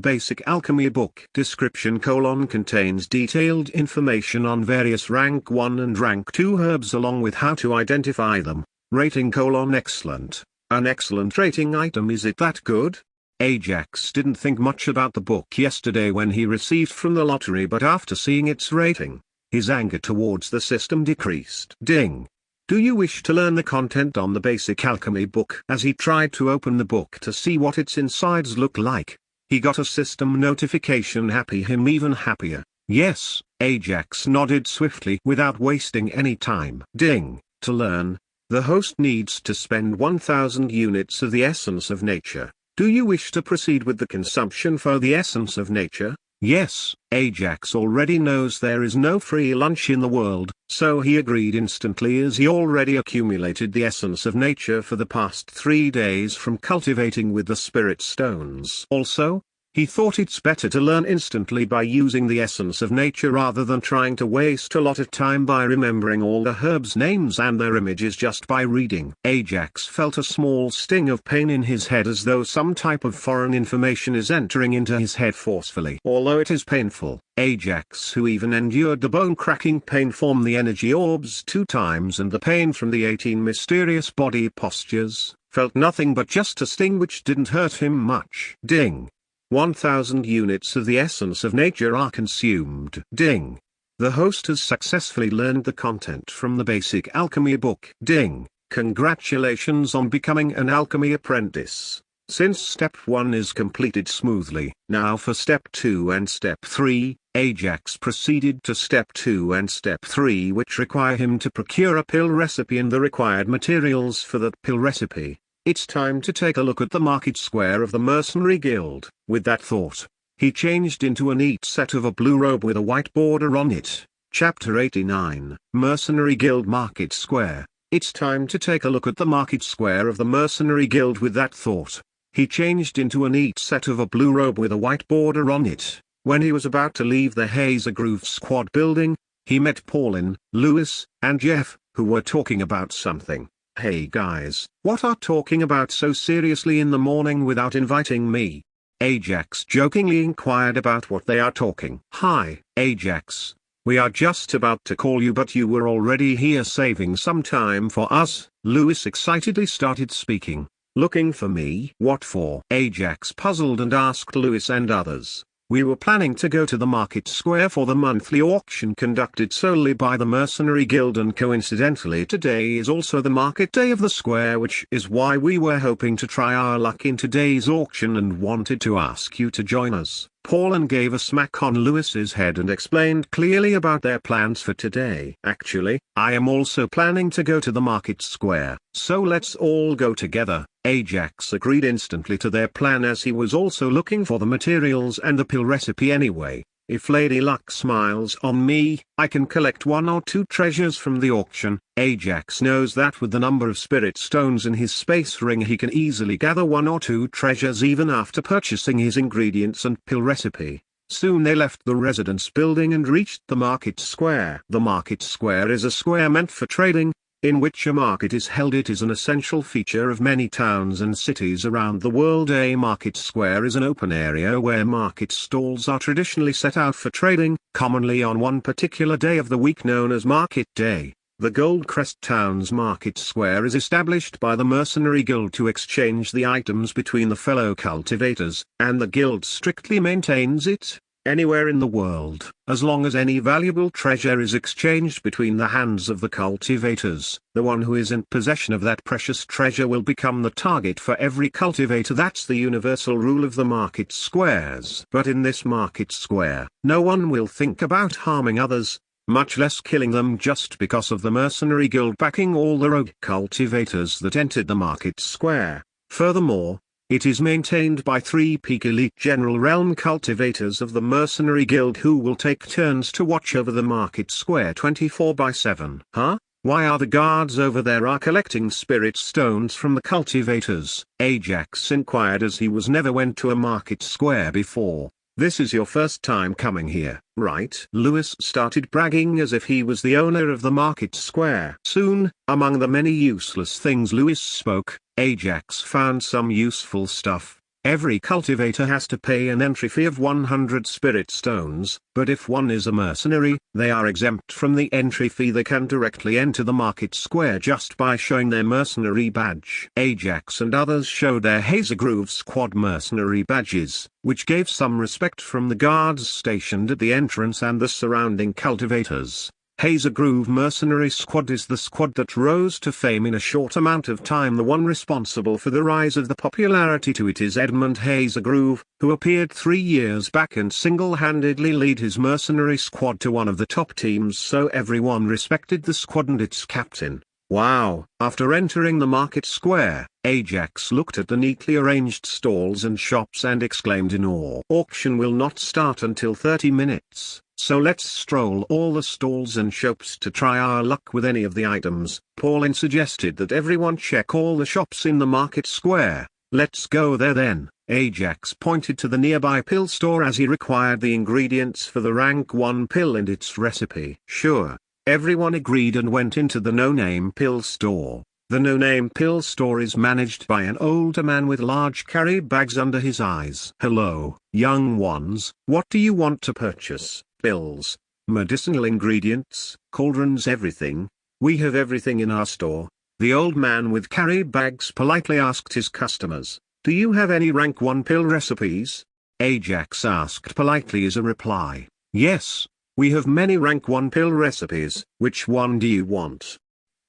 Basic Alchemy Book. Description: contains detailed information on various rank 1 and rank 2 herbs along with how to identify them. Rating: excellent. An excellent rating item. Is it that good? Ajax didn't think much about the book yesterday when he received from the lottery, but after seeing its rating, his anger towards the system decreased. Ding! Do you wish to learn the content on the basic alchemy book? As he tried to open the book to see what its insides look like, he got a system notification. Him even happier. Yes, Ajax nodded swiftly without wasting any time. Ding! To learn, The host needs to spend 1000 units of the essence of nature. Do you wish to proceed with the consumption for the essence of nature? Yes, Ajax already knows there is no free lunch in the world, so he agreed instantly as he already accumulated the essence of nature for the past 3 days from cultivating with the spirit stones. Also, he thought it's better to learn instantly by using the essence of nature rather than trying to waste a lot of time by remembering all the herbs' names and their images just by reading. Ajax felt a small sting of pain in his head as though some type of foreign information is entering into his head forcefully. Although it is painful, Ajax, who even endured the bone-cracking pain from the energy orbs 2 times and the pain from the 18 mysterious body postures, felt nothing but just a sting which didn't hurt him much. Ding. 1000 units of the essence of nature are consumed. Ding. The host has successfully learned the content from the basic alchemy book. Ding. Congratulations on becoming an alchemy apprentice. Since step 1 is completed smoothly, now for step 2 and step 3, Ajax proceeded to step 2 and step 3, which require him to procure a pill recipe and the required materials for that pill recipe. It's time to take a look at the market square of the Mercenary Guild. With that thought, he changed into a neat set of a blue robe with a white border on it. Chapter 89, Mercenary Guild Market Square. It's time to take a look at the market square of the Mercenary Guild. With that thought, he changed into a neat set of a blue robe with a white border on it. When he was about to leave the Hazer Groove squad building, he met Pauline, Lewis, and Jeff, who were talking about something. Hey guys, what are talking about so seriously in the morning without inviting me? Ajax jokingly inquired about what they are talking. Hi, Ajax. We are just about to call you, but you were already here saving some time for us. Lewis excitedly started speaking. Looking for me? What for? Ajax puzzled and asked Lewis and others. We were planning to go to the market square for the monthly auction conducted solely by the Mercenary Guild, and coincidentally today is also the market day of the square, which is why we were hoping to try our luck in today's auction and wanted to ask you to join us. Pauline gave a smack on Lewis's head and explained clearly about their plans for today. Actually, I am also planning to go to the market square, so let's all go together. Ajax agreed instantly to their plan as he was also looking for the materials and the pill recipe anyway. If Lady Luck smiles on me, I can collect 1 or 2 treasures from the auction. Ajax knows that with the number of spirit stones in his space ring he can easily gather 1 or 2 treasures even after purchasing his ingredients and pill recipe. Soon they left the residence building and reached the market square. The market square is a square meant for trading, in which a market is held. It is an essential feature of many towns and cities around the world. A market square is an open area where market stalls are traditionally set out for trading, commonly on one particular day of the week known as Market Day. The Goldcrest Town's market square is established by the Mercenary Guild to exchange the items between the fellow cultivators, and the guild strictly maintains it. Anywhere in the world, as long as any valuable treasure is exchanged between the hands of the cultivators, the one who is in possession of that precious treasure will become the target for every cultivator. That's the universal rule of the market squares. But in this market square, no one will think about harming others, much less killing them, just because of the Mercenary Guild backing all the rogue cultivators that entered the market square. Furthermore, it is maintained by 3 peak elite general realm cultivators of the Mercenary Guild who will take turns to watch over the market square 24/7. Huh? Why are the guards over there are collecting spirit stones from the cultivators? Ajax inquired as he was never went to a market square before. This is your first time coming here, right? Lewis started bragging as if he was the owner of the market square. Soon, among the many useless things Lewis spoke, Ajax found some useful stuff. Every cultivator has to pay an entry fee of 100 spirit stones, but if one is a mercenary, they are exempt from the entry fee. They can directly enter the market square just by showing their mercenary badge. Ajax and others showed their Hazer Groove squad mercenary badges, which gave some respect from the guards stationed at the entrance and the surrounding cultivators. Hazer Groove Mercenary Squad is the squad that rose to fame in a short amount of time. The one responsible for the rise of the popularity to it is Edmund Hazer Groove, who appeared 3 years back and single-handedly led his mercenary squad to one of the top teams, so everyone respected the squad and its captain. Wow! After entering the market square, Ajax looked at the neatly arranged stalls and shops and exclaimed in awe. Auction will not start until 30 minutes, so let's stroll all the stalls and shops to try our luck with any of the items. Pauline suggested that everyone check all the shops in the market square. Let's go there then. Ajax pointed to the nearby pill store as he required the ingredients for the rank 1 pill and its recipe. Sure. Everyone agreed and went into the no-name pill store. The no-name pill store is managed by an older man with large carry bags under his eyes. Hello, young ones, what do you want to purchase? Pills, medicinal ingredients, cauldrons, everything. We have everything in our store. The old man with carry bags politely asked his customers, do you have any rank 1 pill recipes? Ajax asked politely as a reply, yes. We have many rank 1 pill recipes. Which one do you want?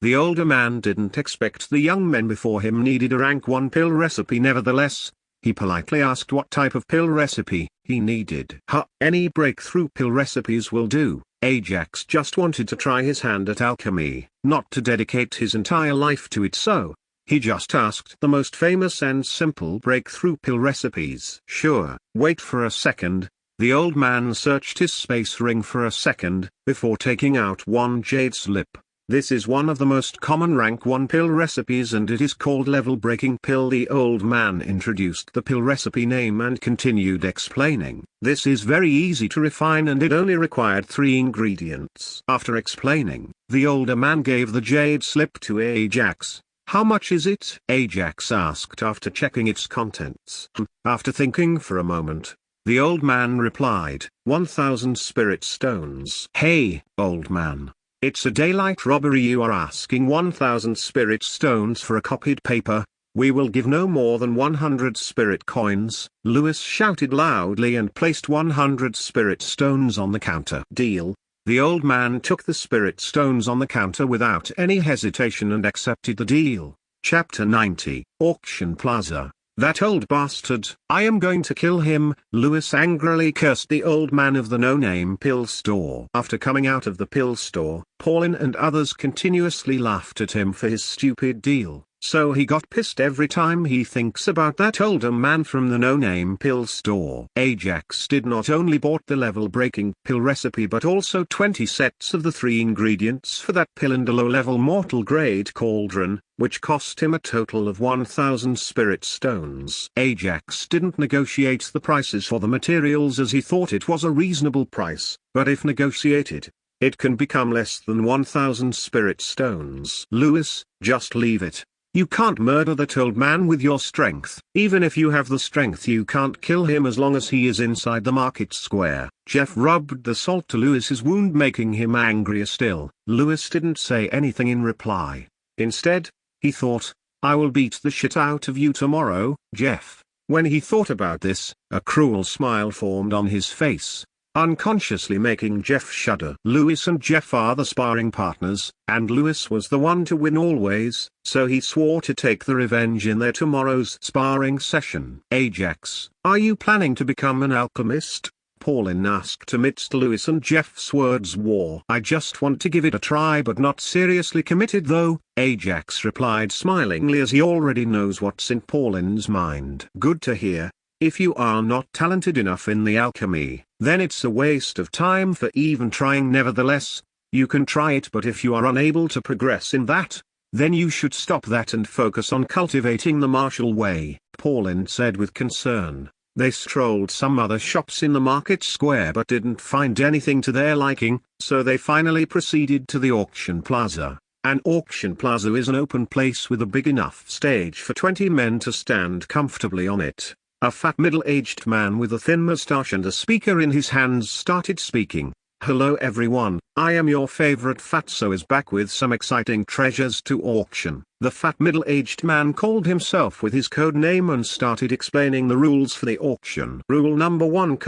The older man didn't expect the young men before him needed a rank 1 pill recipe. Nevertheless, he politely asked what type of pill recipe he needed. Any breakthrough pill recipes will do. Ajax just wanted to try his hand at alchemy, not to dedicate his entire life to it, so he just asked the most famous and simple breakthrough pill recipes. Sure. Wait for a second. The old man searched his space ring for a second, before taking out one jade slip. This is one of the most common rank 1 pill recipes and it is called level breaking pill. The old man introduced the pill recipe name and continued explaining. This is very easy to refine and it only required 3 ingredients. After explaining, the older man gave the jade slip to Ajax. How much is it? Ajax asked after checking its contents. After thinking for a moment, the old man replied, 1,000 spirit stones. Hey, old man. It's a daylight robbery. You are asking 1,000 spirit stones for a copied paper. We will give no more than 100 spirit coins. Lewis shouted loudly and placed 100 spirit stones on the counter. Deal. The old man took the spirit stones on the counter without any hesitation and accepted the deal. Chapter 90, Auction Plaza. That old bastard, I am going to kill him. Lewis angrily cursed the old man of the no-name pill store. After coming out of the pill store, Pauline and others continuously laughed at him for his stupid deal, so he got pissed every time he thinks about that older man from the no-name pill store. Ajax did not only bought the level-breaking pill recipe but also 20 sets of the 3 ingredients for that pill and a low-level mortal-grade cauldron, which cost him a total of 1,000 spirit stones. Ajax didn't negotiate the prices for the materials as he thought it was a reasonable price, but if negotiated, it can become less than 1,000 spirit stones. Lewis, just leave it. You can't murder that old man with your strength. Even if you have the strength, you can't kill him as long as he is inside the market square. Jeff rubbed the salt to Lewis's wound, making him angrier still. Lewis didn't say anything in reply. Instead, he thought, I will beat the shit out of you tomorrow, Jeff. When he thought about this, a cruel smile formed on his face, unconsciously making Jeff shudder. Lewis and Jeff are the sparring partners, and Lewis was the one to win always, so he swore to take the revenge in their tomorrow's sparring session. Ajax, are you planning to become an alchemist? Pauline asked amidst Lewis and Jeff's words war. I just want to give it a try but not seriously committed though, Ajax replied smilingly as he already knows what's in Pauline's mind. Good to hear. If you are not talented enough in the alchemy, then it's a waste of time for even trying. Nevertheless, you can try it, but if you are unable to progress in that, then you should stop that and focus on cultivating the martial way, Pauline said with concern. They strolled some other shops in the market square but didn't find anything to their liking, so they finally proceeded to the auction plaza. An auction plaza is an open place with a big enough stage for 20 men to stand comfortably on it. A fat middle-aged man with a thin mustache and a speaker in his hands started speaking. Hello everyone, I am your favorite fatso is back with some exciting treasures to auction. The fat middle-aged man called himself with his code name and started explaining the rules for the auction. Rule number 1: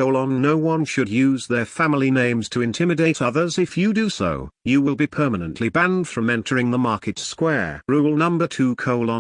no one should use their family names to intimidate others. If you do so, you will be permanently banned from entering the market square. Rule number 2: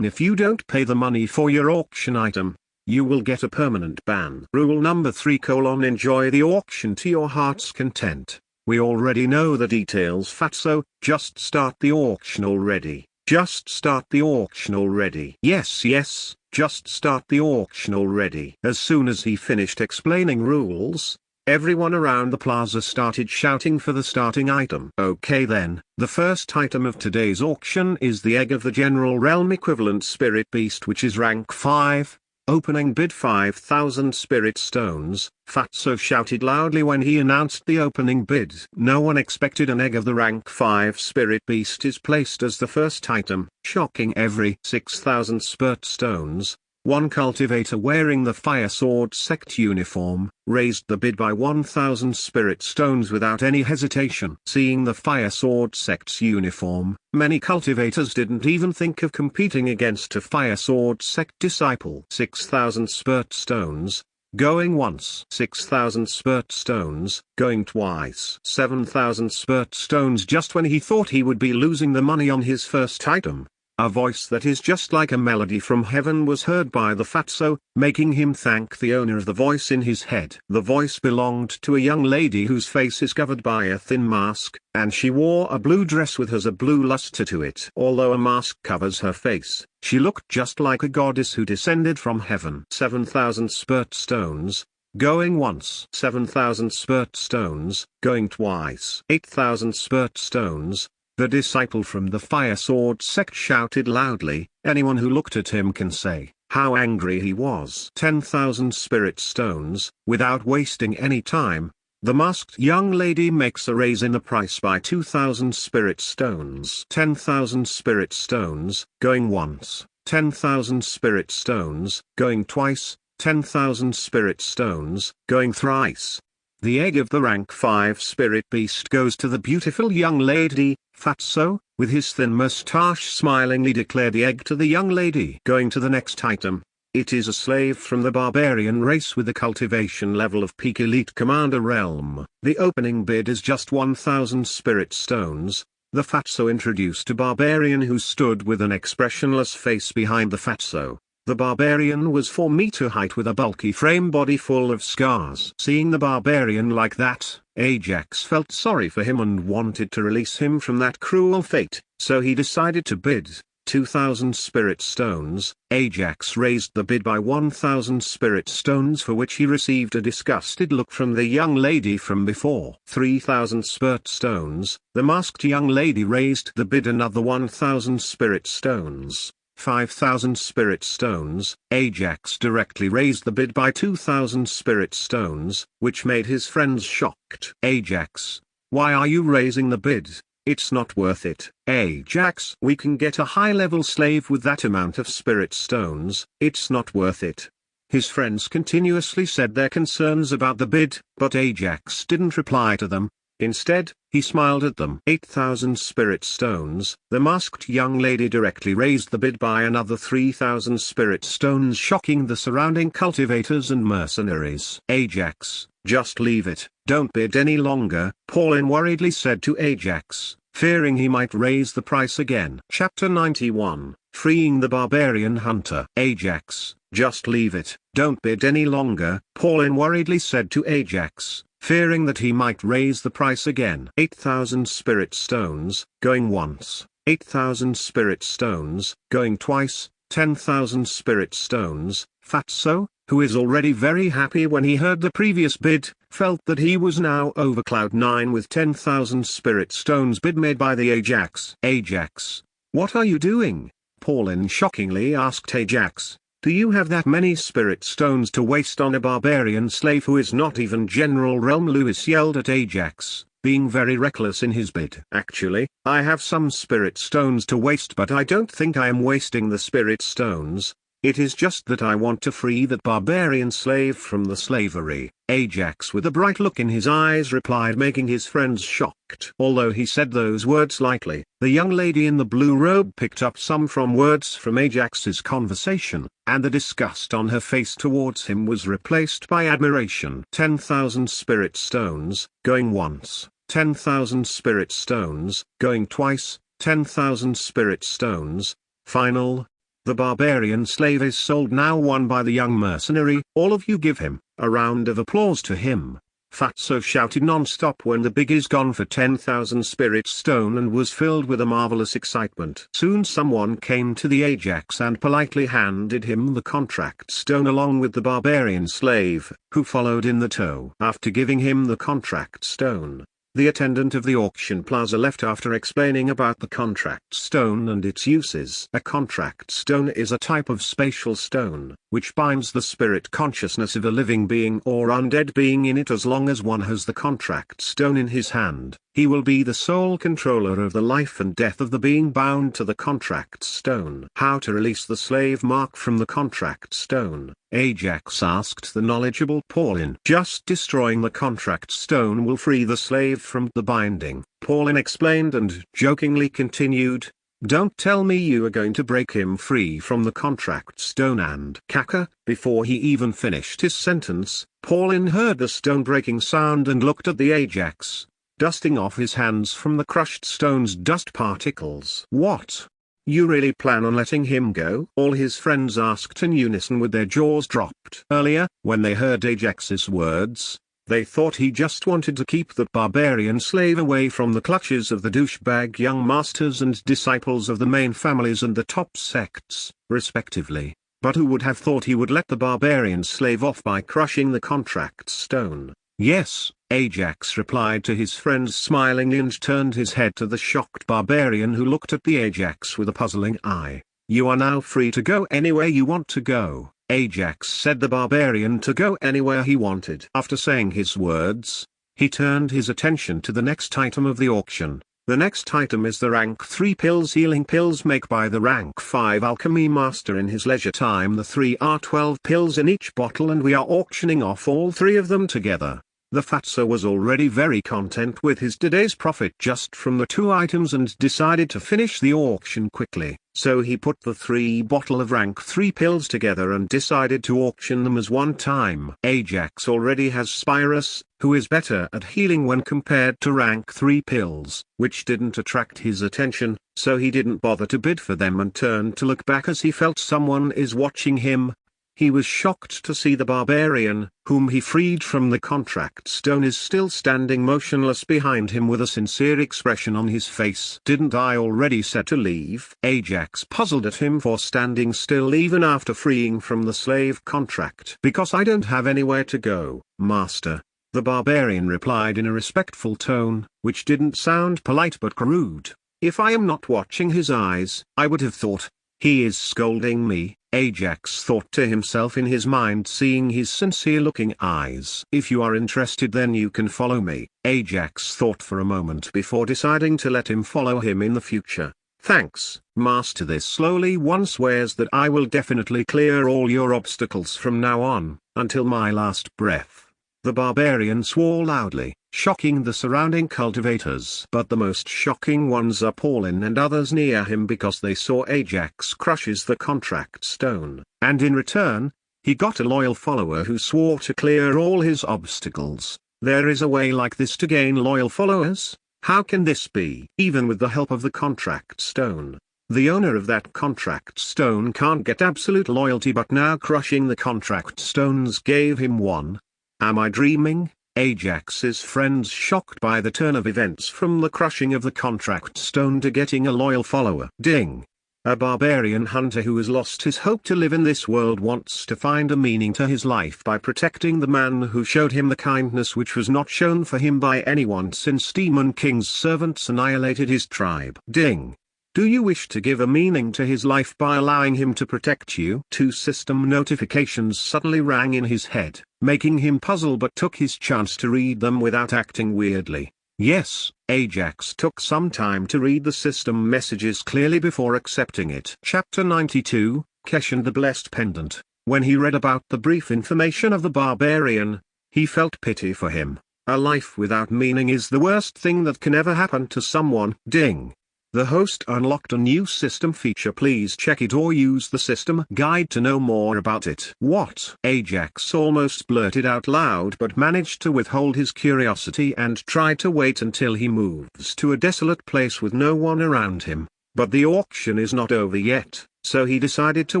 if you don't pay the money for your auction item, you will get a permanent ban. Rule number 3: enjoy the auction to your heart's content. We already know the details fatso, just start the auction already. Just start the auction already. Yes, yes, just start the auction already. As soon as he finished explaining rules, everyone around the plaza started shouting for the starting item. Okay then, the first item of today's auction is the egg of the general realm equivalent spirit beast, which is rank 5. Opening bid 5,000 spirit stones. Fatso shouted loudly when he announced the opening bid. No one expected an egg of the rank 5 spirit beast is placed as the first item. Shocking, every 6,000 spirit stones. One cultivator wearing the Fire Sword sect uniform raised the bid by 1,000 spirit stones without any hesitation. Seeing the Fire Sword sect's uniform, many cultivators didn't even think of competing against a Fire Sword sect disciple. 6,000 spirit stones. Going once. 6,000 spirit stones. Going twice. 7,000 spirit stones. Just when he thought he would be losing the money on his first item, a voice that is just like a melody from heaven was heard by the Fatso, making him thank the owner of the voice in his head. The voice belonged to a young lady whose face is covered by a thin mask, and she wore a blue dress with has a blue luster to it. Although a mask covers her face, she looked just like a goddess who descended from heaven. 7,000 spirit stones. Going once. 7,000 spirit stones. Going twice. 8,000 spirit stones. The disciple from the Fire Sword sect shouted loudly. Anyone who looked at him can say how angry he was. 10,000 spirit stones. Without wasting any time, the masked young lady makes a raise in the price by 2,000 spirit stones. 10,000 spirit stones. Going once. 10,000 spirit stones. Going twice. 10,000 spirit stones. Going thrice. The egg of the rank 5 spirit beast goes to the beautiful young lady. Fatso, with his thin moustache, smilingly declared the egg to the young lady. Going to the next item. It is a slave from the barbarian race with a cultivation level of peak elite commander realm. The opening bid is just 1,000 spirit stones. The Fatso introduced a barbarian who stood with an expressionless face behind the Fatso. The barbarian was 4 meter height with a bulky frame body full of scars. Seeing the barbarian like that, Ajax felt sorry for him and wanted to release him from that cruel fate, so he decided to bid 2,000 spirit stones. Ajax raised the bid by 1,000 spirit stones, for which he received a disgusted look from the young lady from before. 3,000 spirit stones. The masked young lady raised the bid another 1,000 spirit stones. 5,000 spirit stones. Ajax directly raised the bid by 2,000 spirit stones, which made his friends shocked. Ajax, why are you raising the bid? It's not worth it. Ajax, we can get a high-level slave with that amount of spirit stones. It's not worth it. His friends continuously said their concerns about the bid, but Ajax didn't reply to them. Instead, he smiled at them. 8,000 spirit stones. The masked young lady directly raised the bid by another 3,000 spirit stones, shocking the surrounding cultivators and mercenaries. Ajax, just leave it, don't bid any longer, Pauline worriedly said to Ajax, fearing he might raise the price again. Chapter 91, Freeing the Barbarian Hunter. Ajax, just leave it, don't bid any longer, Pauline worriedly said to Ajax, fearing that he might raise the price again. 8,000 spirit stones. Going once. 8,000 spirit stones. Going twice. 10,000 spirit stones. Fatso, who is already very happy when he heard the previous bid, felt that he was now over cloud 9 with 10,000 spirit stones bid made by the Ajax. Ajax, what are you doing? Pauline shockingly asked Ajax. Do you have that many spirit stones to waste on a barbarian slave who is not even General Realm? Lewis yelled at Ajax, being very reckless in his bid. Actually, I have some spirit stones to waste, but I don't think I am wasting the spirit stones. It is just that I want to free that barbarian slave from the slavery. Ajax, with a bright look in his eyes, replied, making his friends shocked. Although he said those words lightly, the young lady in the blue robe picked up some from words from Ajax's conversation, and the disgust on her face towards him was replaced by admiration. 10,000 spirit stones. Going once. 10,000 spirit stones. Going twice. 10,000 spirit stones. Final. The barbarian slave is sold now, won by the young mercenary. All of you give him a round of applause to him. Fatso shouted non-stop when the big is gone for 10,000 spirit stone and was filled with a marvelous excitement. Soon someone came to the Ajax and politely handed him the contract stone along with the barbarian slave, who followed in the tow. After giving him the contract stone, the attendant of the auction plaza left after explaining about the contract stone and its uses. A contract stone is a type of spatial stone, which binds the spirit consciousness of a living being or undead being in it. As long as one has the contract stone in his hand, he will be the sole controller of the life and death of the being bound to the contract stone. How to release the slave mark from the contract stone? Ajax asked the knowledgeable Paulin. Just destroying the contract stone will free the slave from the binding, Paulin explained and jokingly continued. Don't tell me you are going to break him free from the contract stone and Kaka. Before he even finished his sentence, Paulin heard the stone breaking sound and looked at the Ajax, dusting off his hands from the crushed stone's dust particles. What? You really plan on letting him go? All his friends asked in unison with their jaws dropped. Earlier, when they heard Ajax's words, they thought he just wanted to keep the barbarian slave away from the clutches of the douchebag young masters and disciples of the main families and the top sects, respectively. But who would have thought he would let the barbarian slave off by crushing the contract stone? Yes, Ajax replied to his friends smilingly and turned his head to the shocked barbarian who looked at the Ajax with a puzzling eye. You are now free to go anywhere you want to go. Ajax said the barbarian to go anywhere he wanted. After saying his words, he turned his attention to the next item of the auction. The next item is the rank 3 pills healing pills made by the rank 5 alchemy master in his leisure time. The 3 are 12 pills in each bottle and we are auctioning off all 3 of them together. The fatso was already very content with his today's profit just from the 2 items and decided to finish the auction quickly, so he put the 3 bottle of rank 3 pills together and decided to auction them as one time. Ajax already has Spirus, who is better at healing when compared to rank 3 pills, which didn't attract his attention, so he didn't bother to bid for them and turned to look back as he felt someone is watching him. He was shocked to see the barbarian, whom he freed from the contract stone, is still standing motionless behind him with a sincere expression on his face. Didn't I already say to leave? Ajax puzzled at him for standing still even after freeing from the slave contract. Because I don't have anywhere to go, master, the barbarian replied in a respectful tone, which didn't sound polite but rude. If I am not watching his eyes, I would have thought, he is scolding me. Ajax thought to himself in his mind, seeing his sincere-looking eyes. If you are interested, then you can follow me. Ajax thought for a moment before deciding to let him follow him in the future. Thanks, master. This slowly one swears that I will definitely clear all your obstacles from now on, until my last breath. The barbarian swore loudly, shocking the surrounding cultivators. But the most shocking ones are Paulin and others near him, because they saw Ajax crushes the contract stone, and in return, he got a loyal follower who swore to clear all his obstacles. There is a way like this to gain loyal followers? How can this be? Even with the help of the contract stone, the owner of that contract stone can't get absolute loyalty, but now crushing the contract stones gave him one. Am I dreaming? Ajax's friends shocked by the turn of events from the crushing of the contract stone to getting a loyal follower. Ding! A barbarian hunter who has lost his hope to live in this world wants to find a meaning to his life by protecting the man who showed him the kindness which was not shown for him by anyone since Demon King's servants annihilated his tribe. Ding! Do you wish to give a meaning to his life by allowing him to protect you? 2 system notifications suddenly rang in his head, making him puzzle, but took his chance to read them without acting weirdly. Yes, Ajax took some time to read the system messages clearly before accepting it. Chapter 92, Kesh and the Blessed Pendant. When he read about the brief information of the barbarian, he felt pity for him. A life without meaning is the worst thing that can ever happen to someone. Ding! The host unlocked a new system feature. Please check it or use the system guide to know more about it. What? Ajax almost blurted out loud, but managed to withhold his curiosity and try to wait until he moves to a desolate place with no one around him. But the auction is not over yet, so he decided to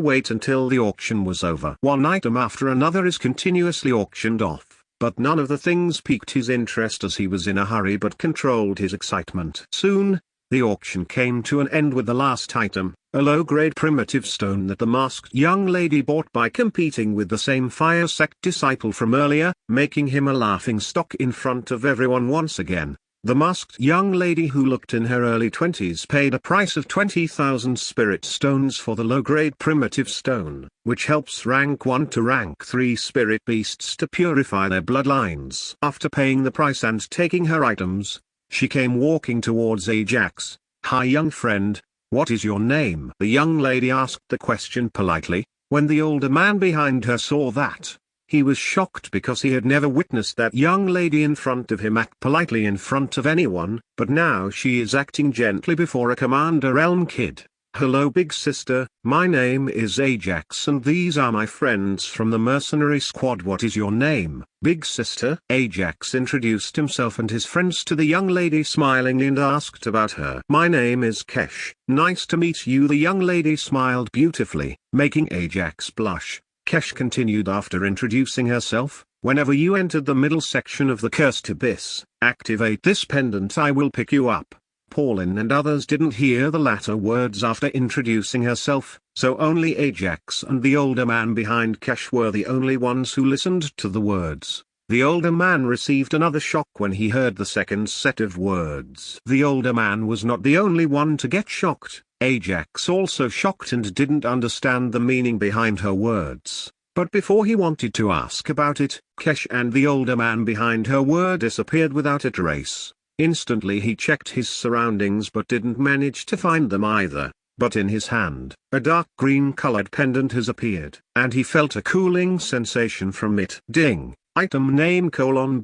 wait until the auction was over. One item after another is continuously auctioned off. but none of the things piqued his interest as he was in a hurry but controlled his excitement. Soon, the auction came to an end with the last item, a low-grade primitive stone that the masked young lady bought by competing with the same fire sect disciple from earlier, making him a laughingstock in front of everyone once again. The masked young lady, who looked in her early 20s, paid a price of 20,000 spirit stones for the low-grade primitive stone, which helps rank 1 to rank 3 spirit beasts to purify their bloodlines. After paying the price and taking her items, she came walking towards Ajax. "Hi young friend, what is your name?" The young lady asked the question politely. When the older man behind her saw that, he was shocked because he had never witnessed that young lady in front of him act politely in front of anyone, but now she is acting gently before a Commander Realm kid. "Hello big sister, my name is Ajax and these are my friends from the mercenary squad. What is your name, big sister?" Ajax introduced himself and his friends to the young lady smilingly and asked about her. "My name is Kesh, nice to meet you." The young lady smiled beautifully, making Ajax blush. Kesh continued after introducing herself, "Whenever you entered the middle section of the Cursed Abyss, activate this pendant. I will pick you up." Pauline and others didn't hear the latter words after introducing herself, so only Ajax and the older man behind Kesh were the only ones who listened to the words. The older man received another shock when he heard the second set of words. The older man was not the only one to get shocked. Ajax also shocked and didn't understand the meaning behind her words. But before he wanted to ask about it, Kesh and the older man behind her were disappeared without a trace. Instantly he checked his surroundings but didn't manage to find them either. But in his hand, a dark green-colored pendant has appeared, and he felt a cooling sensation from it. Ding! Item name: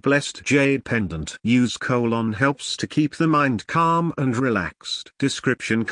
Blessed Jade Pendant. Use: helps to keep the mind calm and relaxed. Description: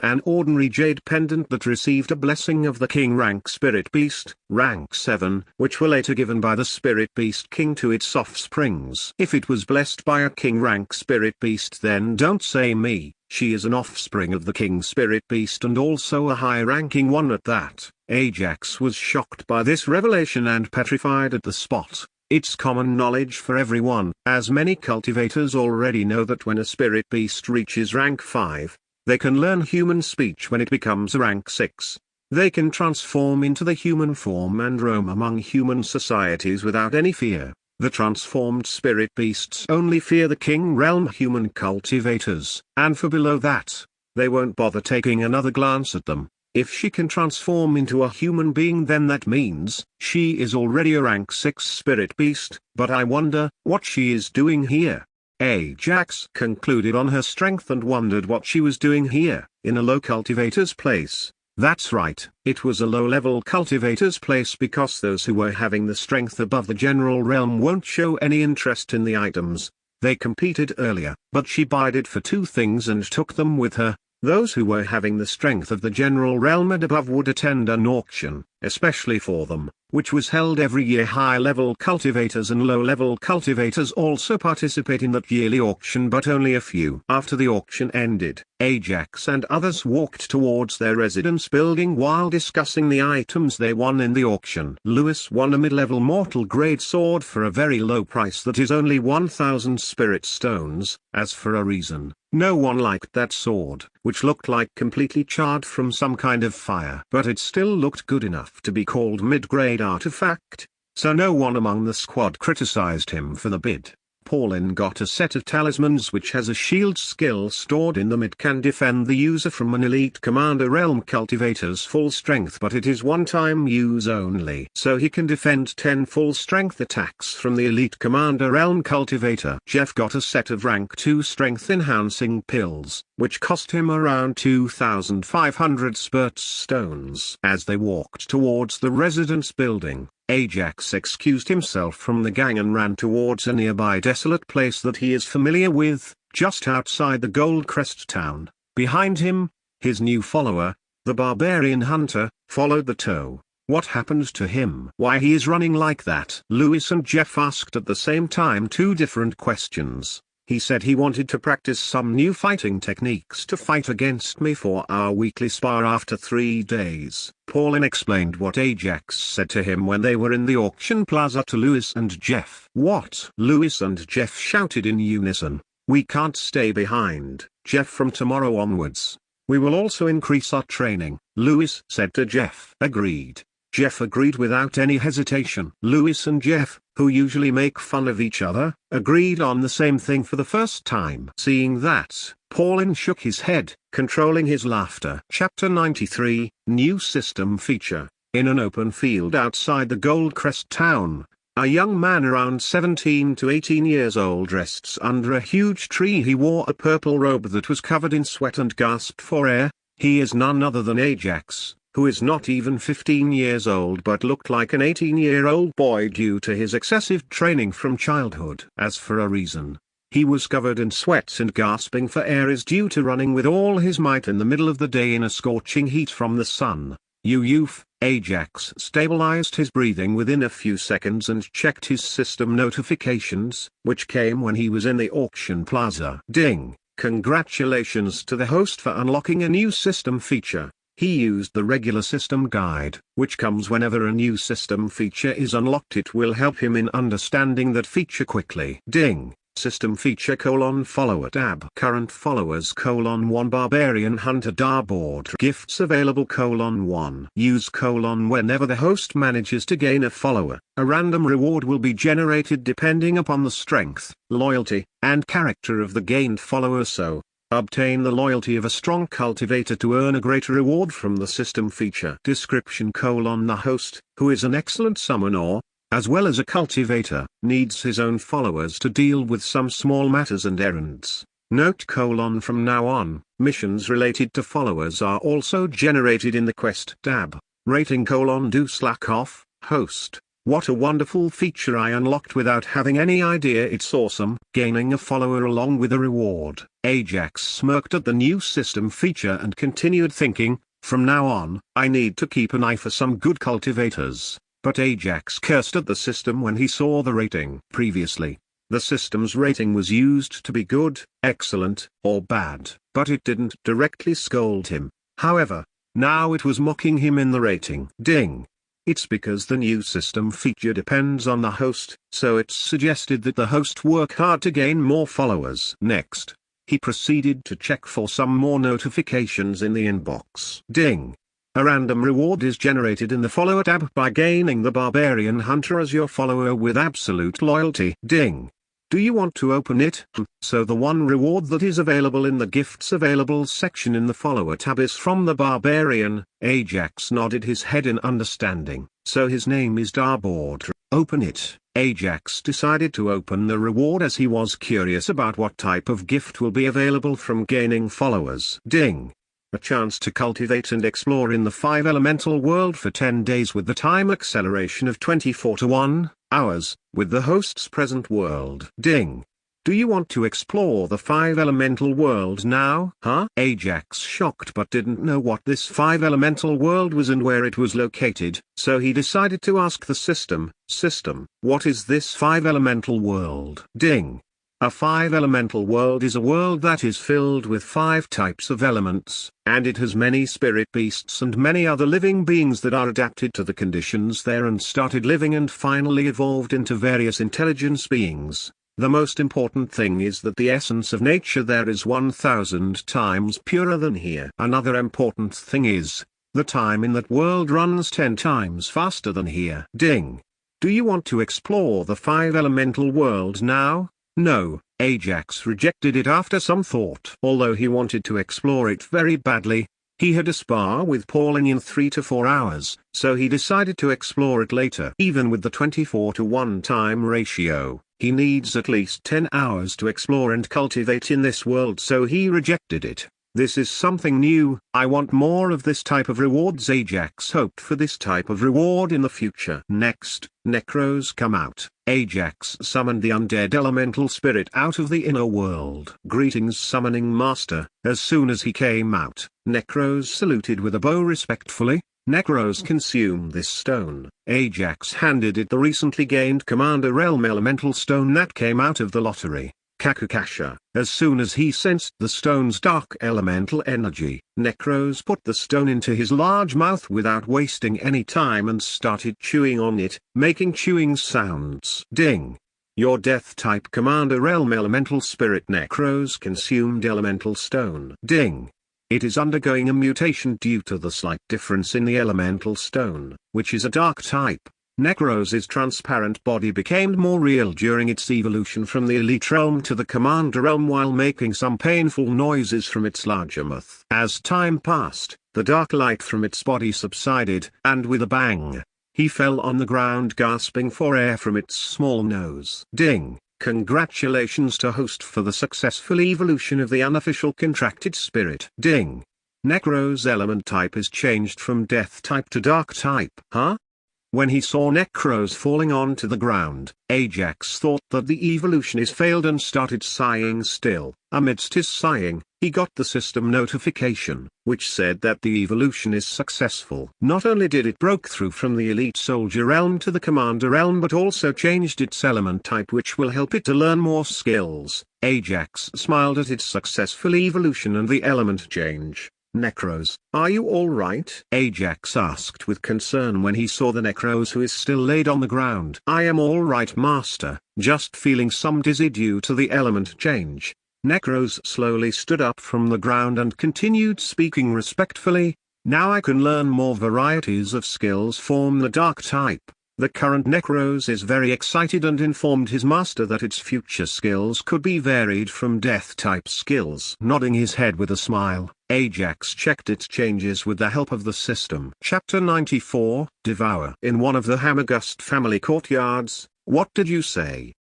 an ordinary jade pendant that received a blessing of the king rank spirit beast, rank 7, which were later given by the spirit beast king to its offsprings. If it was blessed by a king rank spirit beast, then don't say me. She is an offspring of the king spirit beast and also a high-ranking one at that. Ajax was shocked by this revelation and petrified at the spot. It's common knowledge for everyone, as many cultivators already know, that when a spirit beast reaches rank 5, they can learn human speech. When it becomes rank 6, they can transform into the human form and roam among human societies without any fear. The transformed spirit beasts only fear the king realm human cultivators, and for below that, they won't bother taking another glance at them. If she can transform into a human being, then that means she is already a rank 6 spirit beast. But I wonder what she is doing here. Ajax concluded on her strength and wondered what she was doing here, in a low cultivator's place. That's right, it was a low-level cultivator's place, because those who were having the strength above the general realm won't show any interest in the items they competed earlier. But she bided for 2 things and took them with her. Those who were having the strength of the general realm and above would attend an auction, especially for them, which was held every year. High-level cultivators and low-level cultivators also participate in that yearly auction, but only a few. After the auction ended, Ajax and others walked towards their residence building while discussing the items they won in the auction. Lewis won a mid-level mortal grade sword for a very low price that is only 1,000 spirit stones. As for a reason, no one liked that sword, which looked like completely charred from some kind of fire. But it still looked good enough to be called mid-grade artifact, so no one among the squad criticized him for the bid. Pauline got a set of talismans which has a shield skill stored in them. It can defend the user from an elite commander realm cultivator's full strength, but it is one-time use only. So he can defend 10 full strength attacks from the elite commander realm cultivator. Jeff got a set of rank 2 strength enhancing pills, which cost him around 2,500 spirit stones. As they walked towards the residence building, Ajax excused himself from the gang and ran towards a nearby desolate place that he is familiar with, just outside the Gold Crest town. Behind him, his new follower, the barbarian hunter, followed the tow. What happened to him? Why he is running like that? Lewis and Jeff asked at the same time 2 different questions. He said he wanted to practice some new fighting techniques to fight against me for our weekly spar after 3 days. Paulin explained what Ajax said to him when they were in the auction plaza to Lewis and Jeff. What? Lewis and Jeff shouted in unison. We can't stay behind, Jeff, from tomorrow onwards. We will also increase our training, Lewis said to Jeff. Agreed. Jeff agreed without any hesitation. Lewis and Jeff, who usually make fun of each other, agreed on the same thing for the first time. Seeing that, Paulin shook his head, controlling his laughter. Chapter 93, New System Feature. In an open field outside the Goldcrest town, a young man around 17 to 18 years old rests under a huge tree. He wore a purple robe that was covered in sweat and gasped for air. He is none other than Ajax, who is not even 15 years old but looked like an 18-year-old boy due to his excessive training from childhood. As for a reason he was covered in sweat and gasping for air is due to running with all his might in the middle of the day in a scorching heat from the sun. Ajax stabilized his breathing within a few seconds and checked his system notifications, which came when he was in the auction plaza. Ding! Congratulations to the host for unlocking a new system feature. He used the regular system guide, which comes whenever a new system feature is unlocked. It will help him in understanding that feature quickly. Ding! System feature : follower tab. Current followers : 1 Barbarian Hunter Darboard. Gifts available : 1. Use : whenever the host manages to gain a follower, a random reward will be generated depending upon the strength, loyalty, and character of the gained follower. So, obtain the loyalty of a strong cultivator to earn a greater reward from the system feature. Description : the host, who is an excellent summoner, as well as a cultivator, needs his own followers to deal with some small matters and errands. Note: from now on, missions related to followers are also generated in the quest tab. Rating: do slack off, host. What a wonderful feature I unlocked without having any idea it's awesome. Gaining a follower along with a reward. Ajax smirked at the new system feature and continued thinking, from now on, I need to keep an eye for some good cultivators. But Ajax cursed at the system when he saw the rating. Previously, the system's rating was used to be good, excellent, or bad, but it didn't directly scold him. However, now it was mocking him in the rating. Ding! It's because the new system feature depends on the host, so it's suggested that the host work hard to gain more followers. Next, he proceeded to check for some more notifications in the inbox. Ding! A random reward is generated in the follower tab by gaining the Barbarian Hunter as your follower with absolute loyalty. Ding! Do you want to open it? So the one reward that is available in the gifts available section in the follower tab is from the Barbarian. Ajax nodded his head in understanding. So his name is Darboard. Open it. Ajax decided to open the reward as he was curious about what type of gift will be available from gaining followers. Ding! A chance to cultivate and explore in the 5-elemental world for 10 days with the time acceleration of 24 to 1 hours, with the host's present world. Ding! Do you want to explore the 5-elemental world now? Huh? Ajax shocked but didn't know what this 5-elemental world was and where it was located, so he decided to ask the system, what is this 5-elemental world? Ding! A 5-elemental world is a world that is filled with 5 types of elements, and it has many spirit beasts and many other living beings that are adapted to the conditions there and started living and finally evolved into various intelligence beings. The most important thing is that the essence of nature there is 1,000 times purer than here. Another important thing is, the time in that world runs 10 times faster than here. Ding! Do you want to explore the 5-elemental world now? No, Ajax rejected it after some thought. Although he wanted to explore it very badly, he had a spar with Paulin in 3 to 4 hours, so he decided to explore it later. Even with the 24 to 1 time ratio, he needs at least 10 hours to explore and cultivate in this world, so he rejected it. This is something new. I want more of this type of rewards. Ajax hoped for this type of reward in the future. Next, Necros come out. Ajax summoned the undead elemental spirit out of the inner world. Greetings, summoning master. As soon as he came out, Necros saluted with a bow respectfully. Necros consume this stone. Ajax handed it the recently gained Commander Realm elemental stone that came out of the lottery. Kakukasha. As soon as he sensed the stone's dark elemental energy, Necros put the stone into his large mouth without wasting any time and started chewing on it, making chewing sounds. Ding! Your Death-type Commander Realm Elemental Spirit Necros consumed Elemental Stone. Ding! It is undergoing a mutation due to the slight difference in the Elemental Stone, which is a Dark type. Necros' transparent body became more real during its evolution from the Elite Realm to the Commander Realm while making some painful noises from its larger mouth. As time passed, the dark light from its body subsided, and with a bang, he fell on the ground gasping for air from its small nose. Ding! Congratulations to host for the successful evolution of the unofficial contracted spirit. Ding! Necros' element type is changed from Death type to Dark type. Huh? When he saw Necros falling onto the ground, Ajax thought that the evolution is failed and started sighing still. Amidst his sighing, he got the system notification, which said that the evolution is successful. Not only did it broke through from the Elite Soldier realm to the Commander realm but also changed its element type, which will help it to learn more skills. Ajax smiled at its successful evolution and the element change. Necros, are you alright? Ajax asked with concern when he saw the Necros who is still laid on the ground. I am alright, master, just feeling some dizzy due to the element change. Necros slowly stood up from the ground and continued speaking respectfully. Now I can learn more varieties of skills from the Dark type. The current Necros is very excited and informed his master that its future skills could be varied from Death-type skills. Nodding his head with a smile, Ajax checked its changes with the help of the system. Chapter 94, Devour. In one of the Hammergust family courtyards, what did you say?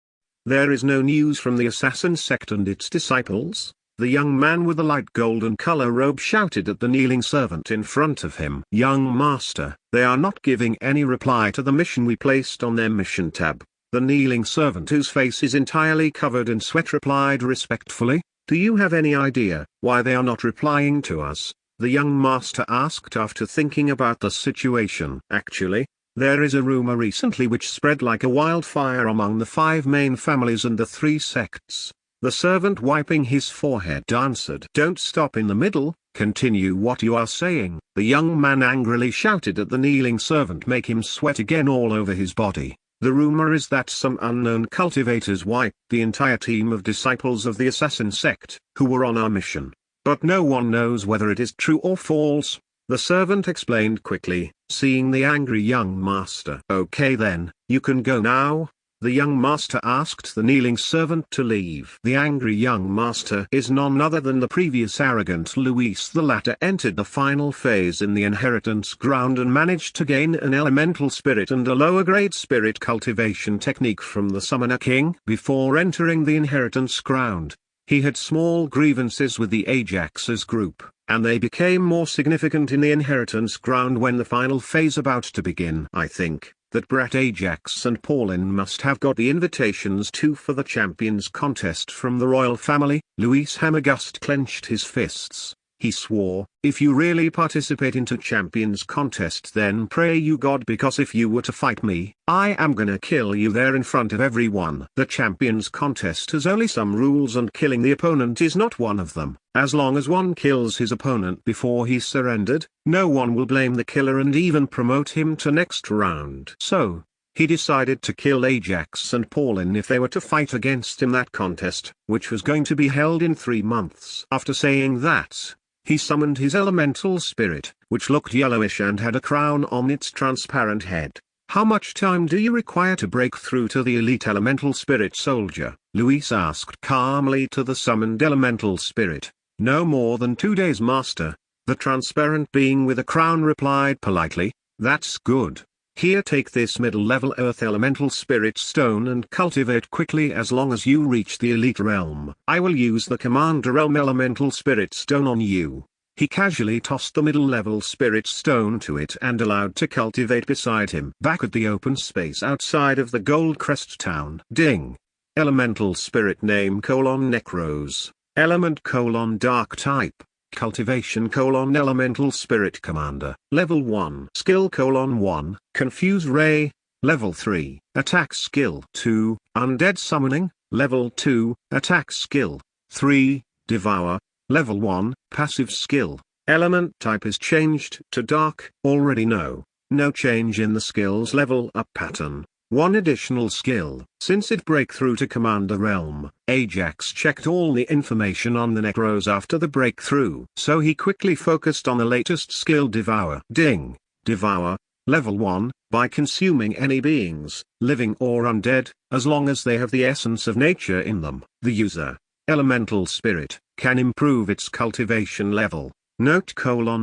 There is no news from the assassin sect and its disciples? The young man with the light golden color robe shouted at the kneeling servant in front of him. Young master, they are not giving any reply to the mission we placed on their mission tab. The kneeling servant, whose face is entirely covered in sweat, replied respectfully. Do you have any idea why they are not replying to us? The young master asked after thinking about the situation. Actually, there is a rumor recently which spread like a wildfire among the 5 main families and the 3 sects. The servant, wiping his forehead, answered. Don't stop in the middle, continue what you are saying. The young man angrily shouted at the kneeling servant, make him sweat again all over his body. The rumor is that some unknown cultivators wiped the entire team of disciples of the assassin sect, who were on our mission. But no one knows whether it is true or false. The servant explained quickly, seeing the angry young master. Okay then, you can go now. The young master asked the kneeling servant to leave. The angry young master is none other than the previous arrogant Luis. The latter entered the final phase in the inheritance ground and managed to gain an elemental spirit and a lower grade spirit cultivation technique from the Summoner King. Before entering the inheritance ground, he had small grievances with the Ajax's group, and they became more significant in the inheritance ground when the final phase about to begin. I think that Brat Ajax and Pauline must have got the invitations too for the champions contest from the royal family. Luis Hammergust clenched his fists. He swore, if you really participate into champions contest, then pray you God, because if you were to fight me, I am gonna kill you there in front of everyone. The champions contest has only some rules and killing the opponent is not one of them. As long as one kills his opponent before he surrendered, no one will blame the killer and even promote him to next round. So, he decided to kill Ajax and Pauline if they were to fight against him that contest, which was going to be held in 3 months. After saying that, he summoned his elemental spirit, which looked yellowish and had a crown on its transparent head. How much time do you require to break through to the elite elemental spirit soldier? Luis asked calmly to the summoned elemental spirit. No more than 2 days, master. The transparent being with a crown replied politely. That's good. Here, take this middle-level earth elemental spirit stone and cultivate quickly as long as you reach the elite realm. I will use the commander realm elemental spirit stone on you. He casually tossed the middle-level spirit stone to it and allowed to cultivate beside him. Back at the open space outside of the Gold Crest town. Ding! Elemental spirit name: Necros. Element: Dark type. Cultivation: Elemental Spirit Commander. Level 1. Skill: 1. Confuse Ray. Level 3. Attack Skill: 2. Undead Summoning. Level 2, Attack Skill. 3, Devour. Level 1, Passive Skill. Element type is changed to Dark. Already know. No change in the skill's level up pattern. One additional skill. Since it breakthrough to Commander Realm, Ajax checked all the information on the Necros after the breakthrough. So he quickly focused on the latest skill Devour. Ding. Devour. Level 1, by consuming any beings, living or undead, as long as they have the essence of nature in them. The user, elemental spirit, can improve its cultivation level. Note: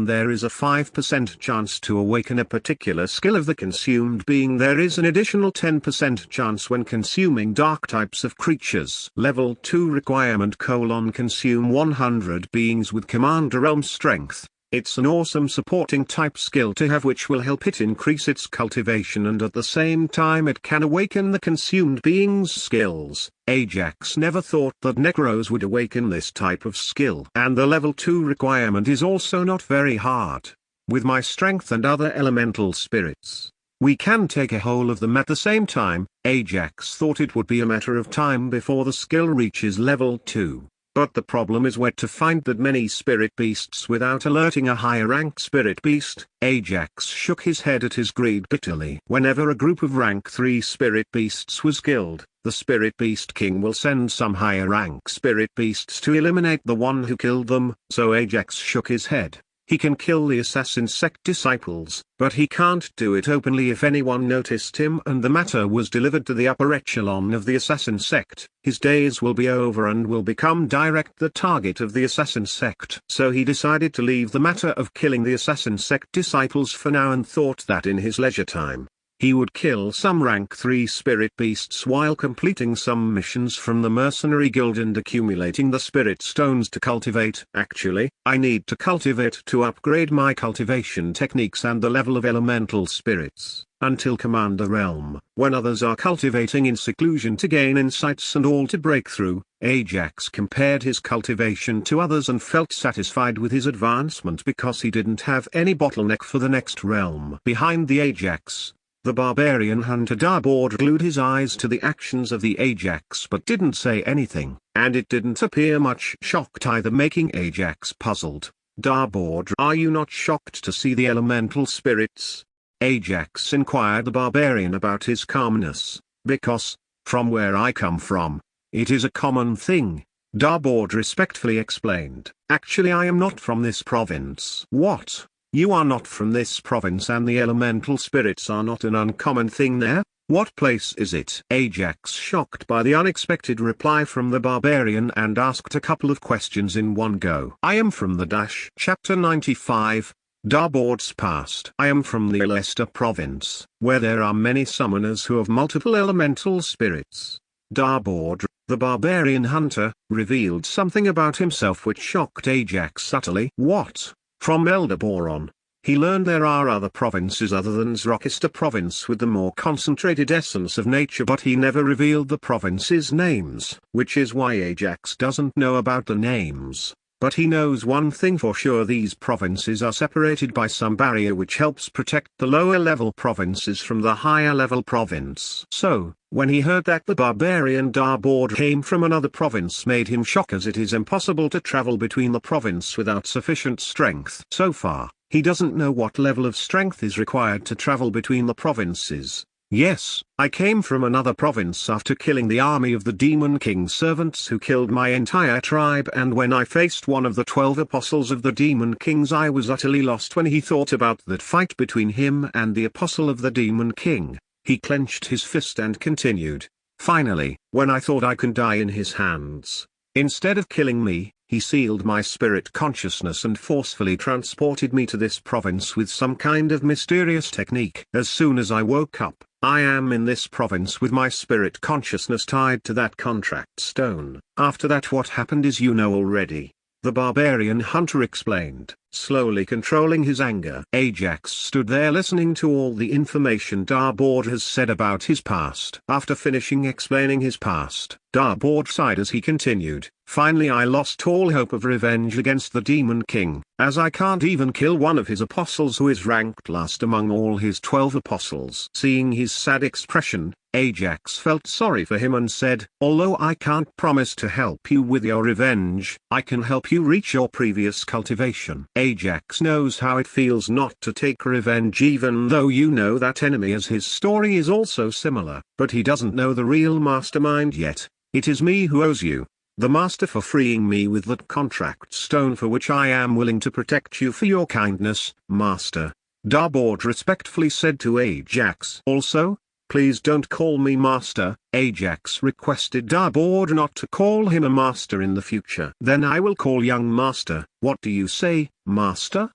there is a 5% chance to awaken a particular skill of the consumed being. There is an additional 10% chance when consuming dark types of creatures. Level 2 requirement: consume 100 beings with Commander Realm strength. It's an awesome supporting type skill to have, which will help it increase its cultivation, and at the same time it can awaken the consumed being's skills. Ajax never thought that Necros would awaken this type of skill. And the level 2 requirement is also not very hard. With my strength and other elemental spirits, we can take a whole of them at the same time. Ajax thought it would be a matter of time before the skill reaches level 2. But the problem is where to find that many spirit beasts without alerting a higher rank spirit beast. Ajax shook his head at his greed bitterly. Whenever a group of rank 3 spirit beasts was killed, the spirit beast king will send some higher rank spirit beasts to eliminate the one who killed them. So Ajax shook his head. He can kill the assassin sect disciples, but he can't do it openly if anyone noticed him and the matter was delivered to the upper echelon of the assassin sect. His days will be over and will become direct the target of the assassin sect. So he decided to leave the matter of killing the assassin sect disciples for now, and thought that in his leisure time, he would kill some rank 3 spirit beasts while completing some missions from the mercenary guild and accumulating the spirit stones to cultivate. Actually, I need to cultivate to upgrade my cultivation techniques and the level of elemental spirits, until Commander Realm, when others are cultivating in seclusion to gain insights and all to breakthrough. Ajax compared his cultivation to others and felt satisfied with his advancement because he didn't have any bottleneck for the next realm. Behind the Ajax, the barbarian hunter Darbord glued his eyes to the actions of the Ajax but didn't say anything, and it didn't appear much shocked either, making Ajax puzzled. Darbord, are you not shocked to see the elemental spirits? Ajax inquired the barbarian about his calmness. Because, from where I come from, it is a common thing, Darbord respectfully explained. Actually, I am not from this province. What? You are not from this province and the elemental spirits are not an uncommon thing there? What place is it? Ajax, shocked by the unexpected reply from the barbarian, and asked a couple of questions in one go. I am from the dash. Chapter 95, Darbord's Past. I am from the Alesta province, where there are many summoners who have multiple elemental spirits. Darbord, the barbarian hunter, revealed something about himself which shocked Ajax subtly. What? From Elder Boron, he learned there are other provinces other than Zrokista province with the more concentrated essence of nature, but he never revealed the provinces' names, which is why Ajax doesn't know about the names. But he knows one thing for sure: these provinces are separated by some barrier which helps protect the lower level provinces from the higher level province. So, when he heard that the barbarian Darbord came from another province, made him shock, as it is impossible to travel between the province without sufficient strength. So far, he doesn't know what level of strength is required to travel between the provinces. Yes, I came from another province after killing the army of the Demon King's servants who killed my entire tribe, and when I faced one of the 12 apostles of the Demon Kings, I was utterly lost. When he thought about that fight between him and the apostle of the Demon King, he clenched his fist and continued. Finally, when I thought I could die in his hands, instead of killing me, he sealed my spirit consciousness and forcefully transported me to this province with some kind of mysterious technique. As soon as I woke up, I am in this province with my spirit consciousness tied to that contract stone. After that, what happened is you know already, the barbarian hunter explained, slowly controlling his anger. Ajax stood there listening to all the information Darbord has said about his past. After finishing explaining his past, Darbord sighed as he continued, finally I lost all hope of revenge against the Demon King, as I can't even kill one of his apostles who is ranked last among all his 12 apostles. Seeing his sad expression, Ajax felt sorry for him and said, "Although I can't promise to help you with your revenge, I can help you reach your previous cultivation." Ajax knows how it feels not to take revenge even though you know that enemy, as his story is also similar, but he doesn't know the real mastermind yet. "It is me who owes you, the master, for freeing me with that contract stone, for which I am willing to protect you for your kindness, master," Darbord respectfully said to Ajax. "Also, please don't call me master." Ajax requested Darbord not to call him a master in the future. "Then I will call young master. What do you say, master?"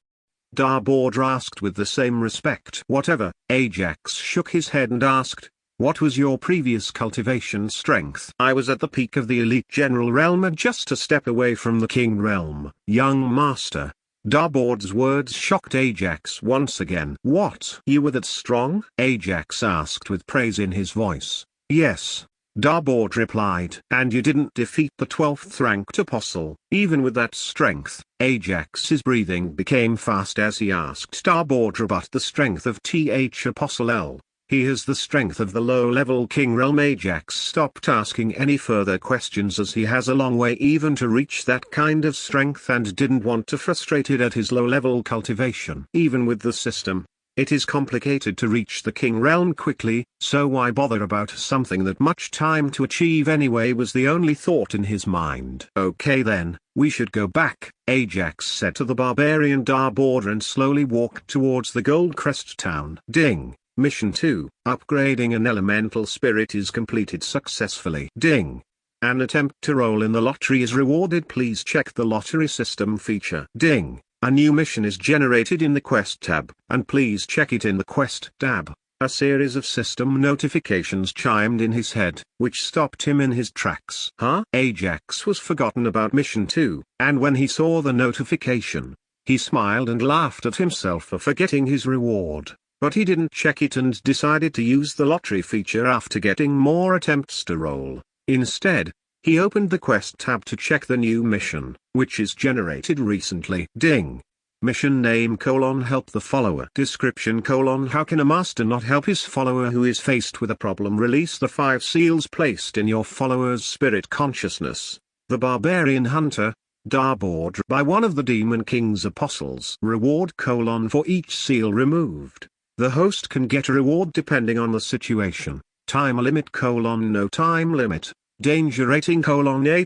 Darbord asked with the same respect. "Whatever." Ajax shook his head and asked, "What was your previous cultivation strength?" "I was at the peak of the elite general realm and just a step away from the king realm." "Young master." Darbord's words shocked Ajax once again. "What? You were that strong?" Ajax asked with praise in his voice. "Yes," Darbord replied. "And you didn't defeat the 12th ranked apostle, even with that strength?" Ajax's breathing became fast as he asked Darbord about the strength of th Apostle L. "He has the strength of the low-level king realm." Ajax stopped asking any further questions, as he has a long way even to reach that kind of strength and didn't want to frustrate it at his low-level cultivation. Even with the system, it is complicated to reach the king realm quickly, so why bother about something that much time to achieve anyway, was the only thought in his mind. "Okay then, we should go back," Ajax said to the barbarian Darbord, and slowly walked towards the Gold Crest town. Ding! Mission 2, upgrading an elemental spirit is completed successfully. Ding! An attempt to roll in the lottery is rewarded. Please check the lottery system feature. Ding! A new mission is generated in the Quest tab, and please check it in the Quest tab. A series of system notifications chimed in his head, which stopped him in his tracks. Huh? Ajax was forgotten about Mission 2, and when he saw the notification, he smiled and laughed at himself for forgetting his reward. But he didn't check it and decided to use the lottery feature after getting more attempts to roll. Instead, he opened the Quest tab to check the new mission, which is generated recently. Ding! Mission name: help the follower. Description: how can a master not help his follower who is faced with a problem? Release the 5 seals placed in your follower's spirit consciousness. The barbarian hunter, Darbord, by one of the Demon King's apostles. Reward: for each seal removed, the host can get a reward depending on the situation. Time limit: no time limit. Danger rating: A+.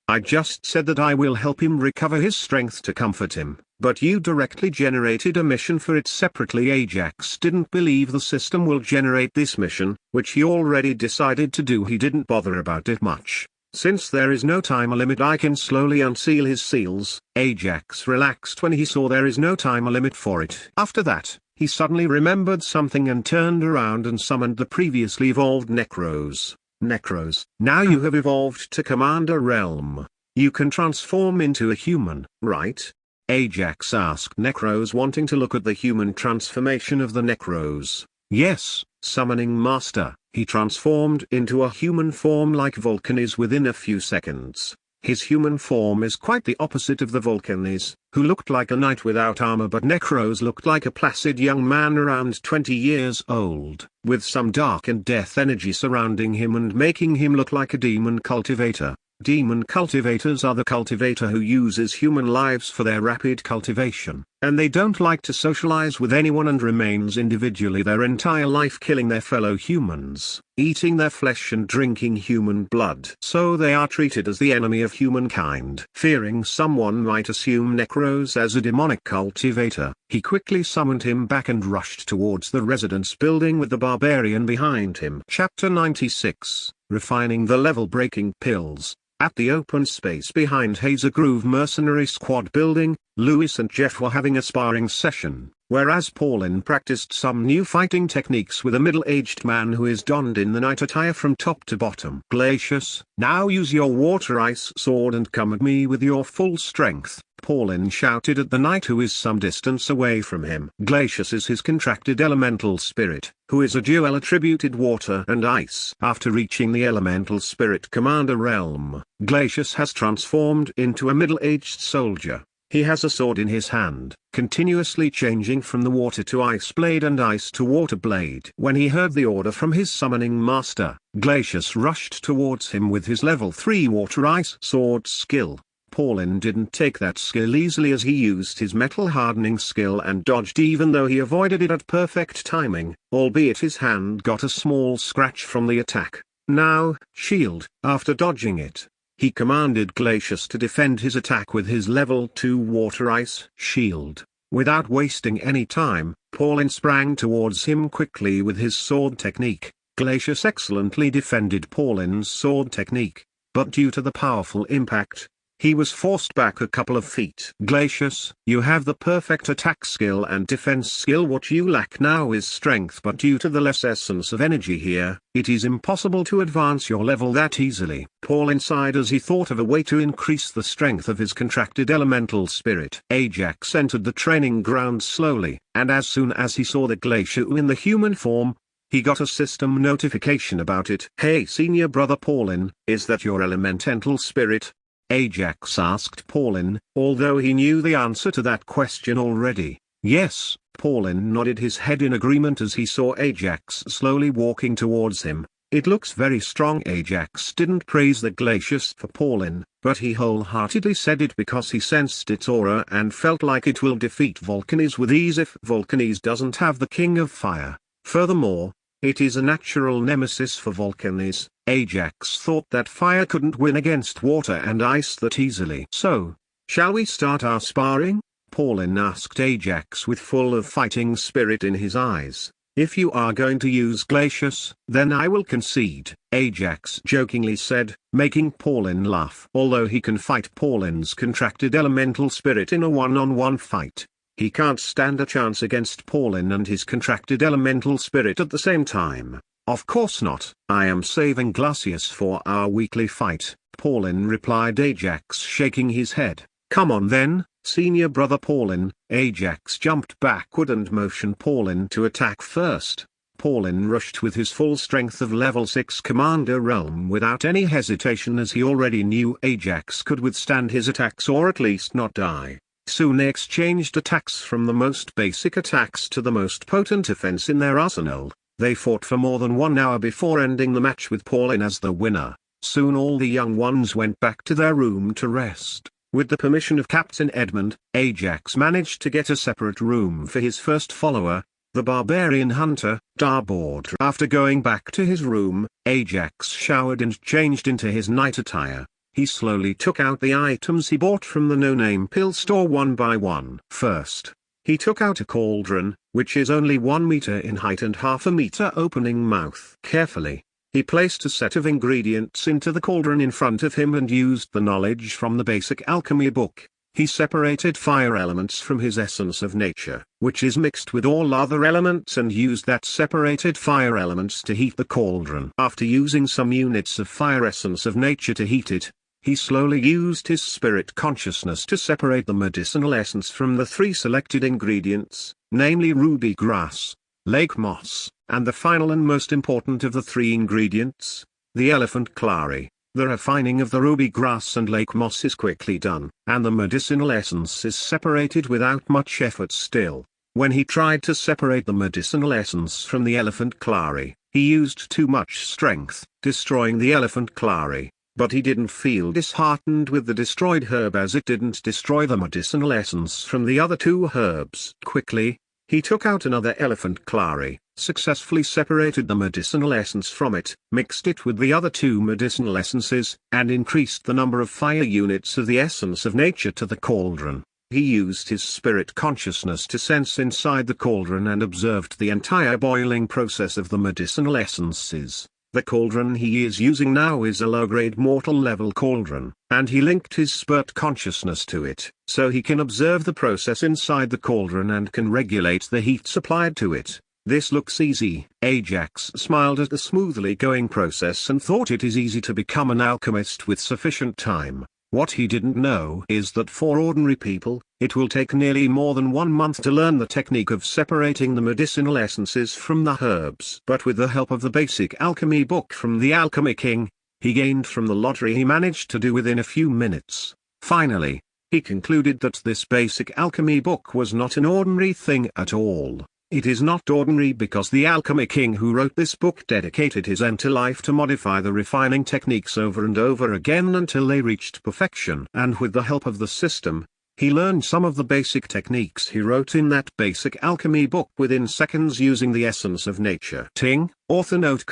I just said that I will help him recover his strength to comfort him, but you directly generated a mission for it separately. Ajax didn't believe the system will generate this mission, which he already decided to do. He didn't bother about it much. Since there is no time limit, I can slowly unseal his seals. Ajax relaxed when he saw there is no time limit for it. After that, he suddenly remembered something and turned around and summoned the previously evolved Necros. Necros, now you have evolved to Commander Realm. You can transform into a human, right? Ajax asked Necros, wanting to look at the human transformation of the Necros. Yes, summoning master. He transformed into a human form like Vulcanes within a few seconds. His human form is quite the opposite of the Vulcanes, who looked like a knight without armor, but Necros looked like a placid young man around 20 years old, with some dark and death energy surrounding him and making him look like a demon cultivator. Demon cultivators are the cultivator who uses human lives for their rapid cultivation, and they don't like to socialize with anyone and remains individually their entire life, killing their fellow humans, eating their flesh and drinking human blood. So they are treated as the enemy of humankind. Fearing someone might assume Necros as a demonic cultivator, he quickly summoned him back and rushed towards the residence building with the barbarian behind him. Chapter 96, Refining the Level-Breaking Pills. At the open space behind Hazer Groove Mercenary Squad building, Lewis and Jeff were having a sparring session, whereas Paulin practiced some new fighting techniques with a middle-aged man who is donned in the knight attire from top to bottom. Glacius, now use your water-ice sword and come at me with your full strength, Paulin shouted at the knight who is some distance away from him. Glacius is his contracted elemental spirit, who is a dual attributed water and ice. After reaching the elemental spirit commander realm, Glacius has transformed into a middle-aged soldier. He has a sword in his hand, continuously changing from the water to ice blade and ice to water blade. When he heard the order from his summoning master, Glacius rushed towards him with his level 3 water ice sword skill. Paulin didn't take that skill easily as he used his metal hardening skill and dodged even though he avoided it at perfect timing, albeit his hand got a small scratch from the attack. Now, shield. After dodging it, he commanded Glacius to defend his attack with his level 2 water ice shield. Without wasting any time, Paulin sprang towards him quickly with his sword technique. Glacius excellently defended Paulin's sword technique, but due to the powerful impact, he was forced back a couple of feet. Glacius, you have the perfect attack skill and defense skill. What you lack now is strength, but due to the less essence of energy here, it is impossible to advance your level that easily. Paulin sighed as he thought of a way to increase the strength of his contracted elemental spirit. Ajax entered the training ground slowly, and as soon as he saw the Glacier in the human form, he got a system notification about it. Hey senior brother Paulin, is that your elemental spirit? Ajax asked Paulin, although he knew the answer to that question already. Yes, Paulin nodded his head in agreement as he saw Ajax slowly walking towards him. It looks very strong. Ajax didn't praise the Glacius for Paulin, but he wholeheartedly said it because he sensed its aura and felt like it will defeat Vulcanes with ease if Vulcanes doesn't have the King of Fire. Furthermore, it is a natural nemesis for Vulcanes. Ajax thought that fire couldn't win against water and ice that easily. So, shall we start our sparring? Paulin asked Ajax with full of fighting spirit in his eyes. If you are going to use Glacius, then I will concede, Ajax jokingly said, making Paulin laugh. Although he can fight Paulin's contracted elemental spirit in a one-on-one fight, he can't stand a chance against Paulin and his contracted elemental spirit at the same time. Of course not. I am saving Glacius for our weekly fight, Paulin replied. Ajax shaking his head. Come on then, senior brother Paulin. Ajax jumped backward and motioned Paulin to attack first. Paulin rushed with his full strength of level 6 Commander Realm without any hesitation as he already knew Ajax could withstand his attacks or at least not die. Soon they exchanged attacks from the most basic attacks to the most potent offense in their arsenal. They fought for more than 1 hour before ending the match with Paulin as the winner. Soon all the young ones went back to their room to rest. With the permission of Captain Edmund, Ajax managed to get a separate room for his first follower, the barbarian hunter, Darbord. After going back to his room, Ajax showered and changed into his night attire. He slowly took out the items he bought from the no-name pill store one by one. First, he took out a cauldron, which is only 1 meter in height and half a meter opening mouth. Carefully, he placed a set of ingredients into the cauldron in front of him and used the knowledge from the basic alchemy book. He separated fire elements from his essence of nature, which is mixed with all other elements, and used that separated fire elements to heat the cauldron. After using some units of fire essence of nature to heat it, he slowly used his spirit consciousness to separate the medicinal essence from the 3 selected ingredients, namely ruby grass, lake moss, and the final and most important of the 3 ingredients, the elephant clary. The refining of the ruby grass and lake moss is quickly done, and the medicinal essence is separated without much effort. Still, when he tried to separate the medicinal essence from the elephant clary, he used too much strength, destroying the elephant clary. But he didn't feel disheartened with the destroyed herb as it didn't destroy the medicinal essence from the other 2 herbs. Quickly, he took out another elephant clary, successfully separated the medicinal essence from it, mixed it with the other 2 medicinal essences, and increased the number of fire units of the essence of nature to the cauldron. He used his spirit consciousness to sense inside the cauldron and observed the entire boiling process of the medicinal essences. The cauldron he is using now is a low-grade mortal level cauldron, and he linked his spirit consciousness to it, so he can observe the process inside the cauldron and can regulate the heat supplied to it. This looks easy. Ajax smiled at the smoothly going process and thought it is easy to become an alchemist with sufficient time. What he didn't know is that for ordinary people, it will take nearly more than 1 month to learn the technique of separating the medicinal essences from the herbs. But with the help of the basic alchemy book from the Alchemy King, he gained from the lottery he managed to do within a few minutes. Finally, he concluded that this basic alchemy book was not an ordinary thing at all. It is not ordinary because the alchemy king who wrote this book dedicated his entire life to modify the refining techniques over and over again until they reached perfection. And with the help of the system, he learned some of the basic techniques he wrote in that basic alchemy book within seconds using the essence of nature. Ting, author note: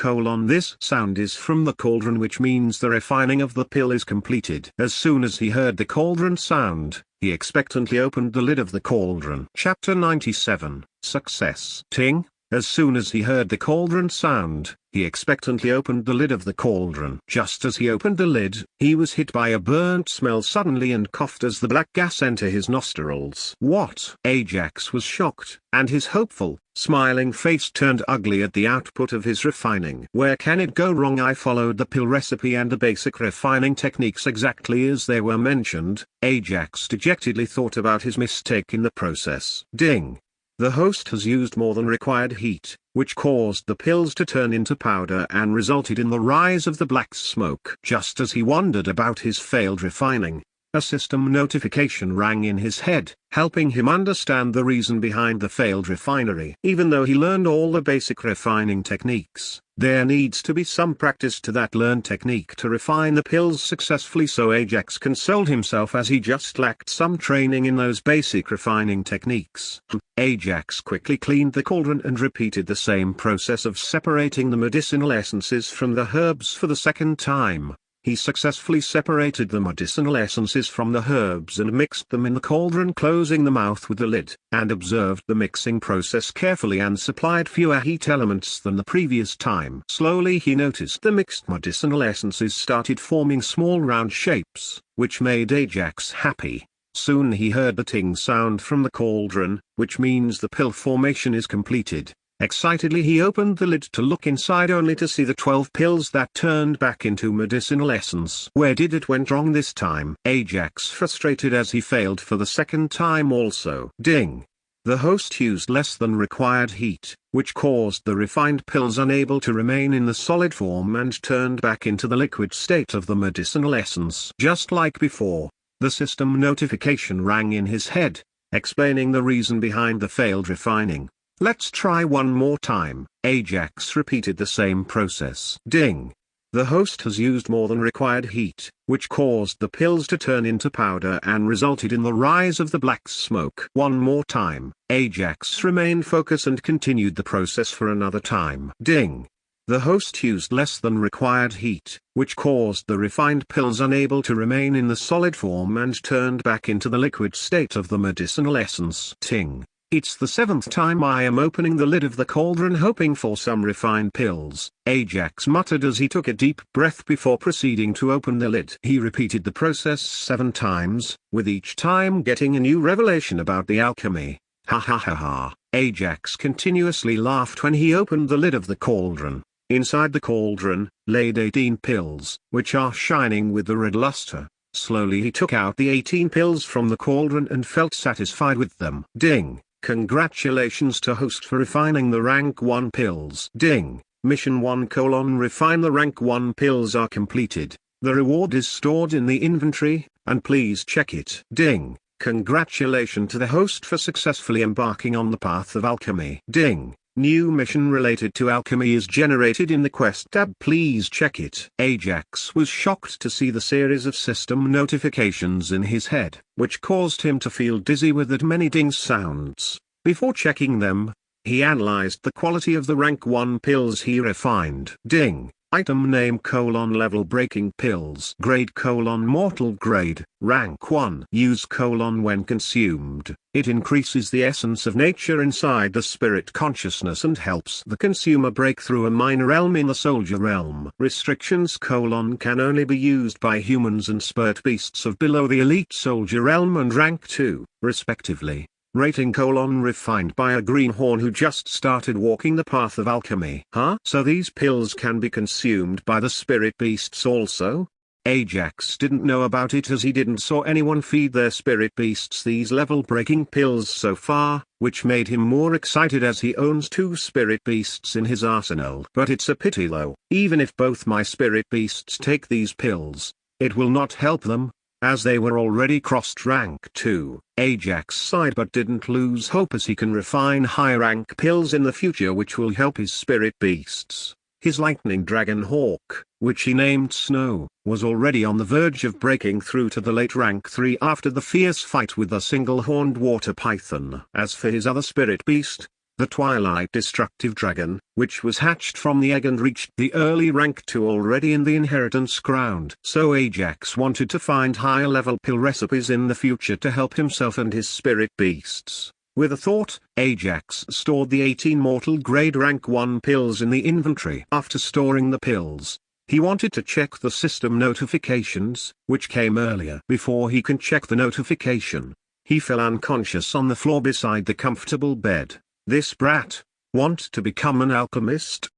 this sound is from the cauldron, which means the refining of the pill is completed. As soon as he heard the cauldron sound, he expectantly opened the lid of the cauldron. Chapter 97, Success. Ting, as soon as he heard the cauldron sound, he expectantly opened the lid of the cauldron. Just as he opened the lid, he was hit by a burnt smell suddenly and coughed as the black gas entered his nostrils. What? Ajax was shocked, and his hopeful, smiling face turned ugly at the output of his refining. Where can it go wrong? I followed the pill recipe and the basic refining techniques exactly as they were mentioned. Ajax dejectedly thought about his mistake in the process. Ding. The host has used more than required heat, which caused the pills to turn into powder and resulted in the rise of the black smoke. Just as he wondered about his failed refining, a system notification rang in his head, helping him understand the reason behind the failed refinery. Even though he learned all the basic refining techniques, there needs to be some practice to that learned technique to refine the pills successfully. So Ajax consoled himself as he just lacked some training in those basic refining techniques. Ajax quickly cleaned the cauldron and repeated the same process of separating the medicinal essences from the herbs for the second time. He successfully separated the medicinal essences from the herbs and mixed them in the cauldron, closing the mouth with the lid, and observed the mixing process carefully and supplied fewer heat elements than the previous time. Slowly he noticed the mixed medicinal essences started forming small round shapes, which made Ajax happy. Soon he heard the ting sound from the cauldron, which means the pill formation is completed. Excitedly he opened the lid to look inside, only to see the 12 pills that turned back into medicinal essence. Where did it went wrong this time? Ajax frustrated as he failed for the second time also. Ding. The host used less than required heat, which caused the refined pills unable to remain in the solid form and turned back into the liquid state of the medicinal essence. Just like before, the system notification rang in his head, explaining the reason behind the failed refining. Let's try one more time. Ajax repeated the same process. Ding. The host has used more than required heat, which caused the pills to turn into powder and resulted in the rise of the black smoke. One more time. Ajax remained focused and continued the process for another time. Ding. The host used less than required heat, which caused the refined pills unable to remain in the solid form and turned back into the liquid state of the medicinal essence. Ting. It's the 7th time I am opening the lid of the cauldron hoping for some refined pills, Ajax muttered as he took a deep breath before proceeding to open the lid. He repeated the process 7 times, with each time getting a new revelation about the alchemy. Ha ha ha ha. Ajax continuously laughed when he opened the lid of the cauldron. Inside the cauldron, laid 18 pills, which are shining with the red luster. Slowly he took out the 18 pills from the cauldron and felt satisfied with them. Ding. Congratulations to host for refining the rank 1 pills. Ding. Mission 1: refine the rank 1 pills are completed. The reward is stored in the inventory, and please check it. Ding. Congratulations to the host for successfully embarking on the path of alchemy. Ding. New mission related to alchemy is generated in the quest tab. Please check it. Ajax was shocked to see the series of system notifications in his head, which caused him to feel dizzy with that many ding sounds. Before checking them, he analyzed the quality of the rank 1 pills he refined. Ding. Item name: level breaking pills. Grade: mortal grade, rank 1. Use: when consumed, it increases the essence of nature inside the spirit consciousness and helps the consumer break through a minor realm in the soldier realm. Restrictions: can only be used by humans and spirit beasts of below the elite soldier realm and rank 2, respectively. Rating: refined by a greenhorn who just started walking the path of alchemy. Huh? So these pills can be consumed by the spirit beasts also? Ajax didn't know about it as he didn't saw anyone feed their spirit beasts these level-breaking pills so far, which made him more excited as he owns 2 spirit beasts in his arsenal. But it's a pity though, even if both my spirit beasts take these pills, it will not help them, As they were already crossed rank 2, Ajax sighed but didn't lose hope as he can refine high-rank pills in the future which will help his spirit beasts. His lightning dragon hawk, which he named Snow, was already on the verge of breaking through to the late rank 3 after the fierce fight with the single-horned water python. As for his other spirit beast, the Twilight Destructive Dragon, which was hatched from the egg and reached the early rank 2 already in the inheritance ground. So Ajax wanted to find higher level pill recipes in the future to help himself and his spirit beasts. With a thought, Ajax stored the 18 mortal grade rank 1 pills in the inventory. After storing the pills, he wanted to check the system notifications, which came earlier. Before he can check the notification, he fell unconscious on the floor beside the comfortable bed. This brat, want to become an alchemist?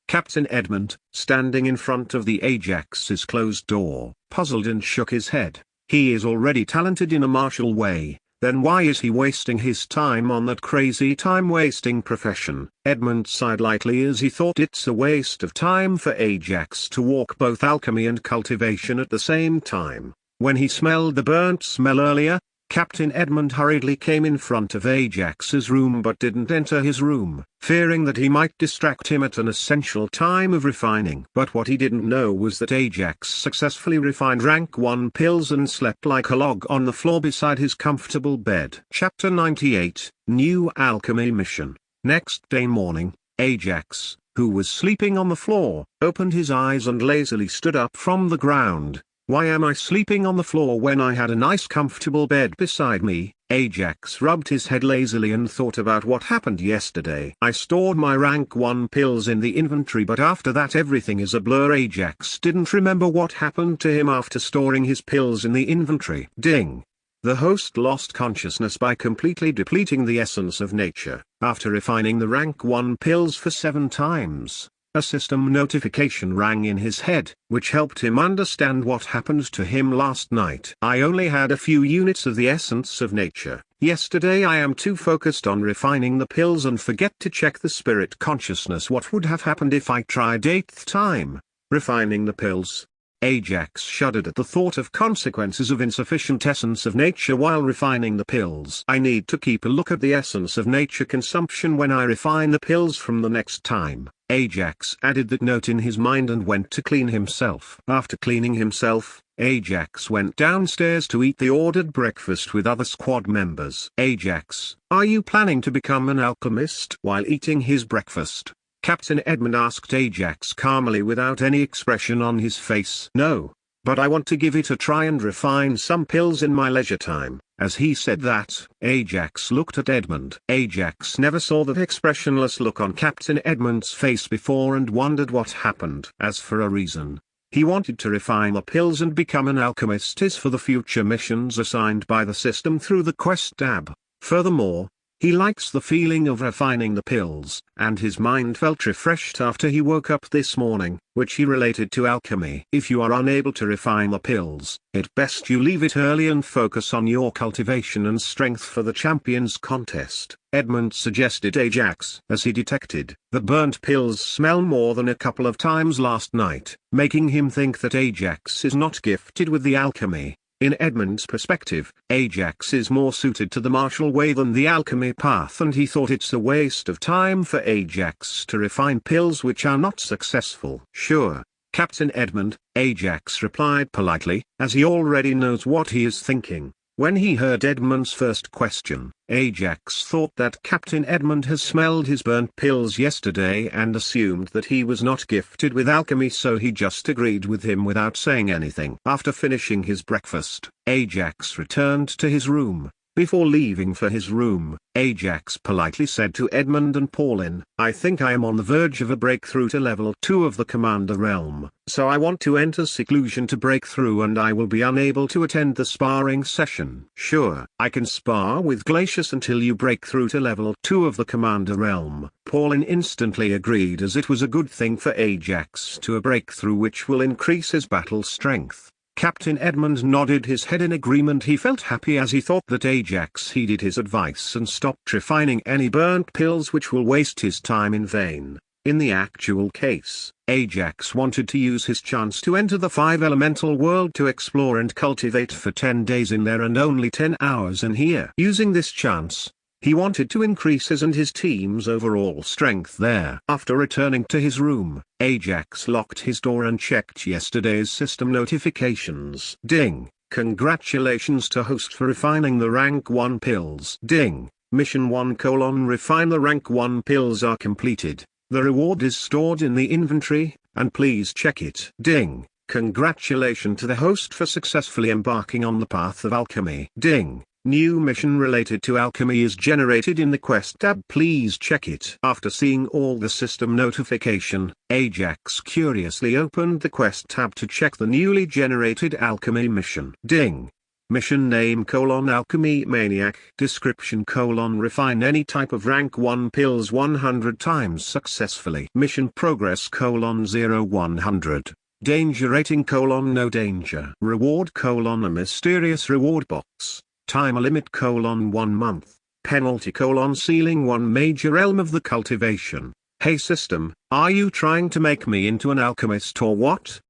Captain Edmund, standing in front of the Ajax's closed door, puzzled and shook his head. He is already talented in a martial way, then why is he wasting his time on that crazy time-wasting profession? Edmund sighed lightly as he thought it's a waste of time for Ajax to walk both alchemy and cultivation at the same time. When he smelled the burnt smell earlier, Captain Edmund hurriedly came in front of Ajax's room but didn't enter his room, fearing that he might distract him at an essential time of refining. But what he didn't know was that Ajax successfully refined rank 1 pills and slept like a log on the floor beside his comfortable bed. Chapter 98, New Alchemy Mission. Next day morning, Ajax, who was sleeping on the floor, opened his eyes and lazily stood up from the ground. Why am I sleeping on the floor when I had a nice comfortable bed beside me? Ajax rubbed his head lazily and thought about what happened yesterday. I stored my rank 1 pills in the inventory but after that everything is a blur. Ajax didn't remember what happened to him after storing his pills in the inventory. Ding! The host lost consciousness by completely depleting the essence of nature. After refining the rank 1 pills for 7 times, a system notification rang in his head, which helped him understand what happened to him last night. I only had a few units of the essence of nature. Yesterday I am too focused on refining the pills and forget to check the spirit consciousness. What would have happened if I tried 8th time, refining the pills? Ajax shuddered at the thought of consequences of insufficient essence of nature while refining the pills. I need to keep a look at the essence of nature consumption when I refine the pills from the next time. Ajax added that note in his mind and went to clean himself. After cleaning himself, Ajax went downstairs to eat the ordered breakfast with other squad members. Ajax, are you planning to become an alchemist? While eating his breakfast, Captain Edmund asked Ajax calmly without any expression on his face. No, but I want to give it a try and refine some pills in my leisure time. As he said that, Ajax looked at Edmund. Ajax never saw that expressionless look on Captain Edmund's face before and wondered what happened. As for a reason, he wanted to refine the pills and become an alchemist is for the future missions assigned by the system through the quest tab. Furthermore, he likes the feeling of refining the pills, and his mind felt refreshed after he woke up this morning, which he related to alchemy. If you are unable to refine the pills, it's best you leave it early and focus on your cultivation and strength for the champions contest, Edmund suggested Ajax, as he detected the burnt pills smell more than a couple of times last night, making him think that Ajax is not gifted with the alchemy. In Edmund's perspective, Ajax is more suited to the martial way than the alchemy path, and he thought it's a waste of time for Ajax to refine pills which are not successful. Sure, Captain Edmund, Ajax replied politely, as he already knows what he is thinking. When he heard Edmund's first question, Ajax thought that Captain Edmund has smelled his burnt pills yesterday and assumed that he was not gifted with alchemy, so he just agreed with him without saying anything. After finishing his breakfast, Ajax returned to his room. Before leaving for his room, Ajax politely said to Edmund and Pauline, I think I am on the verge of a breakthrough to level 2 of the Commander realm, so I want to enter seclusion to break through and I will be unable to attend the sparring session. Sure, I can spar with Glacius until you break through to level 2 of the Commander realm. Pauline instantly agreed as it was a good thing for Ajax to a breakthrough which will increase his battle strength. Captain Edmund nodded his head in agreement. He felt happy as he thought that Ajax heeded his advice and stopped refining any burnt pills which will waste his time in vain. In the actual case, Ajax wanted to use his chance to enter the five-elemental world to explore and cultivate for 10 days in there and only 10 hours in here. Using this chance, he wanted to increase his and his team's overall strength there. After returning to his room, Ajax locked his door and checked yesterday's system notifications. Ding! Congratulations to host for refining the rank 1 pills. Ding! Mission 1: refine the rank 1 pills are completed. The reward is stored in the inventory, and please check it. Ding! Congratulations to the host for successfully embarking on the path of alchemy. Ding! New mission related to alchemy is generated in the quest tab. Please check it. After seeing all the system notification, Ajax curiously opened the quest tab to check the newly generated alchemy mission. Ding! Mission name: Alchemy Maniac. Description: refine any type of rank 1 pills 100 times successfully. Mission progress: 0-100. Danger rating: no danger. Reward: a mysterious reward box. Time limit: 1 month. Penalty: sealing 1 major realm of the cultivation. Hey system, are you trying to make me into an alchemist or what?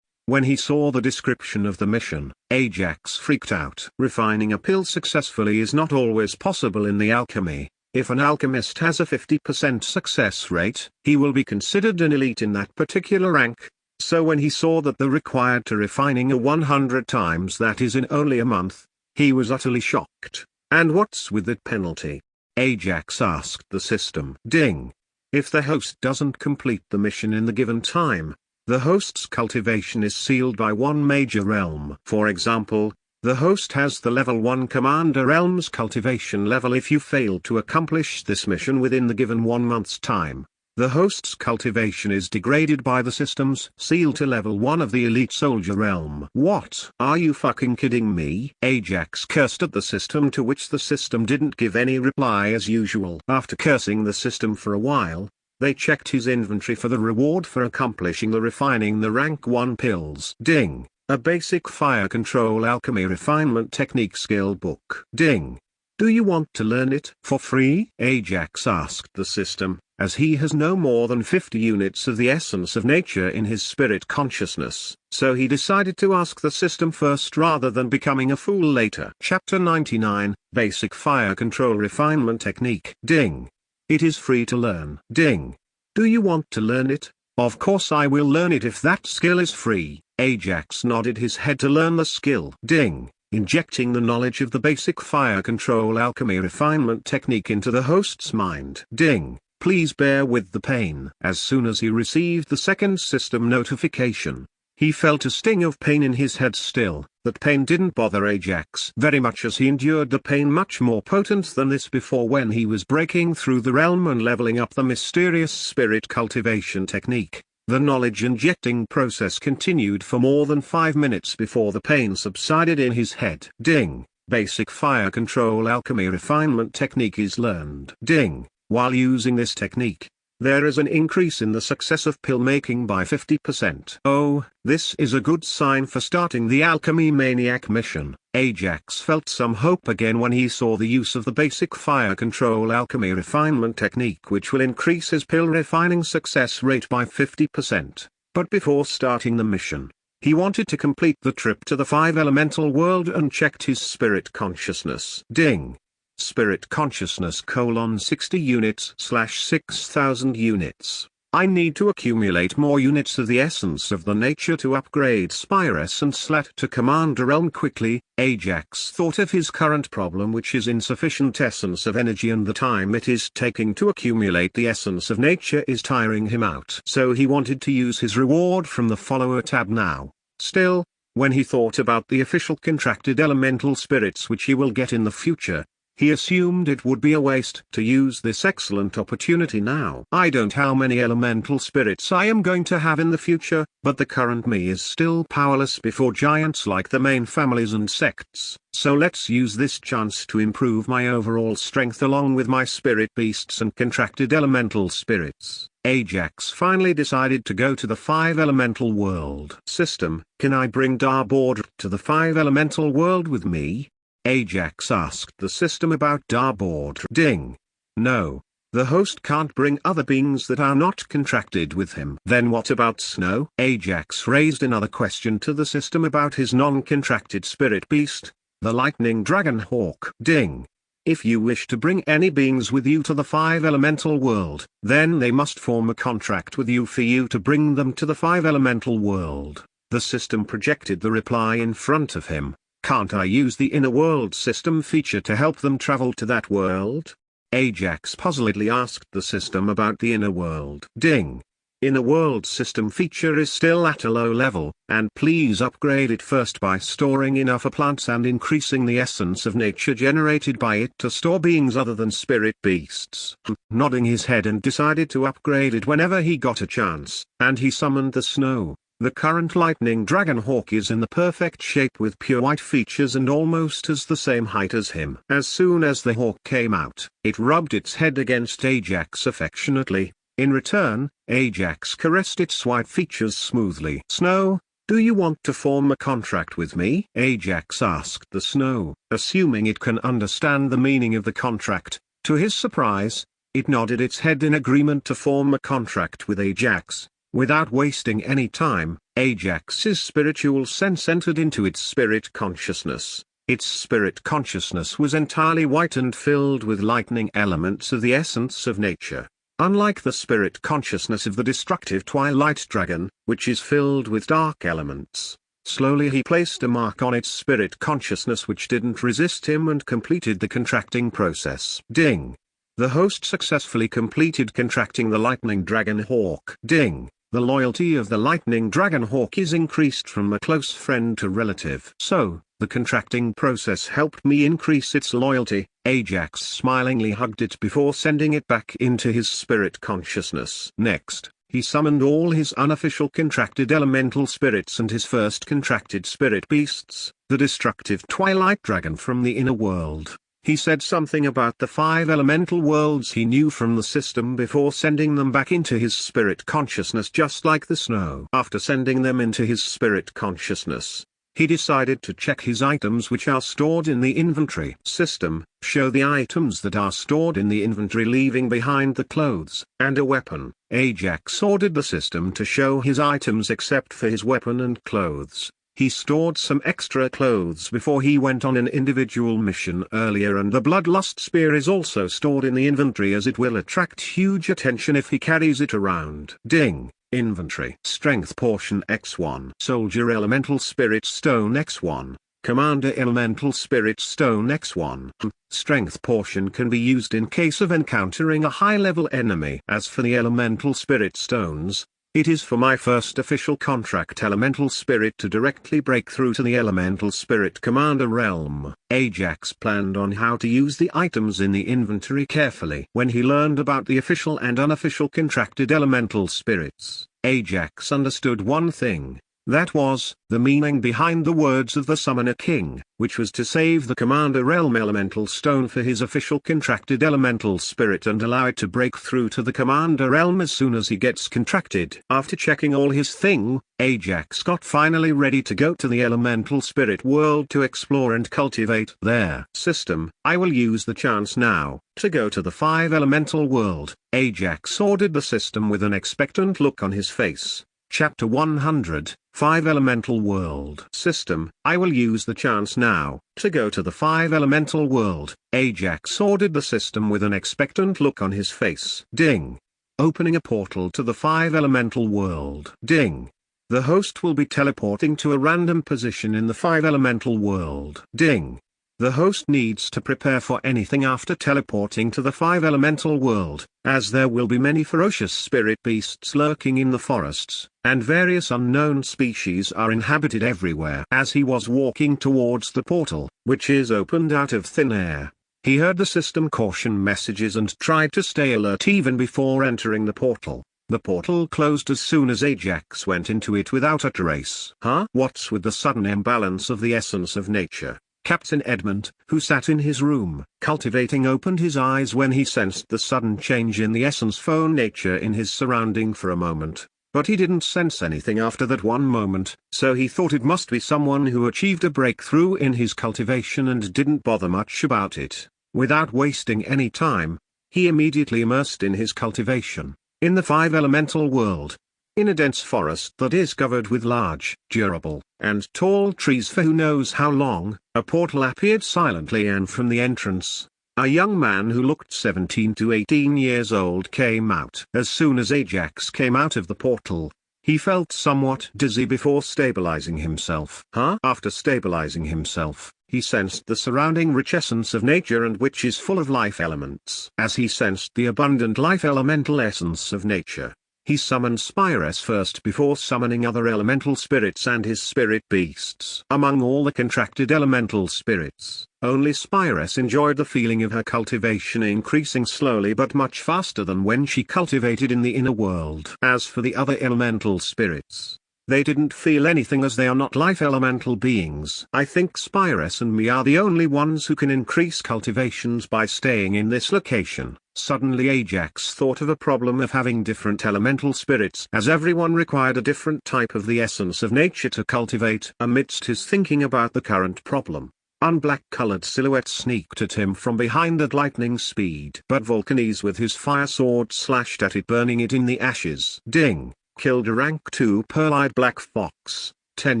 When he saw the description of the mission, Ajax freaked out. Refining a pill successfully is not always possible in the alchemy. If an alchemist has a 50% success rate, he will be considered an elite in that particular rank. So when he saw that the required to refining a 100 times, that is in only a month, he was utterly shocked. And what's with that penalty? Ajax asked the system. Ding! If the host doesn't complete the mission in the given time, the host's cultivation is sealed by 1 major realm. For example, the host has the level 1 commander realm's cultivation level. If you fail to accomplish this mission within the given 1 month's time, the host's cultivation is degraded by the system's seal to level 1 of the elite soldier realm. What? Are you fucking kidding me? Ajax cursed at the system, to which the system didn't give any reply as usual. After cursing the system for a while, they checked his inventory for the reward for accomplishing the refining the rank 1 pills. Ding! A basic fire control alchemy refinement technique skill book. Ding! Do you want to learn it for free? Ajax asked the system, as he has no more than 50 units of the essence of nature in his spirit consciousness, so he decided to ask the system first rather than becoming a fool later. Chapter 99, Basic Fire Control Refinement Technique. Ding! It is free to learn. Ding! Do you want to learn it? Of course I will learn it if that skill is free. Ajax nodded his head to learn the skill. Ding! Injecting the knowledge of the basic fire control alchemy refinement technique into the host's mind. Ding! Please bear with the pain. As soon as he received the second system notification, he felt a sting of pain in his head. Still, that pain didn't bother Ajax very much, as he endured the pain much more potent than this before when he was breaking through the realm and leveling up the mysterious spirit cultivation technique. The knowledge-injecting process continued for more than 5 minutes before the pain subsided in his head. Ding! Basic fire control alchemy refinement technique is learned. Ding! While using this technique, there is an increase in the success of pill making by 50%. Oh, this is a good sign for starting the Alchemy Maniac mission. Ajax felt some hope again when he saw the use of the basic fire control alchemy refinement technique, which will increase his pill refining success rate by 50%. But before starting the mission, he wanted to complete the trip to the 5-elemental world and checked his spirit consciousness. Ding! Spirit consciousness: 60 units / 6,000 units. I need to accumulate more units of the essence of the nature to upgrade Spire Essence to Commander Realm quickly. Ajax thought of his current problem, which is insufficient essence of energy, and the time it is taking to accumulate the essence of nature is tiring him out. So he wanted to use his reward from the follower tab now. Still, when he thought about the official contracted elemental spirits which he will get in the future, he assumed it would be a waste to use this excellent opportunity now. I don't know how many elemental spirits I am going to have in the future, but the current me is still powerless before giants like the main families and sects. So let's use this chance to improve my overall strength along with my spirit beasts and contracted elemental spirits. Ajax finally decided to go to the 5-elemental world. System, can I bring Darbord to the 5-elemental world with me? Ajax asked the system about Darbord. Ding! No. The host can't bring other beings that are not contracted with him. Then what about snow? Ajax raised another question to the system about his non-contracted spirit beast, the lightning dragon hawk. Ding. If you wish to bring any beings with you to the five-elemental world, then they must form a contract with you for you to bring them to the five-elemental world. The system projected the reply in front of him. Can't I use the inner world system feature to help them travel to that world? Ajax puzzledly asked the system about the inner world. Ding. Inner world system feature is still at a low level, and please upgrade it first by storing enough plants and increasing the essence of nature generated by it to store beings other than spirit beasts. Nodding his head and decided to upgrade it whenever he got a chance, and he summoned the snow. The current lightning dragon hawk is in the perfect shape with pure white features and almost as the same height as him. As soon as the hawk came out, it rubbed its head against Ajax affectionately. In return, Ajax caressed its white features smoothly. Snow, do you want to form a contract with me? Ajax asked the snow, assuming it can understand the meaning of the contract. To his surprise, it nodded its head in agreement to form a contract with Ajax. Without wasting any time, Ajax's spiritual sense entered into its spirit consciousness. Its spirit consciousness was entirely white and filled with lightning elements of the essence of nature. Unlike the spirit consciousness of the destructive twilight dragon, which is filled with dark elements, slowly he placed a mark on its spirit consciousness which didn't resist him and completed the contracting process. Ding. The host successfully completed contracting the lightning dragon hawk. Ding. The loyalty of the lightning dragon hawk is increased from a close friend to relative. So, the contracting process helped me increase its loyalty. Ajax smilingly hugged it before sending it back into his spirit consciousness. Next, he summoned all his unofficial contracted elemental spirits and his first contracted spirit beasts, the destructive twilight dragon from the inner world. He said something about the five elemental worlds he knew from the system before sending them back into his spirit consciousness just like the snow. After sending them into his spirit consciousness, he decided to check his items which are stored in the inventory. System, show the items that are stored in the inventory leaving behind the clothes and a weapon. Ajax ordered the system to show his items except for his weapon and clothes. He stored some extra clothes before he went on an individual mission earlier, and the bloodlust spear is also stored in the inventory as it will attract huge attention if he carries it around. Ding. Inventory. Strength portion X1. Soldier elemental spirit stone X1. Commander elemental spirit stone X1. Strength portion can be used in case of encountering a high-level enemy. As for the elemental spirit stones, it is for my first official contract elemental spirit to directly break through to the elemental spirit commander realm. Ajax planned on how to use the items in the inventory carefully. When he learned about the official and unofficial contracted elemental spirits, Ajax understood one thing. That was, the meaning behind the words of the Summoner King, which was to save the Commander Realm Elemental Stone for his official contracted elemental spirit and allow it to break through to the Commander Realm as soon as he gets contracted. After checking all his thing, Ajax got finally ready to go to the elemental spirit world to explore and cultivate their system. I will use the chance now to go to the five elemental world. Ajax ordered the system with an expectant look on his face. Chapter 100, 5 Elemental World. System, I will use the chance now to go to the 5 Elemental World. Ajax ordered the system with an expectant look on his face. Ding. Opening a portal to the 5 Elemental World. Ding. The host will be teleporting to a random position in the 5 Elemental World. Ding. The host needs to prepare for anything after teleporting to the 5 Elemental World, as there will be many ferocious spirit beasts lurking in the forests, and various unknown species are inhabited everywhere. As he was walking towards the portal, which is opened out of thin air, he heard the system caution messages and tried to stay alert even before entering the portal. The portal closed as soon as Ajax went into it without a trace. What's with the sudden imbalance of the essence of nature? Captain Edmund, who sat in his room, cultivating, opened his eyes when he sensed the sudden change in the essence phone nature in his surrounding for a moment, but he didn't sense anything after that one moment, so he thought it must be someone who achieved a breakthrough in his cultivation and didn't bother much about it. Without wasting any time, He immediately immersed in his cultivation, in the five-elemental world. In a dense forest that is covered with large, durable, and tall trees for who knows how long, a portal appeared silently, and from the entrance, a young man who looked 17 to 18 years old came out. As soon as Ajax came out of the portal, he felt somewhat dizzy before stabilizing himself. After stabilizing himself, he sensed the surrounding rich essence of nature, and which is full of life elements. As he sensed the abundant life elemental essence of nature, he summoned Spirus first before summoning other elemental spirits and his spirit beasts. Among all the contracted elemental spirits, only Spirus enjoyed the feeling of her cultivation increasing slowly but much faster than when she cultivated in the inner world. As for the other elemental spirits, they didn't feel anything as they are not life elemental beings. I think Spirus and me are the only ones who can increase cultivations by staying in this location. Suddenly Ajax thought of a problem of having different elemental spirits, as everyone required a different type of the essence of nature to cultivate. Amidst his thinking about the current problem, unblack-colored silhouette sneaked at him from behind at lightning speed. But Vulcanes with his fire sword slashed at it, burning it in the ashes. Ding! Killed a rank 2 pearl-eyed black fox. 10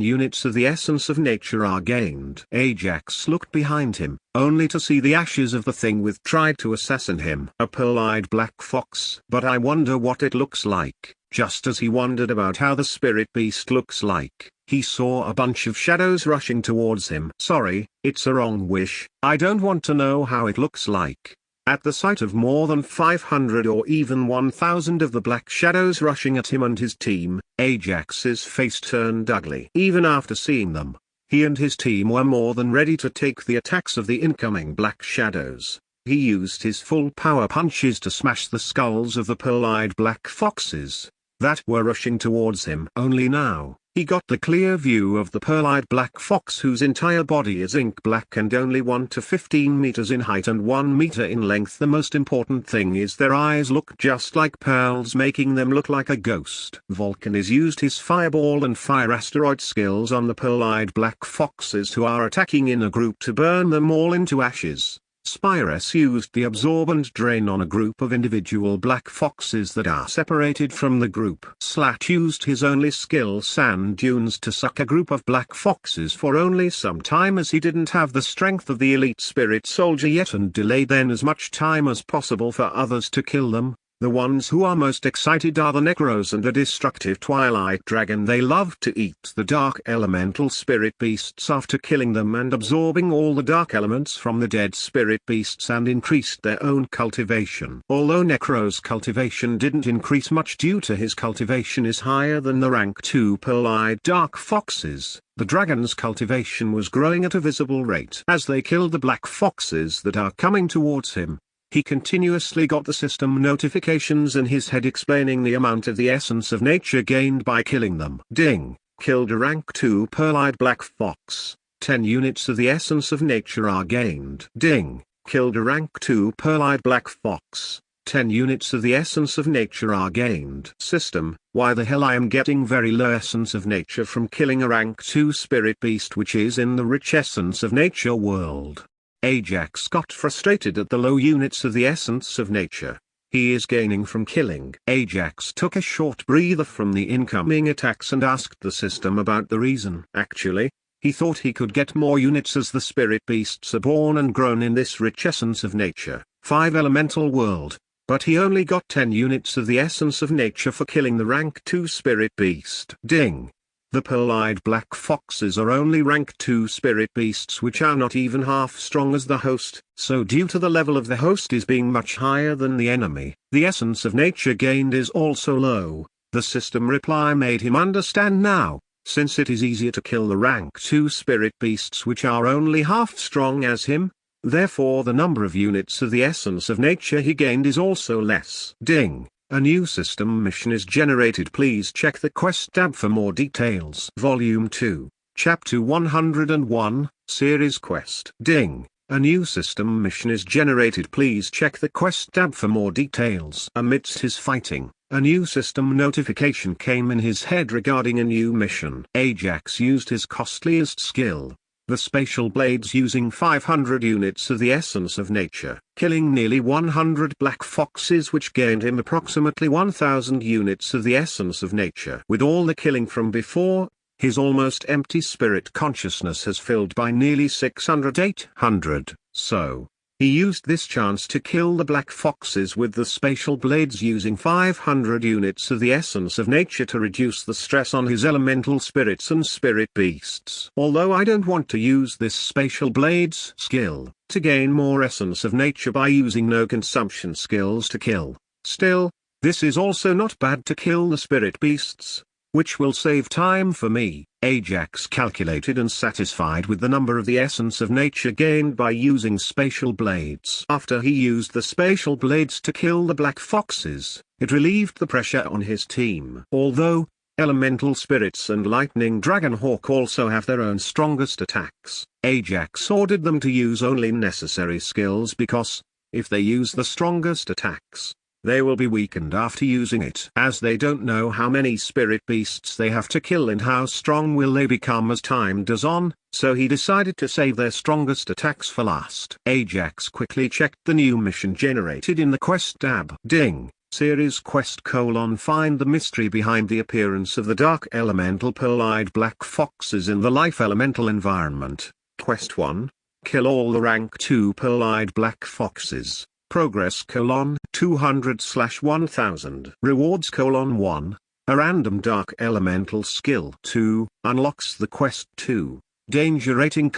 units of the essence of nature are gained. Ajax looked behind him, only to see the ashes of the thing with tried to assassinate him. A pearl-eyed black fox. But I wonder what it looks like. Just as he wondered about how the spirit beast looks like, he saw a bunch of shadows rushing towards him. Sorry, it's a wrong wish. I don't want to know how it looks like. At the sight of more than 500 or even 1,000 of the black shadows rushing at him and his team, Ajax's face turned ugly. Even after seeing them, he and his team were more than ready to take the attacks of the incoming black shadows. He used his full power punches to smash the skulls of the pearl-eyed black foxes that were rushing towards him. Only now, he got the clear view of the pearl-eyed black fox, whose entire body is ink black and only 1 to 15 meters in height and 1 meter in length. The most important thing is their eyes look just like pearls, making them look like a ghost. Vulcanes used his fireball and fire asteroid skills on the pearl-eyed black foxes who are attacking in a group to burn them all into ashes. Spirus used the absorb and drain on a group of individual black foxes that are separated from the group. Slat used his only skill, sand dunes, to suck a group of black foxes for only some time, as he didn't have the strength of the elite spirit soldier yet, and delayed then as much time as possible for others to kill them. The ones who are most excited are the Necros and the destructive Twilight Dragon. They love to eat the dark elemental spirit beasts after killing them and absorbing all the dark elements from the dead spirit beasts, and increased their own cultivation. Although Necro's cultivation didn't increase much due to his cultivation is higher than the rank 2 pearl-eyed dark foxes, the dragon's cultivation was growing at a visible rate. As they killed the black foxes that are coming towards him, he continuously got the system notifications in his head explaining the amount of the essence of nature gained by killing them. Ding! Killed a rank 2 pearl-eyed black fox. 10 units of the essence of nature are gained. Ding! Killed a rank 2 pearl-eyed black fox. 10 units of the essence of nature are gained. System: why the hell I am getting very low essence of nature from killing a rank 2 spirit beast which is in the rich essence of nature world. Ajax got frustrated at the low units of the essence of nature he is gaining from killing. Ajax took a short breather from the incoming attacks and asked the system about the reason. Actually, he thought he could get more units as the spirit beasts are born and grown in this rich essence of nature, 5 elemental world, but he only got 10 units of the essence of nature for killing the rank 2 spirit beast. Ding! The pearl-eyed black foxes are only rank 2 spirit beasts which are not even half strong as the host, so due to the level of the host is being much higher than the enemy, the essence of nature gained is also low. The system reply made him understand now, since it is easier to kill the rank 2 spirit beasts which are only half strong as him, therefore the number of units of the essence of nature he gained is also less. Ding! A new system mission is generated. Please check the quest tab for more details. Volume 2, Chapter 101, Series Quest. Ding! A new system mission is generated. Please check the quest tab for more details. Amidst his fighting, a new system notification came in his head regarding a new mission. Ajax used his costliest skill, the spatial blades using 500 units of the essence of nature, killing nearly 100 black foxes, which gained him approximately 1000 units of the essence of nature. With all the killing from before, his almost empty spirit consciousness has filled by nearly 800, so he used this chance to kill the black foxes with the spatial blades using 500 units of the essence of nature to reduce the stress on his elemental spirits and spirit beasts. Although I don't want to use this spatial blades skill to gain more essence of nature by using no consumption skills to kill, still, this is also not bad to kill the spirit beasts, which will save time for me. Ajax calculated and satisfied with the number of the essence of nature gained by using spatial blades. After he used the spatial blades to kill the black foxes, it relieved the pressure on his team. Although, elemental spirits and lightning dragon hawk also have their own strongest attacks, Ajax ordered them to use only necessary skills because, if they use the strongest attacks, they will be weakened after using it, as they don't know how many spirit beasts they have to kill and how strong will they become as time goes on, so he decided to save their strongest attacks for last. Ajax quickly checked the new mission generated in the quest tab. Ding! Series quest : find the mystery behind the appearance of the dark elemental pearl-eyed black foxes in the life elemental environment. Quest 1. Kill all the rank 2 pearl-eyed black foxes. Progress : 200/1000. Rewards: 1. A random dark elemental skill. 2. Unlocks the quest. 2. Danger rating: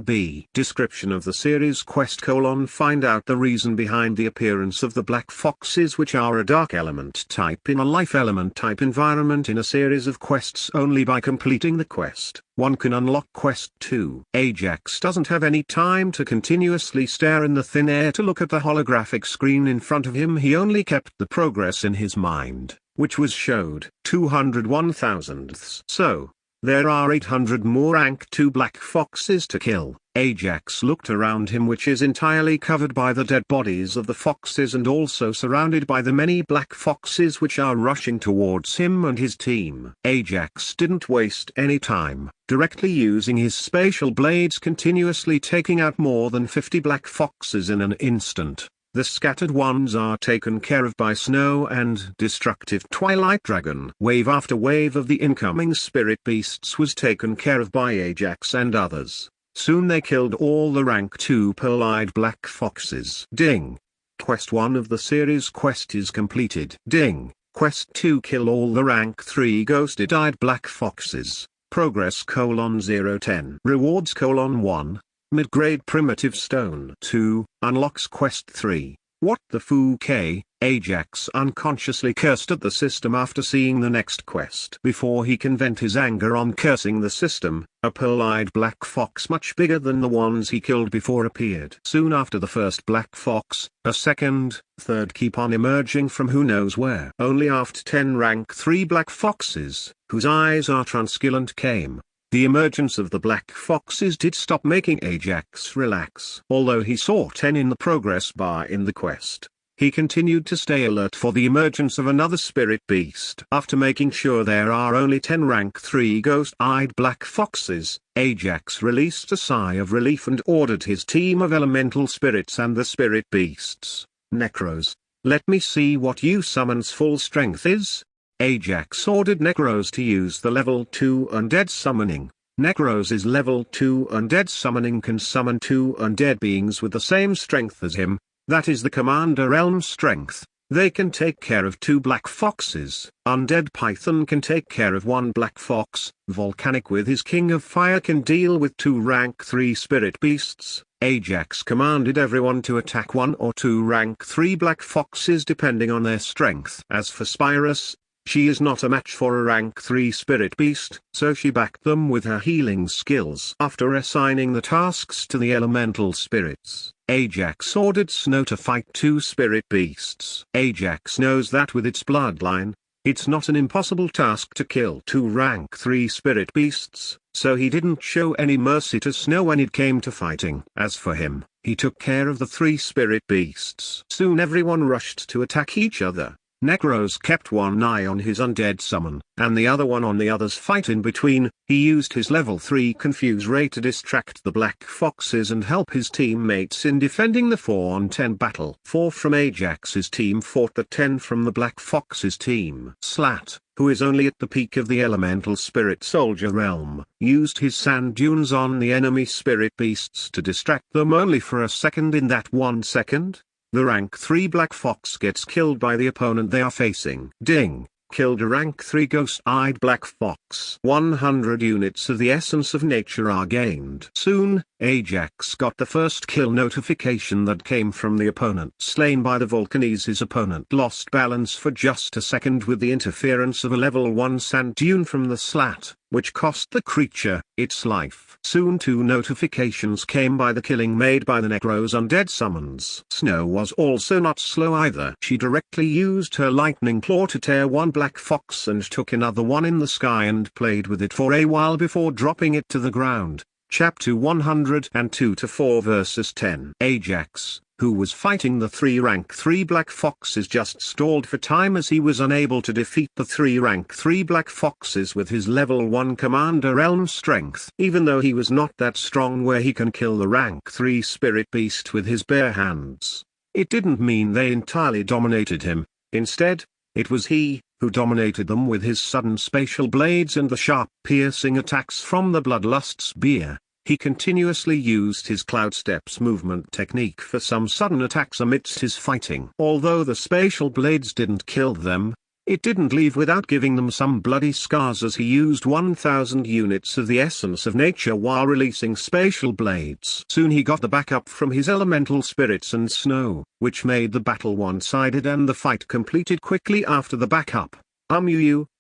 B. Description of the series quest: find out the reason behind the appearance of the black foxes, which are a dark element type in a life element type environment in a series of quests. Only by completing the quest, one can unlock quest 2. Ajax doesn't have any time to continuously stare in the thin air to look at the holographic screen in front of him. He only kept the progress in his mind, which was showed 201,000ths. So, there are 800 more rank 2 black foxes to kill. Ajax looked around him, which is entirely covered by the dead bodies of the foxes and also surrounded by the many black foxes which are rushing towards him and his team. Ajax didn't waste any time, directly using his spatial blades, continuously taking out more than 50 black foxes in an instant. The scattered ones are taken care of by Snow and destructive Twilight Dragon. Wave after wave of the incoming spirit beasts was taken care of by Ajax and others. Soon they killed all the rank 2 pearl-eyed black foxes. Ding! Quest 1 of the series quest is completed. Ding! Quest 2: kill all the rank 3 ghosted-eyed black foxes. Progress: 010. Rewards: 1. Mid-grade primitive stone. 2. Unlocks quest 3. What the foo-K? Ajax unconsciously cursed at the system after seeing the next quest. Before he can vent his anger on cursing the system, a pearl-eyed black fox much bigger than the ones he killed before appeared. Soon after the first black fox, a second, third keep on emerging from who knows where. Only after 10 rank 3 black foxes, whose eyes are translucent, came. The emergence of the black foxes did stop making Ajax relax. Although he saw 10 in the progress bar in the quest, he continued to stay alert for the emergence of another spirit beast. After making sure there are only 10 rank 3 ghost-eyed black foxes, Ajax released a sigh of relief and ordered his team of elemental spirits and the spirit beasts. Necros, let me see what you summon's full strength is. Ajax ordered Necros to use the level 2 undead summoning. Necros' level 2 undead summoning can summon 2 undead beings with the same strength as him, that is the Commander Realm strength. They can take care of 2 black foxes. Undead Python can take care of 1 black fox. Volcanic with his King of Fire can deal with 2 rank 3 spirit beasts. Ajax commanded everyone to attack 1 or 2 rank 3 black foxes depending on their strength. As for Spyrus, she is not a match for a rank 3 spirit beast, so she backed them with her healing skills. After assigning the tasks to the elemental spirits, Ajax ordered Snow to fight 2 spirit beasts. Ajax knows that with its bloodline, it's not an impossible task to kill 2 rank 3 spirit beasts, so he didn't show any mercy to Snow when it came to fighting. As for him, he took care of the 3 spirit beasts. Soon everyone rushed to attack each other. Necros kept one eye on his undead summon, and the other one on the other's fight in between. He used his level 3 Confuse Ray to distract the Black Foxes and help his teammates in defending the 4-on-10 battle. 4 from Ajax's team fought the 10 from the Black Fox's team. Slat, who is only at the peak of the elemental spirit soldier realm, used his sand dunes on the enemy spirit beasts to distract them only for a second. In that 1 second, the rank 3 Black Fox gets killed by the opponent they are facing. Ding! Killed a rank 3 ghost-eyed Black Fox. 100 units of the essence of nature are gained. Soon, Ajax got the first kill notification that came from the opponent. Slain by the Vulcanese, his opponent lost balance for just a second with the interference of a level 1 sand dune from the Slat, which cost the creature its life. Soon 2 notifications came by the killing made by the Necro's undead summons. Snow was also not slow either. She directly used her lightning claw to tear one Black Fox and took another one in the sky and played with it for a while before dropping it to the ground. Chapter 102-4 versus 10. Ajax, who was fighting the 3 rank 3 Black Foxes, just stalled for time as he was unable to defeat the 3 rank 3 Black Foxes with his level 1 Commander Elm strength. Even though he was not that strong where he can kill the rank 3 Spirit Beast with his bare hands, it didn't mean they entirely dominated him. Instead, it was he who dominated them with his sudden spatial blades and the sharp piercing attacks from the Bloodlust spear. He continuously used his Cloud Steps movement technique for some sudden attacks amidst his fighting. Although the spatial blades didn't kill them, it didn't leave without giving them some bloody scars, as he used 1000 units of the essence of nature while releasing spatial blades. Soon he got the backup from his elemental spirits and snow, which made the battle one-sided and the fight completed quickly after the backup.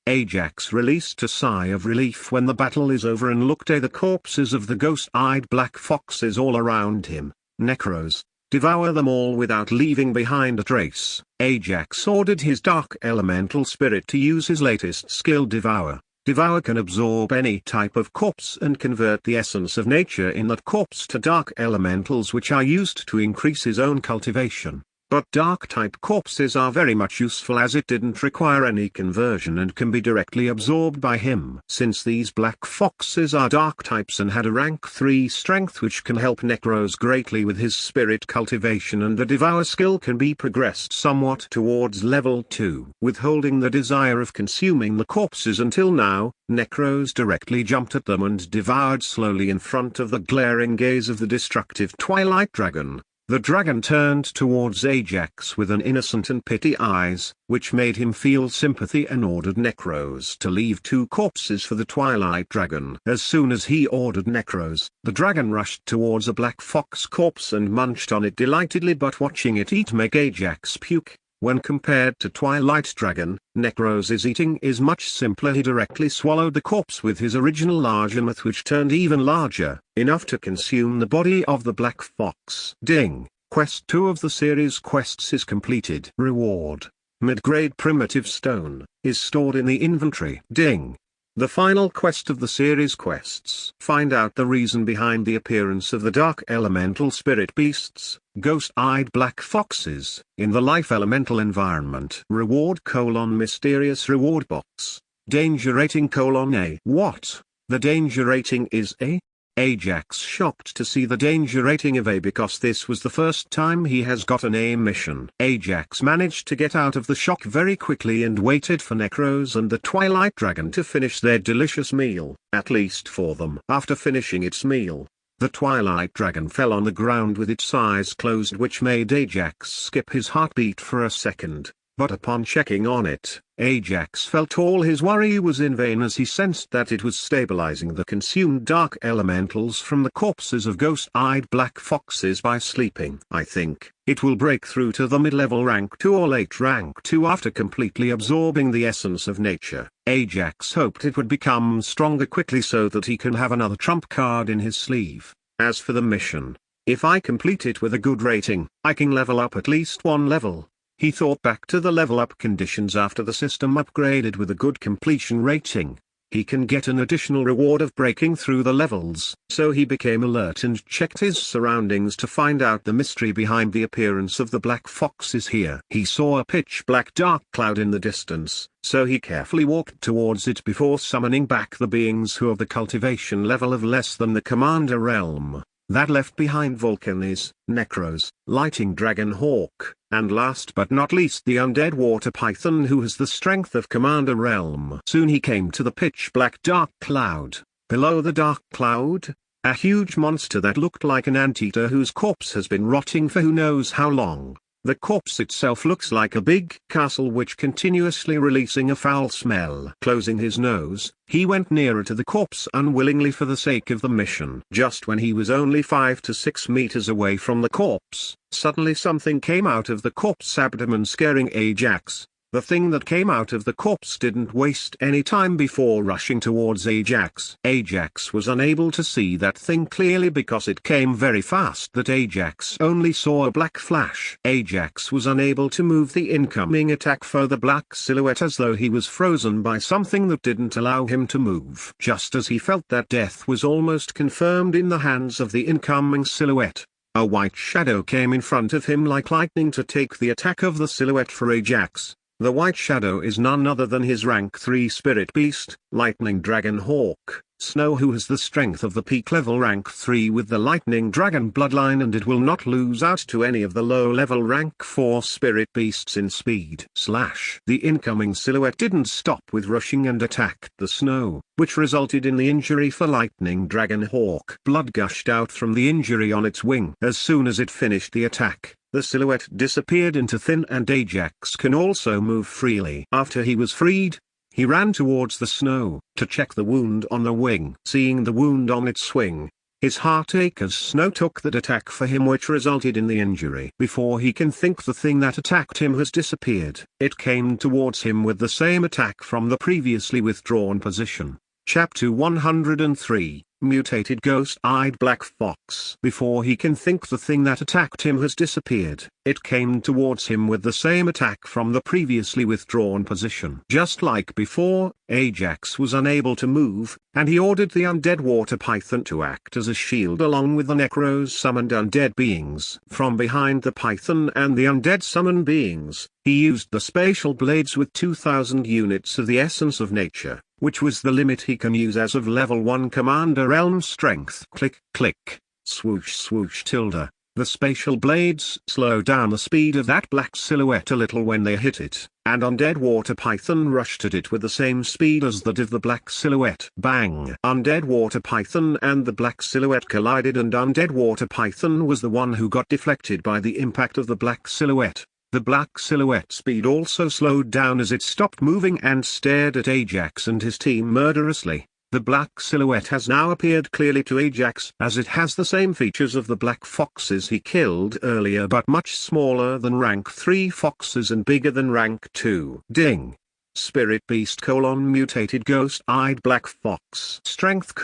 Ajax released a sigh of relief when the battle is over and looked at the corpses of the ghost-eyed Black Foxes all around him. Necros, devour them all without leaving behind a trace. Ajax ordered his Dark Elemental Spirit to use his latest skill, Devour. Devour can absorb any type of corpse and convert the essence of nature in that corpse to dark elementals, which are used to increase his own cultivation. But dark-type corpses are very much useful as it didn't require any conversion and can be directly absorbed by him. Since these Black Foxes are dark types and had a rank 3 strength, which can help Necros greatly with his spirit cultivation, and the Devour skill can be progressed somewhat towards level 2. Withholding the desire of consuming the corpses until now, Necros directly jumped at them and devoured slowly in front of the glaring gaze of the destructive Twilight Dragon. The dragon turned towards Ajax with an innocent and pity eyes, which made him feel sympathy, and ordered Necros to leave 2 corpses for the Twilight Dragon. As soon as he ordered Necros, the dragon rushed towards a Black Fox corpse and munched on it delightedly, but watching it eat make Ajax puke. When compared to Twilight Dragon, Necros' eating is much simpler. He directly swallowed the corpse with his original larger mouth, which turned even larger, enough to consume the body of the Black Fox. Ding! Quest 2 of the series quests is completed. Reward: mid-grade primitive stone, is stored in the inventory. Ding! The final quest of the series quests. Find out the reason behind the appearance of the Dark Elemental Spirit Beasts, Ghost-Eyed Black Foxes, in the Life Elemental environment. Reward: mysterious reward box. Danger rating: A. What? The danger rating is A? Ajax shocked to see the danger rating of A because this was the first time he has got an A mission. Ajax managed to get out of the shock very quickly and waited for Necros and the Twilight Dragon to finish their delicious meal, at least for them. After finishing its meal, the Twilight Dragon fell on the ground with its eyes closed, which made Ajax skip his heartbeat for a second. But upon checking on it, Ajax felt all his worry was in vain, as he sensed that it was stabilizing the consumed dark elementals from the corpses of ghost-eyed Black Foxes by sleeping. I think it will break through to the mid-level rank 2 or late rank 2 after completely absorbing the essence of nature. Ajax hoped it would become stronger quickly so that he can have another trump card in his sleeve. As for the mission, if I complete it with a good rating, I can level up at least 1 level. He thought back to the level up conditions after the system upgraded with a good completion rating. he can get an additional reward of breaking through the levels. So he became alert and checked his surroundings to find out the mystery behind the appearance of the black foxes here. He saw a pitch black dark cloud in the distance, so he carefully walked towards it before summoning back the beings who have the cultivation level of less than the commander realm. That left behind Volcanes, Necros, Lightning Dragon Hawk, and last but not least the undead water python who has the strength of commander realm. Soon he came to the pitch black dark cloud. Below the dark cloud, a huge monster that looked like an anteater whose corpse has been rotting for who knows how long. The corpse itself looks like a big castle which continuously releasing a foul smell. Closing his nose, he went nearer to the corpse unwillingly for the sake of the mission. Just when he was only 5 to 6 meters away from the corpse, suddenly something came out of the corpse's abdomen scaring Ajax. The thing that came out of the corpse didn't waste any time before rushing towards Ajax. Ajax was unable to see that thing clearly because it came very fast that Ajax only saw a black flash. Ajax was unable to move the incoming attack for the black silhouette as though he was frozen by something that didn't allow him to move. Just as he felt that death was almost confirmed in the hands of the incoming silhouette, a white shadow came in front of him like lightning to take the attack of the silhouette for Ajax. The white shadow is none other than his rank 3 spirit beast, Lightning Dragon Hawk, Snow, who has the strength of the peak level rank 3 with the Lightning Dragon bloodline, and it will not lose out to any of the low level rank 4 spirit beasts in speed. The incoming silhouette didn't stop with rushing and attacked the Snow, which resulted in the injury for Lightning Dragon Hawk. Blood gushed out from the injury on its wing. As soon as it finished the attack, the silhouette disappeared into thin and Ajax can also move freely. After he was freed, he ran towards the Snow, to check the wound on the wing. Seeing the wound on its wing, his heart ached as Snow took that attack for him which resulted in the injury. Before he can think, the thing that attacked him has disappeared. It came towards him with the same attack from the previously withdrawn position. Chapter 103, Mutated Ghost-Eyed Black Fox. Before he can think, the thing that attacked him has disappeared. It came towards him with the same attack from the previously withdrawn position. Just like before, Ajax was unable to move, and he ordered the undead water python to act as a shield along with the Necros summoned undead beings. From behind the python and the undead summoned beings, he used the spatial blades with 2000 units of the essence of nature, which was the limit he can use as of level 1 commander realm strength. Click, click, swoosh, swoosh, tilde. The spatial blades slow down the speed of that black silhouette a little when they hit it, and undead water python rushed at it with the same speed as that of the black silhouette. Bang! Undead water python and the black silhouette collided, and undead water python was the one who got deflected by the impact of the black silhouette. The black silhouette speed also slowed down as it stopped moving and stared at Ajax and his team murderously. The black silhouette has now appeared clearly to Ajax, as it has the same features of the black foxes he killed earlier, but much smaller than rank 3 foxes and bigger than rank 2. Ding! Spirit Beast: Mutated Ghost-Eyed Black Fox. Strength: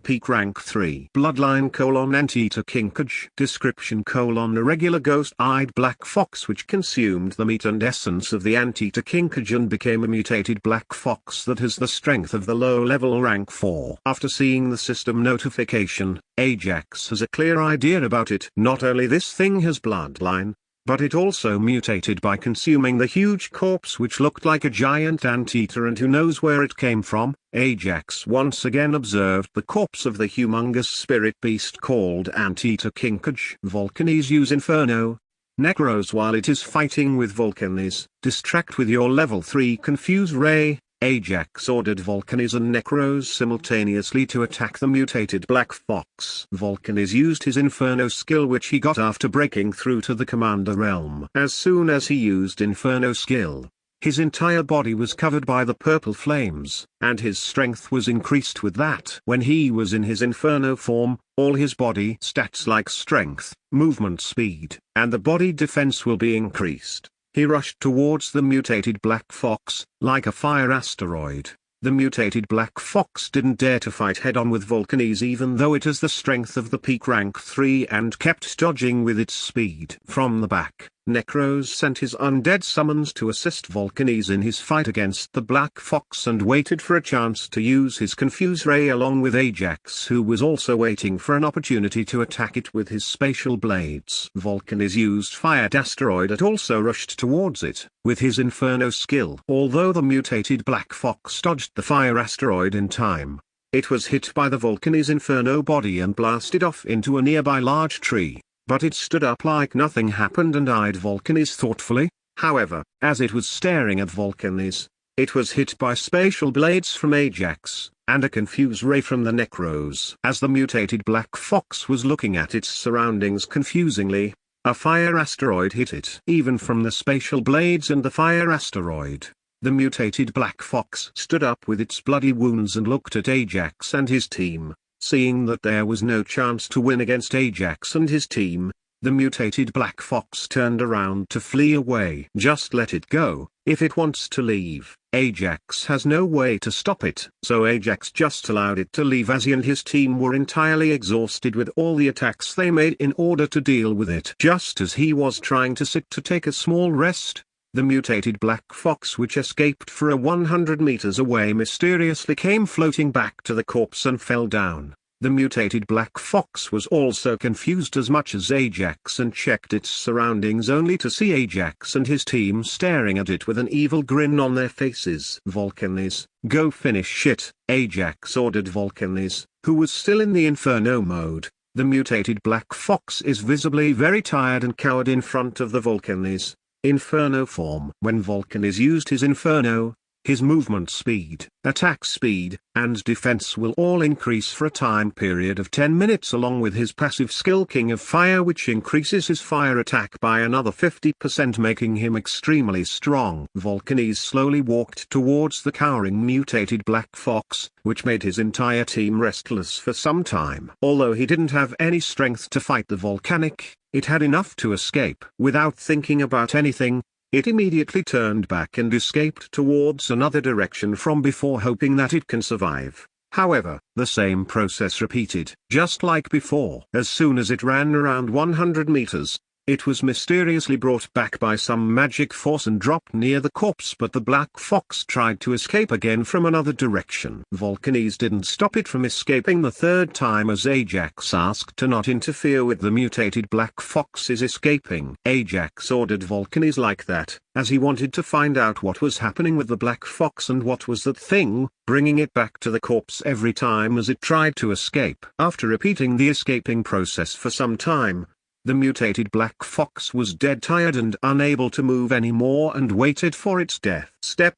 Peak Rank 3. Bloodline: Anteater Kinkage. Description: A regular ghost-eyed black fox which consumed the meat and essence of the Anteater Kinkage and became a mutated black fox that has the strength of the low-level rank 4. After seeing the system notification, Ajax has a clear idea about it. Not only this thing has bloodline, but it also mutated by consuming the huge corpse which looked like a giant anteater, and who knows where it came from. Ajax once again observed the corpse of the humongous spirit beast called Anteater Kinkage. Volcanes use Inferno. Necros while it is fighting with Volcanes. Distract with your level 3 Confuse Ray. Ajax ordered Volcanes and Necros simultaneously to attack the mutated black fox. Volcanes used his Inferno skill which he got after breaking through to the commander realm. As soon as he used Inferno skill, his entire body was covered by the purple flames, and his strength was increased with that. When he was in his Inferno form, all his body stats like strength, movement speed, and the body defense will be increased. He rushed towards the mutated black fox, like a fire asteroid. The mutated black fox didn't dare to fight head-on with Volcanes even though it has the strength of the peak rank 3 and kept dodging with its speed. From the back, Necros sent his undead summons to assist Volcanes in his fight against the Black Fox and waited for a chance to use his Confuse Ray along with Ajax, who was also waiting for an opportunity to attack it with his spatial blades. Volcanes used Fired Asteroid and also rushed towards it, with his Inferno skill. Although the mutated Black Fox dodged the Fire Asteroid in time, it was hit by the Volcanes Inferno body and blasted off into a nearby large tree. But it stood up like nothing happened and eyed Volcanes thoughtfully. However, as it was staring at Volcanes, it was hit by spatial blades from Ajax, and a Confuse Ray from the Necros. As the mutated Black Fox was looking at its surroundings confusingly, a Fire Asteroid hit it. Even from the spatial blades and the Fire Asteroid, the mutated Black Fox stood up with its bloody wounds and looked at Ajax and his team. Seeing that there was no chance to win against Ajax and his team, the mutated Black Fox turned around to flee away. Just let it go. If it wants to leave, Ajax has no way to stop it. So Ajax just allowed it to leave as he and his team were entirely exhausted with all the attacks they made in order to deal with it. Just as he was trying to sit to take a small rest, the mutated Black Fox, which escaped for a 100 meters away, mysteriously came floating back to the corpse and fell down. The mutated Black Fox was also confused as much as Ajax and checked its surroundings only to see Ajax and his team staring at it with an evil grin on their faces. Volcanes, go finish it, Ajax ordered Volcanes, who was still in the Inferno mode. The mutated Black Fox is visibly very tired and cowered in front of the Volcanes Inferno form. When Volcanes used his Inferno, his movement speed, attack speed, and defense will all increase for a time period of 10 minutes, along with his passive skill King of Fire, which increases his fire attack by another 50%, making him extremely strong. Volcanes slowly walked towards the cowering mutated Black Fox, which made his entire team restless for some time. Although he didn't have any strength to fight the volcanic, it had enough to escape. Without thinking about anything, it immediately turned back and escaped towards another direction from before, hoping that it can survive. However, the same process repeated. Just like before, as soon as it ran around 100 meters, it was mysteriously brought back by some magic force and dropped near the corpse, but the Black Fox tried to escape again from another direction. Volcanes didn't stop it from escaping the third time, as Ajax asked to not interfere with the mutated Black Fox's escaping. Ajax ordered Volcanes like that, as he wanted to find out what was happening with the Black Fox and what was that thing, bringing it back to the corpse every time as it tried to escape. After repeating the escaping process for some time, the mutated Black Fox was dead tired and unable to move anymore and waited for its death. Step.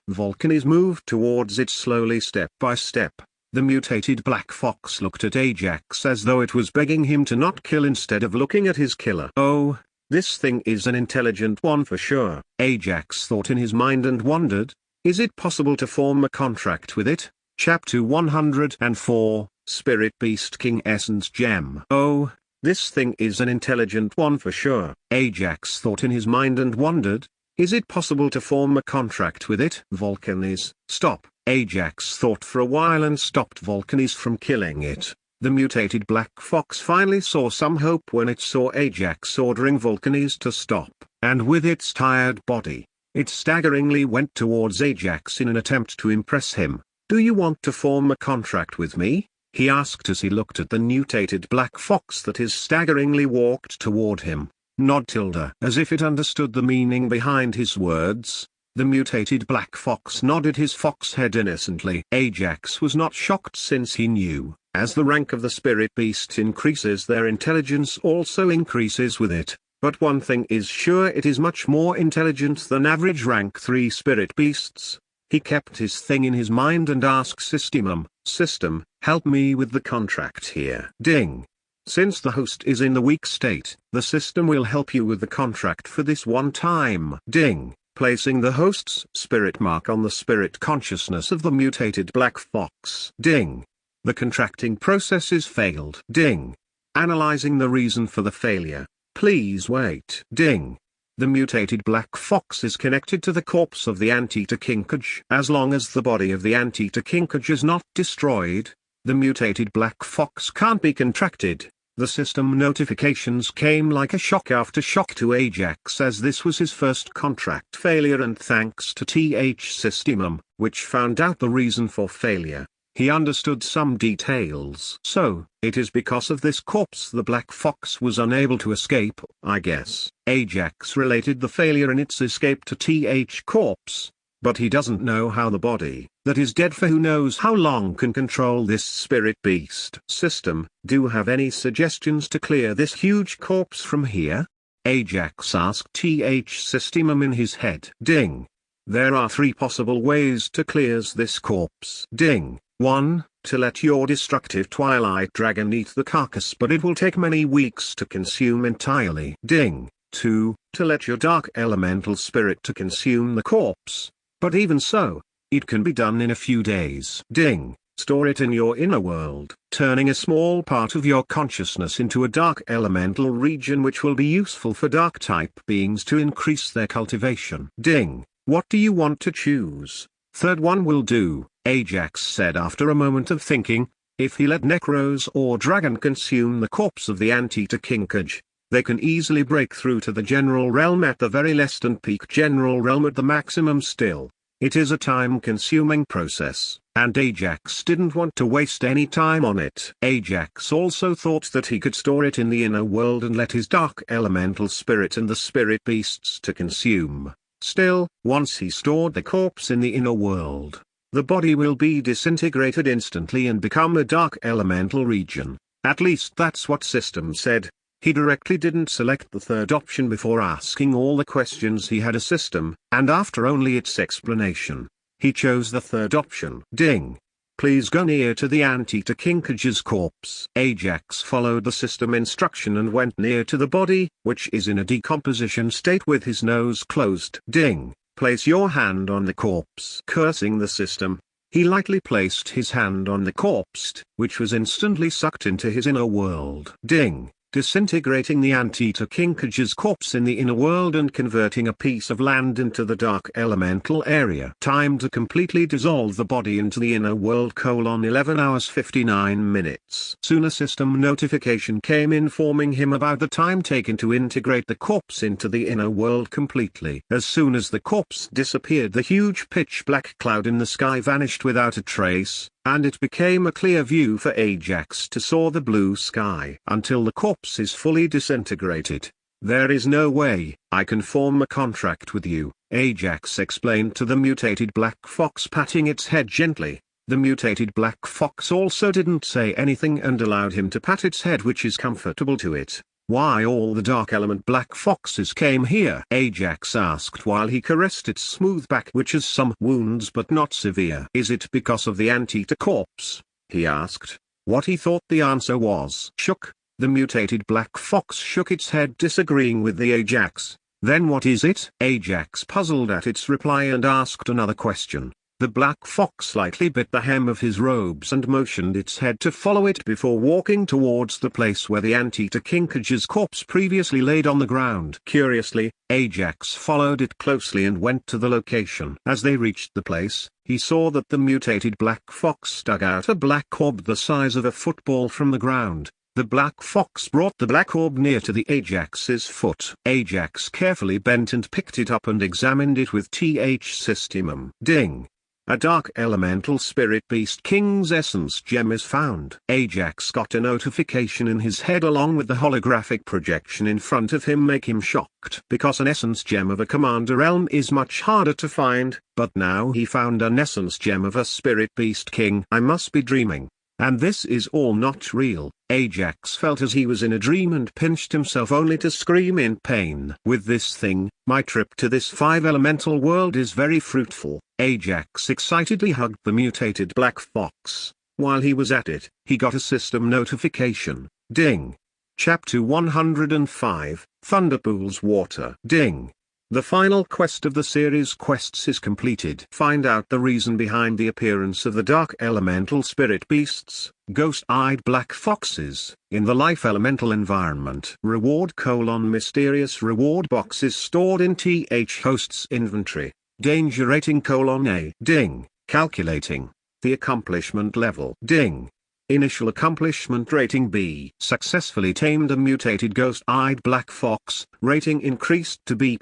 Volcanes moved towards it slowly, step by step. The mutated Black Fox looked at Ajax as though it was begging him to not kill instead of looking at his killer. Oh, this thing is an intelligent one for sure, Ajax thought in his mind and wondered, is it possible to form a contract with it? Chapter 104, Spirit Beast King Essence Gem. Oh, this thing is an intelligent one for sure, Ajax thought in his mind and wondered, is it possible to form a contract with it? Volcanes, stop, Ajax thought for a while and stopped Volcanes from killing it. The mutated Black Fox finally saw some hope when it saw Ajax ordering Volcanes to stop, and with its tired body, it staggeringly went towards Ajax in an attempt to impress him. Do you want to form a contract with me? He asked as he looked at the mutated Black Fox that is staggeringly walked toward him. Nod tilde. As if it understood the meaning behind his words, the mutated Black Fox nodded his fox head innocently. Ajax was not shocked, since he knew, as the rank of the spirit beast increases, their intelligence also increases with it. But one thing is sure, it is much more intelligent than average rank 3 spirit beasts. He kept his thing in his mind and asked System, help me with the contract here. Ding. Since the host is in the weak state, the system will help you with the contract for this one time. Ding. Placing the host's spirit mark on the spirit consciousness of the mutated Black Fox. Ding. The contracting process is failed. Ding. Analyzing the reason for the failure. Please wait. Ding. The mutated Black Fox is connected to the corpse of the Anteater Kinkage. As long as the body of the Anteater Kinkage is not destroyed, the mutated Black Fox can't be contracted. The system notifications came like a shock after shock to Ajax, as this was his first contract failure, and thanks to TH Systemum, which found out the reason for failure, he understood some details. So, it is because of this corpse the Black Fox was unable to escape, I guess. Ajax related the failure in its escape to TH corpse, but he doesn't know how the body, that is dead for who knows how long, can control this spirit beast system. Do you have any suggestions to clear this huge corpse from here? Ajax asked TH Systemum in his head. Ding. There are 3 possible ways to clear this corpse. Ding. 1. To let your destructive twilight dragon eat the carcass, but it will take many weeks to consume entirely. Ding. 2. To let your dark elemental spirit to consume the corpse, but even so, it can be done in a few days. Ding. Store it in your inner world, turning a small part of your consciousness into a dark elemental region, which will be useful for dark type beings to increase their cultivation. Ding. What do you want to choose? Third one will do, Ajax said after a moment of thinking. If he let Necros or Dragon consume the corpse of the Anteater Kinkage, they can easily break through to the general realm at the very least and peak general realm at the maximum. Still, it is a time-consuming process, and Ajax didn't want to waste any time on it. Ajax also thought that he could store it in the inner world and let his dark elemental spirit and the spirit beasts to consume. Still, once he stored the corpse in the inner world, the body will be disintegrated instantly and become a dark elemental region. At least that's what system said. He directly didn't select the third option before asking all the questions he had a system, and after only its explanation, he chose the third option. Ding. Please go near to the Anteater Kinkage's corpse. Ajax followed the system instruction and went near to the body, which is in a decomposition state with his nose closed. Ding. Place your hand on the corpse. Cursing the system, he lightly placed his hand on the corpse, which was instantly sucked into his inner world. Ding. Disintegrating the Anteater Kinkage's corpse in the inner world and converting a piece of land into the dark elemental area. Time to completely dissolve the body into the inner world: 11 hours 59 minutes. Soon a system notification came informing him about the time taken to integrate the corpse into the inner world completely. As soon as the corpse disappeared, the huge pitch black cloud in the sky vanished without a trace, and it became a clear view for Ajax to soar the blue sky. Until the corpse is fully disintegrated, there is no way I can form a contract with you, Ajax explained to the mutated black fox, patting its head gently. The mutated black fox also didn't say anything and allowed him to pat its head, which is comfortable to it. Why all the dark element black foxes came here? Ajax asked while he caressed its smooth back, which has some wounds but not severe. Is it because of the Anteater corpse? He asked. What he thought the answer was shook. The mutated black fox shook its head, disagreeing with the Ajax. Then what is it? Ajax puzzled at its reply and asked another question. The black fox slightly bit the hem of his robes and motioned its head to follow it before walking towards the place where the Anteater Kinkage's corpse previously laid on the ground. Curiously, Ajax followed it closely and went to the location. As they reached the place, he saw that the mutated black fox dug out a black orb the size of a football from the ground. The black fox brought the black orb near to the Ajax's foot. Ajax carefully bent and picked it up and examined it with TH Systemum. Ding. A dark elemental spirit beast king's essence gem is found. Ajax got a notification in his head along with the holographic projection in front of him, make him shocked, because an essence gem of a commander realm is much harder to find, but now he found an essence gem of a spirit beast king. I must be dreaming. And this is all not real. Ajax felt as he was in a dream and pinched himself only to scream in pain. With this thing, my trip to this 5-elemental world is very fruitful. Ajax excitedly hugged the mutated black fox. While he was at it, he got a system notification. Ding. Chapter 105, Thunderpool's Water. Ding. The final quest of the series quests is completed. Find out the reason behind the appearance of the dark elemental spirit beasts, ghost-eyed black foxes, in the life elemental environment. Reward: mysterious reward boxes stored in TH host's inventory. Danger rating: A. Ding. Calculating the accomplishment level. Ding. Initial accomplishment rating B. Successfully tamed a mutated ghost-eyed black fox, rating increased to B+.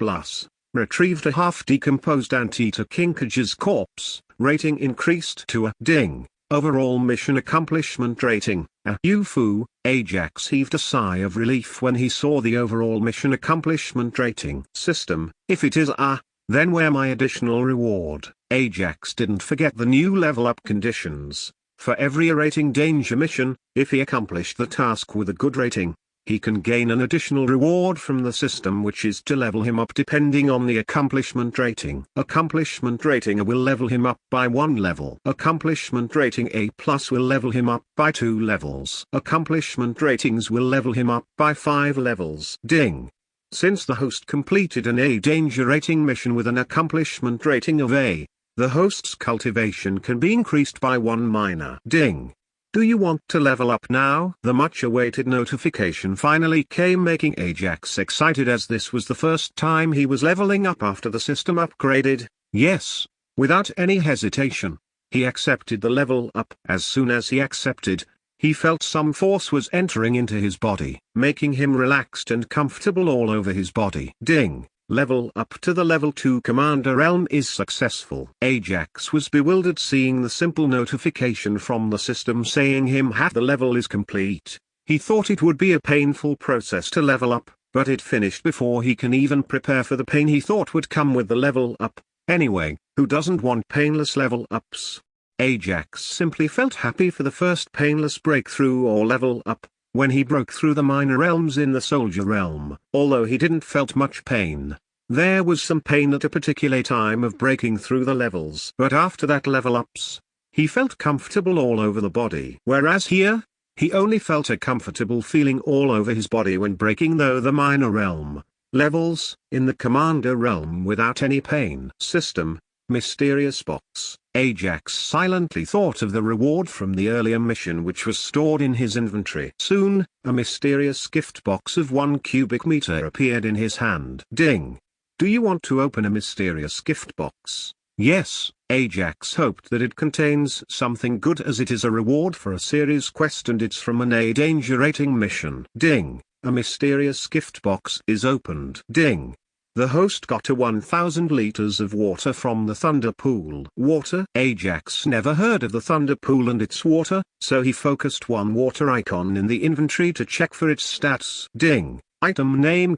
Retrieved a half-decomposed anteater kinkage's corpse, rating increased to a ding. Overall mission accomplishment rating, a UFO. Ajax heaved a sigh of relief when he saw the overall mission accomplishment rating. System, if it is a, then where my additional reward? Ajax didn't forget the new level up conditions. For every A rating danger mission, if he accomplished the task with a good rating, he can gain an additional reward from the system, which is to level him up depending on the accomplishment rating. Accomplishment rating A will level him up by 1 level. Accomplishment rating A+ will level him up by 2 levels. Accomplishment ratings will level him up by 5 levels. Ding. Since the host completed an A danger rating mission with an accomplishment rating of A, the host's cultivation can be increased by 1 minor. Ding. Do you want to level up now? The much-awaited notification finally came, making Ajax excited as this was the first time he was leveling up after the system upgraded. Yes. Without any hesitation, he accepted the level up. As soon as he accepted, he felt some force was entering into his body, making him relaxed and comfortable all over his body. Ding. Level up to the level 2 commander realm is successful. Ajax was bewildered seeing the simple notification from the system saying him the level is complete. He thought it would be a painful process to level up, but it finished before he can even prepare for the pain he thought would come with the level up. Anyway, who doesn't want painless level ups? Ajax simply felt happy for the first painless breakthrough or level up, when he broke through the minor realms in the soldier realm. Although he didn't felt much pain, there was some pain at a particular time of breaking through the levels. But after that level ups, he felt comfortable all over the body. Whereas here, he only felt a comfortable feeling all over his body when breaking the minor realm levels in the commander realm without any pain. System, mysterious box. Ajax silently thought of the reward from the earlier mission which was stored in his inventory. Soon, a mysterious gift box of 1 cubic meter appeared in his hand. Ding. Do you want to open a mysterious gift box? Yes. Ajax hoped that it contains something good as it is a reward for a series quest and it's from an A danger rating mission. Ding. A mysterious gift box is opened. Ding. The host got a 1,000 liters of water from the Thunder Pool. Water? Ajax never heard of the Thunder Pool and its water, so he focused one water icon in the inventory to check for its stats. Ding. Item name: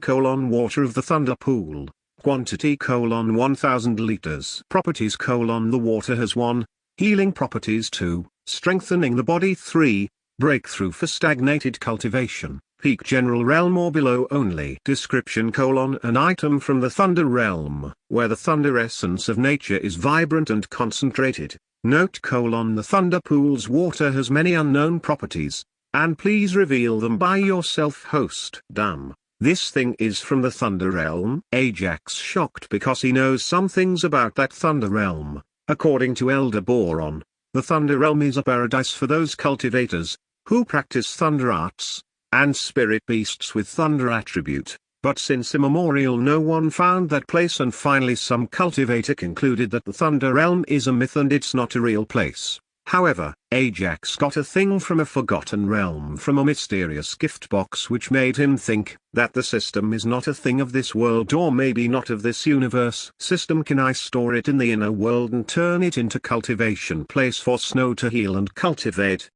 water of the Thunder Pool. Quantity: 1,000 liters. Properties: the water has 1. Healing properties: 2. Strengthening the body: 3. Breakthrough for stagnated cultivation. Peak general realm or below only. Description: an item from the Thunder realm, where the thunder essence of nature is vibrant and concentrated. Note: the Thunder Pool's water has many unknown properties, and please reveal them by yourself, host. Damn, this thing is from the Thunder realm? Ajax shocked because he knows some things about that Thunder realm. According to Elder Boron, the Thunder realm is a paradise for those cultivators who practice thunder arts and spirit beasts with thunder attribute, but since immemorial no one found that place, and finally some cultivator concluded that the Thunder realm is a myth and it's not a real place. However, Ajax got a thing from a forgotten realm from a mysterious gift box which made him think that the system is not a thing of this world or maybe not of this universe. System: can I store it in the inner world and turn it into cultivation place for snow to heal and cultivate?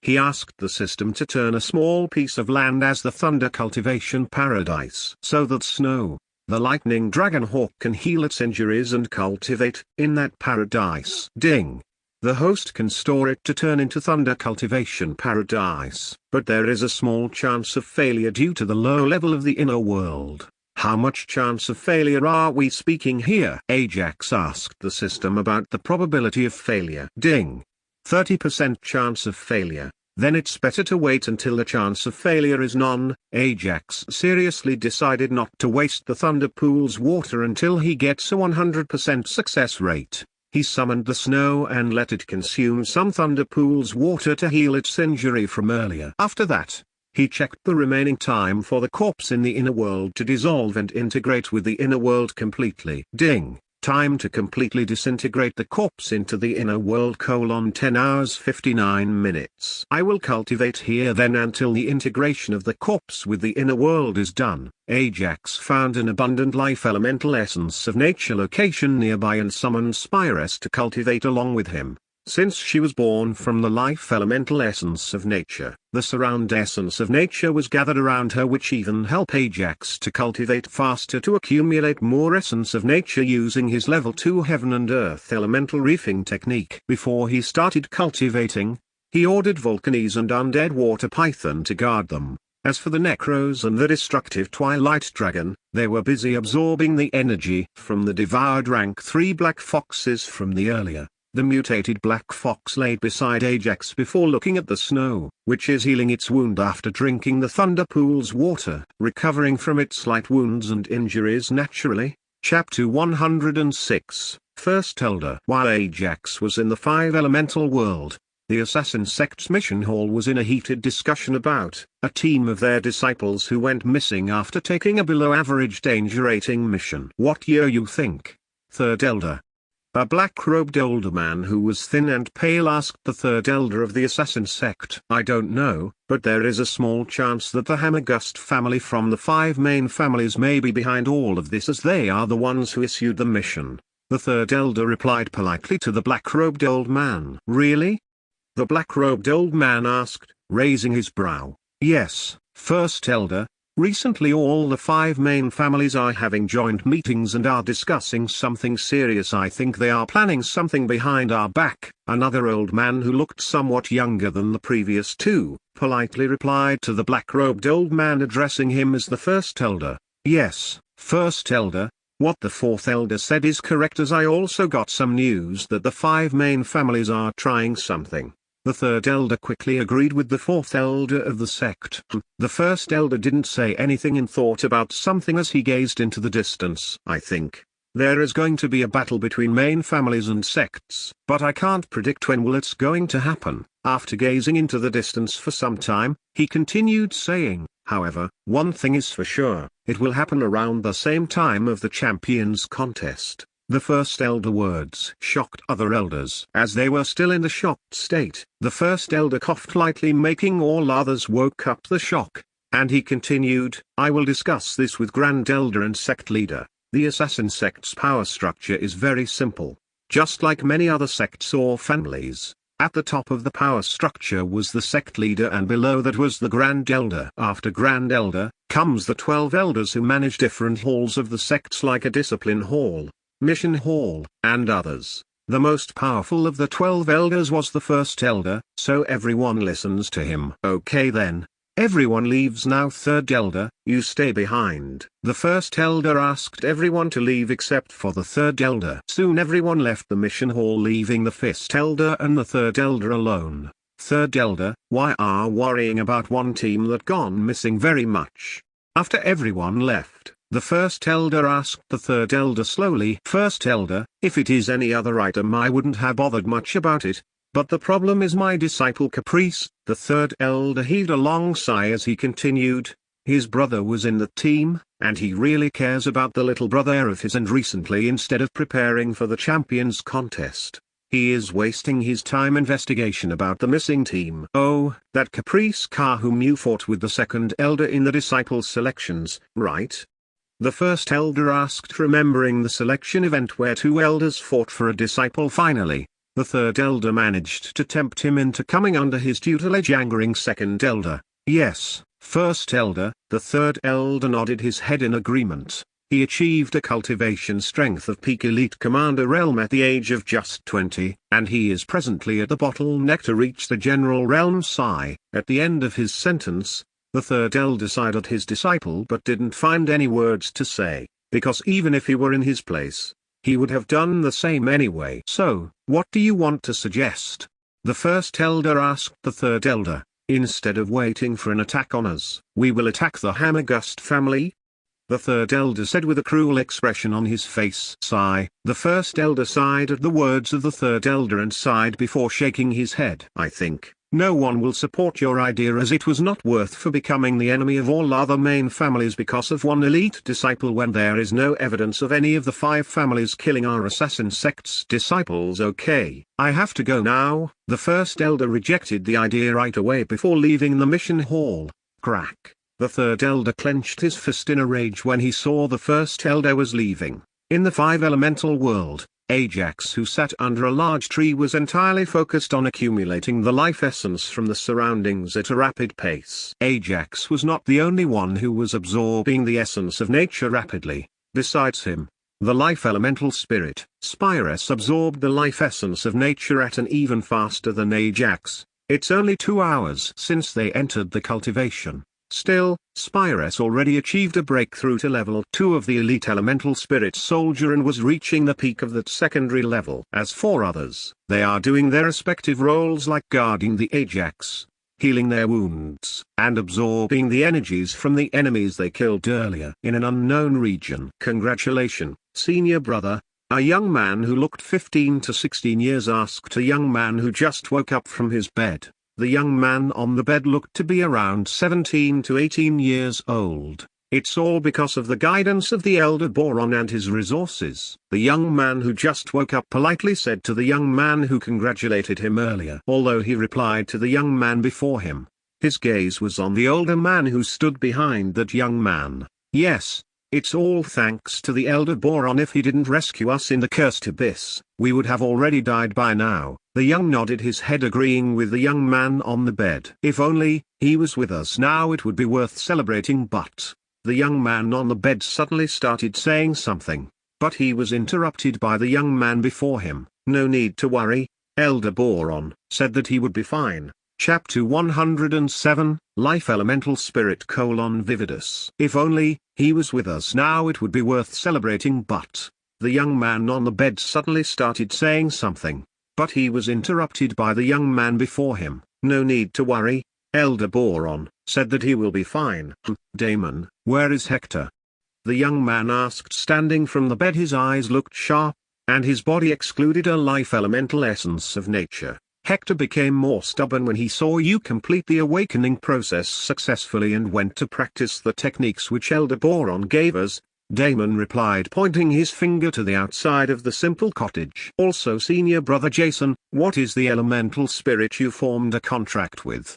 He asked the system to turn a small piece of land as the Thunder cultivation paradise so that Snow, the lightning dragon hawk, can heal its injuries and cultivate in that paradise. Ding. The host can store it to turn into Thunder cultivation paradise, but there is a small chance of failure due to the low level of the inner world. How much chance of failure are we speaking here? Ajax asked the system about the probability of failure. Ding. 30% chance of failure. Then it's better to wait until the chance of failure is none. Ajax seriously decided not to waste the Thunder Pool's water until he gets a 100% success rate. He summoned the snow and let it consume some Thunder Pool's water to heal its injury from earlier. After that, he checked the remaining time for the corpse in the inner world to dissolve and integrate with the inner world completely. Ding. Time to completely disintegrate the corpse into the inner world: 10 hours 59 minutes. I will cultivate here then until the integration of the corpse with the inner world is done. Ajax found an abundant life elemental essence of nature location nearby and summoned Spyres to cultivate along with him. Since she was born from the life elemental essence of nature, the surround essence of nature was gathered around her, which even helped Ajax to cultivate faster to accumulate more essence of nature using his level 2 heaven and earth elemental reefing technique. Before he started cultivating, he ordered Vulcanes and undead water python to guard them. As for the Necros and the destructive Twilight Dragon, they were busy absorbing the energy from the devoured rank 3 black foxes from the earlier. The mutated black fox laid beside Ajax before looking at the snow, which is healing its wound after drinking the Thunder Pool's water, recovering from its slight wounds and injuries naturally. Chapter 106, First Elder. While Ajax was in the 5 elemental world, the assassin sect's mission hall was in a heated discussion about a team of their disciples who went missing after taking a below-average danger rating mission. What year you think? Third Elder. A black-robed older man who was thin and pale asked the third elder of the assassin sect. I don't know, but there is a small chance that the Hammergust family from the 5 main families may be behind all of this, as they are the ones who issued the mission. The third elder replied politely to the black-robed old man. Really? The black-robed old man asked, raising his brow. Yes, first elder. Recently all the 5 main families are having joint meetings and are discussing something serious. I think they are planning something behind our back. Another old man who looked somewhat younger than the previous 2, politely replied to the black-robed old man, addressing him as the first elder. Yes, first elder, what the fourth elder said is correct, as I also got some news that the 5 main families are trying something. The third elder quickly agreed with the fourth elder of the sect. The first elder didn't say anything and thought about something as he gazed into the distance. I think there is going to be a battle between main families and sects, but I can't predict when it's going to happen. After gazing into the distance for some time, he continued saying, however, one thing is for sure, it will happen around the same time of the champions contest. The first elder words shocked other elders. As they were still in the shocked state, the first elder coughed lightly, making all others woke up the shock, and he continued, I will discuss this with Grand Elder and sect leader. The assassin sect's power structure is very simple. Just like many other sects or families, at the top of the power structure was the sect leader, and below that was the Grand Elder. After Grand Elder, comes the 12 elders who manage different halls of the sects like a discipline hall, mission hall, and others. The most powerful of the 12 elders was the first elder, so everyone listens to him. Okay then. Everyone leaves now. Third elder, you stay behind. The first elder asked everyone to leave except for the third elder. Soon everyone left the mission hall, leaving the fifth elder and the third elder alone. Third elder, why are worrying about one team that gone missing very much? After everyone left, the first elder asked the third elder slowly. First elder, if it is any other item I wouldn't have bothered much about it, but the problem is my disciple Caprice. The third elder heaved a long sigh as he continued, his brother was in the team, and he really cares about the little brother of his, and recently instead of preparing for the champions contest, he is wasting his time investigation about the missing team. Oh, that Caprice Car whom you fought with the second elder in the disciple selections, right? The first elder asked, remembering the selection event where 2 elders fought for a disciple. Finally, the third elder managed to tempt him into coming under his tutelage, angering second elder. Yes, first elder. The third elder nodded his head in agreement. He achieved a cultivation strength of peak elite commander realm at the age of just 20, and he is presently at the bottleneck to reach the general realm. Sigh. At the end of his sentence, the third elder sighed at his disciple but didn't find any words to say, because even if he were in his place, he would have done the same anyway. So, what do you want to suggest? The first elder asked the third elder. Instead of waiting for an attack on us, we will attack the Hammergust family? The third elder said with a cruel expression on his face. Sigh. The first elder sighed at the words of the third elder and sighed before shaking his head. I think No one will support your idea, as it was not worth for becoming the enemy of all other main families because of one elite disciple when there is no evidence of any of the 5 families killing our assassin sect's disciples. Okay, I have to go now. The first elder rejected the idea right away before leaving the mission hall. Crack. The third elder clenched his fist in a rage when he saw the first elder was leaving. In the 5-elemental world, Ajax, who sat under a large tree, was entirely focused on accumulating the life essence from the surroundings at a rapid pace. Ajax was not the only one who was absorbing the essence of nature rapidly. Besides him, the life elemental spirit, Spirus, absorbed the life essence of nature at an even faster than Ajax. It's only 2 hours since they entered the cultivation. Still, Spirus already achieved a breakthrough to level 2 of the elite elemental spirit soldier and was reaching the peak of that secondary level. As for others, they are doing their respective roles like guarding the Ajax, healing their wounds, and absorbing the energies from the enemies they killed earlier in an unknown region. Congratulations, senior brother. A young man who looked 15 to 16 years asked a young man who just woke up from his bed. The young man on the bed looked to be around 17 to 18 years old. It's all because of the guidance of the Elder Boron and his resources. The young man who just woke up politely said to the young man who congratulated him earlier, although he replied to the young man before him. His gaze was on the older man who stood behind that young man. Yes, it's all thanks to the Elder Boron. If he didn't rescue us in the cursed abyss, we would have already died by now. The young nodded his head, agreeing with the young man on the bed. If only he was with us now, it would be worth celebrating. But the young man on the bed suddenly started saying something, but he was interrupted by the young man before him. No need to worry, Elder Boron said that he would be fine. Chapter 107, Life Elemental Spirit: Vividus. If only he was with us now, it would be worth celebrating. But the young man on the bed suddenly started saying something, but he was interrupted by the young man before him. No need to worry, Elder Boron said that he will be fine. Damon, where is Hector? The young man asked, standing from the bed. His eyes looked sharp, and his body excluded a life elemental essence of nature. Hector became more stubborn when he saw you complete the awakening process successfully and went to practice the techniques which Elder Boron gave us. Damon replied, pointing his finger to the outside of the simple cottage. Also, senior brother Jason, what is the elemental spirit you formed a contract with?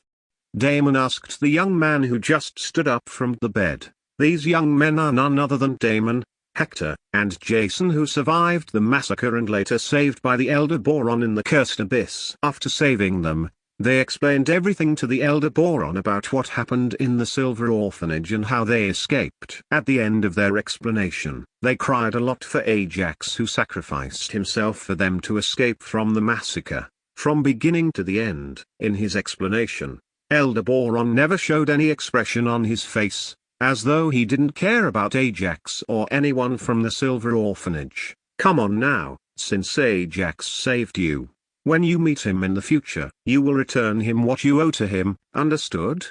Damon asked the young man who just stood up from the bed. These young men are none other than Damon, Hector, and Jason, who survived the massacre and later saved by the Elder Boron in the cursed abyss. After saving them, they explained everything to the Elder Boron about what happened in the Silver Orphanage and how they escaped. At the end of their explanation, they cried a lot for Ajax, who sacrificed himself for them to escape from the massacre. From beginning to the end, in his explanation, Elder Boron never showed any expression on his face, as though he didn't care about Ajax or anyone from the Silver Orphanage. Come on now, since Ajax saved you, when you meet him in the future, you will return him what you owe to him, understood?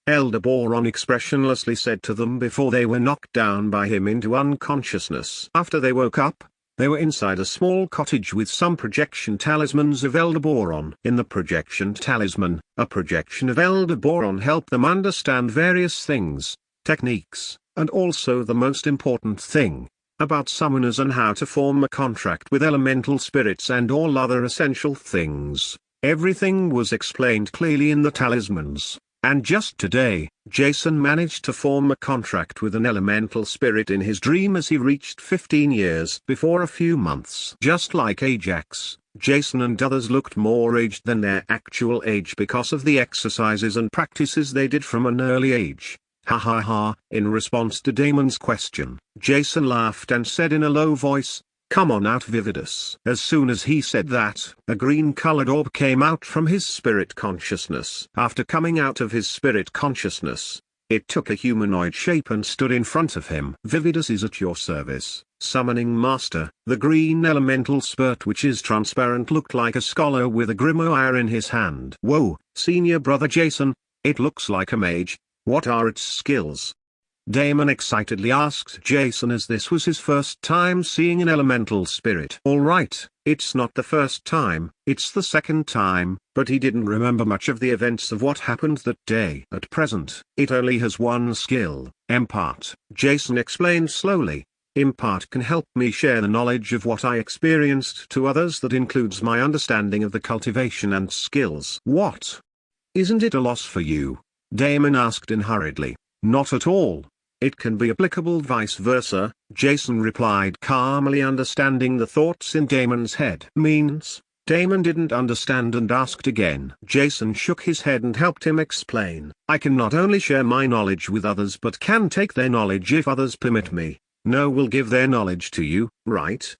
Elder Boron expressionlessly said to them before they were knocked down by him into unconsciousness. After they woke up, they were inside a small cottage with some projection talismans of Elder Boron. In the projection talisman, a projection of Elder Boron helped them understand various things, techniques, and also the most important thing, about summoners and how to form a contract with elemental spirits and all other essential things. Everything was explained clearly in the talismans, and just today, Jason managed to form a contract with an elemental spirit in his dream as he reached 15 years before a few months. Just like Ajax, Jason and others looked more aged than their actual age because of the exercises and practices they did from an early age. Ha ha ha. In response to Damon's question, Jason laughed and said in a low voice, "Come on out, Vividus." As soon as he said that, a green-colored orb came out from his spirit consciousness. After coming out of his spirit consciousness, it took a humanoid shape and stood in front of him. "Vividus is at your service, summoning master." The green elemental spirit, which is transparent, looked like a scholar with a grimoire in his hand. "Whoa, senior brother Jason, it looks like a mage. What are its skills?" Damon excitedly asked Jason as this was his first time seeing an elemental spirit. All right, it's not the first time, it's the second time, but he didn't remember much of the events of what happened that day. At present, it only has one skill, Impart. Jason explained slowly. Impart can help me share the knowledge of what I experienced to others. That includes my understanding of the cultivation and skills. What? Isn't it a loss for you? Damon asked hurriedly. Not at all. It can be applicable vice versa, Jason replied calmly, understanding the thoughts in Damon's head. Means? Damon didn't understand and asked again. Jason shook his head and helped him explain. I can not only share my knowledge with others but can take their knowledge if others permit me. No will give their knowledge to you, right?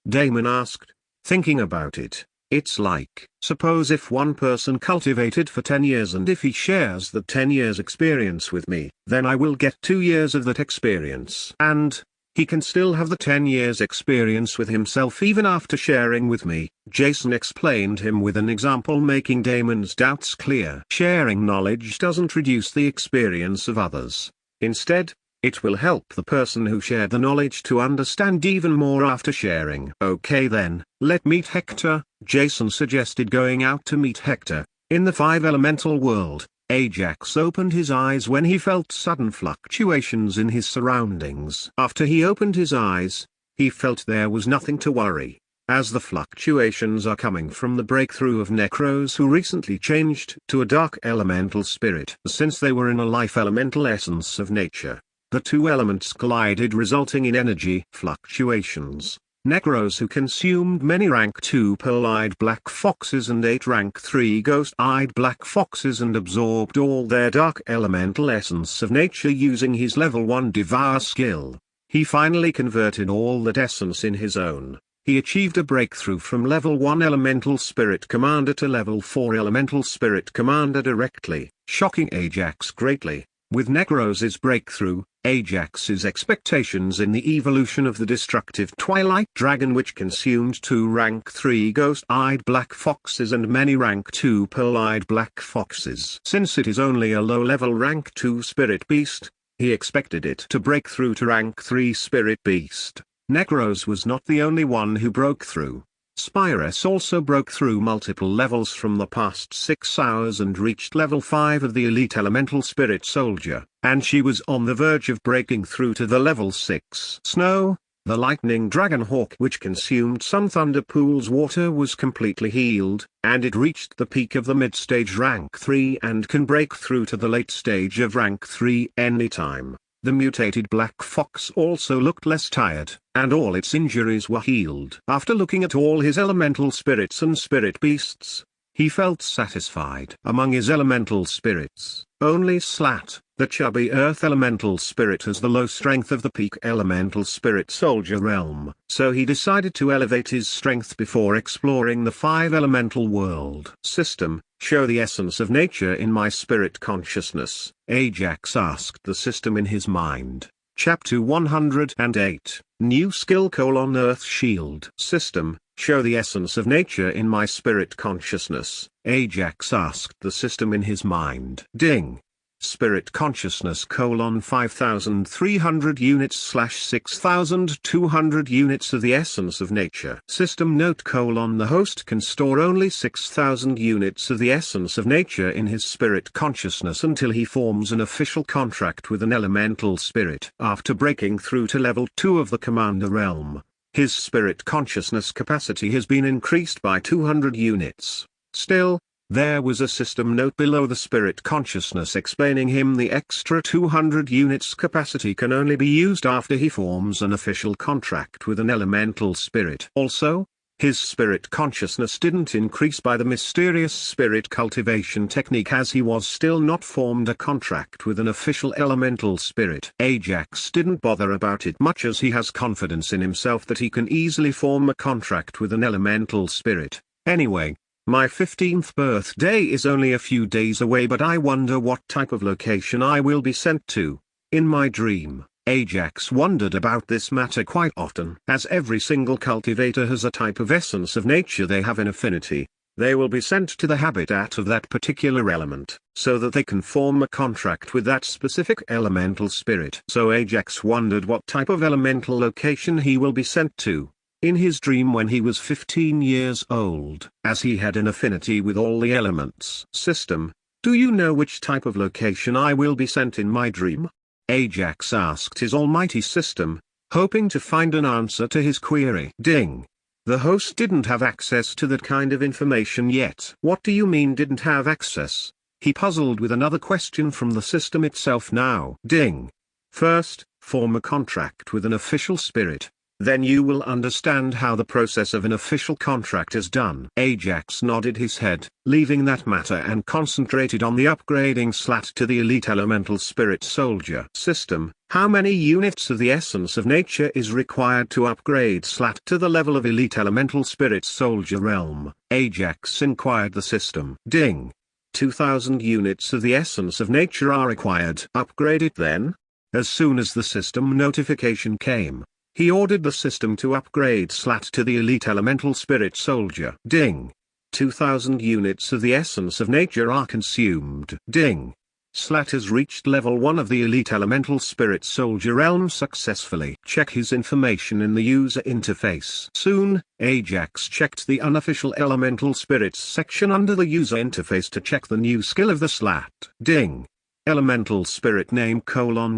Damon asked, thinking about it. It's like, suppose if one person cultivated for 10 years and if he shares that 10 years experience with me, then I will get 2 years of that experience. And he can still have the 10 years experience with himself even after sharing with me. Jason explained him with an example, making Damon's doubts clear. Sharing knowledge doesn't reduce the experience of others. Instead, it will help the person who shared the knowledge to understand even more after sharing. Okay then, let's meet Hector. Jason suggested going out to meet Hector. In the 5-elemental world, Ajax opened his eyes when he felt sudden fluctuations in his surroundings. After he opened his eyes, he felt there was nothing to worry, as the fluctuations are coming from the breakthrough of Necros who recently changed to a dark elemental spirit. Since they were in a life elemental essence of nature, the two elements collided, resulting in energy fluctuations. Necros who consumed many rank 2 pearl-eyed black foxes and 8 rank 3 ghost-eyed black foxes and absorbed all their dark elemental essence of nature using his level 1 devour skill. He finally converted all that essence in his own. He achieved a breakthrough from level 1 elemental spirit commander to level 4 elemental spirit commander directly, shocking Ajax greatly. With Necros' breakthrough, Ajax's expectations in the evolution of the destructive Twilight Dragon, which consumed 2 rank 3 ghost-eyed black foxes and many rank 2 pearl-eyed black foxes. Since it is only a low-level rank 2 spirit beast, he expected it to break through to rank 3 spirit beast. Necros was not the only one who broke through. Spyrus also broke through multiple levels from the past 6 hours and reached level 5 of the elite elemental spirit soldier, and she was on the verge of breaking through to the level 6. Snow, the lightning dragon hawk which consumed some thunder pool's water, was completely healed, and it reached the peak of the mid-stage rank 3 and can break through to the late stage of rank 3 anytime. The mutated black fox also looked less tired, and all its injuries were healed. After looking at all his elemental spirits and spirit beasts, he felt satisfied. Among his elemental spirits, only Slat, the chubby earth elemental spirit, has the low strength of the peak elemental spirit soldier realm, so he decided to elevate his strength before exploring the 5-elemental world. System, show the essence of nature in my spirit consciousness, Ajax asked the system in his mind. Chapter 108, New Skill: Earth Shield. System, show the essence of nature in my spirit consciousness, Ajax asked the system in his mind. Ding. Spirit consciousness: 5300 units / 6200 units of the essence of nature. System note: the host can store only 6000 units of the essence of nature in his spirit consciousness until he forms an official contract with an elemental spirit. After breaking through to level 2 of the commander realm, his spirit consciousness capacity has been increased by 200 units. Still, there was a system note below the spirit consciousness explaining him the extra 200 units capacity can only be used after he forms an official contract with an elemental spirit. Also, his spirit consciousness didn't increase by the mysterious spirit cultivation technique as he was still not formed a contract with an official elemental spirit. Ajax didn't bother about it much as he has confidence in himself that he can easily form a contract with an elemental spirit. Anyway, my 15th birthday is only a few days away, but I wonder what type of location I will be sent to. In my dream, Ajax wondered about this matter quite often. As every single cultivator has a type of essence of nature they have in affinity, they will be sent to the habitat of that particular element, so that they can form a contract with that specific elemental spirit. So Ajax wondered what type of elemental location he will be sent to. In his dream when he was 15 years old, as he had an affinity with all the elements. System, do you know which type of location I will be sent in my dream? Ajax asked his almighty system, hoping to find an answer to his query. Ding. The host didn't have access to that kind of information yet. What do you mean didn't have access? He puzzled with another question from the system itself now. Ding. First, form a contract with an official spirit. Then you will understand how the process of an official contract is done. Ajax nodded his head, leaving that matter and concentrated on the upgrading slat to the elite elemental spirit soldier. System, how many units of the essence of nature is required to upgrade slat to the level of elite elemental spirit soldier realm? Ajax inquired the system. Ding. 2000 units of the essence of nature are required. Upgrade it then? As soon as the system notification came, he ordered the system to upgrade slat to the elite elemental spirit soldier. Ding. 2000 units of the essence of nature are consumed. Ding. Slat has reached level 1 of the elite elemental spirit soldier realm successfully. Check his information in the user interface. Soon, Ajax checked the unofficial elemental spirits section under the user interface to check the new skill of the slat. Ding. Elemental spirit name :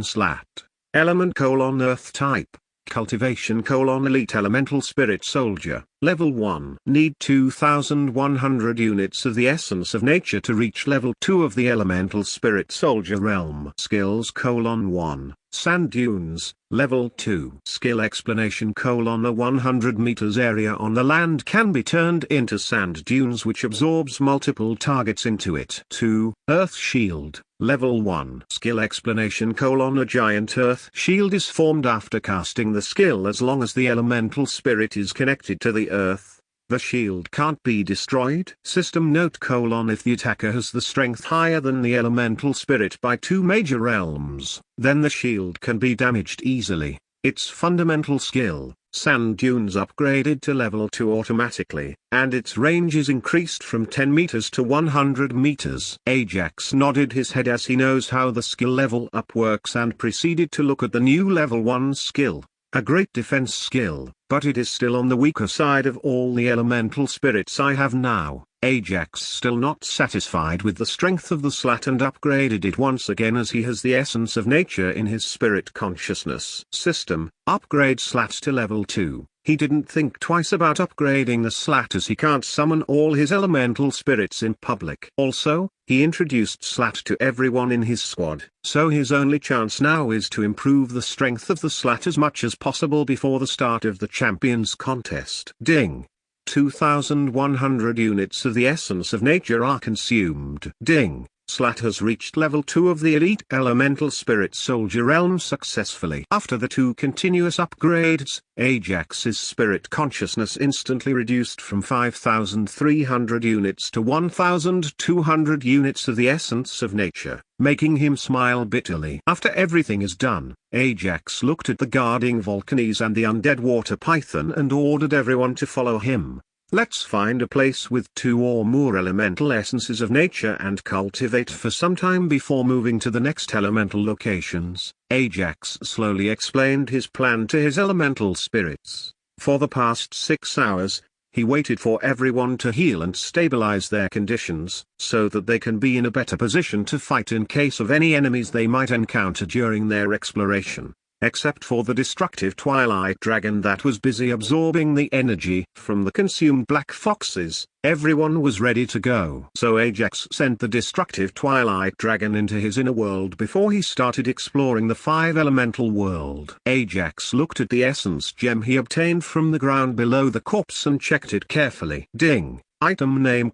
slat. Element : earth type. Cultivation : elite elemental spirit soldier. Level 1. Need 2100 units of the essence of nature to reach level 2 of the elemental spirit soldier realm. Skills: 1. Sand dunes. Level 2. Skill explanation: a 100 meters area on the land can be turned into sand dunes which absorbs multiple targets into it. 2. Earth shield. Level 1. Skill explanation: a giant earth shield is formed after casting the skill as long as the elemental spirit is connected to the earth. The shield can't be destroyed. System note: if the attacker has the strength higher than the elemental spirit by 2 major realms, then the shield can be damaged easily. Its fundamental skill, sand dunes, upgraded to level 2 automatically, and its range is increased from 10 meters to 100 meters. Ajax nodded his head as he knows how the skill level up works and proceeded to look at the new level 1 skill. A great defense skill, but it is still on the weaker side of all the elemental spirits I have now. Ajax still not satisfied with the strength of the slat and upgraded it once again as he has the essence of nature in his spirit consciousness. System, upgrade slat to level 2. He didn't think twice about upgrading the slat as he can't summon all his elemental spirits in public. Also, he introduced slat to everyone in his squad, so his only chance now is to improve the strength of the slat as much as possible before the start of the champions contest. Ding. 2100 units of the essence of nature are consumed. Ding. Slat has reached level 2 of the elite elemental spirit soldier realm successfully. After the 2 continuous upgrades, Ajax's spirit consciousness instantly reduced from 5300 units to 1200 units of the essence of nature, making him smile bitterly. After everything is done, Ajax looked at the guarding volcanies and the undead water python and ordered everyone to follow him. Let's find a place with 2 or more elemental essences of nature and cultivate for some time before moving to the next elemental locations. Ajax slowly explained his plan to his elemental spirits. For the past 6 hours, he waited for everyone to heal and stabilize their conditions, so that they can be in a better position to fight in case of any enemies they might encounter during their exploration. Except for the destructive twilight dragon that was busy absorbing the energy from the consumed black foxes, everyone was ready to go. So Ajax sent the destructive twilight dragon into his inner world before he started exploring the 5 elemental world. Ajax looked at the essence gem he obtained from the ground below the corpse and checked it carefully. Ding. Item name :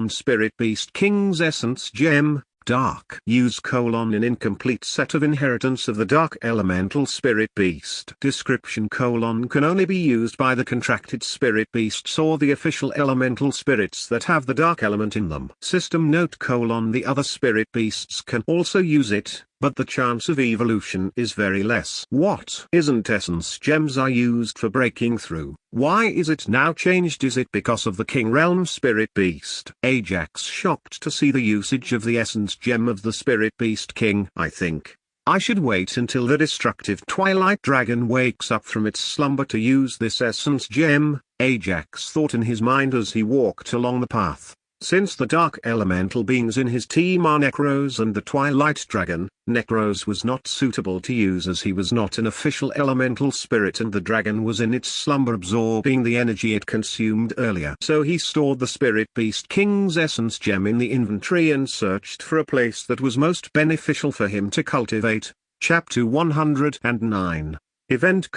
Spirit Beast King's Essence Gem. Dark. Use : an incomplete set of inheritance of the dark elemental spirit beast. Description : can only be used by the contracted spirit beasts or the official elemental spirits that have the dark element in them. System note : the other spirit beasts can also use it, but the chance of evolution is very less. What isn't essence gems are used for breaking through? Why is it now changed? Is it because of the King Realm Spirit Beast? Ajax shocked to see the usage of the essence gem of the Spirit Beast King. I think I should wait until the destructive Twilight Dragon wakes up from its slumber to use this essence gem, Ajax thought in his mind as he walked along the path. Since the dark elemental beings in his team are Necros and the Twilight Dragon, Necros was not suitable to use as he was not an official elemental spirit and the dragon was in its slumber absorbing the energy it consumed earlier. So he stored the Spirit Beast King's essence gem in the inventory and searched for a place that was most beneficial for him to cultivate. Chapter 109. Event: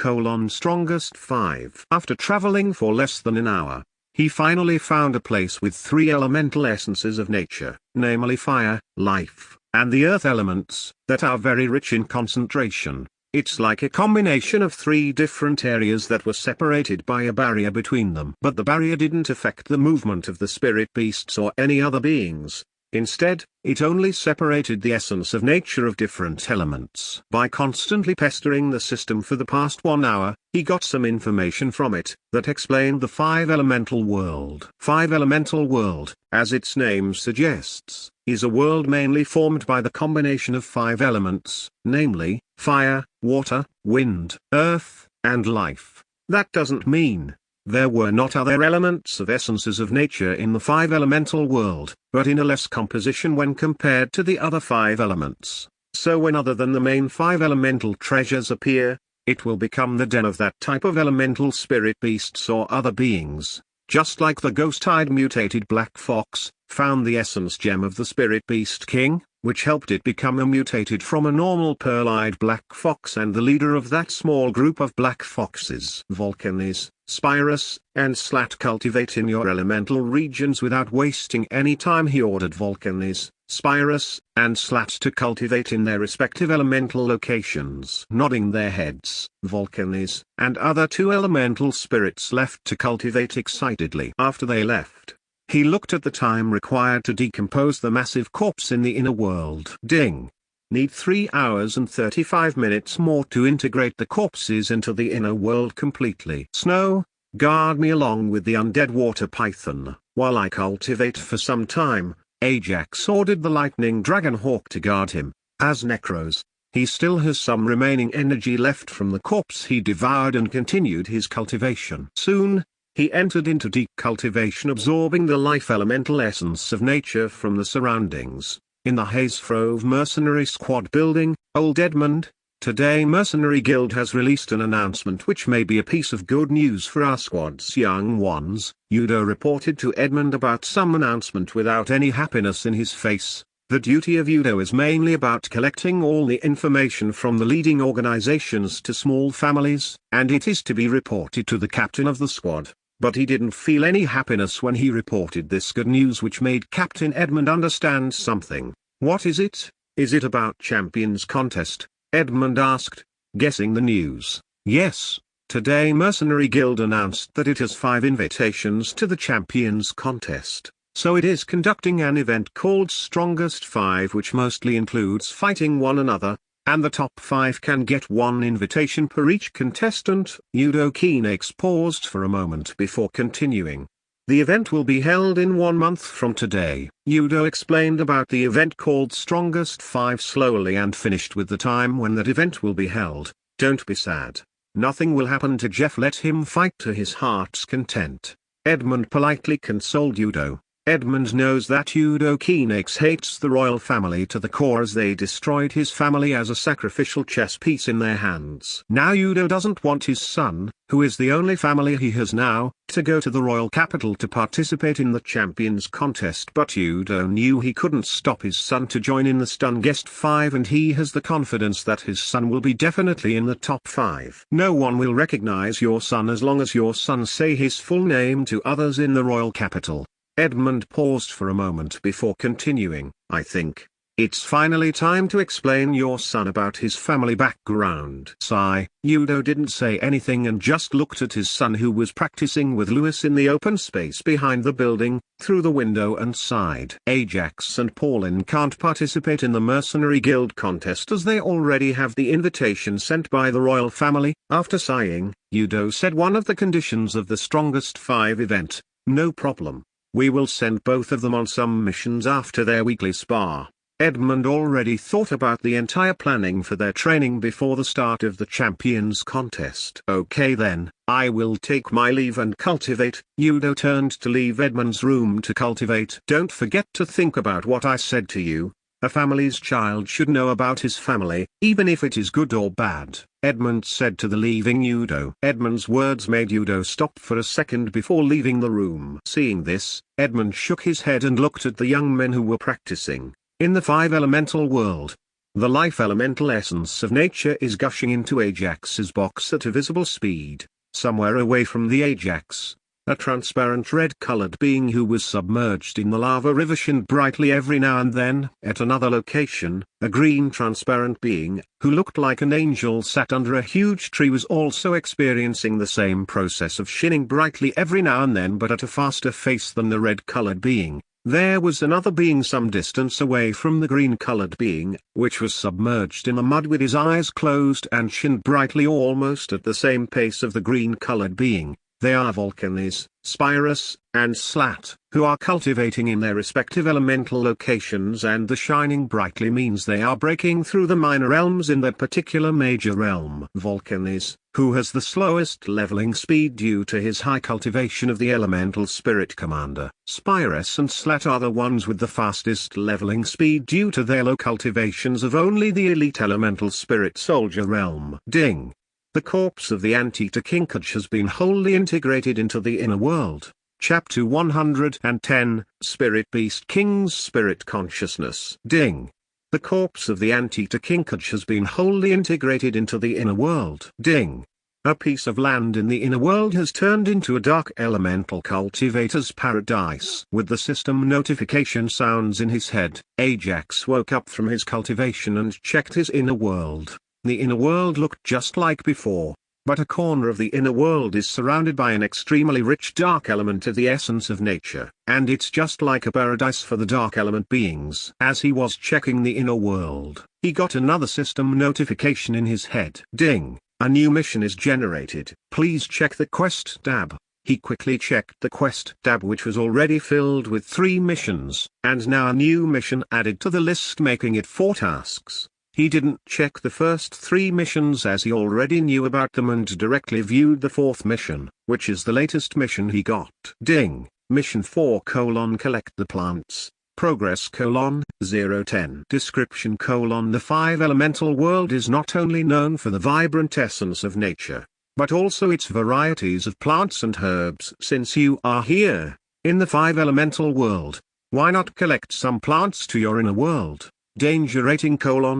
Strongest 5. After traveling for less than an hour, he finally found a place with 3 elemental essences of nature, namely fire, life, and the earth elements, that are very rich in concentration. It's like a combination of 3 different areas that were separated by a barrier between them. But the barrier didn't affect the movement of the spirit beasts or any other beings. Instead, it only separated the essence of nature of different elements. By constantly pestering the system for the past 1 hour, he got some information from it that explained the 5-elemental world. 5-elemental world, as its name suggests, is a world mainly formed by the combination of 5 elements, namely, fire, water, wind, earth, and life. That doesn't mean there were not other elements of essences of nature in the 5-elemental world, but in a less composition when compared to the other 5 elements. So when other than the main 5 elemental treasures appear, it will become the den of that type of elemental spirit beasts or other beings. Just like the ghost-eyed mutated black fox, found the essence gem of the Spirit Beast King, which helped it become a mutated from a normal pearl-eyed black fox and the leader of that small group of black foxes. Volcanes, Spirus, and Slat cultivate in your elemental regions without wasting any time. He ordered Volcanes, Spirus, and Slat to cultivate in their respective elemental locations. Nodding their heads, Volcanes and other 2 elemental spirits left to cultivate excitedly. After they left, he looked at the time required to decompose the massive corpse in the inner world. Ding! Need 3 hours and 35 minutes more to integrate the corpses into the inner world completely. Snow, guard me along with the undead water python, while I cultivate for some time. Ajax ordered the lightning dragon hawk to guard him. As Necros, he still has some remaining energy left from the corpse he devoured and continued his cultivation. Soon, he entered into deep cultivation, absorbing the life elemental essence of nature from the surroundings. In the Hazegrove Mercenary Squad building, Old Edmund, today Mercenary Guild has released an announcement which may be a piece of good news for our squad's young ones. Udo reported to Edmund about some announcement without any happiness in his face. The duty of Udo is mainly about collecting all the information from the leading organizations to small families, and it is to be reported to the captain of the squad. But he didn't feel any happiness when he reported this good news, which made Captain Edmund understand something. What is it? Is it about Champions Contest? Edmund asked, guessing the news. Yes, today Mercenary Guild announced that it has 5 invitations to the Champions Contest. So it is conducting an event called Strongest 5, which mostly includes fighting one another, and the top 5 can get 1 invitation per each contestant. Udo Keenax paused for a moment before continuing. The event will be held in 1 month from today. Udo explained about the event called Strongest 5 slowly and finished with the time when that event will be held. Don't be sad. Nothing will happen to Jeff. Let him fight to his heart's content. Edmund politely consoled Udo. Edmund knows that Udo Keenax hates the royal family to the core, as they destroyed his family as a sacrificial chess piece in their hands. Now Udo doesn't want his son, who is the only family he has now, to go to the royal capital to participate in the Champions Contest. But Udo knew he couldn't stop his son to join in the Strongest 5, and he has the confidence that his son will be definitely in the top 5. No one will recognize your son as long as your son say his full name to others in the royal capital. Edmund paused for a moment before continuing. I think It's finally time to explain your son about his family background. Sigh. Yudo didn't say anything and just looked at his son who was practicing with Lewis in the open space behind the building, through the window, and sighed. Ajax and Pauline can't participate in the Mercenary Guild contest as they already have the invitation sent by the royal family. After sighing, Yudo said one of the conditions of the Strongest 5 event, no problem. We will send both of them on some missions after their weekly spar. Edmund already thought about the entire planning for their training before the start of the Champions contest. Okay then, I will take my leave and cultivate. Yudo turned to leave Edmund's room to cultivate. Don't forget to think about what I said to you. A family's child should know about his family, even if it is good or bad, Edmund said to the leaving Yudo. Edmund's words made Yudo stop for a second before leaving the room. Seeing this, Edmund shook his head and looked at the young men who were practicing. In the 5-elemental world, the life elemental essence of nature is gushing into Ajax's box at a visible speed. Somewhere away from the Ajax, a transparent red-colored being who was submerged in the lava river shined brightly every now and then. At another location, a green transparent being, who looked like an angel sat under a huge tree, was also experiencing the same process of shining brightly every now and then, but at a faster pace than the red-colored being. There was another being some distance away from the green-colored being, which was submerged in the mud with his eyes closed and shined brightly almost at the same pace of the green-colored being. They are Volcanes, Spirus, and Slat, who are cultivating in their respective elemental locations, and the shining brightly means they are breaking through the minor realms in their particular major realm. Volcanes, who has the slowest leveling speed due to his high cultivation of the elemental spirit commander. Spirus and Slat are the ones with the fastest leveling speed due to their low cultivations of only the elite elemental spirit soldier realm. Ding. The corpse of the anteater Kinkaj has been wholly integrated into the inner world. Chapter 110, Spirit Beast King's Spirit Consciousness. Ding. The corpse of the anteater Kinkaj has been wholly integrated into the inner world. Ding. A piece of land in the inner world has turned into a dark elemental cultivator's paradise. With the system notification sounds in his head, Ajax woke up from his cultivation and checked his inner world. The inner world looked just like before, but a corner of the inner world is surrounded by an extremely rich dark element of the essence of nature, and it's just like a paradise for the dark element beings. As he was checking the inner world, he got another system notification in his head. Ding, a new mission is generated. Please check the quest tab. He quickly checked the quest tab, which was already filled with 3 missions, and now a new mission added to the list, making it 4 tasks. He didn't check the first 3 missions as he already knew about them and directly viewed the 4th mission, which is the latest mission he got. Ding, Mission 4: Collect the plants. Progress: 010. Description: The 5-elemental world is not only known for the vibrant essence of nature, but also its varieties of plants and herbs. Since you are here, in the 5-elemental world, why not collect some plants to your inner world? Danger rating: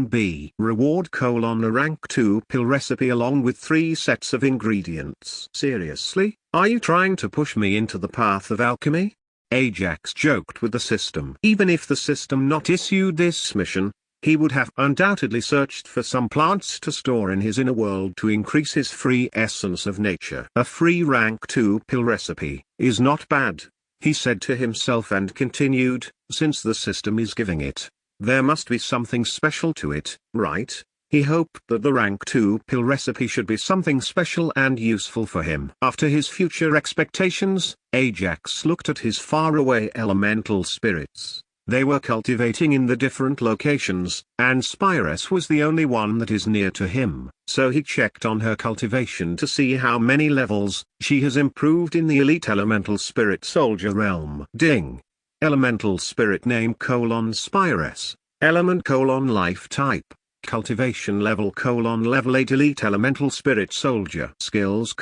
B. Reward: a rank 2 pill recipe along with 3 sets of ingredients. Seriously, are you trying to push me into the path of alchemy? Ajax joked with the system. Even if the system not issued this mission, he would have undoubtedly searched for some plants to store in his inner world to increase his free essence of nature. A free rank 2 pill recipe is not bad, he said to himself, and continued, since the system is giving it, there must be something special to it, right? He hoped that the rank 2 pill recipe should be something special and useful for him. After his future expectations, Ajax looked at his faraway elemental spirits. They were cultivating in the different locations, and Spirus was the only one that is near to him. So he checked on her cultivation to see how many levels she has improved in the elite elemental spirit soldier realm. Ding. Elemental spirit name: Spirus. Element: life type. Cultivation level: level 8 elite elemental spirit soldier. Skills: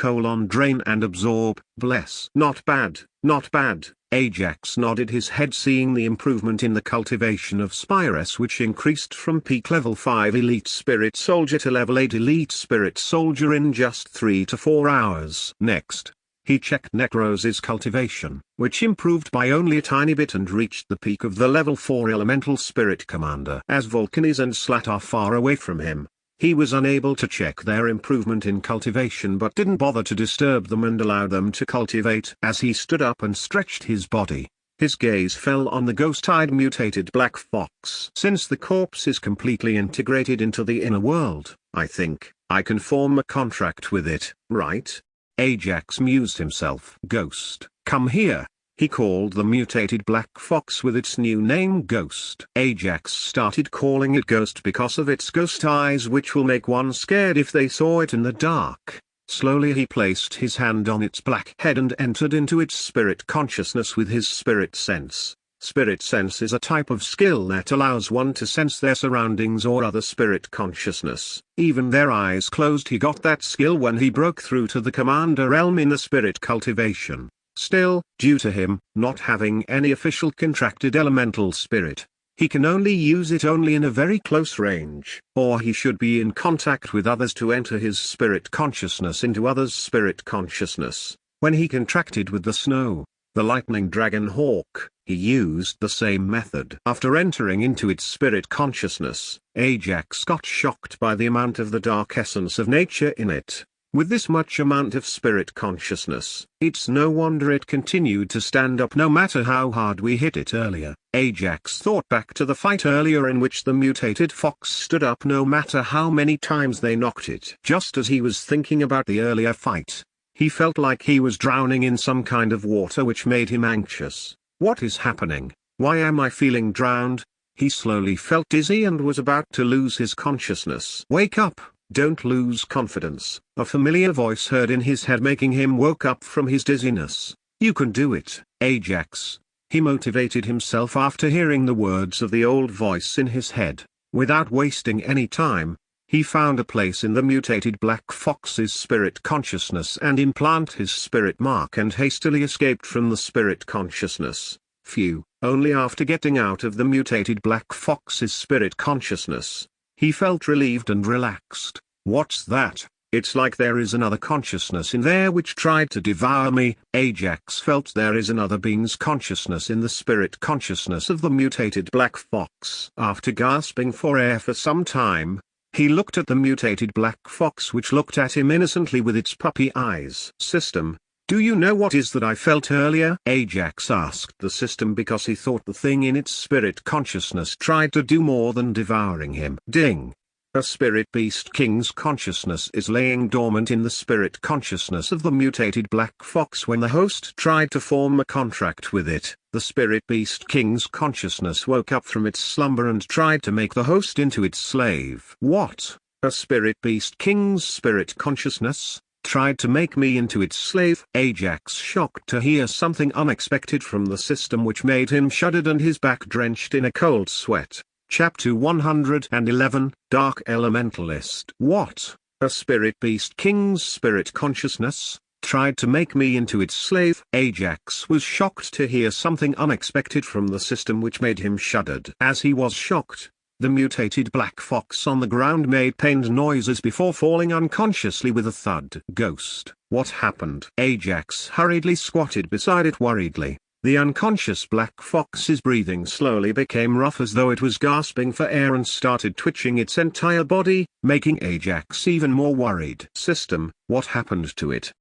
drain and absorb, bless. Not bad, not bad. Ajax nodded his head, seeing the improvement in the cultivation of Spirus, which increased from peak level 5 elite spirit soldier to level 8 elite spirit soldier in just 3 to 4 hours. Next, He checked Necroz's cultivation, which improved by only a tiny bit and reached the peak of the level 4 elemental spirit commander. As Volcanes and Slat are far away from him, he was unable to check their improvement in cultivation but didn't bother to disturb them and allow them to cultivate. As he stood up and stretched his body, his gaze fell on the ghost-eyed mutated black fox. Since the corpse is completely integrated into the inner world, I think I can form a contract with it, right? Ajax mused himself. Ghost, come here. He called the mutated black fox with its new name Ghost. Ajax started calling it Ghost because of its ghost eyes, which will make one scared if they saw it in the dark. Slowly he placed his hand on its black head and entered into its spirit consciousness with his spirit sense. Spirit sense is a type of skill that allows one to sense their surroundings or other spirit consciousness. Even their eyes closed. He got that skill when he broke through to the commander realm in the spirit cultivation. Still, due to him not having any official contracted elemental spirit, he can only use it only in a very close range, or he should be in contact with others to enter his spirit consciousness into others' spirit consciousness. When he contracted with the snow, the lightning dragon hawk, he used the same method. After entering into its spirit consciousness, Ajax got shocked by the amount of the dark essence of nature in it. With this much amount of spirit consciousness, it's no wonder it continued to stand up no matter how hard we hit it earlier. Ajax thought back to the fight earlier in which the mutated fox stood up no matter how many times they knocked it. Just as he was thinking about the earlier fight, he felt like he was drowning in some kind of water which made him anxious. What is happening? Why am I feeling drowned? He slowly felt dizzy and was about to lose his consciousness. Wake up! Don't lose confidence. A familiar voice heard in his head making him woke up from his dizziness. You can do it, Ajax. He motivated himself after hearing the words of the old voice in his head. Without wasting any time, he found a place in the mutated black fox's spirit consciousness and implant his spirit mark and hastily escaped from the spirit consciousness. Phew, only after getting out of the mutated black fox's spirit consciousness, he felt relieved and relaxed. What's that? It's like there is another consciousness in there which tried to devour me. Ajax felt there is another being's consciousness in the spirit consciousness of the mutated black fox. After gasping for air for some time, he looked at the mutated black fox which looked at him innocently with its puppy eyes. System, do you know what is that I felt earlier? Ajax asked the system because he thought the thing in its spirit consciousness tried to do more than devouring him. Ding. A spirit beast king's consciousness is laying dormant in the spirit consciousness of the mutated black fox. When the host tried to form a contract with it, the spirit beast king's consciousness woke up from its slumber and tried to make the host into its slave. What? A spirit beast king's spirit consciousness tried to make me into its slave? Ajax shocked to hear something unexpected from the system which made him shuddered and his back drenched in a cold sweat. Chapter 111, Dark Elementalist. What? A spirit beast king's spirit consciousness tried to make me into its slave? Ajax was shocked to hear something unexpected from the system which made him shuddered. As he was shocked, the mutated black fox on the ground made pained noises before falling unconsciously with a thud. Ghost, what happened? Ajax hurriedly squatted beside it worriedly. The unconscious black fox's breathing slowly became rough as though it was gasping for air and started twitching its entire body, making Ajax even more worried. System, what happened to it?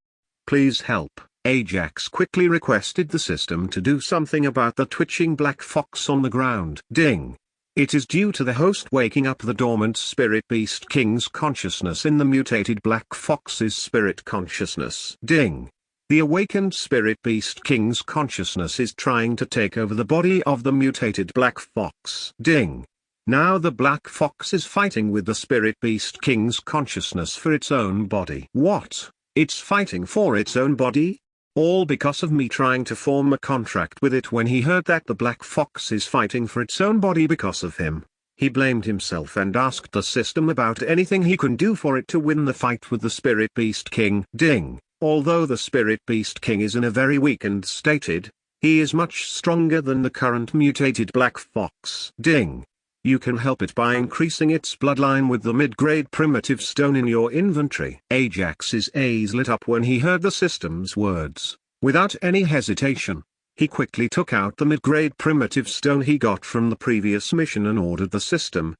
Please help. Ajax quickly requested the system to do something about the twitching black fox on the ground. Ding. It is due to the host waking up the dormant spirit beast king's consciousness in the mutated black fox's spirit consciousness. Ding. The awakened spirit beast king's consciousness is trying to take over the body of the mutated black fox. Ding. Now the black fox is fighting with the spirit beast king's consciousness for its own body. What? It's fighting for its own body? All because of me trying to form a contract with it. When he heard that the black fox is fighting for its own body because of him, he blamed himself and asked the system about anything he can do for it to win the fight with the spirit beast king. Ding. Although the spirit beast king is in a very weakened state, he is much stronger than the current mutated black fox. Ding. You can help it by increasing its bloodline with the mid-grade primitive stone in your inventory. Ajax's eyes lit up when he heard the system's words. Without any hesitation, he quickly took out the mid-grade primitive stone he got from the previous mission and ordered the system,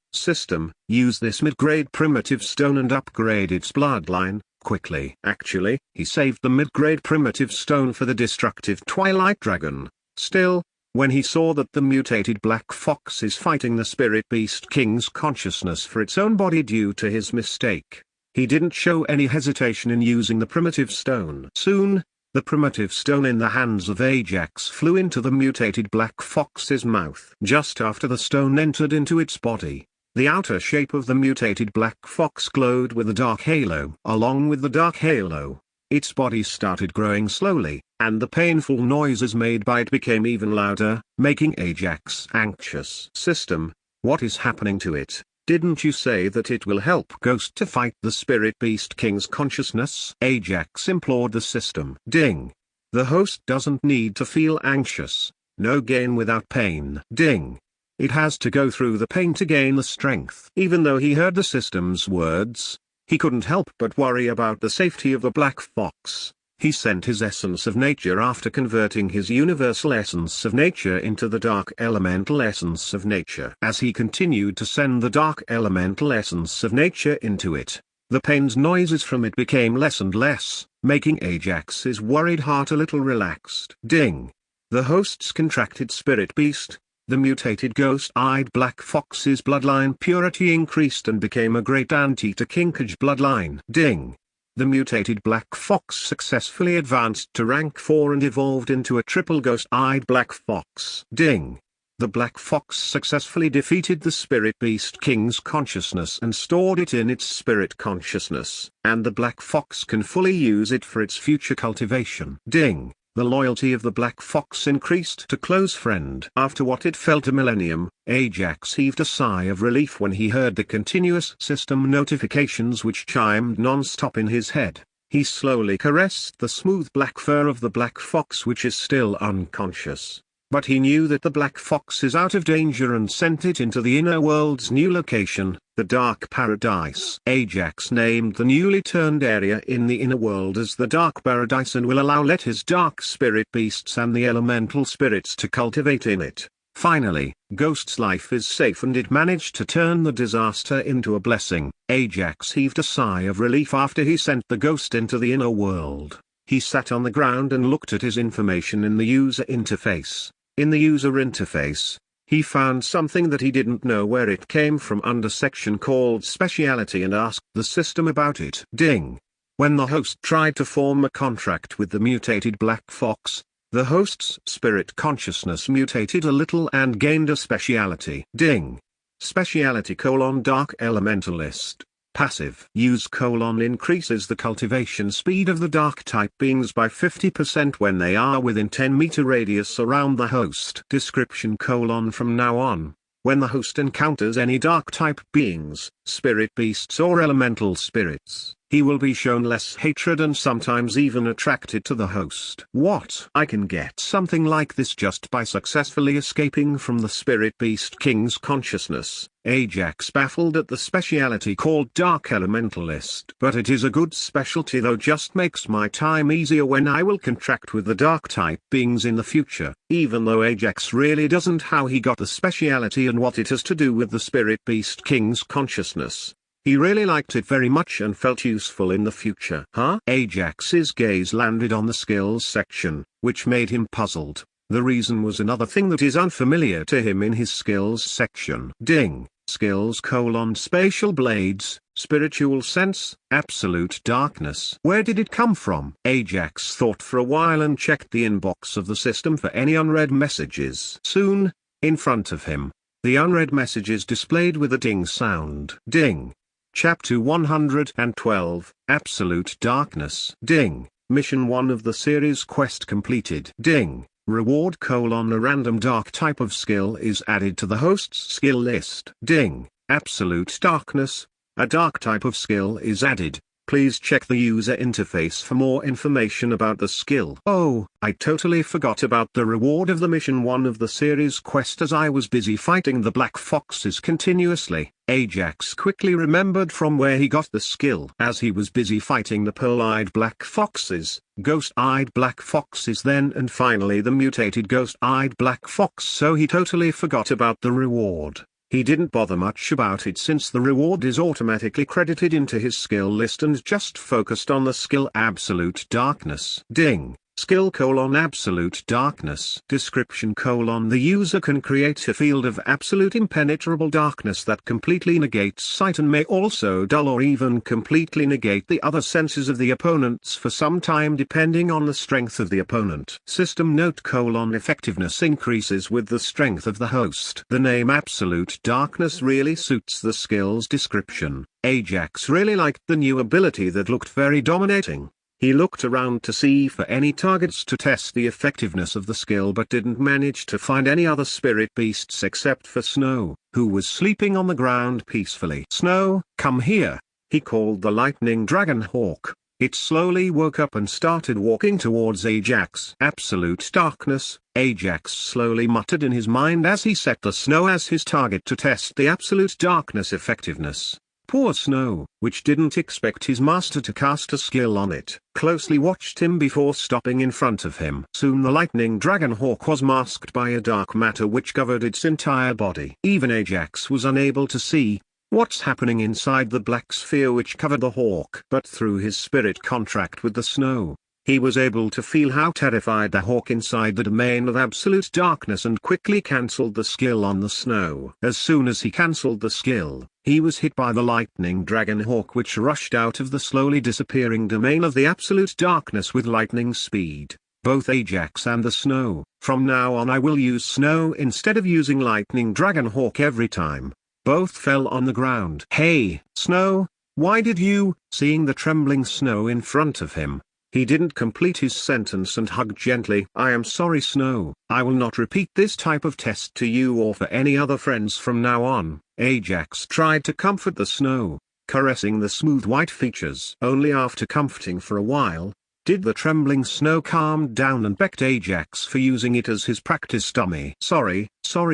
use this mid-grade primitive stone and upgrade its bloodline, quickly. Actually, he saved the mid-grade primitive stone for the destructive Twilight Dragon. Still, when he saw that the mutated black fox is fighting the Spirit Beast King's consciousness for its own body due to his mistake, he didn't show any hesitation in using the primitive stone. Soon, the primitive stone in the hands of Ajax flew into the mutated black fox's mouth. Just after the stone entered into its body, the outer shape of the mutated black fox glowed with a dark halo. Along with the dark halo, its body started growing slowly, and the painful noises made by it became even louder, making Ajax anxious. System, what is happening to it? Didn't you say that it will help Ghost to fight the Spirit Beast King's consciousness? Ajax implored the system. Ding. The host doesn't need to feel anxious. No gain without pain. Ding. It has to go through the pain to gain the strength. Even though he heard the system's words, he couldn't help but worry about the safety of the black fox. He sent his essence of nature after converting his universal essence of nature into the dark elemental essence of nature. As he continued to send the dark elemental essence of nature into it, the pain's noises from it became less and less, making Ajax's worried heart a little relaxed. Ding. The host's contracted spirit beast, the mutated ghost-eyed black fox's bloodline purity increased and became a great anteater kinkage bloodline. Ding. The mutated black fox successfully advanced to rank 4 and evolved into a triple ghost-eyed black fox. Ding. The black fox successfully defeated the Spirit Beast King's consciousness and stored it in its spirit consciousness, and the black fox can fully use it for its future cultivation. Ding. The loyalty of the black fox increased to close friend. After what it felt a millennium, Ajax heaved a sigh of relief when he heard the continuous system notifications which chimed non-stop in his head. He slowly caressed the smooth black fur of the black fox which is still unconscious. But he knew that the black fox is out of danger and sent it into the inner world's new location, the Dark Paradise. Ajax named the newly turned area in the inner world as the Dark Paradise and will let his dark spirit beasts and the elemental spirits to cultivate in it. Finally, Ghost's life is safe and it managed to turn the disaster into a blessing. Ajax heaved a sigh of relief after he sent the ghost into the inner world. He sat on the ground and looked at his information in the user interface. In the user interface, he found something that he didn't know where it came from under section called Speciality and asked the system about it. Ding. When the host tried to form a contract with the mutated black fox, the host's spirit consciousness mutated a little and gained a speciality. Ding. Speciality: Dark Elementalist. Passive. Use: increases the cultivation speed of the dark type beings by 50% when they are within 10-meter radius around the host. Description: from now on, when the host encounters any dark type beings, spirit beasts or elemental spirits, he will be shown less hatred and sometimes even attracted to the host. What? I can get something like this just by successfully escaping from the Spirit Beast King's consciousness. Ajax baffled at the speciality called Dark Elementalist. But it is a good specialty, though just makes my time easier when I will contract with the dark type beings in the future. Even though Ajax really doesn't how he got the speciality and what it has to do with the Spirit Beast King's consciousness, he really liked it very much and felt useful in the future. Huh? Ajax's gaze landed on the skills section, which made him puzzled. The reason was another thing that is unfamiliar to him in his skills section. Ding. Skills: Spatial Blades, Spiritual Sense, Absolute Darkness. Where did it come from? Ajax thought for a while and checked the inbox of the system for any unread messages. Soon, in front of him, the unread messages displayed with a ding sound. Ding. Chapter 112, Absolute Darkness. Ding. Mission 1 of the series quest completed. Ding. Reward: a random dark type of skill is added to the host's skill list. Ding. Absolute Darkness. A dark type of skill is added. Please check the user interface for more information about the skill. Oh, I totally forgot about the reward of the mission 1 of the series quest. As I was busy fighting the black foxes continuously, Ajax quickly remembered from where he got the skill. As he was busy fighting the pearl-eyed black foxes, ghost-eyed black foxes, then and finally the mutated ghost-eyed black fox, so he totally forgot about the reward. He didn't bother much about it since the reward is automatically credited into his skill list, and just focused on the skill Absolute Darkness. Ding. Skill: Absolute Darkness. Description: The user can create a field of absolute impenetrable darkness that completely negates sight and may also dull or even completely negate the other senses of the opponents for some time depending on the strength of the opponent. System note: Effectiveness increases with the strength of the host. The name Absolute Darkness really suits the skill's description. Ajax really liked the new ability that looked very dominating. He looked around to see for any targets to test the effectiveness of the skill, but didn't manage to find any other spirit beasts except for Snow, who was sleeping on the ground peacefully. "Snow, come here," he called the lightning dragon hawk. It slowly woke up and started walking towards Ajax. Absolute Darkness, Ajax slowly muttered in his mind as he set the Snow as his target to test the Absolute Darkness effectiveness. Poor Snow, which didn't expect his master to cast a skill on it, closely watched him before stopping in front of him. Soon the lightning dragon hawk was masked by a dark matter which covered its entire body. Even Ajax was unable to see what's happening inside the black sphere which covered the hawk. But through his spirit contract with the Snow, he was able to feel how terrified the hawk inside the domain of absolute darkness, and quickly cancelled the skill on the Snow. As soon as he cancelled the skill, he was hit by the lightning dragon hawk, which rushed out of the slowly disappearing domain of the absolute darkness with lightning speed. Both Ajax and the Snow: "From now on I will use Snow instead of using lightning dragon hawk every time." Both fell on the ground. "Hey, Snow, why did you?" Seeing the trembling Snow in front of him, he didn't complete his sentence and hugged gently. "I am sorry, Snow. I will not repeat this type of test to you or for any other friends from now on." Ajax tried to comfort the Snow, caressing the smooth white features. Only after comforting for a while, did the trembling Snow calm down and begged Ajax for using it as his practice dummy. Sorry,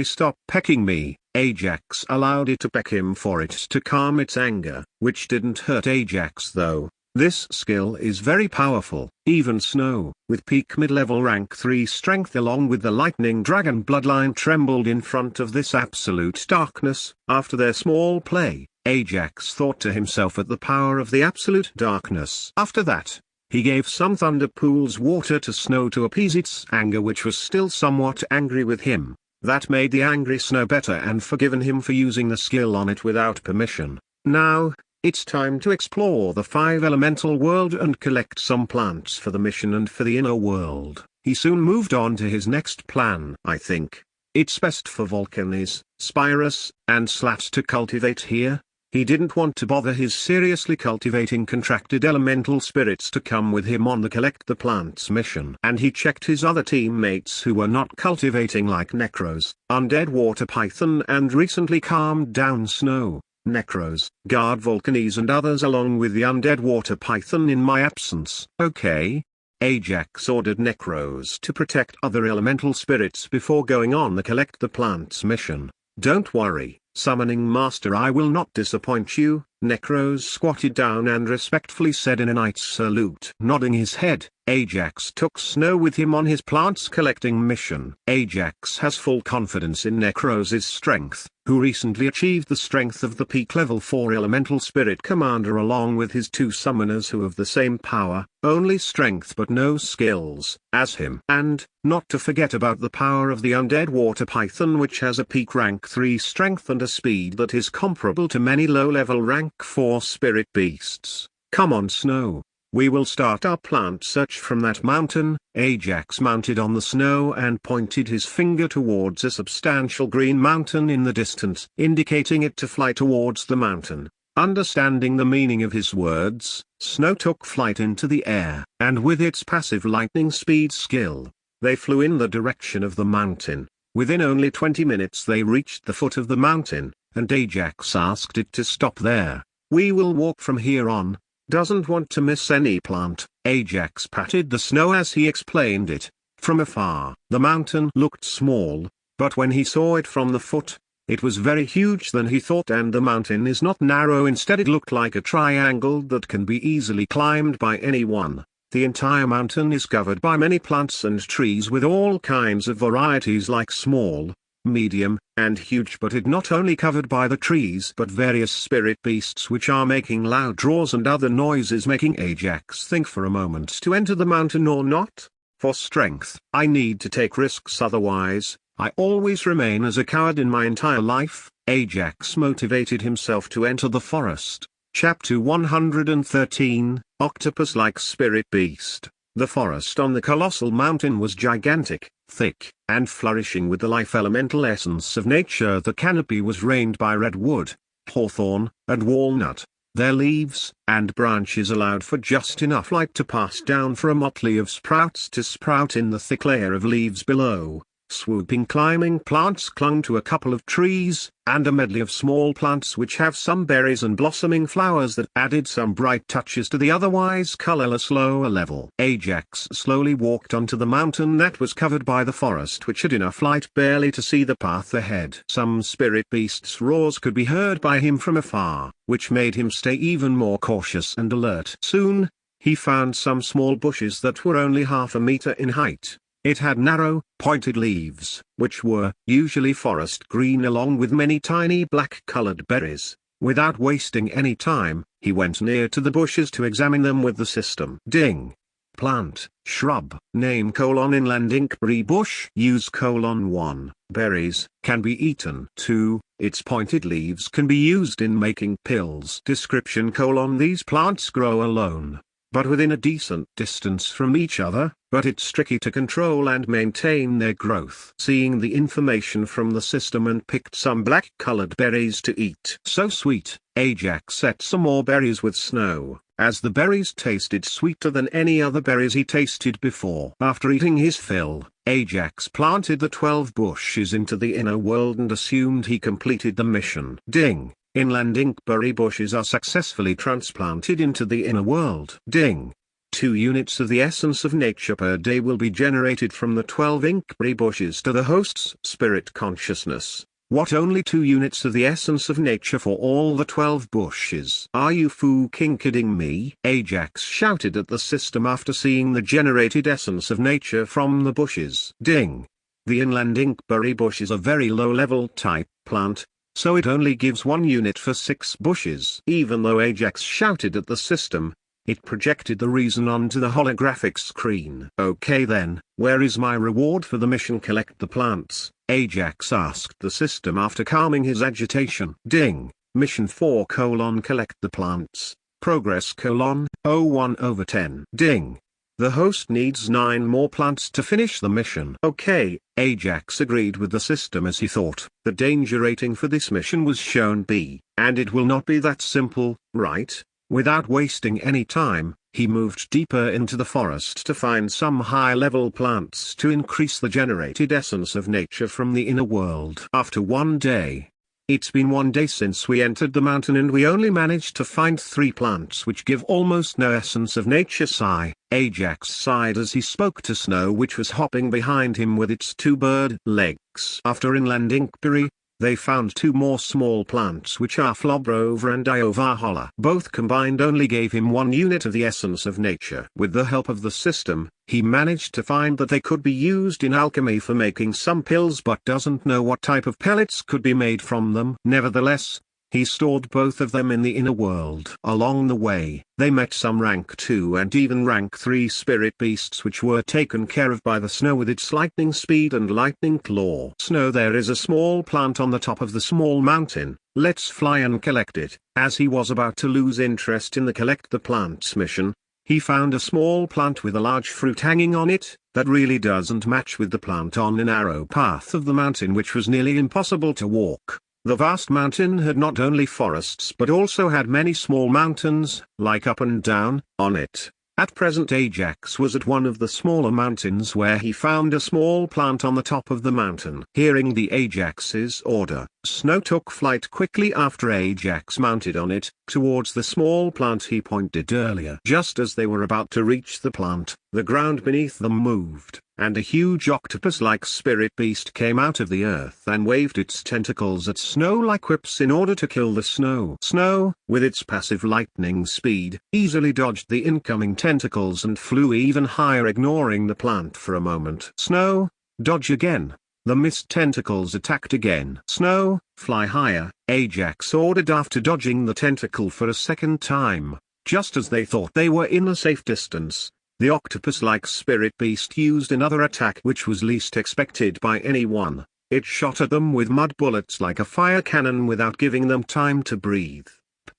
stop pecking me." Ajax allowed it to peck him for it to calm its anger, which didn't hurt Ajax though. This skill is very powerful. Even Snow, with peak mid-level rank 3 strength along with the lightning dragon bloodline, trembled in front of this absolute darkness. After their small play, Ajax thought to himself at the power of the absolute darkness. After that, he gave some thunder pools water to Snow to appease its anger, which was still somewhat angry with him. That made the angry Snow better and forgiven him for using the skill on it without permission. Now, it's time to explore the 5 elemental world and collect some plants for the mission and for the inner world. He soon moved on to his next plan. "I think it's best for Volcanes, Spirus, and Slat to cultivate here." He didn't want to bother his seriously cultivating contracted elemental spirits to come with him on the collect the plants mission. And he checked his other teammates who were not cultivating, like Necros, Undead Water Python, and recently calmed down Snow, Necros, Guard Volcanes, and others along with the Undead Water Python in my absence. "Okay." Ajax ordered Necros to protect other elemental spirits before going on the collect the plants mission. "Don't worry, Summoning Master, I will not disappoint you." Necros squatted down and respectfully said in a knight's salute. Nodding his head, Ajax took Snow with him on his plants collecting mission. Ajax has full confidence in Necros' strength, who recently achieved the strength of the peak level 4 elemental spirit commander along with his 2 summoners who have the same power, only strength but no skills, as him. And, not to forget about the power of the Undead Water Python, which has a peak rank 3 strength and a speed that is comparable to many low-level rank 4 spirit beasts. "Come on, Snow. We will start our plant search from that mountain." Ajax mounted on the Snow and pointed his finger towards a substantial green mountain in the distance, indicating it to fly towards the mountain. Understanding the meaning of his words, Snow took flight into the air, and with its passive lightning speed skill, they flew in the direction of the mountain. Within only 20 minutes they reached the foot of the mountain, and Ajax asked it to stop there. "We will walk from here on. doesn't want to miss any plant. Ajax patted the snow as he explained it. From afar, the mountain looked small, but when he saw it from the foot, it was very huge than he thought, and the mountain is not narrow, instead it looked like a triangle that can be easily climbed by anyone. The entire mountain is covered by many plants and trees with all kinds of varieties like small, medium, and huge, but it not only covered by the trees but various spirit beasts which are making loud roars and other noises, making Ajax think for a moment to enter the mountain or not. For strength, I need to take risks, otherwise, I always remain as a coward in my entire life. Ajax motivated himself to enter the forest. Chapter 113, Octopus-like Spirit Beast. The forest on the colossal mountain was gigantic, thick, and flourishing with the life elemental essence of nature. The canopy was rained by redwood, hawthorn, and walnut. Their leaves and branches allowed for just enough light to pass down for a motley of sprouts to sprout in the thick layer of leaves below. Swooping climbing plants clung to a couple of trees, and a medley of small plants which have some berries and blossoming flowers that added some bright touches to the otherwise colorless lower level. Ajax slowly walked onto the mountain that was covered by the forest, which had enough light barely to see the path ahead. Some spirit beasts' roars could be heard by him from afar, which made him stay even more cautious and alert. Soon, he found some small bushes that were only half a meter in height. It had narrow, pointed leaves, which were usually forest green, along with many tiny black-colored berries. Without wasting any time, he went near to the bushes to examine them with the system. Ding. Plant, shrub, name: inland inkberry bush. Use: 1. Berries, can be eaten. 2. Its pointed leaves can be used in making pills. Description: these plants grow alone, but within a decent distance from each other, but it's tricky to control and maintain their growth. Seeing the information from the system and picked some black-colored berries to eat. So sweet, Ajax ate some more berries with snow, as the berries tasted sweeter than any other berries he tasted before. After eating his fill, Ajax planted the 12 bushes into the inner world and assumed he completed the mission. Ding. Inland inkberry bushes are successfully transplanted into the inner world. Ding. 2 units of the essence of nature per day will be generated from the 12 inkberry bushes to the host's spirit consciousness. What, only 2 units of the essence of nature for all the 12 bushes? Are you fucking kidding me? Ajax shouted at the system after seeing the generated essence of nature from the bushes. Ding. The inland inkberry bush is a very low-level type plant, so it only gives 1 unit for 6 bushes. Even though Ajax shouted at the system, it projected the reason onto the holographic screen. Okay then, where is my reward for the mission? Collect the plants, Ajax asked the system after calming his agitation. Ding. Mission 4: collect the plants. Progress: 1/10. Ding. The host needs 9 more plants to finish the mission. Okay, Ajax agreed with the system as he thought. The danger rating for this mission was shown B, and it will not be that simple, right? Without wasting any time, he moved deeper into the forest to find some high-level plants to increase the generated essence of nature from the inner world. After 1 day. It's been 1 day since we entered the mountain and we only managed to find 3 plants which give almost no essence of nature. Sigh. Ajax sighed as he spoke to Snow, which was hopping behind him with its 2 bird legs. After inland inkberry, they found 2 more small plants which are Flobrover and Iovahola. Both combined only gave him 1 unit of the essence of nature. With the help of the system, he managed to find that they could be used in alchemy for making some pills, but doesn't know what type of pellets could be made from them. Nevertheless, he stored both of them in the inner world. Along the way, they met some rank 2 and even rank 3 spirit beasts which were taken care of by the Snow with its lightning speed and lightning claw. Snow, there is a small plant on the top of the small mountain, let's fly and collect it. As he was about to lose interest in the collect the plants mission, he found a small plant with a large fruit hanging on it, that really doesn't match with the plant on a narrow path of the mountain which was nearly impossible to walk. The vast mountain had not only forests but also had many small mountains, like up and down, on it. At present Ajax was at one of the smaller mountains where he found a small plant on the top of the mountain. Hearing the Ajax's order, Snow took flight quickly after Ajax mounted on it, towards the small plant he pointed earlier. Just as they were about to reach the plant, the ground beneath them moved, and a huge octopus-like spirit beast came out of the earth and waved its tentacles at Snow like whips in order to kill the Snow. Snow, with its passive lightning speed, easily dodged the incoming tentacles and flew even higher, ignoring the plant for a moment. Snow, dodge again. The mist tentacles attacked again. Snow, fly higher, Ajax ordered after dodging the tentacle for a second time. Just as they thought they were in a safe distance, the octopus-like spirit beast used another attack which was least expected by anyone. It shot at them with mud bullets like a fire cannon without giving them time to breathe.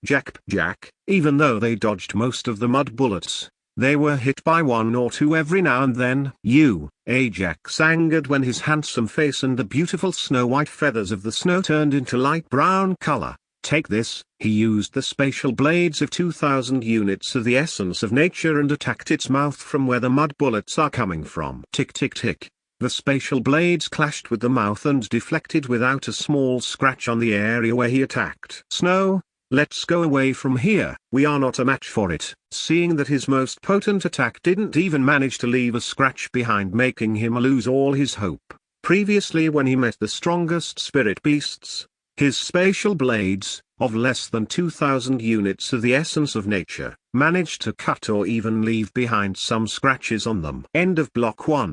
Jack, even though they dodged most of the mud bullets, they were hit by one or two every now and then. Ajax angered when his handsome face and the beautiful snow-white feathers of the snow turned into light brown color. Take this, he used the spatial blades of 2,000 units of the essence of nature and attacked its mouth from where the mud bullets are coming from. Tick tick tick. The spatial blades clashed with the mouth and deflected without a small scratch on the area where he attacked. Snow, let's go away from here. We are not a match for it. Seeing that his most potent attack didn't even manage to leave a scratch behind, making him lose all his hope. Previously, when he met the strongest spirit beasts, his spatial blades, of less than 2,000 units of the essence of nature, managed to cut or even leave behind some scratches on them. End of Block 1.